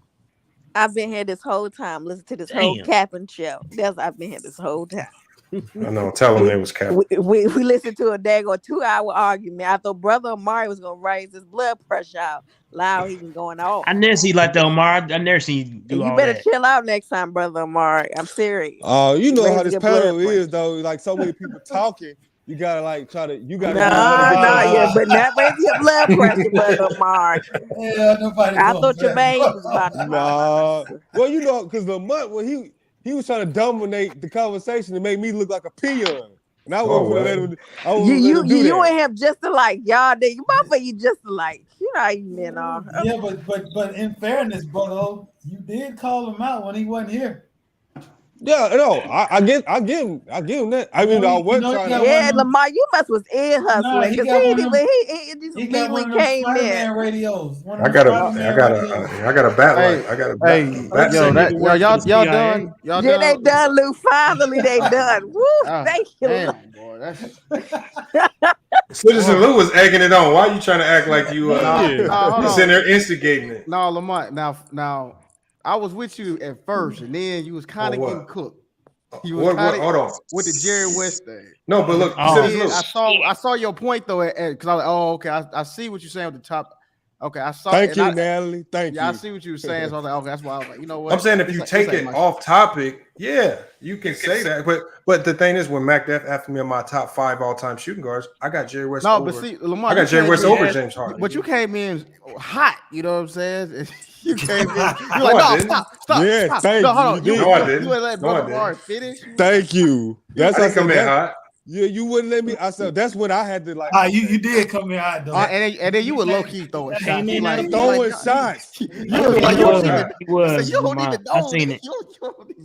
I've been here this whole time, listening to this whole capping show. I've been here this whole time. I know. Tell them they was capping. We listened to a daggone 2-hour argument. I thought Brother Amari was gonna raise his blood pressure out loud. He was going off. I never see like that, Omar. I never seen you do you all better that. chill out next time, Brother Amari. I'm serious. You know how this panel is, though. Like so many people talking. You gotta but not raise your blood pressure, Brother Amari. Yeah, nobody. I thought your baby was about to. Well, because Lamont, he was trying to dominate the conversation and make me look like a peon. And I wasn't gonna let him. You and him just alike, y'all. You both of you just alike. You know how you men are. Yeah, but in fairness, brother, you did call him out when he wasn't here. Yeah, no, I give him that. I mean, I wasn't trying to. Yeah, Lamar, you must was ear hustling because he came in. Radios. I got a bat light. I got a bat. Y'all done? Y'all yeah, done? they done, Lou. Finally, they done. Woo! Thank you. Damn, boy, that's... Citizen Lou was egging it on. Why are you trying to act like you just in there instigating it? No, Lamont. Now. I was with you at first, and then you was kind of getting cooked. You was hold on with the Jerry West thing. No, but look, I saw your point though, because I was like, okay, I see what you're saying with the top. Okay, I saw. Thank you, Natalie. Thank you. Yeah, I see what you were saying. So I was like, okay, that's why I was like, you know what? I'm saying if you take it off topic, yeah, you can say that. But the thing is, when Mac Def asked me on my top 5 all-time shooting guards, I got Jerry West. But see, Lamar, I got Jerry West over James Harden. But you came in hot. You know what I'm saying? You came in. You're like, no, stop. Yeah, stop. thank No, hold on. No, I didn't. You let Brother Amari finish. Thank you. I didn't come in hot. Yeah, you wouldn't let me. I said that's when I had to like. You did come here hot though. And then you were low key throwing shots. Came in Like throwing shots. You don't even seen it.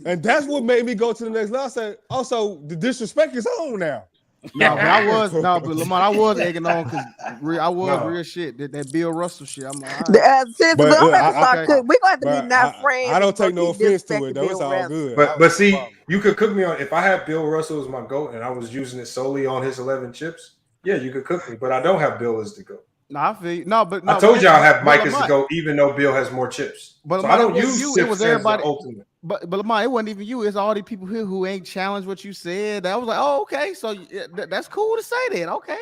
And that's what made me go to the next level. I said, also the disrespect is on now. But Lamont, I was egging on because I was real shit. That Bill Russell shit. I'm like, we're gonna have to be not friends. I don't take no offense to it though. It's all good. But see, you could cook me on if I had Bill Russell as my GOAT and I was using it solely on his 11 chips. Yeah, you could cook me, but I don't have Bill as the GOAT. I feel I told y'all I have Mike as the GOAT, even though Bill has more chips. But so I don't use you. chips It was as everybody. the ultimate. But Lamont, it wasn't even you. It's all the people here who ain't challenged what you said. I was like, oh, okay, so that's cool to say that. Okay.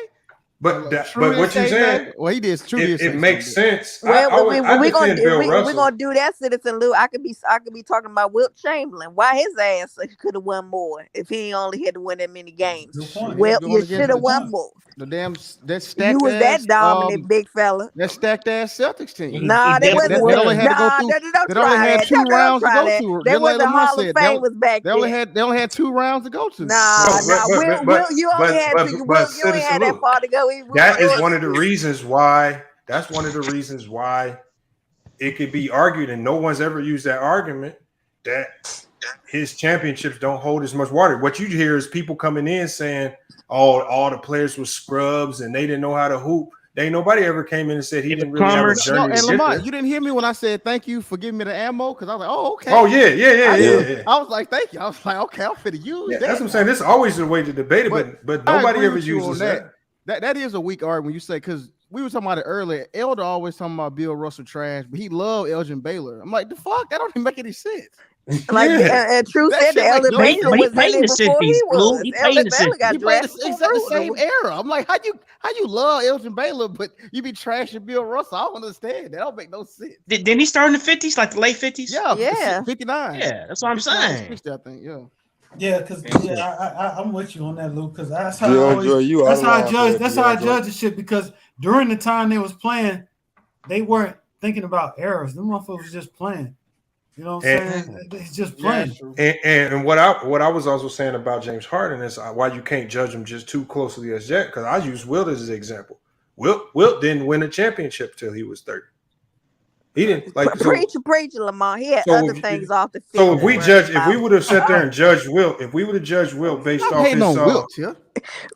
But what you said, well, he did. It makes sense. We're gonna do that, Citizen Lou. I could be talking about Wilt Chamberlain. Why his ass could have won more if he only had to win that many games. Well, you should have won more. That stacked you was that dominant, big fella. That stacked ass Celtics team. Nah, they wasn't. They only had to go through. They only had 2 rounds to go through. They was the Hall of Fame was back They only had 2 rounds to go to. Will, you only had that far to go. That is one of the reasons why. That's one of the reasons why it could be argued, and no one's ever used that argument that his championships don't hold as much water. What you hear is people coming in saying, "Oh, all the players were scrubs and they didn't know how to hoop." Ain't nobody ever came in and said he didn't really have a journey. And Lamont, you didn't hear me when I said thank you for giving me the ammo because I was like, oh, okay. Oh yeah. I was like, thank you. I was like, okay, I'm finna use that. That's what I'm saying. This is always the way to debate it, but nobody ever uses that. That is a weak argument when you say, because we were talking about it earlier. Elder always talking about Bill Russell trash, but he loved Elgin Baylor. I'm like, the fuck? That don't even make any sense. Like and True said, the Elder Baylor was in it before he was. Elder Baylor got drafted exactly the same era. I'm like, how you love Elgin Baylor, but you be trashing Bill Russell? I don't understand. That don't make no sense. Didn't he start in the 50s, like the late 50s? Yeah. 59. Yeah, that's what I'm saying. 60, I think, yeah. Yeah, because I'm with you on that, Luke. Because that's how I judge the shit. Because during the time they was playing, they weren't thinking about errors. Them motherfuckers was just playing. You know what I'm saying? It's just playing. And what I was also saying about James Harden is why you can't judge him just too closely as yet. Because I use Wilt as an example. Wilt didn't win a championship till he was 30. He didn't preach, Lamont. He had other things off the field. So if we would have sat there and judged Wilt, if we would have judged Wilt based off his Wilt,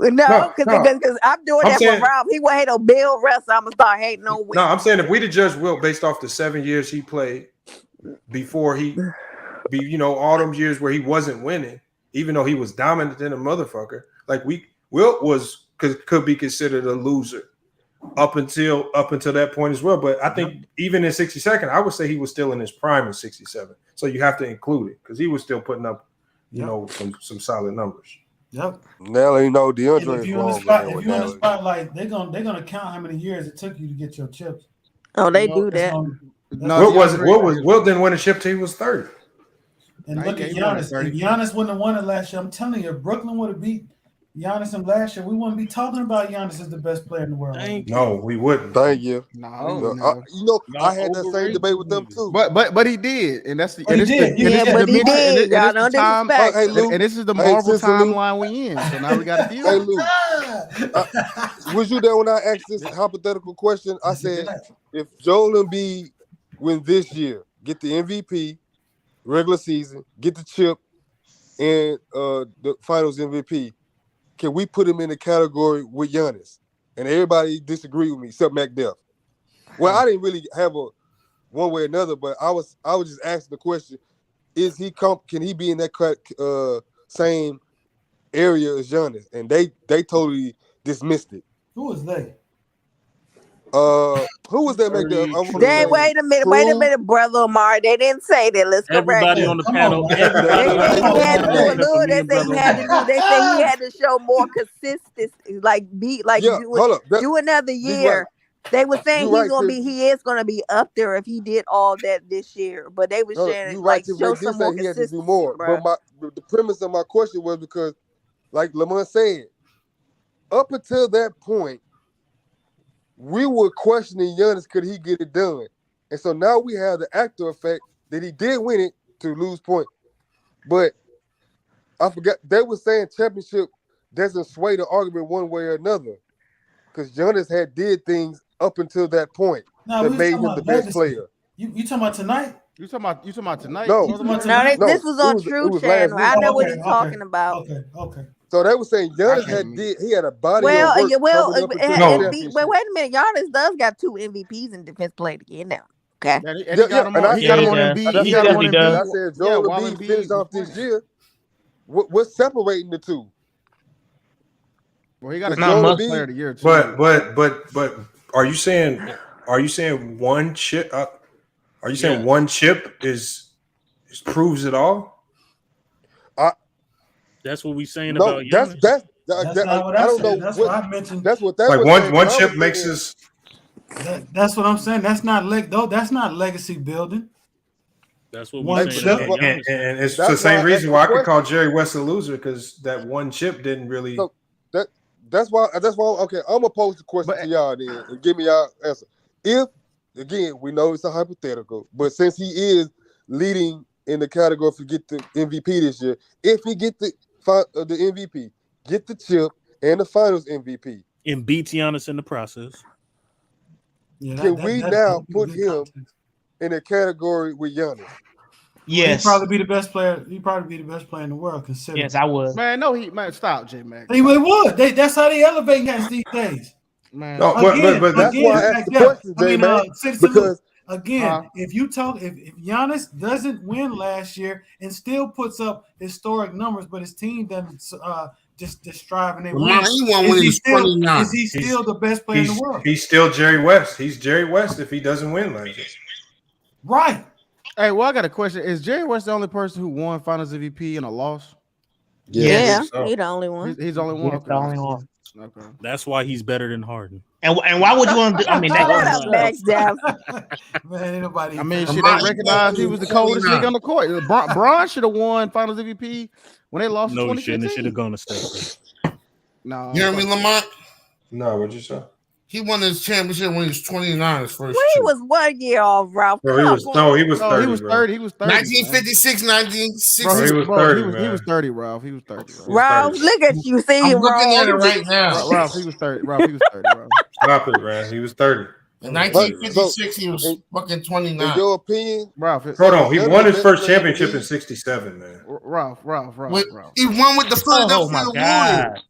No, because I'm doing that for Ralph. He would hate on Bill Russell. I'm gonna start hating on Wilt. No, I'm saying if we'd have judged Wilt based off the 7 years he played before all them years where he wasn't winning, even though he was dominant than a motherfucker, like Wilt could be considered a loser up until that point as well. But I think even in 62nd, I would say he was still in his prime in 67. So you have to include it because he was still putting up, some solid numbers. Yep. Now you know DeAndre. If you're in the spotlight, they're gonna count how many years it took you to get your chips. Oh, they do that. Wilt didn't win a chip till he was 30. And look at Giannis. If Giannis wouldn't have won it last year, I'm telling you, if Brooklyn would have beat Giannis in last year, we wouldn't be talking about Giannis as the best player in the world. No, we wouldn't. Thank you. No. I had that same debate with them too. But he did, and that's he did. Y'all don't disrespect. And this is the Marvel timeline we in. So now we got to deal. Hey, Luke, was you there when I asked this hypothetical question? I said, if Joel Embiid win this year, get the MVP, regular season, get the chip, and the Finals MVP. Can we put him in the category with Giannis? And everybody disagreed with me except McDuff. Well, I didn't really have a one way or another, but I was just asking the question: can he be in that same area as Giannis? And they totally dismissed it. Who was they? Who was that McDuff? Wait a minute, brother Omar. They didn't say that. Let's go back. Everybody on the panel. They said he had to show more consistency, do another year. They were saying he is gonna be up there if he did all that this year. But they were saying show some more consistency. He had to do more. But the premise of my question was because, like Lamont said, up until that point, we were questioning Giannis, could he get it done? And so now we have the actor effect that he did win it to lose point. But I forgot, they were saying championship doesn't sway the argument one way or another. Because Giannis had did things up until that point that made him the best player. You talking about tonight? You talking about tonight? No, this was on True Channel. I know what he's talking about. Okay. So they were saying Giannis he had a body well, of work well, coming up until wait the championship. a minute. Giannis does got 2 MVPs in defense player again now. Okay. And he got him on Embiid. He definitely does. I said Joel Embiid finished off this year. What's separating the two? Well, he got a Joel player of the year too. But are you saying one chip? Are you saying one chip proves it all? That's what we're saying about Giannis. That's not what I don't know. That's what I mentioned. That's what that like was one chip makes us. That's what I'm saying. That's not that's not legacy building. That's what we're saying. And it's the same reason why I could call Jerry West a loser, because that one chip didn't really. So that's why. Okay, I'm gonna pose the question to y'all then and give me y'all answer. If again, we know it's a hypothetical, but since he is leading in the category if you get the MVP this year, if he get the MVP, get the chip and the Finals MVP, and beat Giannis in the process, can we now put him in a category with Giannis? Yes, he'd probably be the best player. He'd probably be the best player in the world. Considering. Yes, I would. Man, no, stop, J Mac. They would. That's how they elevate guys these days. Man, no, but that's why I asked the question, J Mac. Because if Giannis doesn't win last year and still puts up historic numbers, but his team doesn't just strive and they win, is he still the best player in the world? He's still Jerry West. He's Jerry West if he doesn't win last year. Right. Hey, well, I got a question. Is Jerry West the only person who won Finals MVP in a loss? Yeah, he's the only one. He's the only one. He's the only one. Okay. That's why he's better than Harden. And why would you want to? I mean, man, ain't nobody. I mean, shit, they recognized he was the coldest nigga on the court. Bron should have won Finals MVP when they lost. No, he shouldn't. It should have gone to Steph. No, you hear me, Lamont? No, what'd you say? He won his championship when he was 29. His first. He was 1 year off, Ralph. No, he was 30. He was 30. He was 30. 1956, 1960. Bro, he was 30. He was 30, Ralph. He was 30. Ralph, look at you. See him, I'm looking at it right now. Ralph, he was 30. Ralph, he was 30. Ralph. Stop it, man. He was 30. In 1956, he was fucking 29. In your opinion, Ralph? Hold on. He won his first championship in '67, man. Ralph. He won with the Philadelphia Warriors.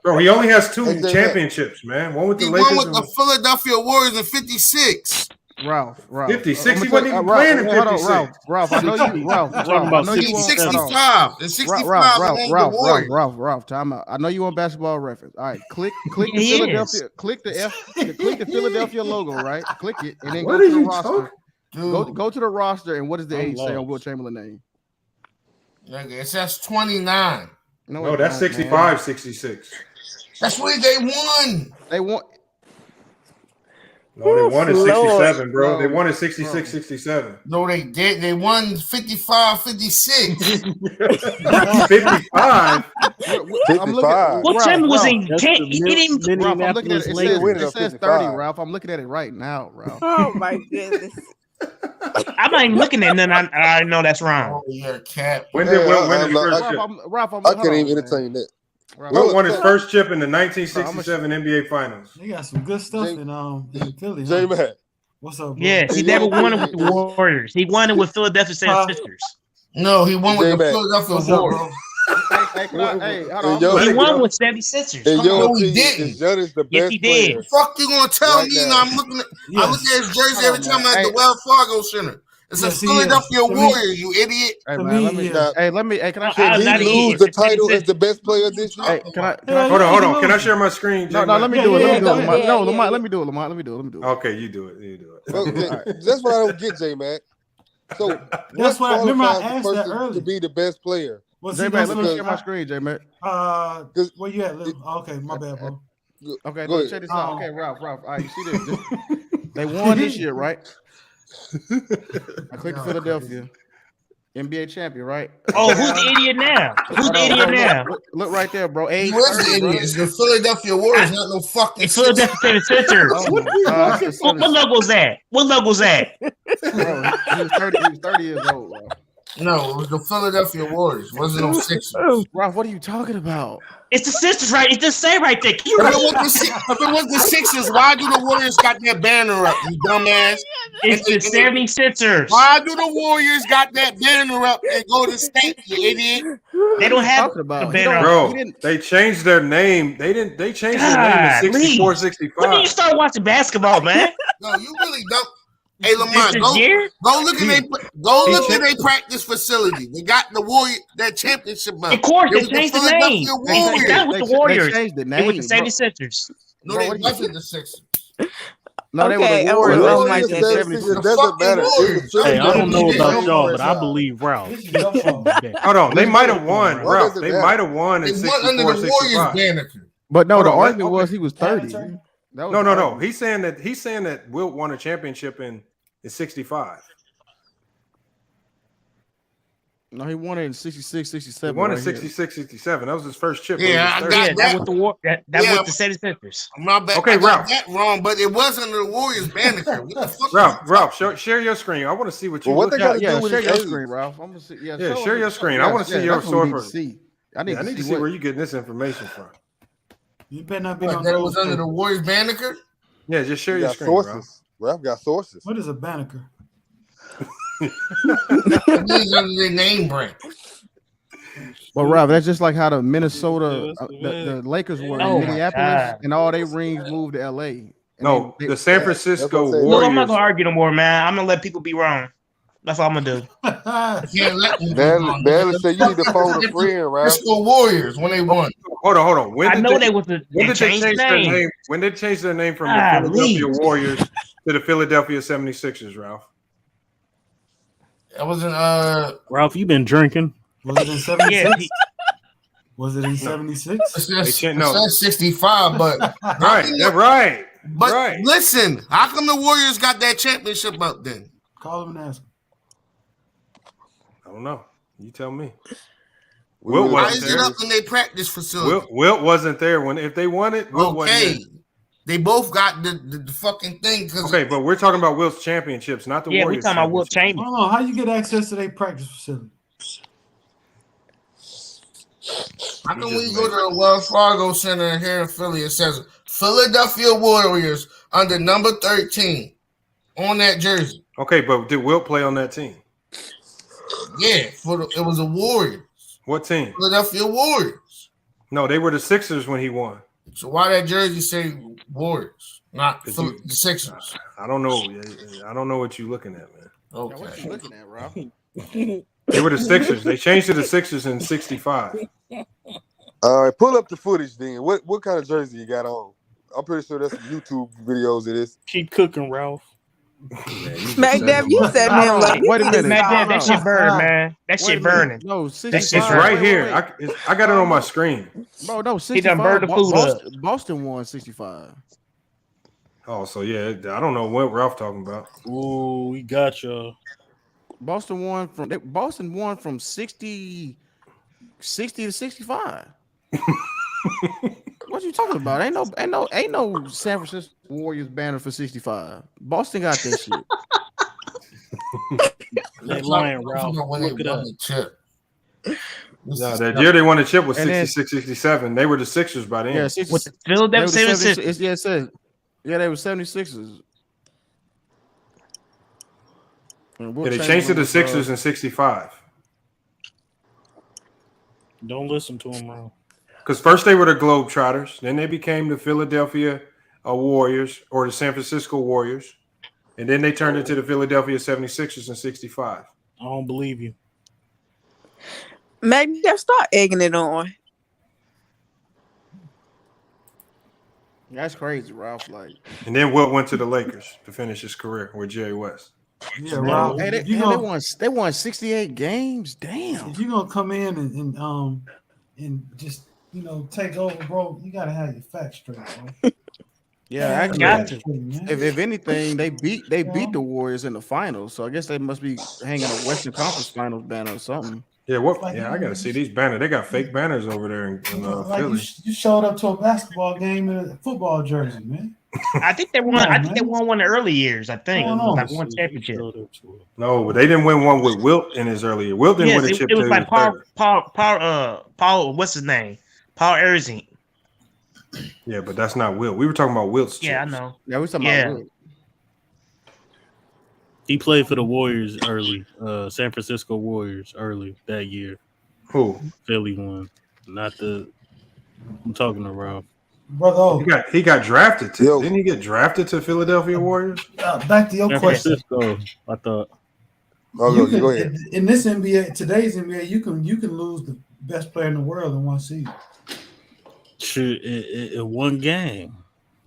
Bro, he only has 2 championships, man. One with the Lakers. He won with the Philadelphia Warriors in '56. Ralph. 56. He wasn't even playing in 56. Ralph, I know you. Ralph, I know you. 65. In 65, Ralph. Time out. I know you on Basketball Reference. All right, click the Philadelphia. Click the Philadelphia logo. Right. Click it, and then go to the roster. Go to the roster, and what does the age say on Will Chamberlain's name? It says 29. No, that's 65, 66. That's what they won. They won. No, they won in 67, bro. They won in 66, 67. No, they did. They won 55, 56. 55? What Tim was in? He didn't even. Ralph, I'm looking at it. It says 30, Ralph. I'm looking at it right now, Ralph. Oh, my goodness. I'm not even looking at nothing. I know that's wrong. Oh, you're a cat. When did Ralph, I can't even entertain that. Will won his first chip in the 1967 NBA Finals. They got some good stuff in Philly. J-Man. What's up, bro? Yes, he never won it with the Warriors. He won it with Philadelphia 76ers. No, he won with the Philadelphia Warriors. He won with 76ers. No, he didn't. Giannis the best Yes, he did. player. Fuck you gonna tell me? And I'm looking at his jersey every time I'm at the Wells Fargo Center. It's a Philadelphia Warrior, you idiot. Hey, man, can I Can he lose the title as the best player this year? Hey, can I hold on. Can I share my screen? No, let me do it. Lamont, let me do it, Lamont. Let me do it. Okay, you do it. Okay, that's what I don't get, J-Mac. So that's what I remember. I asked that person earlier to be the best player. J-Mac, let me share my screen, J-Mac. Where you at? Okay, my bad, bro. Okay, check this out. Okay, Ralph. All right, you see this? They won this year, right? I click Philadelphia. NBA champion, right? Oh, who's the idiot now? Who's the idiot now? Look right there, bro. Who is the idiot? It's the Philadelphia Warriors, not no fucking. It's Philadelphia 76ers. What logo's that? What logo's that? Bro, he was 30 years old, bro. No, it was the Philadelphia Warriors. It wasn't no Sixers. Ralph, what are you talking about? It's the Sixers, right? It's the same right there. If it was the Sixers, why do the Warriors got that banner up, you dumbass? It's the 76ers. Why do the Warriors got that banner up and go to state, you idiot? They don't have the banner up. Bro, they changed their name. They changed their name to 64, 65. When did you start watching basketball, man? No, you really don't. Hey, Lamont, This year? go look at their practice facility. They got the Warrior that championship belt. Of course, It they was changed the name. Warriors. That was the Warriors. They changed the It name. was the 76ers. No, they wasn't the Sixers. No, they Okay, were the Warriors. oh They my changed the goodness. 76ers. It doesn't matter. Hey, I don't know about y'all, but I believe Ralph. Hold on, they might have won, Ralph. They might have won in They won under 64, the Warriors 65. banner. But no, Hold the on, argument was he was 30. No. He's saying that Wilt won a championship in 65. No, he won it in 66, 67. He won in right 66, 67. That was his first chip. Yeah, when he was 30. That was the war. That was the 76ers. My bad. Okay, I got Ralph. that wrong, but it was under the Warriors banner. What the fuck? Ralph, share your screen. I want to see what you. Well, what they got to yeah, do with share your your screen, Ralph? I'm gonna see. Yeah, share your screen. I want to see your source. I need to see where you're getting this information from. You better not be What, on that those was under things. the Warriors banner. Yeah, just share You your got screen, sources. Ralph got sources. What is a banneker? It means under their name brand. But Ralph, that's just like how the Minnesota, the Lakers were Oh in my Minneapolis, God. and all they rings moved to LA. And No, the San Francisco Look, I'm Warriors. not gonna argue no more, man. I'm gonna let people be wrong. That's all I'm gonna do. Can't let them Barely said you need to phone a friend, Ralph. It's the Warriors when they won. Hold on. When I did know they was the when they did they changed change the their name. name? When did they change their name from the Ah, Philadelphia Lee. Warriors to the Philadelphia 76ers, Ralph? That wasn't Ralph, you been drinking? Was it in 76? Yeah, Was it in 76? it no. says 65, but Right. But Right. listen, how come the Warriors got that championship up then? Call him and ask him. I don't know. You tell me. Wilt Wilt Why wasn't is it there. up in their practice facility? Wilt wasn't there when if they won it. Wilt wasn't Okay. there. They both got the fucking thing. Okay, but we're talking about Wilt's championships, not the yeah, we Warriors. talking about Wilt championship. Chamberlain. Hold on, how you get access to their practice facility? How come when you go to the Wells Fargo Center here in Philly, it says Philadelphia Warriors under number 13 on that jersey? Okay, but did Wilt play on that team? Yeah, it was a Warriors. What team? Philadelphia Warriors. No, they were the Sixers when he won. So why that jersey say Warriors, not Cause the Sixers? I don't know. I don't know what you're looking at, man. What you looking at, Ralph? They were the Sixers. They changed to the Sixers in 65. All right, pull up the footage then. What kind of jersey you got on? I'm pretty sure there's some YouTube videos of this. Keep cooking, Ralph. Dev, you said him. Wait a minute. Dev, that shit burn, man. That shit burning. No, That 65. shit's It's right here. I got it on my screen. Bro, no, He done 65. burned the food up. Boston won 65. Oh, so yeah, I don't know what Ralph talking about. Ooh, we got you. Boston won from 60 to 65. What you talking about? Ain't no San Francisco Warriors banner for 65. Boston got that shit. They lying, Ralph. Look it up. No, that year they won the chip was And then- 66, 67. They were the Sixers by then. Yeah, With the Philadelphia 76ers. Yeah, it says. Yeah, they were 76ers. Yeah, they changed to the Sixers in 65. Don't listen to him, Ralph. Because first they were the Globetrotters, then they became the Philadelphia Warriors or the San Francisco Warriors, and then they turned into the Philadelphia 76ers in 65. I don't believe you. Maybe they'll start egging it on. That's crazy, Ralph. Like, And then Wilt went to the Lakers to finish his career with Jerry West. Yeah, Ralph. hey, If you they won 68 games. Damn. if you're gonna come in and just take over, bro, you gotta have your facts straight, bro. Yeah, actually, if anything, they beat the Warriors in the finals. So I guess they must be hanging a Western Conference Finals banner or something. Yeah, I gotta see these banners. They got fake banners over there in Like Philly. you showed up to a basketball game in a football jersey, man. I think they won. I think they won one of the early years. I think like one championship. No, but they didn't win one with Wilt in his early year. Wilt didn't win a chip. It was like Paul. What's his name? Paul Erzing. Yeah, but that's not Wilt. We were talking about Wilt's chips. Yeah, I know. Yeah, we were talking about Wilt. He played for the Warriors early, San Francisco Warriors early that year. Who? Philly won. Not the. I'm talking to Ralph. Brother, he got drafted to. Didn't he get drafted to Philadelphia Warriors? Back to your San question. Francisco, I thought. Go ahead. In this NBA, today's NBA, you can lose the best player in the world in one season. Shoot, in one game.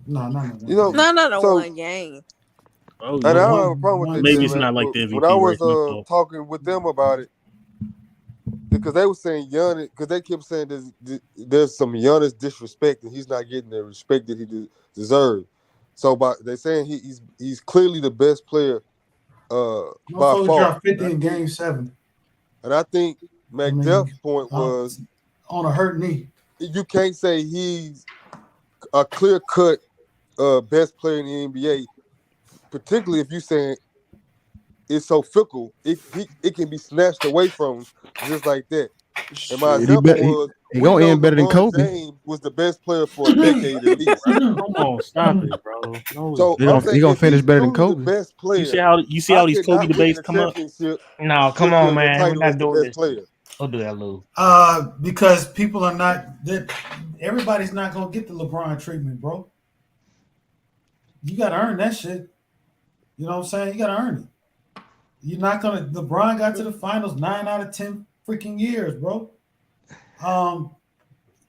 No. One game. Oh, and I don't have a problem with it. Maybe it's not like the MVP. When I was talking with them about it, because they were saying Giannis, because they kept saying there's some Giannis disrespect and he's not getting the respect that he deserves. So they're saying he's clearly the best player by far. Dropped 50 in Game 7. And I think McDuff's point was on a hurt knee. You can't say he's a clear-cut best player in the NBA, particularly if you're saying it's so fickle. It can be snatched away from him just like that. And my example was he gonna end better than Kobe. James was the best player for a decade at least. Come on, stop it, bro. No, So he gonna finish better than Kobe. The best player. You see how these Kobe debates come up? No, come on, man. We're not doing this. Don't do that, Lou. Because people are not. Everybody's not gonna get the LeBron treatment, bro. You gotta earn that shit. You know what I'm saying? You gotta earn it. You're not gonna. LeBron got to the finals 9 out of 10 freaking years, bro. And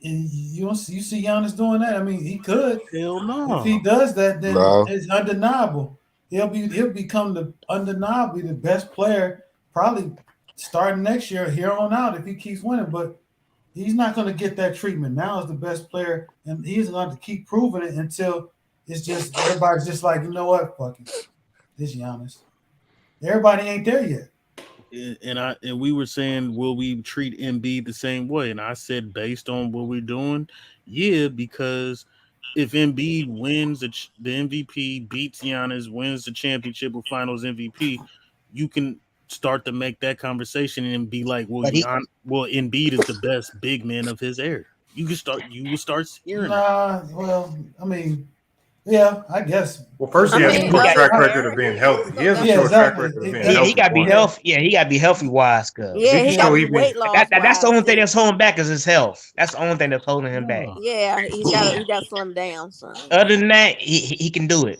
you see Giannis doing that. I mean, he could. Hell no. If he does that, then it's undeniable. He'll become undeniably the best player, probably starting next year here on out if he keeps winning. But he's not going to get that treatment. Now is the best player, and he's going to keep proving it until it's just everybody's just like, you know what, fuck it, it's Giannis. Everybody ain't there yet. And we were saying, will we treat Embiid the same way? And I said, based on what we're doing, yeah, because if Embiid wins the MVP, beats Giannis, wins the championship or Finals MVP, you can start to make that conversation and be like, well, Embiid is the best big man of his era. You will start hearing. Well, I mean. Yeah, I guess. Well, first he has a short track record of being healthy. He has a short track record of being healthy. He got to be healthy. Yeah, he got to be healthy wise. Yeah, he got to be weight loss. That's the only thing that's holding back is his health. That's the only thing that's holding him back. Yeah, he got to slim down. So. Other than that, he can do it.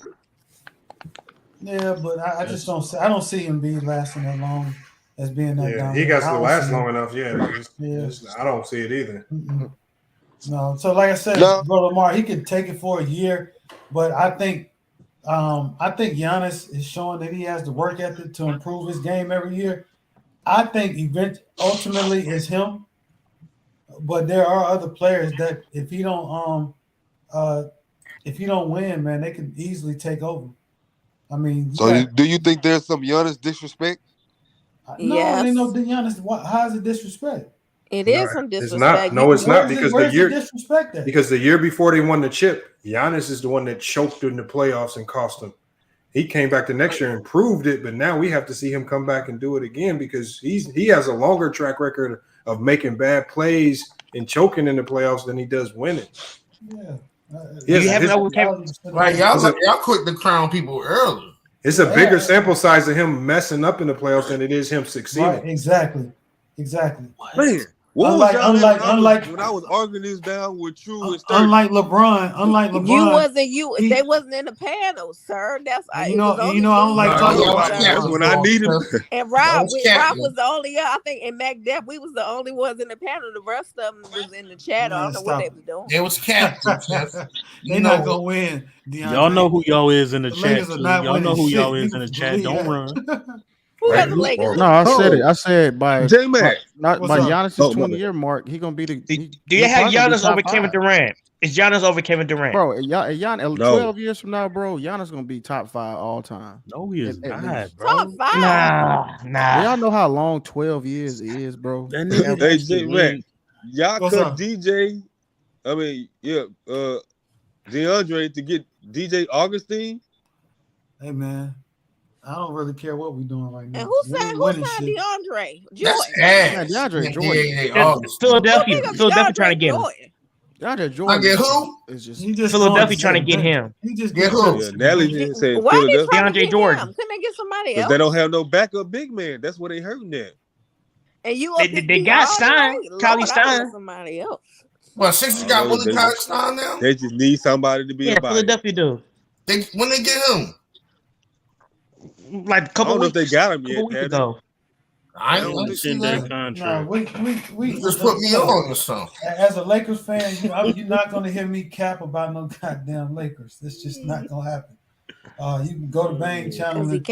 Yeah, but I just don't. I don't see him being lasting that long as being that. Yeah, he got to last long enough. Yeah, I don't see it either. No, so like I said, Bro Lamar, he can take it for a year. But I think Giannis is showing that he has the work ethic to improve his game every year. I think ultimately it's him, but there are other players that if he don't win, man, they can easily take over. I mean, do you think there's some Giannis disrespect? No, ain't no Giannis. How is it disrespect? It is some disrespect. It's not. No, it's not because the year before they won the chip, Giannis is the one that choked in the playoffs and cost them. He came back the next year and proved it, but now we have to see him come back and do it again because he has a longer track record of making bad plays and choking in the playoffs than he does winning. Yeah. Y'all quit to crown people early. It's a bigger sample size of him messing up in the playoffs than it is him succeeding. Right, exactly. Man, unlike when I was arguing this down with you and unlike LeBron, they wasn't in the panel, sir. That's I don't like talking about that when I needed him. And Rob was the only I think in MacDepp we was the only ones in the panel. The rest of them was in the chat. I don't know what they was doing. It was captain. They're not gonna win. DeAndre. Y'all know who y'all is in the chat. Y'all know who y'all is in the chat. Don't run. Who has the Lakers? No, I said it. I said by J-Mac. Not by Giannis' 20-year mark. He gonna be the. Do you have Giannis over Kevin Durant? Is Giannis over Kevin Durant? Bro, Giannis, 12 years from now, bro, Giannis gonna be top 5 all time. No, he is not, bro. Top 5? Nah. Y'all know how long 12 years is, bro. Hey, J-Mac, y'all cut DJ. I mean, DeAndre to get DJ Augustine. Hey man, I don't really care what we're doing right now. And who signed DeAndre? Jordan. DeAndre Jordan. Philadelphia trying to get him. DeAndre Jordan. I get who? It's just Philadelphia trying to get him. He just get who? Yeah, Nelly just said Why are they Philadelphia. trying to get Jordan. him? Couldn't they get somebody Because else? they don't have no backup big man. That's what they hurting at. And you they got Stein, Kylie Stein. Somebody else. Well, Sixers got Willie Collins Stein now. They just need somebody to be a buyer. Philadelphia do. When they get him? Like a couple I don't know weeks, if they got him yet. weeks ago. I That don't was see a 10-day that. contract. We just put me on or something. As a Lakers fan, you're not going to hear me cap about no goddamn Lakers. That's just not going to happen. You can go to Bang channel and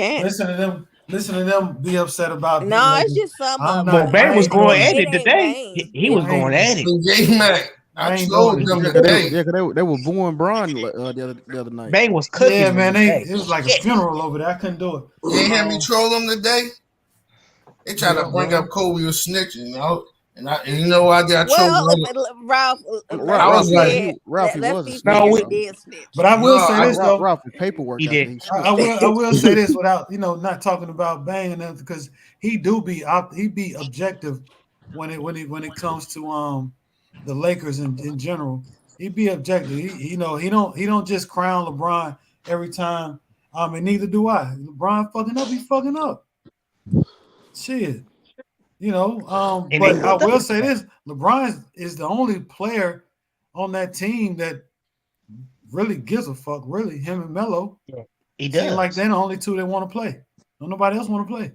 listen to them be upset about. No, it's just some. But Bang was going at it today. He was going at it. J-Mac, I told them today. Yeah, because they were booing Bron the other night. Bang was cooking. Yeah, man, it was like a funeral over there. I couldn't do it. You ain't hear me troll them today? They try to bring up Kobe was snitching, you know. And you know what I did? I trolled Ralph, was like, but I will say this though. Ralph, paperwork. He did. I will say this without not talking about Bang and them, because he be objective when it comes to the Lakers in general. He be objective. He don't just crown LeBron every time. And neither do I. LeBron fucking up, he's fucking up. Shit. But I will say this: LeBron is the only player on that team that really gives a fuck. Really, him and Melo. Yeah, he does. Seem like they're the only two that want to play. Don't nobody else want to play.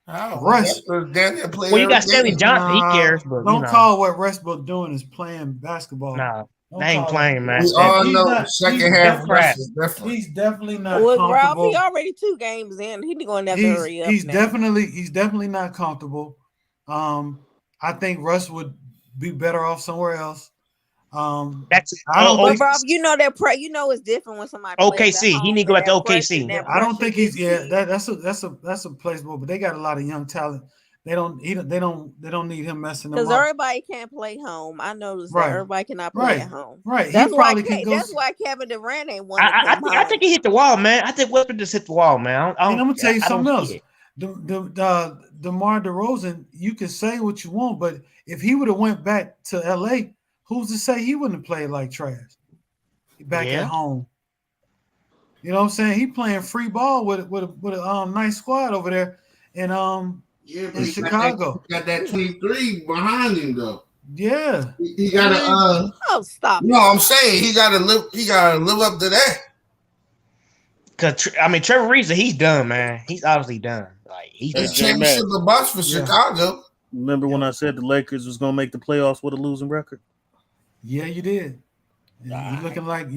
Russ. Well, you got Stanley Johnson. He cares, but don't call what Westbrook doing is playing basketball. Nah, they ain't playing, man. We all know second half Russ is different. He's definitely not Well, Ralph, comfortable. he already 2 games in. He's going to have to hurry up. He's definitely not comfortable. I think Russ would be better off somewhere else. That's I don't think, Ralph, it's different when somebody OKC. He need to go back to OKC. I don't think he's that's a place, but they got a lot of young talent. They don't need him messing them up. Because everybody can't play home. I noticed that everybody cannot play at home. Right. That's why Kevin Durant ain't one. I think he hit the wall, man. I think Westbrook just hit the wall, man. And I'm gonna tell you something else. DeMar DeRozan, you can say what you want, but if he would have went back to LA, who's to say he wouldn't have played like trash back at home? You know what I'm saying? He playing free ball with a nice squad over there in Chicago. Got that 23 behind him though. Yeah, he got to. Stop. No, I'm saying he got to live. He got to live up to that. Cause Trevor Ariza, he's done, man. He's obviously done. Like he's championship the boss for Chicago. Remember when I said the Lakers was gonna make the playoffs with a losing record? Yeah, you did. You looking like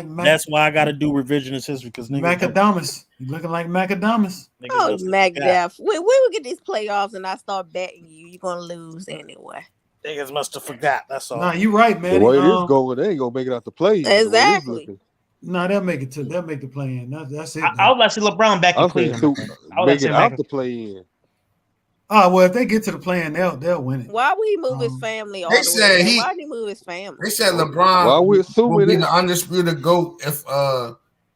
Mac. That's why I got to do revisionist history because Macadamus. You looking like Macadamus. Oh, Macadaff. We will get these playoffs and I start betting you're gonna lose anyway. Niggas must have forgot. That's all. Nah, you right, man. The way it is going, they ain't gonna make it out the play. Exactly. No, they'll make the play in. That's it. I would like to see LeBron back in Cleveland. Make it out the play in. Oh, well, if they get to the play in, they'll win it. Why would he move his family all the way? Why did he move his family? They said LeBron will be the undisputed GOAT if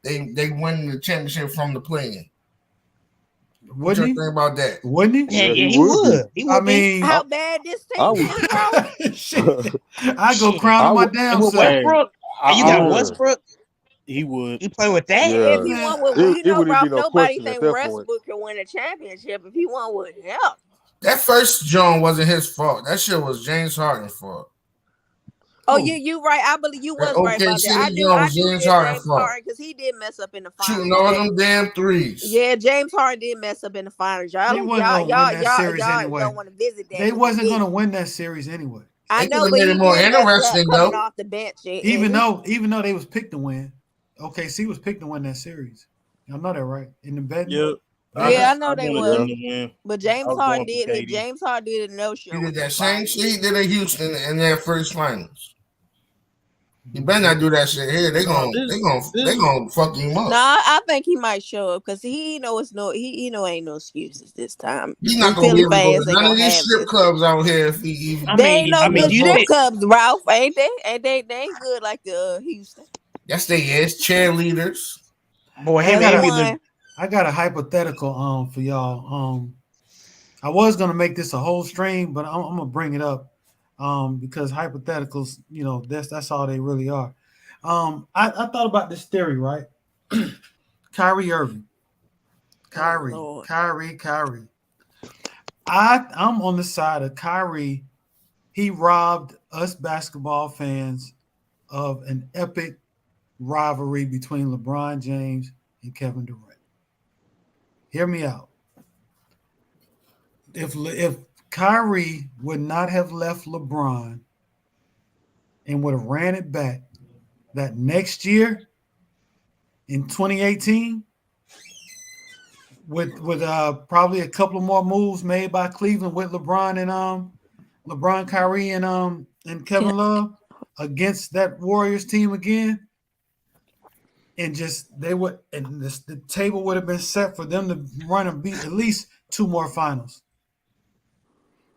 they win the championship from the play-in. What do you think about that? Wouldn't he? Yeah, he would. I mean, how bad this team is? I go crown my damn self. Westbrook. You got Westbrook. He would. He play with that. Yeah. If he won with, Ralph, nobody think Westbrook can win a championship if he won with him. That first John wasn't his fault. That shit was James Harden's fault. Oh, you right. I believe you was right about that. I do James Harden because he did mess up in the finals. Shooting all them damn threes. Yeah, James Harden did mess up in the finals. Y'all don't want to visit that. They wasn't going to win that series anyway. I know, but made it more interesting though. Off the bench, even though they was picked to win. OKC was picked to win that series. Y'all know that, right? In the bet. Yeah, I know they was. But James Harden did it. James Harden did a no-show. He did that same shit he did in Houston in their first finals. You better not do that shit here. They gonna fuck him up. Nah, I think he might show up because he knows ain't no excuses this time. He's not gonna be able to go to none of these strip clubs out here if he even. They ain't no good strip clubs, Ralph, ain't they? And they ain't good like the Houston. Yes, they is cheerleaders. Boy, I got a hypothetical for y'all. I was gonna make this a whole stream, but I'm gonna bring it up because hypotheticals, that's all they really are. I thought about this theory, right? Kyrie Irving. Kyrie. I'm on the side of Kyrie. He robbed us basketball fans of an epic rivalry between LeBron James and Kevin Durant. Hear me out. If Kyrie would not have left LeBron and would have ran it back that next year in 2018 with probably a couple of more moves made by Cleveland with LeBron and LeBron, Kyrie, and Kevin Love against that Warriors team again, and the table would have been set for them to run and beat at least 2 more finals.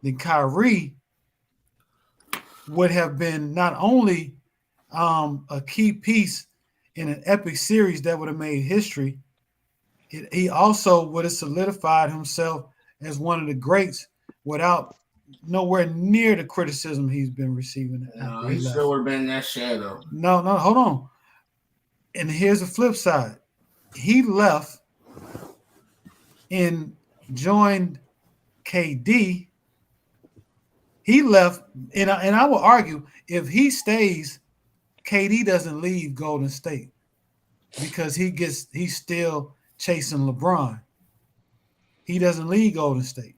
Then Kyrie would have been not only a key piece in an epic series that would have made history, he also would have solidified himself as one of the greats without nowhere near the criticism he's been receiving. He still would have been in that shadow. No, hold on. And here's the flip side. He left and joined KD. He left, and I will argue, if he stays, KD doesn't leave Golden State because he's still chasing LeBron. He doesn't leave Golden State.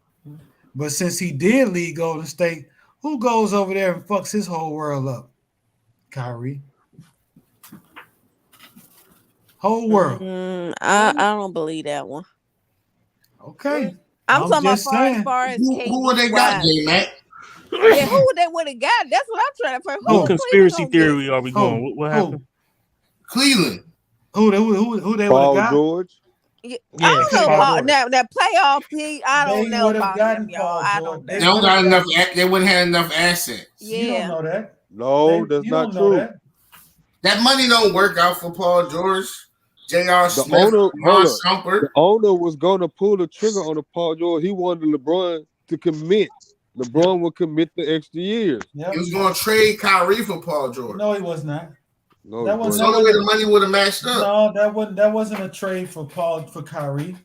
But since he did leave Golden State, who goes over there and fucks his whole world up? Kyrie. Whole world. I don't believe that one. Okay. I'm talking about as far as who would they got, J-Mac? Yeah, who they would have got? That's what I'm trying to find. What conspiracy theory are we going? What happened? Cleveland. Who they would have got? George. Yeah, I don't know about that playoff team. I don't know about them, y'all. I don't. They don't got enough. They wouldn't have enough assets. Yeah. You don't know that. No, that's not true. That money don't work out for Paul George. J.R. Smith, Ron Shumpert. The owner was going to pull the trigger on the Paul George. He wanted LeBron to commit. LeBron would commit the extra years. Yep. He was going to trade Kyrie for Paul George. No, he was not. No, that wasn't the only way the money would have matched up. No, that wasn't a trade for Kyrie.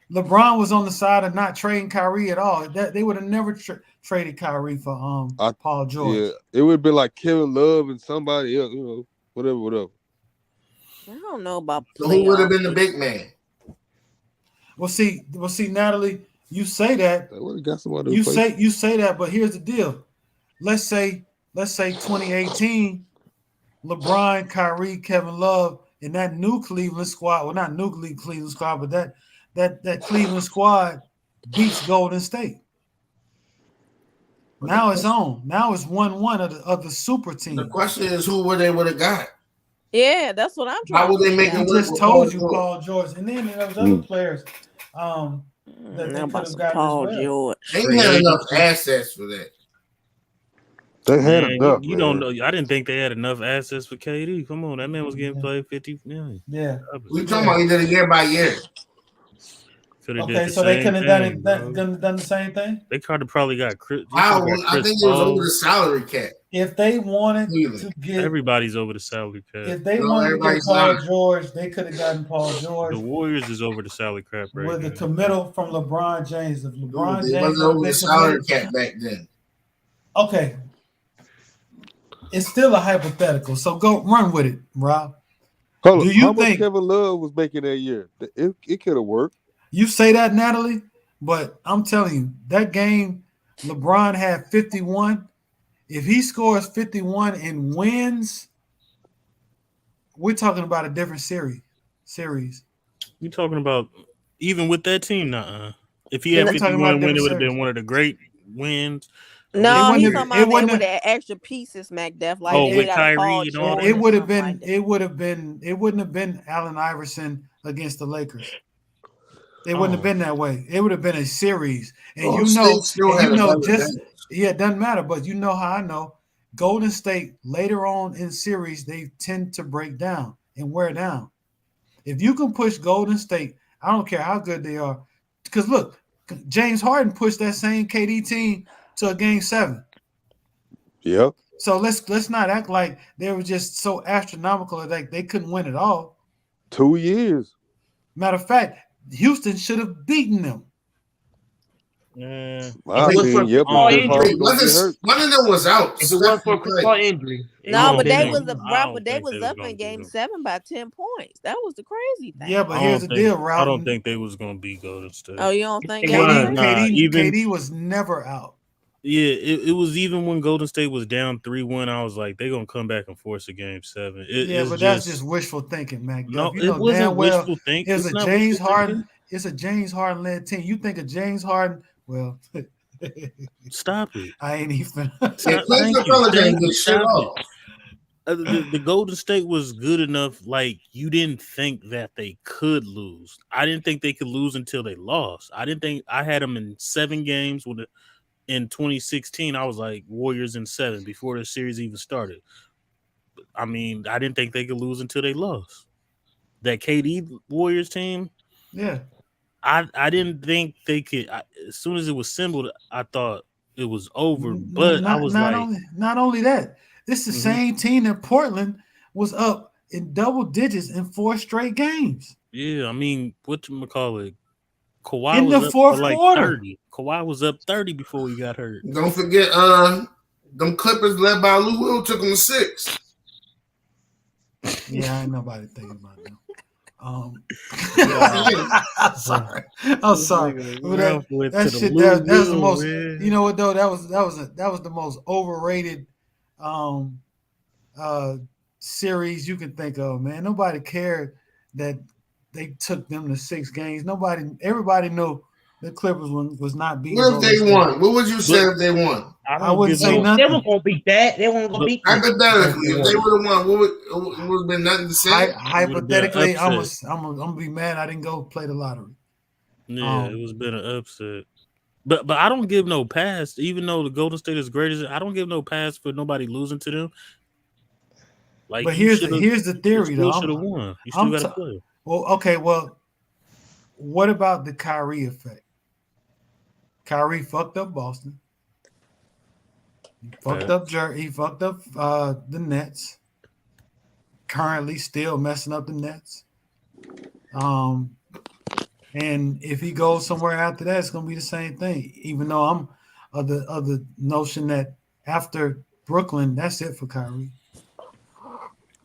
LeBron was on the side of not trading Kyrie at all. They would have never traded Kyrie for Paul George. Yeah, it would have been like Kevin Love and somebody else, whatever. I don't know about who would have been the big man. Well, see, Natalie, you say that. You say that, but here's the deal. Let's say 2018. LeBron, Kyrie, Kevin Love, and that new Cleveland squad, well, not new Cleveland squad, but that Cleveland squad beats Golden State. Now it's on. Now it's 1-1 of the super team. The question is, who would they would have got? Yeah, that's what I'm trying. How would they make it? I just told you Paul George, and then there was other players that they could have gotten Paul as well. George. They had enough assets for that. They had enough. You don't know. I didn't think they had enough assets for KD. Come on, that man was getting paid $50 million. Yeah, we talking about he did it year by year. Okay, so they couldn't have done the same thing. They could have probably got Chris. I think it was over the salary cap. If they wanted to get everybody's over the salary cap. If they wanted to get Paul George, they could have gotten Paul George. The Warriors is over the salary cap right with now. the committal from LeBron James. If LeBron James wasn't over the salary cap back then. Okay. It's still a hypothetical, so go run with it, Rob. Hold on. How much Kevin Love was making that year? It could have worked. You say that, Natalie, but I'm telling you, that game, LeBron had 51. If he scores 51 and wins, we're talking about a different series. You're talking about even with that team, if he had 51 win, it would have been one of the great wins. No, he's talking about with that extra pieces, MacDuff. Like with Kyrie, you know, it would have been. It wouldn't have been Allen Iverson against the Lakers. It wouldn't have been that way. It would have been a series, and it doesn't matter. But you know how I know. Golden State later on in series, they tend to break down and wear down. If you can push Golden State, I don't care how good they are. Because look, James Harden pushed that same KD team to a game 7. Yep. So let's not act like they were just so astronomical that they couldn't win it all. 2 years. Matter of fact, Houston should have beaten them. One of them was out. If it wasn't for Chris Paul injury. No, but they was up in game 7 by 10 points. That was the crazy thing. Yeah, but here's the deal, Ralph. I don't think they was gonna beat Golden State. Oh, you don't think KD was never out. Yeah, it was even when Golden State was down 3-1. I was like, they're gonna come back and force a game 7. That's just wishful thinking, man. No, it wasn't wishful thinking. It's a James Harden. It's a James Harden led team. You think of James Harden? Well, stop it. I ain't even. The Golden State was good enough. Like, you didn't think that they could lose. I didn't think they could lose until they lost. I had them in 7 games in 2016. I was like, Warriors in 7 before the series even started. I mean, I didn't think they could lose until they lost. That KD Warriors team. Yeah. I didn't think they could. As soon as it was assembled, I thought it was over. But I was not only that, this is the same team that Portland was up in double digits in 4 straight games. Yeah, I mean, whatchamacallit? Kawhi in was the up fourth for like quarter. 30. Kawhi was up 30 before he got hurt. Don't forget, them Clippers led by Lou Will took them to 6. Yeah, ain't nobody thinking about them. I'm sorry. That shit. That was the most. You know what though? That was the most overrated series you can think of, man. Nobody cared that they took them to 6 games. Everybody knew the Clippers was not beating. What if they won? What would you say if they won? I wouldn't say nothing. They weren't gonna beat that. They weren't gonna beat. Hypothetically, if they would have won, what would have been nothing to say? Hypothetically, I'm gonna be mad I didn't go play the lottery. Yeah, it was been an upset. But I don't give no pass, even though the Golden State is great as I don't give no pass for nobody losing to them. Like, but here's the theory though. You should have won. You still got to play. Well, okay. Well, what about the Kyrie effect? Kyrie fucked up Boston. He fucked up the Nets. Currently still messing up the Nets. And if he goes somewhere after that, it's gonna be the same thing. Even though I'm of the notion that after Brooklyn, that's it for Kyrie.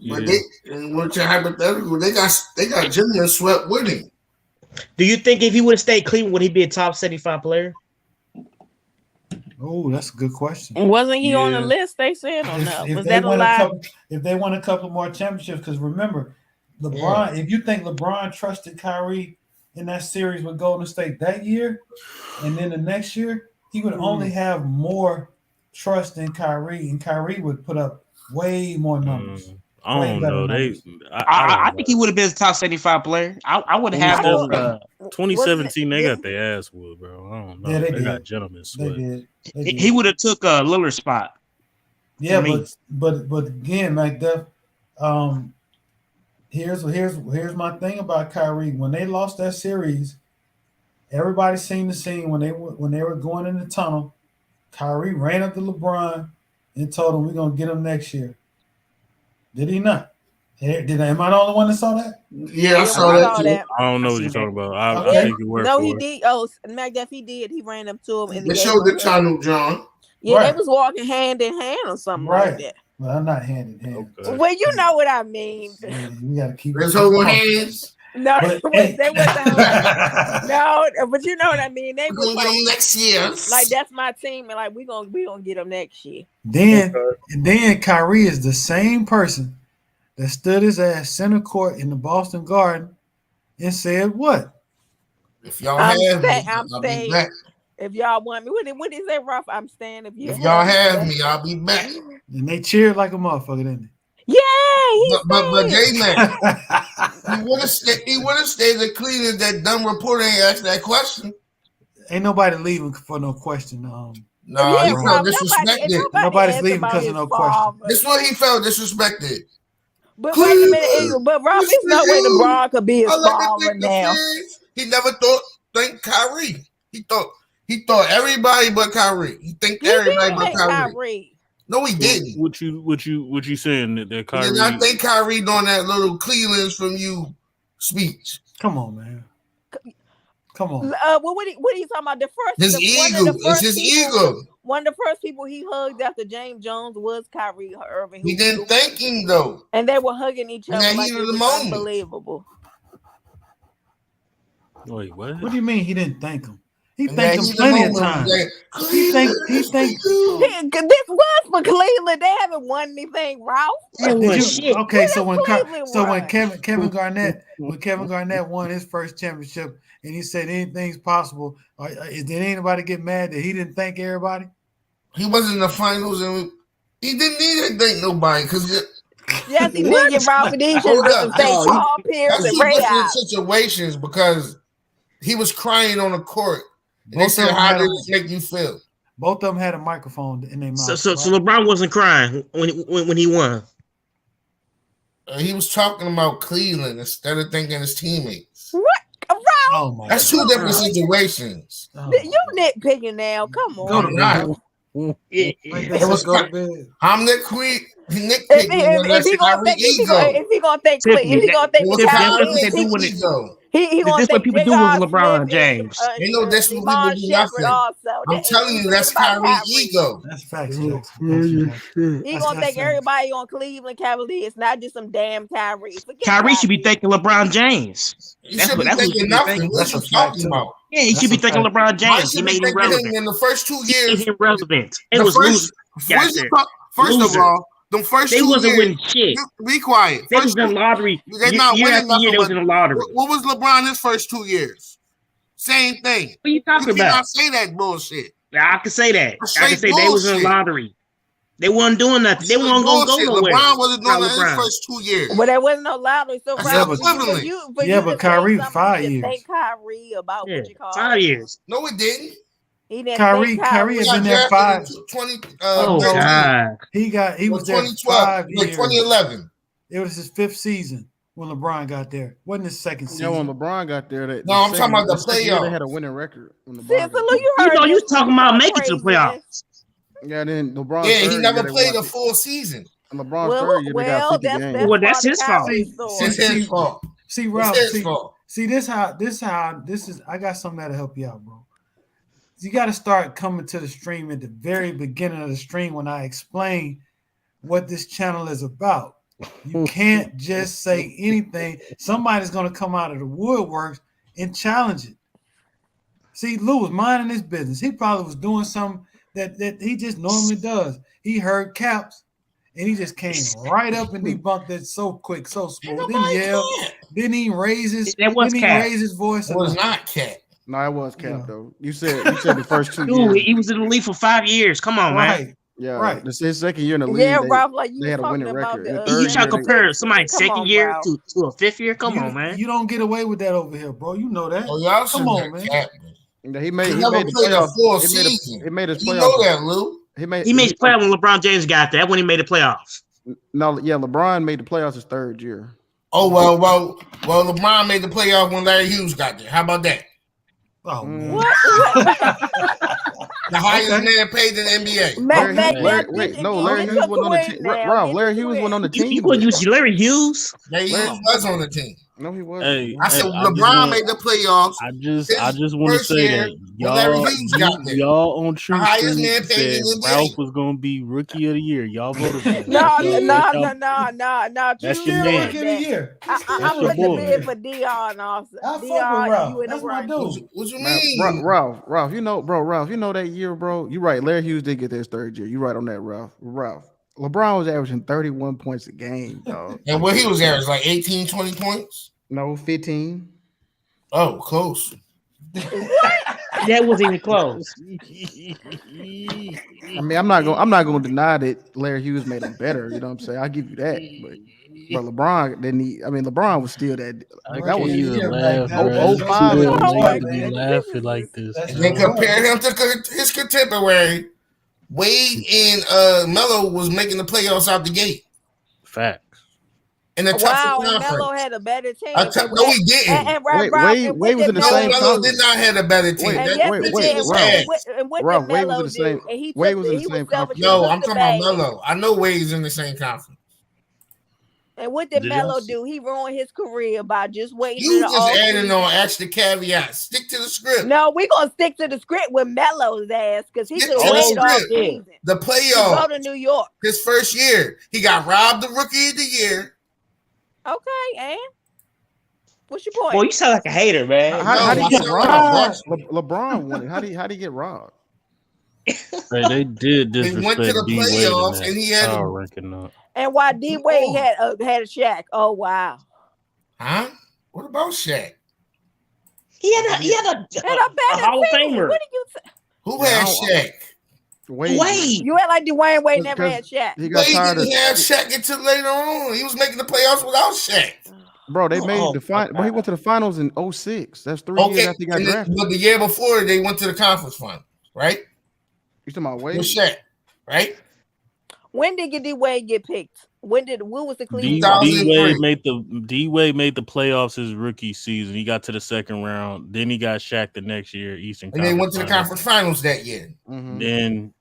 But what's your hypothetical? They got gentlemen swept with him. Do you think if he would have stayed Cleveland, would he be a top 75 player? Oh, that's a good question. Wasn't he on the list? They said or no? Was that a lie? If they won a couple more championships, because remember, LeBron. If you think LeBron trusted Kyrie in that series with Golden State that year, and then the next year, he would only have more trust in Kyrie, and Kyrie would put up way more numbers. I don't know. I think he would have been a top 75 player. I would have 2017. They got their ass whooped, bro. I don't know. Yeah, they got gentlemen sweat. He would have took a Lillard spot. Yeah, but again, Macduff. Here's my thing about Kyrie. When they lost that series, everybody seen the scene when they were going in the tunnel. Kyrie ran up to LeBron and told him, "We're gonna get him next year." Did he not? Am I the only one that saw that? Yeah, I saw that. I don't know what you're talking about. I think it worked. No, he did. Oh, Macduff, he did. He ran up to him. They showed the channel, John. Yeah, they was walking hand in hand or something like that. Well, I'm not hand in hand. Okay. Well, you know what I mean. We gotta keep. Let's hold hands. No, they wasn't. No, but you know what I mean. They was like, next year. Like, that's my team, and like we gonna get them next year. Then Kyrie is the same person that stood his ass center court in the Boston Garden and said, "What? If y'all have me, I'm staying. If y'all want me, what did he say, Ruff? I'm staying. If y'all have me, I'll be back." And they cheered like a motherfucker, didn't they? Yeah, but J-Man, he would have stayed at Cleveland. That dumb reporter ain't asked that question. Ain't nobody leaving for no question. No, he felt disrespected. Nobody's leaving because of no question. This is what he felt disrespected. But wait a minute, but Rob, it's no way LeBron could be his father now. He never think Kyrie. He thought everybody but Kyrie. He think everybody but Kyrie. No, he didn't. What you saying that Kyrie? He did not think Kyrie doing that little Cleveland's from you speech. Come on, man. Come on. What are you talking about? His ego. It's his ego. One of the first people he hugged after James Jones was Kyrie Irving. He didn't thank him though, and they were hugging each other like it was unbelievable. Wait, what? What do you mean he didn't thank him? He thanked him plenty of times. He thanked. This was for Cleveland. They haven't won anything, Ralph. Okay, so when Kevin Garnett won his first championship and he said anything's possible, did anybody get mad that he didn't thank everybody? He was in the finals and he didn't need to thank nobody because. Yes, he did get Ralph and he should have thanked Paul Pierce and Ray Allen. Situations because he was crying on the court. And they said, "How did it make you feel?" Both of them had a microphone in their mouth. So LeBron wasn't crying when he won. He was talking about Cleveland instead of thinking his teammates. What? Oh That's two different situations. You nitpicking now? Come on. No, not. I'm nitpicking. If he gonna think he gonna this what people do with LeBron James. You know this what people do nothing. I'm telling you, that's Kyrie's ego. That's facts. He gonna thank everybody on Cleveland Cavaliers, not just some damn Kyrie. Kyrie should be thanking LeBron James. He should be thinking nothing. What you talking about? Yeah, he should be thanking LeBron James. He made him relevant. In the first 2 years, he made him relevant. It was losing. First of all, the first they 2 wasn't years, winning shit. Be quiet. They was in the lottery. They're not winning nothing. They was in the lottery. What was LeBron his first 2 years? Same thing. What are you talking about? You cannot say that bullshit. I can say that. I can say they was in the lottery. They wasn't doing nothing. They weren't gonna go nowhere. LeBron wasn't doing that in his first 2 years. But there wasn't no lottery. So but Kyrie 5 years. Thank Kyrie about what you call 5 years. No, it didn't. He didn't. Kyrie has been there 5. 20. God. He was there 5 years. 2011. It was his 5th season when LeBron got there. Wasn't his 2nd season. When LeBron got there, I'm talking about the playoffs. They had a winning record. When you was talking about making to the playoffs. Yeah, then LeBron. Yeah, he never played a full season. And LeBron's third year, they got 50 games. Well, that's his fault. It's his fault. See, Ralph. See, this is. I got something that'll help you out, bro. You got to start coming to the stream at the very beginning of the stream when I explain what this channel is about. You can't just say anything. Somebody's going to come out of the woodworks and challenge it. See, Lou was minding his business. He probably was doing something that he just normally does. He heard caps, and he just came right up and debunked it so quick, so smooth. Didn't yell. Didn't even raise his voice. It was not cap. No, it was cap though. You said the first 2 years. Dude, he was in the league for 5 years. Come on, man. Yeah, right. This is his second year in the league. Yeah, Rob, like you they had a winning record. You try to compare somebody's second year to a 5th year? Come on, man. You don't get away with that over here, bro. You know that. Oh, y'all come on, man. He made the playoffs. He made his playoffs. You know that, Lou. He made his playoffs when LeBron James got there. That's when he made the playoffs. No, yeah, LeBron made the playoffs his 3rd year. Oh well, LeBron made the playoffs when Larry Hughes got there. How about that? Oh, man. The highest man paid in the NBA. Larry Hughes wasn't on the team. Ralph, Larry Hughes wasn't on the team. You wouldn't use Larry Hughes? Larry Hughes was on the team. No, he wasn't. I said LeBron made the playoffs. I just want to say that y'all on True Street said Ralph was going to be Rookie of the Year. Y'all voted for him. No. That's your man. Rookie of the Year. I'm looking bid for Dion also. Dion, you in the right. What you mean? Ralph, you know, bro, Ralph, you know that year, bro. You're right. Larry Hughes did get his 3rd year. You're right on that, Ralph. LeBron was averaging 31 points a game, dog. And what he was averaging, like 18, 20 points? No, 15. Oh, close. That wasn't even close. I mean, I'm not gonna deny that Larry Hughes made him better. You know what I'm saying? I'll give you that. But LeBron didn't. LeBron was still that. That was even laugh. Laughing like this. They compare him to his contemporary. Wade and Melo was making the playoffs out the gate. Facts. In the wow, toughest and Melo conference. had a better team. No, he didn't. And Wade was in the same Melo conference. did not have a better team. And yes, he did. And what did Wade was in Melo the same. do? And he Wade took was in the he was same selfish. conference. No, I'm talking about Melo. I know Wade's in the same conference. And what did Melo do? He ruined his career by just waiting. You just adding on extra caveats. Stick to the script. No, we're gonna stick to the script with Melo's ass because he could wait all season. The playoffs. Go to New York. His first year, he got robbed the Rookie of the Year. Okay, and what's your point? Boy, you sound like a hater, man. How did he get robbed? LeBron won it. How did he get robbed? Hey, they did disrespect went to the D Wade playoffs in and he that had power ranking up. And why D Wade had a Shaq? Oh wow. Huh? What about Shaq? He had a Hall of Famer. What did you say? Who had Shaq? Wade. You act like Dwayne Wade never had Shaq. He got tired of. He had Shaq until later on. He was making the playoffs without Shaq. Bro, they made the final. Bro, he went to the finals in 06. That's 3 years after he got drafted. But the year before, they went to the conference final, right? You talking about Wade? With Shaq, right? When did D Wade get picked? What was the Cleveland? D Wade made the playoffs his rookie season. He got to the second round. Then he got Shaq the next year. And they went to the conference finals that year. Mm-hmm. Then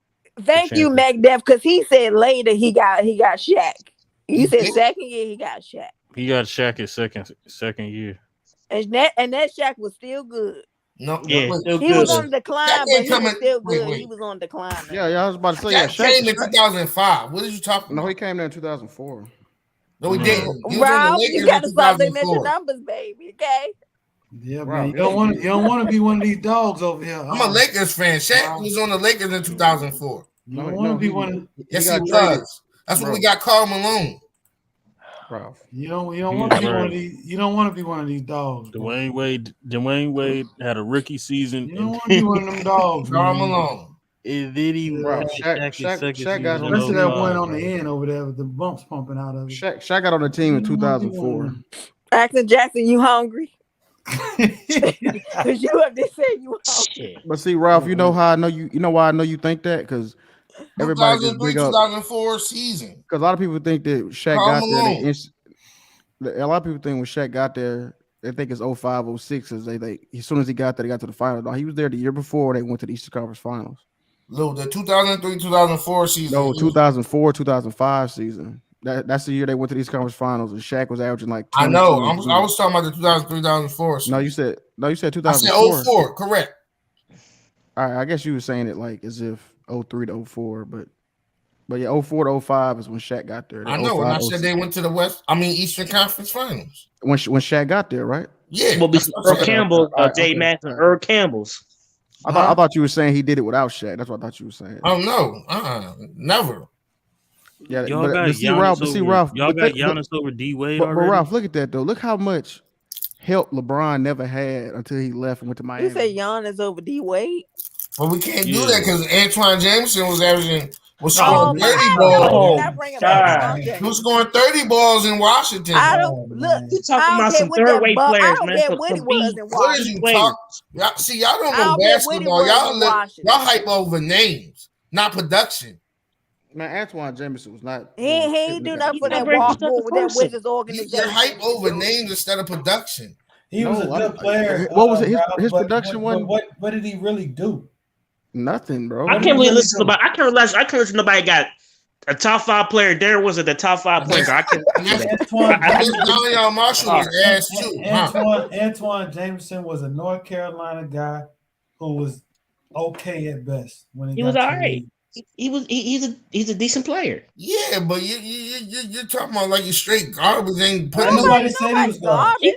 thank you, McDeff, because he said later he got Shaq. He said second year he got Shaq. He got Shaq his second year. And that Shaq was still good. No, he was on decline, but he was still good. He was on decline. Yeah, I was about to say Shaq came in 2005. What did you talking about? No, he came there in 2004. No, he didn't. He Rob, you got to start looking at your numbers, baby. Okay. Yeah, man. You don't want to be one of these dogs over here. I'm a Lakers fan. Shaq was on the Lakers in 2004. You don't want to be one of. Yes, he was. That's when we got Karl Malone. Bro. You don't want to be one of these. You don't want to be one of these dogs. Dwayne Wade had a rookie season. You don't want to be one of them dogs. Karl Malone. And then he Shaq got the rest of that one on the end over there with the bumps pumping out of it. Shaq got on the team in 2004. Jackson, you hungry? Because you up there saying you hungry. But see, Ralph, you know how I know you. You know why I know you think that? Because everybody just big up 2004 season. Because a lot of people think that Shaq got there. A lot of people think when Shaq got there, they think it's 05, 06. As soon as he got there, they got to the finals. No, he was there the year before they went to the Eastern Conference Finals. No, the 2003-2004 season. No, 2004-2005 season. That's the year they went to these conference finals, and Shaq was averaging like. I know. I was talking about the 2003-2004. No, you said 2004. I said 04. Correct. All right, I guess you were saying it like as if 03 to 04, but yeah, 04 to 05 is when Shaq got there. I know, and I said they went to the Eastern Conference Finals when Shaq got there, right? Yeah. Well, Earl Campbell, Jay Mack, and Earl Campbell's. I thought you were saying he did it without Shaq. That's what I thought you were saying. Oh no, never. Yeah, y'all got Giannis over D Wade already. But Ralph, look at that though. Look how much help LeBron never had until he left and went to Miami. You say Giannis over D Wade? Well, we can't do that because Antoine Jameson was scoring 30 balls. He was scoring 30 balls in Washington. I don't look. You talking about some third way players, man? I don't care what he was in Washington. What is you talking? See, y'all don't know basketball. Y'all hype over names, not production. Man, Antoine Jameson was not. He ain't do nothing for that Wizards organization. You hype over names instead of production. He was a good player. What was it? His production one. What did he really do? Nothing, bro. I can't really listen to nobody. I can't listen to nobody got a top 5 player. There was the top 5 player. I can't. Antoine Jameson was a North Carolina guy who was okay at best when he was all right. He's a decent player. Yeah, but you're talking about like you straight garbage. Ain't nobody said he was garbage.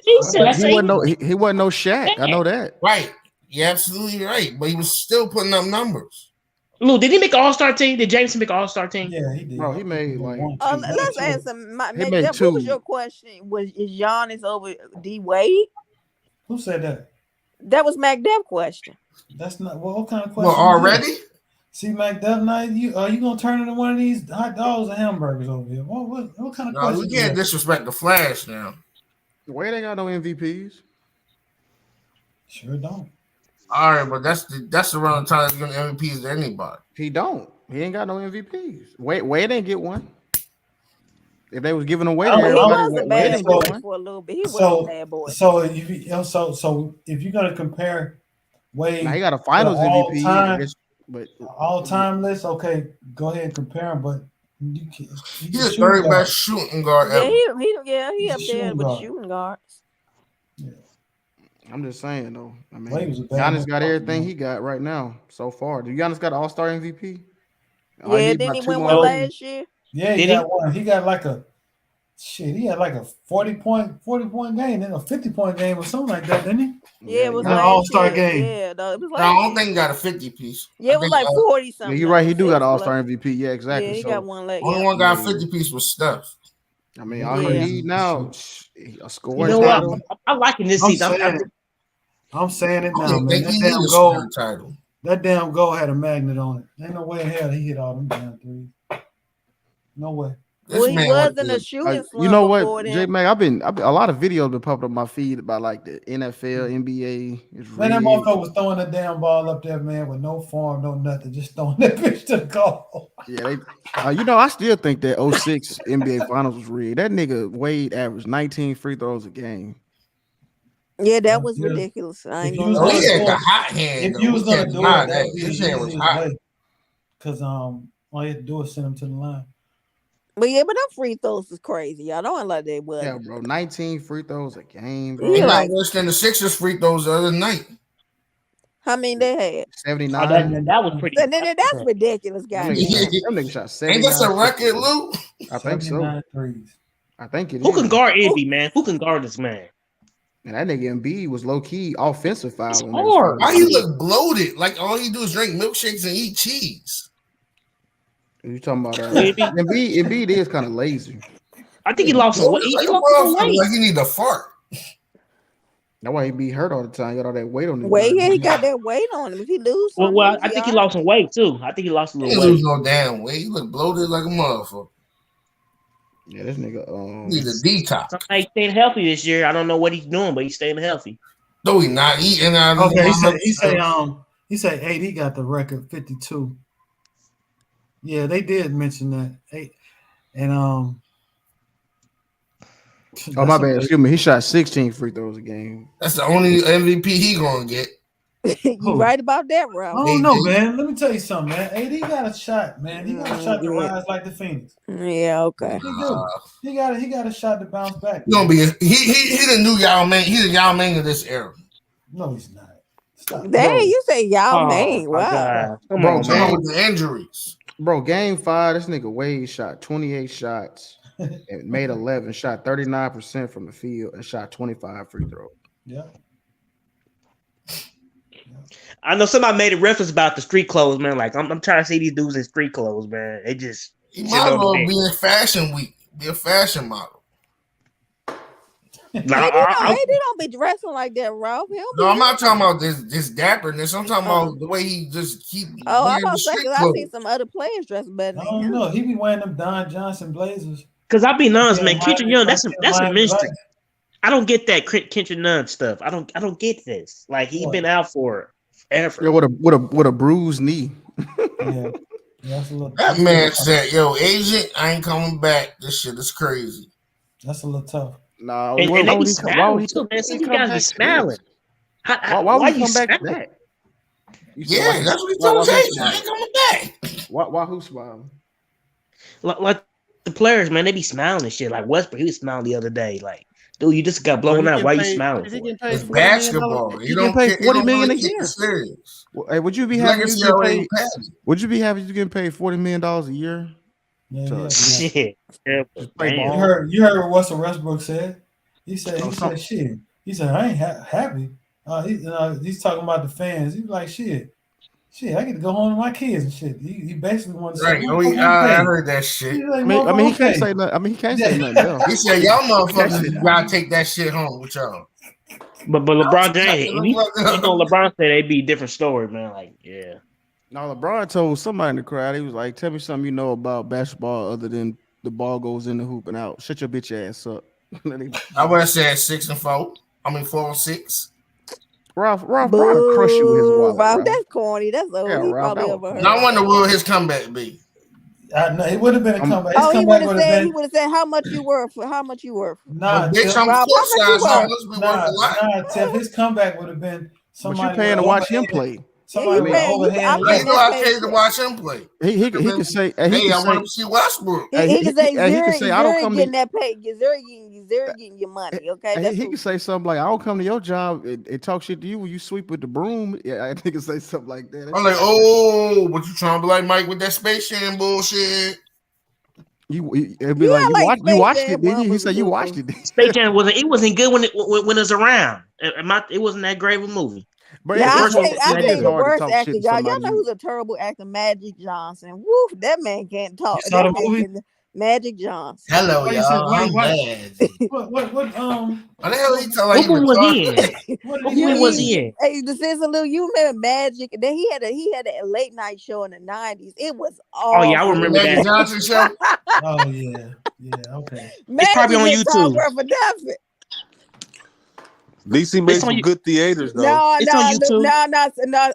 He wasn't no Shaq. I know that. Right. You're absolutely right. But he was still putting up numbers. Lou, did he make an all-star team? Did Jameson make an all-star team? Yeah, he did. Bro, he made like. Let's answer. What was your question? Is Giannis over D Wade? Who said that? That was McDev question. That's not. Well, what kind of question? Well, already? See, McDev, now you gonna turn into one of these hot dogs and hamburgers over here? What kind of question? We can't disrespect the Flash now. The way they got no MVPs. Sure don't. All right, but that's around the time he's going to MVPs to anybody. He don't. He ain't got no MVPs. Wade didn't get one. If they was giving away, he everybody was a bad boy for a little bit. He was a bad boy. So if you're gonna compare Wade, now he got a Finals MVP, but all time list. Okay, go ahead and compare him, but you can't. He's the third best shooting guard ever. He up there with shooting guards. Yeah. I'm just saying though. I mean, Giannis got everything he got right now so far. Do Giannis got an All-Star MVP? Yeah, then he went one last year. Yeah, he got one. He got like a shit. He had like a 40-point game, then a 50-point game or something like that, didn't he? Yeah, it was an All-Star game. Yeah, no, it was like I don't think he got a 50 piece. Yeah, it was like 40 something. Yeah, you're right. He do got an All-Star MVP. Yeah, exactly. Yeah, he got one left. Only one got a 50 piece was Steph. I mean, all he need now a score. You know what? I'm liking this season. I'm saying it now, man. That damn goal had a magnet on it. Ain't no way in hell he hit all them damn threes. No way. Well, he wasn't a shooting slump. You know what, J Mac? I've been a lot of videos been popping up my feed about like the NFL, NBA. Man, that motherfucker was throwing the damn ball up there, man, with no form, no nothing, just throwing that bitch to the goal. Yeah, I still think that 06 NBA Finals was rigged. That nigga Wade averaged 19 free throws a game. Yeah, that was ridiculous. I ain't gonna lie. He had the hot hand. If you was gonna do it, his hand was hot. Because all you had to do was send him to the line. But them free throws is crazy. Y'all don't like that. But yeah, bro, 19 free throws a game, bro. He got worse than the Sixers free throws the other night. How many they had? 79. That was pretty. That's ridiculous, guys. Them niggas shot 79. Ain't that a record, Lou? I think so. I think it is. Who can guard Envy, man? Who can guard this man? And that nigga Embiid was low key offensive foul. Why he look bloated? Like all he do is drink milkshakes and eat cheese. You talking about Embiid is kind of lazy. I think he lost some weight. Like he need a fart. That's why he be hurt all the time. He got all that weight on him. He got that weight on him. If he lose, well, I think he lost some weight too. I think he lost a little weight. He lose no damn weight. He look bloated like a motherfucker. Yeah, this nigga need a detox. He's staying healthy this year. I don't know what he's doing, but he's staying healthy. No, he not eating out. Okay, he said AD got the record 52. Yeah, they did mention that. And oh my bad. Excuse me. He shot 16 free throws a game. That's the only MVP he gonna get. You right about that, Ralph. I don't know, man. Let me tell you something, man. AD got a shot, man. He got a shot to rise like the Phoenix. Yeah, okay. He got a shot to bounce back. He gonna be he the new Yao Ming. He's the Yao Ming of this era. No, he's not. Stop. Dang, you say Yao Ming. Wow. Come on, man. With the injuries. Bro, game 5, this nigga Wade shot 28 shots and made 11, shot 39% from the field, and shot 25 free throws. Yeah. I know somebody made a reference about the street clothes, man. Like I'm trying to see these dudes in street clothes, man. It just he might as well be in fashion week, be a fashion model. They don't be dressing like that, Ralph. No, I'm not talking about this dapperness. I'm talking about the way he just keep. I'm about to say because I've seen some other players dress better than him. No, he be wearing them Don Johnson blazers. Because I'll be honest, man. Kendrick Young, that's a mystery. I don't get that Kendrick Nunn stuff. I don't get this. Like he's been out for forever. Yeah, with a bruised knee. Yeah. That's a little. That man said, "Yo, agent, I ain't coming back. This shit is crazy." That's a little tough. No, and they be smiling too, man. See, you guys be smiling. Why would you come back to that? Yeah, that's what he told Jay. I ain't coming back. Why who smiling? Like the players, man, they be smiling and shit. Like Westbrook, he was smiling the other day. Like, dude, you just got blown out. Why you smiling? It's basketball. You don't pay $40 million a year. Hey, would you be happy? Would you be happy you getting paid $40 million a year? Yeah. Shit. You heard what Russell Westbrook said? He said, shit. He said, I ain't happy. He's talking about the fans. He's like, shit, I get to go home to my kids and shit. He basically wanted to say, I heard that shit. Like, I mean, he can't say nothing. He can't say nothing else. He said, y'all motherfuckers gotta take that shit home with y'all. But LeBron James, LeBron said they'd be a different story, man. Like, yeah. No, LeBron told somebody in the crowd, he was like, tell me something you know about basketball other than the ball goes in the hoop and out. Shut your bitch ass up. I would have said 6 and 4. I mean 4 and 6. Ralph would crush you with his wallet. Ralph, that's corny. That's old. Yeah, He Ralph, probably ever heard. I wonder what his comeback be. No, it would have been a comeback. His he comeback would have said. He would have said how much you worth. How much you worth. Nah, bitch, I'm Ralph, how much you worth? Nah, Tiff, his comeback would have been somebody. But you paying to watch him play. Somebody with overhand. I know I paid to watch him play. He can say, hey, I want to see Westbrook. He can say, I don't come getting that pay. You're getting your money. Okay. He can say something like, I don't come to your job and talk shit to you when you sweep with the broom. Yeah, I think he can say something like that. I'm like, oh, but you trying to be like Mike with that Space Jam bullshit? It'd be like you watched it, didn't you? He said you watched it. Space Jam wasn't good when it was around. It wasn't that great of a movie. But yeah, I think the worst actor, y'all know who's a terrible actor? Magic Johnson. Woo, that man can't talk. You saw the movie? Magic Johnson. Hello, y'all. I'm mad. What the hell he talking like? What was he in? What movie was he in? Hey, the Sister Lou, you remember Magic? Then he had a late night show in the 90s. It was awesome. Oh yeah, I remember Magic that. Johnson show. Oh yeah, okay. It's probably on YouTube. For nothing. DC makes some good theaters though. No,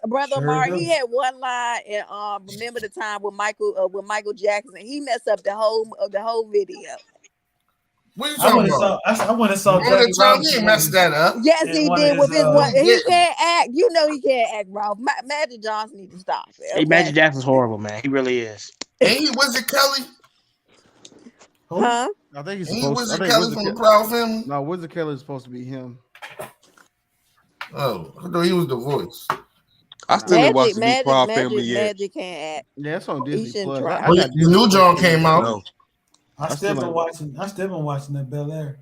brother Sure Mark. does. He had one line in Remember the Time with Michael Jackson. He messed up the whole video. What you talking about? I went and saw. Jackie Robinson. He messed that up. Yes, he did with his one. He can't act. You know he can't act, Ralph. Magic Johnson needs to stop it. Okay? Hey, Magic Jackson's horrible, man. He really is. Ain't he Wizard Kelly? Huh? I think he's Ain't supposed Wizard Kelly from the Proud Family? No, Wizard Kelly is supposed to be him. Oh, I thought he was the voice. I still didn't watch the new Proud Family yet. Magic can't act. Yeah, it's on Disney Plus. The new John came out. I still been watching that Bel Air.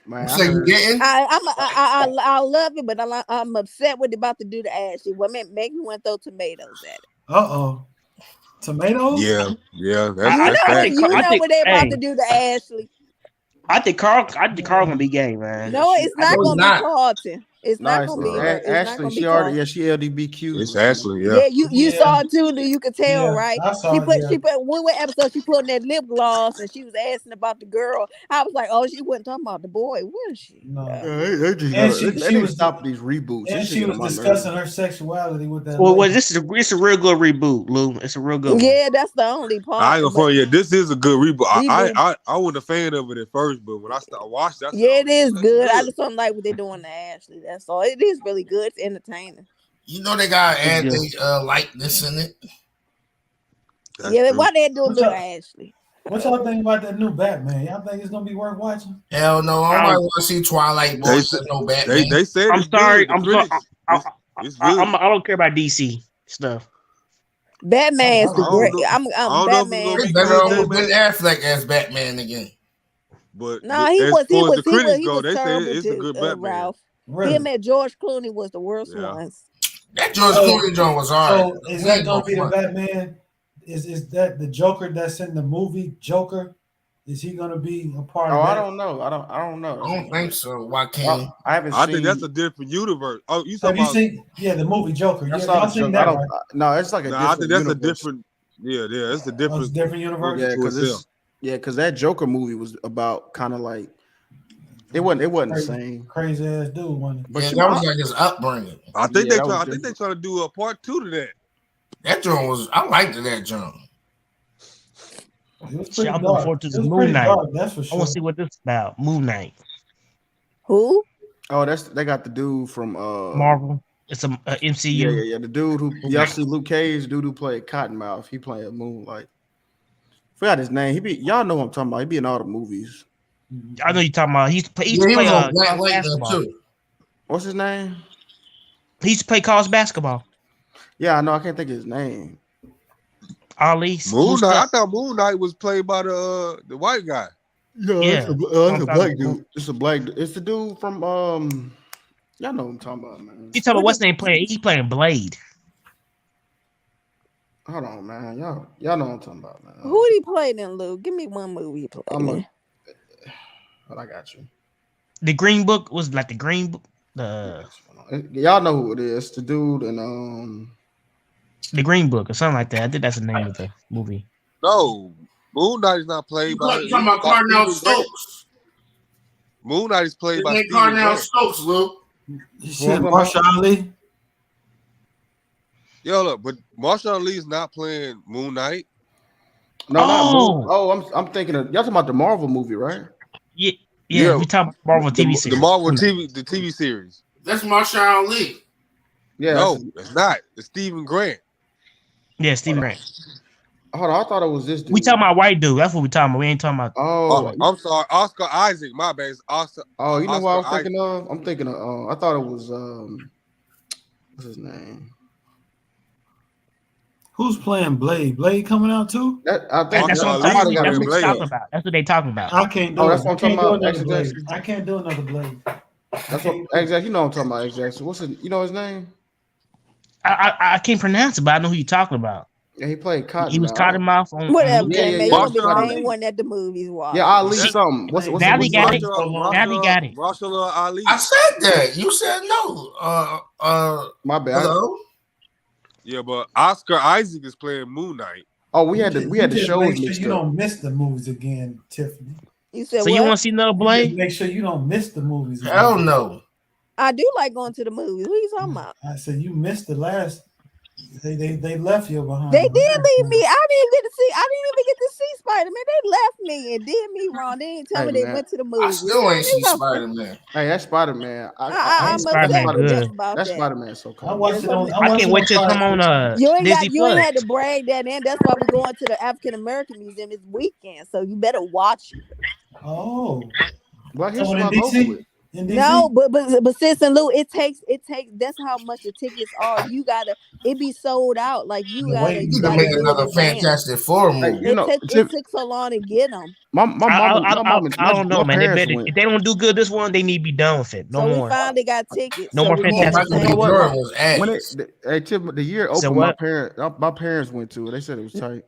Man, so you getting? I love it, but I'm upset what they're about to do to Ashley. Well, make me want to throw tomatoes at it. Tomatoes? Yeah. You know what they're about to do to Ashley. I think Carl gonna be gay, man. No, it's not gonna be Carlton. It's not gonna be her. Ashley. She already, she LGBTQ. It's Ashley. Yeah, you saw it too. You could tell, right? I saw She put one episode. She put on that lip gloss, and she was asking about the girl. I was like, oh, she wasn't talking about the boy, was she? No. They need to stop these reboots. And she was discussing her sexuality with that. Well, this is a real good reboot, Lou. It's a real good one. Yeah, that's the only part. I ain't gonna front you. This is a good reboot. I wasn't a fan of it at first, but when I watched it, it is good. I just don't like what they're doing to Ashley. That's all. It is really good. It's entertaining. You know they gotta add the likeness in it. But why they doing to Ashley? What y'all think about that new Batman? Y'all think it's gonna be worth watching? Hell no, I might want to see Twilight Boys. No Batman. They said I'm sorry. I'm sorry. I don't care about DC stuff. Batman is the great. I'm Batman. It's better off Ben Affleck as Batman again. But no, he was they say it's a good Batman. Ralph. Really? Him and George Clooney was the worst ones. That George Clooney John was alright. So is that gonna be the Batman? Is that the Joker that's in the movie Joker? Is he gonna be a part of that? I don't know. I don't know. I don't think so. Why can't I haven't I think that's a different universe. Oh, you talking about? The movie Joker. No, it's like a different I think that's universe. a different. Yeah, it's a different. It's a different universe. Yeah, because that Joker movie was about kind of like it wasn't the same. Crazy ass dude, wasn't it? But that was like his upbringing. I think they trying to do a part 2 to that. That joint was. I liked that joint. It was pretty I'm looking forward to the Moon Knight. That's for sure. I want to see what this is about. Moon Knight. Who? Oh, they got the dude from Marvel. It's a MCU. Yeah. The dude who y'all see Luke Cage, dude who played Cottonmouth. He played Moonlight. Forgot his name. Y'all know what I'm talking about. He be in all the movies. I know you're talking about. He used to play basketball. Too. What's his name? He used to play college basketball. Yeah, I know. I can't think of his name. Ali. Moon Knight. I thought Moon Knight was played by the white guy. No, it's a black dude. It's a black dude. It's the dude from y'all know what I'm talking about, man. You talking about what's name playing? He playing Blade. Hold on, man. Y'all know what I'm talking about, man. Who did he play in, Lou? Give me one movie he played in. But I got you. The Green Book was like the Green Book. Y'all know who it is. The dude and The Green Book or something like that. I think that's the name of the movie. No, Moon Knight is not played by. You talking about Cardinal Stokes? Moon Knight is played by Cardinal Stokes, Luke. Shit, Marshall Ali. Yo, look, but Marshall Lee's not playing Moon Knight. No, not Moon. Oh, I'm thinking of y'all talking about the Marvel movie, right? Yeah. We talking about Marvel TV series. The Marvel TV series. That's Marshall Ali. Yeah. No, it's not. It's Stephen Grant. Yeah, Stephen Grant. Hold on, I thought it was this dude. We talking about white dude. That's what we talking about. We ain't talking about. Oh, I'm sorry, Oscar Isaac. My bad. It's Oscar. Oh, you know Oscar what I was Isaac. thinking of? I'm thinking of. I thought it was. What's his name? Who's playing Blade? Blade coming out too? I think that's what they talking about. That's what they talking about. I can't do it. That's what I'm talking about. I can't do another Blade. That's what exactly. You know what I'm talking about. Exactly. What's his? You know his name? I can't pronounce it, but I know who you're talking about. Yeah, he played Cotton. He was Cottonmouth on. Whatever, yeah, man. yeah, You're gonna be the main one at the movies. Watch. Yeah, Ali something. What's Valley got it. Valley got it. Marshall Ali. I said that. You said no. My bad. Hello? Yeah, but Oscar Isaac is playing Moon Knight. Oh, we had the shows make sure mixed you up. don't miss the movies again, Tiffany. You said So you want to see another Blade? Make sure you don't miss the movies. Again. Hell no. I do like going to the movies. What are you talking about? I said you missed the last. They left you behind. They did leave me. I didn't even get to see Spider-Man. They left me and did me wrong. They didn't tell me they went to the movies. I still ain't see Spider-Man. Hey, that's Spider-Man. I'm Spider-Man good. about That's that. Spider-Man so cool. I watched it on. I can't wait to come on. You ain't Disney you ain't Plus. had to brag that in. That's why we're going to the African American Museum this weekend. So you better watch it. Oh, well, here's in what DC. In DC? No, but sis and Lou, it takes. That's how much the tickets are. You gotta. It be sold out. Like you gotta. You can make another Fantastic Four movie. It took so long to get them. I don't know, man. If they don't do good this one, they need to be done with it. No so more. we finally got tickets. No more Fantastic Four. You know what? Hey, Tim, the year opened. So my parents went to it. They said it was tight.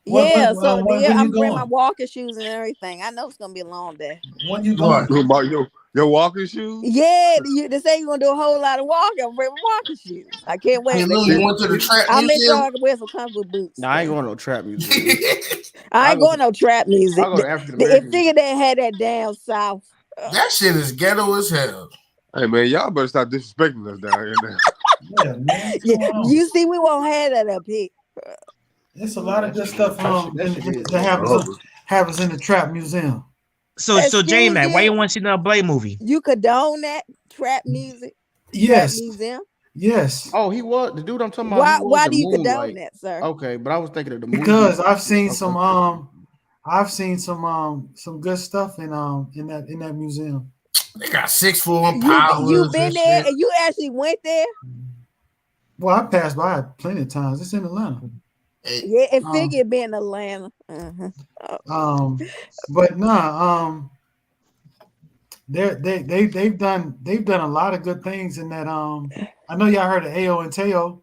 Yeah, when I'm you bringing my going? walking shoes and everything. I know it's gonna be a long day. When you going? Your walking shoes? Yeah, they say you're gonna do a whole lot of walking. I'm bringing my walking shoes. I can't wait. Hey, Lou, you went to the trap I'll make museum? sure I can wear some comfort boots. No, I ain't going to no trap museum. I ain't going no trap music. I go to African They American. figured they had that down south. That shit is ghetto as hell. Hey man, y'all better stop disrespecting us down here now. Yeah, man. Yeah, you see, we won't have that up here. It's a lot of good stuff that have us in the trap museum. So J-Man, why you want to see another Blade movie? You condone that trap music? Yes. Trap museum? Yes. Oh, he was the dude I'm talking about. Why do you condone that, sir? Okay, but I was thinking of the movie. Because I've seen some good stuff in that museum. They got 6'4" powers. You been there and you actually went there? Well, I passed by it plenty of times. It's in Atlanta. Yeah, it figured being Atlanta. Uh-huh. But nah, they've done a lot of good things in that. I know y'all heard of Ayo and Teo.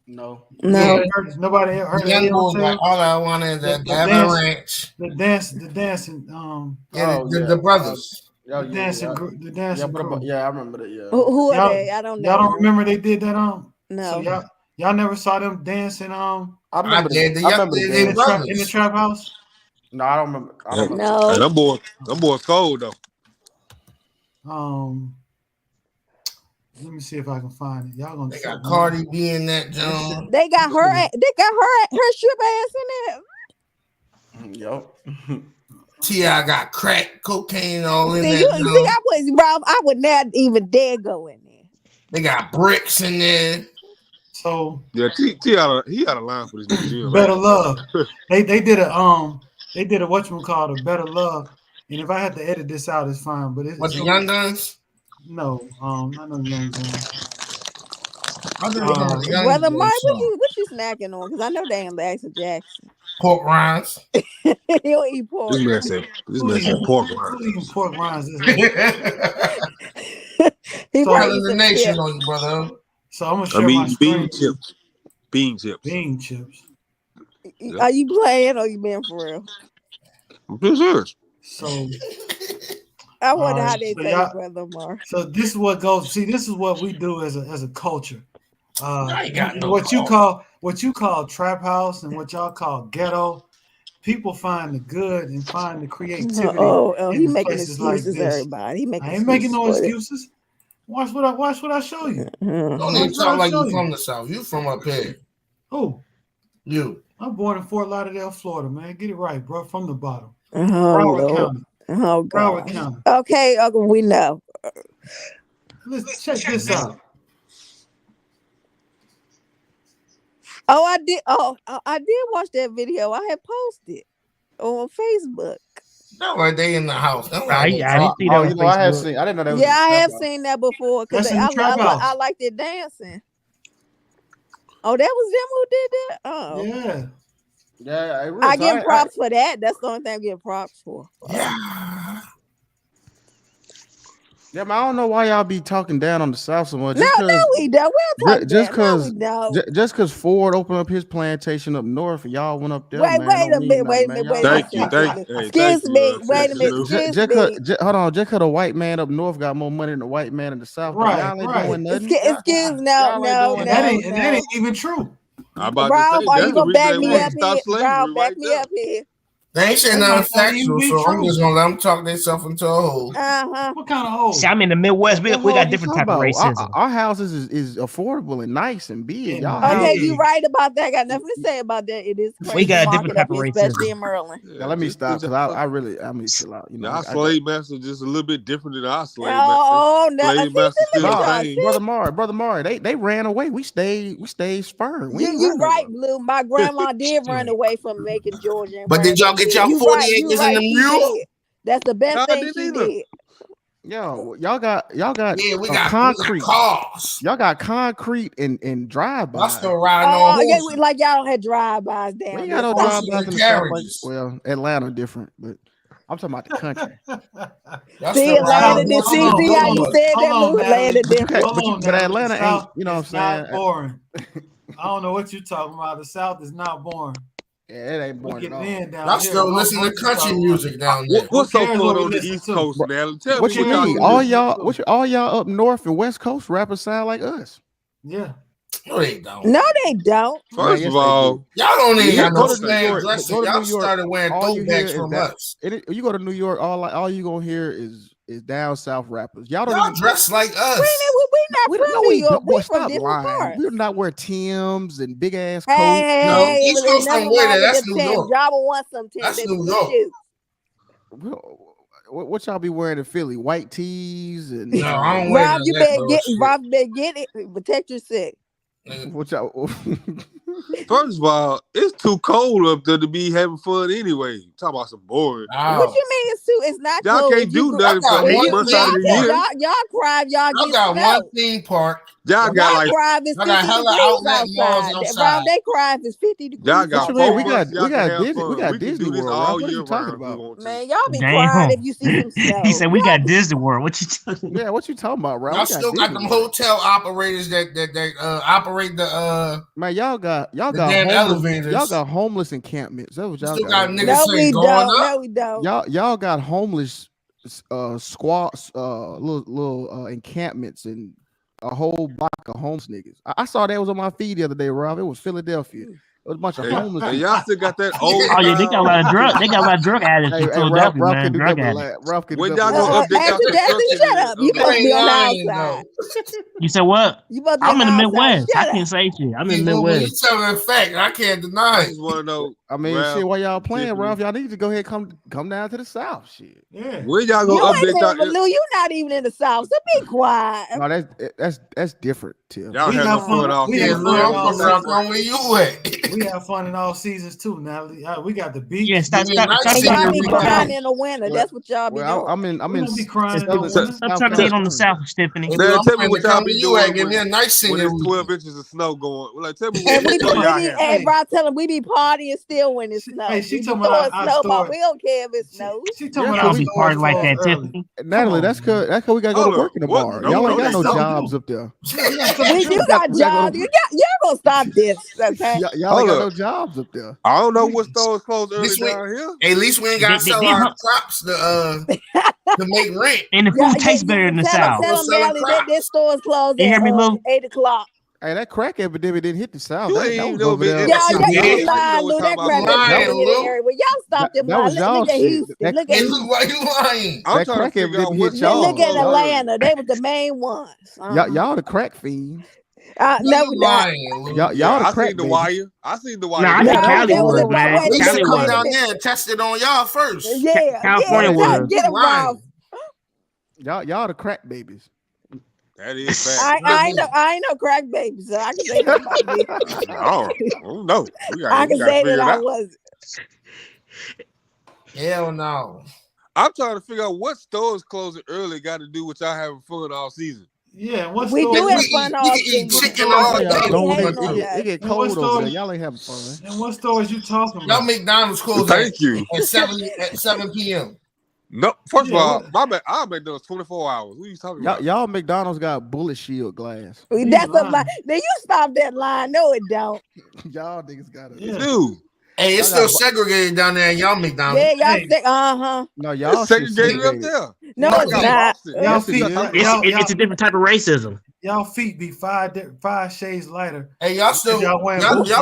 No. Nobody heard of Ayo and Teo. All I want is that avalanche. The dancing. The brothers. The dancing. Crew. Yeah, I remember that. Yeah. Who are they? I don't know. Y'all don't remember they did that? No. So y'all never saw them dancing? I remember in the trap house. No, I don't remember. No. Hey, them boys cold though. Let me see if I can find it. Y'all gonna. They got Cardi B in that John. They got her strip ass in there. Yup. T.I. got crack, cocaine, all in See, that. I would not even dare go in there. They got bricks in there. So yeah, he had a line for this museum. Better Love. They did a whatchamacallit, a Better Love. And if I had to edit this out, it's fine. But it's What's the Young Guns? No, not no Young Guns. Brother Mike, what you snacking on? Because I know they ain't Jackson Jackson. Pork rinds. He'll eat pork. This man said pork rinds. Who's eating pork rinds? He probably the nation on you, brother. So I'm gonna share my screen. Bean chips. Bean chips. Are you playing or you being for real? I'm being serious. So I wonder how they take Brother Mar. So this is what goes. See, this is what we do as a culture. What you call trap house and what y'all call ghetto. People find the good and find the creativity. He making excuses, like everybody. I ain't making no excuses. Watch what I show you. Don't even talk like you from the South. You from up here. Who? You. I'm born in Fort Lauderdale, Florida, man. Get it right, bro. From the bottom. Broward County. Oh, Broward God. County. Okay, we know. Let's check this out. Oh, I did. Oh, I did watch that video. I had posted on Facebook. No, right they in the house. I didn't see that on Facebook. I have seen. I didn't know that was. Yeah, I have seen that before because I liked it dancing. Oh, that was them who did that. Oh, yeah. Yeah, I give props for that. That's the only thing I give props for. Yeah. Yeah, man, I don't know why y'all be talking down on the South so much. No, we don't. We're talking just because Ford opened up his plantation up north and y'all went up there. Wait a minute. Thank you. Excuse me. Wait a minute. Hold on. Just because a white man up north got more money than the white man in the South. Right. Y'all ain't doing nothing. Excuse no. That ain't even true. Rob, are you gonna back me up here? Rob, back me up here. They ain't saying nothing factual, so I'm just gonna let them talk themselves into a hole. What kind of hole? See, I'm in the Midwest. We got different type of racism. Our houses is affordable and nice and big. Y'all Okay, you right about that. I got nothing to say about that. It is crazy. We got a different type of racism, especially in Maryland. Yeah, let me stop because I mean, chill out. You know, our slave master just a little bit different than our slave master. Oh no, slave master still brother Maury, they ran away. We stayed firm. You right, Blue. My grandma did run away from Macon, Georgia. But did y'all get y'all 40 acres in the mule? That's the best thing she did. Yo, y'all got we got concrete. Cars. Y'all got concrete and drive-by. I still riding on horses. Like y'all don't have drive-bys down there. We got no drive-bys in the South. Well, Atlanta different, but I'm talking about the country. See, Atlanta did see how you said that, Lou? Atlanta different. But Atlanta ain't, you know what I'm saying? Boring. I don't know what you're talking about. The South is not boring. Yeah, it ain't boring at all. I'm still listening to country music down there. What's so fun on the East Coast, man? Tell what me you mean? All y'all up north and West Coast rappers sound like us. Yeah. No, they don't. No, they don't. First of all, y'all don't even got no slang dressing. Y'all started wearing throwbacks from us. You go to New York, all you gonna hear is down south rappers. Y'all dress like us. We not from New York. We from different parts. We do not wear Timbs and big ass coats. Hey, East Coast don't wear that. That's New York. Java wants some Timbs. That's New York. What y'all be wearing in Philly? White tees and no, I don't wear Rob, you better get it. Protect yourself. What y'all? First of all, it's too cold up there to be having fun anyway. Talk about some boring. What you mean it's too? It's not y'all cold. Can't do nothing for 8 months out of the year. Y'all cry. Y'all got one theme park. Y'all got like cry if it's 50 degrees outside. Around they cry if it's 50 degrees. Y'all got we got Disney World all what year you talking about? Man, y'all be crying if you see some snow. He said we got Disney World. What you talking? Yeah, what you talking about, bro? Y'all still got them hotel operators that operate the man. Y'all got elevators. Y'all got homeless encampments. That's what y'all still got. No, we don't. No, we don't. Y'all got homeless squads, little encampments and a whole block of homeless niggas. I saw that was on my feed the other day, Rob. It was Philadelphia. It was a bunch of homeless. And y'all still got that old. Oh yeah, they got a lot of drug. They got a lot of drug addicts in Philadelphia, man. Drug addicts. When y'all gonna update y'all construction? Shut up. You supposed to be on the outside. You said what? I'm in the Midwest. I can't say shit. I'm in the Midwest. You telling the fact. I can't deny it. I just want to know. I mean, shit. While y'all playing, Ralph, y'all need to go ahead come down to the South. Shit. Yeah. When y'all gonna update y'all? Lou, you not even in the South, so be quiet. No, that's different, Tim. Y'all have fun all season. We have fun in all seasons too. Now we got the beach. Yeah, stop. Y'all be crying in the winter. That's what y'all be doing. I'm in. Be crying. Stop trying to get on the South, Stephanie. Man, tell me what y'all be doing. Give me a nice when there's 12 inches of snow going. Like, tell me what y'all have. Hey, bro, tell them we be partying still when it snows. Hey, she talking about snowball. We don't care if it snows. She talking about be partying like that, Tiffany. Natalie, that's cause we gotta go to work in tomorrow. Y'all ain't got no jobs up there. You got jobs. Y'all gonna stop this, okay? Y'all ain't got no jobs up there. I don't know what stores closed early down here. At least we ain't got to sell our crops to make rent. And the food tastes better in the South. Tell them, Natalie, that this store is closed at 8 o'clock. Hey, that crack epidemic didn't hit the South. You That ain't was know over it. there. Y'all lying, Lou. That crack area. Well, y'all stop them. That was y'all Look at shit. Houston. Look at Houston. Why you lying? I'm That trying crack to figure out epidemic what hit y'all. Look at Atlanta. They was the main ones. Y'all the crack fiends. No, we not. Y'all the I crack seen the babies. wire. I seen the wire. Nah, I think Cali was, man. We used to Cali come was. down there and test it on y'all first. Yeah, California was. Get them, Ralph. Y'all the crack babies. That is fact. I ain't no crack baby, so I can say that about me. I don't know. I can say that I wasn't. Hell no. I'm trying to figure out what stores closing early got to do with y'all having fun all season. Yeah, what we stores? do have fun all season. Chicken all day. It get cold over there. Y'all ain't having fun. And what stores you talking Y'all about? McDonald's closed Thank you. at 7 p.m. No, first of all, I made those 24 hours. What are you talking about? Y'all McDonald's got bullet shield glass. That's a lie. Then you stop that line. No, it don't. Y'all niggas got it. Dude. Hey, it's still segregated down there at y'all McDonald's. Yeah, y'all No, y'all segregated up there. No, it's not. Y'all feet. It's a different type of racism. Y'all feet be five shades lighter. Hey, y'all still y'all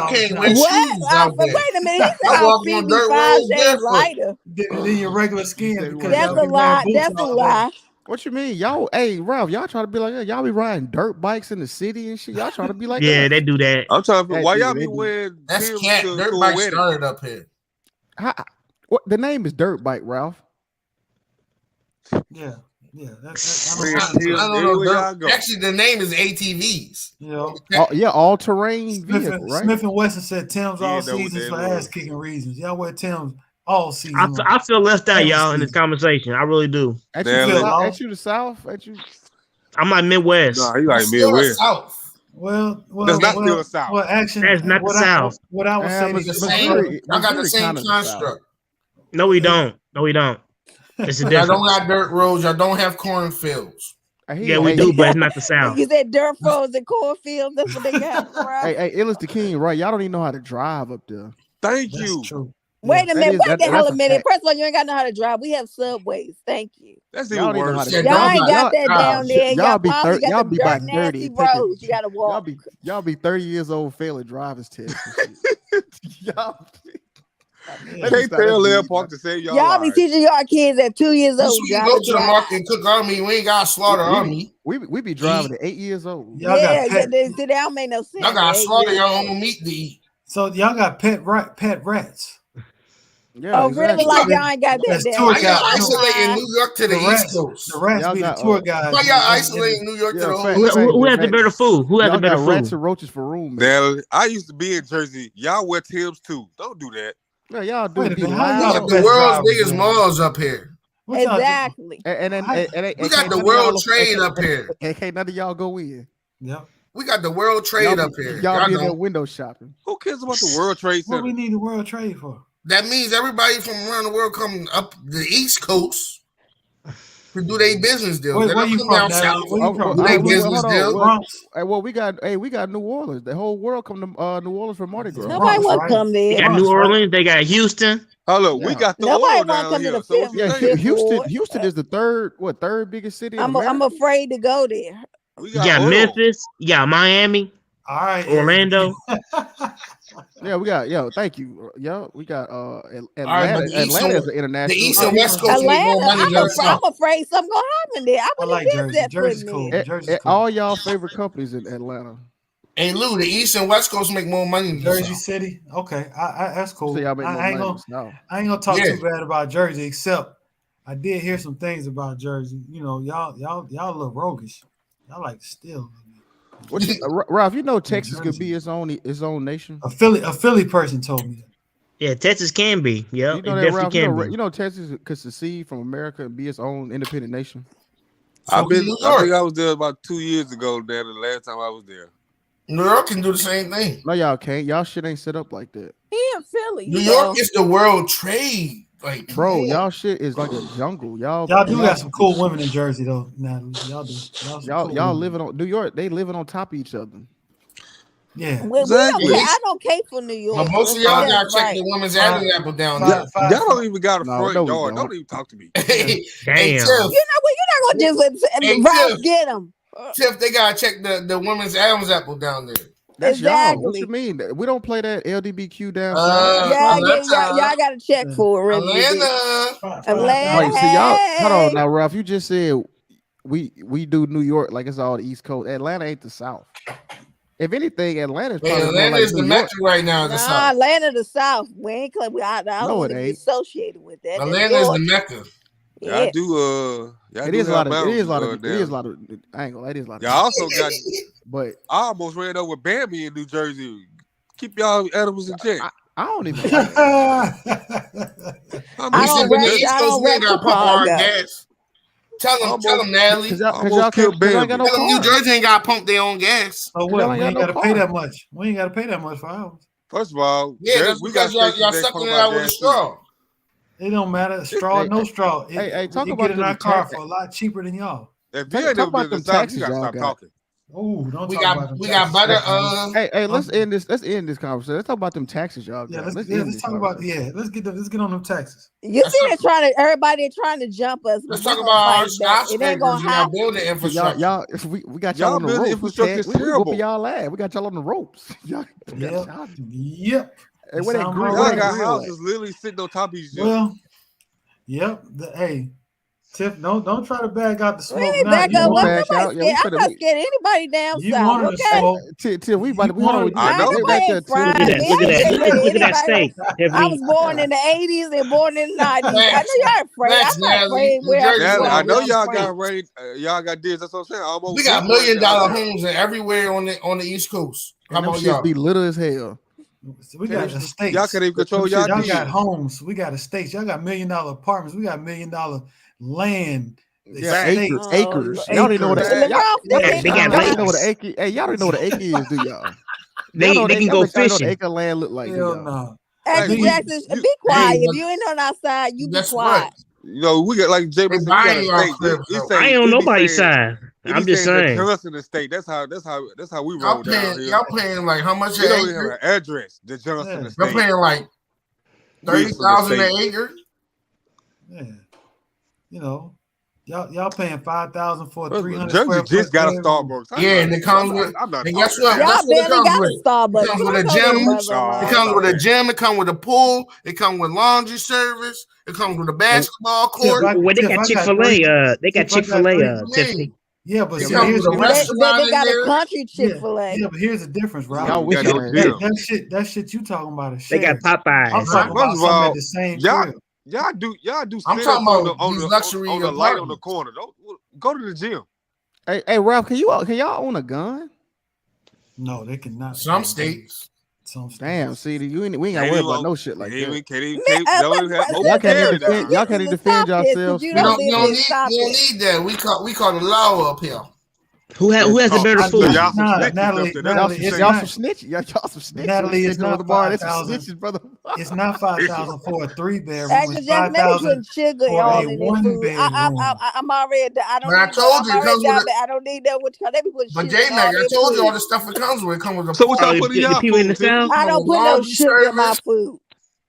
can't wear shoes out there. Wait a minute. He said Y'all our walking feet on be dirt 5 roads shades barefoot. lighter. Than your regular skin. Because That's a lie. That's a lie. What you mean? Y'all, hey, Ralph, y'all trying to be like that. Y'all be riding dirt bikes in the city and shit. Y'all trying to be like Yeah, that. they do that. I'm trying to why y'all they be do. wearing That's Tim's cat. to Dirt a bike wedding? started up here. What the name is dirt bike, Ralph? Yeah. Yeah, I don't know. Actually, the name is ATVs. All terrain vehicle, right? Smith and Wesson said Tim's all seasons for ass kicking reasons. Y'all wear Tim's all season. I feel left out, y'all, in this conversation. I really do. Ain't you the South? I'm like Midwest. Nah, you like Midwest. South. Well, that's not still the South. Well, actually, that's not the South. What I would say I got the same construct. No, we don't. No, we don't. It's a Y'all difference. don't got dirt roads. Y'all don't have cornfields. Yeah, we do, but it's not the South. You said dirt roads and cornfields. That's what they got. Hey, Illis the King, right? Y'all don't even know how to drive up there. Thank you. True. Wait a minute. Wait the hell a minute. First of all, you ain't got to know how to drive. We have subways. Thank you. That's even worse. Y'all ain't got that down there. Y'all be probably got y'all them be dirt about nasty 30. roads. You got to walk. Y'all be 30 years old, failing driver's test. Y'all. They can't tell Air Park to save y'all be teaching y'all kids at 2 years old. You go to the market and cook our meat. We ain't got to slaughter our meat. We be driving at 8 years old. Yeah, they don't make no sense. Y'all got to slaughter your own meat to eat. So y'all got pet rats. Yeah, really? Like y'all ain't got that down. Why y'all isolating New York to the East Coast? The rats be the tour guys. Why y'all isolating New York to the whole Who has the better food? Who has the better food? Rats and roaches for room. I used to be in Jersey. Y'all wear Tim's too. Don't do that. Yeah, y'all do. We got the world's biggest malls up here. Exactly. And we got the World Trade up here. And can't none of y'all go in. Yeah. We got the World Trade up here. Y'all be in there window shopping. Who cares about the World Trade Center? What we need the World Trade for? That means everybody from around the world come up the East Coast to do their business deals. They don't come down south to do their business deals. Well, we got New Orleans. The whole world come to New Orleans for Mardi Gras. Nobody want to come there. They got New Orleans. They got Houston. Hello, we got the Nobody oil down here. So Houston is the third biggest city. I'm afraid to go there. You got Memphis. You got Miami. All right, Orlando. Yeah, we got thank you. We got Atlanta. Atlanta is the international. The East and West Coast make more money than I'm afraid something gonna happen there. I like Jersey. Jersey's cool. Jersey's cool. All y'all favorite companies in Atlanta. Hey Lou, the East and West Coast make more money than Jersey City. Okay, that's cool. So y'all make I ain't gonna talk too bad about Jersey, except I did hear some things about Jersey. You know, y'all a little roguish. Y'all like to steal. Ralph, you know Texas could be its own nation. A Philly person told me that. Yeah, Texas can be. Yeah, you know that, Ralph. You know Texas could secede from America and be its own independent nation. I think I was there about 2 years ago. There, the last time I was there. New York can do the same thing. No, y'all can't. Y'all shit ain't set up like that. Yeah, Philly. New York is the world trade. Like, bro, y'all shit is like a jungle. Y'all do got some cool women in Jersey though. Natalie. Y'all do. Y'all living on New York. They living on top of each other. Yeah, exactly. I don't care for New York. But most of y'all gotta check the women's Adam's apple down there. Y'all don't even got a front yard. Don't even talk to me. Hey, damn. You know what? You're not gonna just let Ralph get them. Tiff, they gotta check the women's Adam's apple down there. That's y'all. What you mean? We don't play that LDBQ down south. Y'all got to check for it. Atlanta. Wait, see y'all. Hold on now, Ralph. You just said we do New York like it's all the East Coast. Atlanta ain't the South. If anything, Atlanta's probably Atlanta like is the Mecca right now. The South. Atlanta the South. We ain't. I don't want to be associated with that. Atlanta is the Mecca. Yeah, I do. It is a lot of. It is a lot of. It is a lot of. I ain't gonna lie. It is a lot of. Y'all also got. But I almost ran over Bambi in New Jersey. Keep y'all animals in check. I don't even. I don't got pump our gas. Tell them, Natalie. Y'all Tell them New Jersey ain't got to pump their own gas. Oh well, we ain't got to pay that much. We ain't got to pay that much for ours. First of all, yeah, that's because y'all sucking it out with a straw. It don't matter. Straw, no straw. Talk you about get in our car for a lot cheaper than y'all. If you ain't never been to the South, you gotta stop talking. Oh, don't we talk got about them we got butter. Hey, let's end this. Let's end this conversation. Let's talk about them taxes, y'all. Yeah, let's talk about let's get on them taxes. You see, everybody trying to jump us. Let's talk about our skyscrapers. It ain't gonna happen. Building infrastructure. Y'all, we got y'all on the ropes. Infrastructure is terrible. Y'all ass. We got y'all on the ropes. Yep. Hey, what that green? Y'all got houses literally sitting on top of each other. Well, yep. Hey, Tiff, don't try to bag out the smoke. We back up. I'm not scared anybody down south. Okay. Tiff, we about to. I know. Look at that state. I was born in the 80s and born in the 90s. I know y'all afraid. I'm not afraid. I know y'all got raid. Y'all got this. That's what I'm saying. Almost we got $1 million homes everywhere on the East Coast. How about y'all? Be little as hell. We got estates. Y'all can't even control y'all. Y'all got homes. We got estates. Y'all got $1 million apartments. We got $1 million land. Yeah, acres. Y'all don't even know what an acre. Hey, y'all don't know what an acre is, do y'all? They can go fishing. Acre land look like. Hell no. Hey, Jackson, be quiet. If you ain't on outside, you be quiet. You know, we got like James. We got a state. I ain't on nobody's side. I'm just saying. Johnson Estate. That's how we roll down here. Y'all paying like how much? You don't even have an address. The Johnson Estate. Y'all paying like 30,000 an acre. Yeah, you know, y'all paying 5,000 for a 300 Jersey square just foot got a area. Starbucks. Yeah, and it comes with. And guess what? Y'all barely got a Starbucks. It comes with a gym. It comes with a gym. It comes with a pool. It comes with laundry service. It comes with a basketball court. Well, they got Chick-fil-A. They got Chick-fil-A. Tiffany. Yeah, but it comes with a restaurant. They got a country Chick-fil-A. Yeah, but here's the difference, Rob. That shit you talking about is they got Popeyes. I'm talking about something at the same crib. Y'all do. I'm talking about these luxury on the light on the corner. Don't go to the gym. Hey, Ralph, can y'all own a gun? No, they cannot. Some states. Damn, see, we ain't gotta worry about no shit like that. Y'all can't even defend yourselves. You don't need that. We call the law up here. Who has the better food? Natalie, y'all some snitches. Y'all some snitches. Natalie, it's not 5,000. Brother. It's not 5,000 for a 3-bedroom. Actually, Jack, they putting sugar all in their food. I'm already. I don't need that. They be putting sugar. But J-Mac, I told you all the stuff it comes with. It comes with a. So what y'all putting y'all food in the South? I don't put no sugar in my food.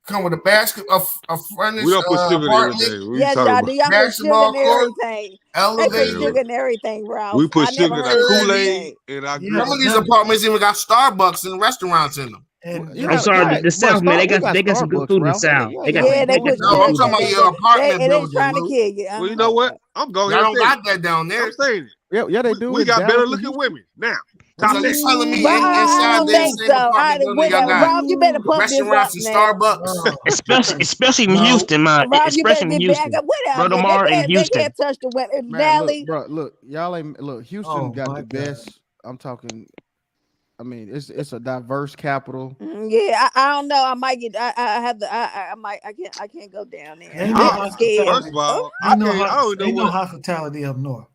Come with a basket of furnished we don't put sugar in apartment. Yeah, y'all do. Y'all put sugar in everything. They put Elevator. sugar in everything, Ralph. We put sugar in our Kool-Aid and our Some of these apartments even got Starbucks and restaurants in them. I'm sorry, the South, man. They got some good food in the South. They put. No, I'm talking about your apartment building. building. They trying to kill you. Well, you know what? I'm going. Y'all don't got that down there. I'm saying it. Yeah, they do. We got better looking women now. So they telling me I inside don't think so. Rob, you better pump this up, restaurants and Starbucks. Especially in Houston, man. Rob, you better Especially in be Houston. back up. Brother Mar in They Houston. can't touch the women. Natalie. Look, y'all ain't look. Houston got the best. I'm talking. I mean, it's a diverse capital. Yeah, I don't know. I might get. I have the. I can't go down there. I'm scared. First of all, I don't know hospitality up north.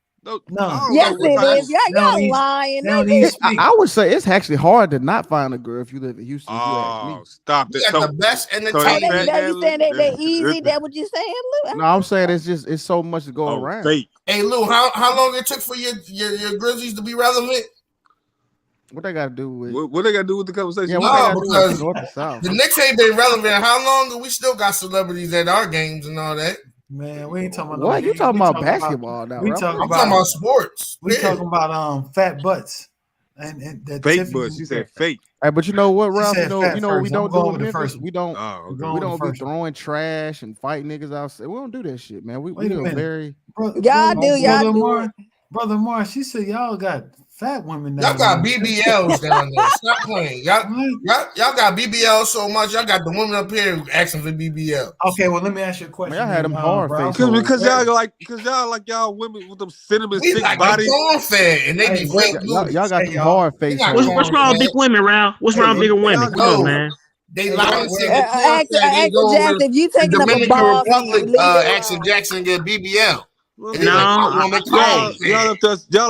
No. Yes, it is. Y'all lying. I would say it's actually hard to not find a girl if you live in Houston. Oh, stop it! The best entertainment. You saying they easy? That what you saying, Lou? No, I'm saying it's so much to go around. Fake. Hey, Lou, how long it took for your Grizzlies to be relevant? What they got to do with? What they got to do with the conversation? Yeah, what they got to do with North and South? The Knicks ain't been relevant. How long do we still got celebrities at our games and all that? Man, we ain't talking about what no you games. talking We about basketball now? We Ralph? talking I'm talking about sports. We talking about fat butts and that fake butts. She said fake. Hey, but you know what, Ralph? You know what we first. don't I'm do going in with the Memphis. first one. We don't. Oh, okay. We don't be throwing trash and fight niggas outside. We don't do that shit, man. Wait a are minute. very. Y'all do it. Brother Mar, she said y'all got fat women. Y'all got BBLs down there. Stop playing. Y'all got BBLs so much. Y'all got the women up here asking for BBL. Okay, well let me ask you a question. Man, y'all had them hard faces. Because y'all like y'all women with them cinnamon stick like bodies. corn fed and they be fake. Y'all got them hard faces. What's wrong with big women, Ralph? What's wrong with bigger women? Come on, man. They lie and say the corn fed. They go Jackson, if you taking up a ball, Republic, Action Jackson get BBL. Y'all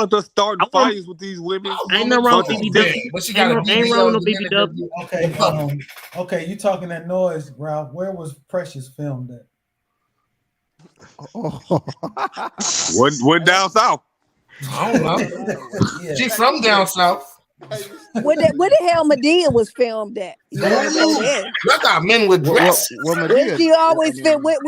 up there starting fights with these women. Ain't no wrong with BBW. But she got ain't wrong with no BBW. Okay, you talking that noise, Ralph. Where was Precious filmed at? One down south. I don't know. She from down south. Where the hell Medea was filmed at? You wanna go there? Y'all got men with dress. Where she always filmed with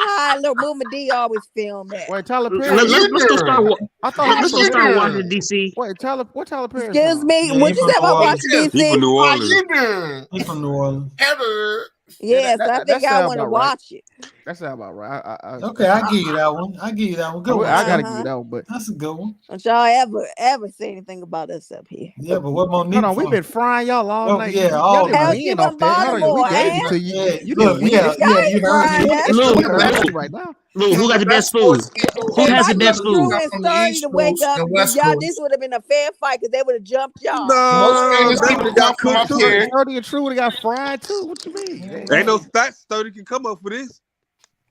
Tyler. Where Medea always filmed at? Wait, Tyler Perry. Let's go start. Let's go start watching watching DC. Wait, what Tyler Perry? Excuse me. What you say about watching DC? He from New Orleans. He from New Orleans. Yes, I think I want to watch it. That sounds about right. Okay, I give you that one. Good one. I gotta give you that one, but that's a good one. Don't y'all ever say anything about us up here? Yeah, but what Monique? Hold on, we've been frying y'all all night. Yeah, y'all night. You from Baltimore, we gave it to you. Yeah, You look, didn't win. you heard me. Right now. Lou, who got the best food? Who has the best food? To wake up, y'all. This would have been a fair fight because they would have jumped y'all. Most famous people got cooked too. Sturdy and True would have got fried too. What you mean? Ain't no stats Sturdy can come up for this.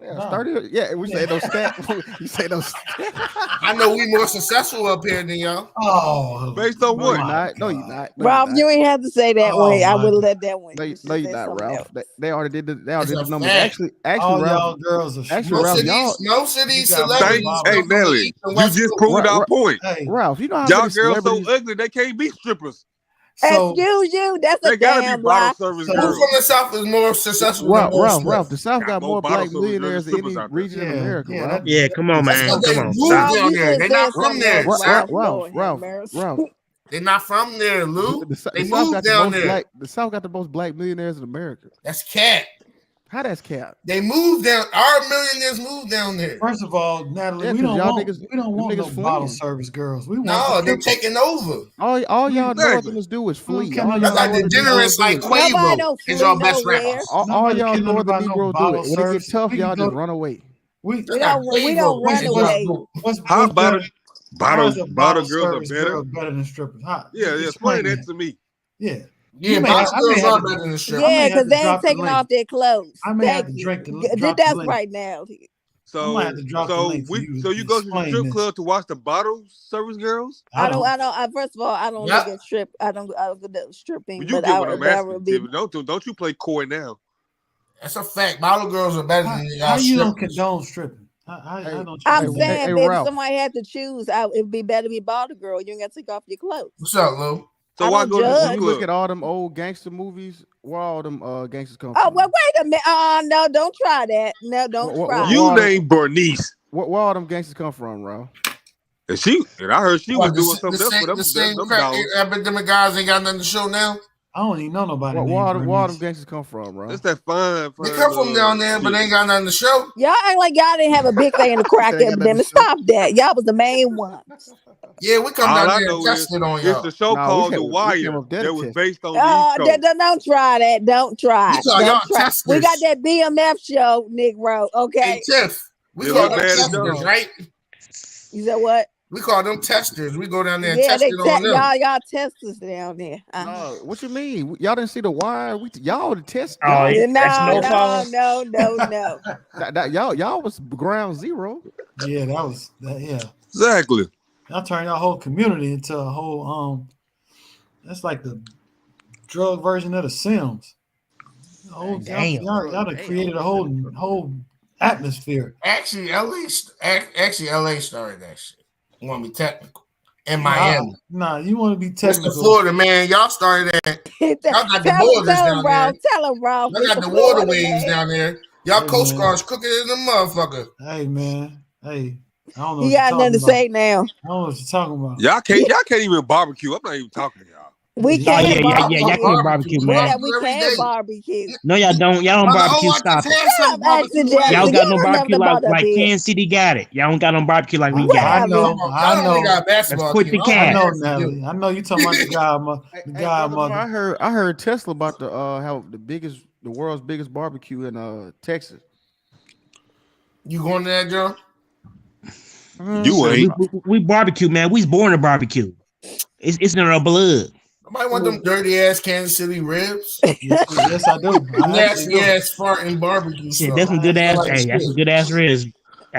Yeah, Sturdy. Yeah, we say no stat. You say no stat. I know we more successful up here than y'all. Oh, based on what? No, you're not. Ralph, you ain't have to say that way. I would have let that one. No, you're not, Ralph. They already did the numbers. Fact. Actually, all Ralph. y'all girls are Actually, Ralph, y'all. Most of these celebrities. Hey, Nelly, you just proved our point. Hey, Ralph, you know how y'all many girls so celebrities... ugly they can't be strippers. So, excuse you, that's they a gotta damn be bottle lie. service Who girls. from the South is more successful than Ralph, the South got more bottle black service millionaires than any strippers region in America. yeah, Ralph. Yeah, come on, man. That's 'cause Come on. they moved down there. They're not from there. Ralph. They're not from there, Lou. They South moved got down there. The South got the most black millionaires in America. That's cat. How that's cap? They moved down. Our millionaires moved down there. First of all, Natalie, Yeah, we don't want no fleeing. bottle service girls. We want No, they're taking over. All y'all Northerners do is flee. I got degenerates like Quavo. Is our best rappers. All y'all Northern Negroes do it. When it gets tough, y'all just run away. We don't run away. How bottle girls are better than strippers? Yeah, explain that to me. Yeah. Yeah, bottle girls are better than strippers. Yeah, because they ain't taking off their clothes. I may have to drink That's right now. So you go to the strip club to watch the bottle service girls? I don't. First of all, I don't look at strip. I don't go stripping. You get what I'm asking. Don't you play coy now? That's a fact. Bottle girls are better than y'all. How you don't condone stripping? I'm saying, if somebody had to choose, it'd be better to be bottle girl. You ain't got to take off your clothes. What's up, Lou? So why go to the When you look at all them old gangster movies, where all them gangsters come from? Oh, well, wait a minute. No, don't try that. No, don't try. You named Bernice. Where all them gangsters come from, Ralph? And I heard she was doing something else for them. The same crack epidemic guys ain't got nothing to show now. I don't even know nobody. Where all them gangsters come from, bro? It's that fun. They come from down there, but they ain't got nothing to show. Y'all act like y'all didn't have a big thing in the crack epidemic. Stop that. Y'all was the main ones. Yeah, we come down there and tested on y'all. It's the show called The Wire that was based on these shows. Don't try that. Don't try. We got that BMF show, Negro. Okay. Hey, Tiff, we call them testers, right? You said what? We call them testers. We go down there and test it on them. Y'all testers down there. What you mean? Y'all didn't see The Wire? Y'all the test. No. Y'all was ground zero. Yeah, that was yeah. Exactly. Y'all turned your whole community into a whole that's like the drug version of the Sims. Y'all done created a whole atmosphere. Actually, LA started that shit. You want to be technical? In Miami. Nah, you want to be technical. It's the Florida, man. Y'all started that. Y'all got the borders down there. Tell him, Ralph. Y'all got the waterways down there. Y'all Coast Guard's cooking in the motherfucker. Hey man, hey, I don't know. He got nothing to say now. I don't know what you're talking about. Y'all can't even barbecue. I'm not even talking to y'all. We can't Y'all can't barbecue, man. We can't barbecue. No, y'all don't. Y'all don't barbecue. Stop it. Y'all got no barbecue like Kansas City got it. Y'all don't got no barbecue like we got. I know. Let's quit the cat. I know, Natalie. I know you talking about the godmother. I heard Tesla about to have the world's biggest barbecue in Texas. You going to that, Joe? You ain't. We barbecue, man. We was born to barbecue. It's in our blood. Nobody want them dirty ass Kansas City ribs. Yes, I do. Nasty ass farting barbecue. Shit, that's some good ass. Hey, that's some good ass ribs.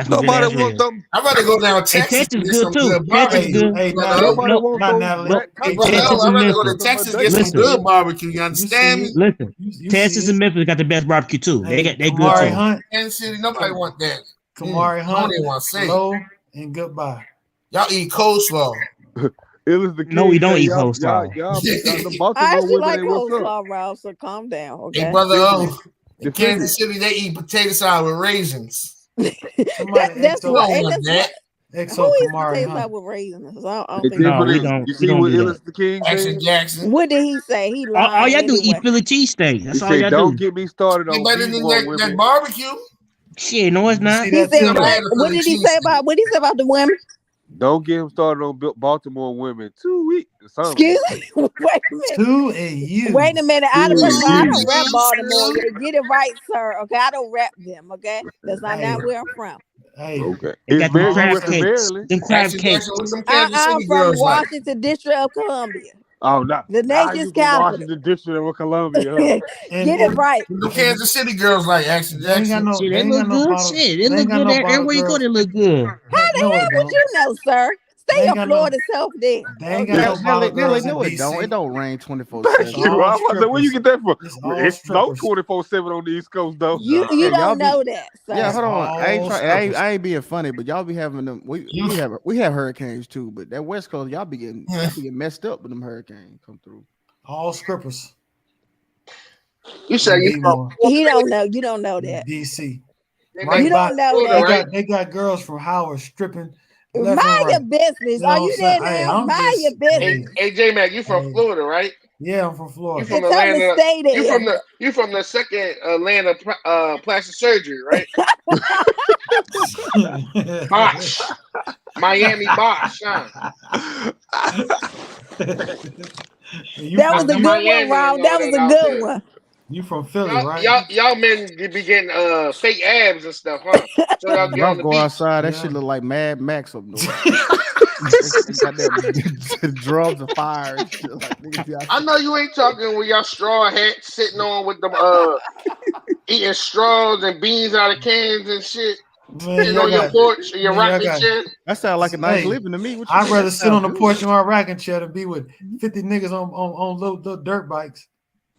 Nobody want them. I'd rather go down Texas. Texas good too. Texas good. Hey, nobody wants not Natalie. I'd rather go to Texas get some good barbecue. You understand me? Listen, Texas and Memphis got the best barbecue too. They good too. Kansas City, nobody want that. Kamari Hunt, want to say. hello and goodbye. Y'all eat coleslaw. No, we don't eat coleslaw. I actually like coleslaw, Ralph, so calm down. Okay, hey, brother, in Kansas City, they eat potato salad with raisins. That's what. Exo Kamari Hunt with raisins. I don't think no, we don't. You see what Ellis the King Jackson. What did he say? He lied. All y'all do eat Philly cheesesteak. That's all y'all do. Don't get me started on that barbecue. Shit, no, it's not. He said, what did he say about the women? Don't get him started on Baltimore women. 2 weeks. Excuse me. Wait a minute. Wait a minute. I don't rap Baltimore. Get it right, sir. Okay, I don't rap them. Okay, that's not where I'm from. Hey, okay. They got them crab cakes. Them crab cakes. I'm from Washington, District of Columbia. Oh, no. The nation's capital. Washington District of Columbia. Get it right. The Kansas City girls like Action Jackson. They look good. Shit, they look good everywhere you go. They look good. How the hell would you know, sir? Stay your Florida self there. They ain't got no girls in DC. It don't rain 24/7. Where you get that from? It's no 24/7 on the East Coast, though. You don't know that. Sir. Yeah, hold on. I ain't being funny, but y'all be having them. We have hurricanes too, but that West Coast, y'all be getting messed up when them hurricanes come through. All scrippers. You say you from? He don't know. You don't know that. DC. You don't know that. They got girls from Howard stripping. Mind your business. Are you there now? Mind your business. Hey, J-Mac, you from Florida, right? Yeah, I'm from Florida. You from Atlanta? You from the second land of plastic surgery, right? Bosh. Miami Bosh, huh? That was a good one, Rob. That was a good one. You from Philly, right? Y'all men be getting fake abs and stuff, huh? So y'all go outside. That shit look like Mad Max up north. Got that drums of fire. And shit. I know you ain't talking with y'all straw hats sitting on with them eating straws and beans out of cans and shit. Sitting on your porch or your rocking chair. That sounds like a nice living to me. I'd rather sit on the porch in my rocking chair than be with 50 niggas on little dirt bikes.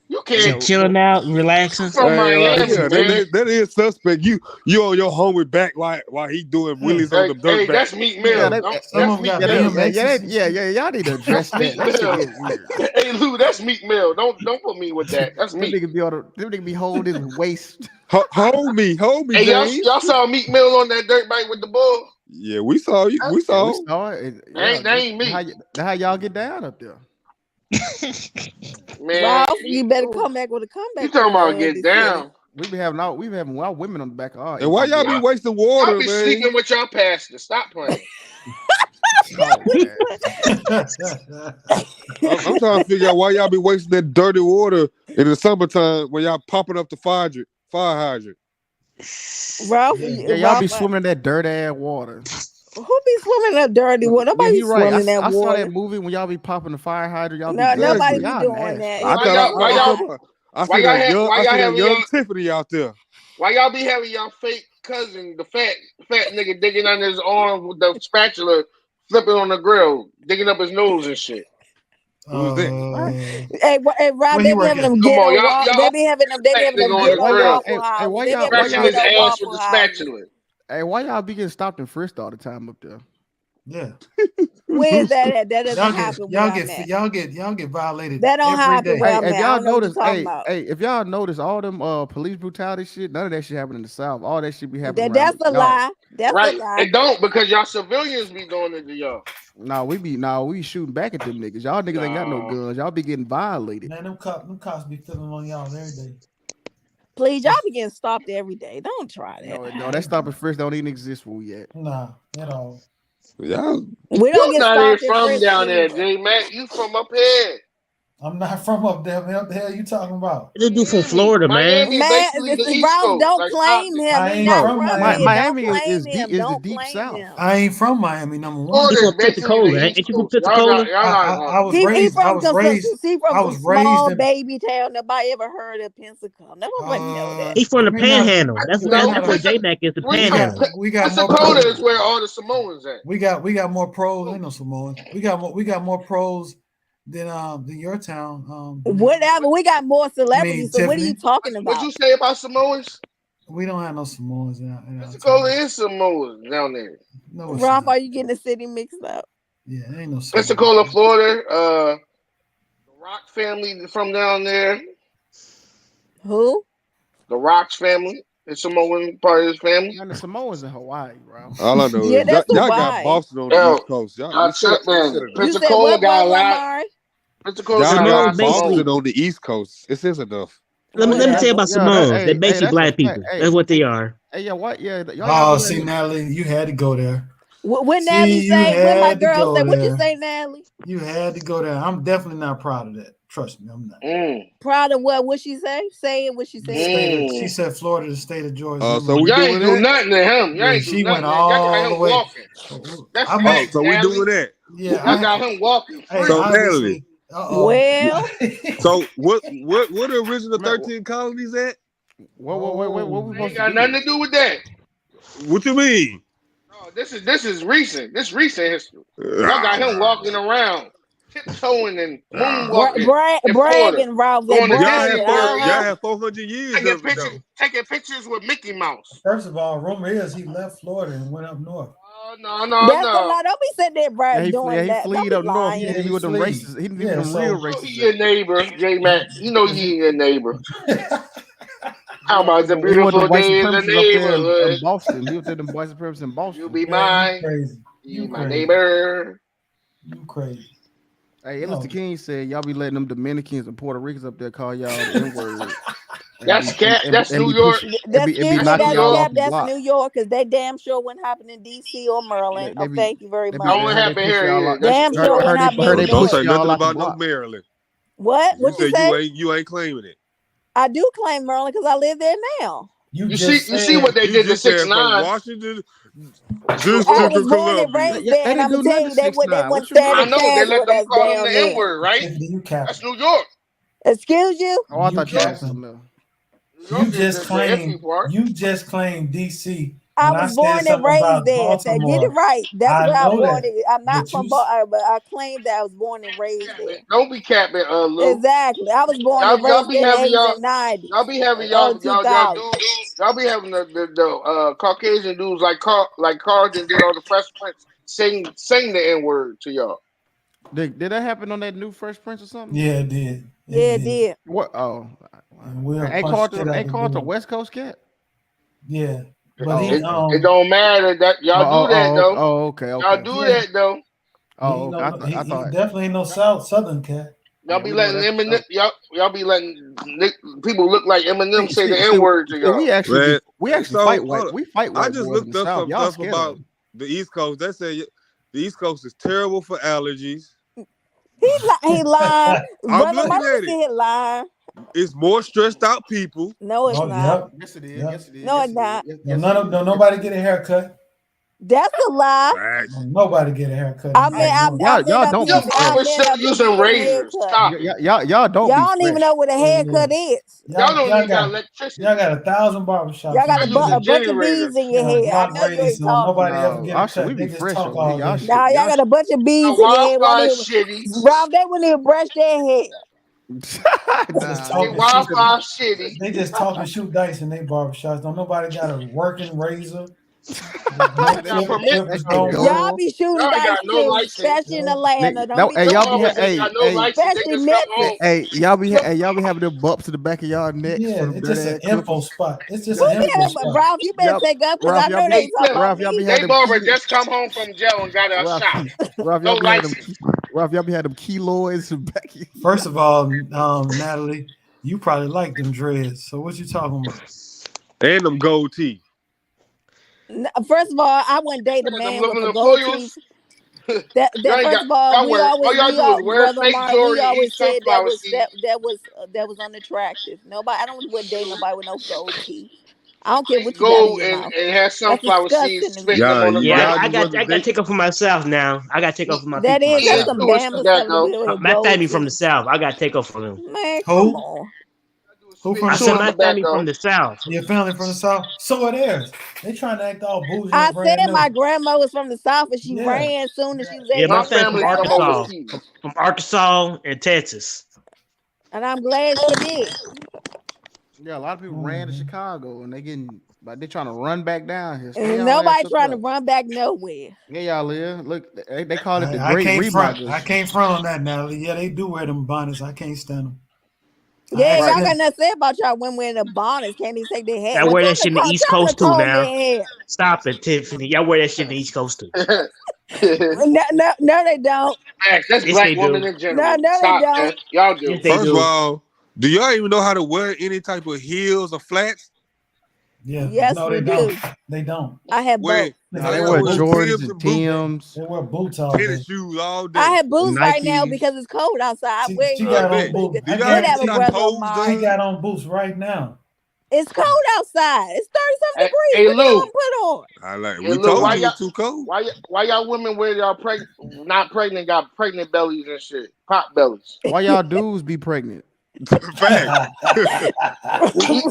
You can't chilling out and relaxing. That is suspect. You on your homie back while he doing wheelies on the dirt back. That's Meek Mill. Yeah. Y'all need to address that. Hey Lou, that's Meek Mill. Don't put me with that. That's me. Them nigga be holding his waist. Hold me. Hey, y'all saw Meek Mill on that dirt bike with the bull? Yeah, we saw you. We saw it. That ain't me. How y'all get down up there? Man, Ralph, you better come back with a comeback. You talking about get down? We be having our women on the back of our. And why y'all be wasting water, Y'all be man? sleeping with y'all pastor. Stop playing. I'm trying to figure out why y'all be wasting that dirty water in the summertime when y'all popping up the fire hydrant. Ralph, y'all be swimming in that dirty ass water. Who be swimming in that dirty water? Nobody be swimming in that water. I saw that movie when y'all be popping the fire hydrant. Y'all nobody be doing that. I see that young Tiffany out there. Why y'all be having y'all fake cousin, the fat nigga digging under his arm with the spatula, flipping on the grill, digging up his nose and shit? Who's that? Hey, Rob, they be having them ghetto waffle. They be having them ghetto waffle house. Hey, why y'all scratching his ass with the spatula? Hey, why y'all be getting stopped and frisked all the time up there? Yeah. Where's that at? That doesn't happen. Y'all get violated. That don't happen. Hey, if y'all notice, if y'all notice all them police brutality shit, none of that shit happen in the South. All that shit be happening. That's a lie. That's right. a lie. It don't, because y'all civilians be doing it to y'all. We shooting back at them niggas. Y'all niggas ain't got no guns. Y'all be getting violated. Man, them cops be feeling on y'all every day. Please, y'all be getting stopped every day. Don't try that. No, that stop and frisk don't even exist where we at. Nah, at all. Yeah. We don't get not stopped even from down there, J Mac. You from up here. I'm not from up there, man. What the hell you talking about? What do from Florida, man? Don't claim him. I ain't from Miami. Miami is the deep South. I ain't from Miami, number one. He's from Pensacola. Ain't you from Pensacola? I was raised. I was raised small in baby town. Nobody ever heard of Pensacola. Nobody know that. He's from the Panhandle. That's where J-Mac is. The Panhandle. We got more Pensacola pros. is where all the Samoans at. We got more pros. Ain't no Samoans. We got more pros than your town. Whatever. We got more celebrities. So what are you talking about? What you say about Samoans? We don't have no Samoans in our Pensacola is Samoans down there. No, Ralph, are you getting the city mixed up? Yeah, ain't no Samoans. Pensacola, Florida. The Rock family from down there. Who? The Rocks family. The Samoan part of his family. And the Samoans in Hawaii, bro. All I know is y'all got Boston on the East Coast. Pensacola got a lot. Pensacola got Boston on the East Coast. This is enough. Let me tell you about Samoans. They're basically black people. That's what they are. Hey, yeah, what? Yeah. Oh, see, Natalie, you had to go there. When Natalie say, when my girl said, what you say, Natalie? You had to go there. I'm definitely not proud of that. Trust me, I'm not. Proud of what? What she say? Say it. What she say? She said Florida, the state of Georgia. So we y'all doing ain't that? do nothing to him. Y'all ain't she do went nothing. all the way. That's so we doing that? Yeah, I got him walking. Hey, so Natalie. Well. So what the original 13 colonies at? What we ain't got nothing to do with that. What you mean? No, this is recent. This recent history. Y'all got him walking around, tiptoeing and moonwalking. Bragging, Ralph. Y'all had 400 years taking pictures with Mickey Mouse. First of all, rumor is he left Florida and went up north. No. Don't be sitting there, Brad, doing that. He fleed up north. He didn't be with them races. He didn't be with them real races. He your neighbor, J Mac. You know he your neighbor. How about the beautiful day in the neighborhood? In Boston. He was in them white supremacists in Boston. You be mine. You my neighbor. You crazy. Hey, Mr. King said y'all be letting them Dominicans and Puerto Ricans up there call y'all the N-word. That's cat. That's New York. That's New York, because they damn sure wouldn't happen in DC or Maryland. Thank you very much. Don't happen here. Damn sure wouldn't happen in New York. Don't say nothing about no Maryland. What? What you say? You ain't claiming it. I do claim Maryland because I live there now. You see what they did to 6ix9ine. Washington. I was born and raised there, and I'm gonna tell you, they wouldn't stand a chance. They let them call him the there. N-word, right? That's New York. Excuse you? Oh, I thought you had something. You just claimed DC. I was born and raised there. So get it right. That's where I'm born. I'm not from Baltimore, but I claim that I was born and raised there. Don't be capping, Lou. Exactly. I was born and raised in the 80s and 90s. Y'all be having y'all be having the Caucasian dudes like Carden did on the Fresh Prince sing the N-word to y'all. Did that happen on that new Fresh Prince or something? Yeah, it did. It did. What? Oh, ain't called the West Coast cat. Yeah, but it don't matter that y'all do that though. Oh, okay. Y'all do that though. Oh, he I thought definitely ain't no Southern cat. Y'all be letting Eminem. Y'all be letting people look like Eminem say the N-word to y'all. We actually fight white. We fight white. I just looked up some stuff about the East Coast. They say the East Coast is terrible for allergies. He lied. I'm looking at it. It's more stressed out people. No, it's not. Yep. Yes, it is. Yep. Yes, it is. No, it's not. Don't nobody get a haircut. That's a lie. Nobody get a haircut. I mean, y'all don't. We're still using razors. Stop. Y'all don't. Y'all don't even know what a haircut is. Y'all don't even got electricity. Y'all got 1,000 barbershops. Y'all got a bunch of bees in your hair. I know you ain't talking. Nobody ever get a cut. We be fresh. Y'all got a bunch of bees in your hair. Rob, they wouldn't even brush their hair. Wi-Fi shitty. They just talk and shoot dice in their barbershops. Don't nobody got a working razor. Y'all be shooting dice too, especially in Atlanta. Don't be y'all be having them bumps in the back of y'all necks. Yeah, it's just an info spot. It's just Who an info did? spot. Ralph, you better take up because I know they talking about me. They barber just come home from jail and got a shot. Ralph, No license. Y'all be had them keloids in the back. First of all, Natalie, you probably like them dreads. So what you talking about? And them gold teeth. First of all, I wouldn't date a man with a gold teeth. That first of all, we always said that was unattractive. Nobody, I don't want to date nobody with no gold teeth. I don't care what you got in your mouth. And have sunflower seeds spitting Yeah, them on the I got to take up for myself now. I got to take up for my that people. That's some Bama stuff. My family from the South. I got to take up for them. Man, come on. Who from I said my family from the South. Your family from the South? So are theirs. They trying to act all bougie. I said my grandma was from the South and she ran as soon as she was able my family from Arkansas. From Arkansas and Texas. And I'm glad she did. Yeah, a lot of people ran to Chicago and they trying to run back down here. Nobody trying to run back nowhere. Yeah, y'all live. Look, they call it the I Great Remodelers. I can't front on that, Natalie. Yeah, they do wear them bonnets. I can't stand them. Yeah, y'all got nothing to say about y'all women wearing the bonnets. Can't even take their head. Y'all wear that shit in the East Coast too now. Stop it, Tiffany. Y'all wear that shit in the East Coast too. No, they don't. Max, that's Yes, black they women do. in general. No, Stop, they don't. man. Y'all do. Yes, they First do. of all, do y'all even know how to wear any type of heels or flats? Yeah. Yes, no, we they do. don't. They don't. I have both. They wear Jordans and Timbs. They wear boots all day. Tennis shoes all day. I have boots right Nikes. now because it's cold outside. She got on boots. Do y'all even see how toes done? She got on boots right now. It's cold outside. It's 30-something degrees. Hey, what Lou. you gonna put on? I like. Hey, We Lou, told why you it was too cold. Why y'all women wear y'all not pregnant, got pregnant bellies and shit, pop bellies? Why y'all dudes be pregnant? Fact.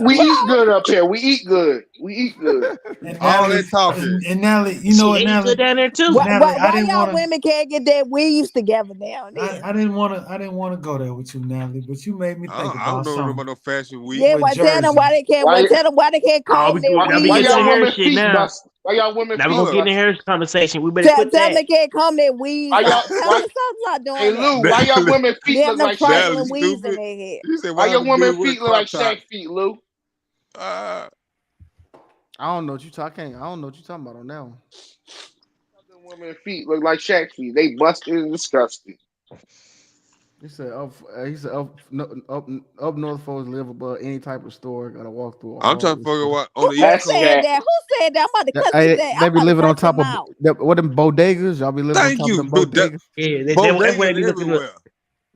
we eat good up here. We eat good. All that talking. And Natalie, you know what, Natalie? down there too. Why y'all women can't get their weaves together now? I didn't want to go there with you, Natalie, but you made me think I about don't know something. about no fashion week. Yeah, tell them why they can't. Tell them why they can't comb their weaves. Why y'all women feet bust? Why y'all women now feet we're gonna get in the hair conversation. We better Tell quit them that. they can't comb their weaves. Why y'all- Tell them stop doing Hey that. Lou, why y'all women They feet have look no like trifling Shaq? weaves in their head. You said Why your women dude wear feet look like crop top? Shaq feet, Lou? I don't know what you talking. I don't know what you talking about on that one. Women feet look like Shaq feet. They busted and disgusting. He said up north folks live above any type of store. Gotta walk through. I'm trying to figure out on the Who East Coast. said that? Who said that? I'm about to cuss you that. They be living on top of what them bodegas. Y'all be living on top of them bodegas. Yeah, that's where they be looking at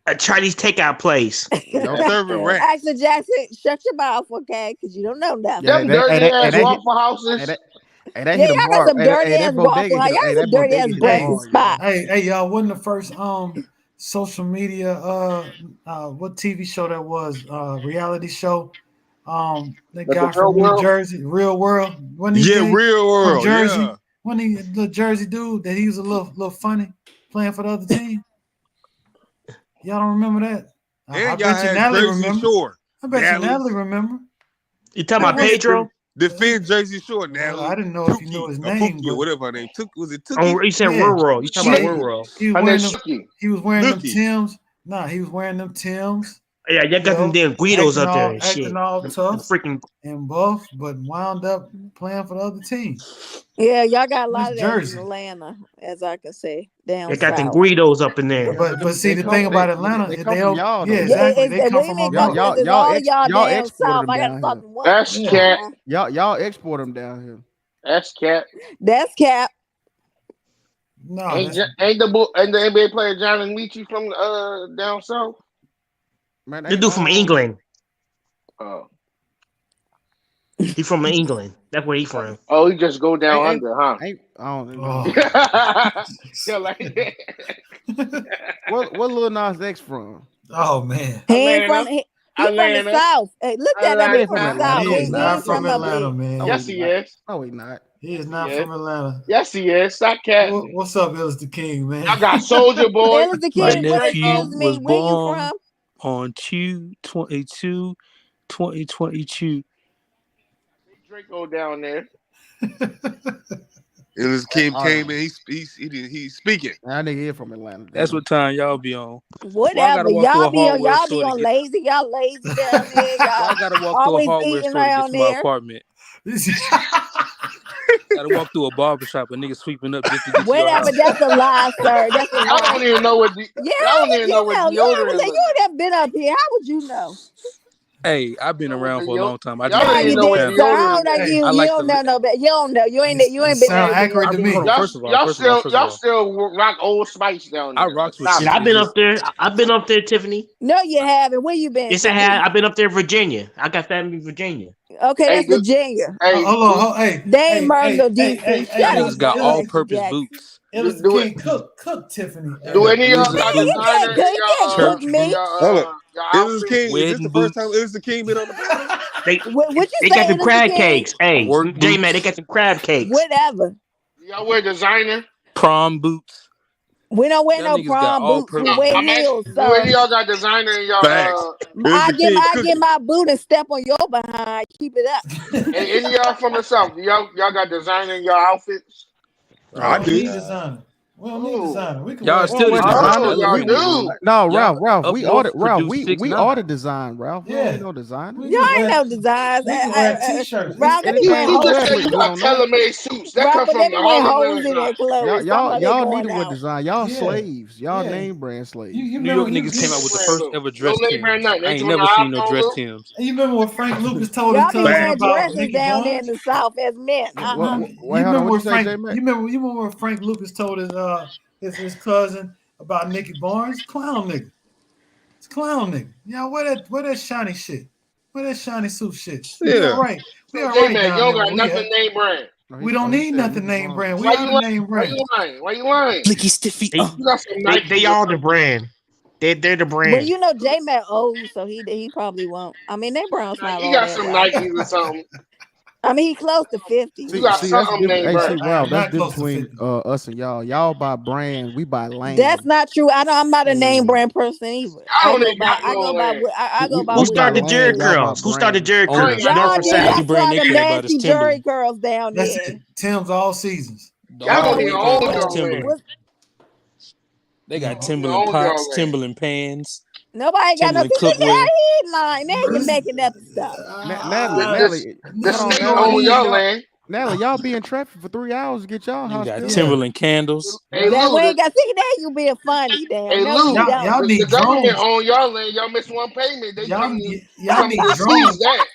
a Chinese takeout place. Don't serve it rats. Axel Jackson, shut your mouth, okay? Because you don't know nothing. Them dirty ass Waffle Houses. Hey, Yeah, y'all got some dirty ass Waffle House. Y'all got some dirty ass breakfast spots. Hey, y'all, wasn't the first social media what TV show that was reality show that guy from New Jersey, Real World, wasn't he? Yeah, Real World, from Jersey, yeah. wasn't he the Jersey dude that he was a little funny playing for the other team? Y'all don't remember that? I bet you Natalie remember. Shore. I bet you Natalie remember. You talking about Pedro? Defend Jersey Shore, Natalie. I didn't know if you knew his name. Or whatever her name. Was it Tookie? Oh, you said Rural. You talking about Rural? He was wearing them Timbs. Nah, he was wearing them Timbs. Yeah, y'all got them damn Guidos up there and shit. Acting all tough freaking and buff, but wound up playing for the other team. Yeah, y'all got a lot of that Jersey. in Atlanta, as I can say. Down they got south. them Guidos up in there. But see, the thing about Atlanta, they they come from y'all. yeah, exactly. They come from y'all export them down here. That's cat. Y'all export them down here. That's cat. That's cap. No, ain't the NBA player Johnny Leachy from down south? Man, the dude from England. Oh. He from England. That's where he from. Oh, he just go down under, huh? I don't know. Yeah, like that. What Lil Nas X from? Oh man, He ain't from the South. Hey, look at that man from the South. He is not from Atlanta, man. Yes, he is. No, he not. He is not from Atlanta. Yes, he is. Stop cat. What's up, Illis the King, man? I got Soldier Boy. Illis the King. My nephew was Where you born from? on 2/22/2022. Draco down there. Illis Kim came in. He's speaking. That nigga here from Atlanta. That's what time y'all be on. Whatever. Y'all be on lazy. Y'all lazy down there. Y'all gotta walk through a hardware store to get to my apartment. Gotta walk through a barbershop, a nigga sweeping up just to get whatever. That's a lie, sir. That's a lie. I don't even know what. Y'all don't even know what deodorant is. You would have been up here. How would you know? Hey, I've been around for a long time. I You don't know no better. You don't know. You ain't been sound accurate to me. Y'all still rock Old Spice down there. I rock with shit. I've been up there, Tiffany. No, you haven't. Where you been? Yes, I have. I've been up there, Virginia. I got family in Virginia. Okay, that's Virginia. Hey, hold on. Hey, they ain't murder no DC. Niggas got all-purpose boots. Illis King, cook Tiffany. Do any of y'all got designer in y'all church? Hold up. Illis King, is this the first time Illis King been on the panel? They got some crab cakes. Hey, J-Man, they got some crab cakes. Whatever. Y'all wear designer? Prom boots. We don't wear no prom boots. We wear heels. Do any of y'all got designer in y'all? I get my boot and step on your behind. Keep it up. And any of y'all from the South? Y'all got designer in your outfits? I do. Designer. We don't need designer. We can y'all still do. No, Ralph. We order design, Ralph. Yeah, ain't no design. Y'all ain't no designs. T-shirts. Ralph, they be wearing hoes. You got tailor-made suits. That come from the hoes in their clothes. Y'all need to wear design. Y'all slaves. Y'all name brand slaves. New York niggas came out with the first ever dress Tims. I ain't never seen no dress Tims. You remember what Frank Lucas told y'all us about dresses down there in the South as men. You remember when Frank Lucas told his cousin about Nicky Barnes? Clown nigga. It's clown nigga. Y'all wear that shiny shit. Wear that shiny suit shit. Yeah. Right. We all Hey right. man, you don't got nothing name brand. We don't need nothing name brand. We are the name brand. Why you lying? Blicky Stiffy. They all the brand. They're the brand. Well, you know, J-Mac old, so he probably won't. I mean, they Brown's not He got some Nikes or something. I mean, he close to 50. You got something named brand. Wow, that's different between us and y'all. Y'all buy brand, we buy lane. That's not true. I'm not a name brand person either. I go by. Who started Jerry curls? Who started Jerry curls? Y'all did nasty Jerry curls down there. That's it. Tim's all seasons. Y'all don't even own your They got Timberland pots, Timberland pans. Nobody got nothing. Look at that headline. Now you're making up stuff. Natalie, Natalie, y'all be in traffic for 3 hours to get y'all house. You got Timberland candles. Hey, we ain't got see that you being funny. Damn. Hey, Lou, y'all need the government on y'all land. Y'all miss one payment. They come to seize that.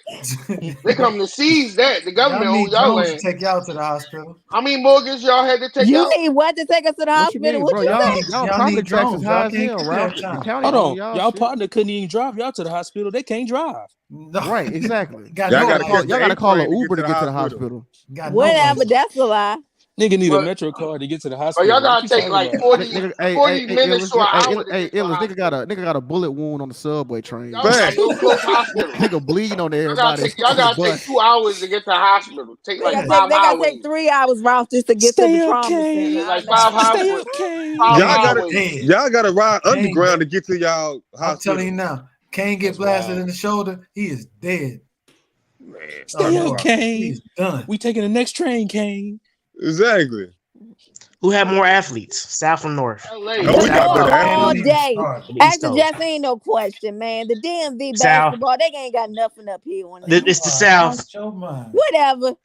They come to seize that. The government on y'all land. Take y'all to the hospital. How many mortgage y'all had to take? You need what to take us to the hospital? What you say? Y'all property taxes high as hell, right? Hold on, y'all partner couldn't even drive y'all to the hospital. They can't drive. No. Right, exactly. Y'all gotta call an Uber to get to the hospital. Whatever, that's a lie. Nigga need a Metro card to get to the hospital. Y'all gotta take like 40 minutes to an hour. Nigga got a bullet wound on the subway train. Nigga bleeding on there. Y'all gotta take 2 hours to get to the hospital. Take like 5 hours. They gotta take 3 hours, Ralph, just to get to the trauma center. Like 5 hours. Y'all gotta ride underground to get to y'all hospital. I'm telling you now, Kane get blasted in the shoulder, he is dead. Stay up, Kane. He's done. We taking the next train, Kane. Exactly. Who had more athletes, South or North? All day. After Jeff ain't no question, man. The DMV basketball, they ain't got nothing up here on that. It's the South. Whatever.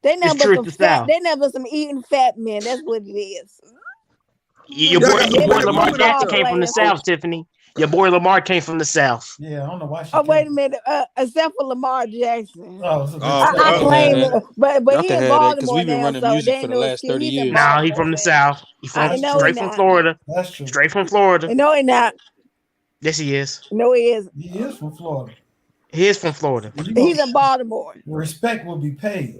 They never some fat. They never some eating fat men. That's what it is. Your boy Lamar Jackson came from the South, Tiffany. Your boy Lamar came from the South. Yeah, I don't know why. Wait a minute. Except for Lamar Jackson, I claim it, but he in Baltimore we've been now, running so music they for the know last 30 years. Nah, he from the South. He from straight from Florida. That's true. Straight from Florida. No, he not. Yes, he is. No, he is. He is from Florida. He is from Florida. He's in Baltimore. Respect will be paid.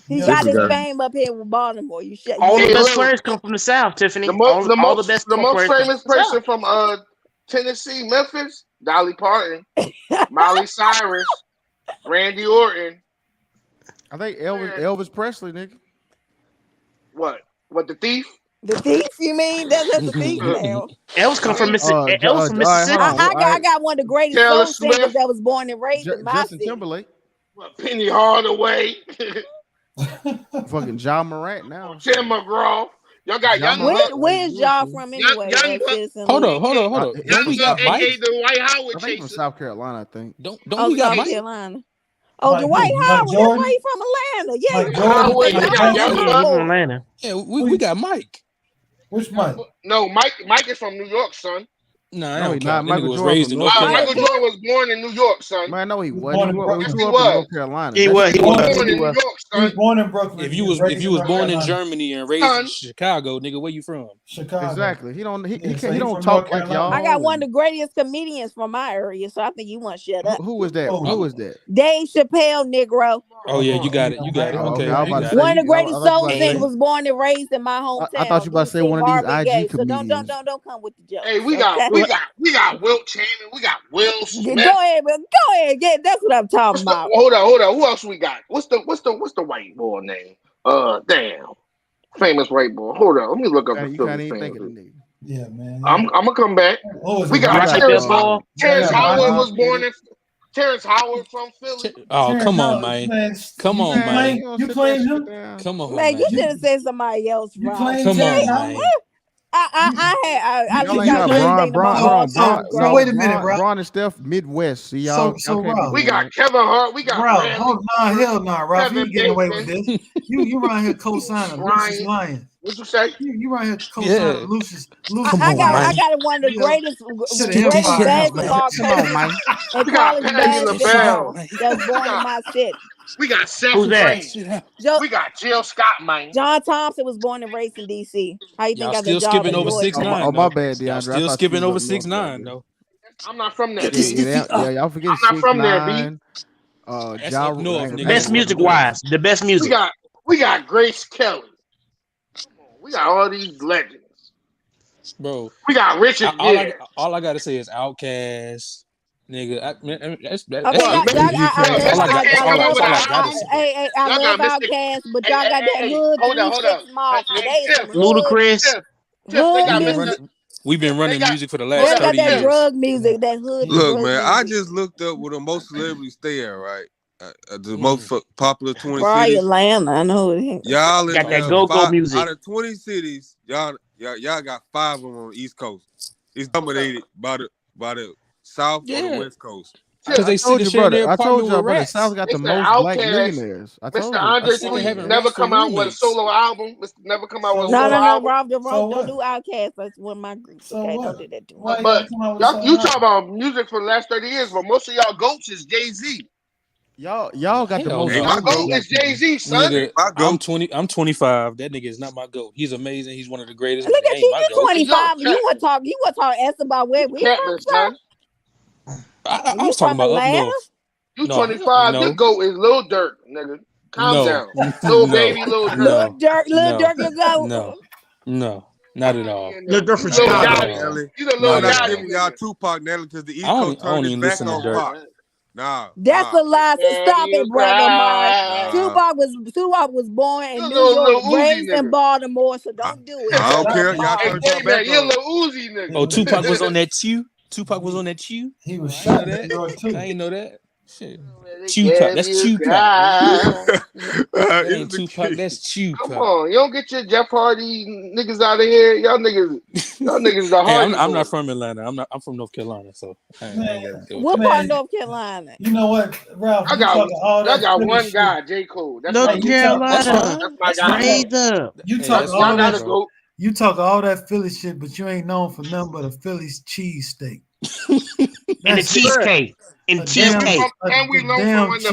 He got his fame up here with Baltimore. All the best players come from the South, Tiffany. The most famous person from Tennessee, Memphis, Dolly Parton, Miley Cyrus, Randy Orton. I think Elvis Presley, nigga. What? The thief? The thief? You mean that's the thief now? Elvis come from Mississippi. Elvis from Mississippi. I got one of the greatest soul singers that was born and raised in my Justin city. Timberlake. Penny Hardaway. Fucking John Morant now. Tim McGraw. Y'all got Young Buck. Where's y'all from anyway? Young Buck. Hold on. Don't we got Mike? The Dwight Howard I think from chaser. South Carolina, I think. Don't we got South Mike? Carolina. Oh, Dwight Howard. That's why he from Atlanta. Yeah, from Atlanta. Yeah, we got Mike. Which Mike? No, Mike is from New York, son. No, he's not. Michael was Jordan raised in from North North Carolina. Michael Jordan was born in New York, son. Man, no, he Born wasn't. in He Brooklyn. grew up in North Carolina. He was. He was born in New York, He was son. born in Brooklyn. If you was born in Germany and raised in Chicago, nigga, where you from? Chicago. Exactly. He don't so he don't from talk North like y'all. I got one of the greatest comedians from my area, so I think you want to shut up. Who was that? Oh. Who was that? Dave Chappelle, Negro. Oh yeah, you got it. Oh, Okay, I was you about to got say, it. One of the greatest I thought soul you about to singers say- was born and raised in my hometown. I thought you about to say one of these Marvin IG Gaye, so comedians. don't come with the jokes. Hey, we got Wilt Chamberlain. We got Will Smith. Go ahead, man. Go ahead. Yeah, that's what I'm talking about. Hold on. Who else we got? What's the white boy name? Damn, famous white boy. Hold on, let me look up the You Philly can't even think famous. of the nigga. Yeah, man. I'm gonna come back. We got Terrence Howard. Terrence Howard was born in. Terrence Howard from Philly. Oh, come on, man. Come on, man. You claim him? Come on, Man, man. you should have said somebody else. You Rob. claim Come on, Terrence man. Howard? I Y'all think ain't y'all got everything about Bron, wait a minute, bro. Bron and Steph Midwest. See y'all. So y'all Rob, We got Kevin Hart. We got Rob, Bradley. hold on, hell no, Rob. You Kevin ain't getting away with Bacon. this. You around here co-signing Lucius Ryan. Lyons. What you say? You around here co-signing Lucius. I got one of the greatest basketball coaches in We got college Patty basketball LaBelle. that was born in my city. We got Seth Who's that? Green. We got Jill Scott, man. John Thompson was born and raised in D.C. How you think Y'all I got still the job skipping in over Georgia? 6'9". Oh, my bad, DeAndre. Y'all I still thought skipping you over was up 6'9" though. I'm not from there. Yeah, y'all forget I'm not from there, B. 6'9". That's up north, nigga. Best music wise, the best music. We got Grace Kelly. We got all these legends. Bro. We got Richard Gere. All I gotta say is Outkast. Nigga, I love Outkast, but y'all got that hood hold up. mall. Ludacris. We've been running music for the last They got 30 that years. drug music, that hood. Look, man, I just looked up where the most celebrities stay at, right? The most popular 20 Probably cities. Atlanta, I know it. Y'all got that go-go music. Out of 20 cities, y'all got 5 of them on the East Coast. It's dominated by the South or the West Coast. Because they see the shit in I told you, with brother. rats. South got the Mr. most black Outkast, millionaires. I told Mr. you. Andre Three never come out with a solo album. Never come out with a No, solo album. Rob, don't do Outkast. That's one of my groups. Okay, don't do that to me. But you talk about music for the last 30 years, but most of y'all goats is Jay-Z. Y'all got the most. My goat is Jay-Z, son. Nigga, I'm 25. That nigga is not my goat. He's amazing. He's one of the greatest. Look but at he ain't you. my You're goat. 25. You want to talk S about where we from, son? I was talking about up north. You 25. Your goat is Lil Durk, nigga. Calm down. Lil baby, Lil Durk. Lil Durk, your goat. No, not at all. Lil Durk from Chicago. You the Lil I'm not Yachty. giving y'all Tupac now because the East I Coast don't turned even his back listen to on Durk. Pac. Nah. That's a lie. So stop it, brother Mark. Nah. Tupac was born in New Lil York, Uzi raised in nigga. Baltimore, so don't do it. I don't care. Y'all Hey, turned your back you're on. Lil Uzi nigga. Oh, Tupac was on that chew? Tupac was on that chew? He was I shot know in New York too. I ain't know that. Shit. Tupac. That's Tupac. That ain't Tupac. That's Tupac. Come on, you don't get your Jeff Hardy niggas out of here. Y'all niggas the Hey, Hardy. I'm not from Atlanta. I'm from North Carolina, so I ain't gotta deal with What that. part of North Carolina? You know what, Ralph? I You talking all that got Philly one shit. guy, J. Cole. That's North my Carolina. That's my guy. Raise up. You Hey, talk that's all Y'all that. not a goat. You talk all that Philly shit, but you ain't known for nothing but a Philly's cheesesteak. And the cheesecake. And cheesecake. And we learned from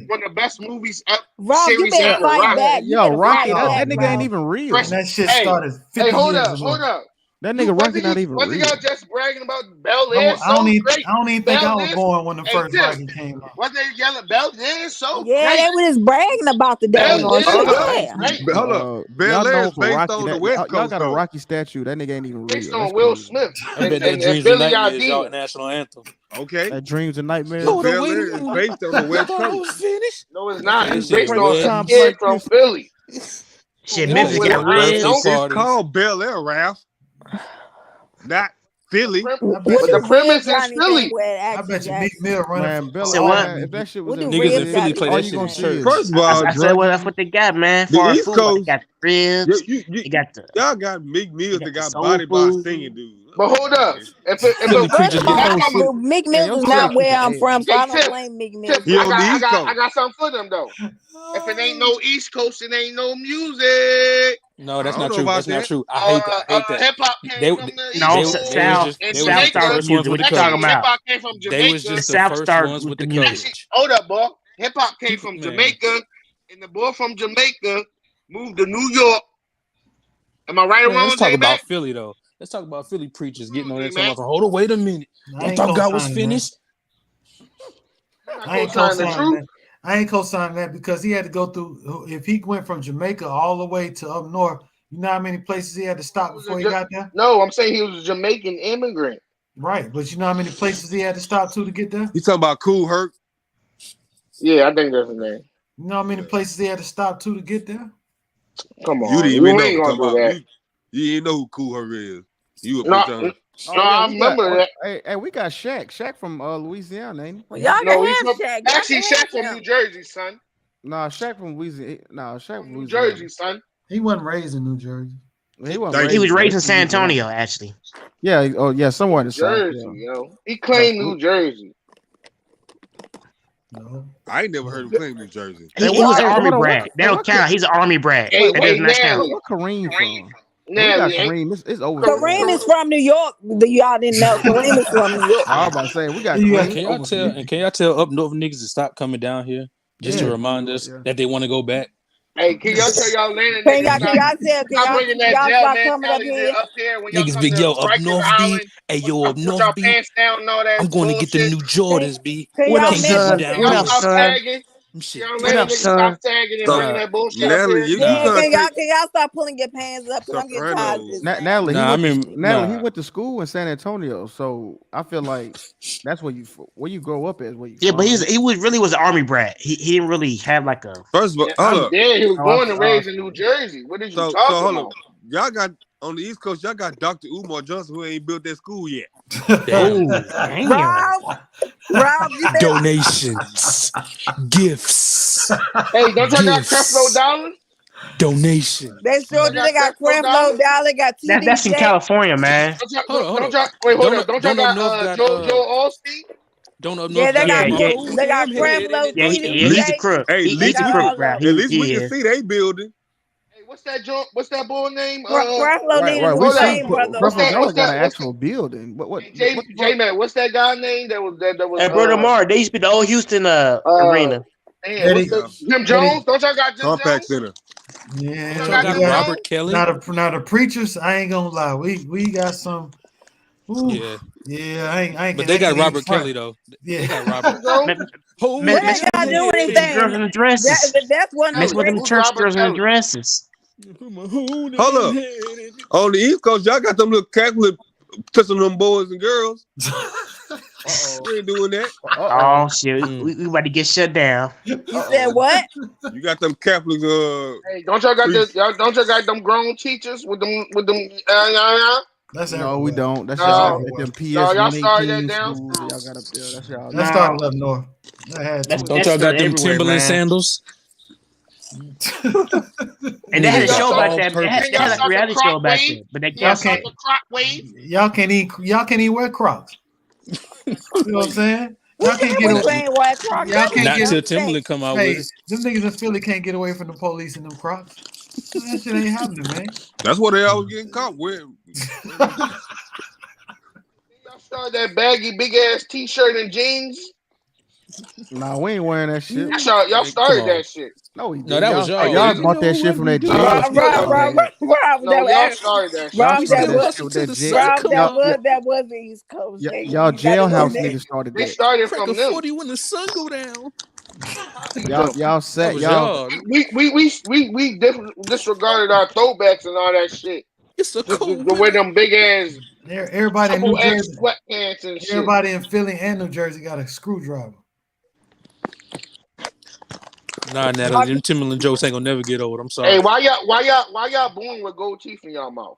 one of the best movies ever. Rob, you Series better ever. fight back. Yo, Rocky, that nigga ain't even real. And that shit started 50 Hey, hold years up, ago. hold up. That nigga Rocky not even Wasn't real. y'all just bragging about Bel Air so great? I don't even think I was Bel-Air- born when the Hey, first Tim, Rocky came out. wasn't they yelling Bel Air so Yeah, great? they were just bragging about the dang on shit. Yeah. Hold up. Bel Air is based on the West Y'all Coast. got a Rocky statue. That nigga ain't even real. Based That's on Will crazy. Smith I bet that and Dreams and Billy Nightmares y'all Idea. national anthem. Okay. That Dreams and Nightmares. Hold on, Bel wait a Air is minute. based on the West I Coast. was finished. No, it's not. Okay, It's this shit based is on red. a kid from Philly. Shit, Yeah, Memphis they got got birthday ribs. It's parties. called Bel Air, Ralph. Not Philly. What the premise is Philly. I bet you Meek Mill running. Man, Bill, So what? if that shit was What in do Niggas in Ribs Philly got play all that you shit gonna in see church. is First of all, I said, well, that's what they got, man. the For East food, Coast, they got the ribs. They got the y'all got Meek Mills that the got soul body by a food. singing dude. But hold up. If Philly preachers First of getting all, on shit. Meek man, Mills your is Philly not where people I'm hate. from, so Hey, I don't Tip, blame Meek Mill. Tip, He on the East Coast. I got something for them though. If it ain't no East Coast, it ain't no music. No, I that's don't not know true. about That's not that. true. I hate that. I hate that. Hip hop They, came from the No, East they, Coast they was South just and they was just the started first Jamaica. ones music. with What the you talking Actually, hip about? coverage. hop came from They was Jamaica. just the South first started ones with with the the music. coverage. Hold up, boy. Hip hop came from Man. Jamaica, and the boy from Jamaica moved to New York. Am I right or Man, wrong, let's talk J-Mac? about Philly though. Let's talk about Philly preachers getting on there talking J-Mac. about. Hold on, wait a minute. I I ain't thought God was co-signing that. finished. I ain't co-signing that. I ain't co-signing that because he had to go through. If he went from Jamaica all the way to up north, you know how many places he had to stop before he got there? No, I'm saying he was a Jamaican immigrant. Right, but you know how many places he had to stop to get there? You talking about Cool Herc? Yeah, I think that's his name. You know how many places he had to stop to get there? Come on, You didn't even know. ain't gonna do that. You didn't know who Cool Herc is. You were No, I remember that. Hey, we got Shaq. Shaq from Louisiana, ain't he? Well, y'all No, can he's have from, Shaq. actually Shaq from New Jersey, son. Nah, Shaq from Louisiana. Nah, Shaq from New Louisiana. Jersey, son. He wasn't raised in New Jersey. He was raised in San Antonio, actually. Yeah. Oh, yeah. Somewhere in the south. Jersey, Yeah. yo. He claimed New Jersey. No. I ain't never heard him claim New Jersey. He was an Army brat. That don't count. He's an Army brat. That does not count. Where Kareem from? Natalie, Kareem. It's over. Kareem is from New York. Y'all didn't know. Kareem is from New York. I was about to say we got Can Kareem. y'all tell up north niggas to stop coming down here just to remind us that they want to go back? Hey, can y'all tell y'all landing Can niggas stop bringing that y'all jail stop coming up mentality here? up here when y'all Niggas come be to up Rikers north, Island? B. Hey, yo, up Put north, y'all B. pants down and all that I'm going to get them bullshit. new Jordans, B. What up, Can't get son? down What here. up, son? Y'all What up, niggas son? stop tagging and bringing that bullshit up Natalie, here. Can y'all stop pulling your pants up? Because I'm getting tired of this. Natalie, Nah, he went to school in San Antonio, so I feel like that's where you grow up as. Where you? Yeah, from. but he was an Army brat. He didn't really have like a. First of all, I'm hold up. dead. He was born and raised in New Jersey. What are you So talking hold about? up. Y'all got on the East Coast. Y'all got Dr. Umar Johnson who ain't built that school yet. Damn. Rob, you better. Donations, gifts. Hey, don't y'all got Creflo Dollar? Donation. They sure do. They got Creflo Dollar, got TD That's in California, man. Don't y'all got Joe Osteen? Don't up Yeah, north they got Yeah. they got Creflo, Yeah, TD he's a crook. Hey, He's a crook, bro. at least we He can is. see they building. Hey, what's that boy name? Creflo need a Right. new We see name, brother. Creflo Dollar What's got that? an actual building. What? J-Man, what's that guy name that was Hey, Bruno Mars, they used to be the old Houston arena. Damn, what's the Jim Jones? Don't y'all got Jim Compact Jones? Center. Yeah, Don't we y'all got Jim got Robert Kelly. Now the preachers. I ain't gonna lie. We got some. Ooh, Yeah. I ain't. But they got ain't Robert front. Kelly though. Yeah. They got Robert. What they gotta do anything? Girls in the dresses. That's one Mess with them Who's church Robert girls in the Kelly? dresses. Hold up. On the East Coast, y'all got them little Catholic touching them boys and girls. We ain't doing that. Oh shit, we about to get shut down. You said what? You got them Catholics. Hey, don't y'all got them grown teachers with them That's No, we don't. That's No, y'all like them PS y'all started 118 that down schools that south. y'all got up there. That's y'all. That started up north. That had to. Don't y'all got them Timberland sandals? And they had a show all back then. They purpose. had like a reality show back then. But they canceled it. Y'all can't even wear Crocs. You know what I'm saying? Y'all can't get away. Y'all can't Not get till Timberland come out with it. Them niggas in Philly can't get away from the police in them Crocs. That shit ain't happening, man. That's what they always getting caught with. Y'all started that baggy big ass t-shirt and jeans. Nah, we ain't wearing that shit. Y'all started that shit. No, we did. No, that was y'all. Y'all bought that shit from that jail. Rob, No, y'all started that shit. Rob, that was the East Coast. Y'all jailhouse niggas started They that. started from them. 40 when the sun go down. Y'all said y'all. We disregarded our throwbacks and all that shit. It's a cold the way them big ass everybody in New Jersey, sweatpants and shit. Everybody in Philly and New Jersey got a screwdriver. Nah, Natalie, them Timberland jokes ain't gonna never get old. I'm sorry. Hey, why y'all born with gold teeth in y'all mouth?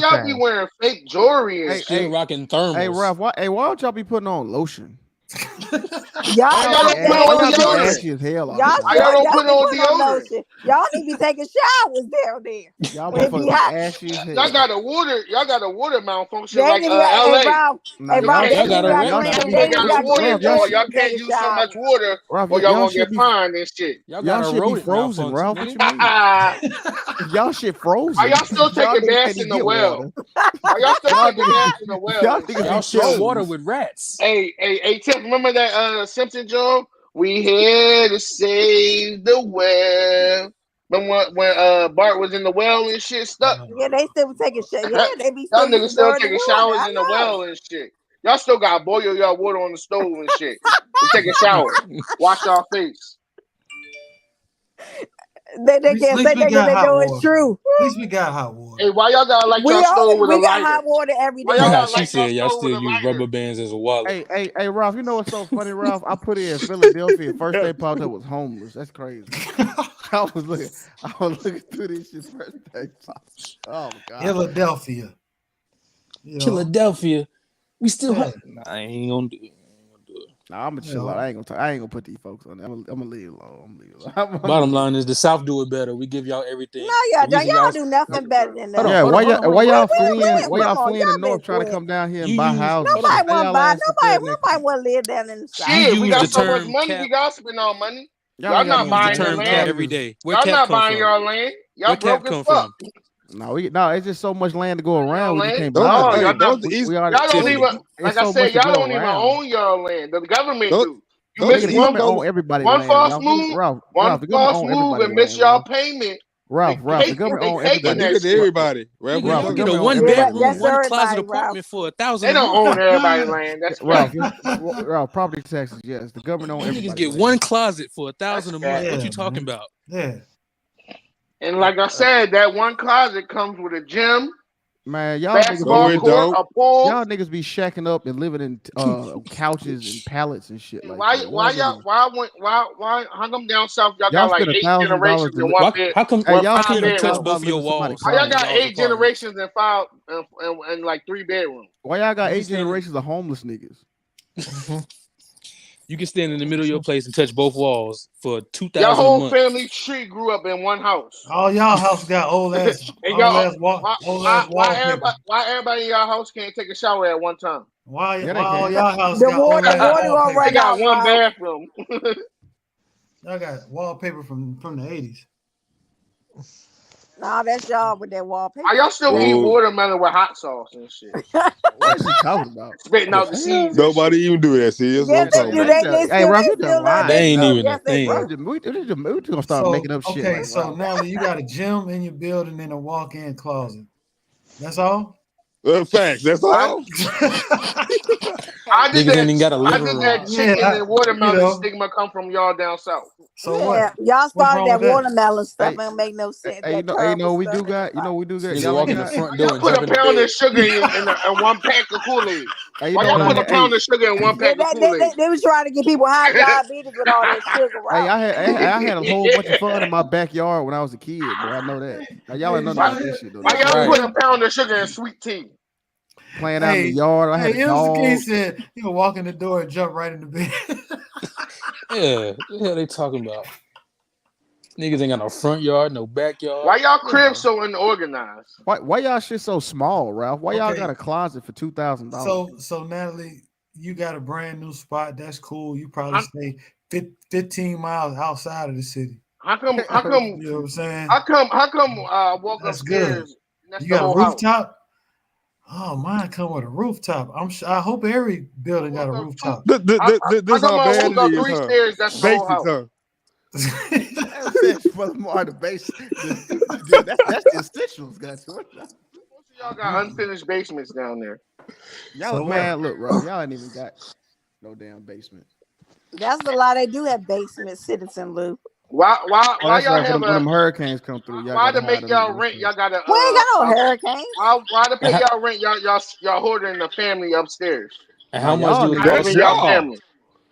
Why y'all be wearing fake jewelry and Still rocking thermals. Hey, Ralph, why don't y'all be putting on lotion? Y'all ashy as hell. Y'all don't put on deodorant. lotion. Y'all need to be taking showers down there. Y'all When it be hot. ashy as hell. Y'all got a water malfunction like LA. Y'all can't use so much water or y'all gonna get fined and shit. Y'all should be frozen, Ralph. What you mean? Y'all shit frozen. Are y'all still taking baths in the well? Are y'all still taking baths in the well? Y'all share water with rats. Hey, Tiff, remember that Simpson joke We here to save the web. But when Bart was in the well and shit stuck. Yeah, they still taking shit. Yeah, they be Y'all still niggas still dirty taking water. showers I in the know. well and shit. Y'all still got boil y'all water on the stove and shit. You take a shower. Wash y'all face. They can't say that because they know it's true. At least we got hot water. Hey, why y'all gotta light y'all stove with a We got lighter? hot water every day. Why y'all gotta She light said y'all stove still with a use lighter? rubber bands as a wallet. Hey, Ralph, you know what's so funny, Ralph? I put in Philadelphia. First day popped up was homeless. That's crazy. I was looking through this shit first day popped. Oh God. Philadelphia. Philadelphia. We still Yeah. I ain't gonna do it. Nah, I'm gonna chill out. I ain't gonna put these folks on there. I'm gonna leave it alone. Bottom line is the South do it better. We give y'all everything. No, y'all don't. Y'all do nothing better than that. Yeah, why y'all fleeing? Why y'all Come on, fleeing the y'all north been trying to quick. come down here and buy houses? Nobody want to buy. Nobody want to live down in the South. Shit, we got so much money, we gotta spend our money. Y'all not buying your land every day. Y'all not buying your land. Y'all broke as fuck. No, it's just so much land to go around. We just can't No, buy it. y'all don't even, like I said, y'all don't even own your land. The government do. You miss one false move, one false move and miss y'all payment. Ralph, the government owns everybody. Nigga to everybody. Ralph, you can get a one bedroom, one closet apartment for $1,000. They don't own everybody's land. That's Ralph, property taxes, yes. The government owns everybody. Niggas get one closet for $1,000 a month. What you talking about? Yeah. And like I said, that one closet comes with a gym. Man, y'all basketball niggas, court, a pool. y'all niggas be shacking up and living in couches and pallets and shit like that. How come down south y'all got like spend 8 $1,000 generations to in live. one bed? How come you touch both your walls? How y'all got 8 generations in 5 and like 3 bedrooms? Why y'all got 8 generations of homeless niggas? You can stand in the middle of your place and touch both walls for $2,000 Your a whole month. family tree grew up in one house. All y'all house got old ass wallpaper. Why everybody in y'all house can't take a shower at one time? Why all y'all house The got old water ass wallpaper? They got one bathroom. Y'all got wallpaper from the 80s. Nah, that's y'all with that wallpaper. Are y'all still eat watermelon with hot sauce and shit? What is he talking about? Spitting out the seeds. Nobody even do that. See, that's what I'm talking about. Hey, Ralph, you just lying. They ain't even a thing. We gonna start making up shit. Okay, like so Ralph. Natalie, you got a gym in your building and a walk-in closet. That's all? Facts. That's all. I did Niggas ain't even got a living room. that chicken and watermelon stigma come from y'all down south. So yeah, what? y'all started that with that? watermelon stuff. It don't make no sense. Hey, we do got. Niggas walk in the front door and Put jump a in pound the of sugar in one pack of Kool-Aid. Hey, Why y'all put a pound of sugar in one pack of Kool-Aid? They was trying to get people high diabetes with all that sugar. Right? Hey, I had a whole bunch of fun in my backyard when I was a kid, bro. I know that. Now, y'all ain't know about this shit though. Why y'all put a pound of sugar in sweet tea? Playing out in the yard. I had a dog. He said he would walk in the door and jump right in the bed. Yeah, what the hell they talking about? Niggas ain't got no front yard, no backyard. Why y'all crib so unorganized? Why y'all shit so small, Ralph? Why y'all got a closet for $2,000? So Natalie, you got a brand new spot. That's cool. You probably stay 15 miles outside of the city. How come? You know what I'm saying? How come? Walk That's upstairs. Good. That's you the got a whole rooftop. House. Oh, mine come with a rooftop. I hope every building got a rooftop. This how bad it is, 3 stairs. That's the whole house. Furthermore, the base. That's the essentials, guys. Most of y'all got unfinished basements down there. Y'all, man, look, bro. Y'all ain't even got no damn basement. That's a lot. They do have basements, Citizen Lou. Why y'all have when them hurricanes come through? Why to make y'all rent? Y'all gotta. We ain't got no hurricanes. Why to pay y'all rent? Y'all hoarding the family upstairs. And how much do it cost y'all family?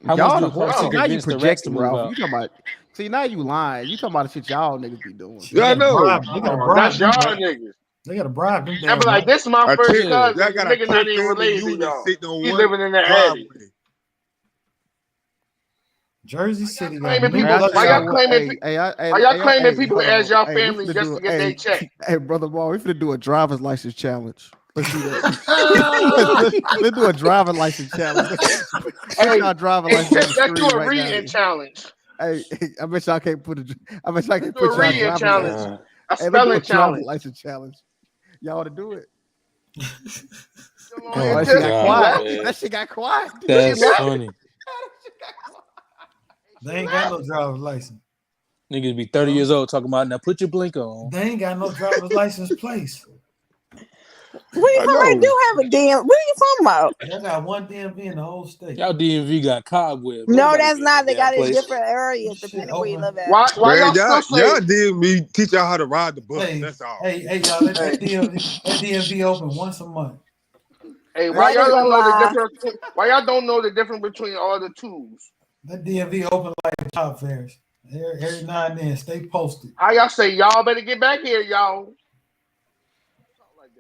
How much do it cost to now you convince the rest to projecting, move Ralph. out? You talking about? See, now you lying. You talking about the shit y'all niggas be doing. Yeah, I know. They got a bribe. That's y'all niggas. They got a bribe. I be like, this is my first cousin. Y'all got a Nigga not even related to y'all. He living in the attic. Jersey City Why y'all claiming people as y'all family just to get their check? Hey, brother Ball, we finna do a driver's license challenge. Let's do that. let's do a driving license challenge. Hey, driving license. Let's do a reading challenge. Hey, I bet y'all can't put y'all reading challenge. A spelling challenge. License challenge. Y'all want to do it? That shit got quiet. That's funny. They ain't got no driver's license. Niggas be 30 years old talking about now. Put your blinker on. They ain't got no driver's license place. What you talking about? Do have a damn? What are you talking about? They got one DMV in the whole state. Y'all DMV got cobwebs. No, that's not. They got it in different areas depending where you live at. Why Man, y'all y'all did me teach y'all how to ride the bus. Hey, That's all. Hey, y'all, that DMV open once a month. Hey, why y'all don't know the difference? Why y'all don't know the difference between all the tools? That DMV open like job fairs. Every now and then, stay posted. How y'all say y'all better get back here, y'all?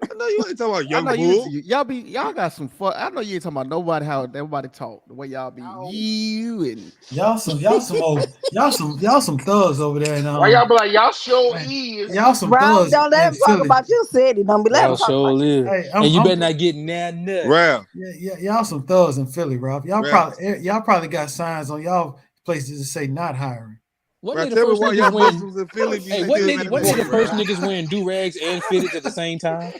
I know you ain't talking about young bull. Y'all got some fun. I know you ain't talking about nobody how everybody talk. The way y'all be you and y'all some thugs over there. Why y'all be like y'all show is y'all some Ralph, thugs. don't let him talk about your city. Don't be letting him talk about you. Hey, and you better not get nut. Ralph. Yeah, y'all some thugs in Philly, Ralph. Y'all probably got signs on y'all places that say not hiring. What Right, nigga first niggas wearing? in Philly What nigga first niggas wearing do rags and fitteds at the same time?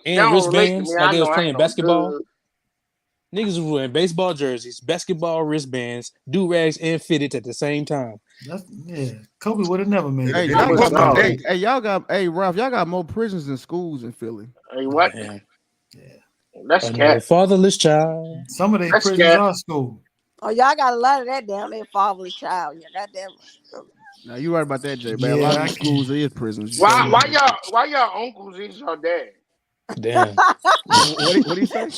And wristbands like they was playing basketball. Good. Niggas was wearing baseball jerseys, basketball wristbands, do rags, and fitted at the same time. Kobe would have never made it. Hey, y'all got Ralph, y'all got more prisons than schools in Philly. Hey, what? Yeah. That's cat. Fatherless child. Some of their prisons are school. Oh, y'all got a lot of that down there, fatherless child. Yeah, goddamn. Now you right about that, Jay. Man, a lot of these schools is prisons. Why y'all uncles is your dad? Damn. what do you say?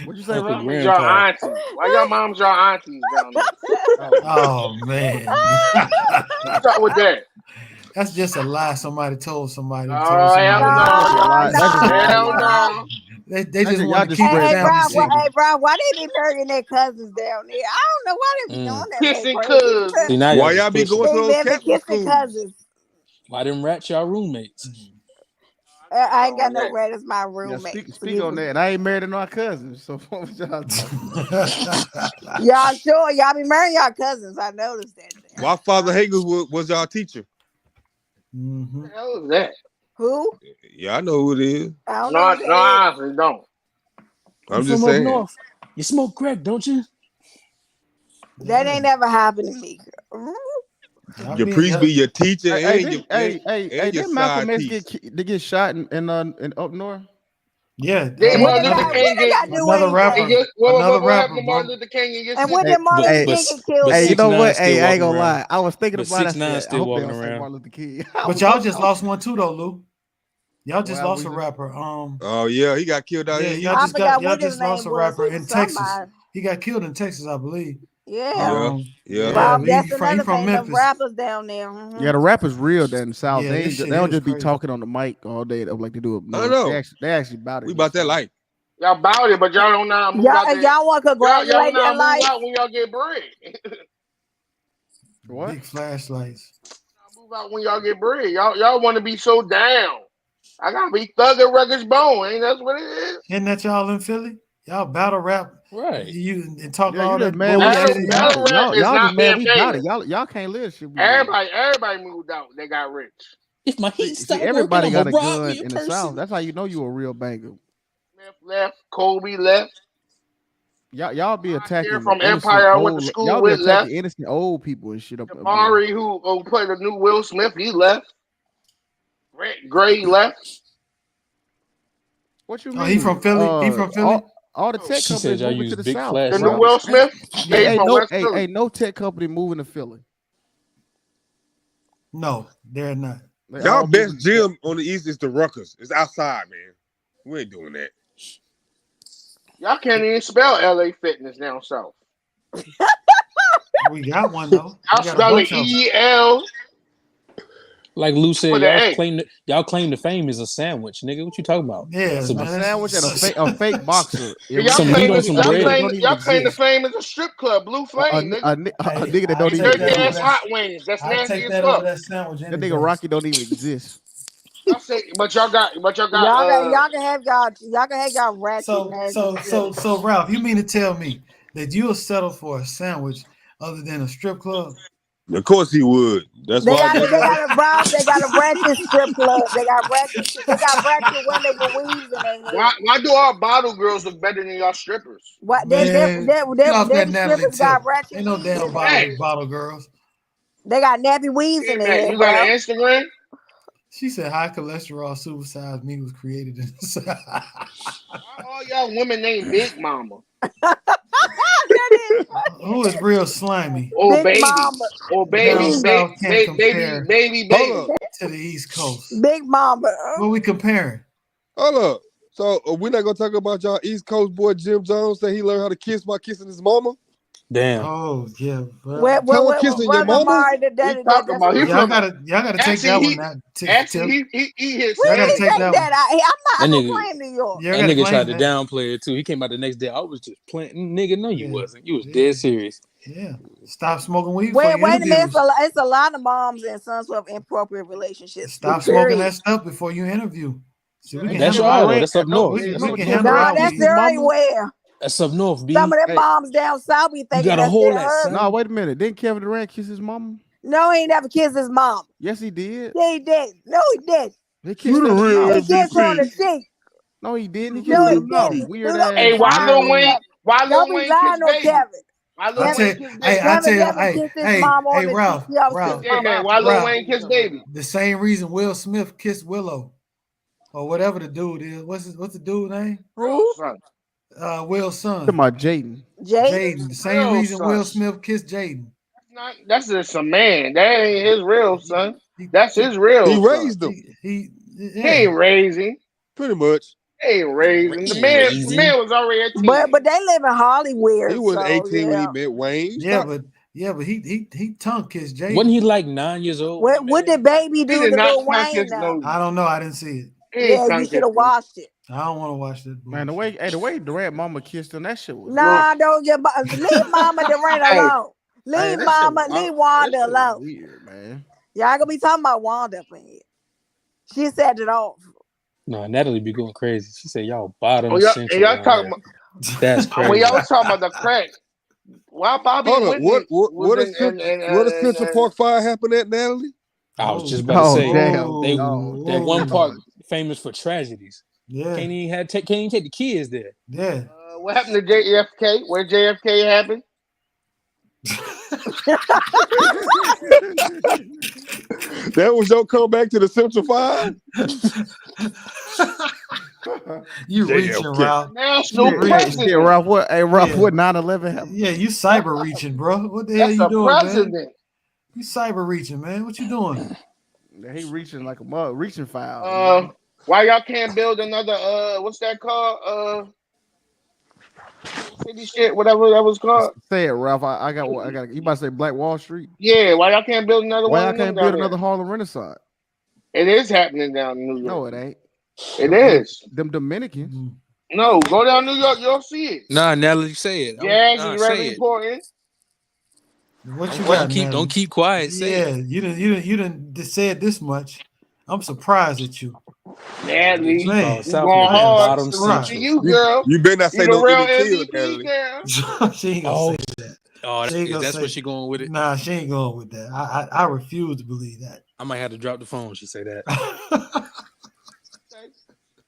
What'd you say, Rob? Your aunties. Why y'all moms your aunties down there? Oh man. What's up with that? That's just a lie somebody told somebody. Hell no. They just want to keep it down. Hey, bro, why they be marrying their cousins down there? I don't know why they be doing that. Kissing cousins. Why y'all be going to those Catholic schools? Cousins. Why them rats y'all roommates? I ain't got no rat as my roommate. Yeah, speak on that. I ain't married to no cousins, so what y'all y'all sure y'all be marrying y'all cousins? I noticed that. My father Hagen was y'all teacher. Mm-hmm. What the hell is that? Who? Yeah, I know who it is. I don't no, I honestly don't. I'm just saying. Up north. You smoke crack, don't you? That ain't ever happened to me. Your priest be your teacher and your Malcolm side X get shot in up north. Yeah, Martin Luther King another rapper. Another rapper. Martin Luther King and when did Martin Luther King get killed? Hey, you know what? Hey, I ain't gonna lie. I was thinking about it. I still hope walking they don't say around. Martin Luther King. But y'all just lost one too, though, Lou. Y'all just lost a rapper. Oh yeah, he got killed out here. Y'all just lost a rapper in Texas. He got killed in Texas, I believe. Yeah. Yeah. That's another he from thing. Memphis. The rappers down there. Mm-hmm. Yeah, the rappers real down in the South. Yeah, they don't just be talking on the mic all day like they do up north. I know. They actually about it. We about that life. Y'all about it, but y'all don't know. Y'all want to congratulate y'all their life. move out when y'all get bread. What? Big flashlights. Y'all move out when y'all get bread. Y'all want to be so down. I gotta be Thugger Records Bone. Ain't that's what it is? Isn't that y'all in Philly? Y'all battle rap. Right. You and talk Yeah, all you that just mad. Battle rap is not being famous. Y'all can't live shit. Everybody moved out. They got rich. If my heat start everybody working, got a I'm gun in in the South. That's how you know you a real banger. Smith left. Kobe left. Y'all be attacking from Empire. I went to school with left. Innocent old people and shit up. Amari, who played the new Will Smith, he left. Gray left. What you mean? Oh, he from Philly. He from Philly. All the tech companies moving to the South. The new Will Smith. Ain't no tech company moving to Philly. No, they're not. Y'all best gym on the East is the Ruckers. It's outside, man. We ain't doing that. Y'all can't even spell LA Fitness down south. We got one though. I'll spell it EL. Like Lou said, y'all claim the fame is a sandwich, nigga. What you talking about? Yeah, a sandwich and a fake boxer. Some meat on some bread. Y'all claim the fame is a strip club, Blue Flame. A nigga that don't even exist. Hot wings. That's nasty as fuck. That sandwich. That nigga Rocky don't even exist. Y'all say, but y'all got. Y'all can have y'all ratchet. So Ralph, you mean to tell me that you'll settle for a sandwich other than a strip club? Of course he would. That's They why. got a ratchet strip club. They got ratchet women with weaves in their hair. Why do our bottle girls look better than y'all strippers? What Man, get off that them Natalie strippers tip. got ratchet Ain't no weaves damn in their bottle girls. They got nappy weaves in their hair. You got an Instagram? She said high cholesterol supersized me was created in the South. Why all y'all women named Big Mama? Who is real slimy? Or Big baby. Mama. Or baby. Down south can't compare Baby. to the East Coast. Big Mama. What we comparing? Hold up. So we're not gonna talk about y'all East Coast boy Jim Jones that he learned how to kiss by kissing his mama. Damn. Oh yeah. Tongue kissing your mama. Y'all gotta take that one. Actually, he hit. We didn't take take that that. I'm That not playing New York. That nigga tried to downplay it too. He came out the next day. I was just playing. Nigga, no, you wasn't. You was dead serious. Yeah. Stop smoking weed. Wait a minute. It's a lot of moms and sons who have inappropriate relationships. Stop smoking that stuff before you interview. See, we can That's handle y'all. that. That's up north. We can handle that. That's everywhere. That's up north, B. Some of them moms down south be thinking gotta that's hold their that, husband. No, wait a minute. Didn't Kevin Durant kiss his mama? No, he ain't never kissed his mom. Yes, he did. Yeah, he did. No, he did. He kissed her. He kissed her on the cheek. No, he didn't. He No, kissed he her mouth. didn't. Weird ass. Hey, why Lil Wayne lying kissed on Kevin. Why Lil Wayne kissed Baby? I tell you, Hey, Ralph, Why Lil Wayne kissed Baby? The same reason Will Smith kissed Willow, or whatever the dude is. What's the dude name? Who? Will's son. Talking about Jaden. Jaden. The same Real reason son. Will Smith kissed Jaden. That's just a man. That ain't his real son. That's his real. He son. raised him. He ain't raising. Pretty much. He ain't raising. The man was already a teen. But they live in Hollywood. He wasn't 18 when he yeah. met Wayne. Yeah, but he tongue kissed Jaden. Wasn't he like 9 years old? What did Baby do to Lil Wayne? I don't know. I didn't see it. Yeah, you should have watched it. I don't want to watch that. Man, the way Durant mama kissed him, that shit was. Nah, don't get. Leave Mama Durant alone. Leave Mama, leave Wanda alone. Weird, man. Y'all gonna be talking about Wanda up in here. She said it off. No, Natalie be going crazy. She said y'all bottom Oh, central. y'all talking about that's crazy. when y'all was talking about the crack. Why Bobby? Hold on. What does Central Park Fire happen at, Natalie? I was just about to say damn. that one park famous for tragedies. Yeah. Can't even take the kids there. Yeah. What happened to JFK? Where JFK happened? That was your comeback to the Central Fire? You reaching, Ralph. National president. Yeah, Ralph, what 9/11 happened? Yeah, you cyber reaching, bro. What the hell you doing, president. man? You cyber reaching, man. What you doing? He reaching like a mug, reaching file. Why y'all can't build another what's that called? City shit, whatever that was called. Say it, Ralph. I got. You about to say Black Wall Street? Yeah, why y'all can't build another one? Why y'all can't build another Harlem Renaissance? It is happening down in New York. No, it ain't. It is. Them Dominicans. No, go down New York, you'll see it. Nah, Natalie, say it. Gas is very important. What you got? Don't keep quiet. Say it. You didn't say it this much. I'm surprised at you. Natalie, you going hard. Salute to you, girl. You better not say no real MVP, Natalie. girl. She ain't gonna say that. Oh, that's where she going with it. Nah, she ain't going with that. I refuse to believe that. I might have to drop the phone. She say that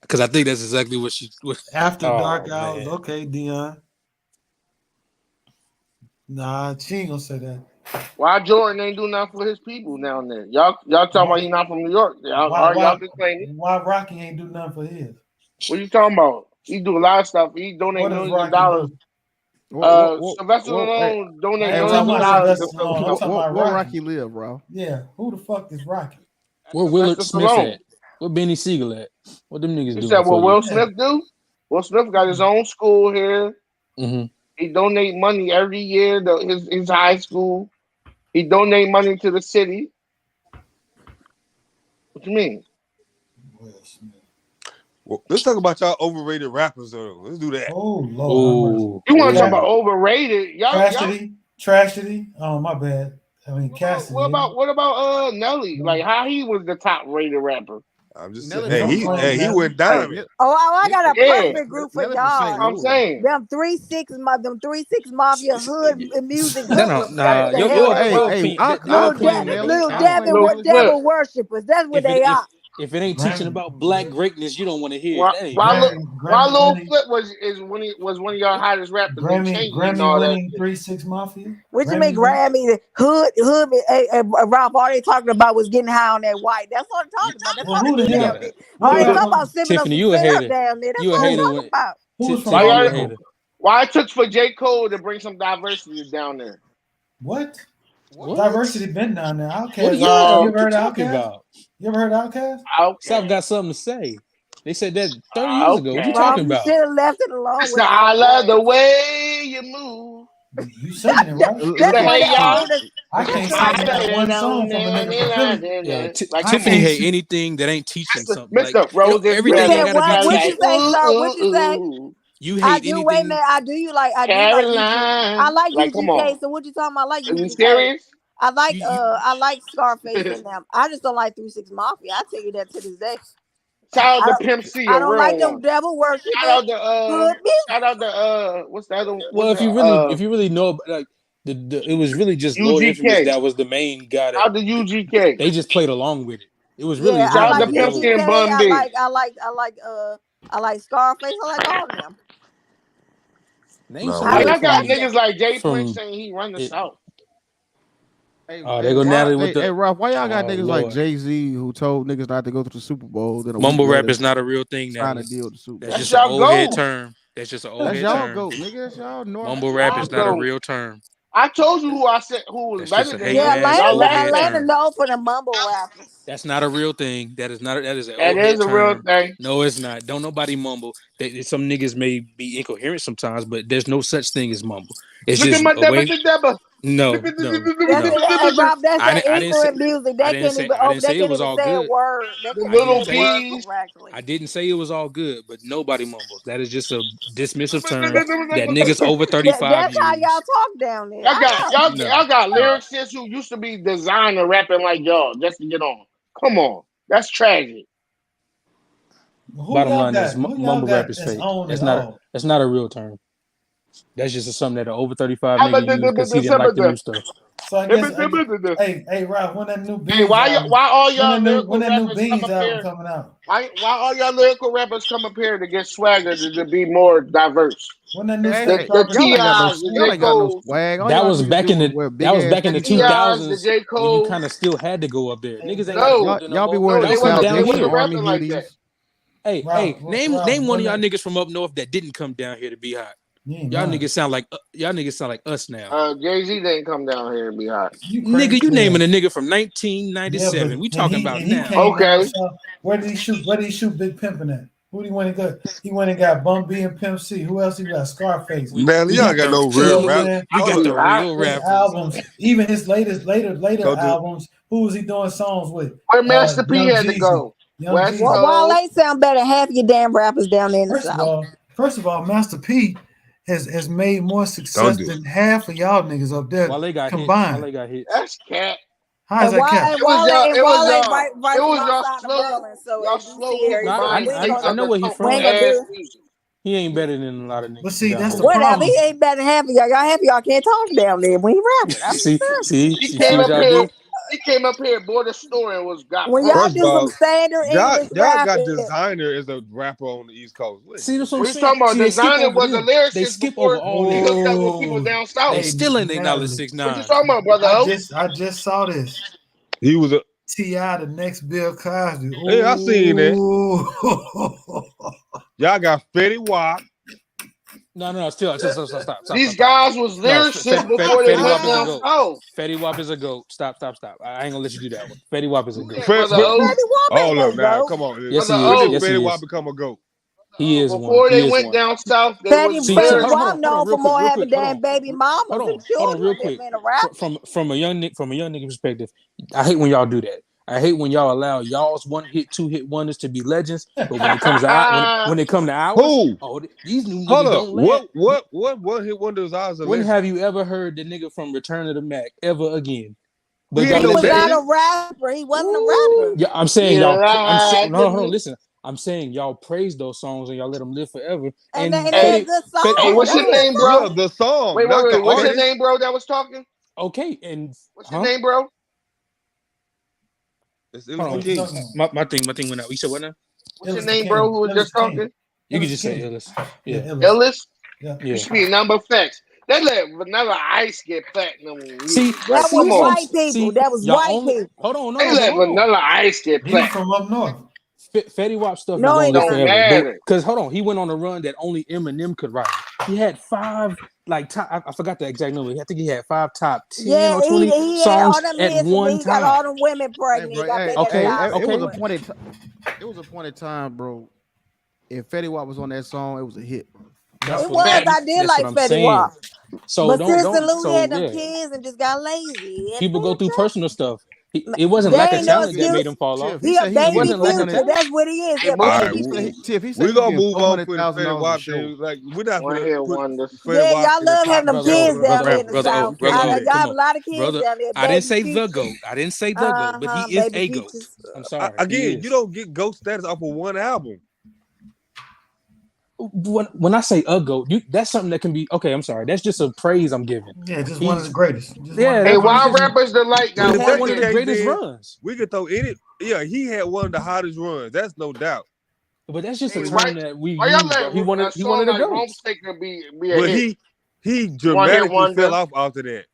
because I think that's exactly what she. After dark hours, okay, Dion. Nah, she ain't gonna say that. Why Jordan ain't do nothing for his people down there? Y'all talking about he not from New York? Y'all complaining? Why Rocky ain't do nothing for his? What you talking about? He do a lot of stuff. He donate millions of dollars. Sylvester Stallone donate millions of dollars. Where Rocky live, bro? Yeah, who the fuck is Rocky? Where Willard Smith at? Where Benny Siegel at? What them niggas You do? said what Will Smith do? Will Smith got his own school here. Mm-hmm. He donate money every year to his high school. He donate money to the city. What you mean? Well, let's talk about y'all overrated rappers, though. Let's do that. Oh Lord, you want to talk about overrated? Tragedy. Oh my bad. I mean Cassidy. What about Nelly? Like how he was the top rated rapper? I'm just saying. He went diamond. I got a perfect group for y'all. I'm saying them 3-6 Mafia hood music. Your Little devil worshippers. That's what they are. If it ain't teaching about black greatness, you don't want to hear it. Why Lil Flip was one of your hottest rappers. Grammy winning 3-6 Mafia. What you mean Grammy? Hood. Ralph, all they talking about was getting high on that white. That's what I'm talking about. That's all they talking about. Sipping on Tiffany, you a hater. Down there. That's You a what hater. I'm talking about. Why it took for J. Cole to bring some diversity down there? What? Diversity been down there. What Outkast. you You ever heard talking Outkast? about? You ever heard Outkast? South got something to say. They said that 30 years ago. What you talking about? You should have left it alone. I love the way you move. You singing it, right? I can't sing that one song from a nigga. Tiffany hate anything that ain't teaching something. Mr. Rose, everything I gotta what you say, sir? What you say? You hate anything. Wait a minute. I do like UGK. So what you talking about? I like UGK. Are you serious? I like Scarface and them. I just don't like 3-6 Mafia. I tell you that to this day. Shout out to Pimp C. I don't like them devil worship. Shout out to what's the other one? Well, if you really know, like it was really just Lord Infamous that was the main guy. Shout out to UGK. They just played along with it. It was really shout out to Pimp C and Bun B. I like Scarface. I like all of them. I got niggas like Jay Prince saying he run the South. Oh, they go Natalie with the. Hey, Ralph, why y'all got niggas like Jay-Z who told niggas not to go to the Super Bowl? Mumble rap is not a real thing now. Trying to deal with the Super Bowl. That's just an old head term. That's just an old head term. Go, nigga. That's y'all normal. Mumble rap is not a real term. I told you who I said who was better than him. Atlanta known for the mumble rappers. That's not a real thing. That is not. That is a real thing. No, it's not. Don't nobody mumble. Some niggas may be incoherent sometimes, but there's no such thing as mumble. It's just a way. No. That's ignorant music. They can't even say it was all good. I didn't say it was all good, but nobody mumbles. That is just a dismissive term that niggas over 35 That's how y'all talk down there. Y'all got lyricists who used to be designer rapping like y'all just to get on. Come on. That's tragic. Bottom line is mumble rap is fake. That's not a real term. That's just something that an over 35 nigga used because he didn't like the new stuff. So I guess, hey, Ralph, when that new Beans why all y'all when that new Beans album coming out? Why all y'all lyrical rappers come up here to get swagger to be more diverse? When that new that was back in the 2000s. The J. Cole, when you kind of still had to go up there. Niggas ain't y'all be worried about down here. Like that. Hey, name one of y'all niggas from up north that didn't come down here to be hot. Y'all niggas sound like us now. Jay-Z didn't come down here and be hot. Nigga, you naming a nigga from 1997. We talking about now. Okay. Where did he shoot Big Pimpin' at? Who did he went and got? He went and got Bun B and Pimp C. Who else he got? Scarface. Man, y'all got no real rap. You got the real rap albums. Even his later albums. Who was he doing songs with? Where Master P had to go. Wale sound better than half your damn rappers down there in the South. First of all, Master P has made more success than half of y'all niggas up there combined. Wale got hit. That's cat. How is that cat? It was y'all slow. I know where he's from. He ain't better than a lot of niggas. But see, that's the whatever. problem. He ain't better than half of y'all. Y'all half of y'all can't talk down there when he rapping. He came up here, bought a store, and when y'all do some standard English y'all got Designer as a rapper on the East Coast. See, that's what I'm talking about. Designer was a lyricist. They skip over all he hooked up with people down south. They still ain't acknowledged 6ix9ine. What you talking about, brother? I just saw this. He was a T.I. the next Bill Cosby. Ooh. Hey, I seen that. Y'all got Fetty Wap. No, stop. These guys was lyricists before they went down south. Fetty Wap is a goat. Stop. I ain't gonna let you do that one. Fetty Wap is a goat. Hold up now, come on. Yes, he is. Fetty Wap become a goat. He is before they went down south. Fetty Wap known for more having damn baby mamas and children. Hold on, real quick. From a young nigga perspective, I hate when y'all do that. I hate when y'all allow y'all's 1-hit, 2-hit wonders to be legends, but when it comes out, when it come to ours, these new niggas don't let. What hit wonders ours? When have you ever heard the nigga from Return of the Mac ever again? But he was not a rapper. He wasn't a rapper. Yeah, I'm saying y'all. Hold on, listen. I'm saying y'all praise those songs and y'all let them live forever. And they're good songs. Hey, what's your name, bro? Yeah, the song. Wait. What's your name, bro? That was talking. Okay, and what's your name, bro? Hold on. My thing went out. You said what now? What's your name, bro? Who was just talking? You can just say Ellis. Yeah, Ellis. Yeah. You should be number facts. They let Vanilla Ice get platinum. See, that was white people. That was white people. Hold on, They let Vanilla Ice get platinum. He's from up north. Fetty Wap stuff is No, gonna it live don't forever. matter. Because hold on, he went on a run that only Eminem could write. He had 5 top. I forgot the exact number. I think he had 5 top 10 or 20 he songs had all them at hits, one he time. got all them women pregnant. It was a point in time. It was a point in time, bro. If Fetty Wap was on that song, it was a hit, bro. It was. I did like Fetty Wap. So but don't Sister Lou so, had them yeah. kids and just got lazy. People go through personal stuff. It wasn't lack of talent that made him fall off. He a baby wasn't lack of future. talent. That's what he is. He a baby future. We're gonna move on for the Fetty Wap thing. Like we're not gonna put Yeah, Fetty Wap y'all in the love top having them kids down there in the South. Y'all have a lot of kids brother, down there. I didn't say Baby the futures. GOAT. I didn't say the GOAT, but he is baby a GOAT. futures. I'm sorry. Again, you don't get GOAT status off of one album. When I say a GOAT, that's something that can be okay. I'm sorry. That's just a praise I'm giving. Yeah, just one of the greatest. Hey, why rappers the like got If that's one the of the case, greatest then runs. We could throw any. Yeah, he had one of the hottest runs. That's no doubt. But that's just a term why- that we Why y'all use. let Bro. He wanted a to song like go. Rome Shaker be a But hit? he One dramatically hit wonder. fell off after that.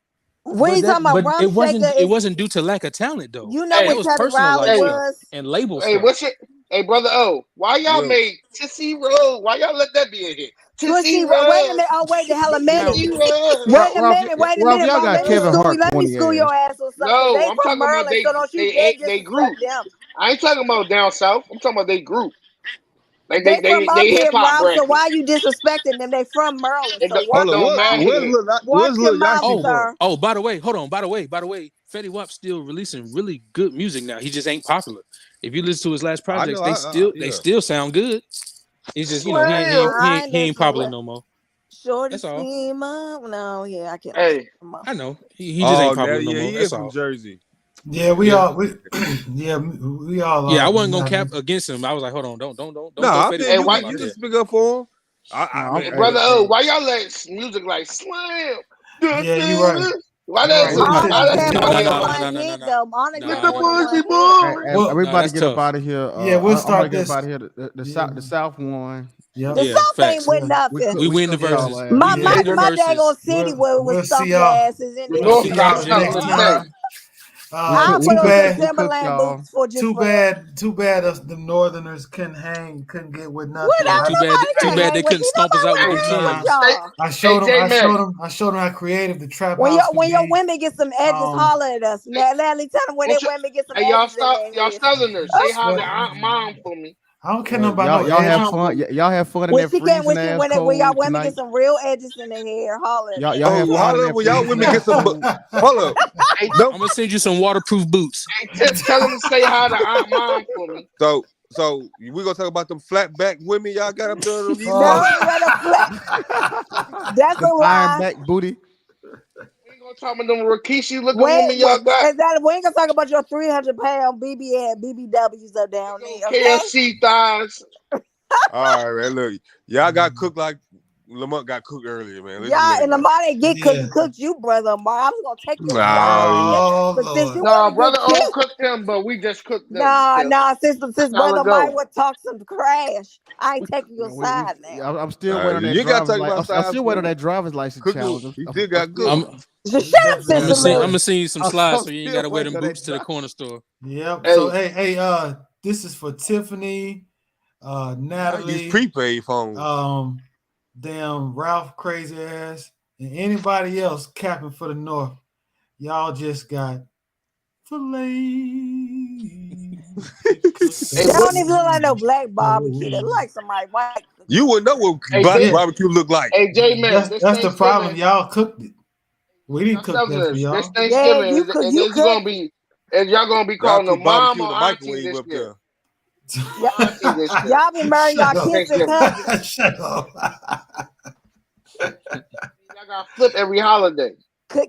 What you talking about? But Rum Shaker it wasn't due to lack of talent though. You know That what was Teddy personal Riley like was? stuff and label Hey, stuff. what's it? Hey, brother O, why y'all Yo. made Tissy Roll? Why y'all let that be a hit? Twisty, Tissy wait a Roll. minute. Oh, wait the hell a minute. Tissy Roll. Wait a minute. Wait a Ralph, minute. y'all Mom, got let me Kevin school Hart you. Let me corny school ass. your ass or something. No, They I'm from talking about Maryland, so don't you dare they group. disrespect them. I ain't talking about down south. I'm talking about they group. Like They from up they here, hip hop Rob. So bracket. why you disrespecting them? They from Maryland. So Hold watch on, your mouth. Watch your mouth, sir. Oh, by the way, hold on. By the way, Fetty Wap's still releasing really good music now. He just ain't popular. If you listen to his last projects, they still sound good. It's just he ain't popular no more. Shorty That's all. scheme up. No, yeah, I can't. Hey, I know he just ain't popular no more. He That's is from all. Jersey. Yeah, we all. We all. Yeah, I wasn't gonna cap against him. I was like, hold on, don't. No, throw I Fetty think Wap you out can there. speak up for him. Hey, brother O, why y'all let music like Slam? Yeah, you right. Why that's Everybody get up out of here. Yeah, we'll start get this. up out of here. The South won. The South ain't with nothing. We win the verses. My daggone city was stomp your asses in The there. North got something to say. I'll put on some Timberland boots for just Too for bad the Northerners couldn't get with nothing. Too bad they couldn't stomp us out with them cans. I showed them how creative the trap when house your women get some edges, holler at us. Natalie, tell them when their women get some edges. Y'all Southerners, say hi to Aunt Mom for me. I don't care about y'all have fun. Y'all have fun in that freezing ass cold when y'all women tonight. get some real edges in their hair, holler. Y'all have fun. When y'all women get some. Hold up. I'm gonna send you some waterproof boots. Tell them to say hi to Aunt Mom for me. So we gonna talk about them flat back women y'all got up there. That's a lie. Iron back booty. We ain't gonna talk about them Rikishi looking women y'all got. We ain't gonna talk about your 300-pound BBWs up down there. Okay? KFC thighs. All right, man. Look, y'all got cooked like Lamont got cooked earlier, man. Y'all and Lamar didn't get cooked. He cooked you, brother. Lamar, I was gonna take your job. But since you brother O cooked him, but we just cooked them. Since brother Mike would talk some crash, I ain't taking your side now. I'm still waiting on that. You gotta talk driver's about license. I'm still waiting on that driver's license challenge. He still got good. I'm gonna send you some slides so you ain't gotta wear them boots to the corner store. Yep. So hey, this is for Tiffany, Natalie. These prepaid phones. Damn Ralph crazy ass, and anybody else capping for the North. Y'all just got filet. They don't even look like no black barbecue. They look like somebody white. You wouldn't know what black barbecue look like. Hey, J-Man, that's the problem. Y'all cooked it. We didn't cook that for y'all. This Thanksgiving, gonna be, and y'all gonna be calling them mom or auntie this year. Y'all be marrying y'all kids and cousins. Shut up. Y'all got flip every holiday.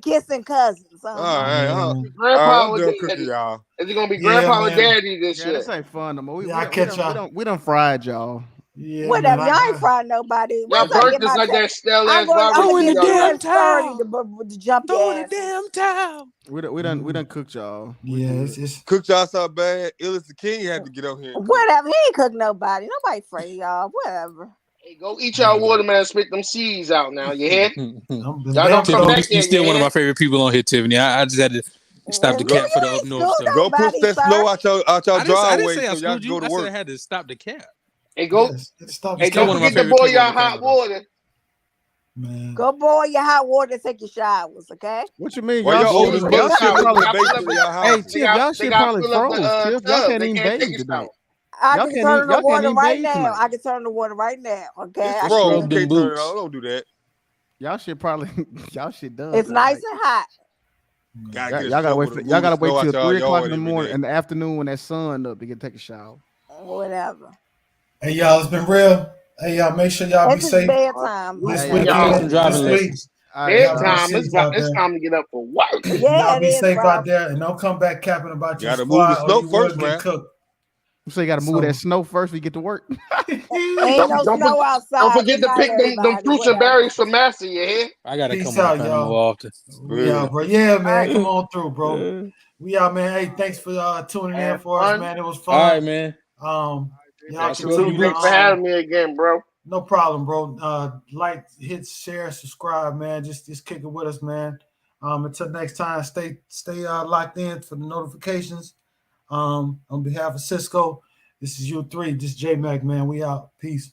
kissing cousins. All right, Grandpa I'm or done daddy? cooking, y'all. Is it gonna be grandpa or daddy this year? This ain't fun no more. I catch y'all. We done fried y'all. Yeah, whatever. Y'all ain't frying nobody. Y'all burnt this like that stale ass barbecue. To jump your ass. Damn time. We done cooked y'all. Yeah, it's cooked y'all so bad. Illis the King had to get on here. Whatever. He ain't cook nobody. Nobody afraid of y'all. Whatever. Hey, go eat y'all watermelon, spit them seeds out now. You hear? Y'all don't come Tiffany, back there. you're still one of my favorite people on here, Tiffany. I just had to stop the cap for the up north stuff. Go push that snow out your driveway. I didn't say I so y'all screwed you. go to I work. said I had to stop the cap. Hey, go. Hey, don't forget to boil y'all hot water. Man. Go boil your hot water and take your showers, okay? What you mean? Well, Y'all y'all shit Hey, Tiff, y'all shit probably froze. Tiff, y'all can't even bathe tonight. I can turn on the water right now. Tonight. I can turn on the water right now, okay? It's froze. You can't turn it on. Don't do that. Y'all shit probably y'all shit done. It's nice and hot. Y'all gotta wait till 3 o'clock in the morning in the afternoon when that sun up to get take a shower. Whatever. Hey y'all, it's been real. Hey y'all, make sure y'all be It's safe bedtime. this Hey, weekend. This week. Bedtime. It's time to get up for work. Y'all be safe out there and don't come back capping about your squad or you will get cooked. So you got to move that snow first before you get to work. Ain't no snow outside. Don't forget to pick them fruits and berries for Master. You hear? I gotta Peace come out, on y'all. more often. We out, bro. Yeah, man. Come on through, bro. We out, man. Hey, thanks for tuning in for us, man. It was fun. All right, man. Y'all continue to for having me again, bro. No problem, bro. Like, hit, share, subscribe, man. Just kick it with us, man. Until next time, stay locked in for the notifications. On behalf of Cisco, this is U3. This is J Mac, man. We out. Peace.